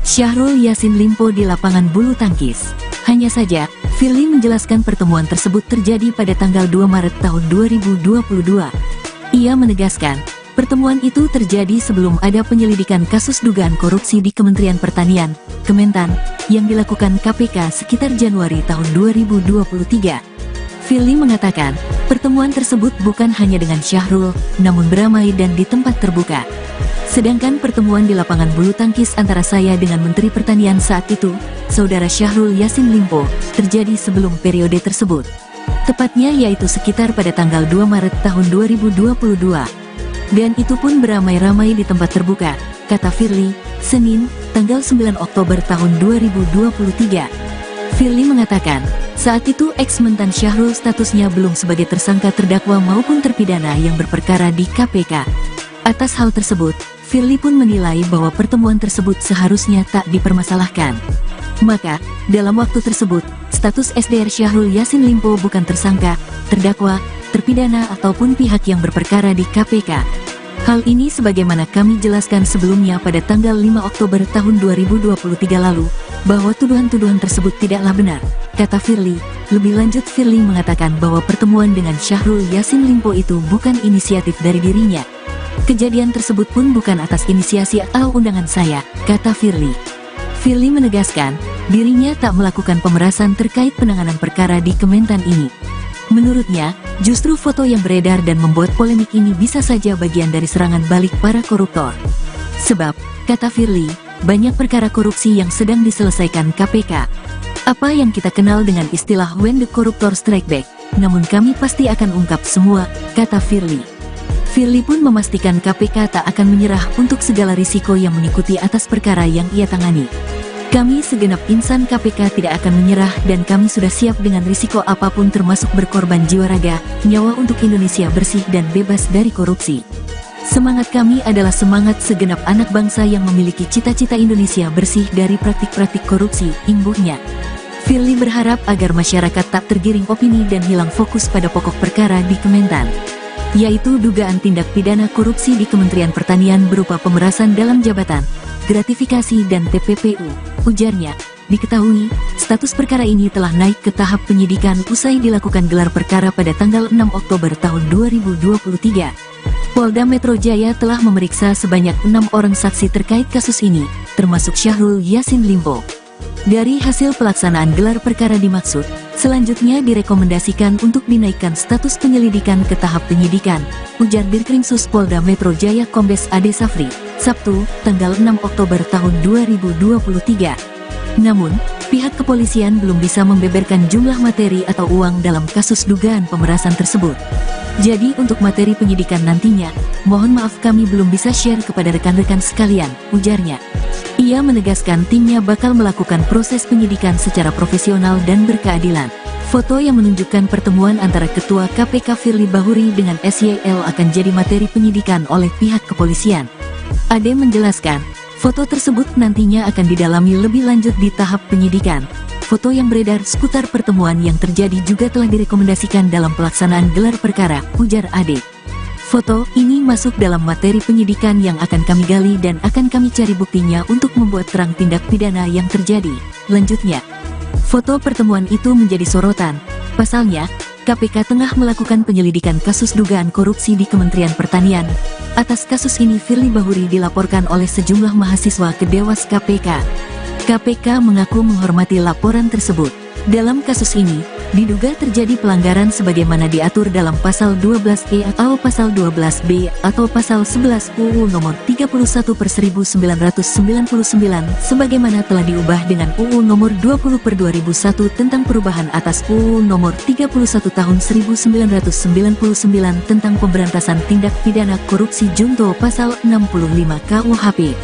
[SPEAKER 1] Syahrul Yassin Limpo di lapangan bulu tangkis. Hanya saja, Firly menjelaskan pertemuan tersebut terjadi pada tanggal 2 Maret tahun 2022. Ia menegaskan, pertemuan itu terjadi sebelum ada penyelidikan kasus dugaan korupsi di Kementerian Pertanian, Kementan, yang dilakukan KPK sekitar Januari tahun 2023. Firly mengatakan, pertemuan tersebut bukan hanya dengan Syahrul, namun beramai dan di tempat terbuka. Sedangkan pertemuan di lapangan bulu tangkis antara saya dengan Menteri Pertanian saat itu, Saudara Syahrul Yassin Limpo, terjadi sebelum periode tersebut. Tepatnya yaitu sekitar pada tanggal 2 Maret tahun 2022. Dan itu pun beramai-ramai di tempat terbuka, kata Firly, Senin, tanggal 9 Oktober tahun 2023. Firly mengatakan, saat itu ex-mentan Syahrul statusnya belum sebagai tersangka terdakwa maupun terpidana yang berperkara di KPK. Atas hal tersebut, Firly pun menilai bahwa pertemuan tersebut seharusnya tak dipermasalahkan. Maka, dalam waktu tersebut, status SDR Syahrul Yassin Limpo bukan tersangka, terdakwa, terpidana ataupun pihak yang berperkara di KPK. Hal ini sebagaimana kami jelaskan sebelumnya pada tanggal 5 Oktober tahun 2023 lalu, bahwa tuduhan-tuduhan tersebut tidaklah benar, kata Firly. Lebih lanjut, Firly mengatakan bahwa pertemuan dengan Syahrul Yassin Limpo itu bukan inisiatif dari dirinya. Kejadian tersebut pun bukan atas inisiasi atau undangan saya, kata Firly. Firly menegaskan, dirinya tak melakukan pemerasan terkait penanganan perkara di Kementan ini. Menurutnya, justru foto yang beredar dan membuat polemik ini bisa saja bagian dari serangan balik para koruptor. Sebab, kata Firly, banyak perkara korupsi yang sedang diselesaikan KPK. Apa yang kita kenal dengan istilah when the corruptor strike back, namun kami pasti akan ungkap semua, kata Firly. Firly pun memastikan KPK tak akan menyerah untuk segala risiko yang mengikuti atas perkara yang ia tangani. Kami segenap insan KPK tidak akan menyerah dan kami sudah siap dengan risiko apapun termasuk berkorban jiwa raga, nyawa untuk Indonesia bersih dan bebas dari korupsi. Semangat kami adalah semangat segenap anak bangsa yang memiliki cita-cita Indonesia bersih dari praktik-praktik korupsi, imbuhnya. Firly berharap agar masyarakat tak tergiring opini dan hilang fokus pada pokok perkara di Kementan, yaitu dugaan tindak pidana korupsi di Kementerian Pertanian berupa pemerasan dalam jabatan, gratifikasi dan TPPU. Ujarnya, diketahui, status perkara ini telah naik ke tahap penyidikan usai dilakukan gelar perkara pada tanggal 6 Oktober tahun 2023. Polda Metro Jaya telah memeriksa sebanyak 6 orang saksi terkait kasus ini, termasuk Syahrul Yassin Limpo. Dari hasil pelaksanaan gelar perkara dimaksud, selanjutnya direkomendasikan untuk dinaikkan status penyelidikan ke tahap penyidikan, ujar Dirkrimsus Polda Metro Jaya Kombes Ade Safri, Sabtu, tanggal 6 Oktober tahun 2023. Namun, pihak kepolisian belum bisa membeberkan jumlah materi atau uang dalam kasus dugaan pemerasan tersebut. Jadi untuk materi penyidikan nantinya, mohon maaf kami belum bisa share kepada rekan-rekan sekalian, ujarnya. Ia menegaskan timnya bakal melakukan proses penyidikan secara profesional dan berkeadilan. Foto yang menunjukkan pertemuan antara Ketua KPK Firly Bahuri dengan SYL akan jadi materi penyidikan oleh pihak kepolisian. Ade menjelaskan, foto tersebut nantinya akan didalami lebih lanjut di tahap penyidikan. Foto yang beredar seputar pertemuan yang terjadi juga telah direkomendasikan dalam pelaksanaan gelar perkara, ujar Ade. Foto ini masuk dalam materi penyidikan yang akan kami gali dan akan kami cari buktinya untuk membuat terang tindak pidana yang terjadi. Lanjutnya, foto pertemuan itu menjadi sorotan. Pasalnya, KPK tengah melakukan penyelidikan kasus dugaan korupsi di Kementerian Pertanian. Atas kasus ini Firly Bahuri dilaporkan oleh sejumlah mahasiswa ke Dewas KPK. KPK mengaku menghormati laporan tersebut. Dalam kasus ini, diduga terjadi pelanggaran sebagaimana diatur dalam pasal 12E atau pasal 12B atau pasal 11 UU nomor 31/1999 sebagaimana telah diubah dengan UU nomor 20/2001 tentang perubahan atas UU nomor 31 tahun 1999 tentang pemberantasan tindak pidana korupsi junto pasal 65 KUHP.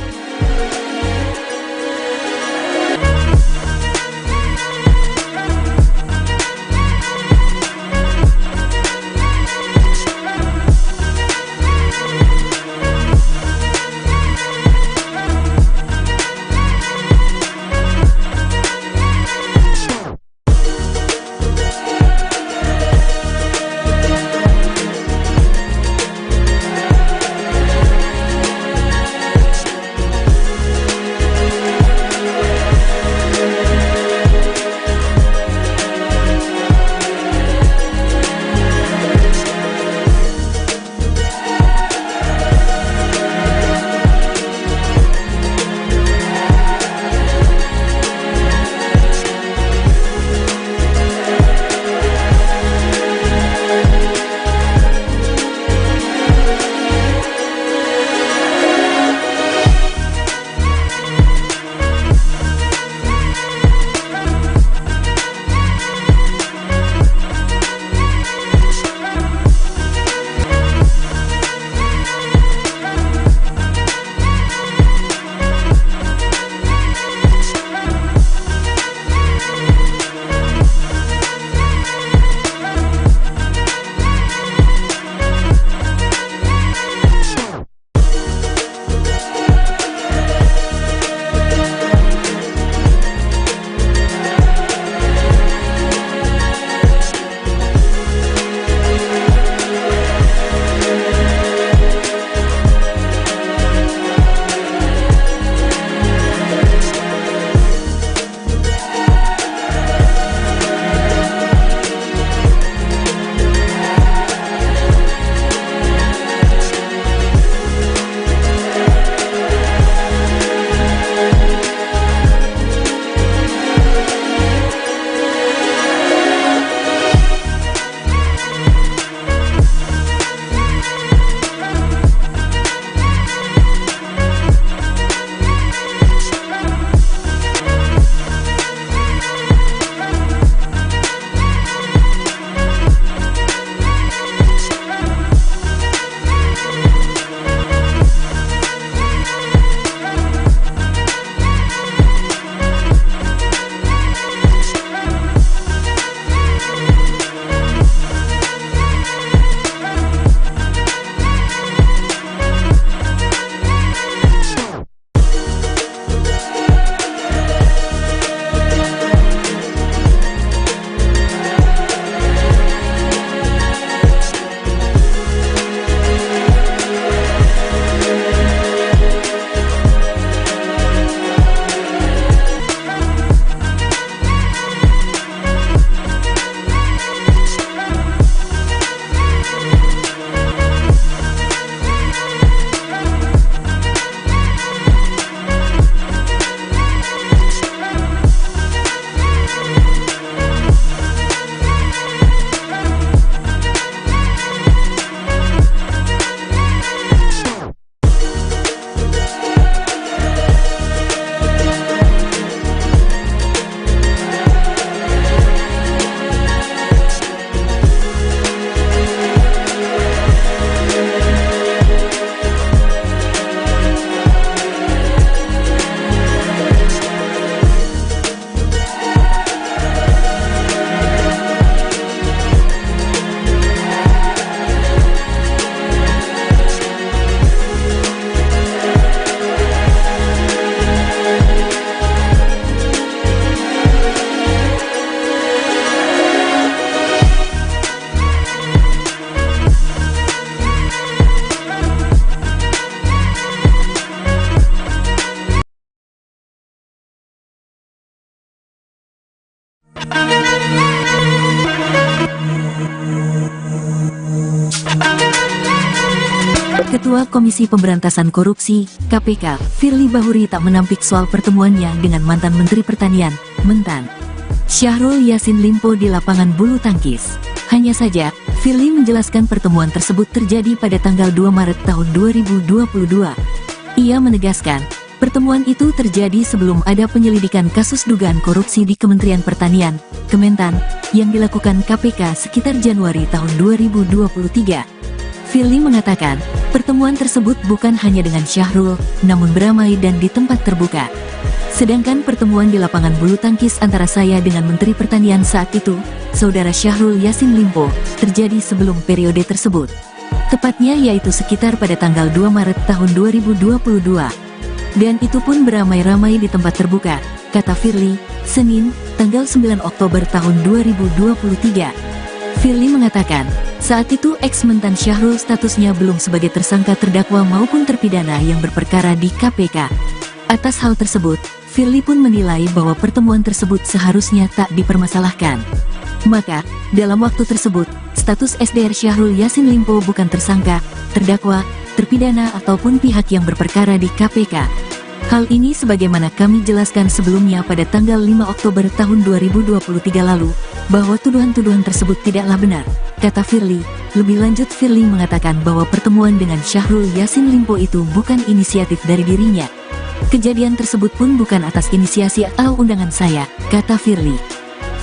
[SPEAKER 1] Ketua Komisi Pemberantasan Korupsi, KPK, Firly Bahuri tak menampik soal pertemuannya dengan mantan Menteri Pertanian, Mentan Syahrul Yassin Limpo di lapangan bulu tangkis. Hanya saja, Firly menjelaskan pertemuan tersebut terjadi pada tanggal 2 Maret tahun 2022. Ia menegaskan, pertemuan itu terjadi sebelum ada penyelidikan kasus dugaan korupsi di Kementerian Pertanian, Kementan, yang dilakukan KPK sekitar Januari tahun 2023. Firly mengatakan, pertemuan tersebut bukan hanya dengan Syahrul, namun beramai dan di tempat terbuka. Sedangkan pertemuan di lapangan bulu tangkis antara saya dengan Menteri Pertanian saat itu, Saudara Syahrul Yassin Limpo, terjadi sebelum periode tersebut. Tepatnya yaitu sekitar pada tanggal 2 Maret tahun 2022. Dan itu pun beramai-ramai di tempat terbuka, kata Firly, Senin, tanggal 9 Oktober tahun 2023. Firly mengatakan, saat itu ex-mentan Syahrul statusnya belum sebagai tersangka terdakwa maupun terpidana yang berperkara di KPK. Atas hal tersebut, Firly pun menilai bahwa pertemuan tersebut seharusnya tak dipermasalahkan. Maka, dalam waktu tersebut, status SDR Syahrul Yassin Limpo bukan tersangka, terdakwa, terpidana ataupun pihak yang berperkara di KPK. Hal ini sebagaimana kami jelaskan sebelumnya pada tanggal 5 Oktober tahun 2023 lalu, bahwa tuduhan-tuduhan tersebut tidaklah benar, kata Firly. Lebih lanjut Firly mengatakan bahwa pertemuan dengan Syahrul Yassin Limpo itu bukan inisiatif dari dirinya. Kejadian tersebut pun bukan atas inisiasi atau undangan saya, kata Firly.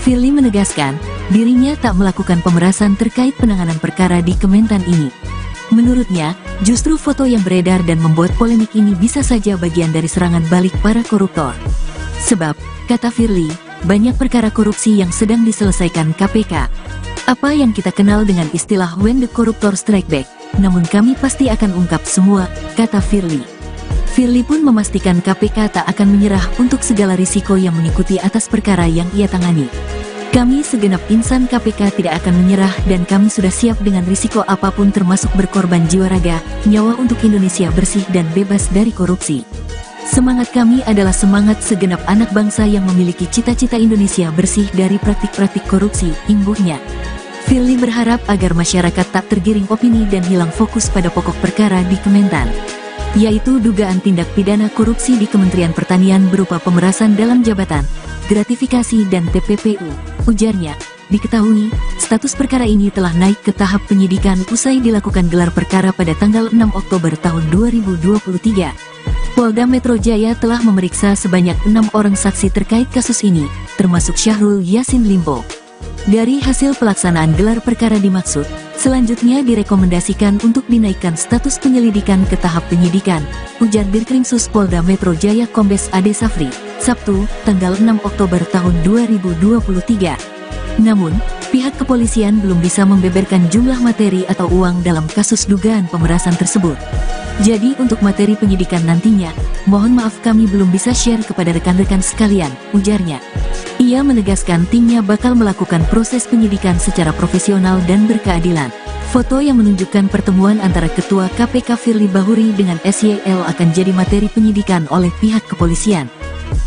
[SPEAKER 1] Firly menegaskan, dirinya tak melakukan pemerasan terkait penanganan perkara di Kementan ini. Menurutnya, justru foto yang beredar dan membuat polemik ini bisa saja bagian dari serangan balik para koruptor. Sebab, kata Firly, banyak perkara korupsi yang sedang diselesaikan KPK. Apa yang kita kenal dengan istilah when the corruptor strike back, namun kami pasti akan ungkap semua, kata Firly. Firly pun memastikan KPK tak akan menyerah untuk segala risiko yang mengikuti atas perkara yang ia tangani. Kami segenap insan KPK tidak akan menyerah dan kami sudah siap dengan risiko apapun termasuk berkorban jiwa raga, nyawa untuk Indonesia bersih dan bebas dari korupsi. Semangat kami adalah semangat segenap anak bangsa yang memiliki cita-cita Indonesia bersih dari praktik-praktik korupsi, imbuhnya. Firly berharap agar masyarakat tak tergiring opini dan hilang fokus pada pokok perkara di Kementan, yaitu dugaan tindak pidana korupsi di Kementerian Pertanian berupa pemerasan dalam jabatan, gratifikasi dan TPPU. Ujarnya, diketahui, status perkara ini telah naik ke tahap penyidikan usai dilakukan gelar perkara pada tanggal 6 Oktober tahun 2023. Polda Metro Jaya telah memeriksa sebanyak 6 orang saksi terkait kasus ini, termasuk Syahrul Yassin Limpo. Dari hasil pelaksanaan gelar perkara dimaksud, selanjutnya direkomendasikan untuk dinaikkan status penyelidikan ke tahap penyidikan, ujar Dirkrimsus Polda Metro Jaya Kombes Ade Safri, Sabtu, tanggal 6 Oktober tahun 2023. Namun, pihak kepolisian belum bisa membeberkan jumlah materi atau uang dalam kasus dugaan pemerasan tersebut. Jadi untuk materi penyidikan nantinya, mohon maaf kami belum bisa share kepada rekan-rekan sekalian, ujarnya. Ia menegaskan timnya bakal melakukan proses penyidikan secara profesional dan berkeadilan. Foto yang menunjukkan pertemuan antara Ketua KPK Firly Bahuri dengan SYL akan jadi materi penyidikan oleh pihak kepolisian.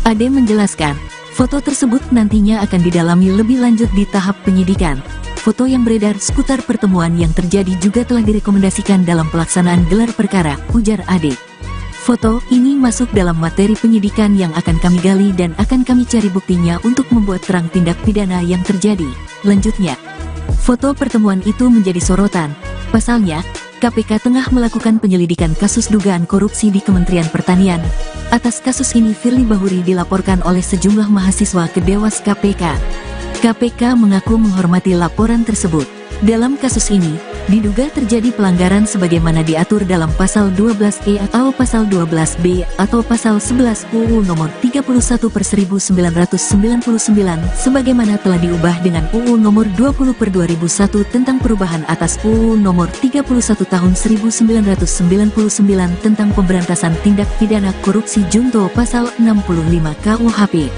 [SPEAKER 1] Ade menjelaskan, foto tersebut nantinya akan didalami lebih lanjut di tahap penyidikan. Foto yang beredar seputar pertemuan yang terjadi juga telah direkomendasikan dalam pelaksanaan gelar perkara, ujar Ade. Foto ini masuk dalam materi penyidikan yang akan kami gali dan akan kami cari buktinya untuk membuat terang tindak pidana yang terjadi, lanjutnya. Foto pertemuan itu menjadi sorotan. Pasalnya, KPK tengah melakukan penyelidikan kasus dugaan korupsi di Kementerian Pertanian. Atas kasus ini Firly Bahuri dilaporkan oleh sejumlah mahasiswa ke Dewas KPK. KPK mengaku menghormati laporan tersebut. Dalam kasus ini, diduga terjadi pelanggaran sebagaimana diatur dalam pasal 12E atau pasal 12B atau pasal 11 UU nomor 31/1999 sebagaimana telah diubah dengan UU nomor 20/2001 tentang perubahan atas UU nomor 31 tahun 1999 tentang pemberantasan tindak pidana korupsi junto pasal 65 KUHP.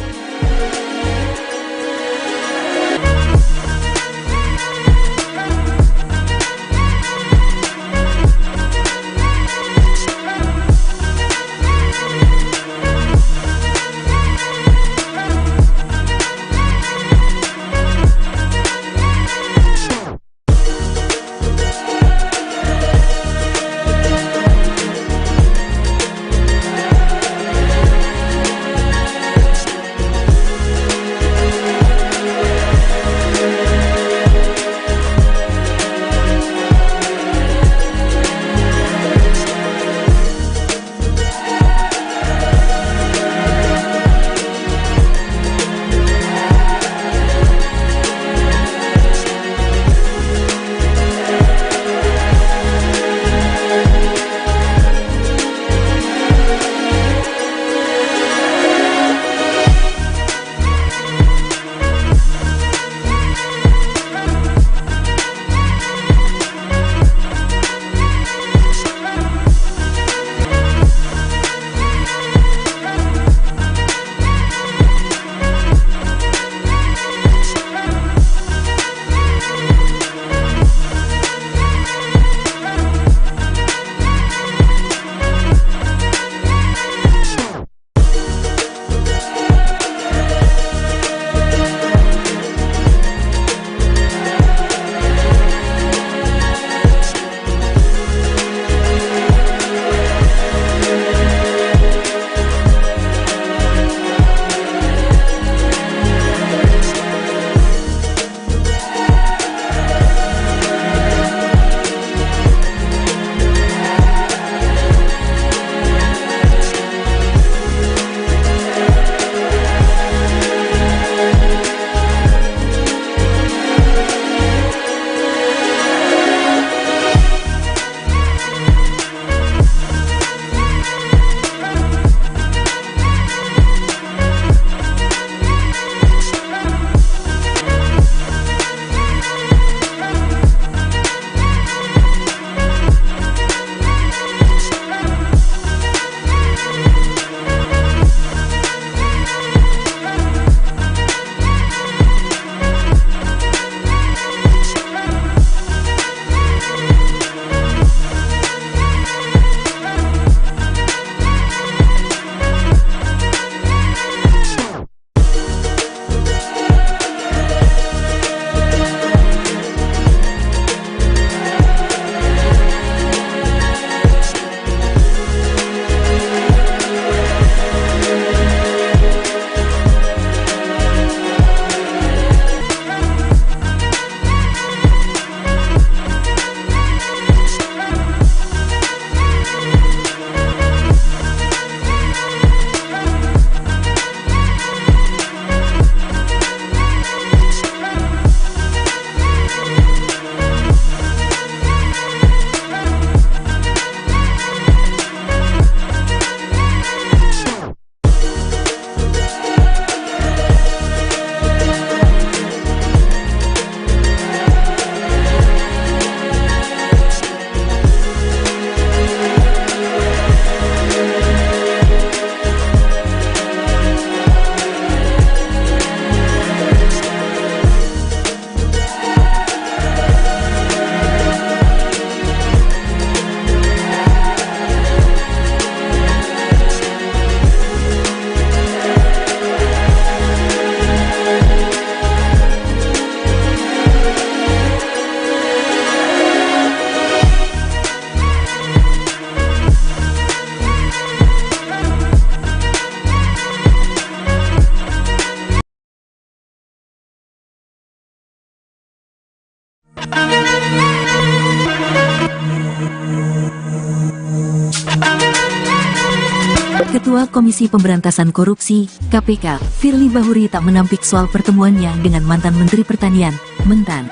[SPEAKER 1] Ketua Komisi Pemberantasan Korupsi, KPK, Firly Bahuri tak menampik soal pertemuannya dengan mantan Menteri Pertanian, Mentan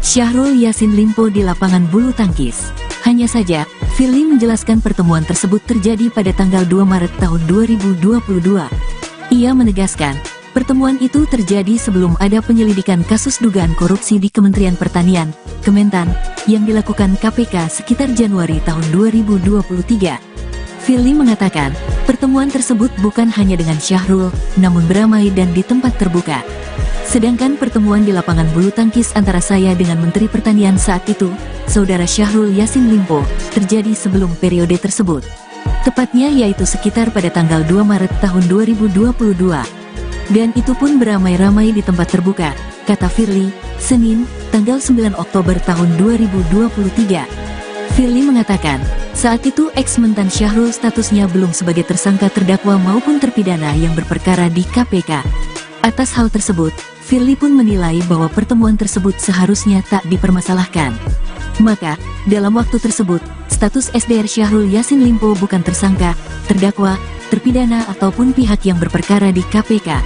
[SPEAKER 1] Syahrul Yassin Limpo di lapangan bulu tangkis. Hanya saja, Firly menjelaskan pertemuan tersebut terjadi pada tanggal 2 Maret tahun 2022. Ia menegaskan, pertemuan itu terjadi sebelum ada penyelidikan kasus dugaan korupsi di Kementerian Pertanian, Kementan, yang dilakukan KPK sekitar Januari tahun 2023. Firly mengatakan, pertemuan tersebut bukan hanya dengan Syahrul, namun beramai dan di tempat terbuka. Sedangkan pertemuan di lapangan bulu tangkis antara saya dengan Menteri Pertanian saat itu, Saudara Syahrul Yassin Limpo, terjadi sebelum periode tersebut. Tepatnya yaitu sekitar pada tanggal 2 Maret tahun 2022. Dan itu pun beramai-ramai di tempat terbuka, kata Firly, Senin, tanggal 9 Oktober tahun 2023. Firly mengatakan, saat itu ex-mentan Syahrul statusnya belum sebagai tersangka terdakwa maupun terpidana yang berperkara di KPK. Atas hal tersebut, Firly pun menilai bahwa pertemuan tersebut seharusnya tak dipermasalahkan. Maka, dalam waktu tersebut, status SDR Syahrul Yassin Limpo bukan tersangka, terdakwa, terpidana ataupun pihak yang berperkara di KPK.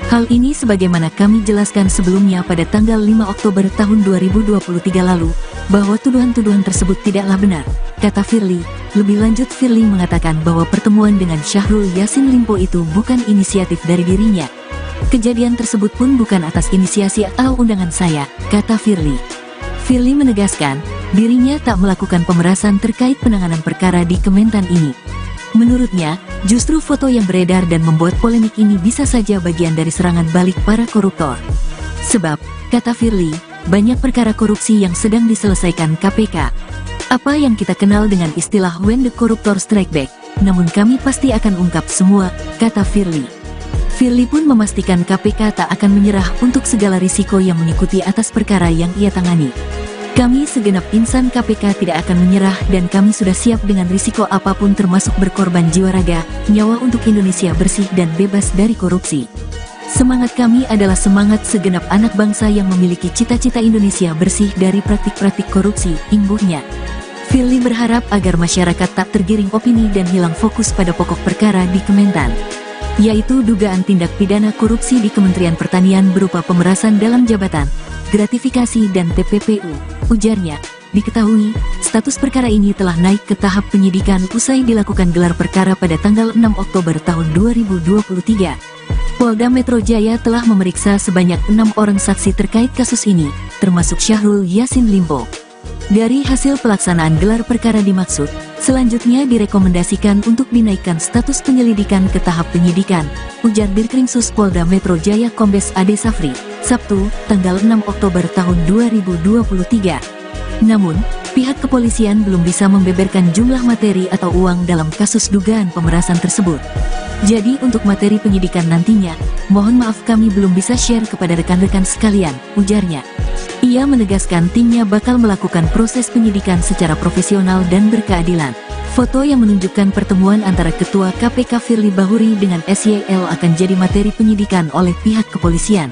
[SPEAKER 1] Hal ini sebagaimana kami jelaskan sebelumnya pada tanggal 5 Oktober tahun 2023 lalu, bahwa tuduhan-tuduhan tersebut tidaklah benar, kata Firly. Lebih lanjut, Firly mengatakan bahwa pertemuan dengan Syahrul Yassin Limpo itu bukan inisiatif dari dirinya. Kejadian tersebut pun bukan atas inisiasi atau undangan saya, kata Firly. Firly menegaskan, dirinya tak melakukan pemerasan terkait penanganan perkara di Kementan ini. Menurutnya, justru foto yang beredar dan membuat polemik ini bisa saja bagian dari serangan balik para koruptor. Sebab, kata Firly, banyak perkara korupsi yang sedang diselesaikan KPK. Apa yang kita kenal dengan istilah when the corruptor strike back, namun kami pasti akan ungkap semua, kata Firly. Firly pun memastikan KPK tak akan menyerah untuk segala risiko yang mengikuti atas perkara yang ia tangani. Kami segenap insan KPK tidak akan menyerah dan kami sudah siap dengan risiko apapun termasuk berkorban jiwa raga, nyawa untuk Indonesia bersih dan bebas dari korupsi. Semangat kami adalah semangat segenap anak bangsa yang memiliki cita-cita Indonesia bersih dari praktik-praktik korupsi, imbuhnya. Firly berharap agar masyarakat tak tergiring opini dan hilang fokus pada pokok perkara di Kementan, yaitu dugaan tindak pidana korupsi di Kementerian Pertanian berupa pemerasan dalam jabatan, gratifikasi dan TPPU. Ujarnya, diketahui, status perkara ini telah naik ke tahap penyidikan usai dilakukan gelar perkara pada tanggal 6 Oktober tahun 2023. Polda Metro Jaya telah memeriksa sebanyak 6 orang saksi terkait kasus ini, termasuk Syahrul Yassin Limpo. Dari hasil pelaksanaan gelar perkara dimaksud, selanjutnya direkomendasikan untuk dinaikkan status penyelidikan ke tahap penyidikan, ujar Dirkrimsus Polda Metro Jaya Kombes Ade Safri, Sabtu, tanggal 6 Oktober tahun 2023. Namun, pihak kepolisian belum bisa membeberkan jumlah materi atau uang dalam kasus dugaan pemerasan tersebut. Jadi untuk materi penyidikan nantinya, mohon maaf kami belum bisa share kepada rekan-rekan sekalian, ujarnya. Ia menegaskan timnya bakal melakukan proses penyidikan secara profesional dan berkeadilan. Foto yang menunjukkan pertemuan antara Ketua KPK Firly Bahuri dengan SYL akan jadi materi penyidikan oleh pihak kepolisian.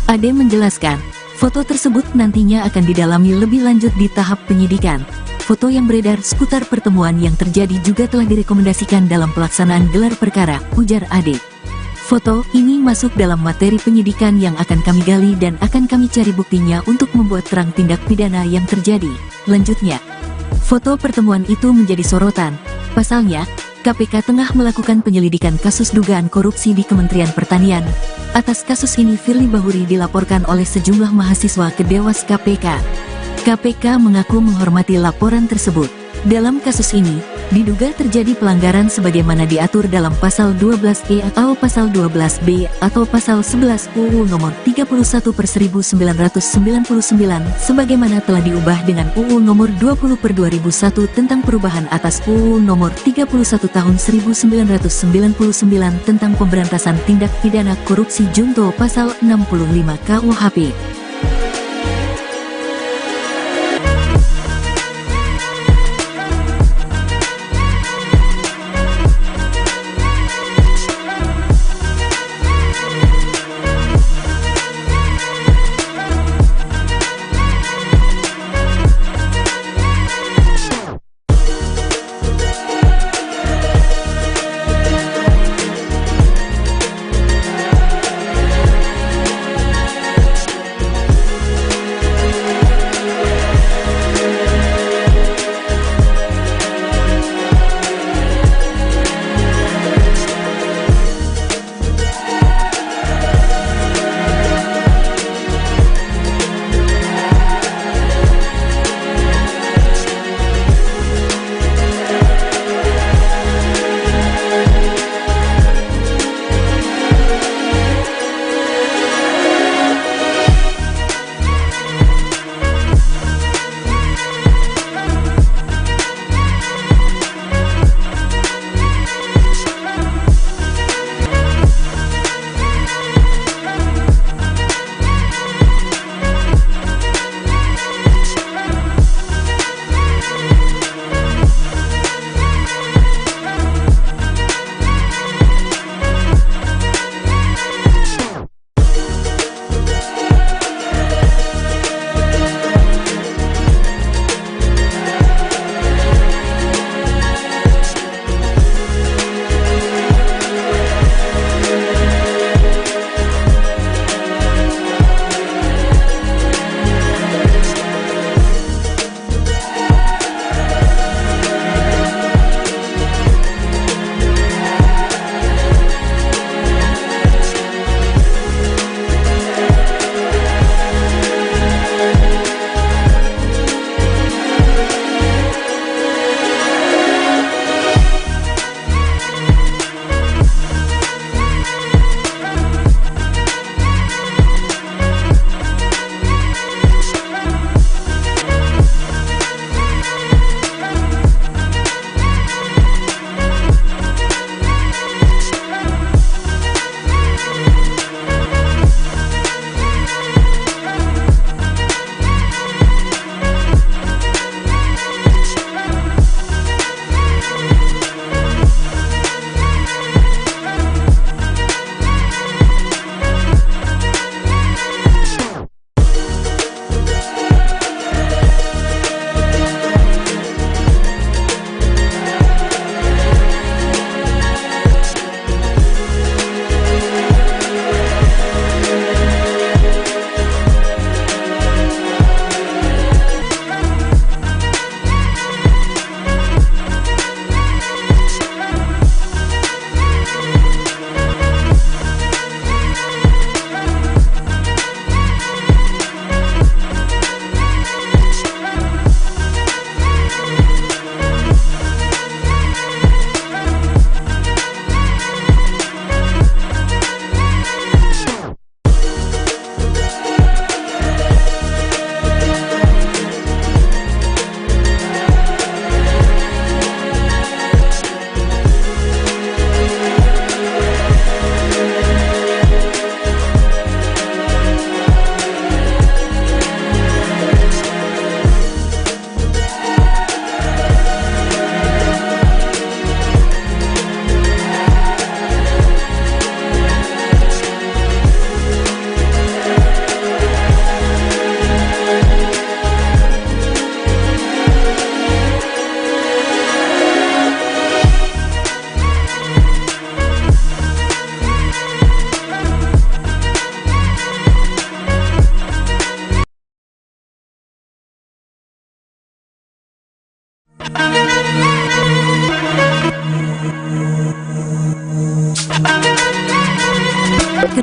[SPEAKER 1] Ade menjelaskan, foto tersebut nantinya akan didalami lebih lanjut di tahap penyidikan. Foto yang beredar seputar pertemuan yang terjadi juga telah direkomendasikan dalam pelaksanaan gelar perkara, ujar Ade. Foto ini masuk dalam materi penyidikan yang akan kami gali dan akan kami cari buktinya untuk membuat terang tindak pidana yang terjadi, lanjutnya. Foto pertemuan itu menjadi sorotan. Pasalnya, KPK tengah melakukan penyelidikan kasus dugaan korupsi di Kementerian Pertanian. Atas kasus ini Firly Bahuri dilaporkan oleh sejumlah mahasiswa ke Dewas KPK. KPK mengaku menghormati laporan tersebut. Dalam kasus ini, diduga terjadi pelanggaran sebagaimana diatur dalam Pasal 12E atau Pasal 12B atau Pasal 11 UU Nomor 31/1999 sebagaimana telah diubah dengan UU Nomor 20/2001 tentang perubahan atas UU Nomor 31 Tahun 1999 tentang pemberantasan tindak pidana korupsi junto Pasal 65 KUHP.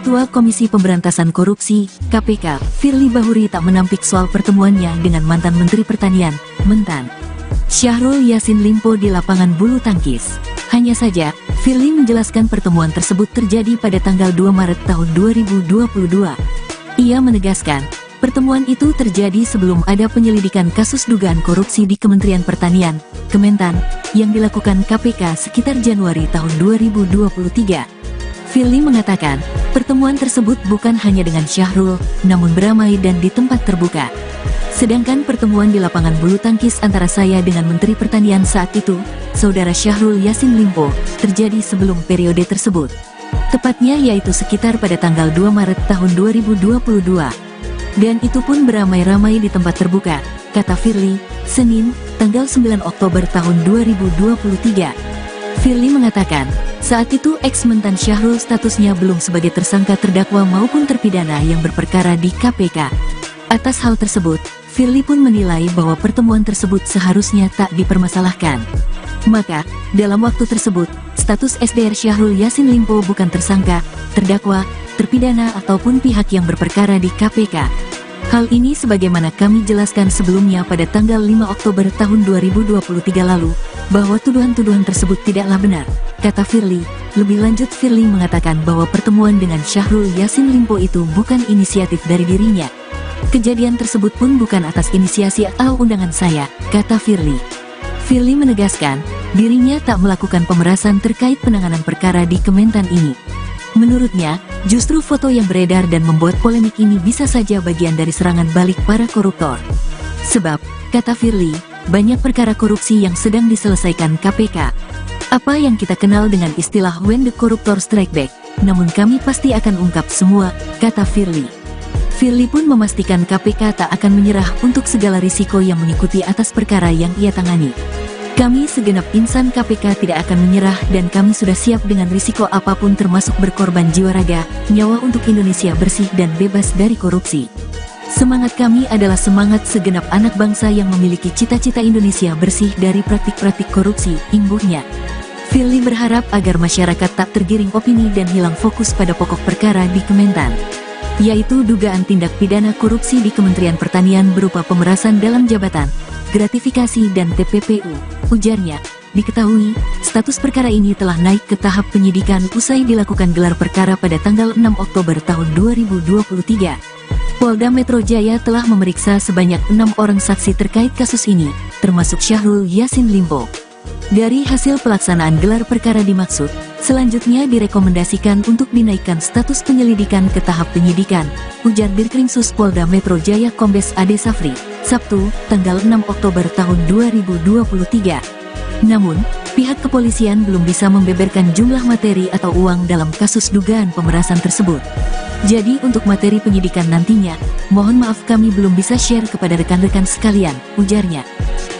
[SPEAKER 1] Ketua Komisi Pemberantasan Korupsi, KPK, Firly Bahuri tak menampik soal pertemuannya dengan mantan Menteri Pertanian, Mentan, Syahrul Yassin Limpo di lapangan bulu tangkis. Hanya saja, Firly menjelaskan pertemuan tersebut terjadi pada tanggal 2 Maret tahun 2022. Ia menegaskan, pertemuan itu terjadi sebelum ada penyelidikan kasus dugaan korupsi di Kementerian Pertanian, Kementan, yang dilakukan KPK sekitar Januari tahun 2023. Firly mengatakan, pertemuan tersebut bukan hanya dengan Syahrul, namun beramai dan di tempat terbuka. Sedangkan pertemuan di lapangan bulu tangkis antara saya dengan Menteri Pertanian saat itu, Saudara Syahrul Yassin Limpo, terjadi sebelum periode tersebut. Tepatnya yaitu sekitar pada tanggal 2 Maret tahun 2022. Dan itu pun beramai-ramai di tempat terbuka, kata Firly, Senin, tanggal 9 Oktober tahun 2023. Firly mengatakan, saat itu ex-mentan Syahrul statusnya belum sebagai tersangka terdakwa maupun terpidana yang berperkara di KPK. Atas hal tersebut, Firly pun menilai bahwa pertemuan tersebut seharusnya tak dipermasalahkan. Maka, dalam waktu tersebut, status SDR Syahrul Yassin Limpo bukan tersangka, terdakwa, terpidana ataupun pihak yang berperkara di KPK. Hal ini sebagaimana kami jelaskan sebelumnya pada tanggal 5 Oktober tahun 2023 lalu, bahwa tuduhan-tuduhan tersebut tidaklah benar, kata Firly. Lebih lanjut Firly mengatakan bahwa pertemuan dengan Syahrul Yassin Limpo itu bukan inisiatif dari dirinya. Kejadian tersebut pun bukan atas inisiasi atau undangan saya, kata Firly. Firly menegaskan, dirinya tak melakukan pemerasan terkait penanganan perkara di Kementan ini. Menurutnya, justru foto yang beredar dan membuat polemik ini bisa saja bagian dari serangan balik para koruptor. Sebab, kata Firly, banyak perkara korupsi yang sedang diselesaikan KPK. Apa yang kita kenal dengan istilah when the corruptor strike back, namun kami pasti akan ungkap semua, kata Firly. Firly pun memastikan KPK tak akan menyerah untuk segala risiko yang mengikuti atas perkara yang ia tangani. Kami segenap insan KPK tidak akan menyerah dan kami sudah siap dengan risiko apapun termasuk berkorban jiwa raga, nyawa untuk Indonesia bersih dan bebas dari korupsi. Semangat kami adalah semangat segenap anak bangsa yang memiliki cita-cita Indonesia bersih dari praktik-praktik korupsi, imbuhnya. Firly berharap agar masyarakat tak tergiring opini dan hilang fokus pada pokok perkara di Kementan, yaitu dugaan tindak pidana korupsi di Kementerian Pertanian berupa pemerasan dalam jabatan, gratifikasi dan TPPU. Ujarnya, diketahui, status perkara ini telah naik ke tahap penyidikan usai dilakukan gelar perkara pada tanggal 6 Oktober tahun 2023. Polda Metro Jaya telah memeriksa sebanyak 6 orang saksi terkait kasus ini, termasuk Syahrul Yassin Limpo. Dari hasil pelaksanaan gelar perkara dimaksud, selanjutnya direkomendasikan untuk dinaikkan status penyelidikan ke tahap penyidikan, ujar Dirkrimsus Polda Metro Jaya Kombes Ade Safri, Sabtu, tanggal 6 Oktober tahun 2023. Namun, pihak kepolisian belum bisa membeberkan jumlah materi atau uang dalam kasus dugaan pemerasan tersebut. Jadi untuk materi penyidikan nantinya, mohon maaf kami belum bisa share kepada rekan-rekan sekalian, ujarnya.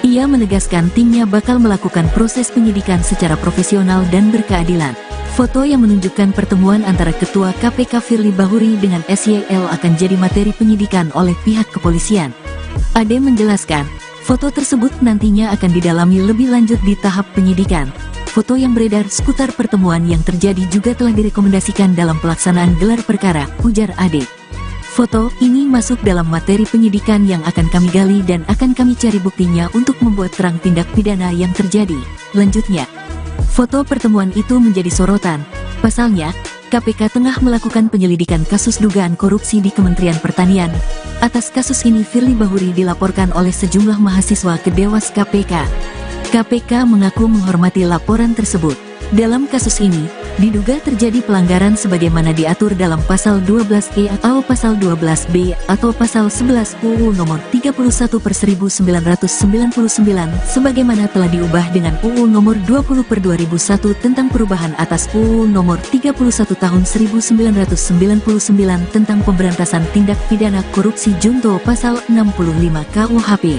[SPEAKER 1] Ia menegaskan timnya bakal melakukan proses penyidikan secara profesional dan berkeadilan. Foto yang menunjukkan pertemuan antara Ketua KPK Firly Bahuri dengan SYL akan jadi materi penyidikan oleh pihak kepolisian. Ade menjelaskan, foto tersebut nantinya akan didalami lebih lanjut di tahap penyidikan. Foto yang beredar seputar pertemuan yang terjadi juga telah direkomendasikan dalam pelaksanaan gelar perkara, ujar Ade. Foto ini masuk dalam materi penyidikan yang akan kami gali dan akan kami cari buktinya untuk membuat terang tindak pidana yang terjadi. Lanjutnya, foto pertemuan itu menjadi sorotan. Pasalnya, KPK tengah melakukan penyelidikan kasus dugaan korupsi di Kementerian Pertanian. Atas kasus ini Firly Bahuri dilaporkan oleh sejumlah mahasiswa ke Dewas KPK. KPK mengaku menghormati laporan tersebut. Dalam kasus ini, diduga terjadi pelanggaran sebagaimana diatur dalam Pasal 12E atau Pasal 12B atau Pasal 11 UU Nomor 31/1999 sebagaimana telah diubah dengan UU Nomor 20/2001 tentang perubahan atas UU Nomor 31 Tahun 1999 tentang pemberantasan tindak pidana korupsi junto Pasal 65 KUHP.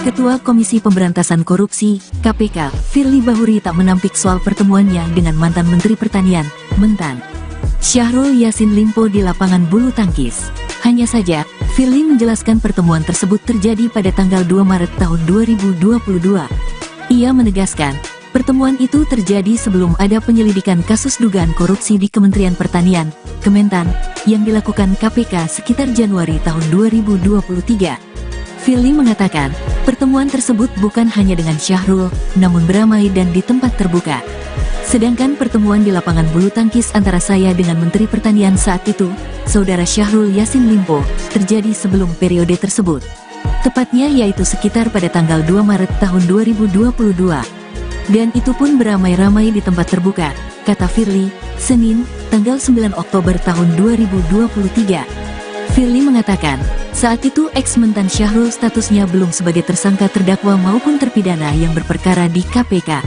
[SPEAKER 1] Ketua Komisi Pemberantasan Korupsi, KPK, Firly Bahuri tak menampik soal pertemuannya dengan mantan Menteri Pertanian, Mentan Syahrul Yassin Limpo di lapangan bulu tangkis. Hanya saja, Firly menjelaskan pertemuan tersebut terjadi pada tanggal 2 Maret tahun 2022. Ia menegaskan, pertemuan itu terjadi sebelum ada penyelidikan kasus dugaan korupsi di Kementerian Pertanian, Kementan, yang dilakukan KPK sekitar Januari tahun 2023. Firly mengatakan, pertemuan tersebut bukan hanya dengan Syahrul, namun beramai dan di tempat terbuka. Sedangkan pertemuan di lapangan bulu tangkis antara saya dengan Menteri Pertanian saat itu, Saudara Syahrul Yassin Limpo, terjadi sebelum periode tersebut. Tepatnya yaitu sekitar pada tanggal 2 Maret tahun 2022. Dan itu pun beramai-ramai di tempat terbuka, kata Firly, Senin, tanggal 9 Oktober tahun 2023. Firly mengatakan, saat itu ex-mentan Syahrul statusnya belum sebagai tersangka terdakwa maupun terpidana yang berperkara di KPK.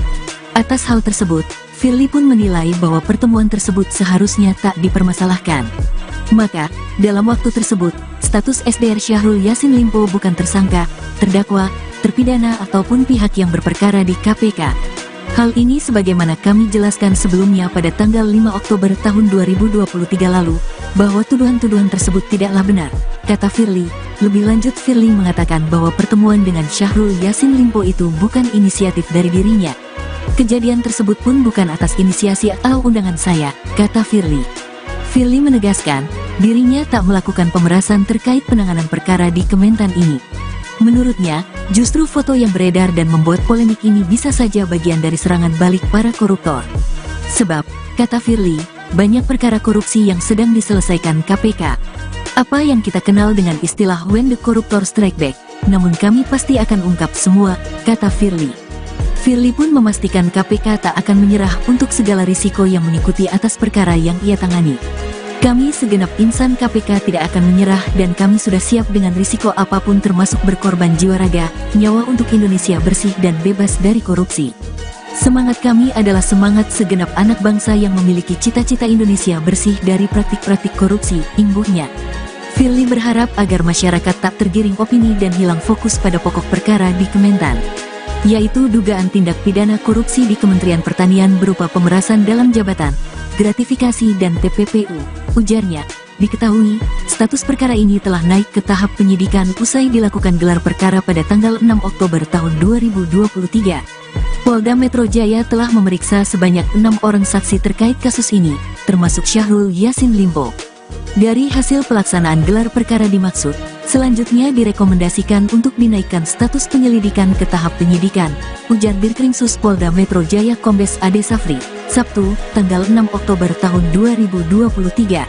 [SPEAKER 1] Atas hal tersebut, Firly pun menilai bahwa pertemuan tersebut seharusnya tak dipermasalahkan. Maka, dalam waktu tersebut, status SDR Syahrul Yassin Limpo bukan tersangka, terdakwa, terpidana ataupun pihak yang berperkara di KPK. Hal ini sebagaimana kami jelaskan sebelumnya pada tanggal 5 Oktober tahun 2023 lalu, bahwa tuduhan-tuduhan tersebut tidaklah benar, kata Firly. Lebih lanjut Firly mengatakan bahwa pertemuan dengan Syahrul Yassin Limpo itu bukan inisiatif dari dirinya. Kejadian tersebut pun bukan atas inisiasi atau undangan saya, kata Firly. Firly menegaskan, dirinya tak melakukan pemerasan terkait penanganan perkara di Kementan ini. Menurutnya, justru foto yang beredar dan membuat polemik ini bisa saja bagian dari serangan balik para koruptor. Sebab, kata Firly, banyak perkara korupsi yang sedang diselesaikan KPK. Apa yang kita kenal dengan istilah when the corruptor strike back, namun kami pasti akan ungkap semua, kata Firly. Firly pun memastikan KPK tak akan menyerah untuk segala risiko yang mengikuti atas perkara yang ia tangani. Kami segenap insan KPK tidak akan menyerah dan kami sudah siap dengan risiko apapun termasuk berkorban jiwa raga, nyawa untuk Indonesia bersih dan bebas dari korupsi. Semangat kami adalah semangat segenap anak bangsa yang memiliki cita-cita Indonesia bersih dari praktik-praktik korupsi, imbuhnya. Firly berharap agar masyarakat tak tergiring opini dan hilang fokus pada pokok perkara di Kementan, yaitu dugaan tindak pidana korupsi di Kementerian Pertanian berupa pemerasan dalam jabatan, gratifikasi dan TPPU. Ujarnya, diketahui, status perkara ini telah naik ke tahap penyidikan usai dilakukan gelar perkara pada tanggal 6 Oktober tahun 2023. Polda Metro Jaya telah memeriksa sebanyak 6 orang saksi terkait kasus ini, termasuk Syahrul Yassin Limpo. Dari hasil pelaksanaan gelar perkara dimaksud, selanjutnya direkomendasikan untuk dinaikkan status penyelidikan ke tahap penyidikan, ujar Dirkrimsus Polda Metro Jaya Kombes Ade Safri, Sabtu, tanggal 6 Oktober tahun 2023.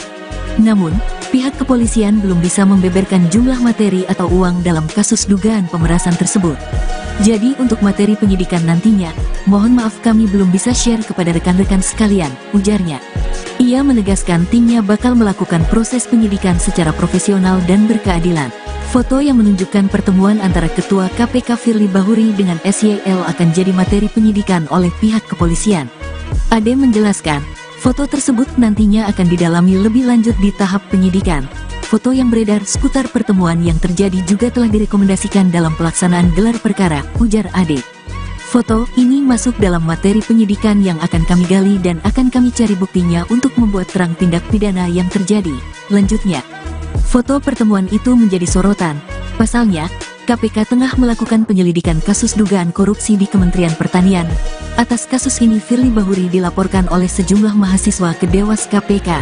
[SPEAKER 1] Namun, pihak kepolisian belum bisa membeberkan jumlah materi atau uang dalam kasus dugaan pemerasan tersebut. Jadi untuk materi penyidikan nantinya, mohon maaf kami belum bisa share kepada rekan-rekan sekalian, ujarnya. Ia menegaskan timnya bakal melakukan proses penyidikan secara profesional dan berkeadilan. Foto yang menunjukkan pertemuan antara Ketua KPK Firly Bahuri dengan SYL akan jadi materi penyidikan oleh pihak kepolisian. Ade menjelaskan, foto tersebut nantinya akan didalami lebih lanjut di tahap penyidikan. Foto yang beredar seputar pertemuan yang terjadi juga telah direkomendasikan dalam pelaksanaan gelar perkara, ujar Ade. Foto ini masuk dalam materi penyidikan yang akan kami gali dan akan kami cari buktinya untuk membuat terang tindak pidana yang terjadi. Lanjutnya, foto pertemuan itu menjadi sorotan. Pasalnya, KPK tengah melakukan penyelidikan kasus dugaan korupsi di Kementerian Pertanian. Atas kasus ini Firly Bahuri dilaporkan oleh sejumlah mahasiswa ke Dewas KPK.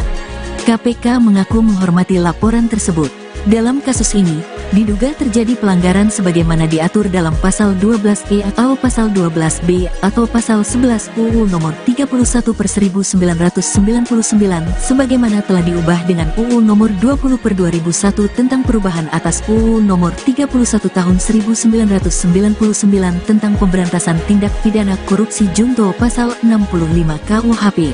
[SPEAKER 1] KPK mengaku menghormati laporan tersebut. Dalam kasus ini, diduga terjadi pelanggaran sebagaimana diatur dalam Pasal 12E atau Pasal 12B atau Pasal 11 UU Nomor 31/1999 sebagaimana telah diubah dengan UU Nomor 20/2001 tentang perubahan atas UU Nomor 31 Tahun 1999 tentang pemberantasan tindak pidana korupsi junto Pasal 65 KUHP.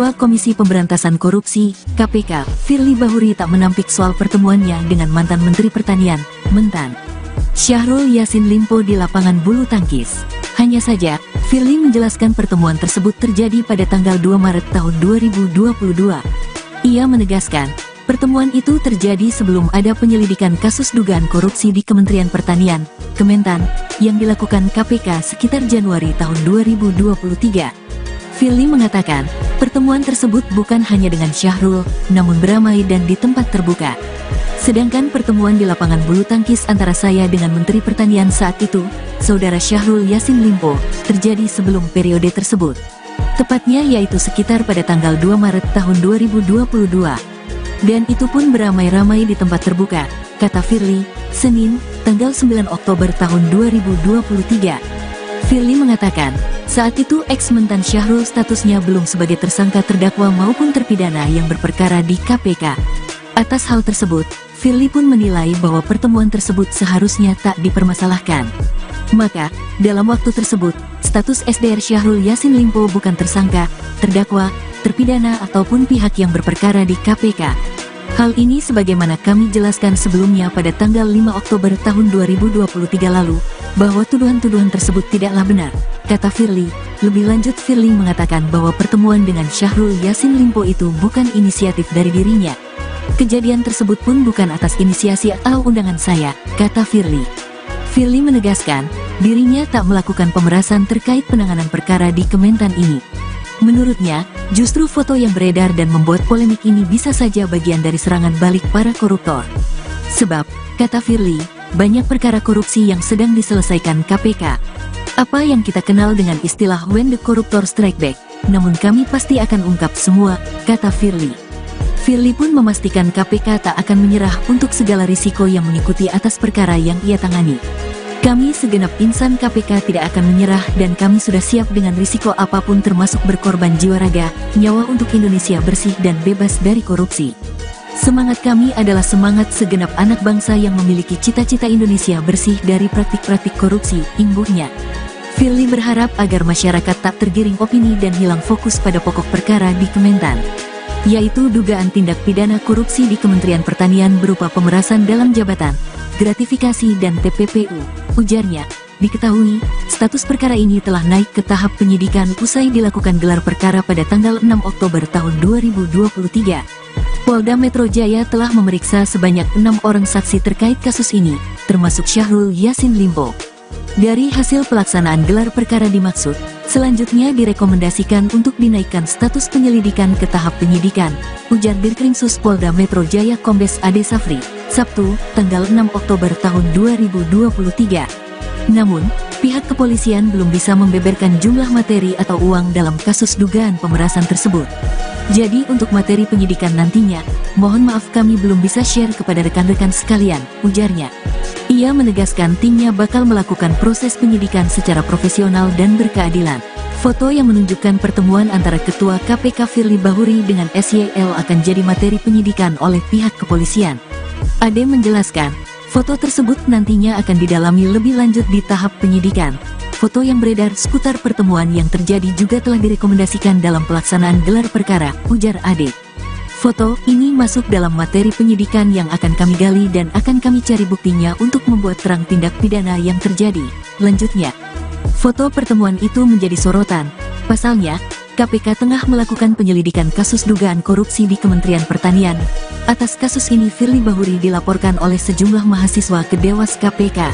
[SPEAKER 1] Ketua Komisi Pemberantasan Korupsi, KPK, Firly Bahuri tak menampik soal pertemuannya dengan mantan Menteri Pertanian, Mentan Syahrul Yassin Limpo di lapangan bulu tangkis. Hanya saja, Firly menjelaskan pertemuan tersebut terjadi pada tanggal 2 Maret tahun 2022. Ia menegaskan, pertemuan itu terjadi sebelum ada penyelidikan kasus dugaan korupsi di Kementerian Pertanian, Kementan, yang dilakukan KPK sekitar Januari tahun 2023. Firly mengatakan, pertemuan tersebut bukan hanya dengan Syahrul, namun beramai dan di tempat terbuka. Sedangkan pertemuan di lapangan bulu tangkis antara saya dengan Menteri Pertanian saat itu, Saudara Syahrul Yassin Limpo, terjadi sebelum periode tersebut. Tepatnya yaitu sekitar pada tanggal 2 Maret tahun 2022. Dan itu pun beramai-ramai di tempat terbuka, kata Firly, Senin, tanggal 9 Oktober tahun 2023. Firly mengatakan, saat itu ex-mentan Syahrul statusnya belum sebagai tersangka terdakwa maupun terpidana yang berperkara di KPK. Atas hal tersebut, Firly pun menilai bahwa pertemuan tersebut seharusnya tak dipermasalahkan. Maka, dalam waktu tersebut, status SDR Syahrul Yassin Limpo bukan tersangka, terdakwa, terpidana ataupun pihak yang berperkara di KPK. Hal ini sebagaimana kami jelaskan sebelumnya pada tanggal 5 Oktober tahun 2023 lalu, bahwa tuduhan-tuduhan tersebut tidaklah benar, kata Firly. Lebih lanjut, Firly mengatakan bahwa pertemuan dengan Syahrul Yassin Limpo itu bukan inisiatif dari dirinya. Kejadian tersebut pun bukan atas inisiasi atau undangan saya, kata Firly. Firly menegaskan, dirinya tak melakukan pemerasan terkait penanganan perkara di Kementan ini. Menurutnya, justru foto yang beredar dan membuat polemik ini bisa saja bagian dari serangan balik para koruptor. Sebab, kata Firly, banyak perkara korupsi yang sedang diselesaikan KPK. Apa yang kita kenal dengan istilah when the corruptor strike back, namun kami pasti akan ungkap semua, kata Firly. Firly pun memastikan KPK tak akan menyerah untuk segala risiko yang mengikuti atas perkara yang ia tangani. Kami segenap insan KPK tidak akan menyerah dan kami sudah siap dengan risiko apapun termasuk berkorban jiwa raga, nyawa untuk Indonesia bersih dan bebas dari korupsi. Semangat kami adalah semangat segenap anak bangsa yang memiliki cita-cita Indonesia bersih dari praktik-praktik korupsi, imbuhnya. Firly berharap agar masyarakat tak tergiring opini dan hilang fokus pada pokok perkara di Kementan, yaitu dugaan tindak pidana korupsi di Kementerian Pertanian berupa pemerasan dalam jabatan, gratifikasi dan TPPU. Ujarnya, diketahui, status perkara ini telah naik ke tahap penyidikan usai dilakukan gelar perkara pada tanggal 6 Oktober tahun 2023. Polda Metro Jaya telah memeriksa sebanyak 6 orang saksi terkait kasus ini, termasuk Syahrul Yassin Limpo. Dari hasil pelaksanaan gelar perkara dimaksud, selanjutnya direkomendasikan untuk dinaikkan status penyelidikan ke tahap penyidikan, ujar Dirkrimsus Polda Metro Jaya Kombes Ade Safri, Sabtu, tanggal 6 Oktober tahun 2023. Namun, pihak kepolisian belum bisa membeberkan jumlah materi atau uang dalam kasus dugaan pemerasan tersebut. Jadi untuk materi penyidikan nantinya, mohon maaf kami belum bisa share kepada rekan-rekan sekalian, ujarnya. Ia menegaskan timnya bakal melakukan proses penyidikan secara profesional dan berkeadilan. Foto yang menunjukkan pertemuan antara Ketua KPK Firly Bahuri dengan SYL akan jadi materi penyidikan oleh pihak kepolisian. Ade menjelaskan, foto tersebut nantinya akan didalami lebih lanjut di tahap penyidikan. Foto yang beredar seputar pertemuan yang terjadi juga telah direkomendasikan dalam pelaksanaan gelar perkara, ujar Ade. Foto ini masuk dalam materi penyidikan yang akan kami gali dan akan kami cari buktinya untuk membuat terang tindak pidana yang terjadi, lanjutnya. Foto pertemuan itu menjadi sorotan. Pasalnya, KPK tengah melakukan penyelidikan kasus dugaan korupsi di Kementerian Pertanian. Atas kasus ini Firly Bahuri dilaporkan oleh sejumlah mahasiswa ke Dewas KPK.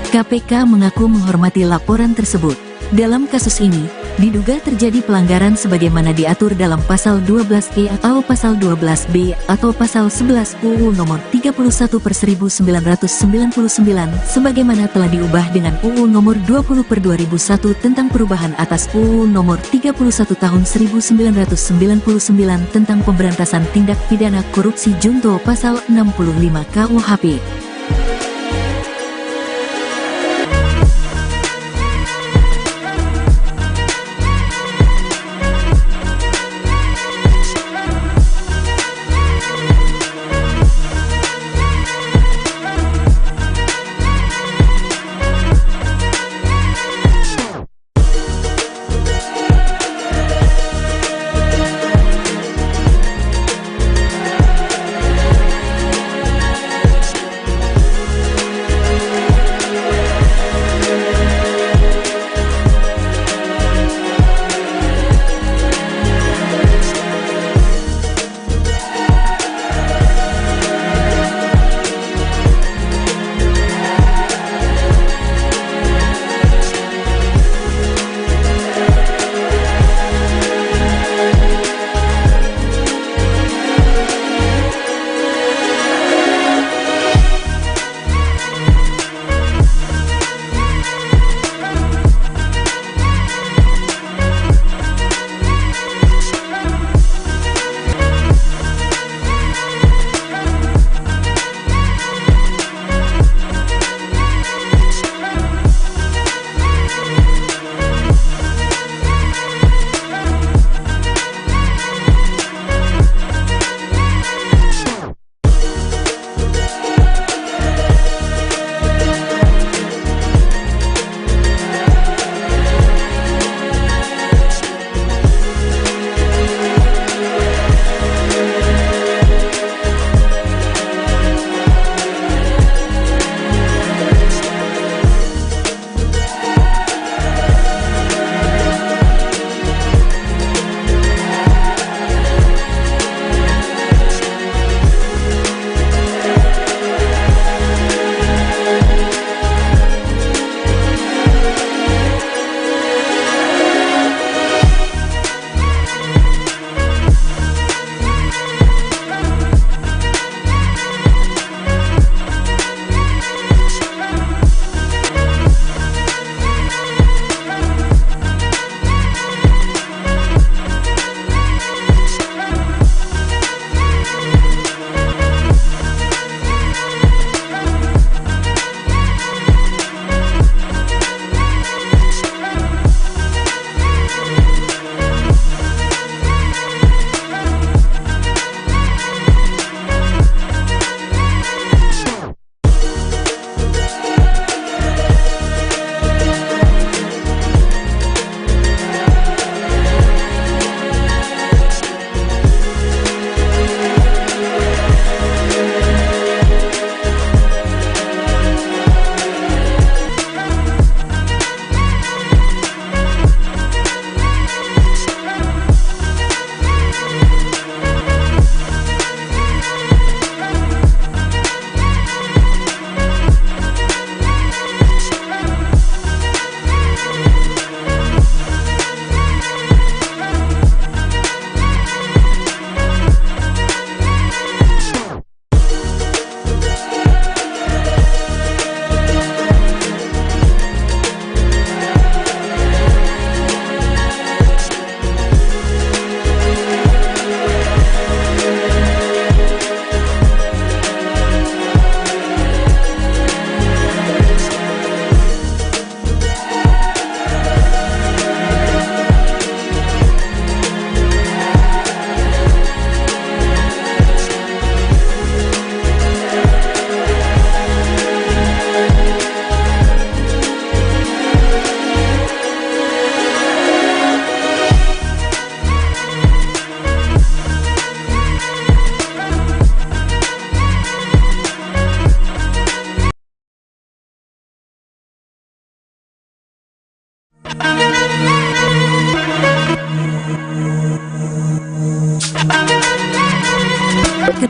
[SPEAKER 1] KPK mengaku menghormati laporan tersebut. Dalam kasus ini, diduga terjadi pelanggaran sebagaimana diatur dalam Pasal 12E atau Pasal 12B atau Pasal 11 UU Nomor 31/1999 sebagaimana telah diubah dengan UU Nomor 20/2001 tentang perubahan atas UU Nomor 31 Tahun 1999 tentang pemberantasan tindak pidana korupsi junto Pasal 65 KUHP.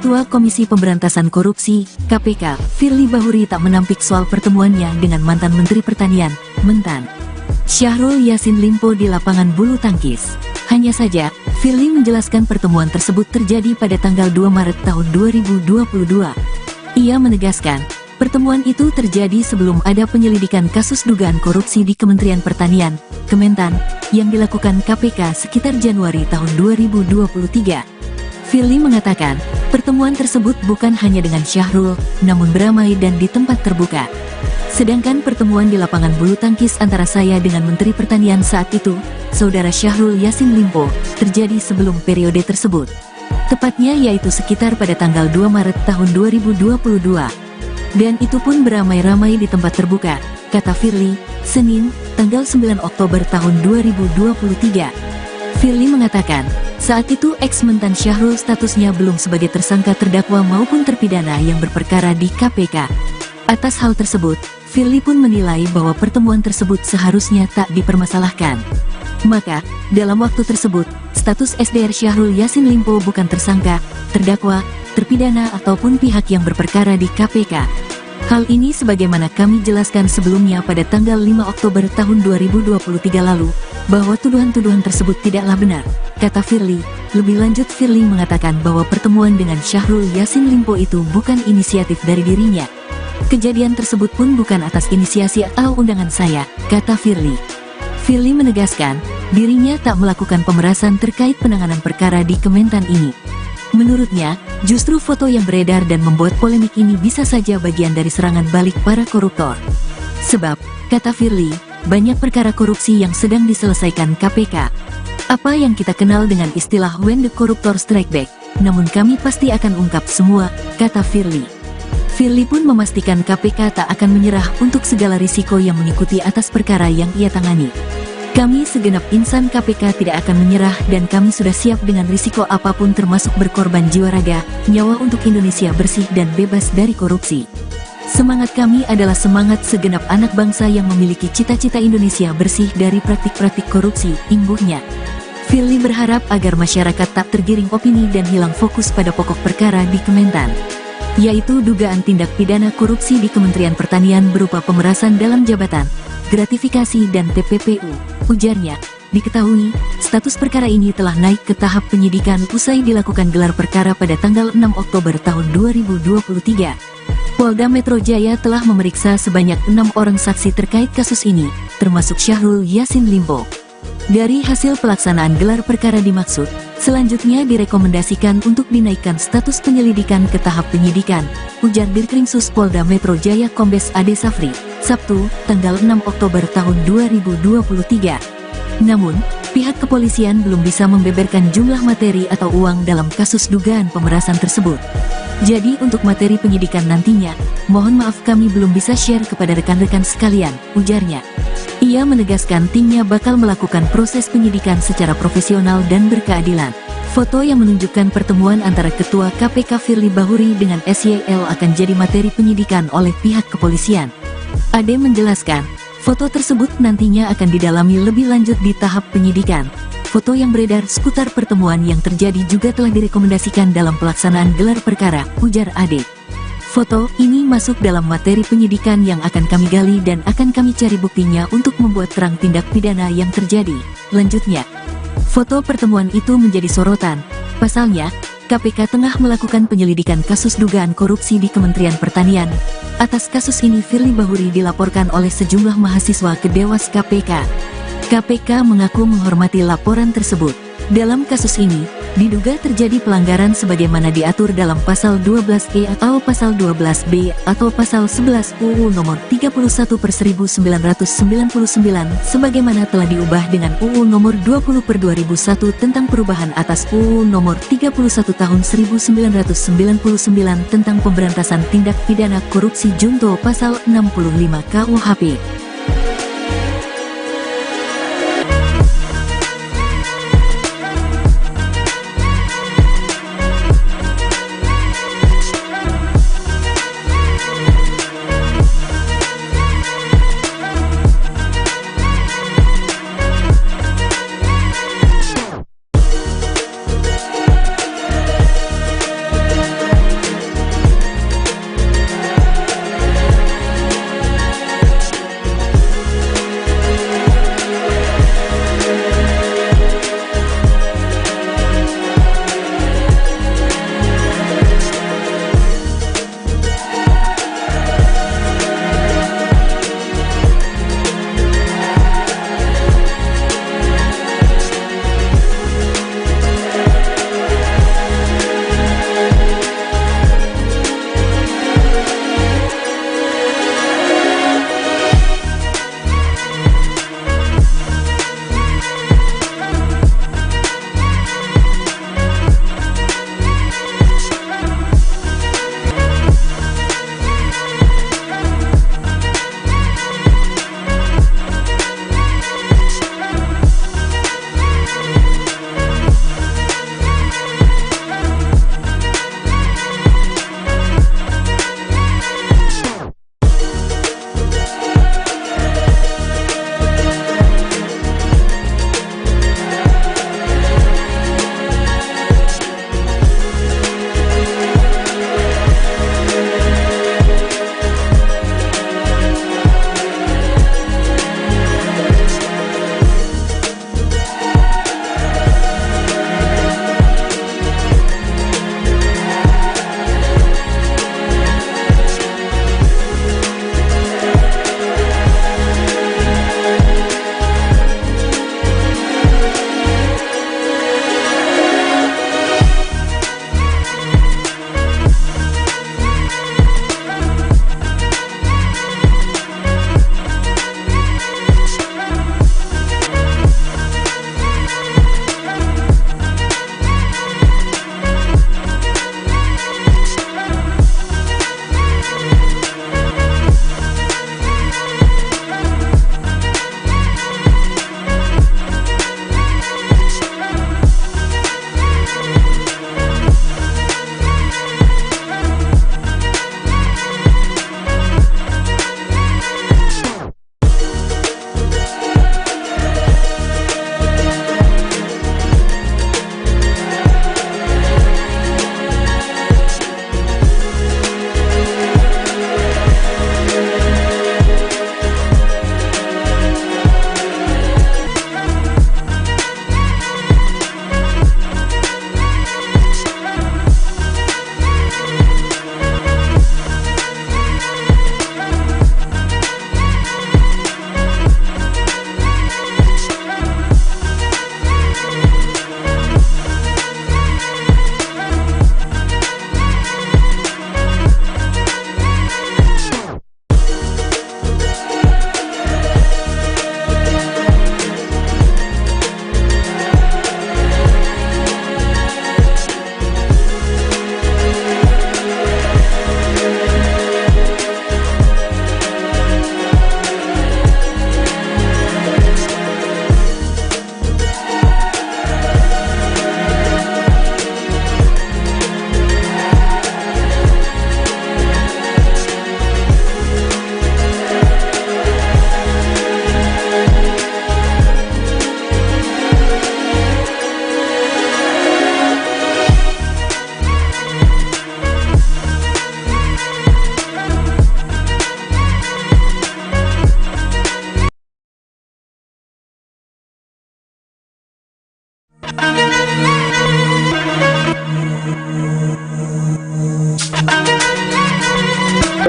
[SPEAKER 1] Ketua Komisi Pemberantasan Korupsi, KPK, Firly Bahuri tak menampik soal pertemuannya dengan mantan Menteri Pertanian, Mentan Syahrul Yassin Limpo di lapangan bulu tangkis. Hanya saja, Firly menjelaskan pertemuan tersebut terjadi pada tanggal 2 Maret tahun 2022. Ia menegaskan, pertemuan itu terjadi sebelum ada penyelidikan kasus dugaan korupsi di Kementerian Pertanian, Kementan, yang dilakukan KPK sekitar Januari tahun 2023. Firly mengatakan, pertemuan tersebut bukan hanya dengan Syahrul, namun beramai dan di tempat terbuka. Sedangkan pertemuan di lapangan bulu tangkis antara saya dengan Menteri Pertanian saat itu, Saudara Syahrul Yassin Limpo, terjadi sebelum periode tersebut. Tepatnya yaitu sekitar pada tanggal 2 Maret tahun 2022. Dan itu pun beramai-ramai di tempat terbuka, kata Firly, Senin, tanggal 9 Oktober tahun 2023. Firly mengatakan, saat itu ex-mentan Syahrul statusnya belum sebagai tersangka terdakwa maupun terpidana yang berperkara di KPK. Atas hal tersebut, Firly pun menilai bahwa pertemuan tersebut seharusnya tak dipermasalahkan. Maka, dalam waktu tersebut, status SDR Syahrul Yassin Limpo bukan tersangka, terdakwa, terpidana ataupun pihak yang berperkara di KPK. Hal ini sebagaimana kami jelaskan sebelumnya pada tanggal 5 Oktober tahun 2023 lalu, bahwa tuduhan-tuduhan tersebut tidaklah benar, kata Firly. Lebih lanjut, Firly mengatakan bahwa pertemuan dengan Syahrul Yassin Limpo itu bukan inisiatif dari dirinya. Kejadian tersebut pun bukan atas inisiasi atau undangan saya, kata Firly. Firly menegaskan, dirinya tak melakukan pemerasan terkait penanganan perkara di Kementan ini. Menurutnya, justru foto yang beredar dan membuat polemik ini bisa saja bagian dari serangan balik para koruptor. Sebab, kata Firly, banyak perkara korupsi yang sedang diselesaikan KPK. Apa yang kita kenal dengan istilah when the corruptor strike back, namun kami pasti akan ungkap semua, kata Firly. Firly pun memastikan KPK tak akan menyerah untuk segala risiko yang mengikuti atas perkara yang ia tangani. Kami segenap insan KPK tidak akan menyerah dan kami sudah siap dengan risiko apapun termasuk berkorban jiwa raga, nyawa untuk Indonesia bersih dan bebas dari korupsi. Semangat kami adalah semangat segenap anak bangsa yang memiliki cita-cita Indonesia bersih dari praktik-praktik korupsi, imbuhnya. Firly berharap agar masyarakat tak tergiring opini dan hilang fokus pada pokok perkara di Kementan, yaitu dugaan tindak pidana korupsi di Kementerian Pertanian berupa pemerasan dalam jabatan, gratifikasi dan TPPU. Ujarnya, diketahui, status perkara ini telah naik ke tahap penyidikan usai dilakukan gelar perkara pada tanggal 6 Oktober tahun 2023. Polda Metro Jaya telah memeriksa sebanyak 6 orang saksi terkait kasus ini, termasuk Syahrul Yassin Limpo. Dari hasil pelaksanaan gelar perkara dimaksud, selanjutnya direkomendasikan untuk dinaikkan status penyelidikan ke tahap penyidikan, ujar Dirkrimsus Polda Metro Jaya Kombes Ade Safri, Sabtu, tanggal 6 Oktober tahun 2023. Namun, pihak kepolisian belum bisa membeberkan jumlah materi atau uang dalam kasus dugaan pemerasan tersebut. Jadi untuk materi penyidikan nantinya, mohon maaf kami belum bisa share kepada rekan-rekan sekalian, ujarnya. Ia menegaskan timnya bakal melakukan proses penyidikan secara profesional dan berkeadilan. Foto yang menunjukkan pertemuan antara Ketua KPK Firly Bahuri dengan SYL akan jadi materi penyidikan oleh pihak kepolisian. Ade menjelaskan, foto tersebut nantinya akan didalami lebih lanjut di tahap penyidikan. Foto yang beredar seputar pertemuan yang terjadi juga telah direkomendasikan dalam pelaksanaan gelar perkara, ujar Ade. Foto ini masuk dalam materi penyidikan yang akan kami gali dan akan kami cari buktinya untuk membuat terang tindak pidana yang terjadi. Lanjutnya, foto pertemuan itu menjadi sorotan. Pasalnya, KPK tengah melakukan penyelidikan kasus dugaan korupsi di Kementerian Pertanian. Atas kasus ini Firly Bahuri dilaporkan oleh sejumlah mahasiswa ke Dewas KPK. KPK mengaku menghormati laporan tersebut. Dalam kasus ini, diduga terjadi pelanggaran sebagaimana diatur dalam pasal 12E atau pasal 12B atau pasal 11 UU nomor 31/1999 sebagaimana telah diubah dengan UU nomor 20/2001 tentang perubahan atas UU nomor 31 tahun 1999 tentang pemberantasan tindak pidana korupsi junto pasal 65 KUHP.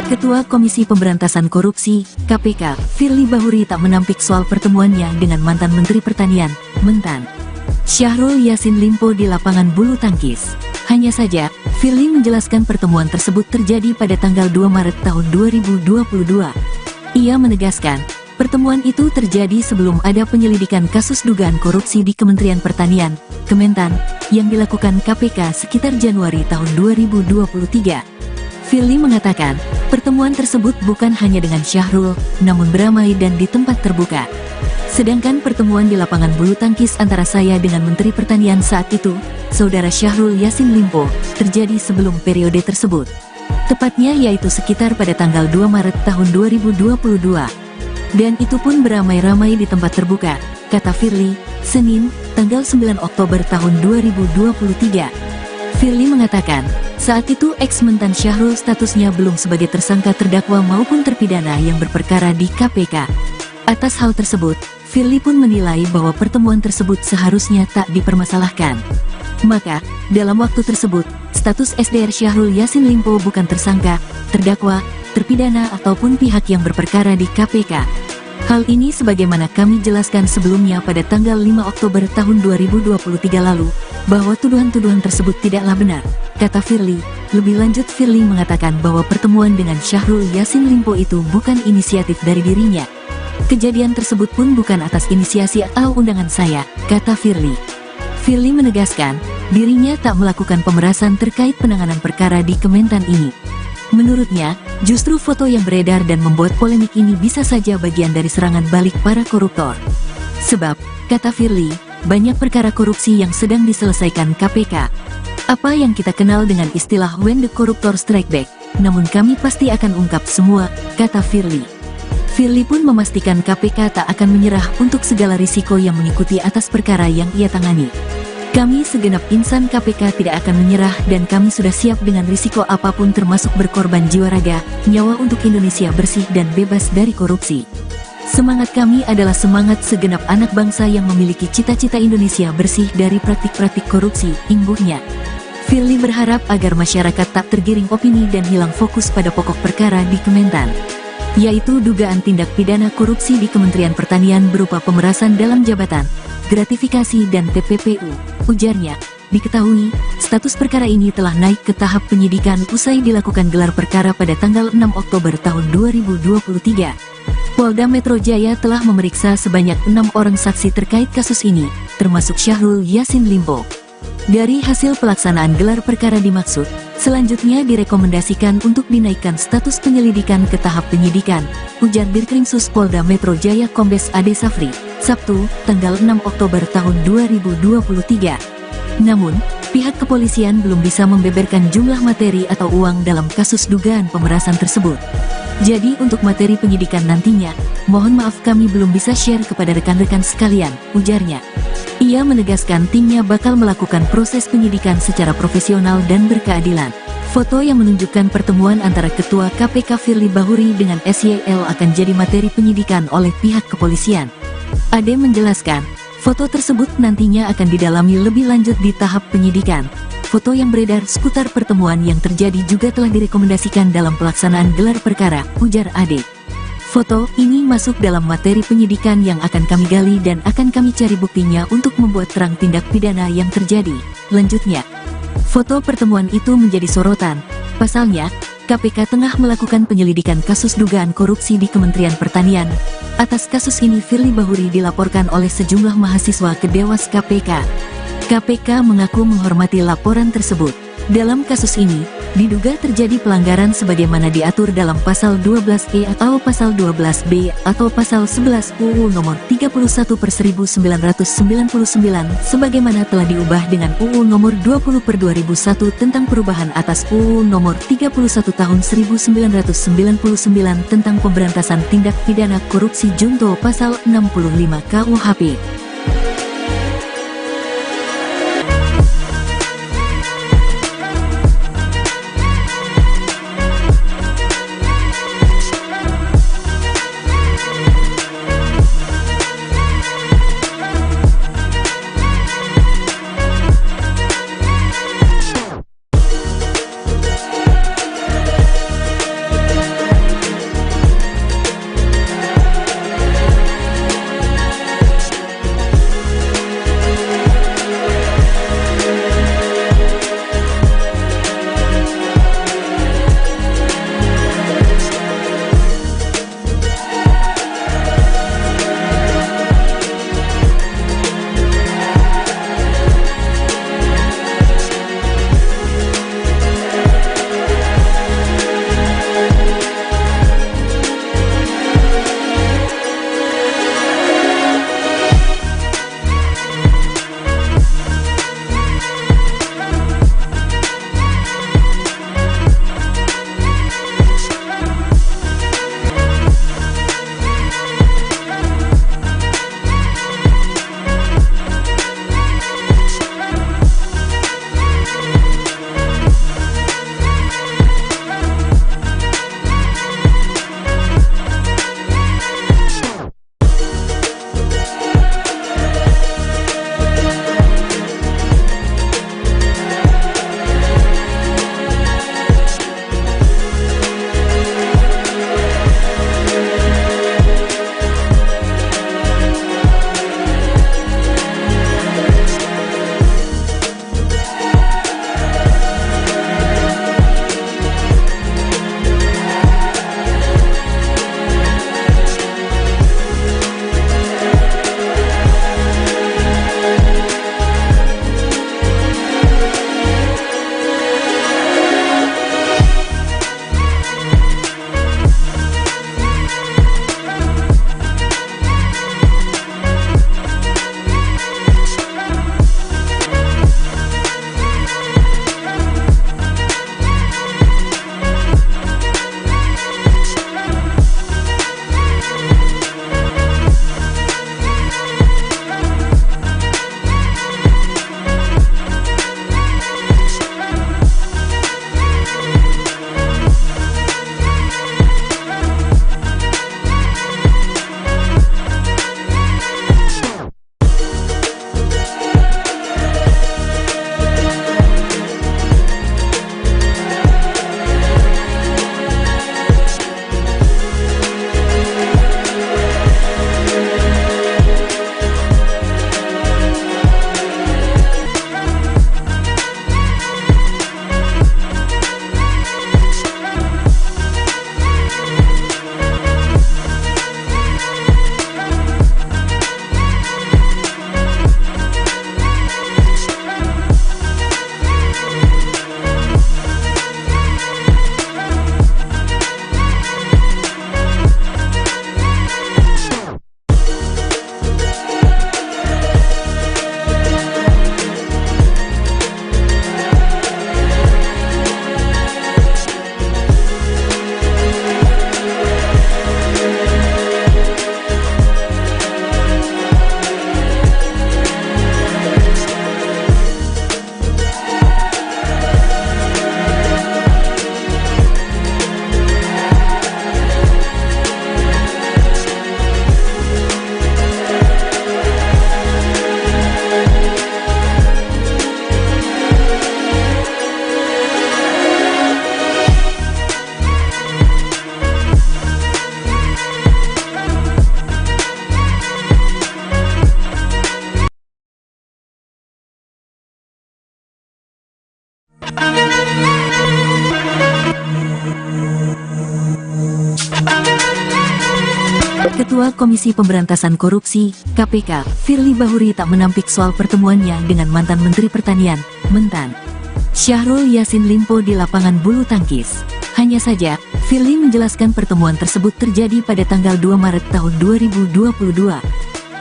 [SPEAKER 1] Ketua Komisi Pemberantasan Korupsi, KPK, Firly Bahuri tak menampik soal pertemuannya dengan mantan Menteri Pertanian, Mentan, Syahrul Yassin Limpo di lapangan bulu tangkis. Hanya saja, Firly menjelaskan pertemuan tersebut terjadi pada tanggal 2 Maret tahun 2022. Ia menegaskan, pertemuan itu terjadi sebelum ada penyelidikan kasus dugaan korupsi di Kementerian Pertanian, Kementan, yang dilakukan KPK sekitar Januari tahun 2023. Firly mengatakan, pertemuan tersebut bukan hanya dengan Syahrul, namun beramai dan di tempat terbuka. Sedangkan pertemuan di lapangan bulu tangkis antara saya dengan Menteri Pertanian saat itu, Saudara Syahrul Yassin Limpo, terjadi sebelum periode tersebut. Tepatnya yaitu sekitar pada tanggal 2 Maret tahun 2022. Dan itu pun beramai-ramai di tempat terbuka, kata Firly, Senin, tanggal 9 Oktober tahun 2023. Firly mengatakan, saat itu ex-mentan Syahrul statusnya belum sebagai tersangka terdakwa maupun terpidana yang berperkara di KPK. Atas hal tersebut, Firly pun menilai bahwa pertemuan tersebut seharusnya tak dipermasalahkan. Maka, dalam waktu tersebut, status SDR Syahrul Yassin Limpo bukan tersangka, terdakwa, terpidana ataupun pihak yang berperkara di KPK. Hal ini sebagaimana kami jelaskan sebelumnya pada tanggal 5 Oktober tahun 2023 lalu, bahwa tuduhan-tuduhan tersebut tidaklah benar, kata Firly. Lebih lanjut, Firly mengatakan bahwa pertemuan dengan Syahrul Yassin Limpo itu bukan inisiatif dari dirinya. Kejadian tersebut pun bukan atas inisiasi atau undangan saya, kata Firly. Firly menegaskan, dirinya tak melakukan pemerasan terkait penanganan perkara di Kementan ini. Menurutnya, justru foto yang beredar dan membuat polemik ini bisa saja bagian dari serangan balik para koruptor. Sebab, kata Firly, banyak perkara korupsi yang sedang diselesaikan KPK. Apa yang kita kenal dengan istilah when the corruptor strike back, namun kami pasti akan ungkap semua, kata Firly. Firly pun memastikan KPK tak akan menyerah untuk segala risiko yang mengikuti atas perkara yang ia tangani. Kami segenap insan KPK tidak akan menyerah dan kami sudah siap dengan risiko apapun termasuk berkorban jiwa raga, nyawa untuk Indonesia bersih dan bebas dari korupsi. Semangat kami adalah semangat segenap anak bangsa yang memiliki cita-cita Indonesia bersih dari praktik-praktik korupsi, imbuhnya. Firly berharap agar masyarakat tak tergiring opini dan hilang fokus pada pokok perkara di Kementan, yaitu dugaan tindak pidana korupsi di Kementerian Pertanian berupa pemerasan dalam jabatan, gratifikasi dan TPPU, ujarnya. Diketahui, status perkara ini telah naik ke tahap penyidikan usai dilakukan gelar perkara pada tanggal 6 Oktober tahun 2023. Polda Metro Jaya telah memeriksa sebanyak 6 orang saksi terkait kasus ini, termasuk Syahrul Yassin Limpo. Dari hasil pelaksanaan gelar perkara dimaksud, selanjutnya direkomendasikan untuk dinaikkan status penyelidikan ke tahap penyidikan, ujar Dirkrimsus Polda Metro Jaya Kombes Ade Safri, Sabtu, tanggal 6 Oktober tahun 2023. Namun, pihak kepolisian belum bisa membeberkan jumlah materi atau uang dalam kasus dugaan pemerasan tersebut. Jadi untuk materi penyidikan nantinya, mohon maaf kami belum bisa share kepada rekan-rekan sekalian, ujarnya. Ia menegaskan timnya bakal melakukan proses penyidikan secara profesional dan berkeadilan. Foto yang menunjukkan pertemuan antara Ketua KPK Firly Bahuri dengan SYL akan jadi materi penyidikan oleh pihak kepolisian. Ade menjelaskan, foto tersebut nantinya akan didalami lebih lanjut di tahap penyidikan. Foto yang beredar seputar pertemuan yang terjadi juga telah direkomendasikan dalam pelaksanaan gelar perkara, ujar Ade. Foto ini masuk dalam materi penyidikan yang akan kami gali dan akan kami cari buktinya untuk membuat terang tindak pidana yang terjadi, lanjutnya. Foto pertemuan itu menjadi sorotan. Pasalnya, KPK tengah melakukan penyelidikan kasus dugaan korupsi di Kementerian Pertanian. Atas kasus ini Firly Bahuri dilaporkan oleh sejumlah mahasiswa ke Dewas KPK. KPK mengaku menghormati laporan tersebut. Dalam kasus ini, diduga terjadi pelanggaran sebagaimana diatur dalam pasal 12E atau pasal 12B atau pasal 11 UU nomor 31/1999 sebagaimana telah diubah dengan UU nomor 20/2001 tentang perubahan atas UU nomor 31 tahun 1999 tentang pemberantasan tindak pidana korupsi junto pasal 65 KUHP. Ketua Komisi Pemberantasan Korupsi, KPK, Firly Bahuri tak menampik soal pertemuannya dengan mantan Menteri Pertanian, Mentan Syahrul Yassin Limpo di lapangan bulu tangkis. Hanya saja, Firly menjelaskan pertemuan tersebut terjadi pada tanggal 2 Maret tahun 2022.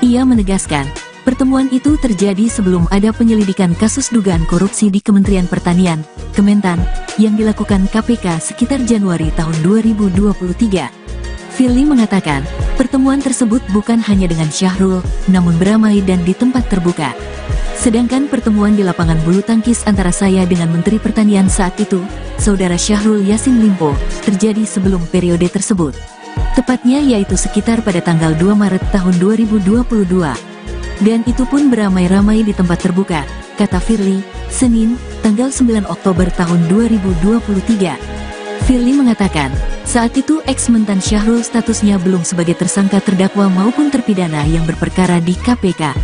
[SPEAKER 1] Ia menegaskan, pertemuan itu terjadi sebelum ada penyelidikan kasus dugaan korupsi di Kementerian Pertanian, Kementan, yang dilakukan KPK sekitar Januari tahun 2023. Firly mengatakan, pertemuan tersebut bukan hanya dengan Syahrul, namun beramai dan di tempat terbuka. Sedangkan pertemuan di lapangan bulu tangkis antara saya dengan Menteri Pertanian saat itu, Saudara Syahrul Yassin Limpo, terjadi sebelum periode tersebut. Tepatnya yaitu sekitar pada tanggal 2 Maret tahun 2022. Dan itu pun beramai-ramai di tempat terbuka, kata Firly, Senin, tanggal 9 Oktober tahun 2023. Firly mengatakan, saat itu ex-Mentan Syahrul statusnya belum sebagai tersangka terdakwa maupun terpidana yang berperkara di KPK.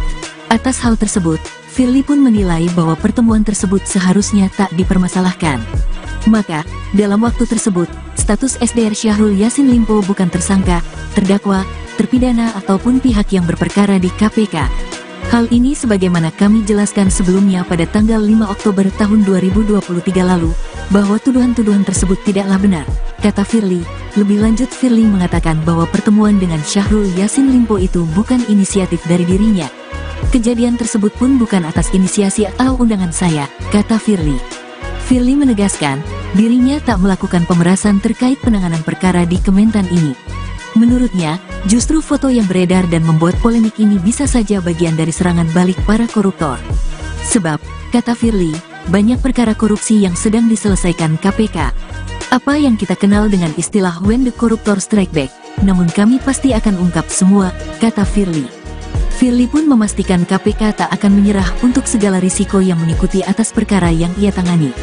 [SPEAKER 1] Atas hal tersebut, Firly pun menilai bahwa pertemuan tersebut seharusnya tak dipermasalahkan. Maka, dalam waktu tersebut, status SDR Syahrul Yassin Limpo bukan tersangka, terdakwa, terpidana ataupun pihak yang berperkara di KPK. Hal ini sebagaimana kami jelaskan sebelumnya pada tanggal 5 Oktober tahun 2023 lalu, bahwa tuduhan-tuduhan tersebut tidaklah benar, kata Firly. Lebih lanjut Firly mengatakan bahwa pertemuan dengan Syahrul Yassin Limpo itu bukan inisiatif dari dirinya. Kejadian tersebut pun bukan atas inisiasi atau undangan saya, kata Firly. Firly menegaskan, dirinya tak melakukan pemerasan terkait penanganan perkara di Kementan ini. Menurutnya, justru foto yang beredar dan membuat polemik ini bisa saja bagian dari serangan balik para koruptor. Sebab, kata Firly, banyak perkara korupsi yang sedang diselesaikan KPK. Apa yang kita kenal dengan istilah when the corruptor strike back, namun kami pasti akan ungkap semua, kata Firly. Firly pun memastikan KPK tak akan menyerah untuk segala risiko yang mengikuti atas perkara yang ia tangani.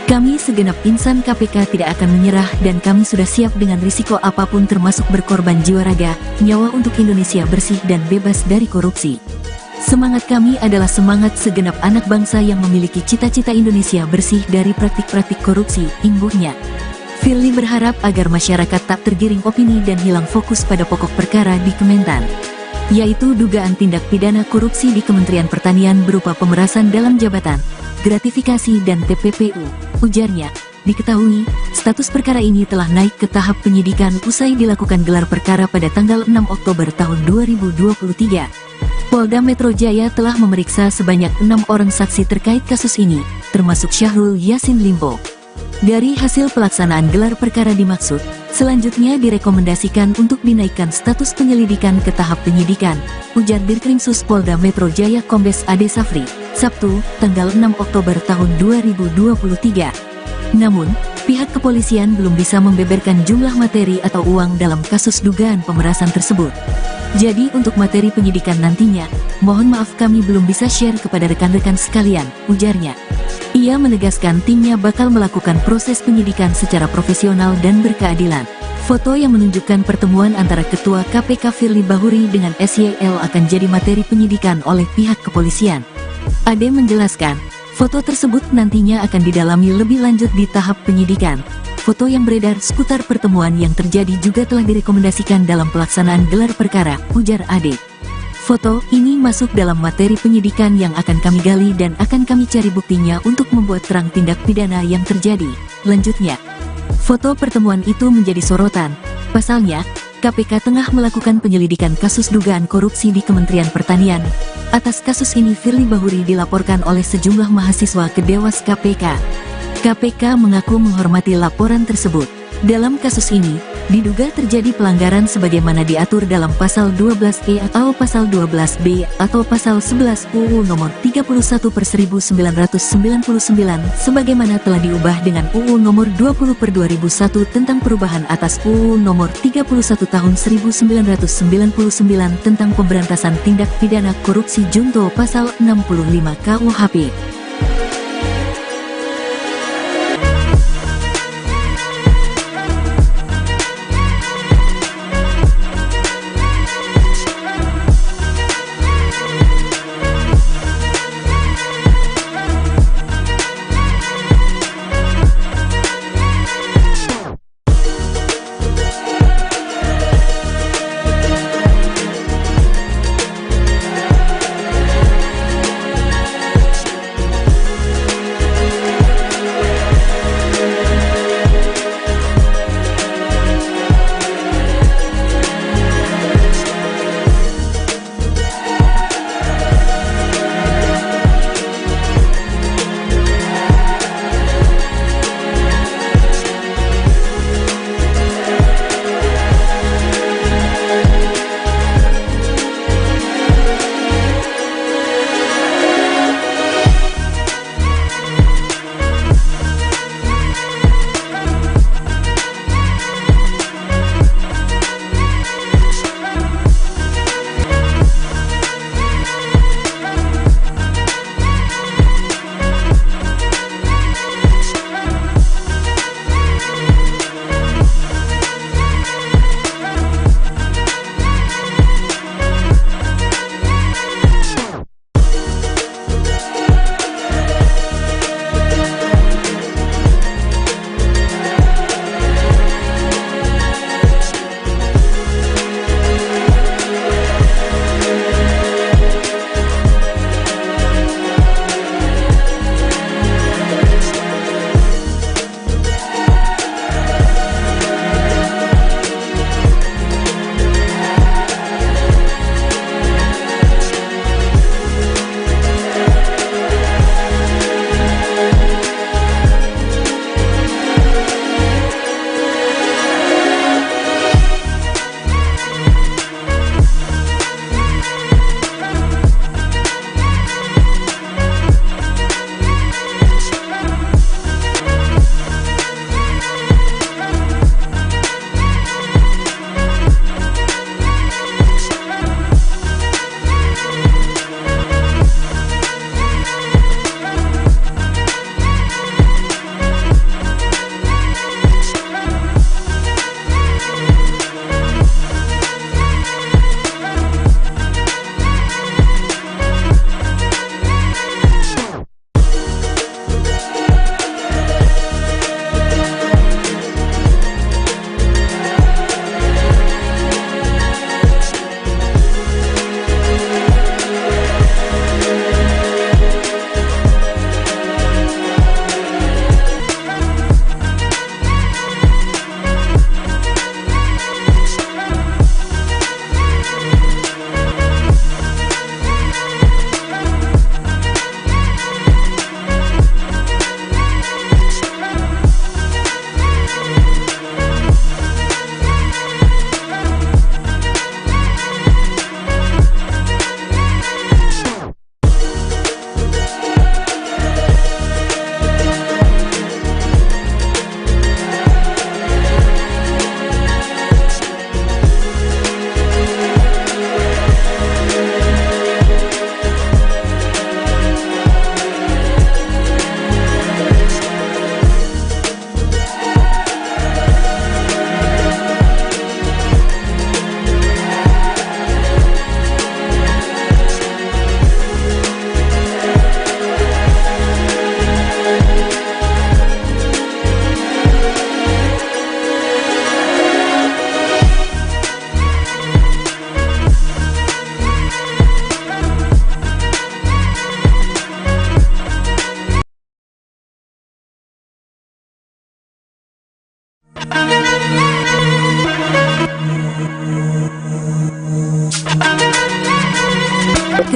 [SPEAKER 1] Kami segenap insan KPK tidak akan menyerah dan kami sudah siap dengan risiko apapun termasuk berkorban jiwa raga, nyawa untuk Indonesia bersih dan bebas dari korupsi. Semangat kami adalah semangat segenap anak bangsa yang memiliki cita-cita Indonesia bersih dari praktik-praktik korupsi, imbuhnya. Firly berharap agar masyarakat tak tergiring opini dan hilang fokus pada pokok perkara di Kementan, yaitu dugaan tindak pidana korupsi di Kementerian Pertanian berupa pemerasan dalam jabatan, gratifikasi dan TPPU. Ujarnya, diketahui, status perkara ini telah naik ke tahap penyidikan usai dilakukan gelar perkara pada tanggal 6 Oktober tahun 2023. Polda Metro Jaya telah memeriksa sebanyak 6 orang saksi terkait kasus ini, termasuk Syahrul Yassin Limpo. Dari hasil pelaksanaan gelar perkara dimaksud, selanjutnya direkomendasikan untuk dinaikkan status penyelidikan ke tahap penyidikan, ujar Dirkrimsus Polda Metro Jaya Kombes Ade Safri, Sabtu, tanggal 6 Oktober tahun 2023. Namun, pihak kepolisian belum bisa membeberkan jumlah materi atau uang dalam kasus dugaan pemerasan tersebut. Jadi untuk materi penyidikan nantinya, mohon maaf kami belum bisa share kepada rekan-rekan sekalian, ujarnya. Ia menegaskan timnya bakal melakukan proses penyidikan secara profesional dan berkeadilan. Foto yang menunjukkan pertemuan antara Ketua KPK Firly Bahuri dengan SYL akan jadi materi penyidikan oleh pihak kepolisian. Ade menjelaskan, foto tersebut nantinya akan didalami lebih lanjut di tahap penyidikan. Foto yang beredar seputar pertemuan yang terjadi juga telah direkomendasikan dalam pelaksanaan gelar perkara, ujar Ade. Foto ini masuk dalam materi penyidikan yang akan kami gali dan akan kami cari buktinya untuk membuat terang tindak pidana yang terjadi. Lanjutnya, foto pertemuan itu menjadi sorotan. Pasalnya, KPK tengah melakukan penyelidikan kasus dugaan korupsi di Kementerian Pertanian. Atas kasus ini Firly Bahuri dilaporkan oleh sejumlah mahasiswa ke Dewas KPK. KPK mengaku menghormati laporan tersebut. Dalam kasus ini, diduga terjadi pelanggaran sebagaimana diatur dalam pasal 12E atau pasal 12B atau pasal 11 UU nomor 31/1999 sebagaimana telah diubah dengan UU nomor 20/2001 tentang perubahan atas UU nomor 31 tahun 1999 tentang pemberantasan tindak pidana korupsi junto pasal 65 KUHP.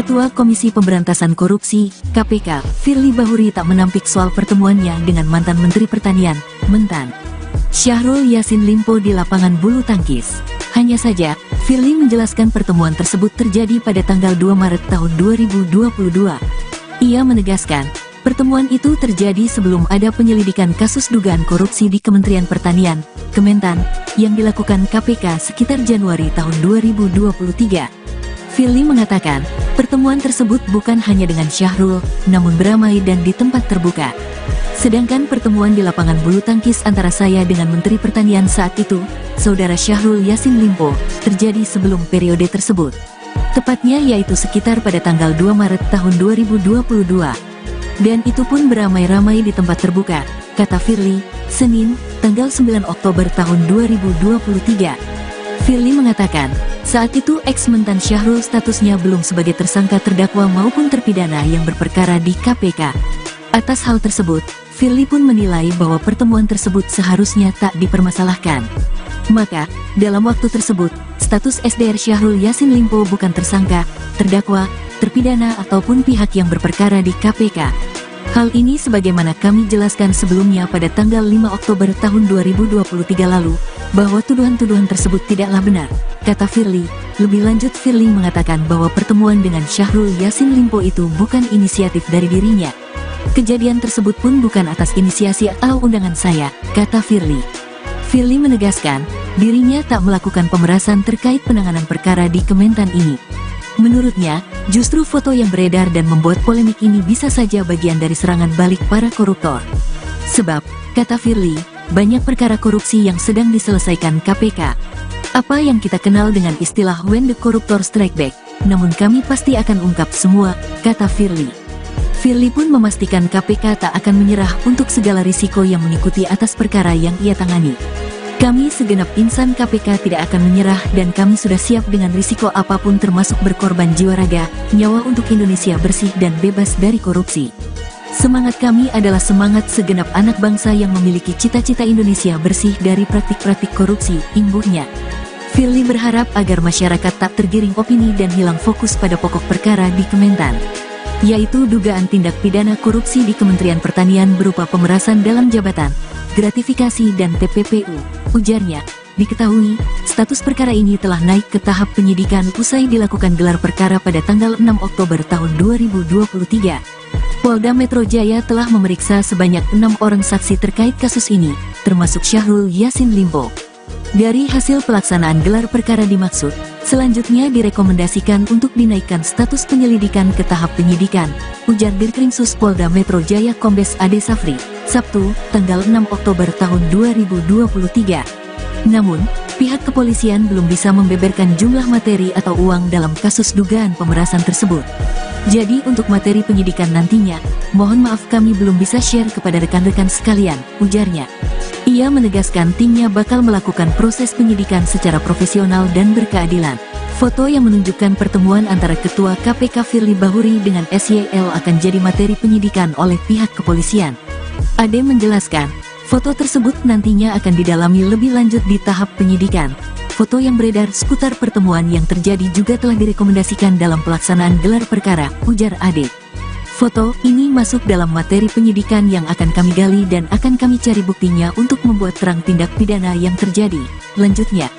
[SPEAKER 1] Ketua Komisi Pemberantasan Korupsi, KPK, Firly Bahuri tak menampik soal pertemuannya dengan mantan Menteri Pertanian, Mentan, Syahrul Yassin Limpo di lapangan bulu tangkis. Hanya saja, Firly menjelaskan pertemuan tersebut terjadi pada tanggal 2 Maret tahun 2022. Ia menegaskan, pertemuan itu terjadi sebelum ada penyelidikan kasus dugaan korupsi di Kementerian Pertanian, Kementan, yang dilakukan KPK sekitar Januari tahun 2023. Firly mengatakan, pertemuan tersebut bukan hanya dengan Syahrul, namun beramai dan di tempat terbuka. Sedangkan pertemuan di lapangan bulu tangkis antara saya dengan Menteri Pertanian saat itu, Saudara Syahrul Yassin Limpo, terjadi sebelum periode tersebut. Tepatnya yaitu sekitar pada tanggal 2 Maret tahun 2022. Dan itu pun beramai-ramai di tempat terbuka, kata Firly, Senin, tanggal 9 Oktober tahun 2023. Firly mengatakan, saat itu ex-mentan Syahrul statusnya belum sebagai tersangka terdakwa maupun terpidana yang berperkara di KPK. Atas hal tersebut, Firly pun menilai bahwa pertemuan tersebut seharusnya tak dipermasalahkan. Maka, dalam waktu tersebut, status SDR Syahrul Yassin Limpo bukan tersangka, terdakwa, terpidana ataupun pihak yang berperkara di KPK. Hal ini sebagaimana kami jelaskan sebelumnya pada tanggal 5 Oktober tahun 2023 lalu, bahwa tuduhan-tuduhan tersebut tidaklah benar, kata Firly. Lebih lanjut Firly mengatakan bahwa pertemuan dengan Syahrul Yassin Limpo itu bukan inisiatif dari dirinya. Kejadian tersebut pun bukan atas inisiasi atau undangan saya, kata Firly. Firly menegaskan, dirinya tak melakukan pemerasan terkait penanganan perkara di Kementan ini. Menurutnya, justru foto yang beredar dan membuat polemik ini bisa saja bagian dari serangan balik para koruptor. Sebab, kata Firly, banyak perkara korupsi yang sedang diselesaikan KPK. Apa yang kita kenal dengan istilah when the corruptor strike back, namun kami pasti akan ungkap semua, kata Firly. Firly pun memastikan KPK tak akan menyerah untuk segala risiko yang mengikuti atas perkara yang ia tangani. Kami segenap insan KPK tidak akan menyerah dan kami sudah siap dengan risiko apapun termasuk berkorban jiwa raga, nyawa untuk Indonesia bersih dan bebas dari korupsi. Semangat kami adalah semangat segenap anak bangsa yang memiliki cita-cita Indonesia bersih dari praktik-praktik korupsi, imbuhnya. Firly berharap agar masyarakat tak tergiring opini dan hilang fokus pada pokok perkara di Kementan, yaitu dugaan tindak pidana korupsi di Kementerian Pertanian berupa pemerasan dalam jabatan, gratifikasi dan TPPU. Ujarnya, diketahui, status perkara ini telah naik ke tahap penyidikan usai dilakukan gelar perkara pada tanggal 6 Oktober tahun 2023. Polda Metro Jaya telah memeriksa sebanyak 6 orang saksi terkait kasus ini, termasuk Syahrul Yassin Limpo. Dari hasil pelaksanaan gelar perkara dimaksud, selanjutnya direkomendasikan untuk dinaikkan status penyelidikan ke tahap penyidikan, ujar Dirkrimsus Polda Metro Jaya Kombes Ade Safri, Sabtu, tanggal 6 Oktober tahun 2023. Namun, pihak kepolisian belum bisa membeberkan jumlah materi atau uang dalam kasus dugaan pemerasan tersebut. Jadi untuk materi penyidikan nantinya, mohon maaf kami belum bisa share kepada rekan-rekan sekalian, ujarnya. Ia menegaskan timnya bakal melakukan proses penyidikan secara profesional dan berkeadilan. Foto yang menunjukkan pertemuan antara Ketua KPK Firly Bahuri dengan SYL akan jadi materi penyidikan oleh pihak kepolisian. Ade menjelaskan, foto tersebut nantinya akan didalami lebih lanjut di tahap penyidikan. Foto yang beredar seputar pertemuan yang terjadi juga telah direkomendasikan dalam pelaksanaan gelar perkara, ujar Ade. Foto ini masuk dalam materi penyidikan yang akan kami gali dan akan kami cari buktinya untuk membuat terang tindak pidana yang terjadi, lanjutnya.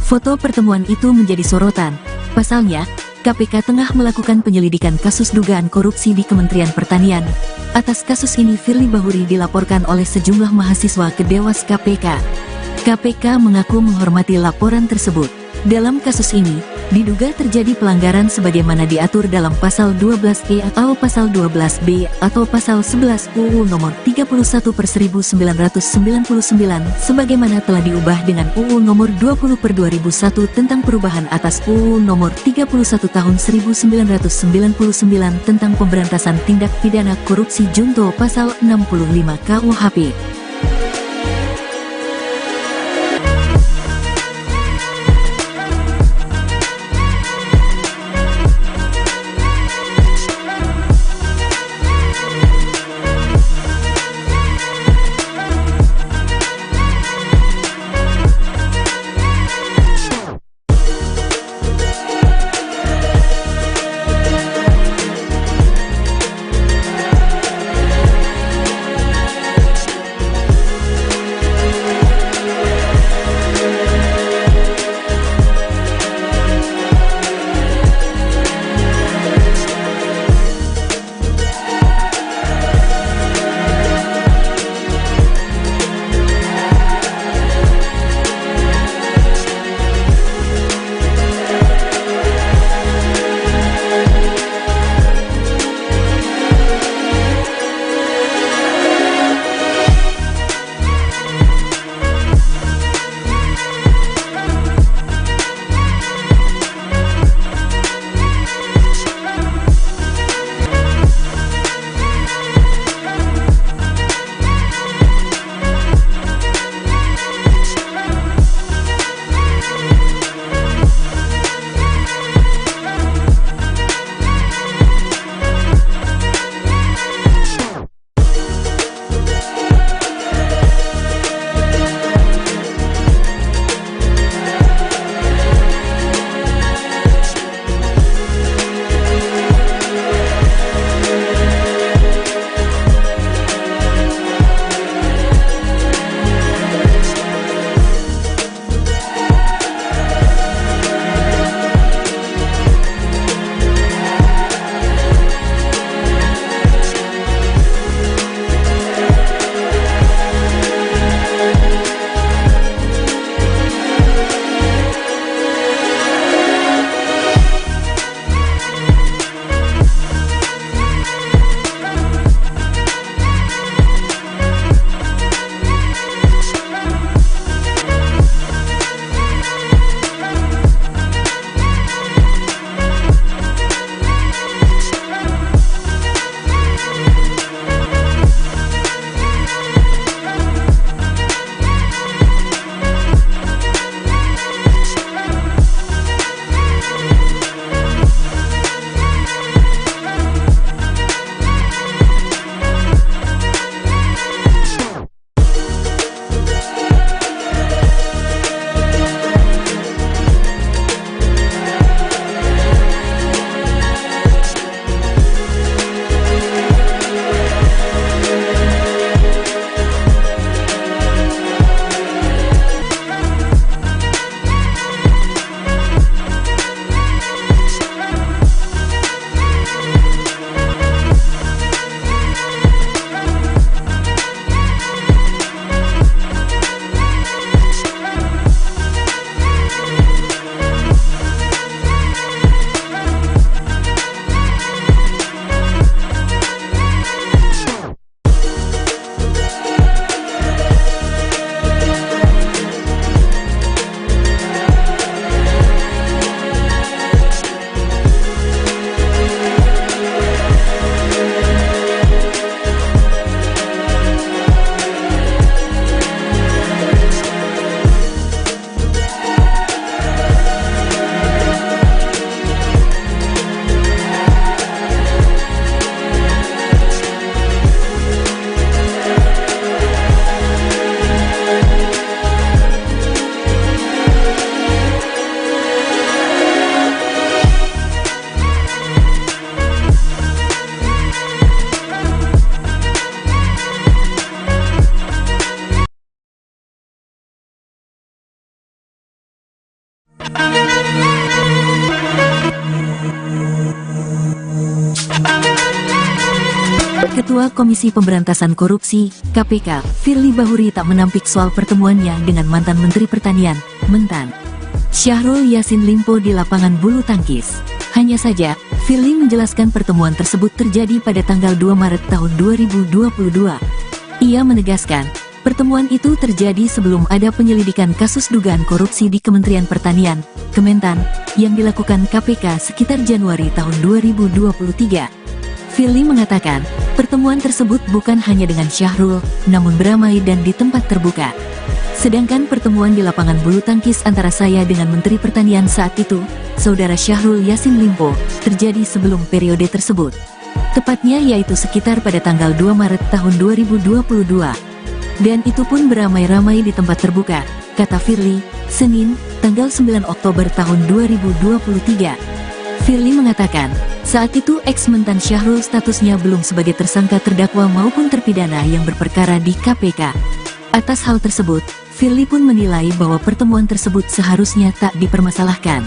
[SPEAKER 1] Foto pertemuan itu menjadi sorotan. Pasalnya, KPK tengah melakukan penyelidikan kasus dugaan korupsi di Kementerian Pertanian. Atas kasus ini Firly Bahuri dilaporkan oleh sejumlah mahasiswa ke Dewas KPK. KPK mengaku menghormati laporan tersebut. Dalam kasus ini, diduga terjadi pelanggaran sebagaimana diatur dalam pasal 12E atau pasal 12B atau pasal 11 UU nomor 31/1999 sebagaimana telah diubah dengan UU nomor 20/2001 tentang perubahan atas UU nomor 31 tahun 1999 tentang pemberantasan tindak pidana korupsi junto pasal 65 KUHP. Ketua Komisi Pemberantasan Korupsi, KPK, Firly Bahuri tak menampik soal pertemuannya dengan mantan Menteri Pertanian, Mentan, Syahrul Yassin Limpo di lapangan bulu tangkis. Hanya saja, Firly menjelaskan pertemuan tersebut terjadi pada tanggal 2 Maret tahun 2022. Ia menegaskan, pertemuan itu terjadi sebelum ada penyelidikan kasus dugaan korupsi di Kementerian Pertanian, Kementan, yang dilakukan KPK sekitar Januari tahun 2023. Firly mengatakan, pertemuan tersebut bukan hanya dengan Syahrul, namun beramai dan di tempat terbuka. Sedangkan pertemuan di lapangan bulu tangkis antara saya dengan Menteri Pertanian saat itu, Saudara Syahrul Yassin Limpo, terjadi sebelum periode tersebut. Tepatnya yaitu sekitar pada tanggal 2 Maret tahun 2022. Dan itu pun beramai-ramai di tempat terbuka, kata Firly, Senin, tanggal 9 Oktober tahun 2023. Firly mengatakan, saat itu ex-mentan Syahrul statusnya belum sebagai tersangka terdakwa maupun terpidana yang berperkara di KPK. Atas hal tersebut, Firly pun menilai bahwa pertemuan tersebut seharusnya tak dipermasalahkan.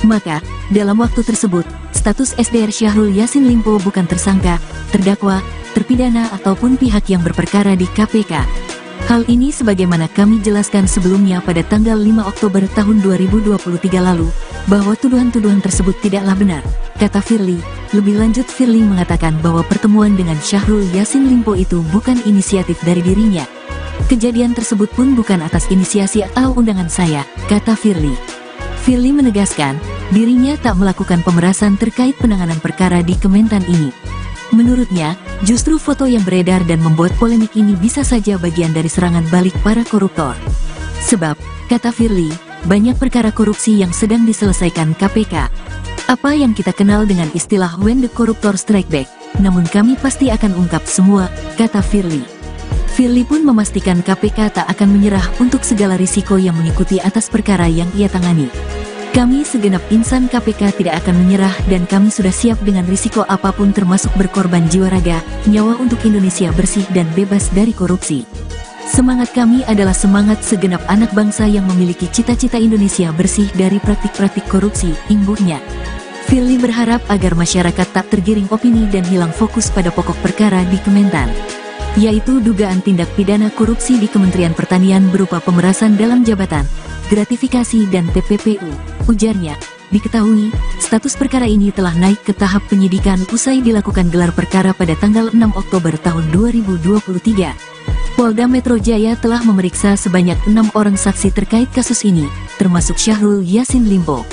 [SPEAKER 1] Maka, dalam waktu tersebut, status SDR Syahrul Yassin Limpo bukan tersangka, terdakwa, terpidana ataupun pihak yang berperkara di KPK. Hal ini sebagaimana kami jelaskan sebelumnya pada tanggal 5 Oktober tahun 2023 lalu, bahwa tuduhan-tuduhan tersebut tidaklah benar, kata Firly. Lebih lanjut Firly mengatakan bahwa pertemuan dengan Syahrul Yassin Limpo itu bukan inisiatif dari dirinya. Kejadian tersebut pun bukan atas inisiasi atau undangan saya, kata Firly. Firly menegaskan, dirinya tak melakukan pemerasan terkait penanganan perkara di Kementan ini. Menurutnya, justru foto yang beredar dan membuat polemik ini bisa saja bagian dari serangan balik para koruptor. Sebab, kata Firly, banyak perkara korupsi yang sedang diselesaikan KPK. Apa yang kita kenal dengan istilah when the corruptor strike back, namun kami pasti akan ungkap semua, kata Firly. Firly pun memastikan KPK tak akan menyerah untuk segala risiko yang mengikuti atas perkara yang ia tangani. Kami segenap insan KPK tidak akan menyerah dan kami sudah siap dengan risiko apapun termasuk berkorban jiwa raga, nyawa untuk Indonesia bersih dan bebas dari korupsi. Semangat kami adalah semangat segenap anak bangsa yang memiliki cita-cita Indonesia bersih dari praktik-praktik korupsi, imbuhnya. Firly berharap agar masyarakat tak tergiring opini dan hilang fokus pada pokok perkara di Kementan, yaitu dugaan tindak pidana korupsi di Kementerian Pertanian berupa pemerasan dalam jabatan, gratifikasi dan TPPU. Ujarnya, diketahui, status perkara ini telah naik ke tahap penyidikan usai dilakukan gelar perkara pada tanggal 6 Oktober tahun 2023. Polda Metro Jaya telah memeriksa sebanyak 6 orang saksi terkait kasus ini, termasuk Syahrul Yassin Limpo.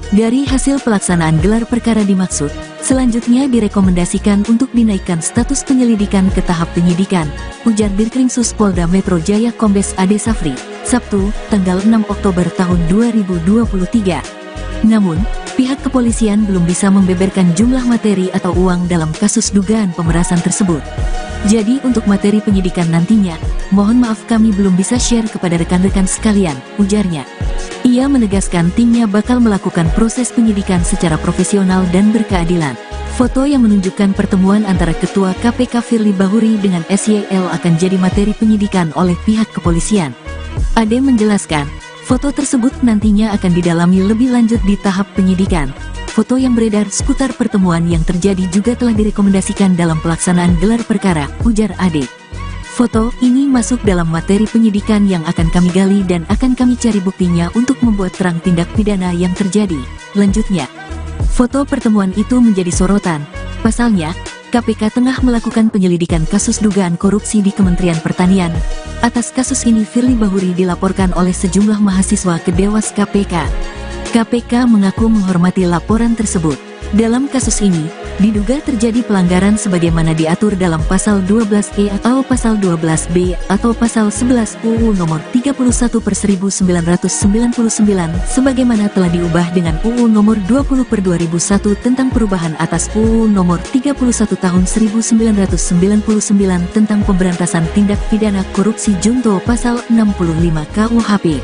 [SPEAKER 1] Dari hasil pelaksanaan gelar perkara dimaksud, selanjutnya direkomendasikan untuk dinaikkan status penyelidikan ke tahap penyidikan, ujar Dirkrimsus Polda Metro Jaya Kombes Ade Safri, Sabtu, tanggal 6 Oktober tahun 2023. Namun, pihak kepolisian belum bisa membeberkan jumlah materi atau uang dalam kasus dugaan pemerasan tersebut. Jadi untuk materi penyidikan nantinya, mohon maaf kami belum bisa share kepada rekan-rekan sekalian, ujarnya. Ia menegaskan timnya bakal melakukan proses penyidikan secara profesional dan berkeadilan. Foto yang menunjukkan pertemuan antara Ketua KPK Firly Bahuri dengan SYL akan jadi materi penyidikan oleh pihak kepolisian. Ade menjelaskan, foto tersebut nantinya akan didalami lebih lanjut di tahap penyidikan. Foto yang beredar seputar pertemuan yang terjadi juga telah direkomendasikan dalam pelaksanaan gelar perkara, ujar Ade. Foto ini masuk dalam materi penyidikan yang akan kami gali dan akan kami cari buktinya untuk membuat terang tindak pidana yang terjadi. Lanjutnya, foto pertemuan itu menjadi sorotan. Pasalnya, KPK tengah melakukan penyelidikan kasus dugaan korupsi di Kementerian Pertanian. Atas kasus ini Firly Bahuri dilaporkan oleh sejumlah mahasiswa ke Dewas KPK. KPK mengaku menghormati laporan tersebut. Dalam kasus ini, diduga terjadi pelanggaran sebagaimana diatur dalam pasal 12E atau pasal 12B atau pasal 11 UU nomor 31/1999 sebagaimana telah diubah dengan UU nomor 20/2001 tentang perubahan atas UU nomor 31 tahun 1999 tentang pemberantasan tindak pidana korupsi junto pasal 65 KUHP.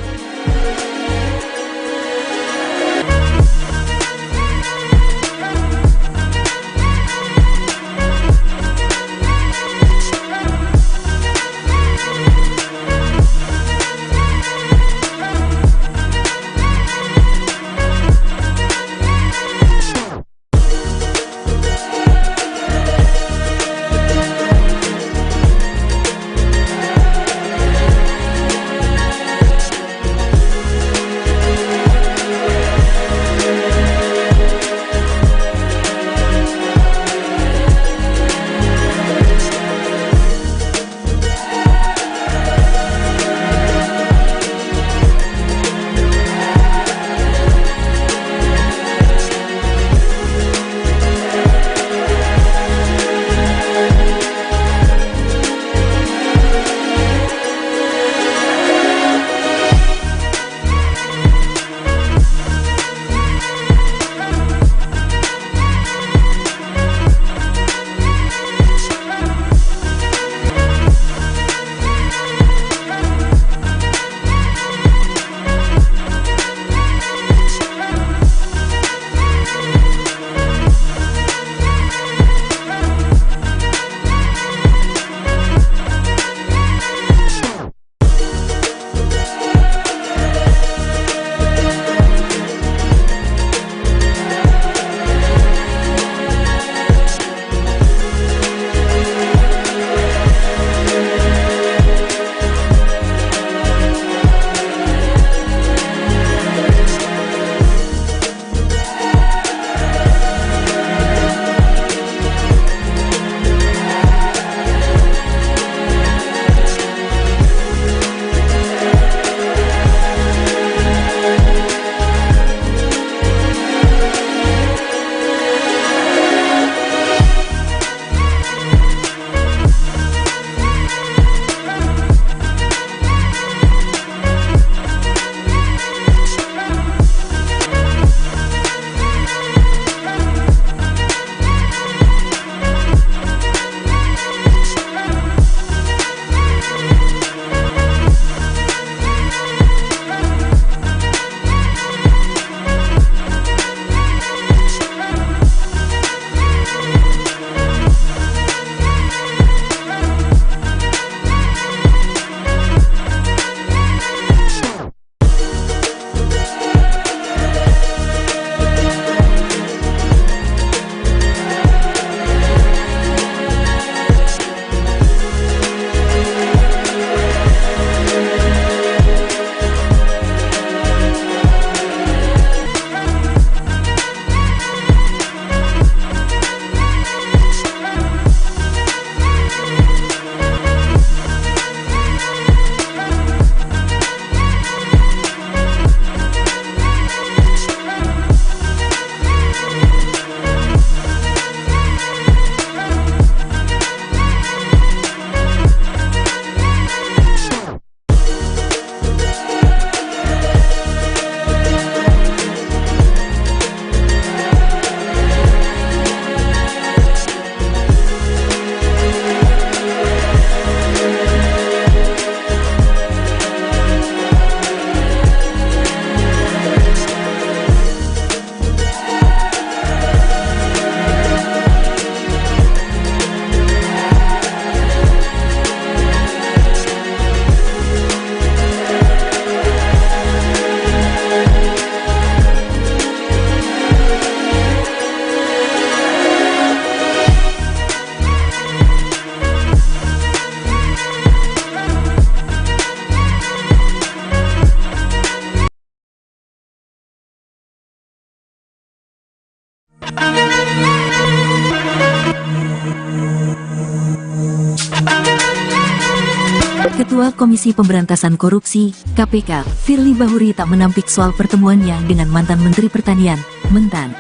[SPEAKER 1] Ketua Komisi Pemberantasan Korupsi, KPK, Firly Bahuri tak menampik soal pertemuannya dengan mantan Menteri Pertanian, Mentan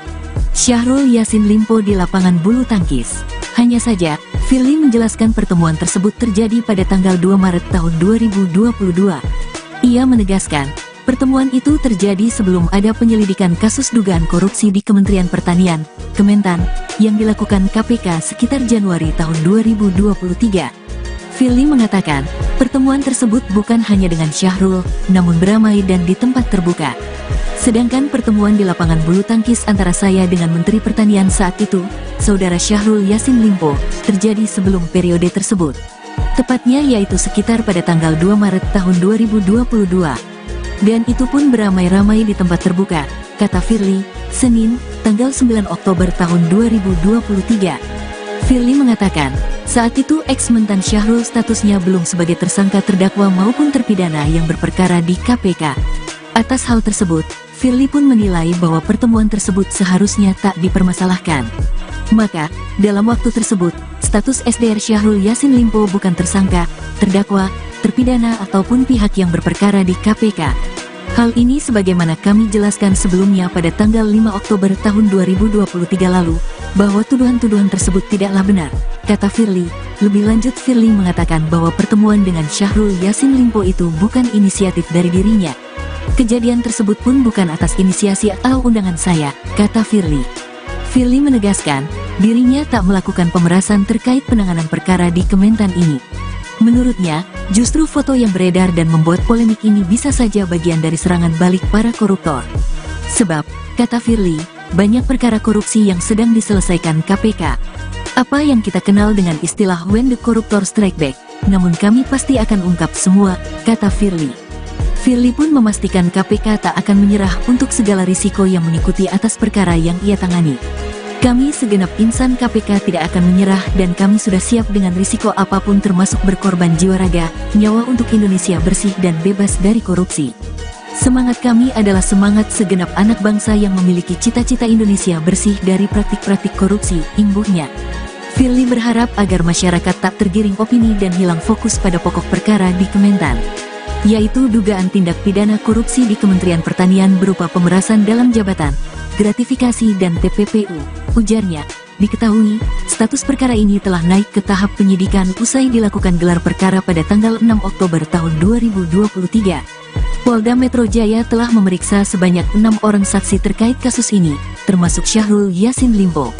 [SPEAKER 1] Syahrul Yassin Limpo di lapangan bulu tangkis. Hanya saja, Firly menjelaskan pertemuan tersebut terjadi pada tanggal 2 Maret tahun 2022. Ia menegaskan, pertemuan itu terjadi sebelum ada penyelidikan kasus dugaan korupsi di Kementerian Pertanian, Kementan, yang dilakukan KPK sekitar Januari tahun 2023. Firly mengatakan, pertemuan tersebut bukan hanya dengan Syahrul, namun beramai dan di tempat terbuka. Sedangkan pertemuan di lapangan bulu tangkis antara saya dengan Menteri Pertanian saat itu, Saudara Syahrul Yassin Limpo, terjadi sebelum periode tersebut. Tepatnya yaitu sekitar pada tanggal 2 Maret tahun 2022. Dan itu pun beramai-ramai di tempat terbuka, kata Firly, Senin, tanggal 9 Oktober tahun 2023. Firly mengatakan, saat itu ex-mentan Syahrul statusnya belum sebagai tersangka terdakwa maupun terpidana yang berperkara di KPK. Atas hal tersebut, Firly pun menilai bahwa pertemuan tersebut seharusnya tak dipermasalahkan. Maka, dalam waktu tersebut, status SDR Syahrul Yassin Limpo bukan tersangka, terdakwa, terpidana ataupun pihak yang berperkara di KPK. Hal ini sebagaimana kami jelaskan sebelumnya pada tanggal 5 Oktober tahun 2023 lalu, bahwa tuduhan-tuduhan tersebut tidaklah benar, kata Firly. Lebih lanjut, Firly mengatakan bahwa pertemuan dengan Syahrul Yassin Limpo itu bukan inisiatif dari dirinya. Kejadian tersebut pun bukan atas inisiasi atau undangan saya, kata Firly. Firly menegaskan, dirinya tak melakukan pemerasan terkait penanganan perkara di Kementan ini. Menurutnya, justru foto yang beredar dan membuat polemik ini bisa saja bagian dari serangan balik para koruptor. Sebab, kata Firly, banyak perkara korupsi yang sedang diselesaikan KPK. Apa yang kita kenal dengan istilah when the corruptor strike back, namun kami pasti akan ungkap semua, kata Firly. Firly pun memastikan KPK tak akan menyerah untuk segala risiko yang mengikuti atas perkara yang ia tangani. Kami segenap insan KPK tidak akan menyerah dan kami sudah siap dengan risiko apapun termasuk berkorban jiwa raga, nyawa untuk Indonesia bersih dan bebas dari korupsi. Semangat kami adalah semangat segenap anak bangsa yang memiliki cita-cita Indonesia bersih dari praktik-praktik korupsi, imbuhnya. Firly berharap agar masyarakat tak tergiring opini dan hilang fokus pada pokok perkara di Kementan, yaitu dugaan tindak pidana korupsi di Kementerian Pertanian berupa pemerasan dalam jabatan, gratifikasi dan TPPU. Ujarnya, diketahui, status perkara ini telah naik ke tahap penyidikan usai dilakukan gelar perkara pada tanggal 6 Oktober tahun 2023. Polda Metro Jaya telah memeriksa sebanyak 6 orang saksi terkait kasus ini, termasuk Syahrul Yassin Limpo.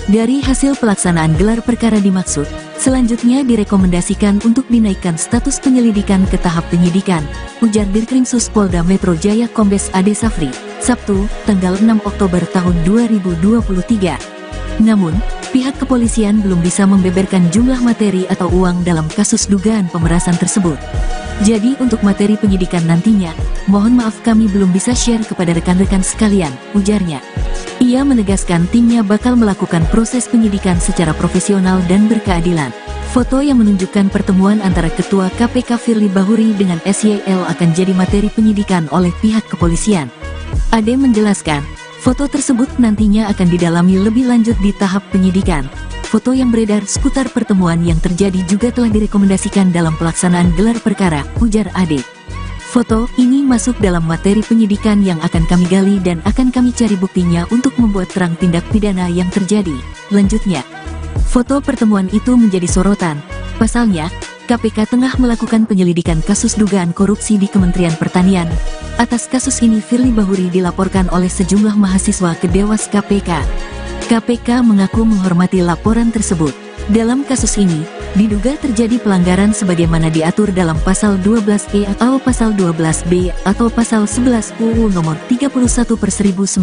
[SPEAKER 1] Dari hasil pelaksanaan gelar perkara dimaksud, selanjutnya direkomendasikan untuk dinaikkan status penyelidikan ke tahap penyidikan, ujar Dirkrimsus Polda Metro Jaya Kombes Ade Safri, Sabtu, tanggal 6 Oktober tahun 2023. Namun, pihak kepolisian belum bisa membeberkan jumlah materi atau uang dalam kasus dugaan pemerasan tersebut. Jadi untuk materi penyidikan nantinya, mohon maaf kami belum bisa share kepada rekan-rekan sekalian, ujarnya. Ia menegaskan timnya bakal melakukan proses penyidikan secara profesional dan berkeadilan. Foto yang menunjukkan pertemuan antara Ketua KPK Firly Bahuri dengan SYL akan jadi materi penyidikan oleh pihak kepolisian. Ade menjelaskan, foto tersebut nantinya akan didalami lebih lanjut di tahap penyidikan. Foto yang beredar seputar pertemuan yang terjadi juga telah direkomendasikan dalam pelaksanaan gelar perkara, ujar Ade. Foto ini masuk dalam materi penyidikan yang akan kami gali dan akan kami cari buktinya untuk membuat terang tindak pidana yang terjadi, lanjutnya. Foto pertemuan itu menjadi sorotan. Pasalnya, KPK tengah melakukan penyelidikan kasus dugaan korupsi di Kementerian Pertanian. Atas kasus ini Firly Bahuri dilaporkan oleh sejumlah mahasiswa ke Dewas KPK. KPK mengaku menghormati laporan tersebut. Dalam kasus ini, diduga terjadi pelanggaran sebagaimana diatur dalam Pasal 12E atau Pasal 12B atau Pasal 11 UU Nomor 31/1999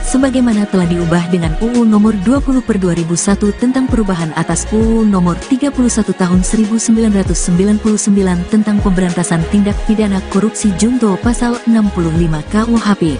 [SPEAKER 1] sebagaimana telah diubah dengan UU Nomor 20/2001 tentang perubahan atas UU Nomor 31 Tahun 1999 tentang pemberantasan tindak pidana korupsi junto Pasal 65 KUHP.